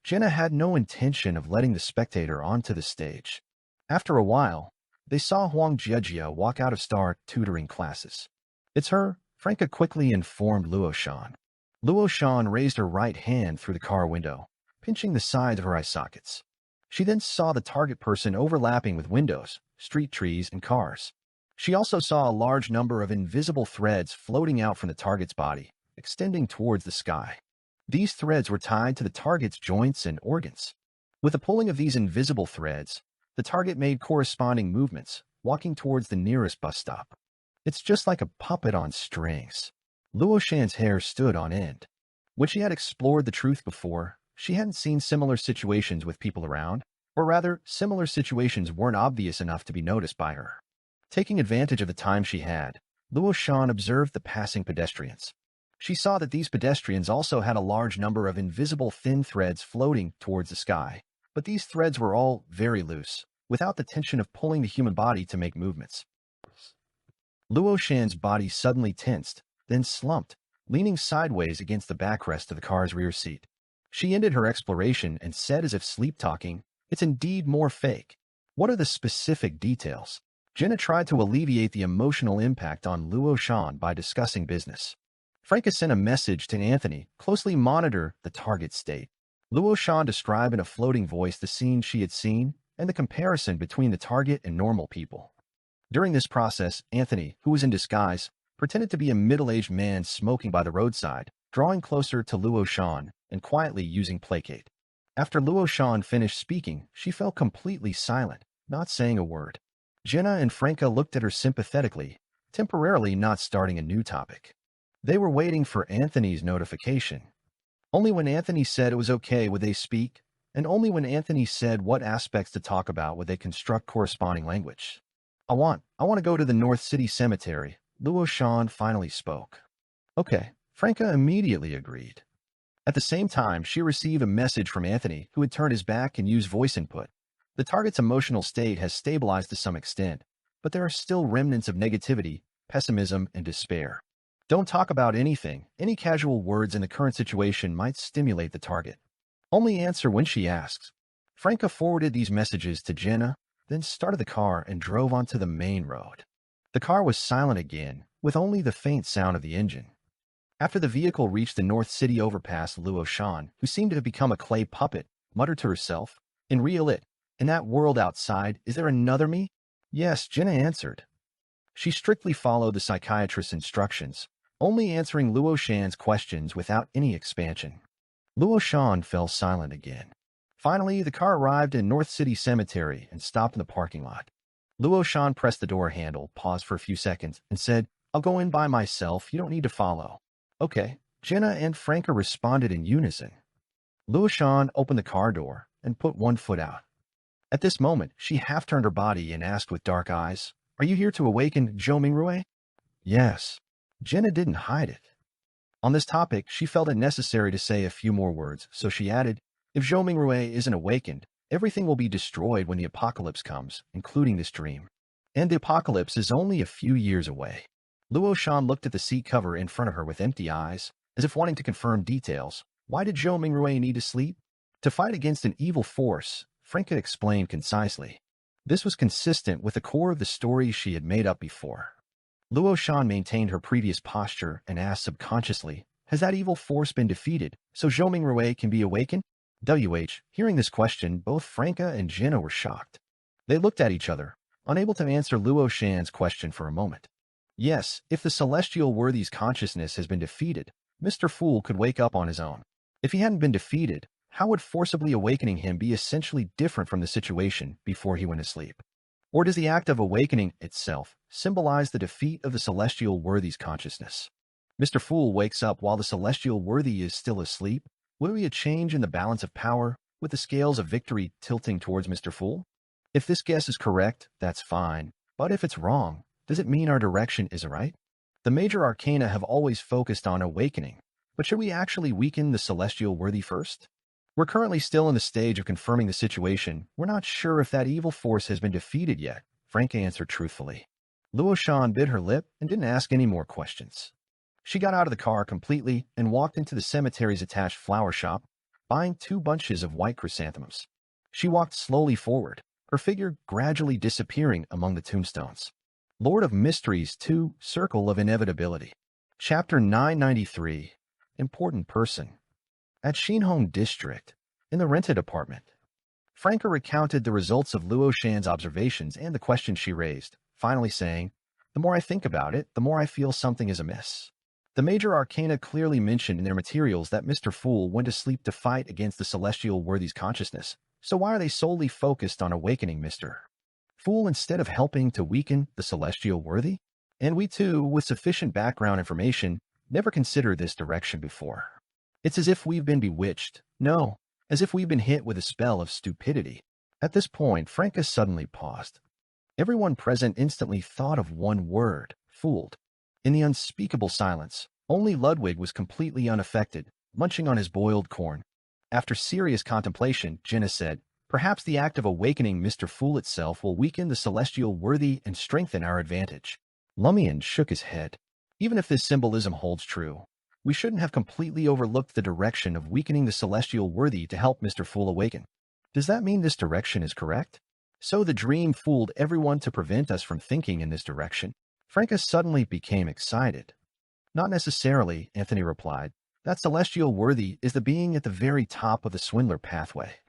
S1: Jenna had no intention of letting the spectator onto the stage. After a while, they saw Huang Jejia walk out of Star tutoring classes. "It's her," Franca quickly informed Luo Shan. Luo Shan raised her right hand through the car window, pinching the sides of her eye sockets. She then saw the target person overlapping with windows, street trees, and cars. She also saw a large number of invisible threads floating out from the target's body, extending towards the sky. These threads were tied to the target's joints and organs. With the pulling of these invisible threads, the target made corresponding movements, walking towards the nearest bus stop. It's just like a puppet on strings. Luo Shan's hair stood on end. When she had explored the truth before, she hadn't seen similar situations with people around, or rather, similar situations weren't obvious enough to be noticed by her. Taking advantage of the time she had, Luo Shan observed the passing pedestrians. She saw that these pedestrians also had a large number of invisible thin threads floating towards the sky, but these threads were all very loose, without the tension of pulling the human body to make movements. Luo Shan's body suddenly tensed, then slumped, leaning sideways against the backrest of the car's rear seat. She ended her exploration and said as if sleep-talking, "It's indeed more fake. What are the specific details?" Jenna tried to alleviate the emotional impact on Luo Shan by discussing business. Franca sent a message to Anthony, closely monitor the target state. Luo Shan described in a floating voice the scene she had seen and the comparison between the target and normal people. During this process, Anthony, who was in disguise, pretended to be a middle-aged man smoking by the roadside, drawing closer to Luo Shan and quietly using placate. After Luo Shan finished speaking, she fell completely silent, not saying a word. Jenna and Franca looked at her sympathetically, temporarily not starting a new topic. They were waiting for Anthony's notification. Only when Anthony said it was okay would they speak, and only when Anthony said what aspects to talk about would they construct corresponding language. I want to go to the North City Cemetery," Luo Shan finally spoke. "Okay," Franca immediately agreed. At the same time, she received a message from Anthony, who had turned his back and used voice input. The target's emotional state has stabilized to some extent, but there are still remnants of negativity, pessimism, and despair. Don't talk about anything. Any casual words in the current situation might stimulate the target. Only answer when she asks. Franca forwarded these messages to Jenna, then started the car and drove onto the main road. The car was silent again, with only the faint sound of the engine. After the vehicle reached the North City overpass, Luo Shan, who seemed to have become a clay puppet, muttered to herself, "In in that world outside, is there another me?" "Yes," Jenna answered. She strictly followed the psychiatrist's instructions, only answering Luo Shan's questions without any expansion. Luo Shan fell silent again. Finally, the car arrived in North City Cemetery and stopped in the parking lot. Luo Shan pressed the door handle, paused for a few seconds, and said, "I'll go in by myself. You don't need to follow." "Okay." Jenna and Franca responded in unison. Luo Shan opened the car door and put one foot out. At this moment, she half turned her body and asked with dark eyes, "Are you here to awaken Zhou Mingrui?" "Yes." Jenna didn't hide it. On this topic, she felt it necessary to say a few more words, so she added, "If Zhou Mingrui isn't awakened, everything will be destroyed when the apocalypse comes, including this dream. And the apocalypse is only a few years away." Luo Shan looked at the seat cover in front of her with empty eyes, as if wanting to confirm details. Why did Zhou Mingrui need to sleep? To fight against an evil force, Franca explained concisely. This was consistent with the core of the story she had made up before. Luo Shan maintained her previous posture and asked subconsciously, "Has that evil force been defeated, so Zhou Mingrui can be awakened?" Hearing this question, both Franca and Jenna were shocked. They looked at each other, unable to answer Luo Shan's question for a moment. Yes, if the celestial worthy's consciousness has been defeated, Mr. Fool could wake up on his own. If he hadn't been defeated, how would forcibly awakening him be essentially different from the situation before he went to sleep? Or does the act of awakening itself symbolize the defeat of the celestial worthy's consciousness? Mr. Fool wakes up while the celestial worthy is still asleep. Will there be a change in the balance of power, with the scales of victory tilting towards Mr. Fool? If this guess is correct, that's fine. But if it's wrong, does it mean our direction is right? The major arcana have always focused on awakening, but should we actually weaken the celestial worthy first? We're currently still in the stage of confirming the situation. We're not sure if that evil force has been defeated yet, Franca answered truthfully. Luo Shan bit her lip and didn't ask any more questions. She got out of the car completely and walked into the cemetery's attached flower shop, buying 2 bunches of white chrysanthemums. She walked slowly forward, her figure gradually disappearing among the tombstones. Lord of Mysteries 2, Circle of Inevitability. Chapter 993, Important Person. At Xinhong District, in the rented apartment, Franca recounted the results of Luo Shan's observations and the questions she raised, finally saying, "The more I think about it, the more I feel something is amiss." The major arcana clearly mentioned in their materials that Mr. Fool went to sleep to fight against the celestial worthy's consciousness, so why are they solely focused on awakening Mr. Fool instead of helping to weaken the celestial worthy? And we too, with sufficient background information, never considered this direction before. It's as if we've been bewitched. No, as if we've been hit with a spell of stupidity. At this point, Franca suddenly paused. Everyone present instantly thought of one word, fooled. In the unspeakable silence, only Ludwig was completely unaffected, munching on his boiled corn. After serious contemplation, Jenna said, "Perhaps the act of awakening Mr. Fool itself will weaken the celestial worthy and strengthen our advantage." Lumian shook his head. Even if this symbolism holds true, we shouldn't have completely overlooked the direction of weakening the celestial worthy to help Mr. Fool awaken. Does that mean this direction is correct? So the dream fooled everyone to prevent us from thinking in this direction? Franca suddenly became excited. Not necessarily, Anthony replied. That celestial worthy is the being at the very top of the swindler pathway.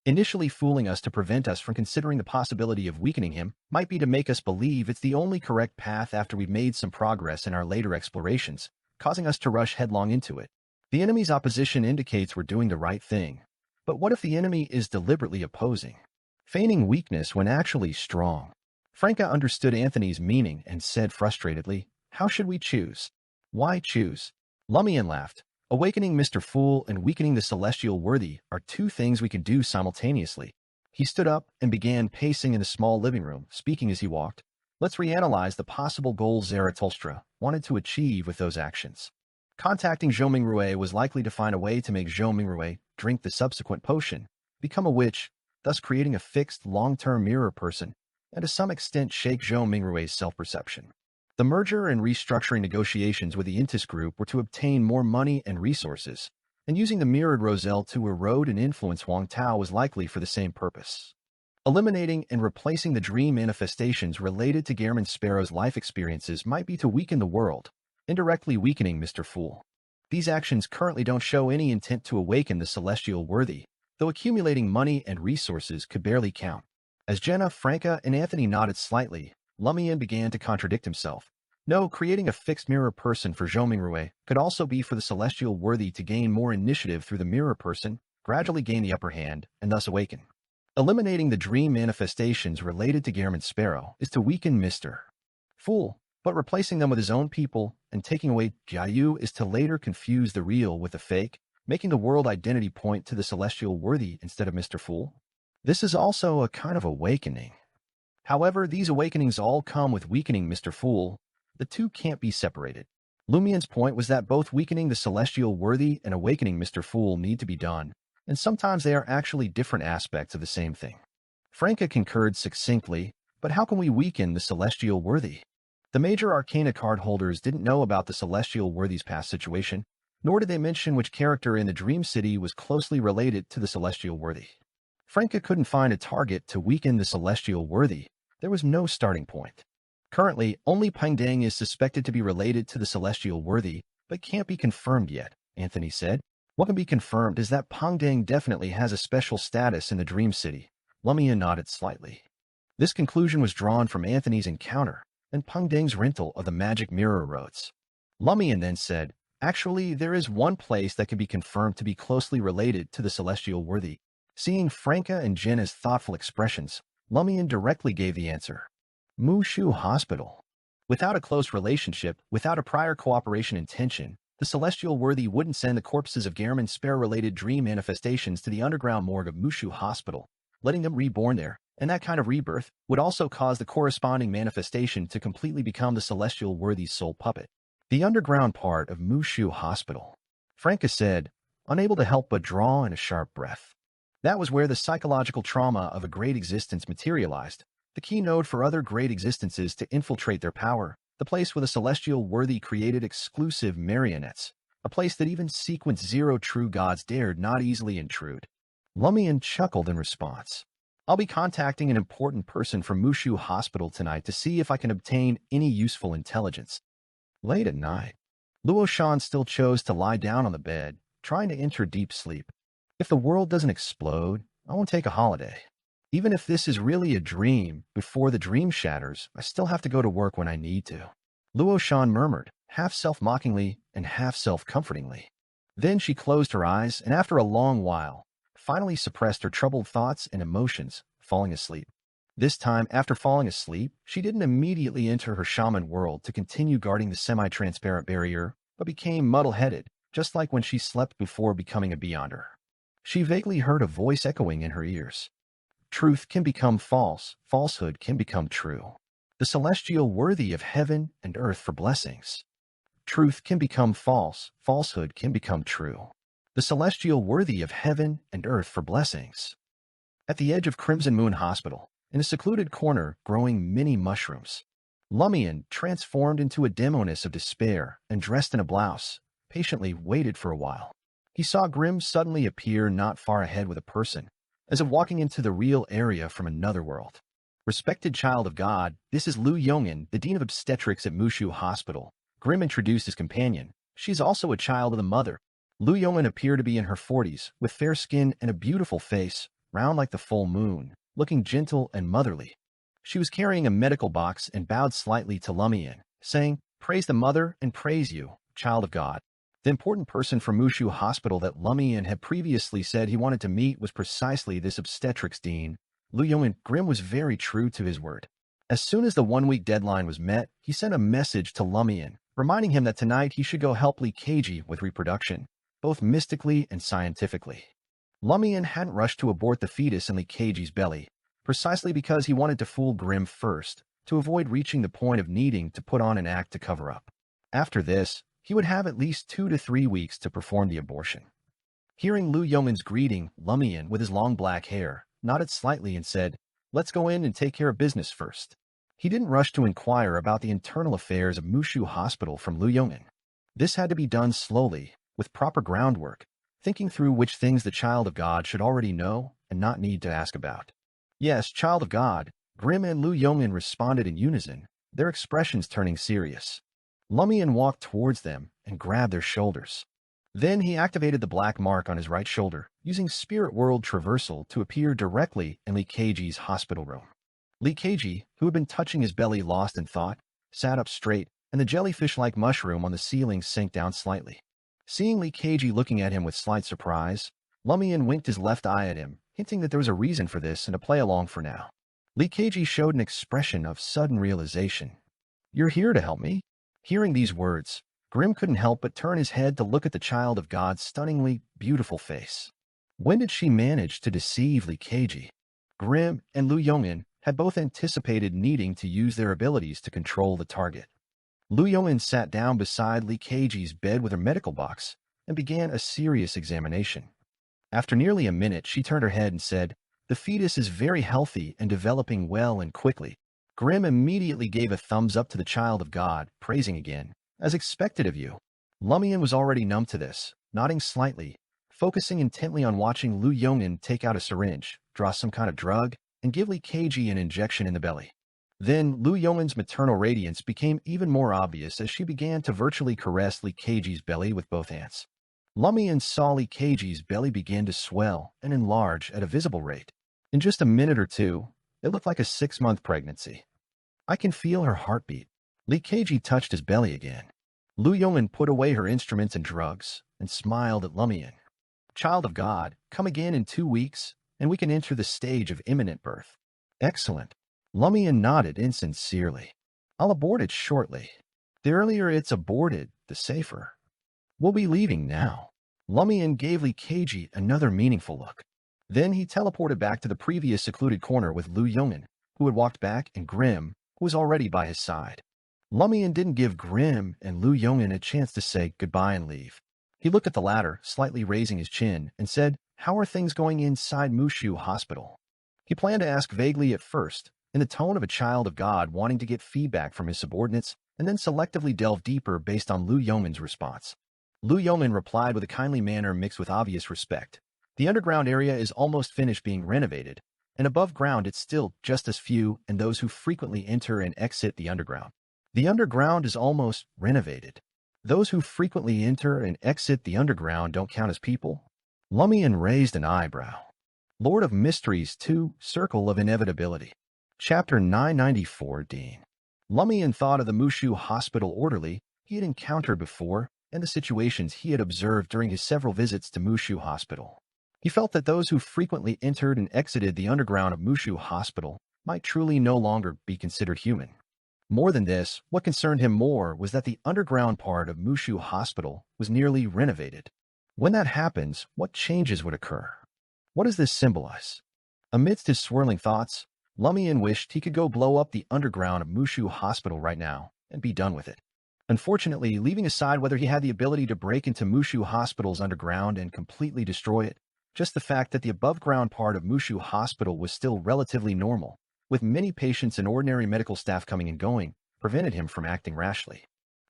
S1: Initially fooling us to prevent us from considering the possibility of weakening him might be to make us believe it's the only correct path after we've made some progress in our later explorations, causing us to rush headlong into it. The enemy's opposition indicates we're doing the right thing. But what if the enemy is deliberately opposing, feigning weakness when actually strong? Franca understood Anthony's meaning and said frustratedly, "How should we choose?" "Why choose?" Lumian laughed. "Awakening Mr. Fool and weakening the celestial worthy are 2 things we can do simultaneously." He stood up and began pacing in the small living room, speaking as he walked. "Let's reanalyze the possible goals Zarathustra wanted to achieve with those actions. Contacting Zhou Mingrui was likely to find a way to make Zhou Mingrui drink the subsequent potion, become a witch, thus creating a fixed, long-term mirror person, and to some extent shake Zhou Mingrui's self-perception. The merger and restructuring negotiations with the Intis Group were to obtain more money and resources, and using the mirrored Roselle to erode and influence Huang Tao was likely for the same purpose. Eliminating and replacing the dream manifestations related to Gehrman Sparrow's life experiences might be to weaken the world, indirectly weakening Mr. Fool. These actions currently don't show any intent to awaken the celestial worthy, though accumulating money and resources could barely count. As Jenna, Franca, and Anthony nodded slightly, Lumian began to contradict himself. No, creating a fixed mirror person for Zhou Mingrui could also be for the celestial worthy to gain more initiative through the mirror person, gradually gain the upper hand, and thus awaken. Eliminating the dream manifestations related to Gehrman Sparrow is to weaken Mr. Fool, but replacing them with his own people and taking away Jiayu is to later confuse the real with the fake, making the world identity point to the celestial worthy instead of Mr. Fool. This is also a kind of awakening. However, these awakenings all come with weakening Mr. Fool. The two can't be separated. Lumian's point was that both weakening the celestial worthy and awakening Mr. Fool need to be done, and sometimes they are actually different aspects of the same thing. Franca concurred succinctly, but how can we weaken the celestial worthy? The major arcana card holders didn't know about the celestial worthy's past situation, nor did they mention which character in the Dream City was closely related to the celestial worthy. Franca couldn't find a target to weaken the celestial worthy. There was no starting point. Currently, only Pangdang is suspected to be related to the celestial worthy, but can't be confirmed yet, Anthony said. What can be confirmed is that Pangdang definitely has a special status in the Dream City. Lumian nodded slightly. This conclusion was drawn from Anthony's encounter and Pangdang's rental of the magic mirror roads. Lumian then said, actually, there is one place that can be confirmed to be closely related to the celestial worthy. Seeing Franca and Jenna's thoughtful expressions, Lumian directly gave the answer. Mushu Hospital. Without a close relationship, without a prior cooperation intention, the celestial worthy wouldn't send the corpses of Gehrman Sparrow-related dream manifestations to the underground morgue of Mushu Hospital, letting them reborn there, and that kind of rebirth would also cause the corresponding manifestation to completely become the celestial worthy's sole puppet. The underground part of Mushu Hospital. Franca said, unable to help but draw in a sharp breath. That was where the psychological trauma of a great existence materialized, the keynote for other great existences to infiltrate their power, the place where the celestial worthy created exclusive marionettes, a place that even sequence zero true gods dared not easily intrude. Lumian chuckled in response. I'll be contacting an important person from Mushu Hospital tonight to see if I can obtain any useful intelligence. Late at night, Luo Shan still chose to lie down on the bed, trying to enter deep sleep. If the world doesn't explode, I won't take a holiday. Even if this is really a dream, before the dream shatters, I still have to go to work when I need to. Luo Shan murmured, half self-mockingly and half self-comfortingly. Then she closed her eyes and after a long while, finally suppressed her troubled thoughts and emotions, falling asleep. This time, after falling asleep, she didn't immediately enter her shaman world to continue guarding the semi-transparent barrier, but became muddle-headed, just like when she slept before becoming a beyonder. She vaguely heard a voice echoing in her ears. Truth can become false, falsehood can become true. The celestial worthy of heaven and earth for blessings. Truth can become false, falsehood can become true. The celestial worthy of heaven and earth for blessings. At the edge of Crimson Moon Hospital, in a secluded corner growing many mushrooms, Lumian, transformed into a demoness of despair and dressed in a blouse, patiently waited for a while. He saw Grimm suddenly appear not far ahead with a person, as if walking into the real area from another world. Respected child of God, this is Lu Yongin, the Dean of Obstetrics at Mushu Hospital. Grimm introduced his companion. She's also a child of the mother. Lu Yongin appeared to be in her 40s, with fair skin and a beautiful face, round like the full moon, looking gentle and motherly. She was carrying a medical box and bowed slightly to Lumian, saying, praise the mother and praise you, child of God. The important person from Mushu Hospital that Lumian had previously said he wanted to meet was precisely this obstetrics dean. Lu Yongin. Grimm was very true to his word. As soon as the one-week deadline was met, he sent a message to Lumian, reminding him that tonight he should go help Li Keiji with reproduction, both mystically and scientifically. Lumian hadn't rushed to abort the fetus in Li Keiji's belly, precisely because he wanted to fool Grimm first, to avoid reaching the point of needing to put on an act to cover up. After this, he would have at least 2 to 3 weeks to perform the abortion. Hearing Lu Yong'in's greeting, Lumian, with his long black hair, nodded slightly and said, "Let's go in and take care of business first." He didn't rush to inquire about the internal affairs of Mushu Hospital from Lu Yongin. This had to be done slowly, with proper groundwork, thinking through which things the child of God should already know and not need to ask about. "Yes, child of God," Grim and Lu Yongin responded in unison, their expressions turning serious. Lumian walked towards them and grabbed their shoulders. Then he activated the black mark on his right shoulder, using Spirit World Traversal to appear directly in Li Keiji's hospital room. Li Keiji, who had been touching his belly lost in thought, sat up straight, and the jellyfish-like mushroom on the ceiling sank down slightly. Seeing Li Keiji looking at him with slight surprise, Lumian winked his left eye at him, hinting that there was a reason for this and to play along for now. Li Keiji showed an expression of sudden realization. "You're here to help me?" Hearing these words, Grim couldn't help but turn his head to look at the child of God's stunningly beautiful face. When did she manage to deceive Li Keiji? Grim and Lu Yongin had both anticipated needing to use their abilities to control the target. Lu Yongin sat down beside Li Keiji's bed with her medical box and began a serious examination. After nearly a minute, she turned her head and said, "The fetus is very healthy and developing well and quickly." Grim immediately gave a thumbs up to the child of God, praising again, "As expected of you." Lumian was already numb to this, nodding slightly, focusing intently on watching Lu Yongin take out a syringe, draw some kind of drug, and give Li Keiji an injection in the belly. Then Lu Yong'in's maternal radiance became even more obvious as she began to virtually caress Li Keiji's belly with both hands. Lumian saw Li Keiji's belly begin to swell and enlarge at a visible rate. In just a minute or two, it looked like a 6-month pregnancy. "I can feel her heartbeat." Li Keiji touched his belly again. Lu Yong'in put away her instruments and drugs and smiled at Lumian. "Child of God, come again in 2 weeks, and we can enter the stage of imminent birth." "Excellent." Lumian nodded insincerely. "I'll abort it shortly. The earlier it's aborted, the safer." "We'll be leaving now." Lumian gave Li Keiji another meaningful look. Then he teleported back to the previous secluded corner with Lu Yong'in, who had walked back, and Grim, who was already by his side. Lumian didn't give Grim and Lu Yong'in a chance to say goodbye and leave. He looked at the latter, slightly raising his chin, and said, "How are things going inside Mushu Hospital?" He planned to ask vaguely at first, in the tone of a child of God wanting to get feedback from his subordinates, and then selectively delve deeper based on Lu Yong'in's response. Lu Yong'in replied with a kindly manner mixed with obvious respect. "The underground area is almost finished being renovated, and above ground it's still just as few and those who frequently enter and exit the underground." "The underground is almost renovated. Those who frequently enter and exit the underground don't count as people?" Lumian raised an eyebrow. Lord of Mysteries 2, Circle of Inevitability. Chapter 994, Dean. Lumian thought of the Mushu Hospital orderly he had encountered before and the situations he had observed during his several visits to Mushu Hospital. He felt that those who frequently entered and exited the underground of Mushu Hospital might truly no longer be considered human. More than this, what concerned him more was that the underground part of Mushu Hospital was nearly renovated. When that happens, what changes would occur? What does this symbolize? Amidst his swirling thoughts, Lumian wished he could go blow up the underground of Mushu Hospital right now and be done with it. Unfortunately, leaving aside whether he had the ability to break into Mushu Hospital's underground and completely destroy it, just the fact that the above-ground part of Mushu Hospital was still relatively normal, with many patients and ordinary medical staff coming and going, prevented him from acting rashly.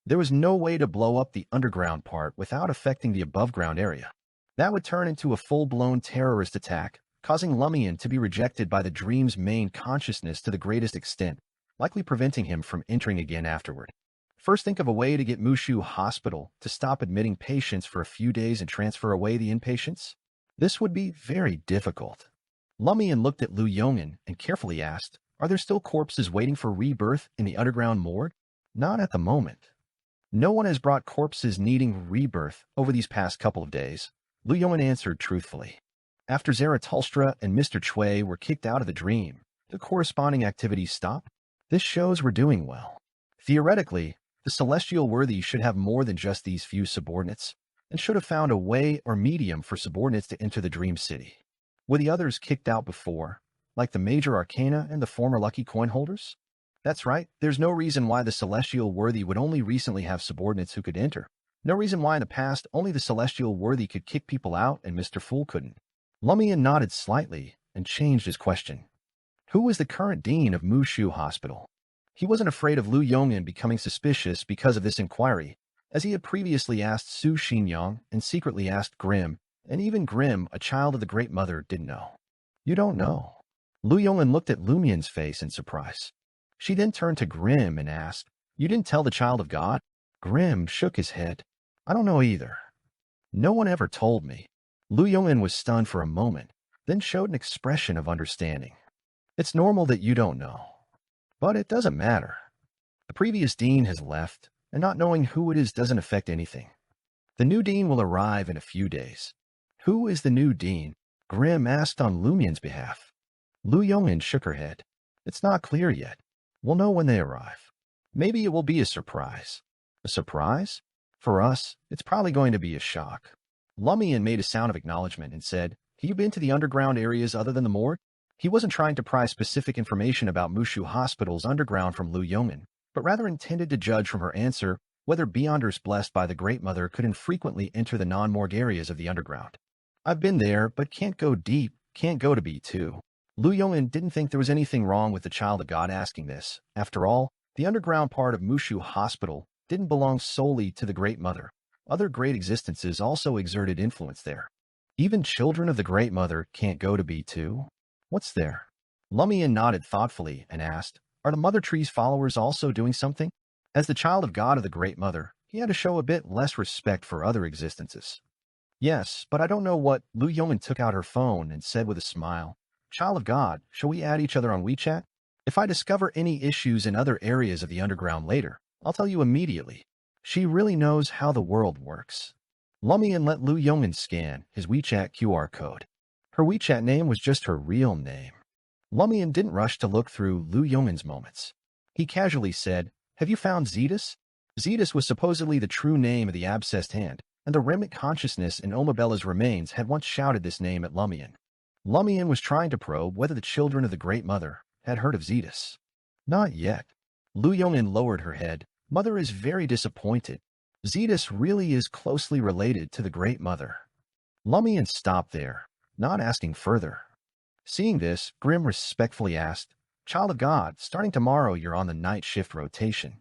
S1: There was no way to blow up the underground part without affecting the above-ground area. That would turn into a full-blown terrorist attack, causing Lumian to be rejected by the dream's main consciousness to the greatest extent, likely preventing him from entering again afterward. First, think of a way to get Mushu Hospital to stop admitting patients for a few days and transfer away the inpatients. This would be very difficult. Lumian looked at Lu Yong'in and carefully asked, "Are there still corpses waiting for rebirth in the underground morgue?" "Not at the moment. No one has brought corpses needing rebirth over these past couple of days," Lu Yong'in answered truthfully. After Zarathustra and Mr. Chui were kicked out of the dream, the corresponding activities stopped. This shows we're doing well. Theoretically, the celestial worthy should have more than just these few subordinates, and should have found a way or medium for subordinates to enter the Dream City. Were the others kicked out before, like the major arcana and the former lucky coin holders? That's right, there's no reason why the celestial worthy would only recently have subordinates who could enter. No reason why in the past only the celestial worthy could kick people out and Mr. Fool couldn't. Lumian nodded slightly, and changed his question. Who was the current dean of Mushu Hospital? He wasn't afraid of Lu Yongin becoming suspicious because of this inquiry, as he had previously asked Su Xinyang and secretly asked Grim, and even Grim, a child of the Great Mother, didn't know. You don't know. Lu Yongin looked at Lumian's face in surprise. She then turned to Grim and asked, You didn't tell the child of God? Grim shook his head. I don't know either. No one ever told me. Lu Yongin was stunned for a moment, then showed an expression of understanding. It's normal that you don't know. But it doesn't matter. The previous dean has left, and not knowing who it is doesn't affect anything. The new dean will arrive in a few days. Who is the new dean? Grim asked on Lumian's behalf. Lu Yongin shook her head. It's not clear yet. We'll know when they arrive. Maybe it will be a surprise. A surprise? For us, it's probably going to be a shock. Lumian made a sound of acknowledgement and said, Have you been to the underground areas other than the morgue? He wasn't trying to pry specific information about Mushu Hospital's underground from Lu Yongin, but rather intended to judge from her answer whether Beyonders blessed by the Great Mother could infrequently enter the non-morgue areas of the underground. I've been there, but can't go deep, can't go to B2. Lu Yongin didn't think there was anything wrong with the child of God asking this. After all, the underground part of Mushu Hospital didn't belong solely to the Great Mother. Other great existences also exerted influence there. Even children of the Great Mother can't go to B2. What's there? Lumian nodded thoughtfully and asked, Are the Mother Tree's followers also doing something? As the child of God of the Great Mother, he had to show a bit less respect for other existences. Yes, but I don't know what. Lu Yongin took out her phone and said with a smile, Child of God, shall we add each other on WeChat? If I discover any issues in other areas of the underground later, I'll tell you immediately. She really knows how the world works. Lumian let Lu Yongin scan his WeChat QR code. Her WeChat name was just her real name. Lumian didn't rush to look through Lu Yongin's moments. He casually said, Have you found Zetus? Zetus was supposedly the true name of the abscessed hand, and the remnant consciousness in Omabella's remains had once shouted this name at Lumian. Lumian was trying to probe whether the children of the Great Mother had heard of Zetus. Not yet. Lu Yongin lowered her head. Mother is very disappointed. Zetus really is closely related to the Great Mother. Lumian stopped there, not asking further. Seeing this, Grim respectfully asked, Child of God, starting tomorrow you're on the night shift rotation.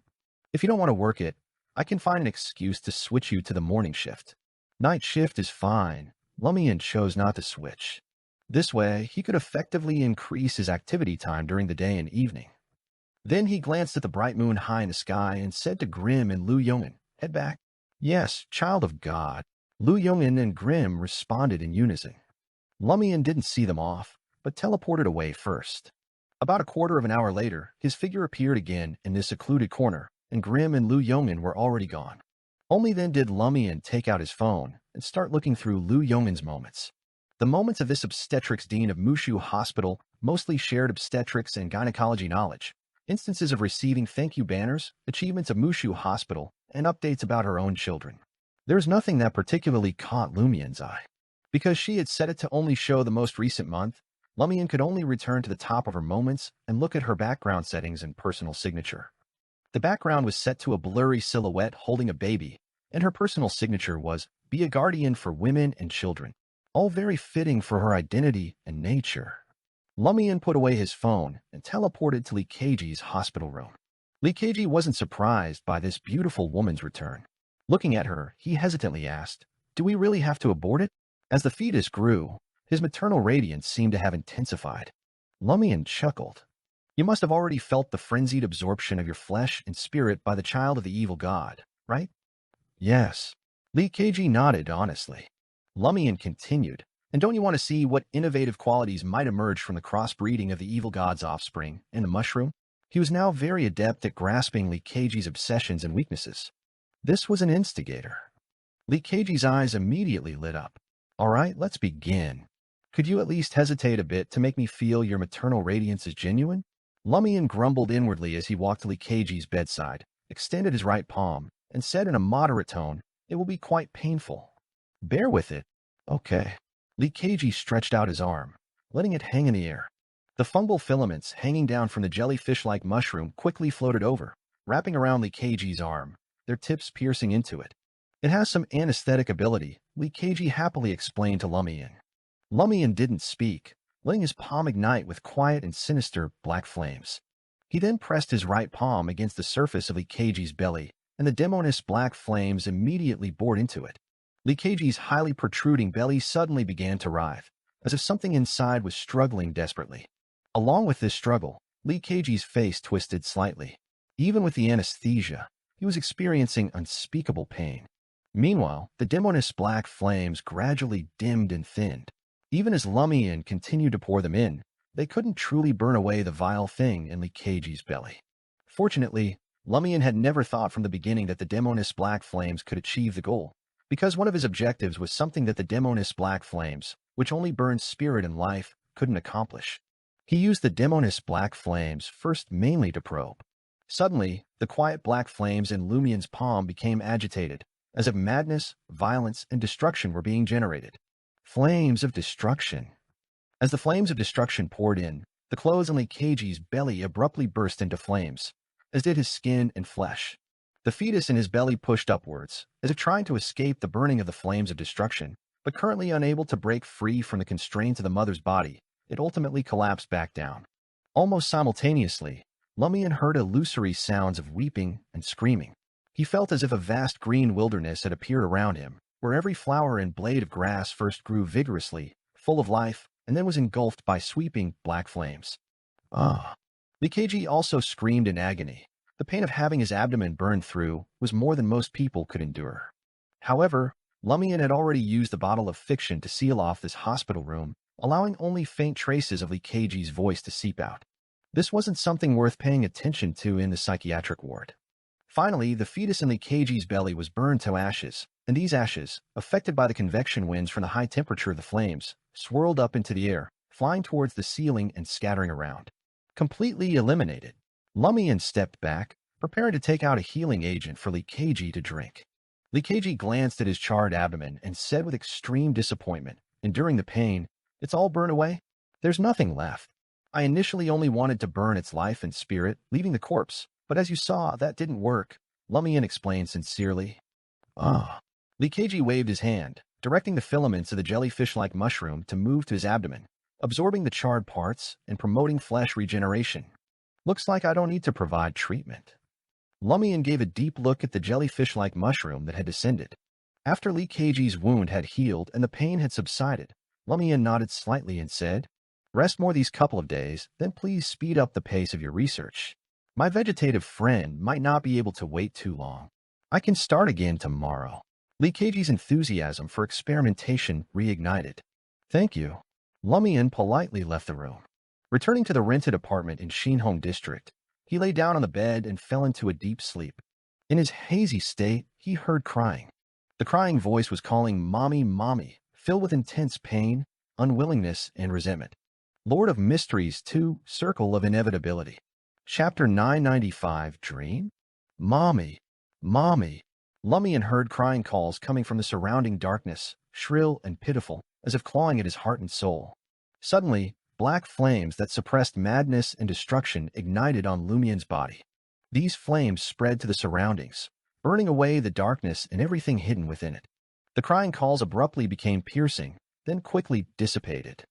S1: If you don't want to work it, I can find an excuse to switch you to the morning shift. Night shift is fine. Lumian chose not to switch. This way, he could effectively increase his activity time during the day and evening. Then he glanced at the bright moon high in the sky and said to Grim and Lu Yongin, Head back. Yes, child of God. Lu Yongin and Grim responded in unison. Lumian didn't see them off, but teleported away first. About a quarter of an hour later, his figure appeared again in this secluded corner, and Grim and Lu Yongin were already gone. Only then did Lumian take out his phone and start looking through Lu Yongin's moments. The moments of this obstetrics dean of Mushu Hospital mostly shared obstetrics and gynecology knowledge, instances of receiving thank you banners, achievements of Mushu Hospital, and updates about her own children. There's nothing that particularly caught Lumian's eye. Because she had set it to only show the most recent month, Lumian could only return to the top of her moments and look at her background settings and personal signature. The background was set to a blurry silhouette holding a baby, and her personal signature was, Be a guardian for women and children. All very fitting for her identity and nature. Lumian put away his phone and teleported to Lee Keiji's hospital room. Lee Keiji wasn't surprised by this beautiful woman's return. Looking at her, he hesitantly asked, Do we really have to abort it? As the fetus grew, his maternal radiance seemed to have intensified. Lumian chuckled. You must have already felt the frenzied absorption of your flesh and spirit by the child of the evil god, right? Yes. Lee Keiji nodded honestly. Lumian continued, And don't you want to see what innovative qualities might emerge from the crossbreeding of the evil god's offspring and the mushroom? He was now very adept at grasping Lee Keiji's obsessions and weaknesses. This was an instigator. Lee Keiji's eyes immediately lit up. All right, let's begin. Could you at least hesitate a bit to make me feel your maternal radiance is genuine? Lumian grumbled inwardly as he walked to Lee Keiji's bedside, extended his right palm, and said in a moderate tone, It will be quite painful. Bear with it. Okay. Lee Keiji stretched out his arm, letting it hang in the air. The fungal filaments hanging down from the jellyfish-like mushroom quickly floated over, wrapping around Lee Keiji's arm, their tips piercing into it. It has some anesthetic ability, Lee Keiji happily explained to Lumian. Lumian didn't speak, letting his palm ignite with quiet and sinister black flames. He then pressed his right palm against the surface of Likaji's belly, and the demoness black flames immediately bored into it. Likaji's highly protruding belly suddenly began to writhe, as if something inside was struggling desperately. Along with this struggle, Likaji's face twisted slightly. Even with the anesthesia, he was experiencing unspeakable pain. Meanwhile, the demoness black flames gradually dimmed and thinned. Even as Lumian continued to pour them in, they couldn't truly burn away the vile thing in Likaji's belly. Fortunately, Lumian had never thought from the beginning that the demoness black flames could achieve the goal, because one of his objectives was something that the demoness black flames, which only burned spirit and life, couldn't accomplish. He used the demoness black flames first mainly to probe. Suddenly, the quiet black flames in Lumian's palm became agitated, as if madness, violence, and destruction were being generated. Flames of destruction. As the flames of destruction poured in, the clothes on Likaji's belly abruptly burst into flames, as did his skin and flesh. The fetus in his belly pushed upwards, as if trying to escape the burning of the flames of destruction, but currently unable to break free from the constraints of the mother's body, it ultimately collapsed back down. Almost simultaneously, Lumian heard illusory sounds of weeping and screaming. He felt as if a vast green wilderness had appeared around him, where every flower and blade of grass first grew vigorously, full of life, and then was engulfed by sweeping black flames. Ah! Likaji also screamed in agony. The pain of having his abdomen burned through was more than most people could endure. However, Lumian had already used the bottle of fiction to seal off this hospital room, allowing only faint traces of Likaji's voice to seep out. This wasn't something worth paying attention to in the psychiatric ward. Finally, the fetus in Likaji's belly was burned to ashes, and these ashes, affected by the convection winds from the high temperature of the flames, swirled up into the air, flying towards the ceiling and scattering around. Completely eliminated, Lumian stepped back, preparing to take out a healing agent for Likaji to drink. Likaji glanced at his charred abdomen and said with extreme disappointment, enduring the pain, "It's all burned away? There's nothing left. I initially only wanted to burn its life and spirit, leaving the corpse, but as you saw, that didn't work," Lumian explained sincerely. Ah. Likaji waved his hand, directing the filaments of the jellyfish-like mushroom to move to his abdomen, absorbing the charred parts and promoting flesh regeneration. "Looks like I don't need to provide treatment." Lumian gave a deep look at the jellyfish-like mushroom that had descended. After Likaji's wound had healed and the pain had subsided, Lumian nodded slightly and said, "Rest more these couple of days, then please speed up the pace of your research. My vegetative friend might not be able to wait too long. I can start again tomorrow." Likaji's enthusiasm for experimentation reignited. "Thank you." Lumian politely left the room. Returning to the rented apartment in Shinhong District, he lay down on the bed and fell into a deep sleep. In his hazy state, he heard crying. The crying voice was calling "Mommy, Mommy," filled with intense pain, unwillingness, and resentment. Lord of Mysteries 2, Circle of Inevitability. Chapter 995, Dream? "Mommy, Mommy." Lumian heard crying calls coming from the surrounding darkness, shrill and pitiful, as if clawing at his heart and soul. Suddenly, black flames that suppressed madness and destruction ignited on Lumian's body. These flames spread to the surroundings, burning away the darkness and everything hidden within it. The crying calls abruptly became piercing, then quickly dissipated.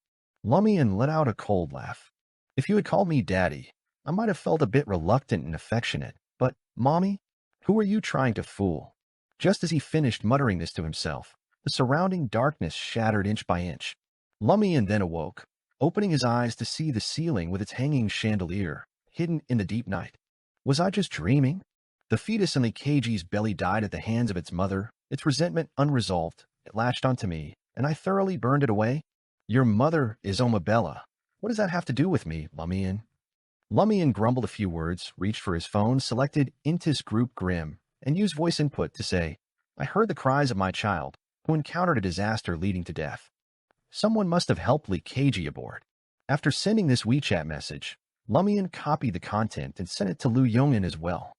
S1: Lumian let out a cold laugh. "If you had called me Daddy, I might have felt a bit reluctant and affectionate, but, Mommy, who are you trying to fool?" Just as he finished muttering this to himself, the surrounding darkness shattered inch by inch. Lumian then awoke, opening his eyes to see the ceiling with its hanging chandelier, hidden in the deep night. Was I just dreaming? The fetus in Likaji's belly died at the hands of its mother, its resentment unresolved. It latched onto me, and I thoroughly burned it away. "Your mother is Omabella. What does that have to do with me, Lumian?" Lumian grumbled a few words, reached for his phone, selected Intis Group Grim, and used voice input to say, "I heard the cries of my child, who encountered a disaster leading to death. Someone must have helped Likaji aboard." After sending this WeChat message, Lumian copied the content and sent it to Lu Yongin as well.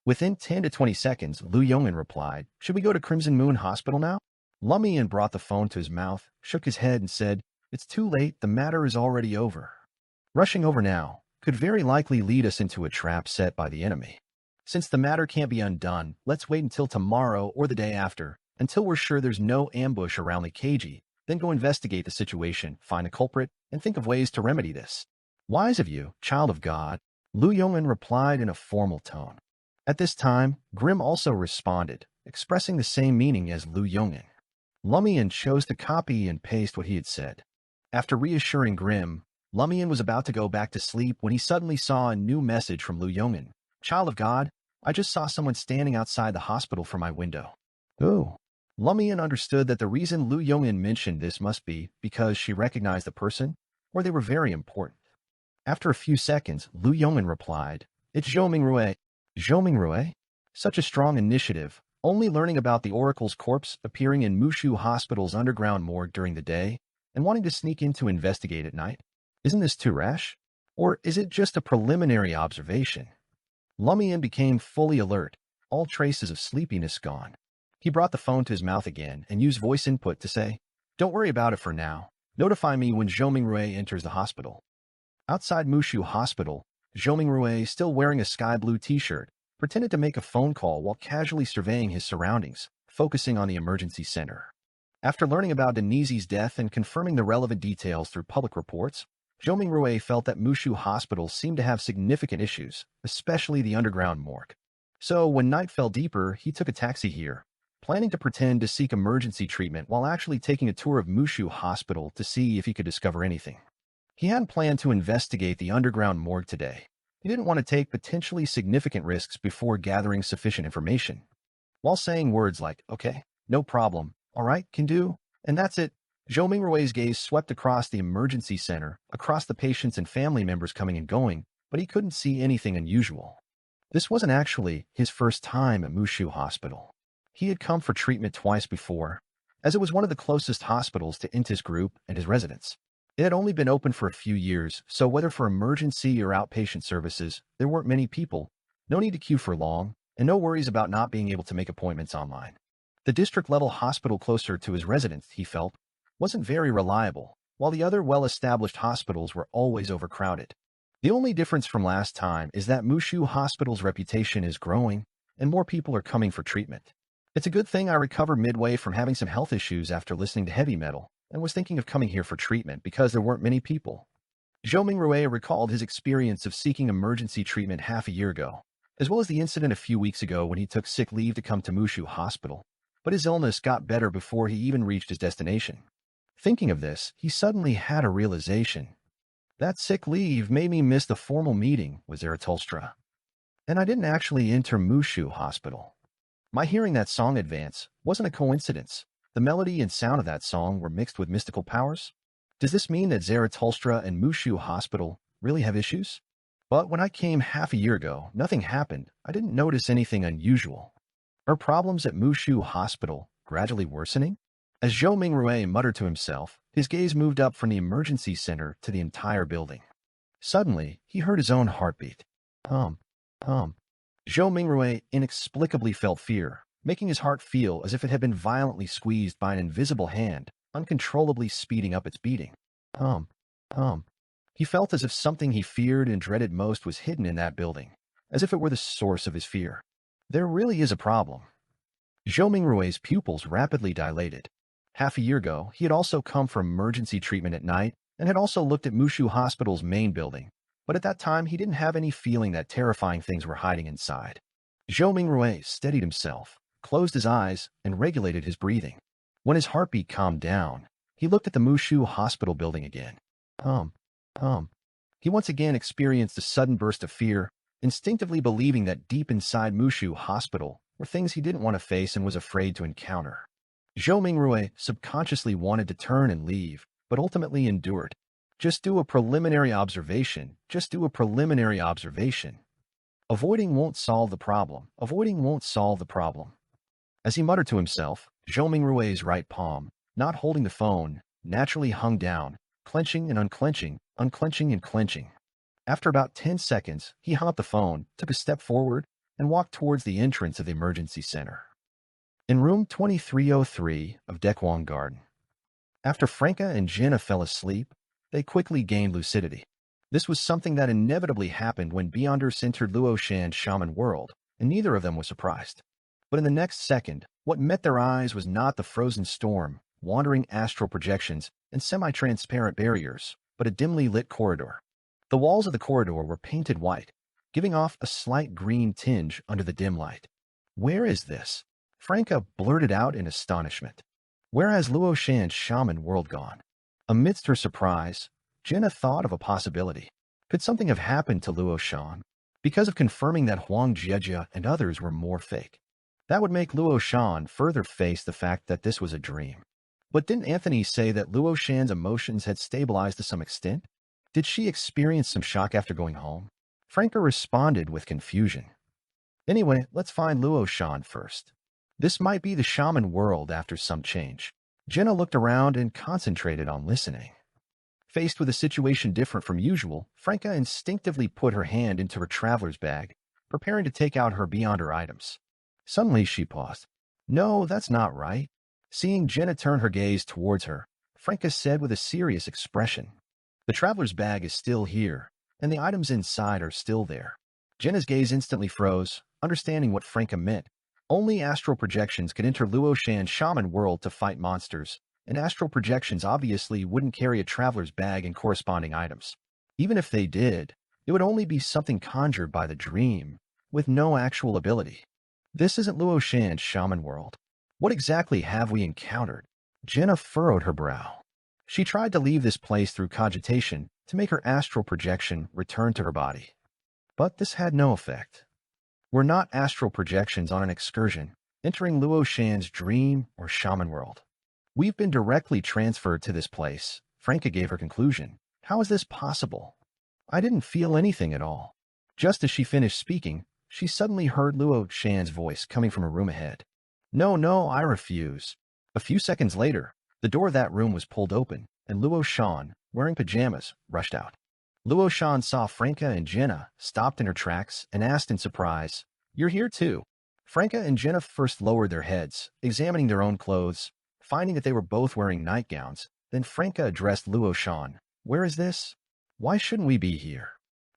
S1: Within 10 to 20 seconds, Lu Yongin replied, "Should we go to Crimson Moon Hospital now?" Lumian brought the phone to his mouth, shook his head, and said, "It's too late, the matter is already over. Rushing over now could very likely lead us into a trap set by the enemy. Since the matter can't be undone, let's wait until tomorrow or the day after, until we're sure there's no ambush around Likaji, Then go investigate the situation, find the culprit, and think of ways to remedy this. Wise of you, child of God, Lu Yong'an replied in a formal tone. At this time, Grimm also responded, expressing the same meaning as Lu Yong'an. Lumian chose to copy and paste what he had said. After reassuring Grimm, Lumian was about to go back to sleep when he suddenly saw a new message from Lu Yong'an. Child of God, I just saw someone standing outside the hospital from my window. Ooh. Lumian understood that the reason Lu Yong'an mentioned this must be because she recognized the person, or they were very important. After a few seconds, Lu Yong'an replied, It's Zhou Mingrue. Zhou Mingrue? Such a strong initiative, only learning about the Oracle's corpse appearing in Mushu Hospital's underground morgue during the day, and wanting to sneak in to investigate at night. Isn't this too rash? Or is it just a preliminary observation? Lumian became fully alert, all traces of sleepiness gone. He brought the phone to his mouth again and used voice input to say, Don't worry about it for now. Notify me when Zhou Mingrue enters the hospital. Outside Mushu Hospital, Zhou Mingrue, still wearing a sky blue t-shirt, pretended to make a phone call while casually surveying his surroundings, focusing on the emergency center. After learning about Denise's death and confirming the relevant details through public reports, Zhou Mingrue felt that Mushu Hospital seemed to have significant issues, especially the underground morgue. So when night fell deeper, he took a taxi here, planning to pretend to seek emergency treatment while actually taking a tour of Mushu Hospital to see if he could discover anything. He hadn't planned to investigate the underground morgue today. He didn't want to take potentially significant risks before gathering sufficient information. While saying words like, okay, no problem, all right, can do, and that's it, Zhou Mingrue's gaze swept across the emergency center, across the patients and family members coming and going, but he couldn't see anything unusual. This wasn't actually his first time at Mushu Hospital. He had come for treatment twice before, as it was one of the closest hospitals to Intis Group and his residence. It had only been open for a few years, so whether for emergency or outpatient services, there weren't many people, no need to queue for long, and no worries about not being able to make appointments online. The district-level hospital closer to his residence, he felt, wasn't very reliable, while the other well-established hospitals were always overcrowded. The only difference from last time is that Mushu Hospital's reputation is growing, and more people are coming for treatment. It's a good thing I recovered midway from having some health issues after listening to heavy metal, and was thinking of coming here for treatment because there weren't many people. Zhou Mingrue recalled his experience of seeking emergency treatment half a year ago, as well as the incident a few weeks ago when he took sick leave to come to Mushu Hospital, but his illness got better before he even reached his destination. Thinking of this, he suddenly had a realization. That sick leave made me miss the formal meeting with Zarathustra. And I didn't actually enter Mushu Hospital. My hearing that song advance wasn't a coincidence. The melody and sound of that song were mixed with mystical powers. Does this mean that Zarathustra and Mushu Hospital really have issues? But when I came half a year ago, nothing happened. I didn't notice anything unusual. Are problems at Mushu Hospital gradually worsening? As Zhou Mingrue muttered to himself, his gaze moved up from the emergency center to the entire building. Suddenly, he heard his own heartbeat. Hum, hum. Zhou Mingrue inexplicably felt fear, making his heart feel as if it had been violently squeezed by an invisible hand, uncontrollably speeding up its beating. Hum, hum. He felt as if something he feared and dreaded most was hidden in that building, as if it were the source of his fear. There really is a problem. Zhou Mingrue's pupils rapidly dilated. Half a year ago, he had also come for emergency treatment at night and had also looked at Mushu Hospital's main building, but at that time he didn't have any feeling that terrifying things were hiding inside. Zhou Mingrue steadied himself, closed his eyes, and regulated his breathing. When his heartbeat calmed down, he looked at the Mushu Hospital building again. Hum, hum. He once again experienced a sudden burst of fear, instinctively believing that deep inside Mushu Hospital were things he didn't want to face and was afraid to encounter. Zhou Mingrue subconsciously wanted to turn and leave, but ultimately endured. Just do a preliminary observation. Just do a preliminary observation. Avoiding won't solve the problem. Avoiding won't solve the problem. As he muttered to himself, Zhou Mingrue's right palm, not holding the phone, naturally hung down, clenching and unclenching, unclenching and clenching. After about 10 seconds, he hung up the phone, took a step forward, and walked towards the entrance of the emergency center. In room 2303 of Dekwang Garden. After Franca and Jenna fell asleep, they quickly gained lucidity. This was something that inevitably happened when Beyonders entered Luoshan's shaman world, and neither of them was surprised. But in the next second, what met their eyes was not the frozen storm, wandering astral projections, and semi-transparent barriers, but a dimly lit corridor. The walls of the corridor were painted white, giving off a slight green tinge under the dim light. "Where is this?" Franca blurted out in astonishment. Where has Luo Shan's shaman world gone? Amidst her surprise, Jenna thought of a possibility. Could something have happened to Luo Shan? Because of confirming that Huang Jiejia and others were more fake. That would make Luo Shan further face the fact that this was a dream. But didn't Anthony say that Luo Shan's emotions had stabilized to some extent? Did she experience some shock after going home? Franca responded with confusion. Anyway, let's find Luo Shan first. This might be the shaman world after some change. Jenna looked around and concentrated on listening. Faced with a situation different from usual, Franca instinctively put her hand into her traveler's bag, preparing to take out her beyonder items. Suddenly she paused. "No, that's not right." Seeing Jenna turn her gaze towards her, Franca said with a serious expression, "The traveler's bag is still here, and the items inside are still there." Jenna's gaze instantly froze, understanding what Franca meant. Only astral projections could enter Luo Shan's shaman world to fight monsters, and astral projections obviously wouldn't carry a traveler's bag and corresponding items. Even if they did, it would only be something conjured by the dream, with no actual ability. This isn't Luo Shan's shaman world. What exactly have we encountered? Jenna furrowed her brow. She tried to leave this place through cogitation to make her astral projection return to her body. But this had no effect. We're not astral projections on an excursion, entering Luo Shan's dream or shaman world. We've been directly transferred to this place, Franca gave her conclusion. How is this possible? I didn't feel anything at all. Just as she finished speaking, she suddenly heard Luo Shan's voice coming from a room ahead. No, I refuse." A few seconds later, the door of that room was pulled open, and Luo Shan, wearing pajamas, rushed out. Luo Shan saw Franca and Jenna, stopped in her tracks, and asked in surprise, "You're here too?" Franca and Jenna first lowered their heads, examining their own clothes, finding that they were both wearing nightgowns. Then Franca addressed Luo Shan. "Where is this? Why shouldn't we be here?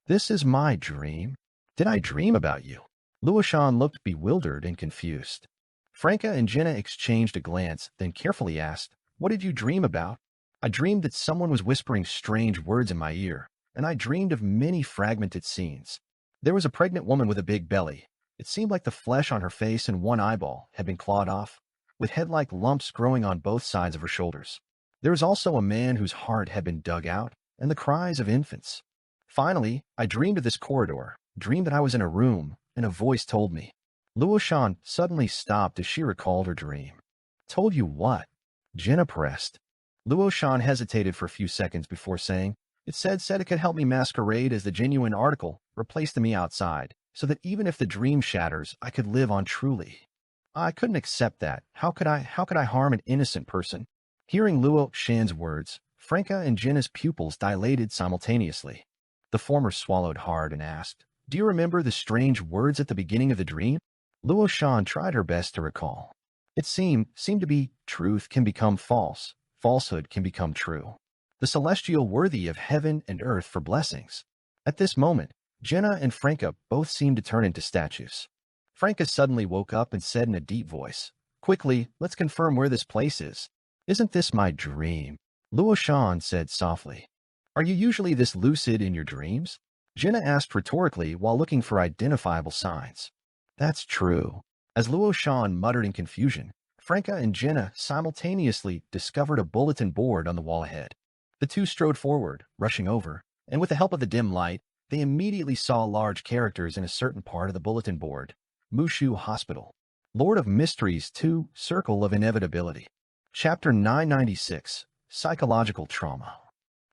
S1: This is my dream. Did I dream about you?" Luo Shan looked bewildered and confused. Franca and Jenna exchanged a glance, then carefully asked, "What did you dream about?" "I dreamed that someone was whispering strange words in my ear, and I dreamed of many fragmented scenes. There was a pregnant woman with a big belly. It seemed like the flesh on her face and one eyeball had been clawed off, with head-like lumps growing on both sides of her shoulders. There was also a man whose heart had been dug out, and the cries of infants. Finally, I dreamed of this corridor, dreamed that I was in a room, and a voice told me." Luo Shan suddenly stopped as she recalled her dream. "Told you what?" Jenna pressed. Luo Shan hesitated for a few seconds before saying, It said it could help me masquerade as the genuine article, replace the me outside, so that even if the dream shatters, I could live on truly. I couldn't accept that. How could I harm an innocent person?" Hearing Luo Shan's words, Franca and Jenna's pupils dilated simultaneously. The former swallowed hard and asked, "Do you remember the strange words at the beginning of the dream?" Luo Shan tried her best to recall. It seemed to be, truth can become false, falsehood can become true. The celestial worthy of heaven and earth for blessings. At this moment, Jenna and Franca both seemed to turn into statues. Franca suddenly woke up and said in a deep voice, "Quickly, let's confirm where this place is. Isn't this my dream?" Luo Shan said softly, "Are you usually this lucid in your dreams?" Jenna asked rhetorically while looking for identifiable signs. "That's true." As Luo Shan muttered in confusion, Franca and Jenna simultaneously discovered a bulletin board on the wall ahead. The two strode forward, rushing over, and with the help of the dim light, they immediately saw large characters in a certain part of the bulletin board. Mushu Hospital. Lord of Mysteries 2, Circle of Inevitability. Chapter 996, Psychological Trauma.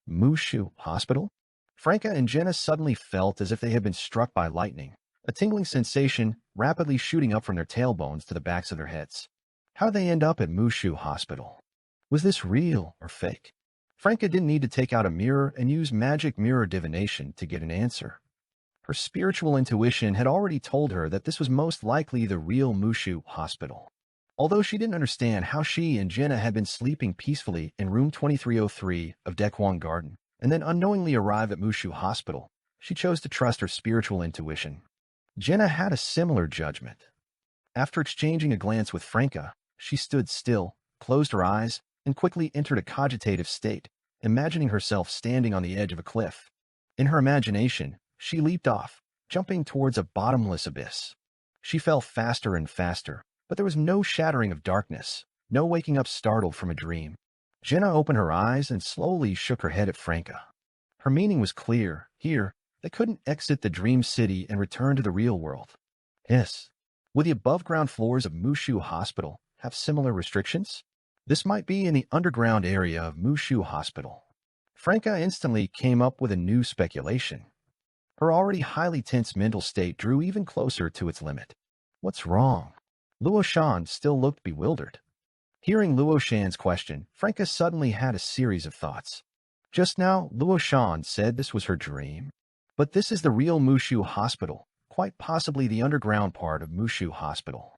S1: Mushu Hospital? Franca and Jenna suddenly felt as if they had been struck by lightning, a tingling sensation rapidly shooting up from their tailbones to the backs of their heads. How did they end up at Mushu Hospital? Was this real or fake? Franca didn't need to take out a mirror and use magic mirror divination to get an answer. Her spiritual intuition had already told her that this was most likely the real Mushu Hospital. Although she didn't understand how she and Jenna had been sleeping peacefully in room 2303 of Dekwang Garden, and then unknowingly arrive at Mushu Hospital, she chose to trust her spiritual intuition. Jenna had a similar judgment. After exchanging a glance with Franca, she stood still, closed her eyes, and quickly entered a cogitative state, imagining herself standing on the edge of a cliff. In her imagination, she leaped off, jumping towards a bottomless abyss. She fell faster and faster, but there was no shattering of darkness, no waking up startled from a dream. Jenna opened her eyes and slowly shook her head at Franca. Her meaning was clear. Here, they couldn't exit the dream city and return to the real world. Yes. Would the above-ground floors of Mushu Hospital have similar restrictions? This might be in the underground area of Mushu Hospital. Franca instantly came up with a new speculation. Her already highly tense mental state drew even closer to its limit. What's wrong? Luo Shan still looked bewildered. Hearing Luo Shan's question, Franca suddenly had a series of thoughts. Just now, Luo Shan said this was her dream. But this is the real Mushu Hospital, quite possibly the underground part of Mushu Hospital.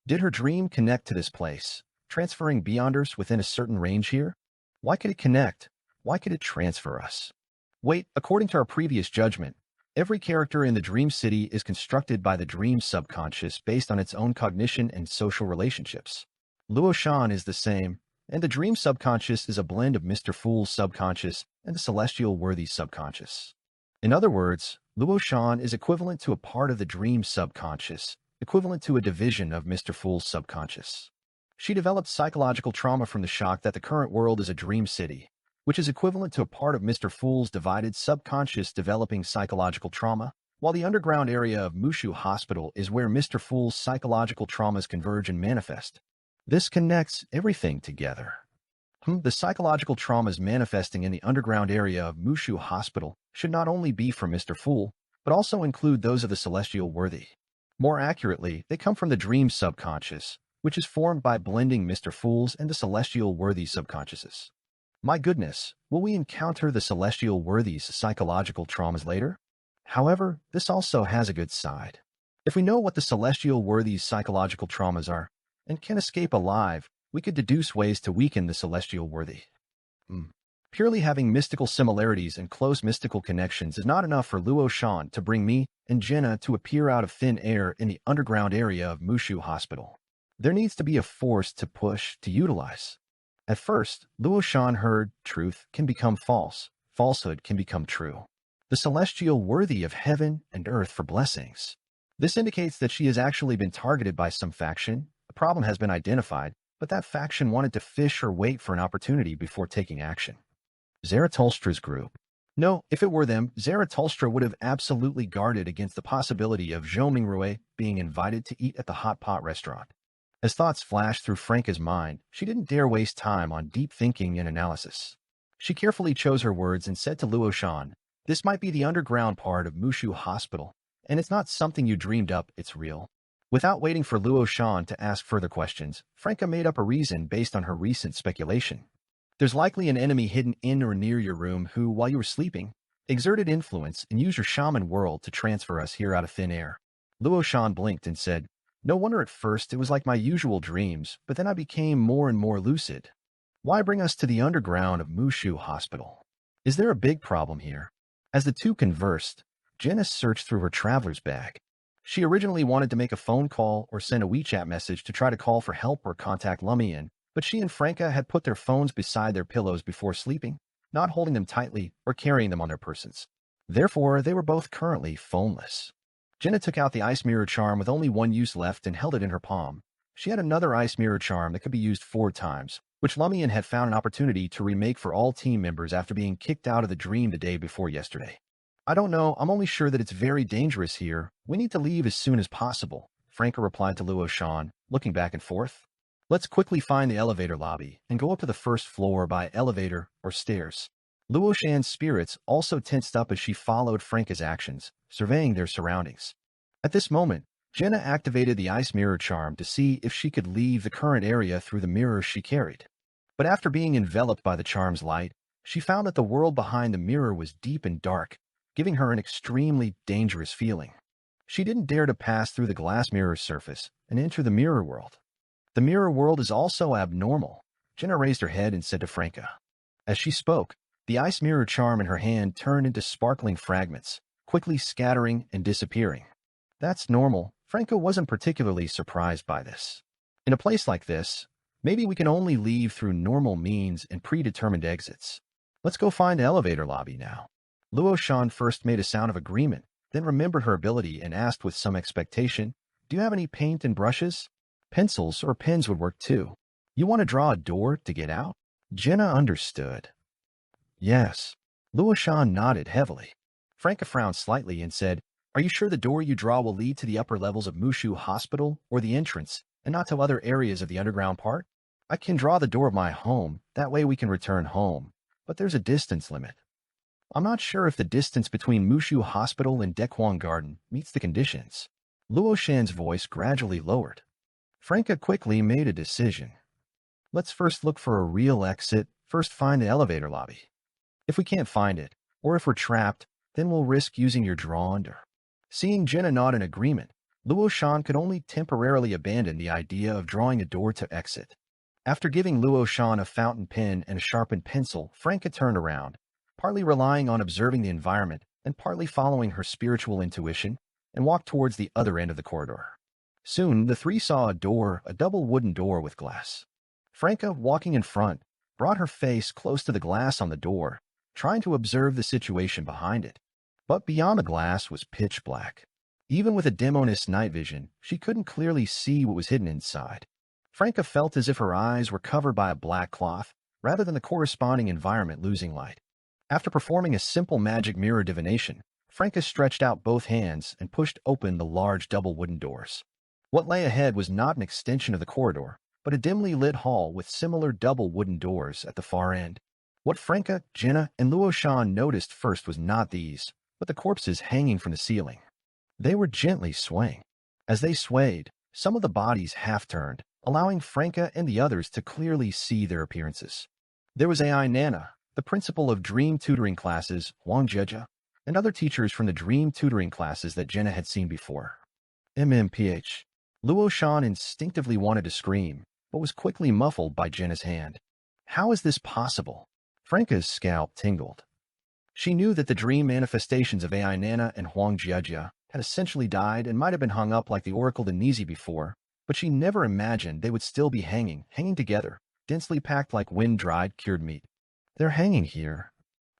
S1: Did her dream connect to this place, transferring beyonders within a certain range here? Why could it connect? Why could it transfer us? Wait, according to our previous judgment, every character in the Dream City is constructed by the dream subconscious based on its own cognition and social relationships. Luo Shan is the same, and the dream subconscious is a blend of Mr. Fool's subconscious and the celestial worthy subconscious. In other words, Luo Shan is equivalent to a part of the dream subconscious, equivalent to a division of Mr. Fool's subconscious. She developed psychological trauma from the shock that the current world is a dream city, which is equivalent to a part of Mr. Fool's divided subconscious developing psychological trauma, while the underground area of Mushu Hospital is where Mr. Fool's psychological traumas converge and manifest. This connects everything together. The psychological traumas manifesting in the underground area of Mushu Hospital should not only be from Mr. Fool, but also include those of the celestial worthy. More accurately, they come from the dream subconscious, which is formed by blending Mr. Fool's and the celestial worthy subconsciouses. My goodness, will we encounter the celestial worthy's psychological traumas later? However, this also has a good side. If we know what the celestial worthy's psychological traumas are, and can escape alive, we could deduce ways to weaken the celestial worthy. Purely having mystical similarities and close mystical connections is not enough for Luo Shan to bring me and Jenna to appear out of thin air in the underground area of Mushu Hospital. There needs to be a force to push, to utilize. At first, Luo Shan heard truth can become false, falsehood can become true. The celestial worthy of heaven and earth for blessings. This indicates that she has actually been targeted by some faction. A problem has been identified, but that faction wanted to fish or wait for an opportunity before taking action. Zaratulstra's group. No, if it were them, Zaratulstra would have absolutely guarded against the possibility of Zhou Mingrui being invited to eat at the hot pot restaurant. As thoughts flashed through Franca's mind, she didn't dare waste time on deep thinking and analysis. She carefully chose her words and said to Luo Shan, "This might be the underground part of Mushu Hospital, and it's not something you dreamed up, it's real." Without waiting for Luo Shan to ask further questions, Franca made up a reason based on her recent speculation. There's likely an enemy hidden in or near your room who, while you were sleeping, exerted influence and used your shaman world to transfer us here out of thin air. Luo Shan blinked and said, "No wonder at first it was like my usual dreams, but then I became more and more lucid. Why bring us to the underground of Mushu Hospital? Is there a big problem here?" As the two conversed, Jenna searched through her traveler's bag. She originally wanted to make a phone call or send a WeChat message to try to call for help or contact Lumian, but she and Franca had put their phones beside their pillows before sleeping, not holding them tightly or carrying them on their persons. Therefore, they were both currently phoneless. Jenna took out the ice mirror charm with only one use left and held it in her palm. She had another ice mirror charm that could be used 4 times, which Lumian had found an opportunity to remake for all team members after being kicked out of the dream the day before yesterday. "I don't know, I'm only sure that it's very dangerous here. We need to leave as soon as possible," Franca replied to Luo Shan, looking back and forth. "Let's quickly find the elevator lobby and go up to the first floor by elevator or stairs." Luo Shan's spirits also tensed up as she followed Franca's actions, surveying their surroundings. At this moment, Jenna activated the ice mirror charm to see if she could leave the current area through the mirrors she carried. But after being enveloped by the charm's light, she found that the world behind the mirror was deep and dark, giving her an extremely dangerous feeling. She didn't dare to pass through the glass mirror's surface and enter the mirror world. "The mirror world is also abnormal," Jenna raised her head and said to Franca. As she spoke, the ice mirror charm in her hand turned into sparkling fragments, quickly scattering and disappearing. That's normal. Franca wasn't particularly surprised by this. In a place like this, Maybe we can only leave through normal means and predetermined exits. Let's go find the elevator lobby now. Luo Shan first made a sound of agreement, then remembered her ability and asked with some expectation, "Do you have any paint and brushes? Pencils or pens would work too. You want to draw a door to get out?" Jenna understood. Yes. Luo Shan nodded heavily. Franca frowned slightly and said, "Are you sure the door you draw will lead to the upper levels of Mushu Hospital or the entrance, and not to other areas of the underground part? I can draw the door of my home, that way we can return home, but there's a distance limit. I'm not sure if the distance between Mushu Hospital and Dekwang Garden meets the conditions." Luo Shan's voice gradually lowered. Franca quickly made a decision. "Let's first look for a real exit, first find the elevator lobby. If we can't find it, or if we're trapped, then we'll risk using your drawn door." Seeing Jenna nod in agreement, Luo Shan could only temporarily abandon the idea of drawing a door to exit. After giving Luo Shan a fountain pen and a sharpened pencil, Franca turned around, partly relying on observing the environment and partly following her spiritual intuition, and walked towards the other end of the corridor. Soon, the three saw a door, a double wooden door with glass. Franca, walking in front, brought her face close to the glass on the door, trying to observe the situation behind it. But beyond the glass was pitch black. Even with a demonist night vision, she couldn't clearly see what was hidden inside. Franca felt as if her eyes were covered by a black cloth, rather than the corresponding environment losing light. After performing a simple magic mirror divination, Franca stretched out both hands and pushed open the large double wooden doors. What lay ahead was not an extension of the corridor, but a dimly lit hall with similar double wooden doors at the far end. What Franca, Jenna, and Luo Shan noticed first was not these, but the corpses hanging from the ceiling. They were gently swaying. As they swayed, some of the bodies half-turned, allowing Franca and the others to clearly see their appearances. There was AI Nana, the principal of dream tutoring classes, Wang Jieja, and other teachers from the dream tutoring classes that Jenna had seen before. MMPH. Luo Shan instinctively wanted to scream, but was quickly muffled by Jenna's hand. How is this possible? Franca's scalp tingled. She knew that the dream manifestations of AI Nana and Huang Jiajia had essentially died and might have been hung up like the Oracle Denisi before, but she never imagined they would still be hanging together, densely packed like wind-dried cured meat. They're hanging here.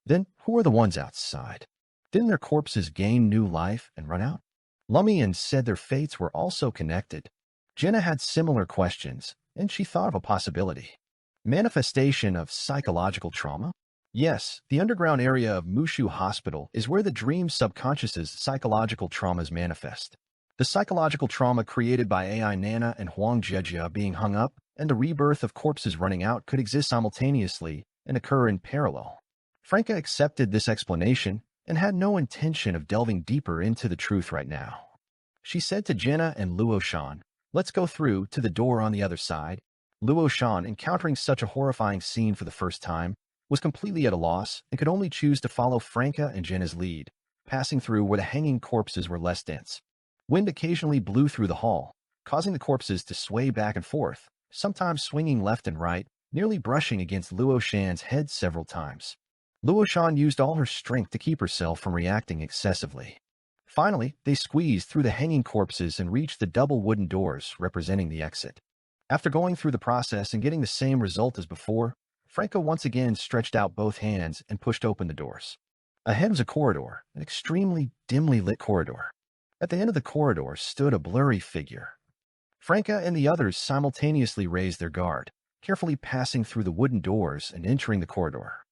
S1: Then who are the ones outside? Didn't their corpses gain new life and run out? Lumian said their fates were also connected. Jenna had similar questions, and she thought of a possibility. Manifestation of psychological trauma? Yes, the underground area of Mushu Hospital is where the dream subconscious's psychological traumas manifest. The psychological trauma created by AI Nana and Huang Jiejia being hung up and the rebirth of corpses running out could exist simultaneously and occur in parallel. Franca accepted this explanation and had no intention of delving deeper into the truth right now. She said to Jenna and Luo Shan, "Let's go through to the door on the other side." Luo Shan, encountering such a horrifying scene for the first time, was completely at a loss and could only choose to follow Franca and Jenna's lead, passing through where the hanging corpses were less dense. Wind occasionally blew through the hall, causing the corpses to sway back and forth, sometimes swinging left and right, nearly brushing against Luo Shan's head several times. Luo Shan used all her strength to keep herself from reacting excessively. Finally, they squeezed through the hanging corpses and reached the double wooden doors representing the exit. After going through the process and getting the same result as before, Franca once again stretched out both hands and pushed open the doors. Ahead was a corridor, an extremely dimly lit corridor. At the end of the corridor stood a blurry figure. Franca and the others simultaneously raised their guard, carefully passing through the wooden doors and entering the corridor.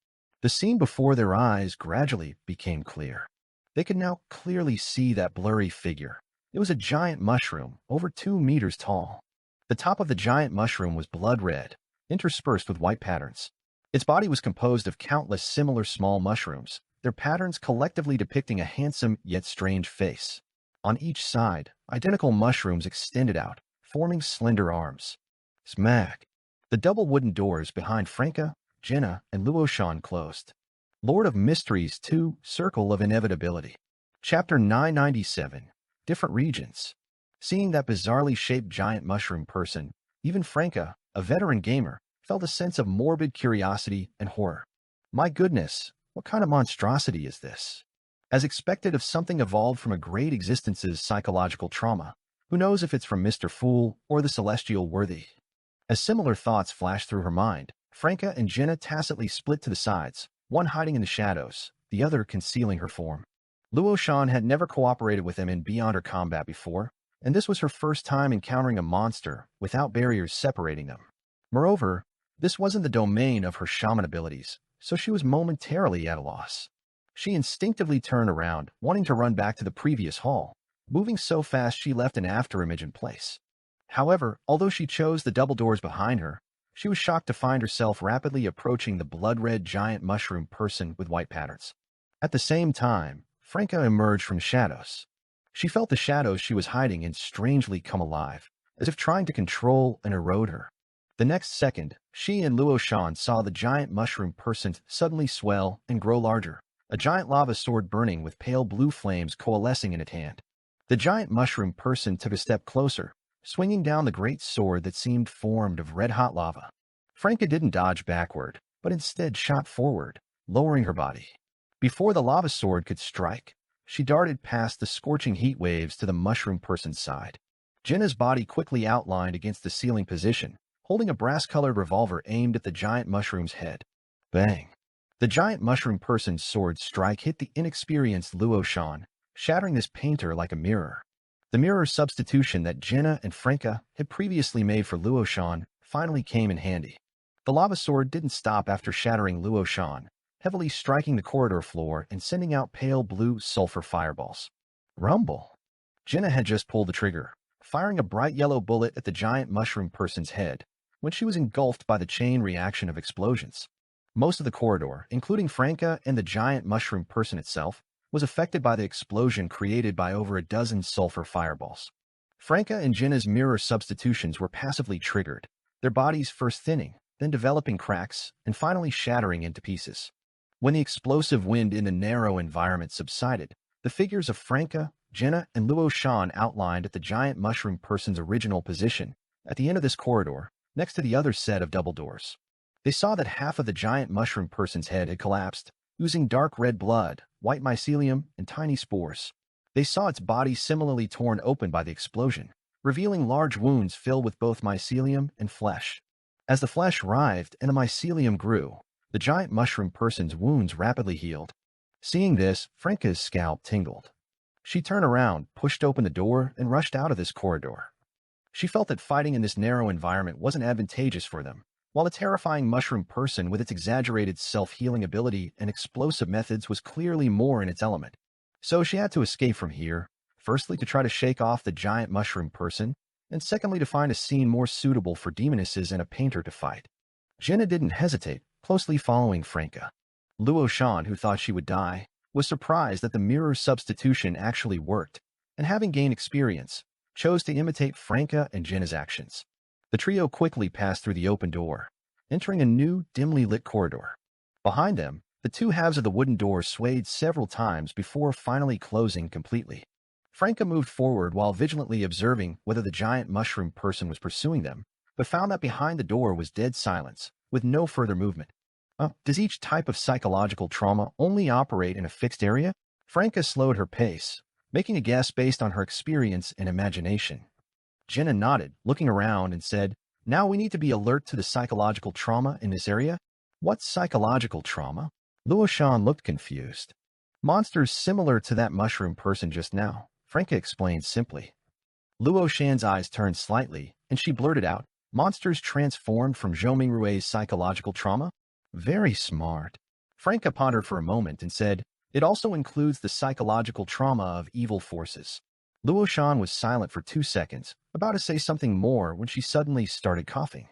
S1: The scene before their eyes gradually became clear. They could now clearly see that blurry figure. It was a giant mushroom, over 2 meters tall. The top of the giant mushroom was blood red, interspersed with white patterns. Its body was composed of countless similar small mushrooms, their patterns collectively depicting a handsome yet strange face. On each side, identical mushrooms extended out, forming slender arms. Smack! The double wooden doors behind Franca, Jenna, and Luo Shan closed. Lord of Mysteries 2, Circle of Inevitability. Chapter 997, Different Regions. Seeing that bizarrely shaped giant mushroom person, even Franca, a veteran gamer, felt a sense of morbid curiosity and horror. My goodness, what kind of monstrosity is this? As expected of something evolved from a great existence's psychological trauma, who knows if it's from Mr. Fool or the celestial worthy? As similar thoughts flashed through her mind, Franca and Jenna tacitly split to the sides, one hiding in the shadows, the other concealing her form. Luo Shan had never cooperated with them in Beyond or combat before, and this was her first time encountering a monster without barriers separating them. Moreover, this wasn't the domain of her shaman abilities, so she was momentarily at a loss. She instinctively turned around, wanting to run back to the previous hall, moving so fast she left an afterimage in place. However, although she chose the double doors behind her, she was shocked to find herself rapidly approaching the blood-red giant mushroom person with white patterns. At the same time, Franca emerged from the shadows. She felt the shadows she was hiding in strangely come alive, as if trying to control and erode her. The next second, she and Luo Shan saw the giant mushroom person suddenly swell and grow larger, a giant lava sword burning with pale blue flames coalescing in its hand. The giant mushroom person took a step closer, swinging down the great sword that seemed formed of red-hot lava. Franca didn't dodge backward, but instead shot forward, lowering her body. Before the lava sword could strike, she darted past the scorching heat waves to the mushroom person's side. Jenna's body quickly outlined against the ceiling position, holding a brass-colored revolver aimed at the giant mushroom's head. Bang! The giant mushroom person's sword strike hit the inexperienced Luo Shan, shattering this painter like a mirror. The mirror substitution that Jenna and Franca had previously made for Luo Shan finally came in handy. The lava sword didn't stop after shattering Luo Shan, heavily striking the corridor floor and sending out pale blue sulfur fireballs. Rumble! Jenna had just pulled the trigger, firing a bright yellow bullet at the giant mushroom person's head, when she was engulfed by the chain reaction of explosions. Most of the corridor, including Franca and the giant mushroom person itself, was affected by the explosion created by over a dozen sulfur fireballs. Franca and Jenna's mirror substitutions were passively triggered, their bodies first thinning, then developing cracks, and finally shattering into pieces. When the explosive wind in the narrow environment subsided, the figures of Franca, Jenna, and Luo Shan outlined at the giant mushroom person's original position, at the end of this corridor, next to the other set of double doors. They saw that half of the giant mushroom person's head had collapsed, oozing dark red blood, white mycelium, and tiny spores. They saw its body similarly torn open by the explosion, revealing large wounds filled with both mycelium and flesh. As the flesh writhed and the mycelium grew, the giant mushroom person's wounds rapidly healed. Seeing this, Franca's scalp tingled. She turned around, pushed open the door, and rushed out of this corridor. She felt that fighting in this narrow environment wasn't advantageous for them, while the terrifying mushroom person with its exaggerated self-healing ability and explosive methods was clearly more in its element. So she had to escape from here, firstly to try to shake off the giant mushroom person, and secondly to find a scene more suitable for demonesses and a painter to fight. Jenna didn't hesitate, closely following Franca. Luo Shan, who thought she would die, was surprised that the mirror substitution actually worked, and having gained experience, chose to imitate Franca and Jenna's actions. The trio quickly passed through the open door, entering a new, dimly lit corridor. Behind them, the two halves of the wooden door swayed several times before finally closing completely. Franca moved forward while vigilantly observing whether the giant mushroom person was pursuing them, but found that behind the door was dead silence, with no further movement. Does each type of psychological trauma only operate in a fixed area? Franca slowed her pace, making a guess based on her experience and imagination. Jenna nodded, looking around, and said, "Now we need to be alert to the psychological trauma in this area." "What psychological trauma?" Luo Shan looked confused. "Monsters similar to that mushroom person just now," Franca explained simply. Luo Shan's eyes turned slightly, and she blurted out, "Monsters transformed from Zhou Mingrue's psychological trauma? Very smart." Franca pondered for a moment and said, "It also includes the psychological trauma of evil forces." Luo Shan was silent for 2 seconds, about to say something more when she suddenly started coughing.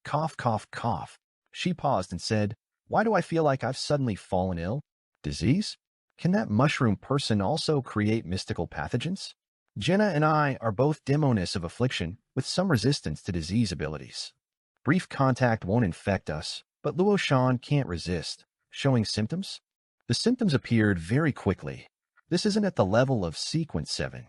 S1: Cough, cough, cough. She paused and said, "Why do I feel like I've suddenly fallen ill? Disease? Can that mushroom person also create mystical pathogens?" Jenna and I are both demonists of affliction with some resistance to disease abilities. Brief contact won't infect us, but Luo Shan can't resist. Showing symptoms? The symptoms appeared very quickly. This isn't at the level of Sequence 7.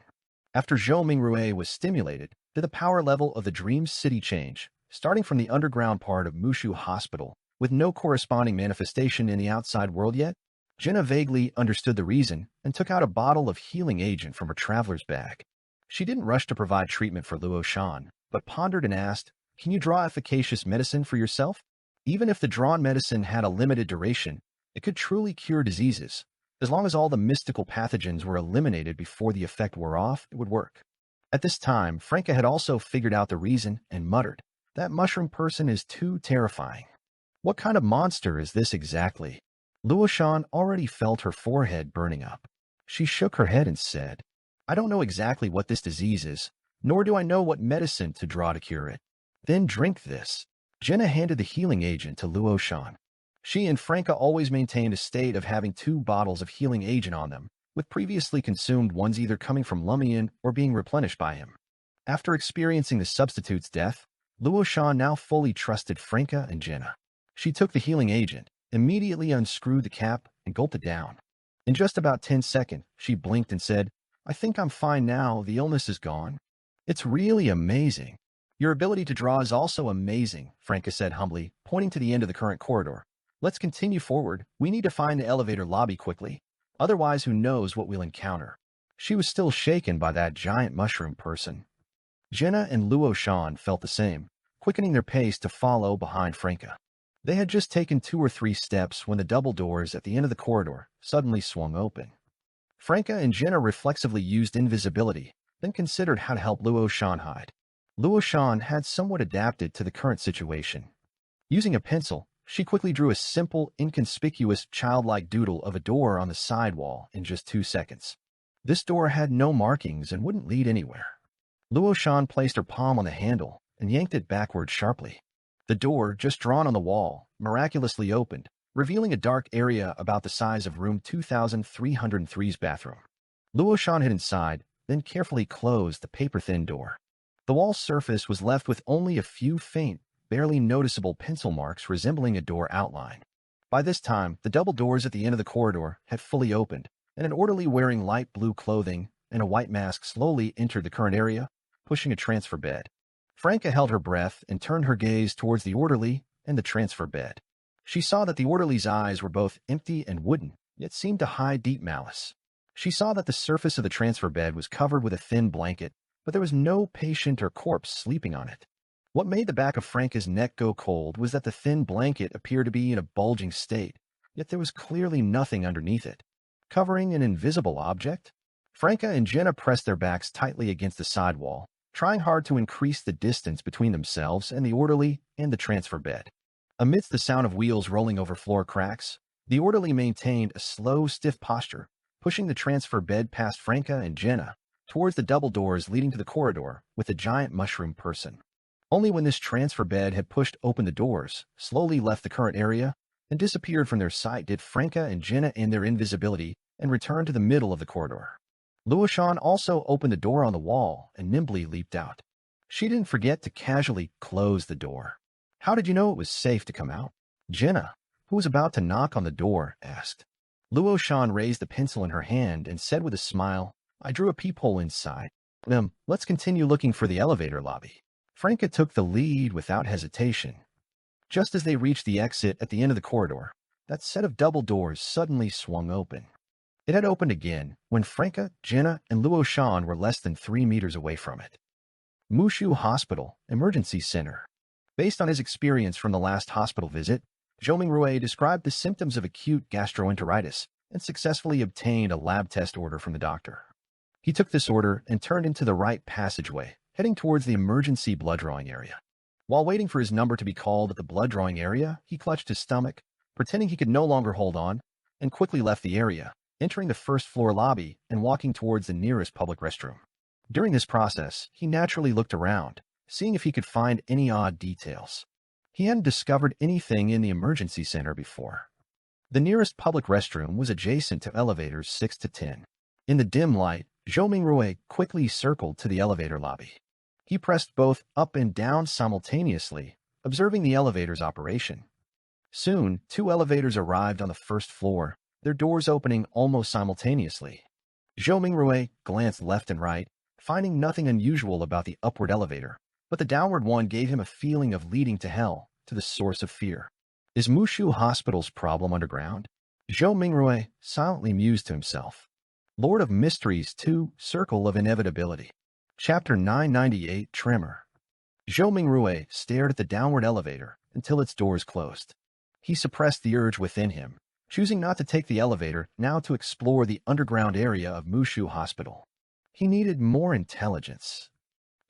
S1: After Zhou Mingrue was stimulated, did the power level of the Dream City change, starting from the underground part of Mushu Hospital, with no corresponding manifestation in the outside world yet? Jenna vaguely understood the reason and took out a bottle of healing agent from her traveler's bag. She didn't rush to provide treatment for Luo Shan, but pondered and asked, Can you draw efficacious medicine for yourself? Even if the drawn medicine had a limited duration, it could truly cure diseases. As long as all the mystical pathogens were eliminated before the effect wore off, it would work. At this time, Franca had also figured out the reason and muttered, "That mushroom person is too terrifying. What kind of monster is this exactly?" Luoshan already felt her forehead burning up. She shook her head and said, "I don't know exactly what this disease is, nor do I know what medicine to draw to cure it." "Then drink this." Jenna handed the healing agent to Luoshan. She and Franca always maintained a state of having 2 bottles of healing agent on them, with previously consumed ones either coming from Lumian or being replenished by him. After experiencing the substitute's death, Luoshan now fully trusted Franca and Jenna. She took the healing agent, immediately unscrewed the cap, and gulped it down. In just about 10 seconds, she blinked and said, "I think I'm fine now, the illness is gone." "It's really amazing." "Your ability to draw is also amazing," Franca said humbly, pointing to the end of the current corridor. "Let's continue forward. We need to find the elevator lobby quickly. Otherwise, who knows what we'll encounter." She was still shaken by that giant mushroom person. Jenna and Luoshan felt the same, quickening their pace to follow behind Franca. They had just taken 2 or 3 steps when the double doors at the end of the corridor suddenly swung open. Franca and Jenna reflexively used invisibility, then considered how to help Luoshan hide. Luoshan had somewhat adapted to the current situation. Using a pencil, she quickly drew a simple, inconspicuous, childlike doodle of a door on the side wall in just 2 seconds. This door had no markings and wouldn't lead anywhere. Luoshan placed her palm on the handle and yanked it backward sharply. The door, just drawn on the wall, miraculously opened, revealing a dark area about the size of room 2303's bathroom. Luoshan hid inside, then carefully closed the paper-thin door. The wall's surface was left with only a few faint, barely noticeable pencil marks resembling a door outline. By this time, the double doors at the end of the corridor had fully opened, and an orderly wearing light blue clothing and a white mask slowly entered the current area, pushing a transfer bed. Franca held her breath and turned her gaze towards the orderly and the transfer bed. She saw that the orderly's eyes were both empty and wooden, yet seemed to hide deep malice. She saw that the surface of the transfer bed was covered with a thin blanket, but there was no patient or corpse sleeping on it. What made the back of Franca's neck go cold was that the thin blanket appeared to be in a bulging state, yet there was clearly nothing underneath it. Covering an invisible object? Franca and Jenna pressed their backs tightly against the side wall, trying hard to increase the distance between themselves and the orderly and the transfer bed. Amidst the sound of wheels rolling over floor cracks, the orderly maintained a slow, stiff posture, pushing the transfer bed past Franca and Jenna towards the double doors leading to the corridor with the giant mushroom person. Only when this transfer bed had pushed open the doors, slowly left the current area, and disappeared from their sight did Franca and Jenna end their invisibility and return to the middle of the corridor. Luoshan also opened the door on the wall and nimbly leaped out. She didn't forget to casually close the door. "How did you know it was safe to come out?" Jenna, who was about to knock on the door, asked. Luoshan raised the pencil in her hand and said with a smile, "I drew a peephole inside. Let's continue looking for the elevator lobby." Franca took the lead without hesitation. Just as they reached the exit at the end of the corridor, that set of double doors suddenly swung open. It had opened again when Franca, Jenna, and Luoshan were less than 3 meters away from it. Mushu Hospital, Emergency Center. Based on his experience from the last hospital visit, Zhou Mingrui described the symptoms of acute gastroenteritis and successfully obtained a lab test order from the doctor. He took this order and turned into the right passageway, heading towards the emergency blood drawing area. While waiting for his number to be called at the blood drawing area, he clutched his stomach, pretending he could no longer hold on, and quickly left the area, entering the first-floor lobby and walking towards the nearest public restroom. During this process, he naturally looked around, seeing if he could find any odd details. He hadn't discovered anything in the emergency center before. The nearest public restroom was adjacent to elevators 6 to 10. In the dim light, Zhou Mingrui quickly circled to the elevator lobby. He pressed both up and down simultaneously, observing the elevator's operation. Soon, 2 elevators arrived on the first floor, their doors opening almost simultaneously. Zhou Mingrui glanced left and right, finding nothing unusual about the upward elevator, but the downward one gave him a feeling of leading to hell, to the source of fear. Is Mushu Hospital's problem underground? Zhou Mingrui silently mused to himself. Lord of Mysteries 2, Circle of Inevitability. Chapter 998, Tremor. Zhou Mingrui stared at the downward elevator until its doors closed. He suppressed the urge within him, choosing not to take the elevator now to explore the underground area of Mushu Hospital. He needed more intelligence.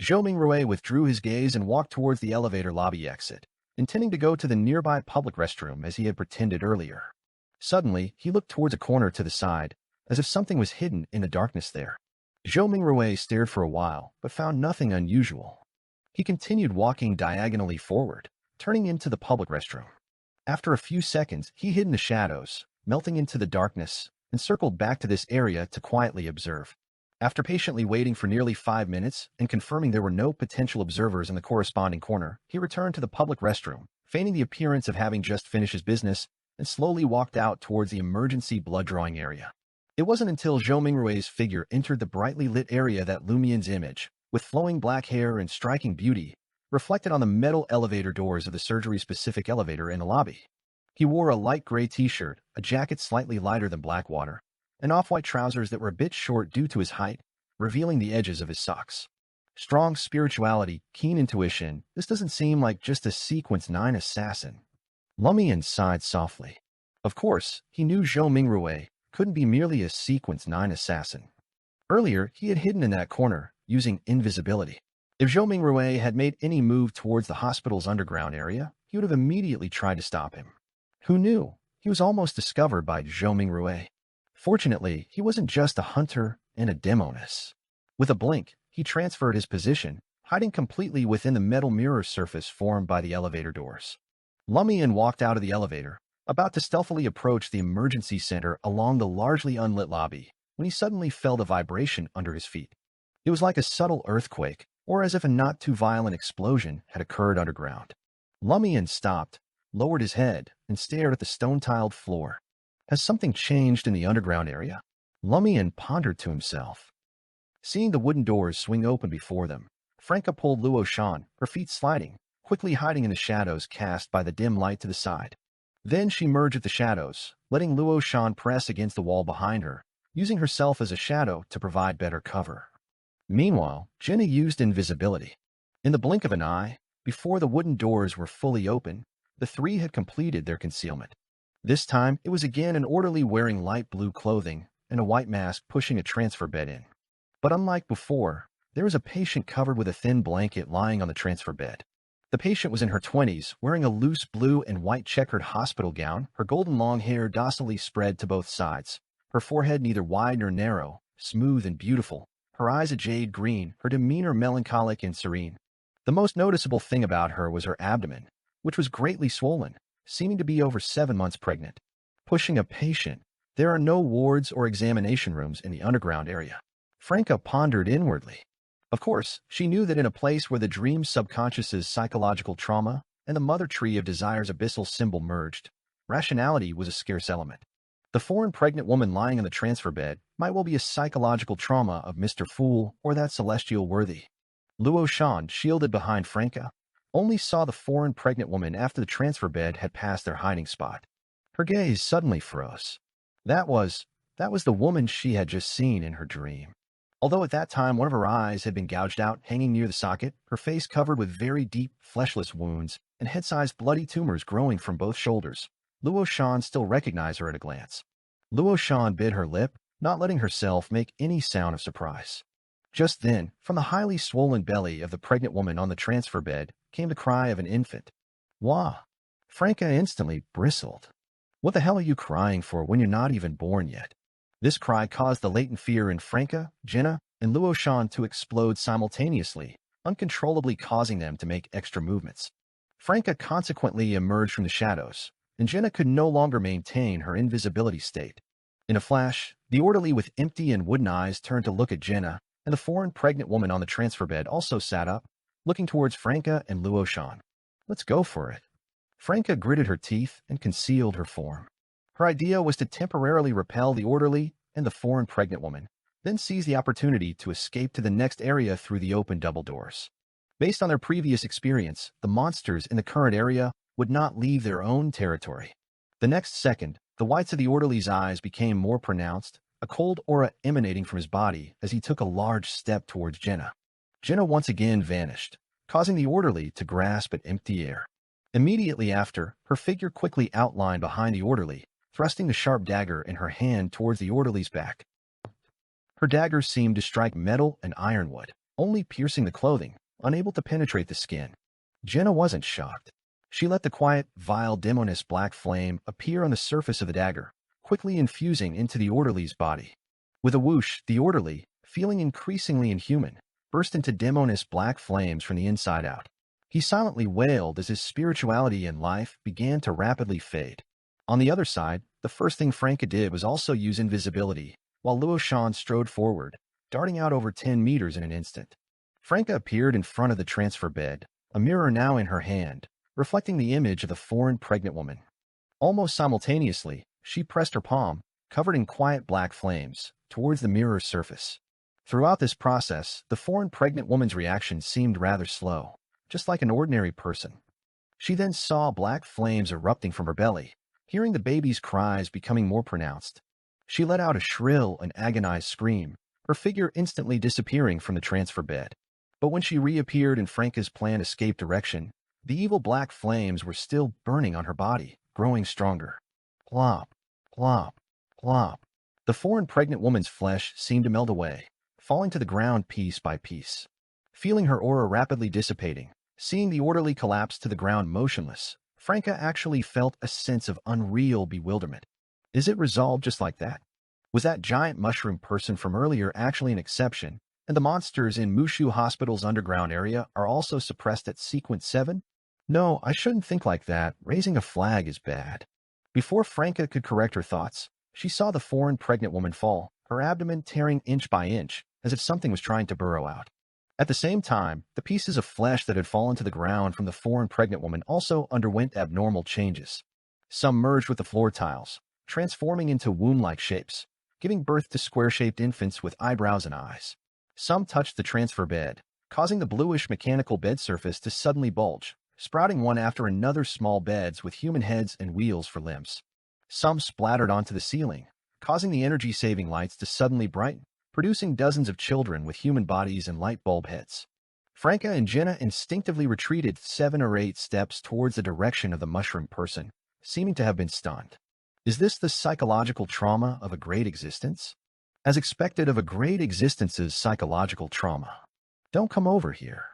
S1: Zhou Mingrui withdrew his gaze and walked towards the elevator lobby exit, intending to go to the nearby public restroom as he had pretended earlier. Suddenly, he looked towards a corner to the side, as if something was hidden in the darkness there. Zhou Mingrui stared for a while, but found nothing unusual. He continued walking diagonally forward, turning into the public restroom. After a few seconds, he hid in the shadows, melting into the darkness, and circled back to this area to quietly observe. After patiently waiting for nearly 5 minutes and confirming there were no potential observers in the corresponding corner, he returned to the public restroom, feigning the appearance of having just finished his business, and slowly walked out towards the emergency blood-drawing area. It wasn't until Zhou Mingrui's figure entered the brightly lit area that Lumian's image, with flowing black hair and striking beauty, reflected on the metal elevator doors of the surgery-specific elevator in the lobby. He wore a light gray t-shirt, a jacket slightly lighter than black water, and off-white trousers that were a bit short due to his height, revealing the edges of his socks. Strong spirituality, keen intuition, this doesn't seem like just a Sequence 9 assassin. Lumian sighed softly. Of course, he knew Zhou Mingrui couldn't be merely a Sequence 9 assassin. Earlier, he had hidden in that corner, using invisibility. If Zhou Mingrui had made any move towards the hospital's underground area, he would have immediately tried to stop him. Who knew? He was almost discovered by Zhou Mingrui. Fortunately, he wasn't just a hunter and a demoness. With a blink, he transferred his position, hiding completely within the metal mirror surface formed by the elevator doors. Lumian walked out of the elevator, about to stealthily approach the emergency center along the largely unlit lobby, when he suddenly felt a vibration under his feet. It was like a subtle earthquake, or as if a not-too-violent explosion had occurred underground. Lumian stopped, lowered his head, and stared at the stone-tiled floor. Has something changed in the underground area? Lumian pondered to himself. Seeing the wooden doors swing open before them, Franca pulled Luo Shan, her feet sliding, quickly hiding in the shadows cast by the dim light to the side. Then she merged with the shadows, letting Luo Shan press against the wall behind her, using herself as a shadow to provide better cover. Meanwhile, Jenna used invisibility. In the blink of an eye, before the wooden doors were fully open, the three had completed their concealment. This time, it was again an orderly wearing light blue clothing and a white mask pushing a transfer bed in. But unlike before, there was a patient covered with a thin blanket lying on the transfer bed. The patient was in her 20s, wearing a loose blue and white checkered hospital gown, her golden long hair docilely spread to both sides, her forehead neither wide nor narrow, smooth and beautiful, her eyes a jade green, her demeanor melancholic and serene. The most noticeable thing about her was her abdomen, which was greatly swollen, seeming to be over 7 months pregnant. Pushing a patient, there are no wards or examination rooms in the underground area. Franca pondered inwardly. Of course, she knew that in a place where the dream's subconscious's psychological trauma and the mother tree of desire's abyssal symbol merged, rationality was a scarce element. The foreign pregnant woman lying on the transfer bed might well be a psychological trauma of Mr. Fool or that celestial worthy. Luo Shan, shielded behind Franca, only saw the foreign pregnant woman after the transfer bed had passed their hiding spot. Her gaze suddenly froze. That was the woman she had just seen in her dream. Although at that time one of her eyes had been gouged out hanging near the socket, her face covered with very deep, fleshless wounds, and head-sized bloody tumors growing from both shoulders, Luo Shan still recognized her at a glance. Luo Shan bit her lip, not letting herself make any sound of surprise. Just then, from the highly swollen belly of the pregnant woman on the transfer bed, came the cry of an infant. Wah! Franca instantly bristled. What the hell are you crying for when you're not even born yet? This cry caused the latent fear in Franca, Jenna, and Luo Shan to explode simultaneously, uncontrollably causing them to make extra movements. Franca consequently emerged from the shadows, and Jenna could no longer maintain her invisibility state. In a flash, the orderly with empty and wooden eyes turned to look at Jenna, and the foreign pregnant woman on the transfer bed also sat up, looking towards Franca and Luo Shan. Let's go for it. Franca gritted her teeth and concealed her form. Her idea was to temporarily repel the orderly and the foreign pregnant woman, then seize the opportunity to escape to the next area through the open double doors. Based on their previous experience, the monsters in the current area would not leave their own territory. The next second, the whites of the orderly's eyes became more pronounced, a cold aura emanating from his body as he took a large step towards Jenna. Jenna once again vanished, causing the orderly to grasp at empty air. Immediately after, her figure quickly outlined behind the orderly, thrusting the sharp dagger in her hand towards the orderly's back. Her dagger seemed to strike metal and ironwood, only piercing the clothing, unable to penetrate the skin. Jenna wasn't shocked. She let the quiet, vile, demoness black flame appear on the surface of the dagger, quickly infusing into the orderly's body. With a whoosh, the orderly, feeling increasingly inhuman, burst into demoness black flames from the inside out. He silently wailed as his spirituality and life began to rapidly fade. On the other side, the first thing Franca did was also use invisibility, while Luoshan strode forward, darting out over 10 meters in an instant. Franca appeared in front of the transfer bed, a mirror now in her hand, reflecting the image of the foreign pregnant woman. Almost simultaneously, she pressed her palm, covered in quiet black flames, towards the mirror's surface. Throughout this process, the foreign pregnant woman's reaction seemed rather slow, just like an ordinary person. She then saw black flames erupting from her belly, hearing the baby's cries becoming more pronounced. She let out a shrill and agonized scream, her figure instantly disappearing from the transfer bed. But when she reappeared in Franca's planned escape direction, the evil black flames were still burning on her body, growing stronger. Plop, plop, plop. The foreign pregnant woman's flesh seemed to melt away, falling to the ground piece by piece. Feeling her aura rapidly dissipating, seeing the orderly collapse to the ground motionless, Franca actually felt a sense of unreal bewilderment. Is it resolved just like that? Was that giant mushroom person from earlier actually an exception, and the monsters in Mushu Hospital's underground area are also suppressed at Sequence 7? No, I shouldn't think like that. Raising a flag is bad. Before Franca could correct her thoughts, she saw the foreign pregnant woman fall, her abdomen tearing inch by inch, as if something was trying to burrow out. At the same time, the pieces of flesh that had fallen to the ground from the foreign pregnant woman also underwent abnormal changes. Some merged with the floor tiles, transforming into womb-like shapes, giving birth to square-shaped infants with eyebrows and eyes. Some touched the transfer bed, causing the bluish mechanical bed surface to suddenly bulge, sprouting one after another small beds with human heads and wheels for limbs. Some splattered onto the ceiling, causing the energy-saving lights to suddenly brighten, producing dozens of children with human bodies and light bulb heads. Franca and Jenna instinctively retreated 7 or 8 steps towards the direction of the mushroom person, seeming to have been stunned. Is this the psychological trauma of a great existence? As expected of a great existence's psychological trauma. Don't come over here.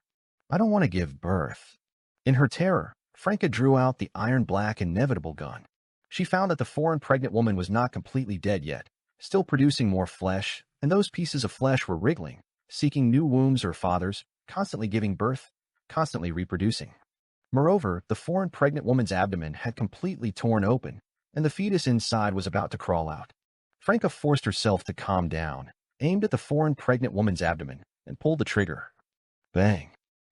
S1: I don't want to give birth. In her terror, Franca drew out the iron-black inevitable gun. She found that the foreign pregnant woman was not completely dead yet, still producing more flesh, and those pieces of flesh were wriggling, seeking new wombs or fathers, constantly giving birth, constantly reproducing. Moreover, the foreign pregnant woman's abdomen had completely torn open, and the fetus inside was about to crawl out. Franca forced herself to calm down, aimed at the foreign pregnant woman's abdomen, and pulled the trigger. Bang!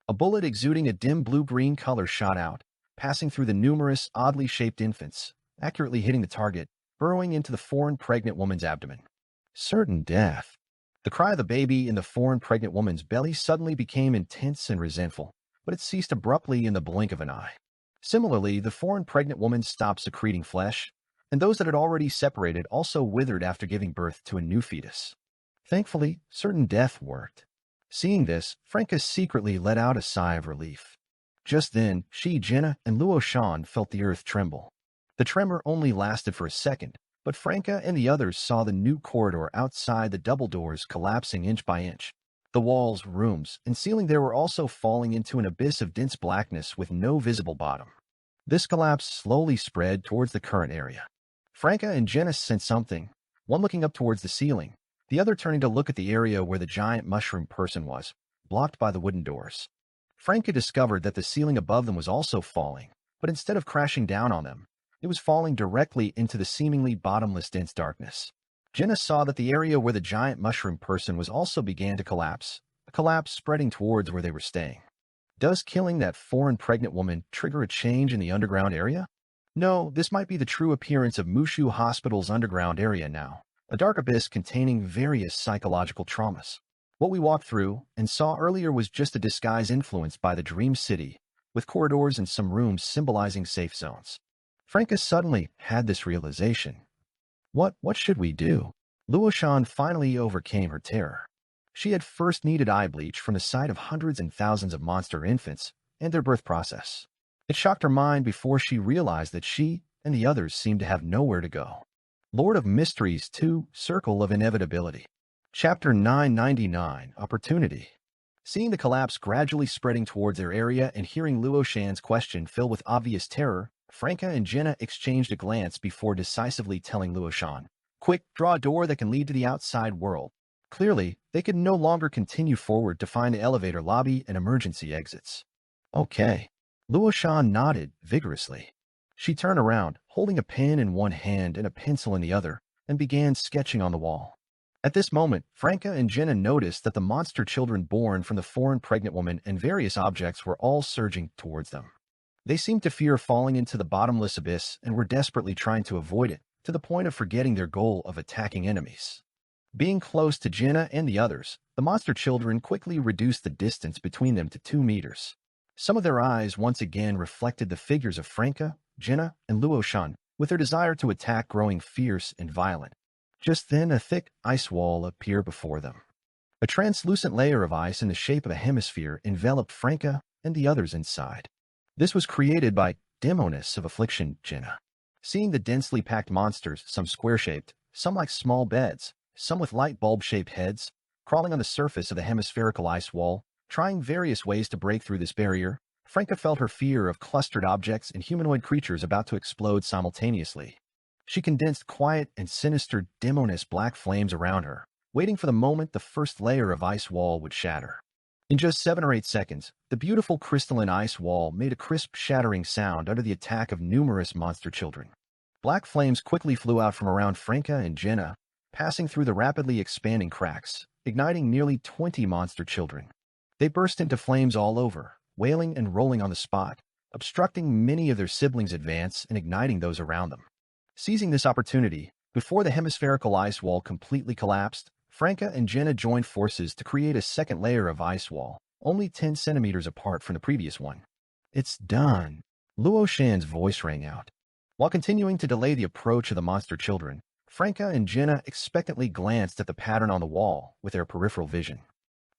S1: A bullet exuding a dim blue-green color shot out, passing through the numerous, oddly shaped infants, accurately hitting the target, burrowing into the foreign pregnant woman's abdomen. Certain death. The cry of the baby in the foreign pregnant woman's belly suddenly became intense and resentful, but it ceased abruptly in the blink of an eye. Similarly, the foreign pregnant woman stopped secreting flesh, and those that had already separated also withered after giving birth to a new fetus. Thankfully, certain death worked. Seeing this, Franca secretly let out a sigh of relief. Just then, she, Jenna, and Luoshan felt the earth tremble. The tremor only lasted for a second, but Franca and the others saw the new corridor outside the double doors collapsing inch by inch. The walls, rooms, and ceiling there were also falling into an abyss of dense blackness with no visible bottom. This collapse slowly spread towards the current area. Franca and Jenna sensed something, one looking up towards the ceiling, the other turning to look at the area where the giant mushroom person was, blocked by the wooden doors. Franca discovered that the ceiling above them was also falling, but instead of crashing down on them, it was falling directly into the seemingly bottomless dense darkness. Jenna saw that the area where the giant mushroom person was also began to collapse, a collapse spreading towards where they were staying. Does killing that foreign pregnant woman trigger a change in the underground area? No, this might be the true appearance of Mushu Hospital's underground area now, a dark abyss containing various psychological traumas. What we walked through and saw earlier was just a disguise influenced by the Dream City, with corridors and some rooms symbolizing safe zones. Franca suddenly had this realization. What should we do? Luoshan finally overcame her terror. She had first needed eye bleach from the sight of hundreds and thousands of monster infants and their birth process. It shocked her mind before she realized that she and the others seemed to have nowhere to go. Lord of Mysteries 2, Circle of Inevitability. Chapter 999, Opportunity. Seeing the collapse gradually spreading towards their area and hearing Luo Shan's question filled with obvious terror, Franca and Jenna exchanged a glance before decisively telling Luo Shan, "Quick, draw a door that can lead to the outside world." Clearly, they could no longer continue forward to find the elevator lobby and emergency exits. Okay. Luo Shan nodded vigorously. She turned around, holding a pen in one hand and a pencil in the other, and began sketching on the wall. At this moment, Franca and Jenna noticed that the monster children born from the foreign pregnant woman and various objects were all surging towards them. They seemed to fear falling into the bottomless abyss and were desperately trying to avoid it, to the point of forgetting their goal of attacking enemies. Being close to Jenna and the others, the monster children quickly reduced the distance between them to 2 meters. Some of their eyes once again reflected the figures of Franca, Jenna, and Luo Shan, with their desire to attack growing fierce and violent. Just then, a thick ice wall appeared before them. A translucent layer of ice in the shape of a hemisphere enveloped Franca and the others inside. This was created by Demoness of Affliction, Jenna. Seeing the densely packed monsters, some square-shaped, some like small beds, some with light bulb-shaped heads, crawling on the surface of the hemispherical ice wall, trying various ways to break through this barrier, Franca felt her fear of clustered objects and humanoid creatures about to explode simultaneously. She condensed quiet and sinister demoness black flames around her, waiting for the moment the first layer of ice wall would shatter. In just 7 or 8 seconds, the beautiful crystalline ice wall made a crisp shattering sound under the attack of numerous monster children. Black flames quickly flew out from around Franca and Jenna, passing through the rapidly expanding cracks, igniting nearly 20 monster children. They burst into flames all over, wailing and rolling on the spot, obstructing many of their siblings' advance and igniting those around them. Seizing this opportunity, before the hemispherical ice wall completely collapsed, Franca and Jenna joined forces to create a second layer of ice wall, only 10 centimeters apart from the previous one. "It's done," Luo Shan's voice rang out. While continuing to delay the approach of the monster children, Franca and Jenna expectantly glanced at the pattern on the wall with their peripheral vision.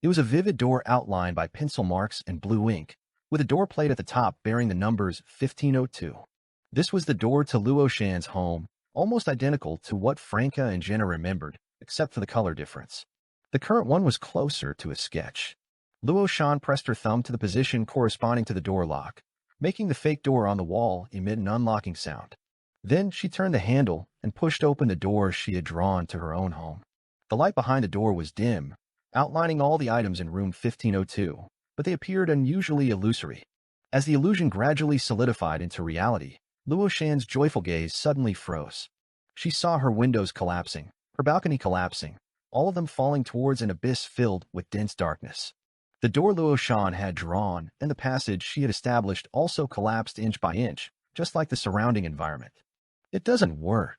S1: It was a vivid door outlined by pencil marks and blue ink, with a door plate at the top bearing the numbers 1502. This was the door to Luo Shan's home, almost identical to what Franca and Jenna remembered, except for the color difference. The current one was closer to a sketch. Luo Shan pressed her thumb to the position corresponding to the door lock, making the fake door on the wall emit an unlocking sound. Then she turned the handle and pushed open the door she had drawn to her own home. The light behind the door was dim, outlining all the items in room 1502, but they appeared unusually illusory. As the illusion gradually solidified into reality, Luo Shan's joyful gaze suddenly froze. She saw her windows collapsing, her balcony collapsing, all of them falling towards an abyss filled with dense darkness. The door Luo Shan had drawn and the passage she had established also collapsed inch by inch, just like the surrounding environment. "It doesn't work,"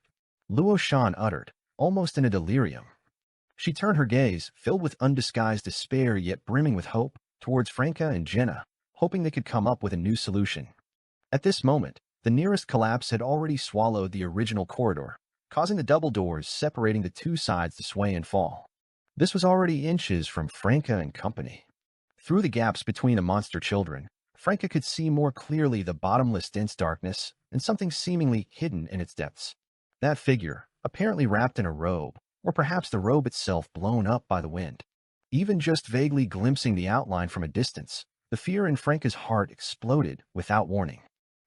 S1: Luo Shan uttered, almost in a delirium. She turned her gaze, filled with undisguised despair yet brimming with hope, towards Franca and Jenna, hoping they could come up with a new solution. At this moment, the nearest collapse had already swallowed the original corridor, causing the double doors separating the 2 sides to sway and fall. This was already inches from Franca and company. Through the gaps between the monster children, Franca could see more clearly the bottomless dense darkness and something seemingly hidden in its depths. That figure, apparently wrapped in a robe, or perhaps the robe itself blown up by the wind. Even just vaguely glimpsing the outline from a distance, the fear in Franca's heart exploded without warning.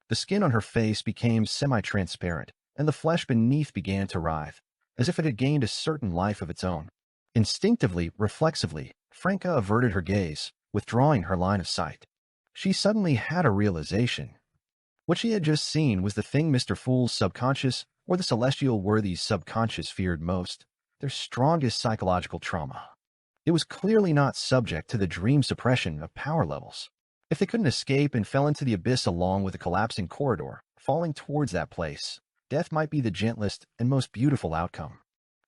S1: The skin on her face became semi-transparent, and the flesh beneath began to writhe, as if it had gained a certain life of its own. Instinctively, reflexively, Franca averted her gaze, withdrawing her line of sight. She suddenly had a realization. What she had just seen was the thing Mr. Fool's subconscious, or the celestial worthy's subconscious, feared most, their strongest psychological trauma. It was clearly not subject to the dream suppression of power levels. If they couldn't escape and fell into the abyss along with a collapsing corridor, falling towards that place, death might be the gentlest and most beautiful outcome.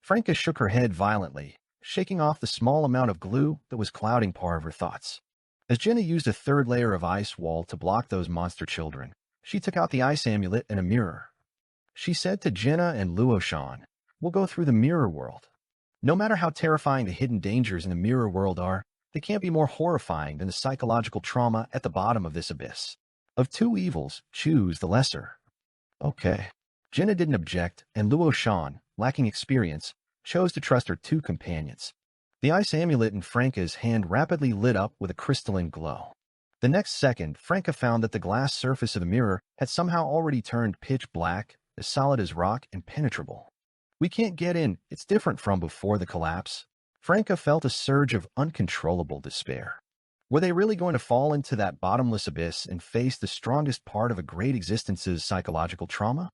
S1: Franca shook her head violently, shaking off the small amount of glue that was clouding part of her thoughts. As Jenna used a third layer of ice wall to block those monster children, she took out the ice amulet and a mirror. She said to Jenna and Luo Shan, "We'll go through the mirror world." No matter how terrifying the hidden dangers in the mirror world are, they can't be more horrifying than the psychological trauma at the bottom of this abyss. Of two evils, choose the lesser. Okay. Jenna didn't object, and Luo Shan, lacking experience, chose to trust her two companions. The ice amulet in Franca's hand rapidly lit up with a crystalline glow. The next second, Franca found that the glass surface of the mirror had somehow already turned pitch black, as solid as rock, impenetrable. We can't get in, it's different from before the collapse. Franca felt a surge of uncontrollable despair. Were they really going to fall into that bottomless abyss and face the strongest part of a great existence's psychological trauma?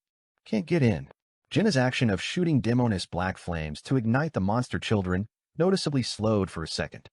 S1: Can't get in. Jenna's action of shooting demoness black flames to ignite the monster children noticeably slowed for a second.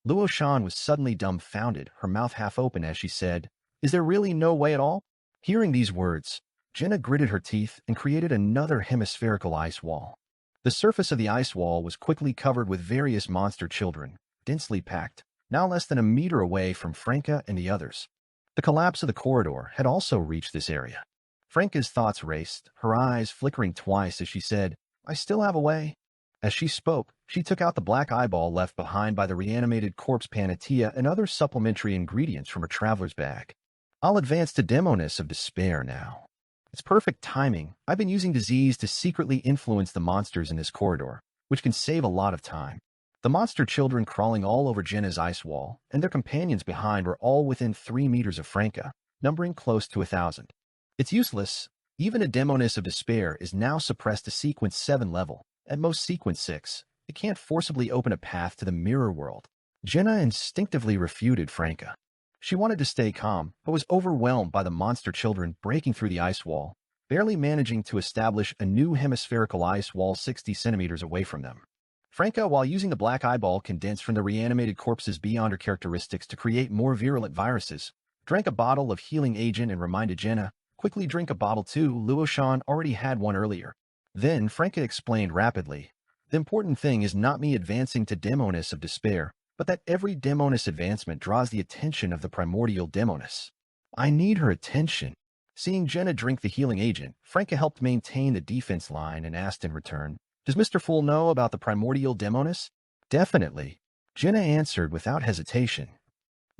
S1: Luo Shan was suddenly dumbfounded, her mouth half open as she said, "Is there really no way at all?" Hearing these words, Jenna gritted her teeth and created another hemispherical ice wall. The surface of the ice wall was quickly covered with various monster children, densely packed, now less than a meter away from Franca and the others. The collapse of the corridor had also reached this area. Franca's thoughts raced, her eyes flickering twice as she said, "I still have a way." As she spoke, she took out the black eyeball left behind by the reanimated corpse Panatia and other supplementary ingredients from her traveler's bag. "I'll advance to demoness of despair now. It's perfect timing. I've been using disease to secretly influence the monsters in this corridor, which can save a lot of time." The monster children crawling all over Jenna's ice wall and their companions behind were all within 3 meters of Franca, numbering close to 1,000. It's useless. Even a demoness of despair is now suppressed to sequence 7 level, at most sequence 6. It can't forcibly open a path to the mirror world. Jenna instinctively refuted Franca. She wanted to stay calm, but was overwhelmed by the monster children breaking through the ice wall, barely managing to establish a new hemispherical ice wall 60 centimeters away from them. Franca, while using the black eyeball condensed from the reanimated corpses beyond her characteristics to create more virulent viruses, drank a bottle of healing agent and reminded Jenna, "Quickly drink a bottle too, Luo Shan already had one earlier." Then Franca explained rapidly, "The important thing is not me advancing to demoness of despair, but that every demoness advancement draws the attention of the primordial demoness. I need her attention." Seeing Jenna drink the healing agent, Franca helped maintain the defense line and asked in return, "Does Mr. Fool know about the primordial demoness?" "Definitely," Jenna answered without hesitation.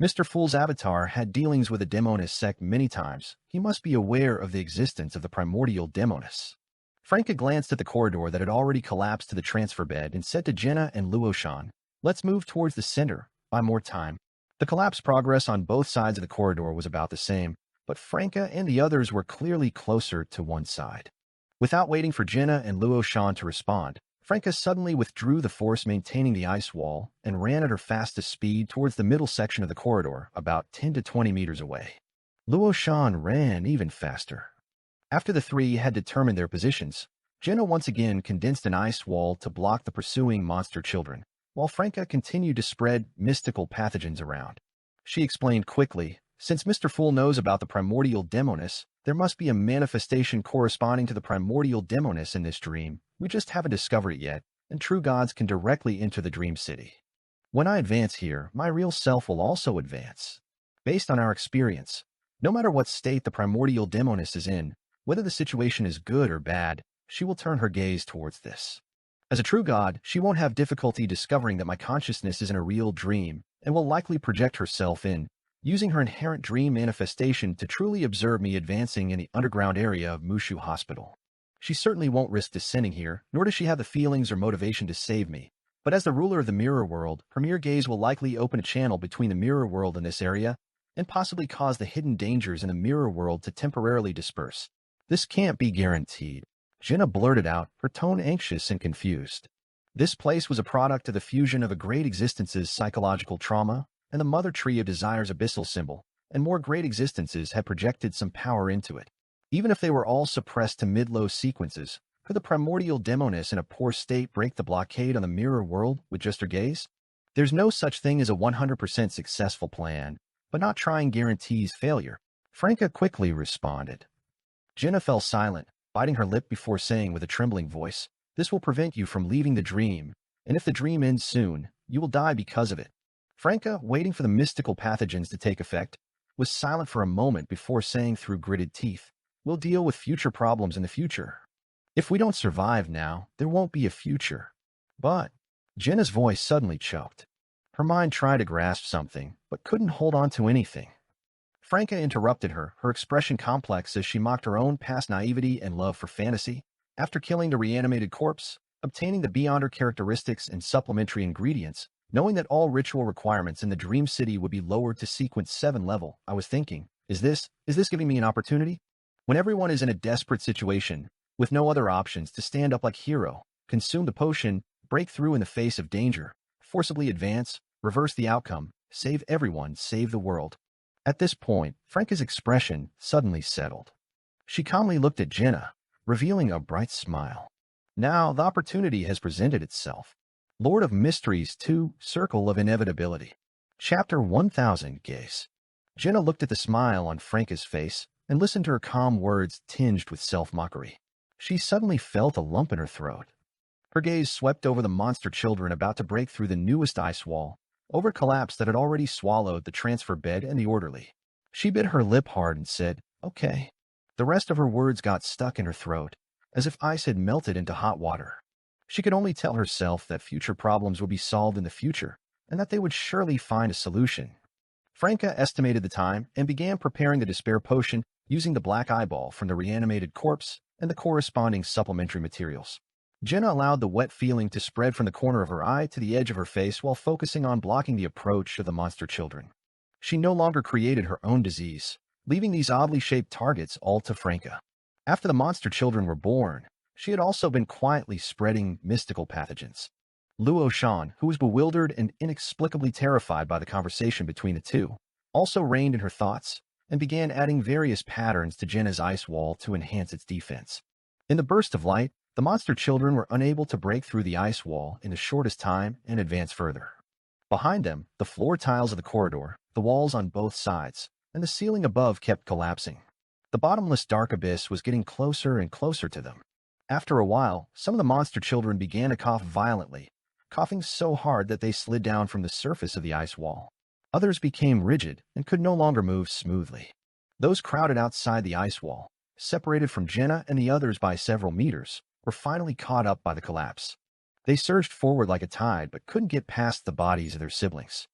S1: "Mr. Fool's avatar had dealings with the demoness sect many times. He must be aware of the existence of the primordial demoness." Franca glanced at the corridor that had already collapsed to the transfer bed and said to Jenna and Luo Shan, "Let's move towards the center, buy more time." The collapse progress on both sides of the corridor was about the same, but Franca and the others were clearly closer to one side. Without waiting for Jenna and Luo Shan to respond, Franca suddenly withdrew the force maintaining the ice wall and ran at her fastest speed towards the middle section of the corridor, about 10 to 20 meters away. Luo Shan ran even faster. After the three had determined their positions, Jenna once again condensed an ice wall to block the pursuing monster children, while Franca continued to spread mystical pathogens around. She explained quickly, "Since Mr. Fool knows about the primordial demoness, there must be a manifestation corresponding to the primordial demoness in this dream. We just haven't discovered it yet, and true gods can directly enter the dream city. When I advance here, my real self will also advance. Based on our experience, no matter what state the primordial demoness is in, whether the situation is good or bad, she will turn her gaze towards this. As a true god, she won't have difficulty discovering that my consciousness isn't a real dream, and will likely project herself in, using her inherent dream manifestation to truly observe me advancing in the underground area of Mushu Hospital. She certainly won't risk descending here, nor does she have the feelings or motivation to save me. But as the ruler of the mirror world, her mere gaze will likely open a channel between the mirror world and this area, and possibly cause the hidden dangers in the mirror world to temporarily disperse. This can't be guaranteed." Jenna blurted out, her tone anxious and confused. This place was a product of the fusion of a great existence's psychological trauma and the mother tree of desire's abyssal symbol, and more great existences had projected some power into it. Even if they were all suppressed to mid-low sequences, could the primordial demoness in a poor state break the blockade on the mirror world with just her gaze? There's no such thing as a 100% successful plan, but not trying guarantees failure. Franca quickly responded. Jenna fell silent, biting her lip before saying with a trembling voice, "This will prevent you from leaving the dream, and if the dream ends soon, you will die because of it." Franca, waiting for the mystical pathogens to take effect, was silent for a moment before saying through gritted teeth, "We'll deal with future problems in the future. If we don't survive now, there won't be a future." "But," Jenna's voice suddenly choked. Her mind tried to grasp something, but couldn't hold on to anything. Franca interrupted her, her expression complex as she mocked her own past naivety and love for fantasy. After killing the reanimated corpse, obtaining the Beyonder characteristics and supplementary ingredients, knowing that all ritual requirements in the Dream City would be lowered to Sequence 7 level, I was thinking, is this giving me an opportunity? When everyone is in a desperate situation, with no other options to stand up like hero, consume the potion, break through in the face of danger, forcibly advance, reverse the outcome, save everyone, save the world. At this point, Franca's expression suddenly settled. She calmly looked at Jenna, revealing a bright smile. Now the opportunity has presented itself. Lord of Mysteries 2, Circle of Inevitability. Chapter 1000, Gaze. Jenna looked at the smile on Franca's face and listened to her calm words tinged with self-mockery. She suddenly felt a lump in her throat. Her gaze swept over the monster children about to break through the newest ice wall, over collapse that had already swallowed the transfer bed and the orderly. She bit her lip hard and said, "Okay." The rest of her words got stuck in her throat, as if ice had melted into hot water. She could only tell herself that future problems would be solved in the future, and that they would surely find a solution. Franca estimated the time and began preparing the despair potion using the black eyeball from the reanimated corpse and the corresponding supplementary materials. Jenna allowed the wet feeling to spread from the corner of her eye to the edge of her face while focusing on blocking the approach of the monster children. She no longer created her own disease, leaving these oddly shaped targets all to Franca. After the monster children were born, she had also been quietly spreading mystical pathogens. Luo Shan, who was bewildered and inexplicably terrified by the conversation between the two, also reigned in her thoughts and began adding various patterns to Jenna's ice wall to enhance its defense. In the burst of light, the monster children were unable to break through the ice wall in the shortest time and advance further. Behind them, the floor tiles of the corridor, the walls on both sides, and the ceiling above kept collapsing. The bottomless dark abyss was getting closer and closer to them. After a while, some of the monster children began to cough violently, coughing so hard that they slid down from the surface of the ice wall. Others became rigid and could no longer move smoothly. Those crowded outside the ice wall, separated from Jenna and the others by several meters, were finally caught up by the collapse. They surged forward like a tide but couldn't get past the bodies of their siblings.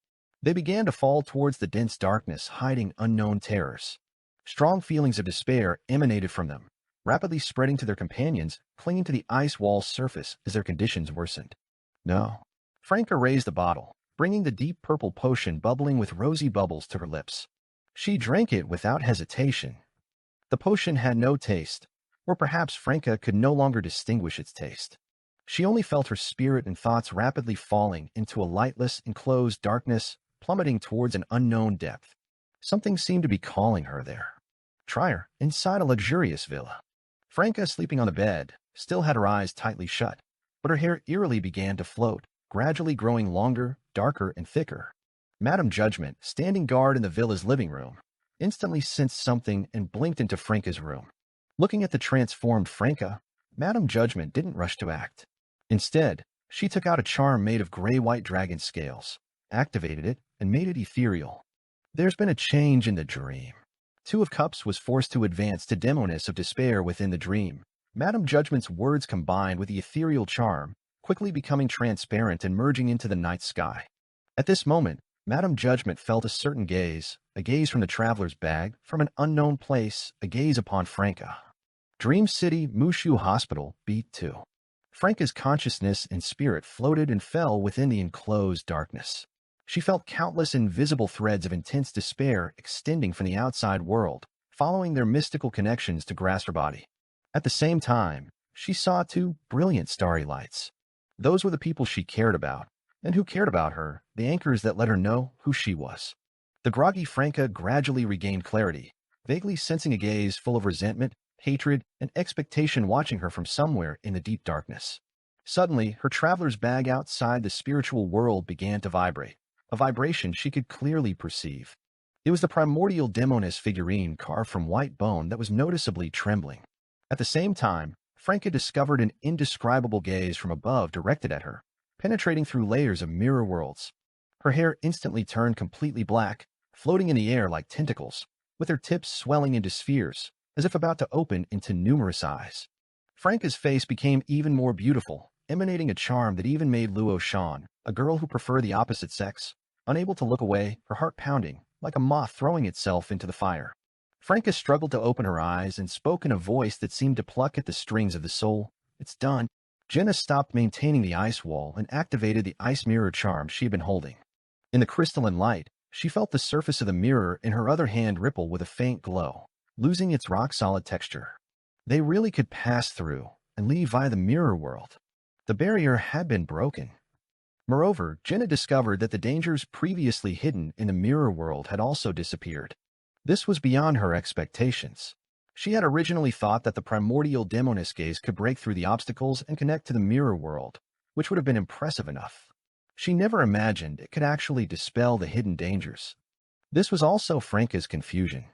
S1: They began to fall towards the dense darkness, hiding unknown terrors. Strong feelings of despair emanated from them, rapidly spreading to their companions, clinging to the ice wall's surface as their conditions worsened. No. Franca raised the bottle, bringing the deep purple potion bubbling with rosy bubbles to her lips. She drank it without hesitation. The potion had no taste, or perhaps Franca could no longer distinguish its taste. She only felt her spirit and thoughts rapidly falling into a lightless, enclosed darkness, plummeting towards an unknown depth. Something seemed to be calling her there. Try her, inside a luxurious villa. Franca, sleeping on the bed, still had her eyes tightly shut, but her hair eerily began to float, gradually growing longer, darker, and thicker. Madame Judgment, standing guard in the villa's living room, instantly sensed something and blinked into Franca's room. Looking at the transformed Franca, Madame Judgment didn't rush to act. Instead, she took out a charm made of gray-white dragon scales, activated it, and made it ethereal. There's been a change in the dream. Two of Cups was forced to advance to demoness of despair within the dream. Madame Judgment's words combined with the ethereal charm, quickly becoming transparent and merging into the night sky. At this moment, Madame Judgment felt a certain gaze, a gaze from the traveler's bag, from an unknown place, a gaze upon Franca. Dream City, Mushu Hospital, Beat 2. Franca's consciousness and spirit floated and fell within the enclosed darkness. She felt countless invisible threads of intense despair extending from the outside world, following their mystical connections to grasp her body. At the same time, she saw two brilliant starry lights. Those were the people she cared about, and who cared about her, the anchors that let her know who she was. The groggy Franca gradually regained clarity, vaguely sensing a gaze full of resentment, hatred, and expectation watching her from somewhere in the deep darkness. Suddenly, her traveler's bag outside the spiritual world began to vibrate, a vibration she could clearly perceive. It was the primordial demoness figurine carved from white bone that was noticeably trembling. At the same time, Franca discovered an indescribable gaze from above directed at her, penetrating through layers of mirror worlds. Her hair instantly turned completely black, floating in the air like tentacles, with her tips swelling into spheres, as if about to open into numerous eyes. Franca's face became even more beautiful, emanating a charm that even made Luo Shan, a girl who preferred the opposite sex, unable to look away, her heart pounding, like a moth throwing itself into the fire. Franca struggled to open her eyes and spoke in a voice that seemed to pluck at the strings of the soul. "It's done." Jenna stopped maintaining the ice wall and activated the ice mirror charm she had been holding. In the crystalline light, she felt the surface of the mirror in her other hand ripple with a faint glow, losing its rock-solid texture. They really could pass through and leave via the mirror world. The barrier had been broken. Moreover, Jenna discovered that the dangers previously hidden in the mirror world had also disappeared. This was beyond her expectations. She had originally thought that the primordial demoness gaze could break through the obstacles and connect to the mirror world, which would have been impressive enough. She never imagined it could actually dispel the hidden dangers. This was also Franca's confusion.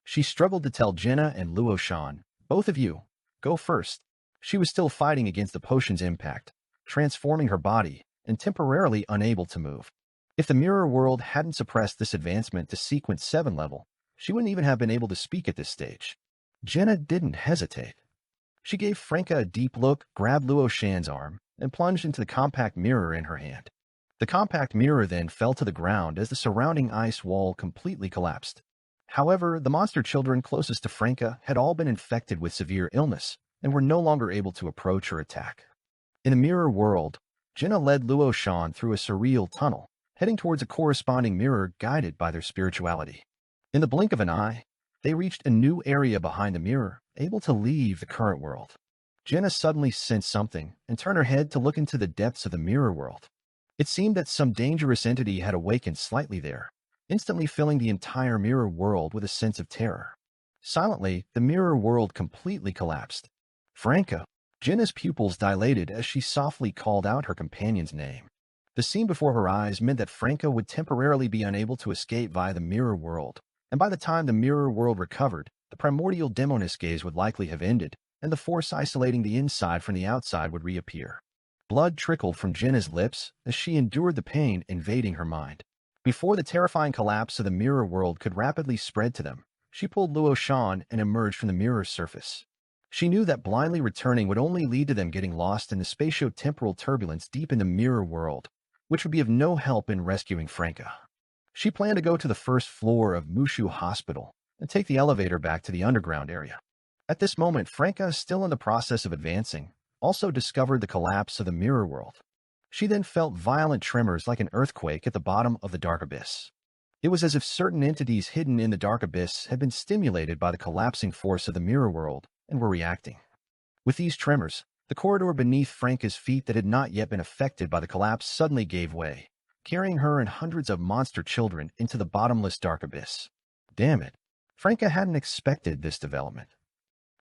S1: She struggled to tell Jenna and Luo Shan, "Both of you, go first." She was still fighting against the potion's impact, transforming her body, and temporarily unable to move. If the mirror world hadn't suppressed this advancement to sequence 7 level, she wouldn't even have been able to speak at this stage. Jenna didn't hesitate. She gave Franca a deep look, grabbed Luo Shan's arm, and plunged into the compact mirror in her hand. The compact mirror then fell to the ground as the surrounding ice wall completely collapsed. However, the monster children closest to Franca had all been infected with severe illness and were no longer able to approach or attack. In the mirror world, Jenna led Luo Shan through a surreal tunnel, heading towards a corresponding mirror guided by their spirituality. In the blink of an eye, they reached a new area behind the mirror, able to leave the current world. Jenna suddenly sensed something and turned her head to look into the depths of the mirror world. It seemed that some dangerous entity had awakened slightly there, instantly filling the entire mirror world with a sense of terror. Silently, the mirror world completely collapsed. "Franca!" Jenna's pupils dilated as she softly called out her companion's name. The scene before her eyes meant that Franca would temporarily be unable to escape via the mirror world, and by the time the mirror world recovered, the primordial demoness gaze would likely have ended, and the force isolating the inside from the outside would reappear. Blood trickled from Jenna's lips as she endured the pain invading her mind. Before the terrifying collapse of the mirror world could rapidly spread to them, she pulled Luo Shan and emerged from the mirror's surface. She knew that blindly returning would only lead to them getting lost in the spatio-temporal turbulence deep in the mirror world, which would be of no help in rescuing Franca. She planned to go to the first floor of Mushu Hospital and take the elevator back to the underground area. At this moment, Franca, still in the process of advancing, also discovered the collapse of the mirror world. She then felt violent tremors like an earthquake at the bottom of the dark abyss. It was as if certain entities hidden in the dark abyss had been stimulated by the collapsing force of the mirror world and were reacting. With these tremors, the corridor beneath Franca's feet that had not yet been affected by the collapse suddenly gave way, carrying her and hundreds of monster children into the bottomless dark abyss. Damn it, Franca hadn't expected this development.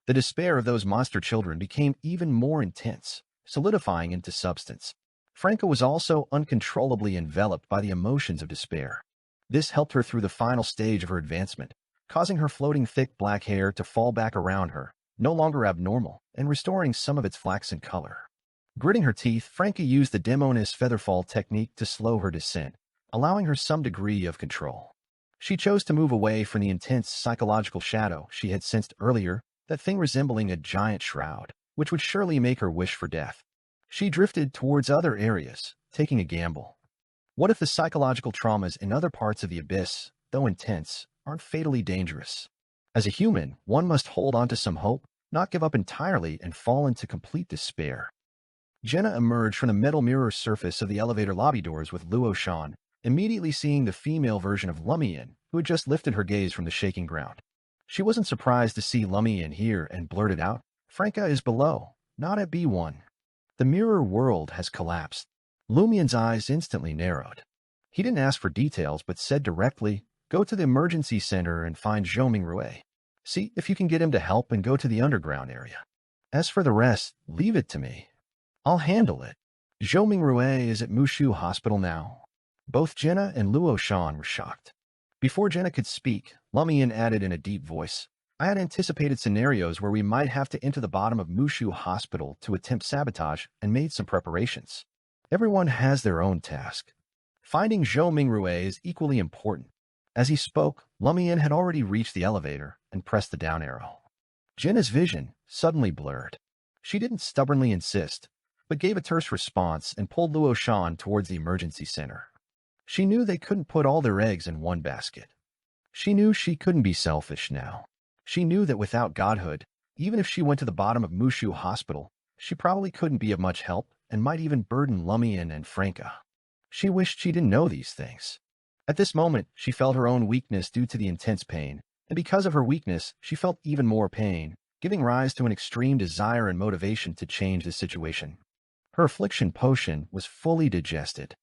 S1: The despair of those monster children became even more intense, solidifying into substance. Franca was also uncontrollably enveloped by the emotions of despair. This helped her through the final stage of her advancement, causing her floating thick black hair to fall back around her, no longer abnormal, and restoring some of its flaxen color. Gritting her teeth, Franca used the demoness featherfall technique to slow her descent, allowing her some degree of control. She chose to move away from the intense psychological shadow she had sensed earlier, that thing resembling a giant shroud, which would surely make her wish for death. She drifted towards other areas, taking a gamble. What if the psychological traumas in other parts of the abyss, though intense, aren't fatally dangerous? As a human, one must hold on to some hope, not give up entirely and fall into complete despair. Jenna emerged from the metal mirror surface of the elevator lobby doors with Luo Shan, immediately seeing the female version of Lumian, who had just lifted her gaze from the shaking ground. She wasn't surprised to see Lumian here and blurted out, "Franca is below, not at B1. The mirror world has collapsed." Lumian's eyes instantly narrowed. He didn't ask for details but said directly, "Go to the emergency center and find Zhou Rui. See if you can get him to help and go to the underground area. As for the rest, leave it to me. I'll handle it." Zhou Rui is at Mushu Hospital now. Both Jenna and Luo Shan were shocked. Before Jenna could speak, Lumian added in a deep voice, "I had anticipated scenarios where we might have to enter the bottom of Mushu Hospital to attempt sabotage and made some preparations. Everyone has their own task. Finding Zhou Rui is equally important." As he spoke, Lumian had already reached the elevator and pressed the down arrow. Jenna's vision suddenly blurred. She didn't stubbornly insist, but gave a terse response and pulled Luo Shan towards the emergency center. She knew they couldn't put all their eggs in one basket. She knew she couldn't be selfish now. She knew that without godhood, even if she went to the bottom of Mushu Hospital, she probably couldn't be of much help and might even burden Lumian and Franca. She wished she didn't know these things. At this moment, she felt her own weakness due to the intense pain, and because of her weakness, she felt even more pain, giving rise to an extreme desire and motivation to change the situation. Her affliction potion was fully digested.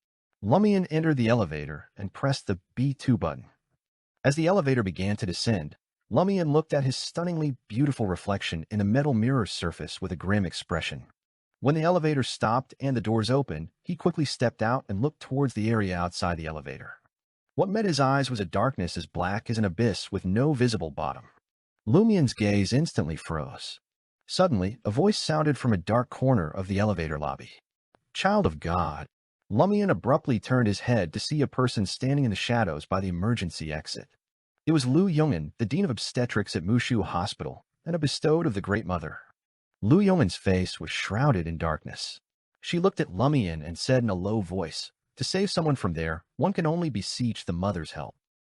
S1: Lumian entered the elevator and pressed the B2 button. As the elevator began to descend, Lumian looked at his stunningly beautiful reflection in a metal mirror surface with a grim expression. When the elevator stopped and the doors opened, he quickly stepped out and looked towards the area outside the elevator. What met his eyes was a darkness as black as an abyss with no visible bottom. Lumian's gaze instantly froze. Suddenly, a voice sounded from a dark corner of the elevator lobby. "Child of God." Lumian abruptly turned his head to see a person standing in the shadows by the emergency exit. It was Lu Yong'an, the Dean of Obstetrics at Mushu Hospital, and a bestowed of the Great Mother. Lu Yong'an's face was shrouded in darkness. She looked at Lumian and said in a low voice, "To save someone from there, one can only beseech the Mother's help."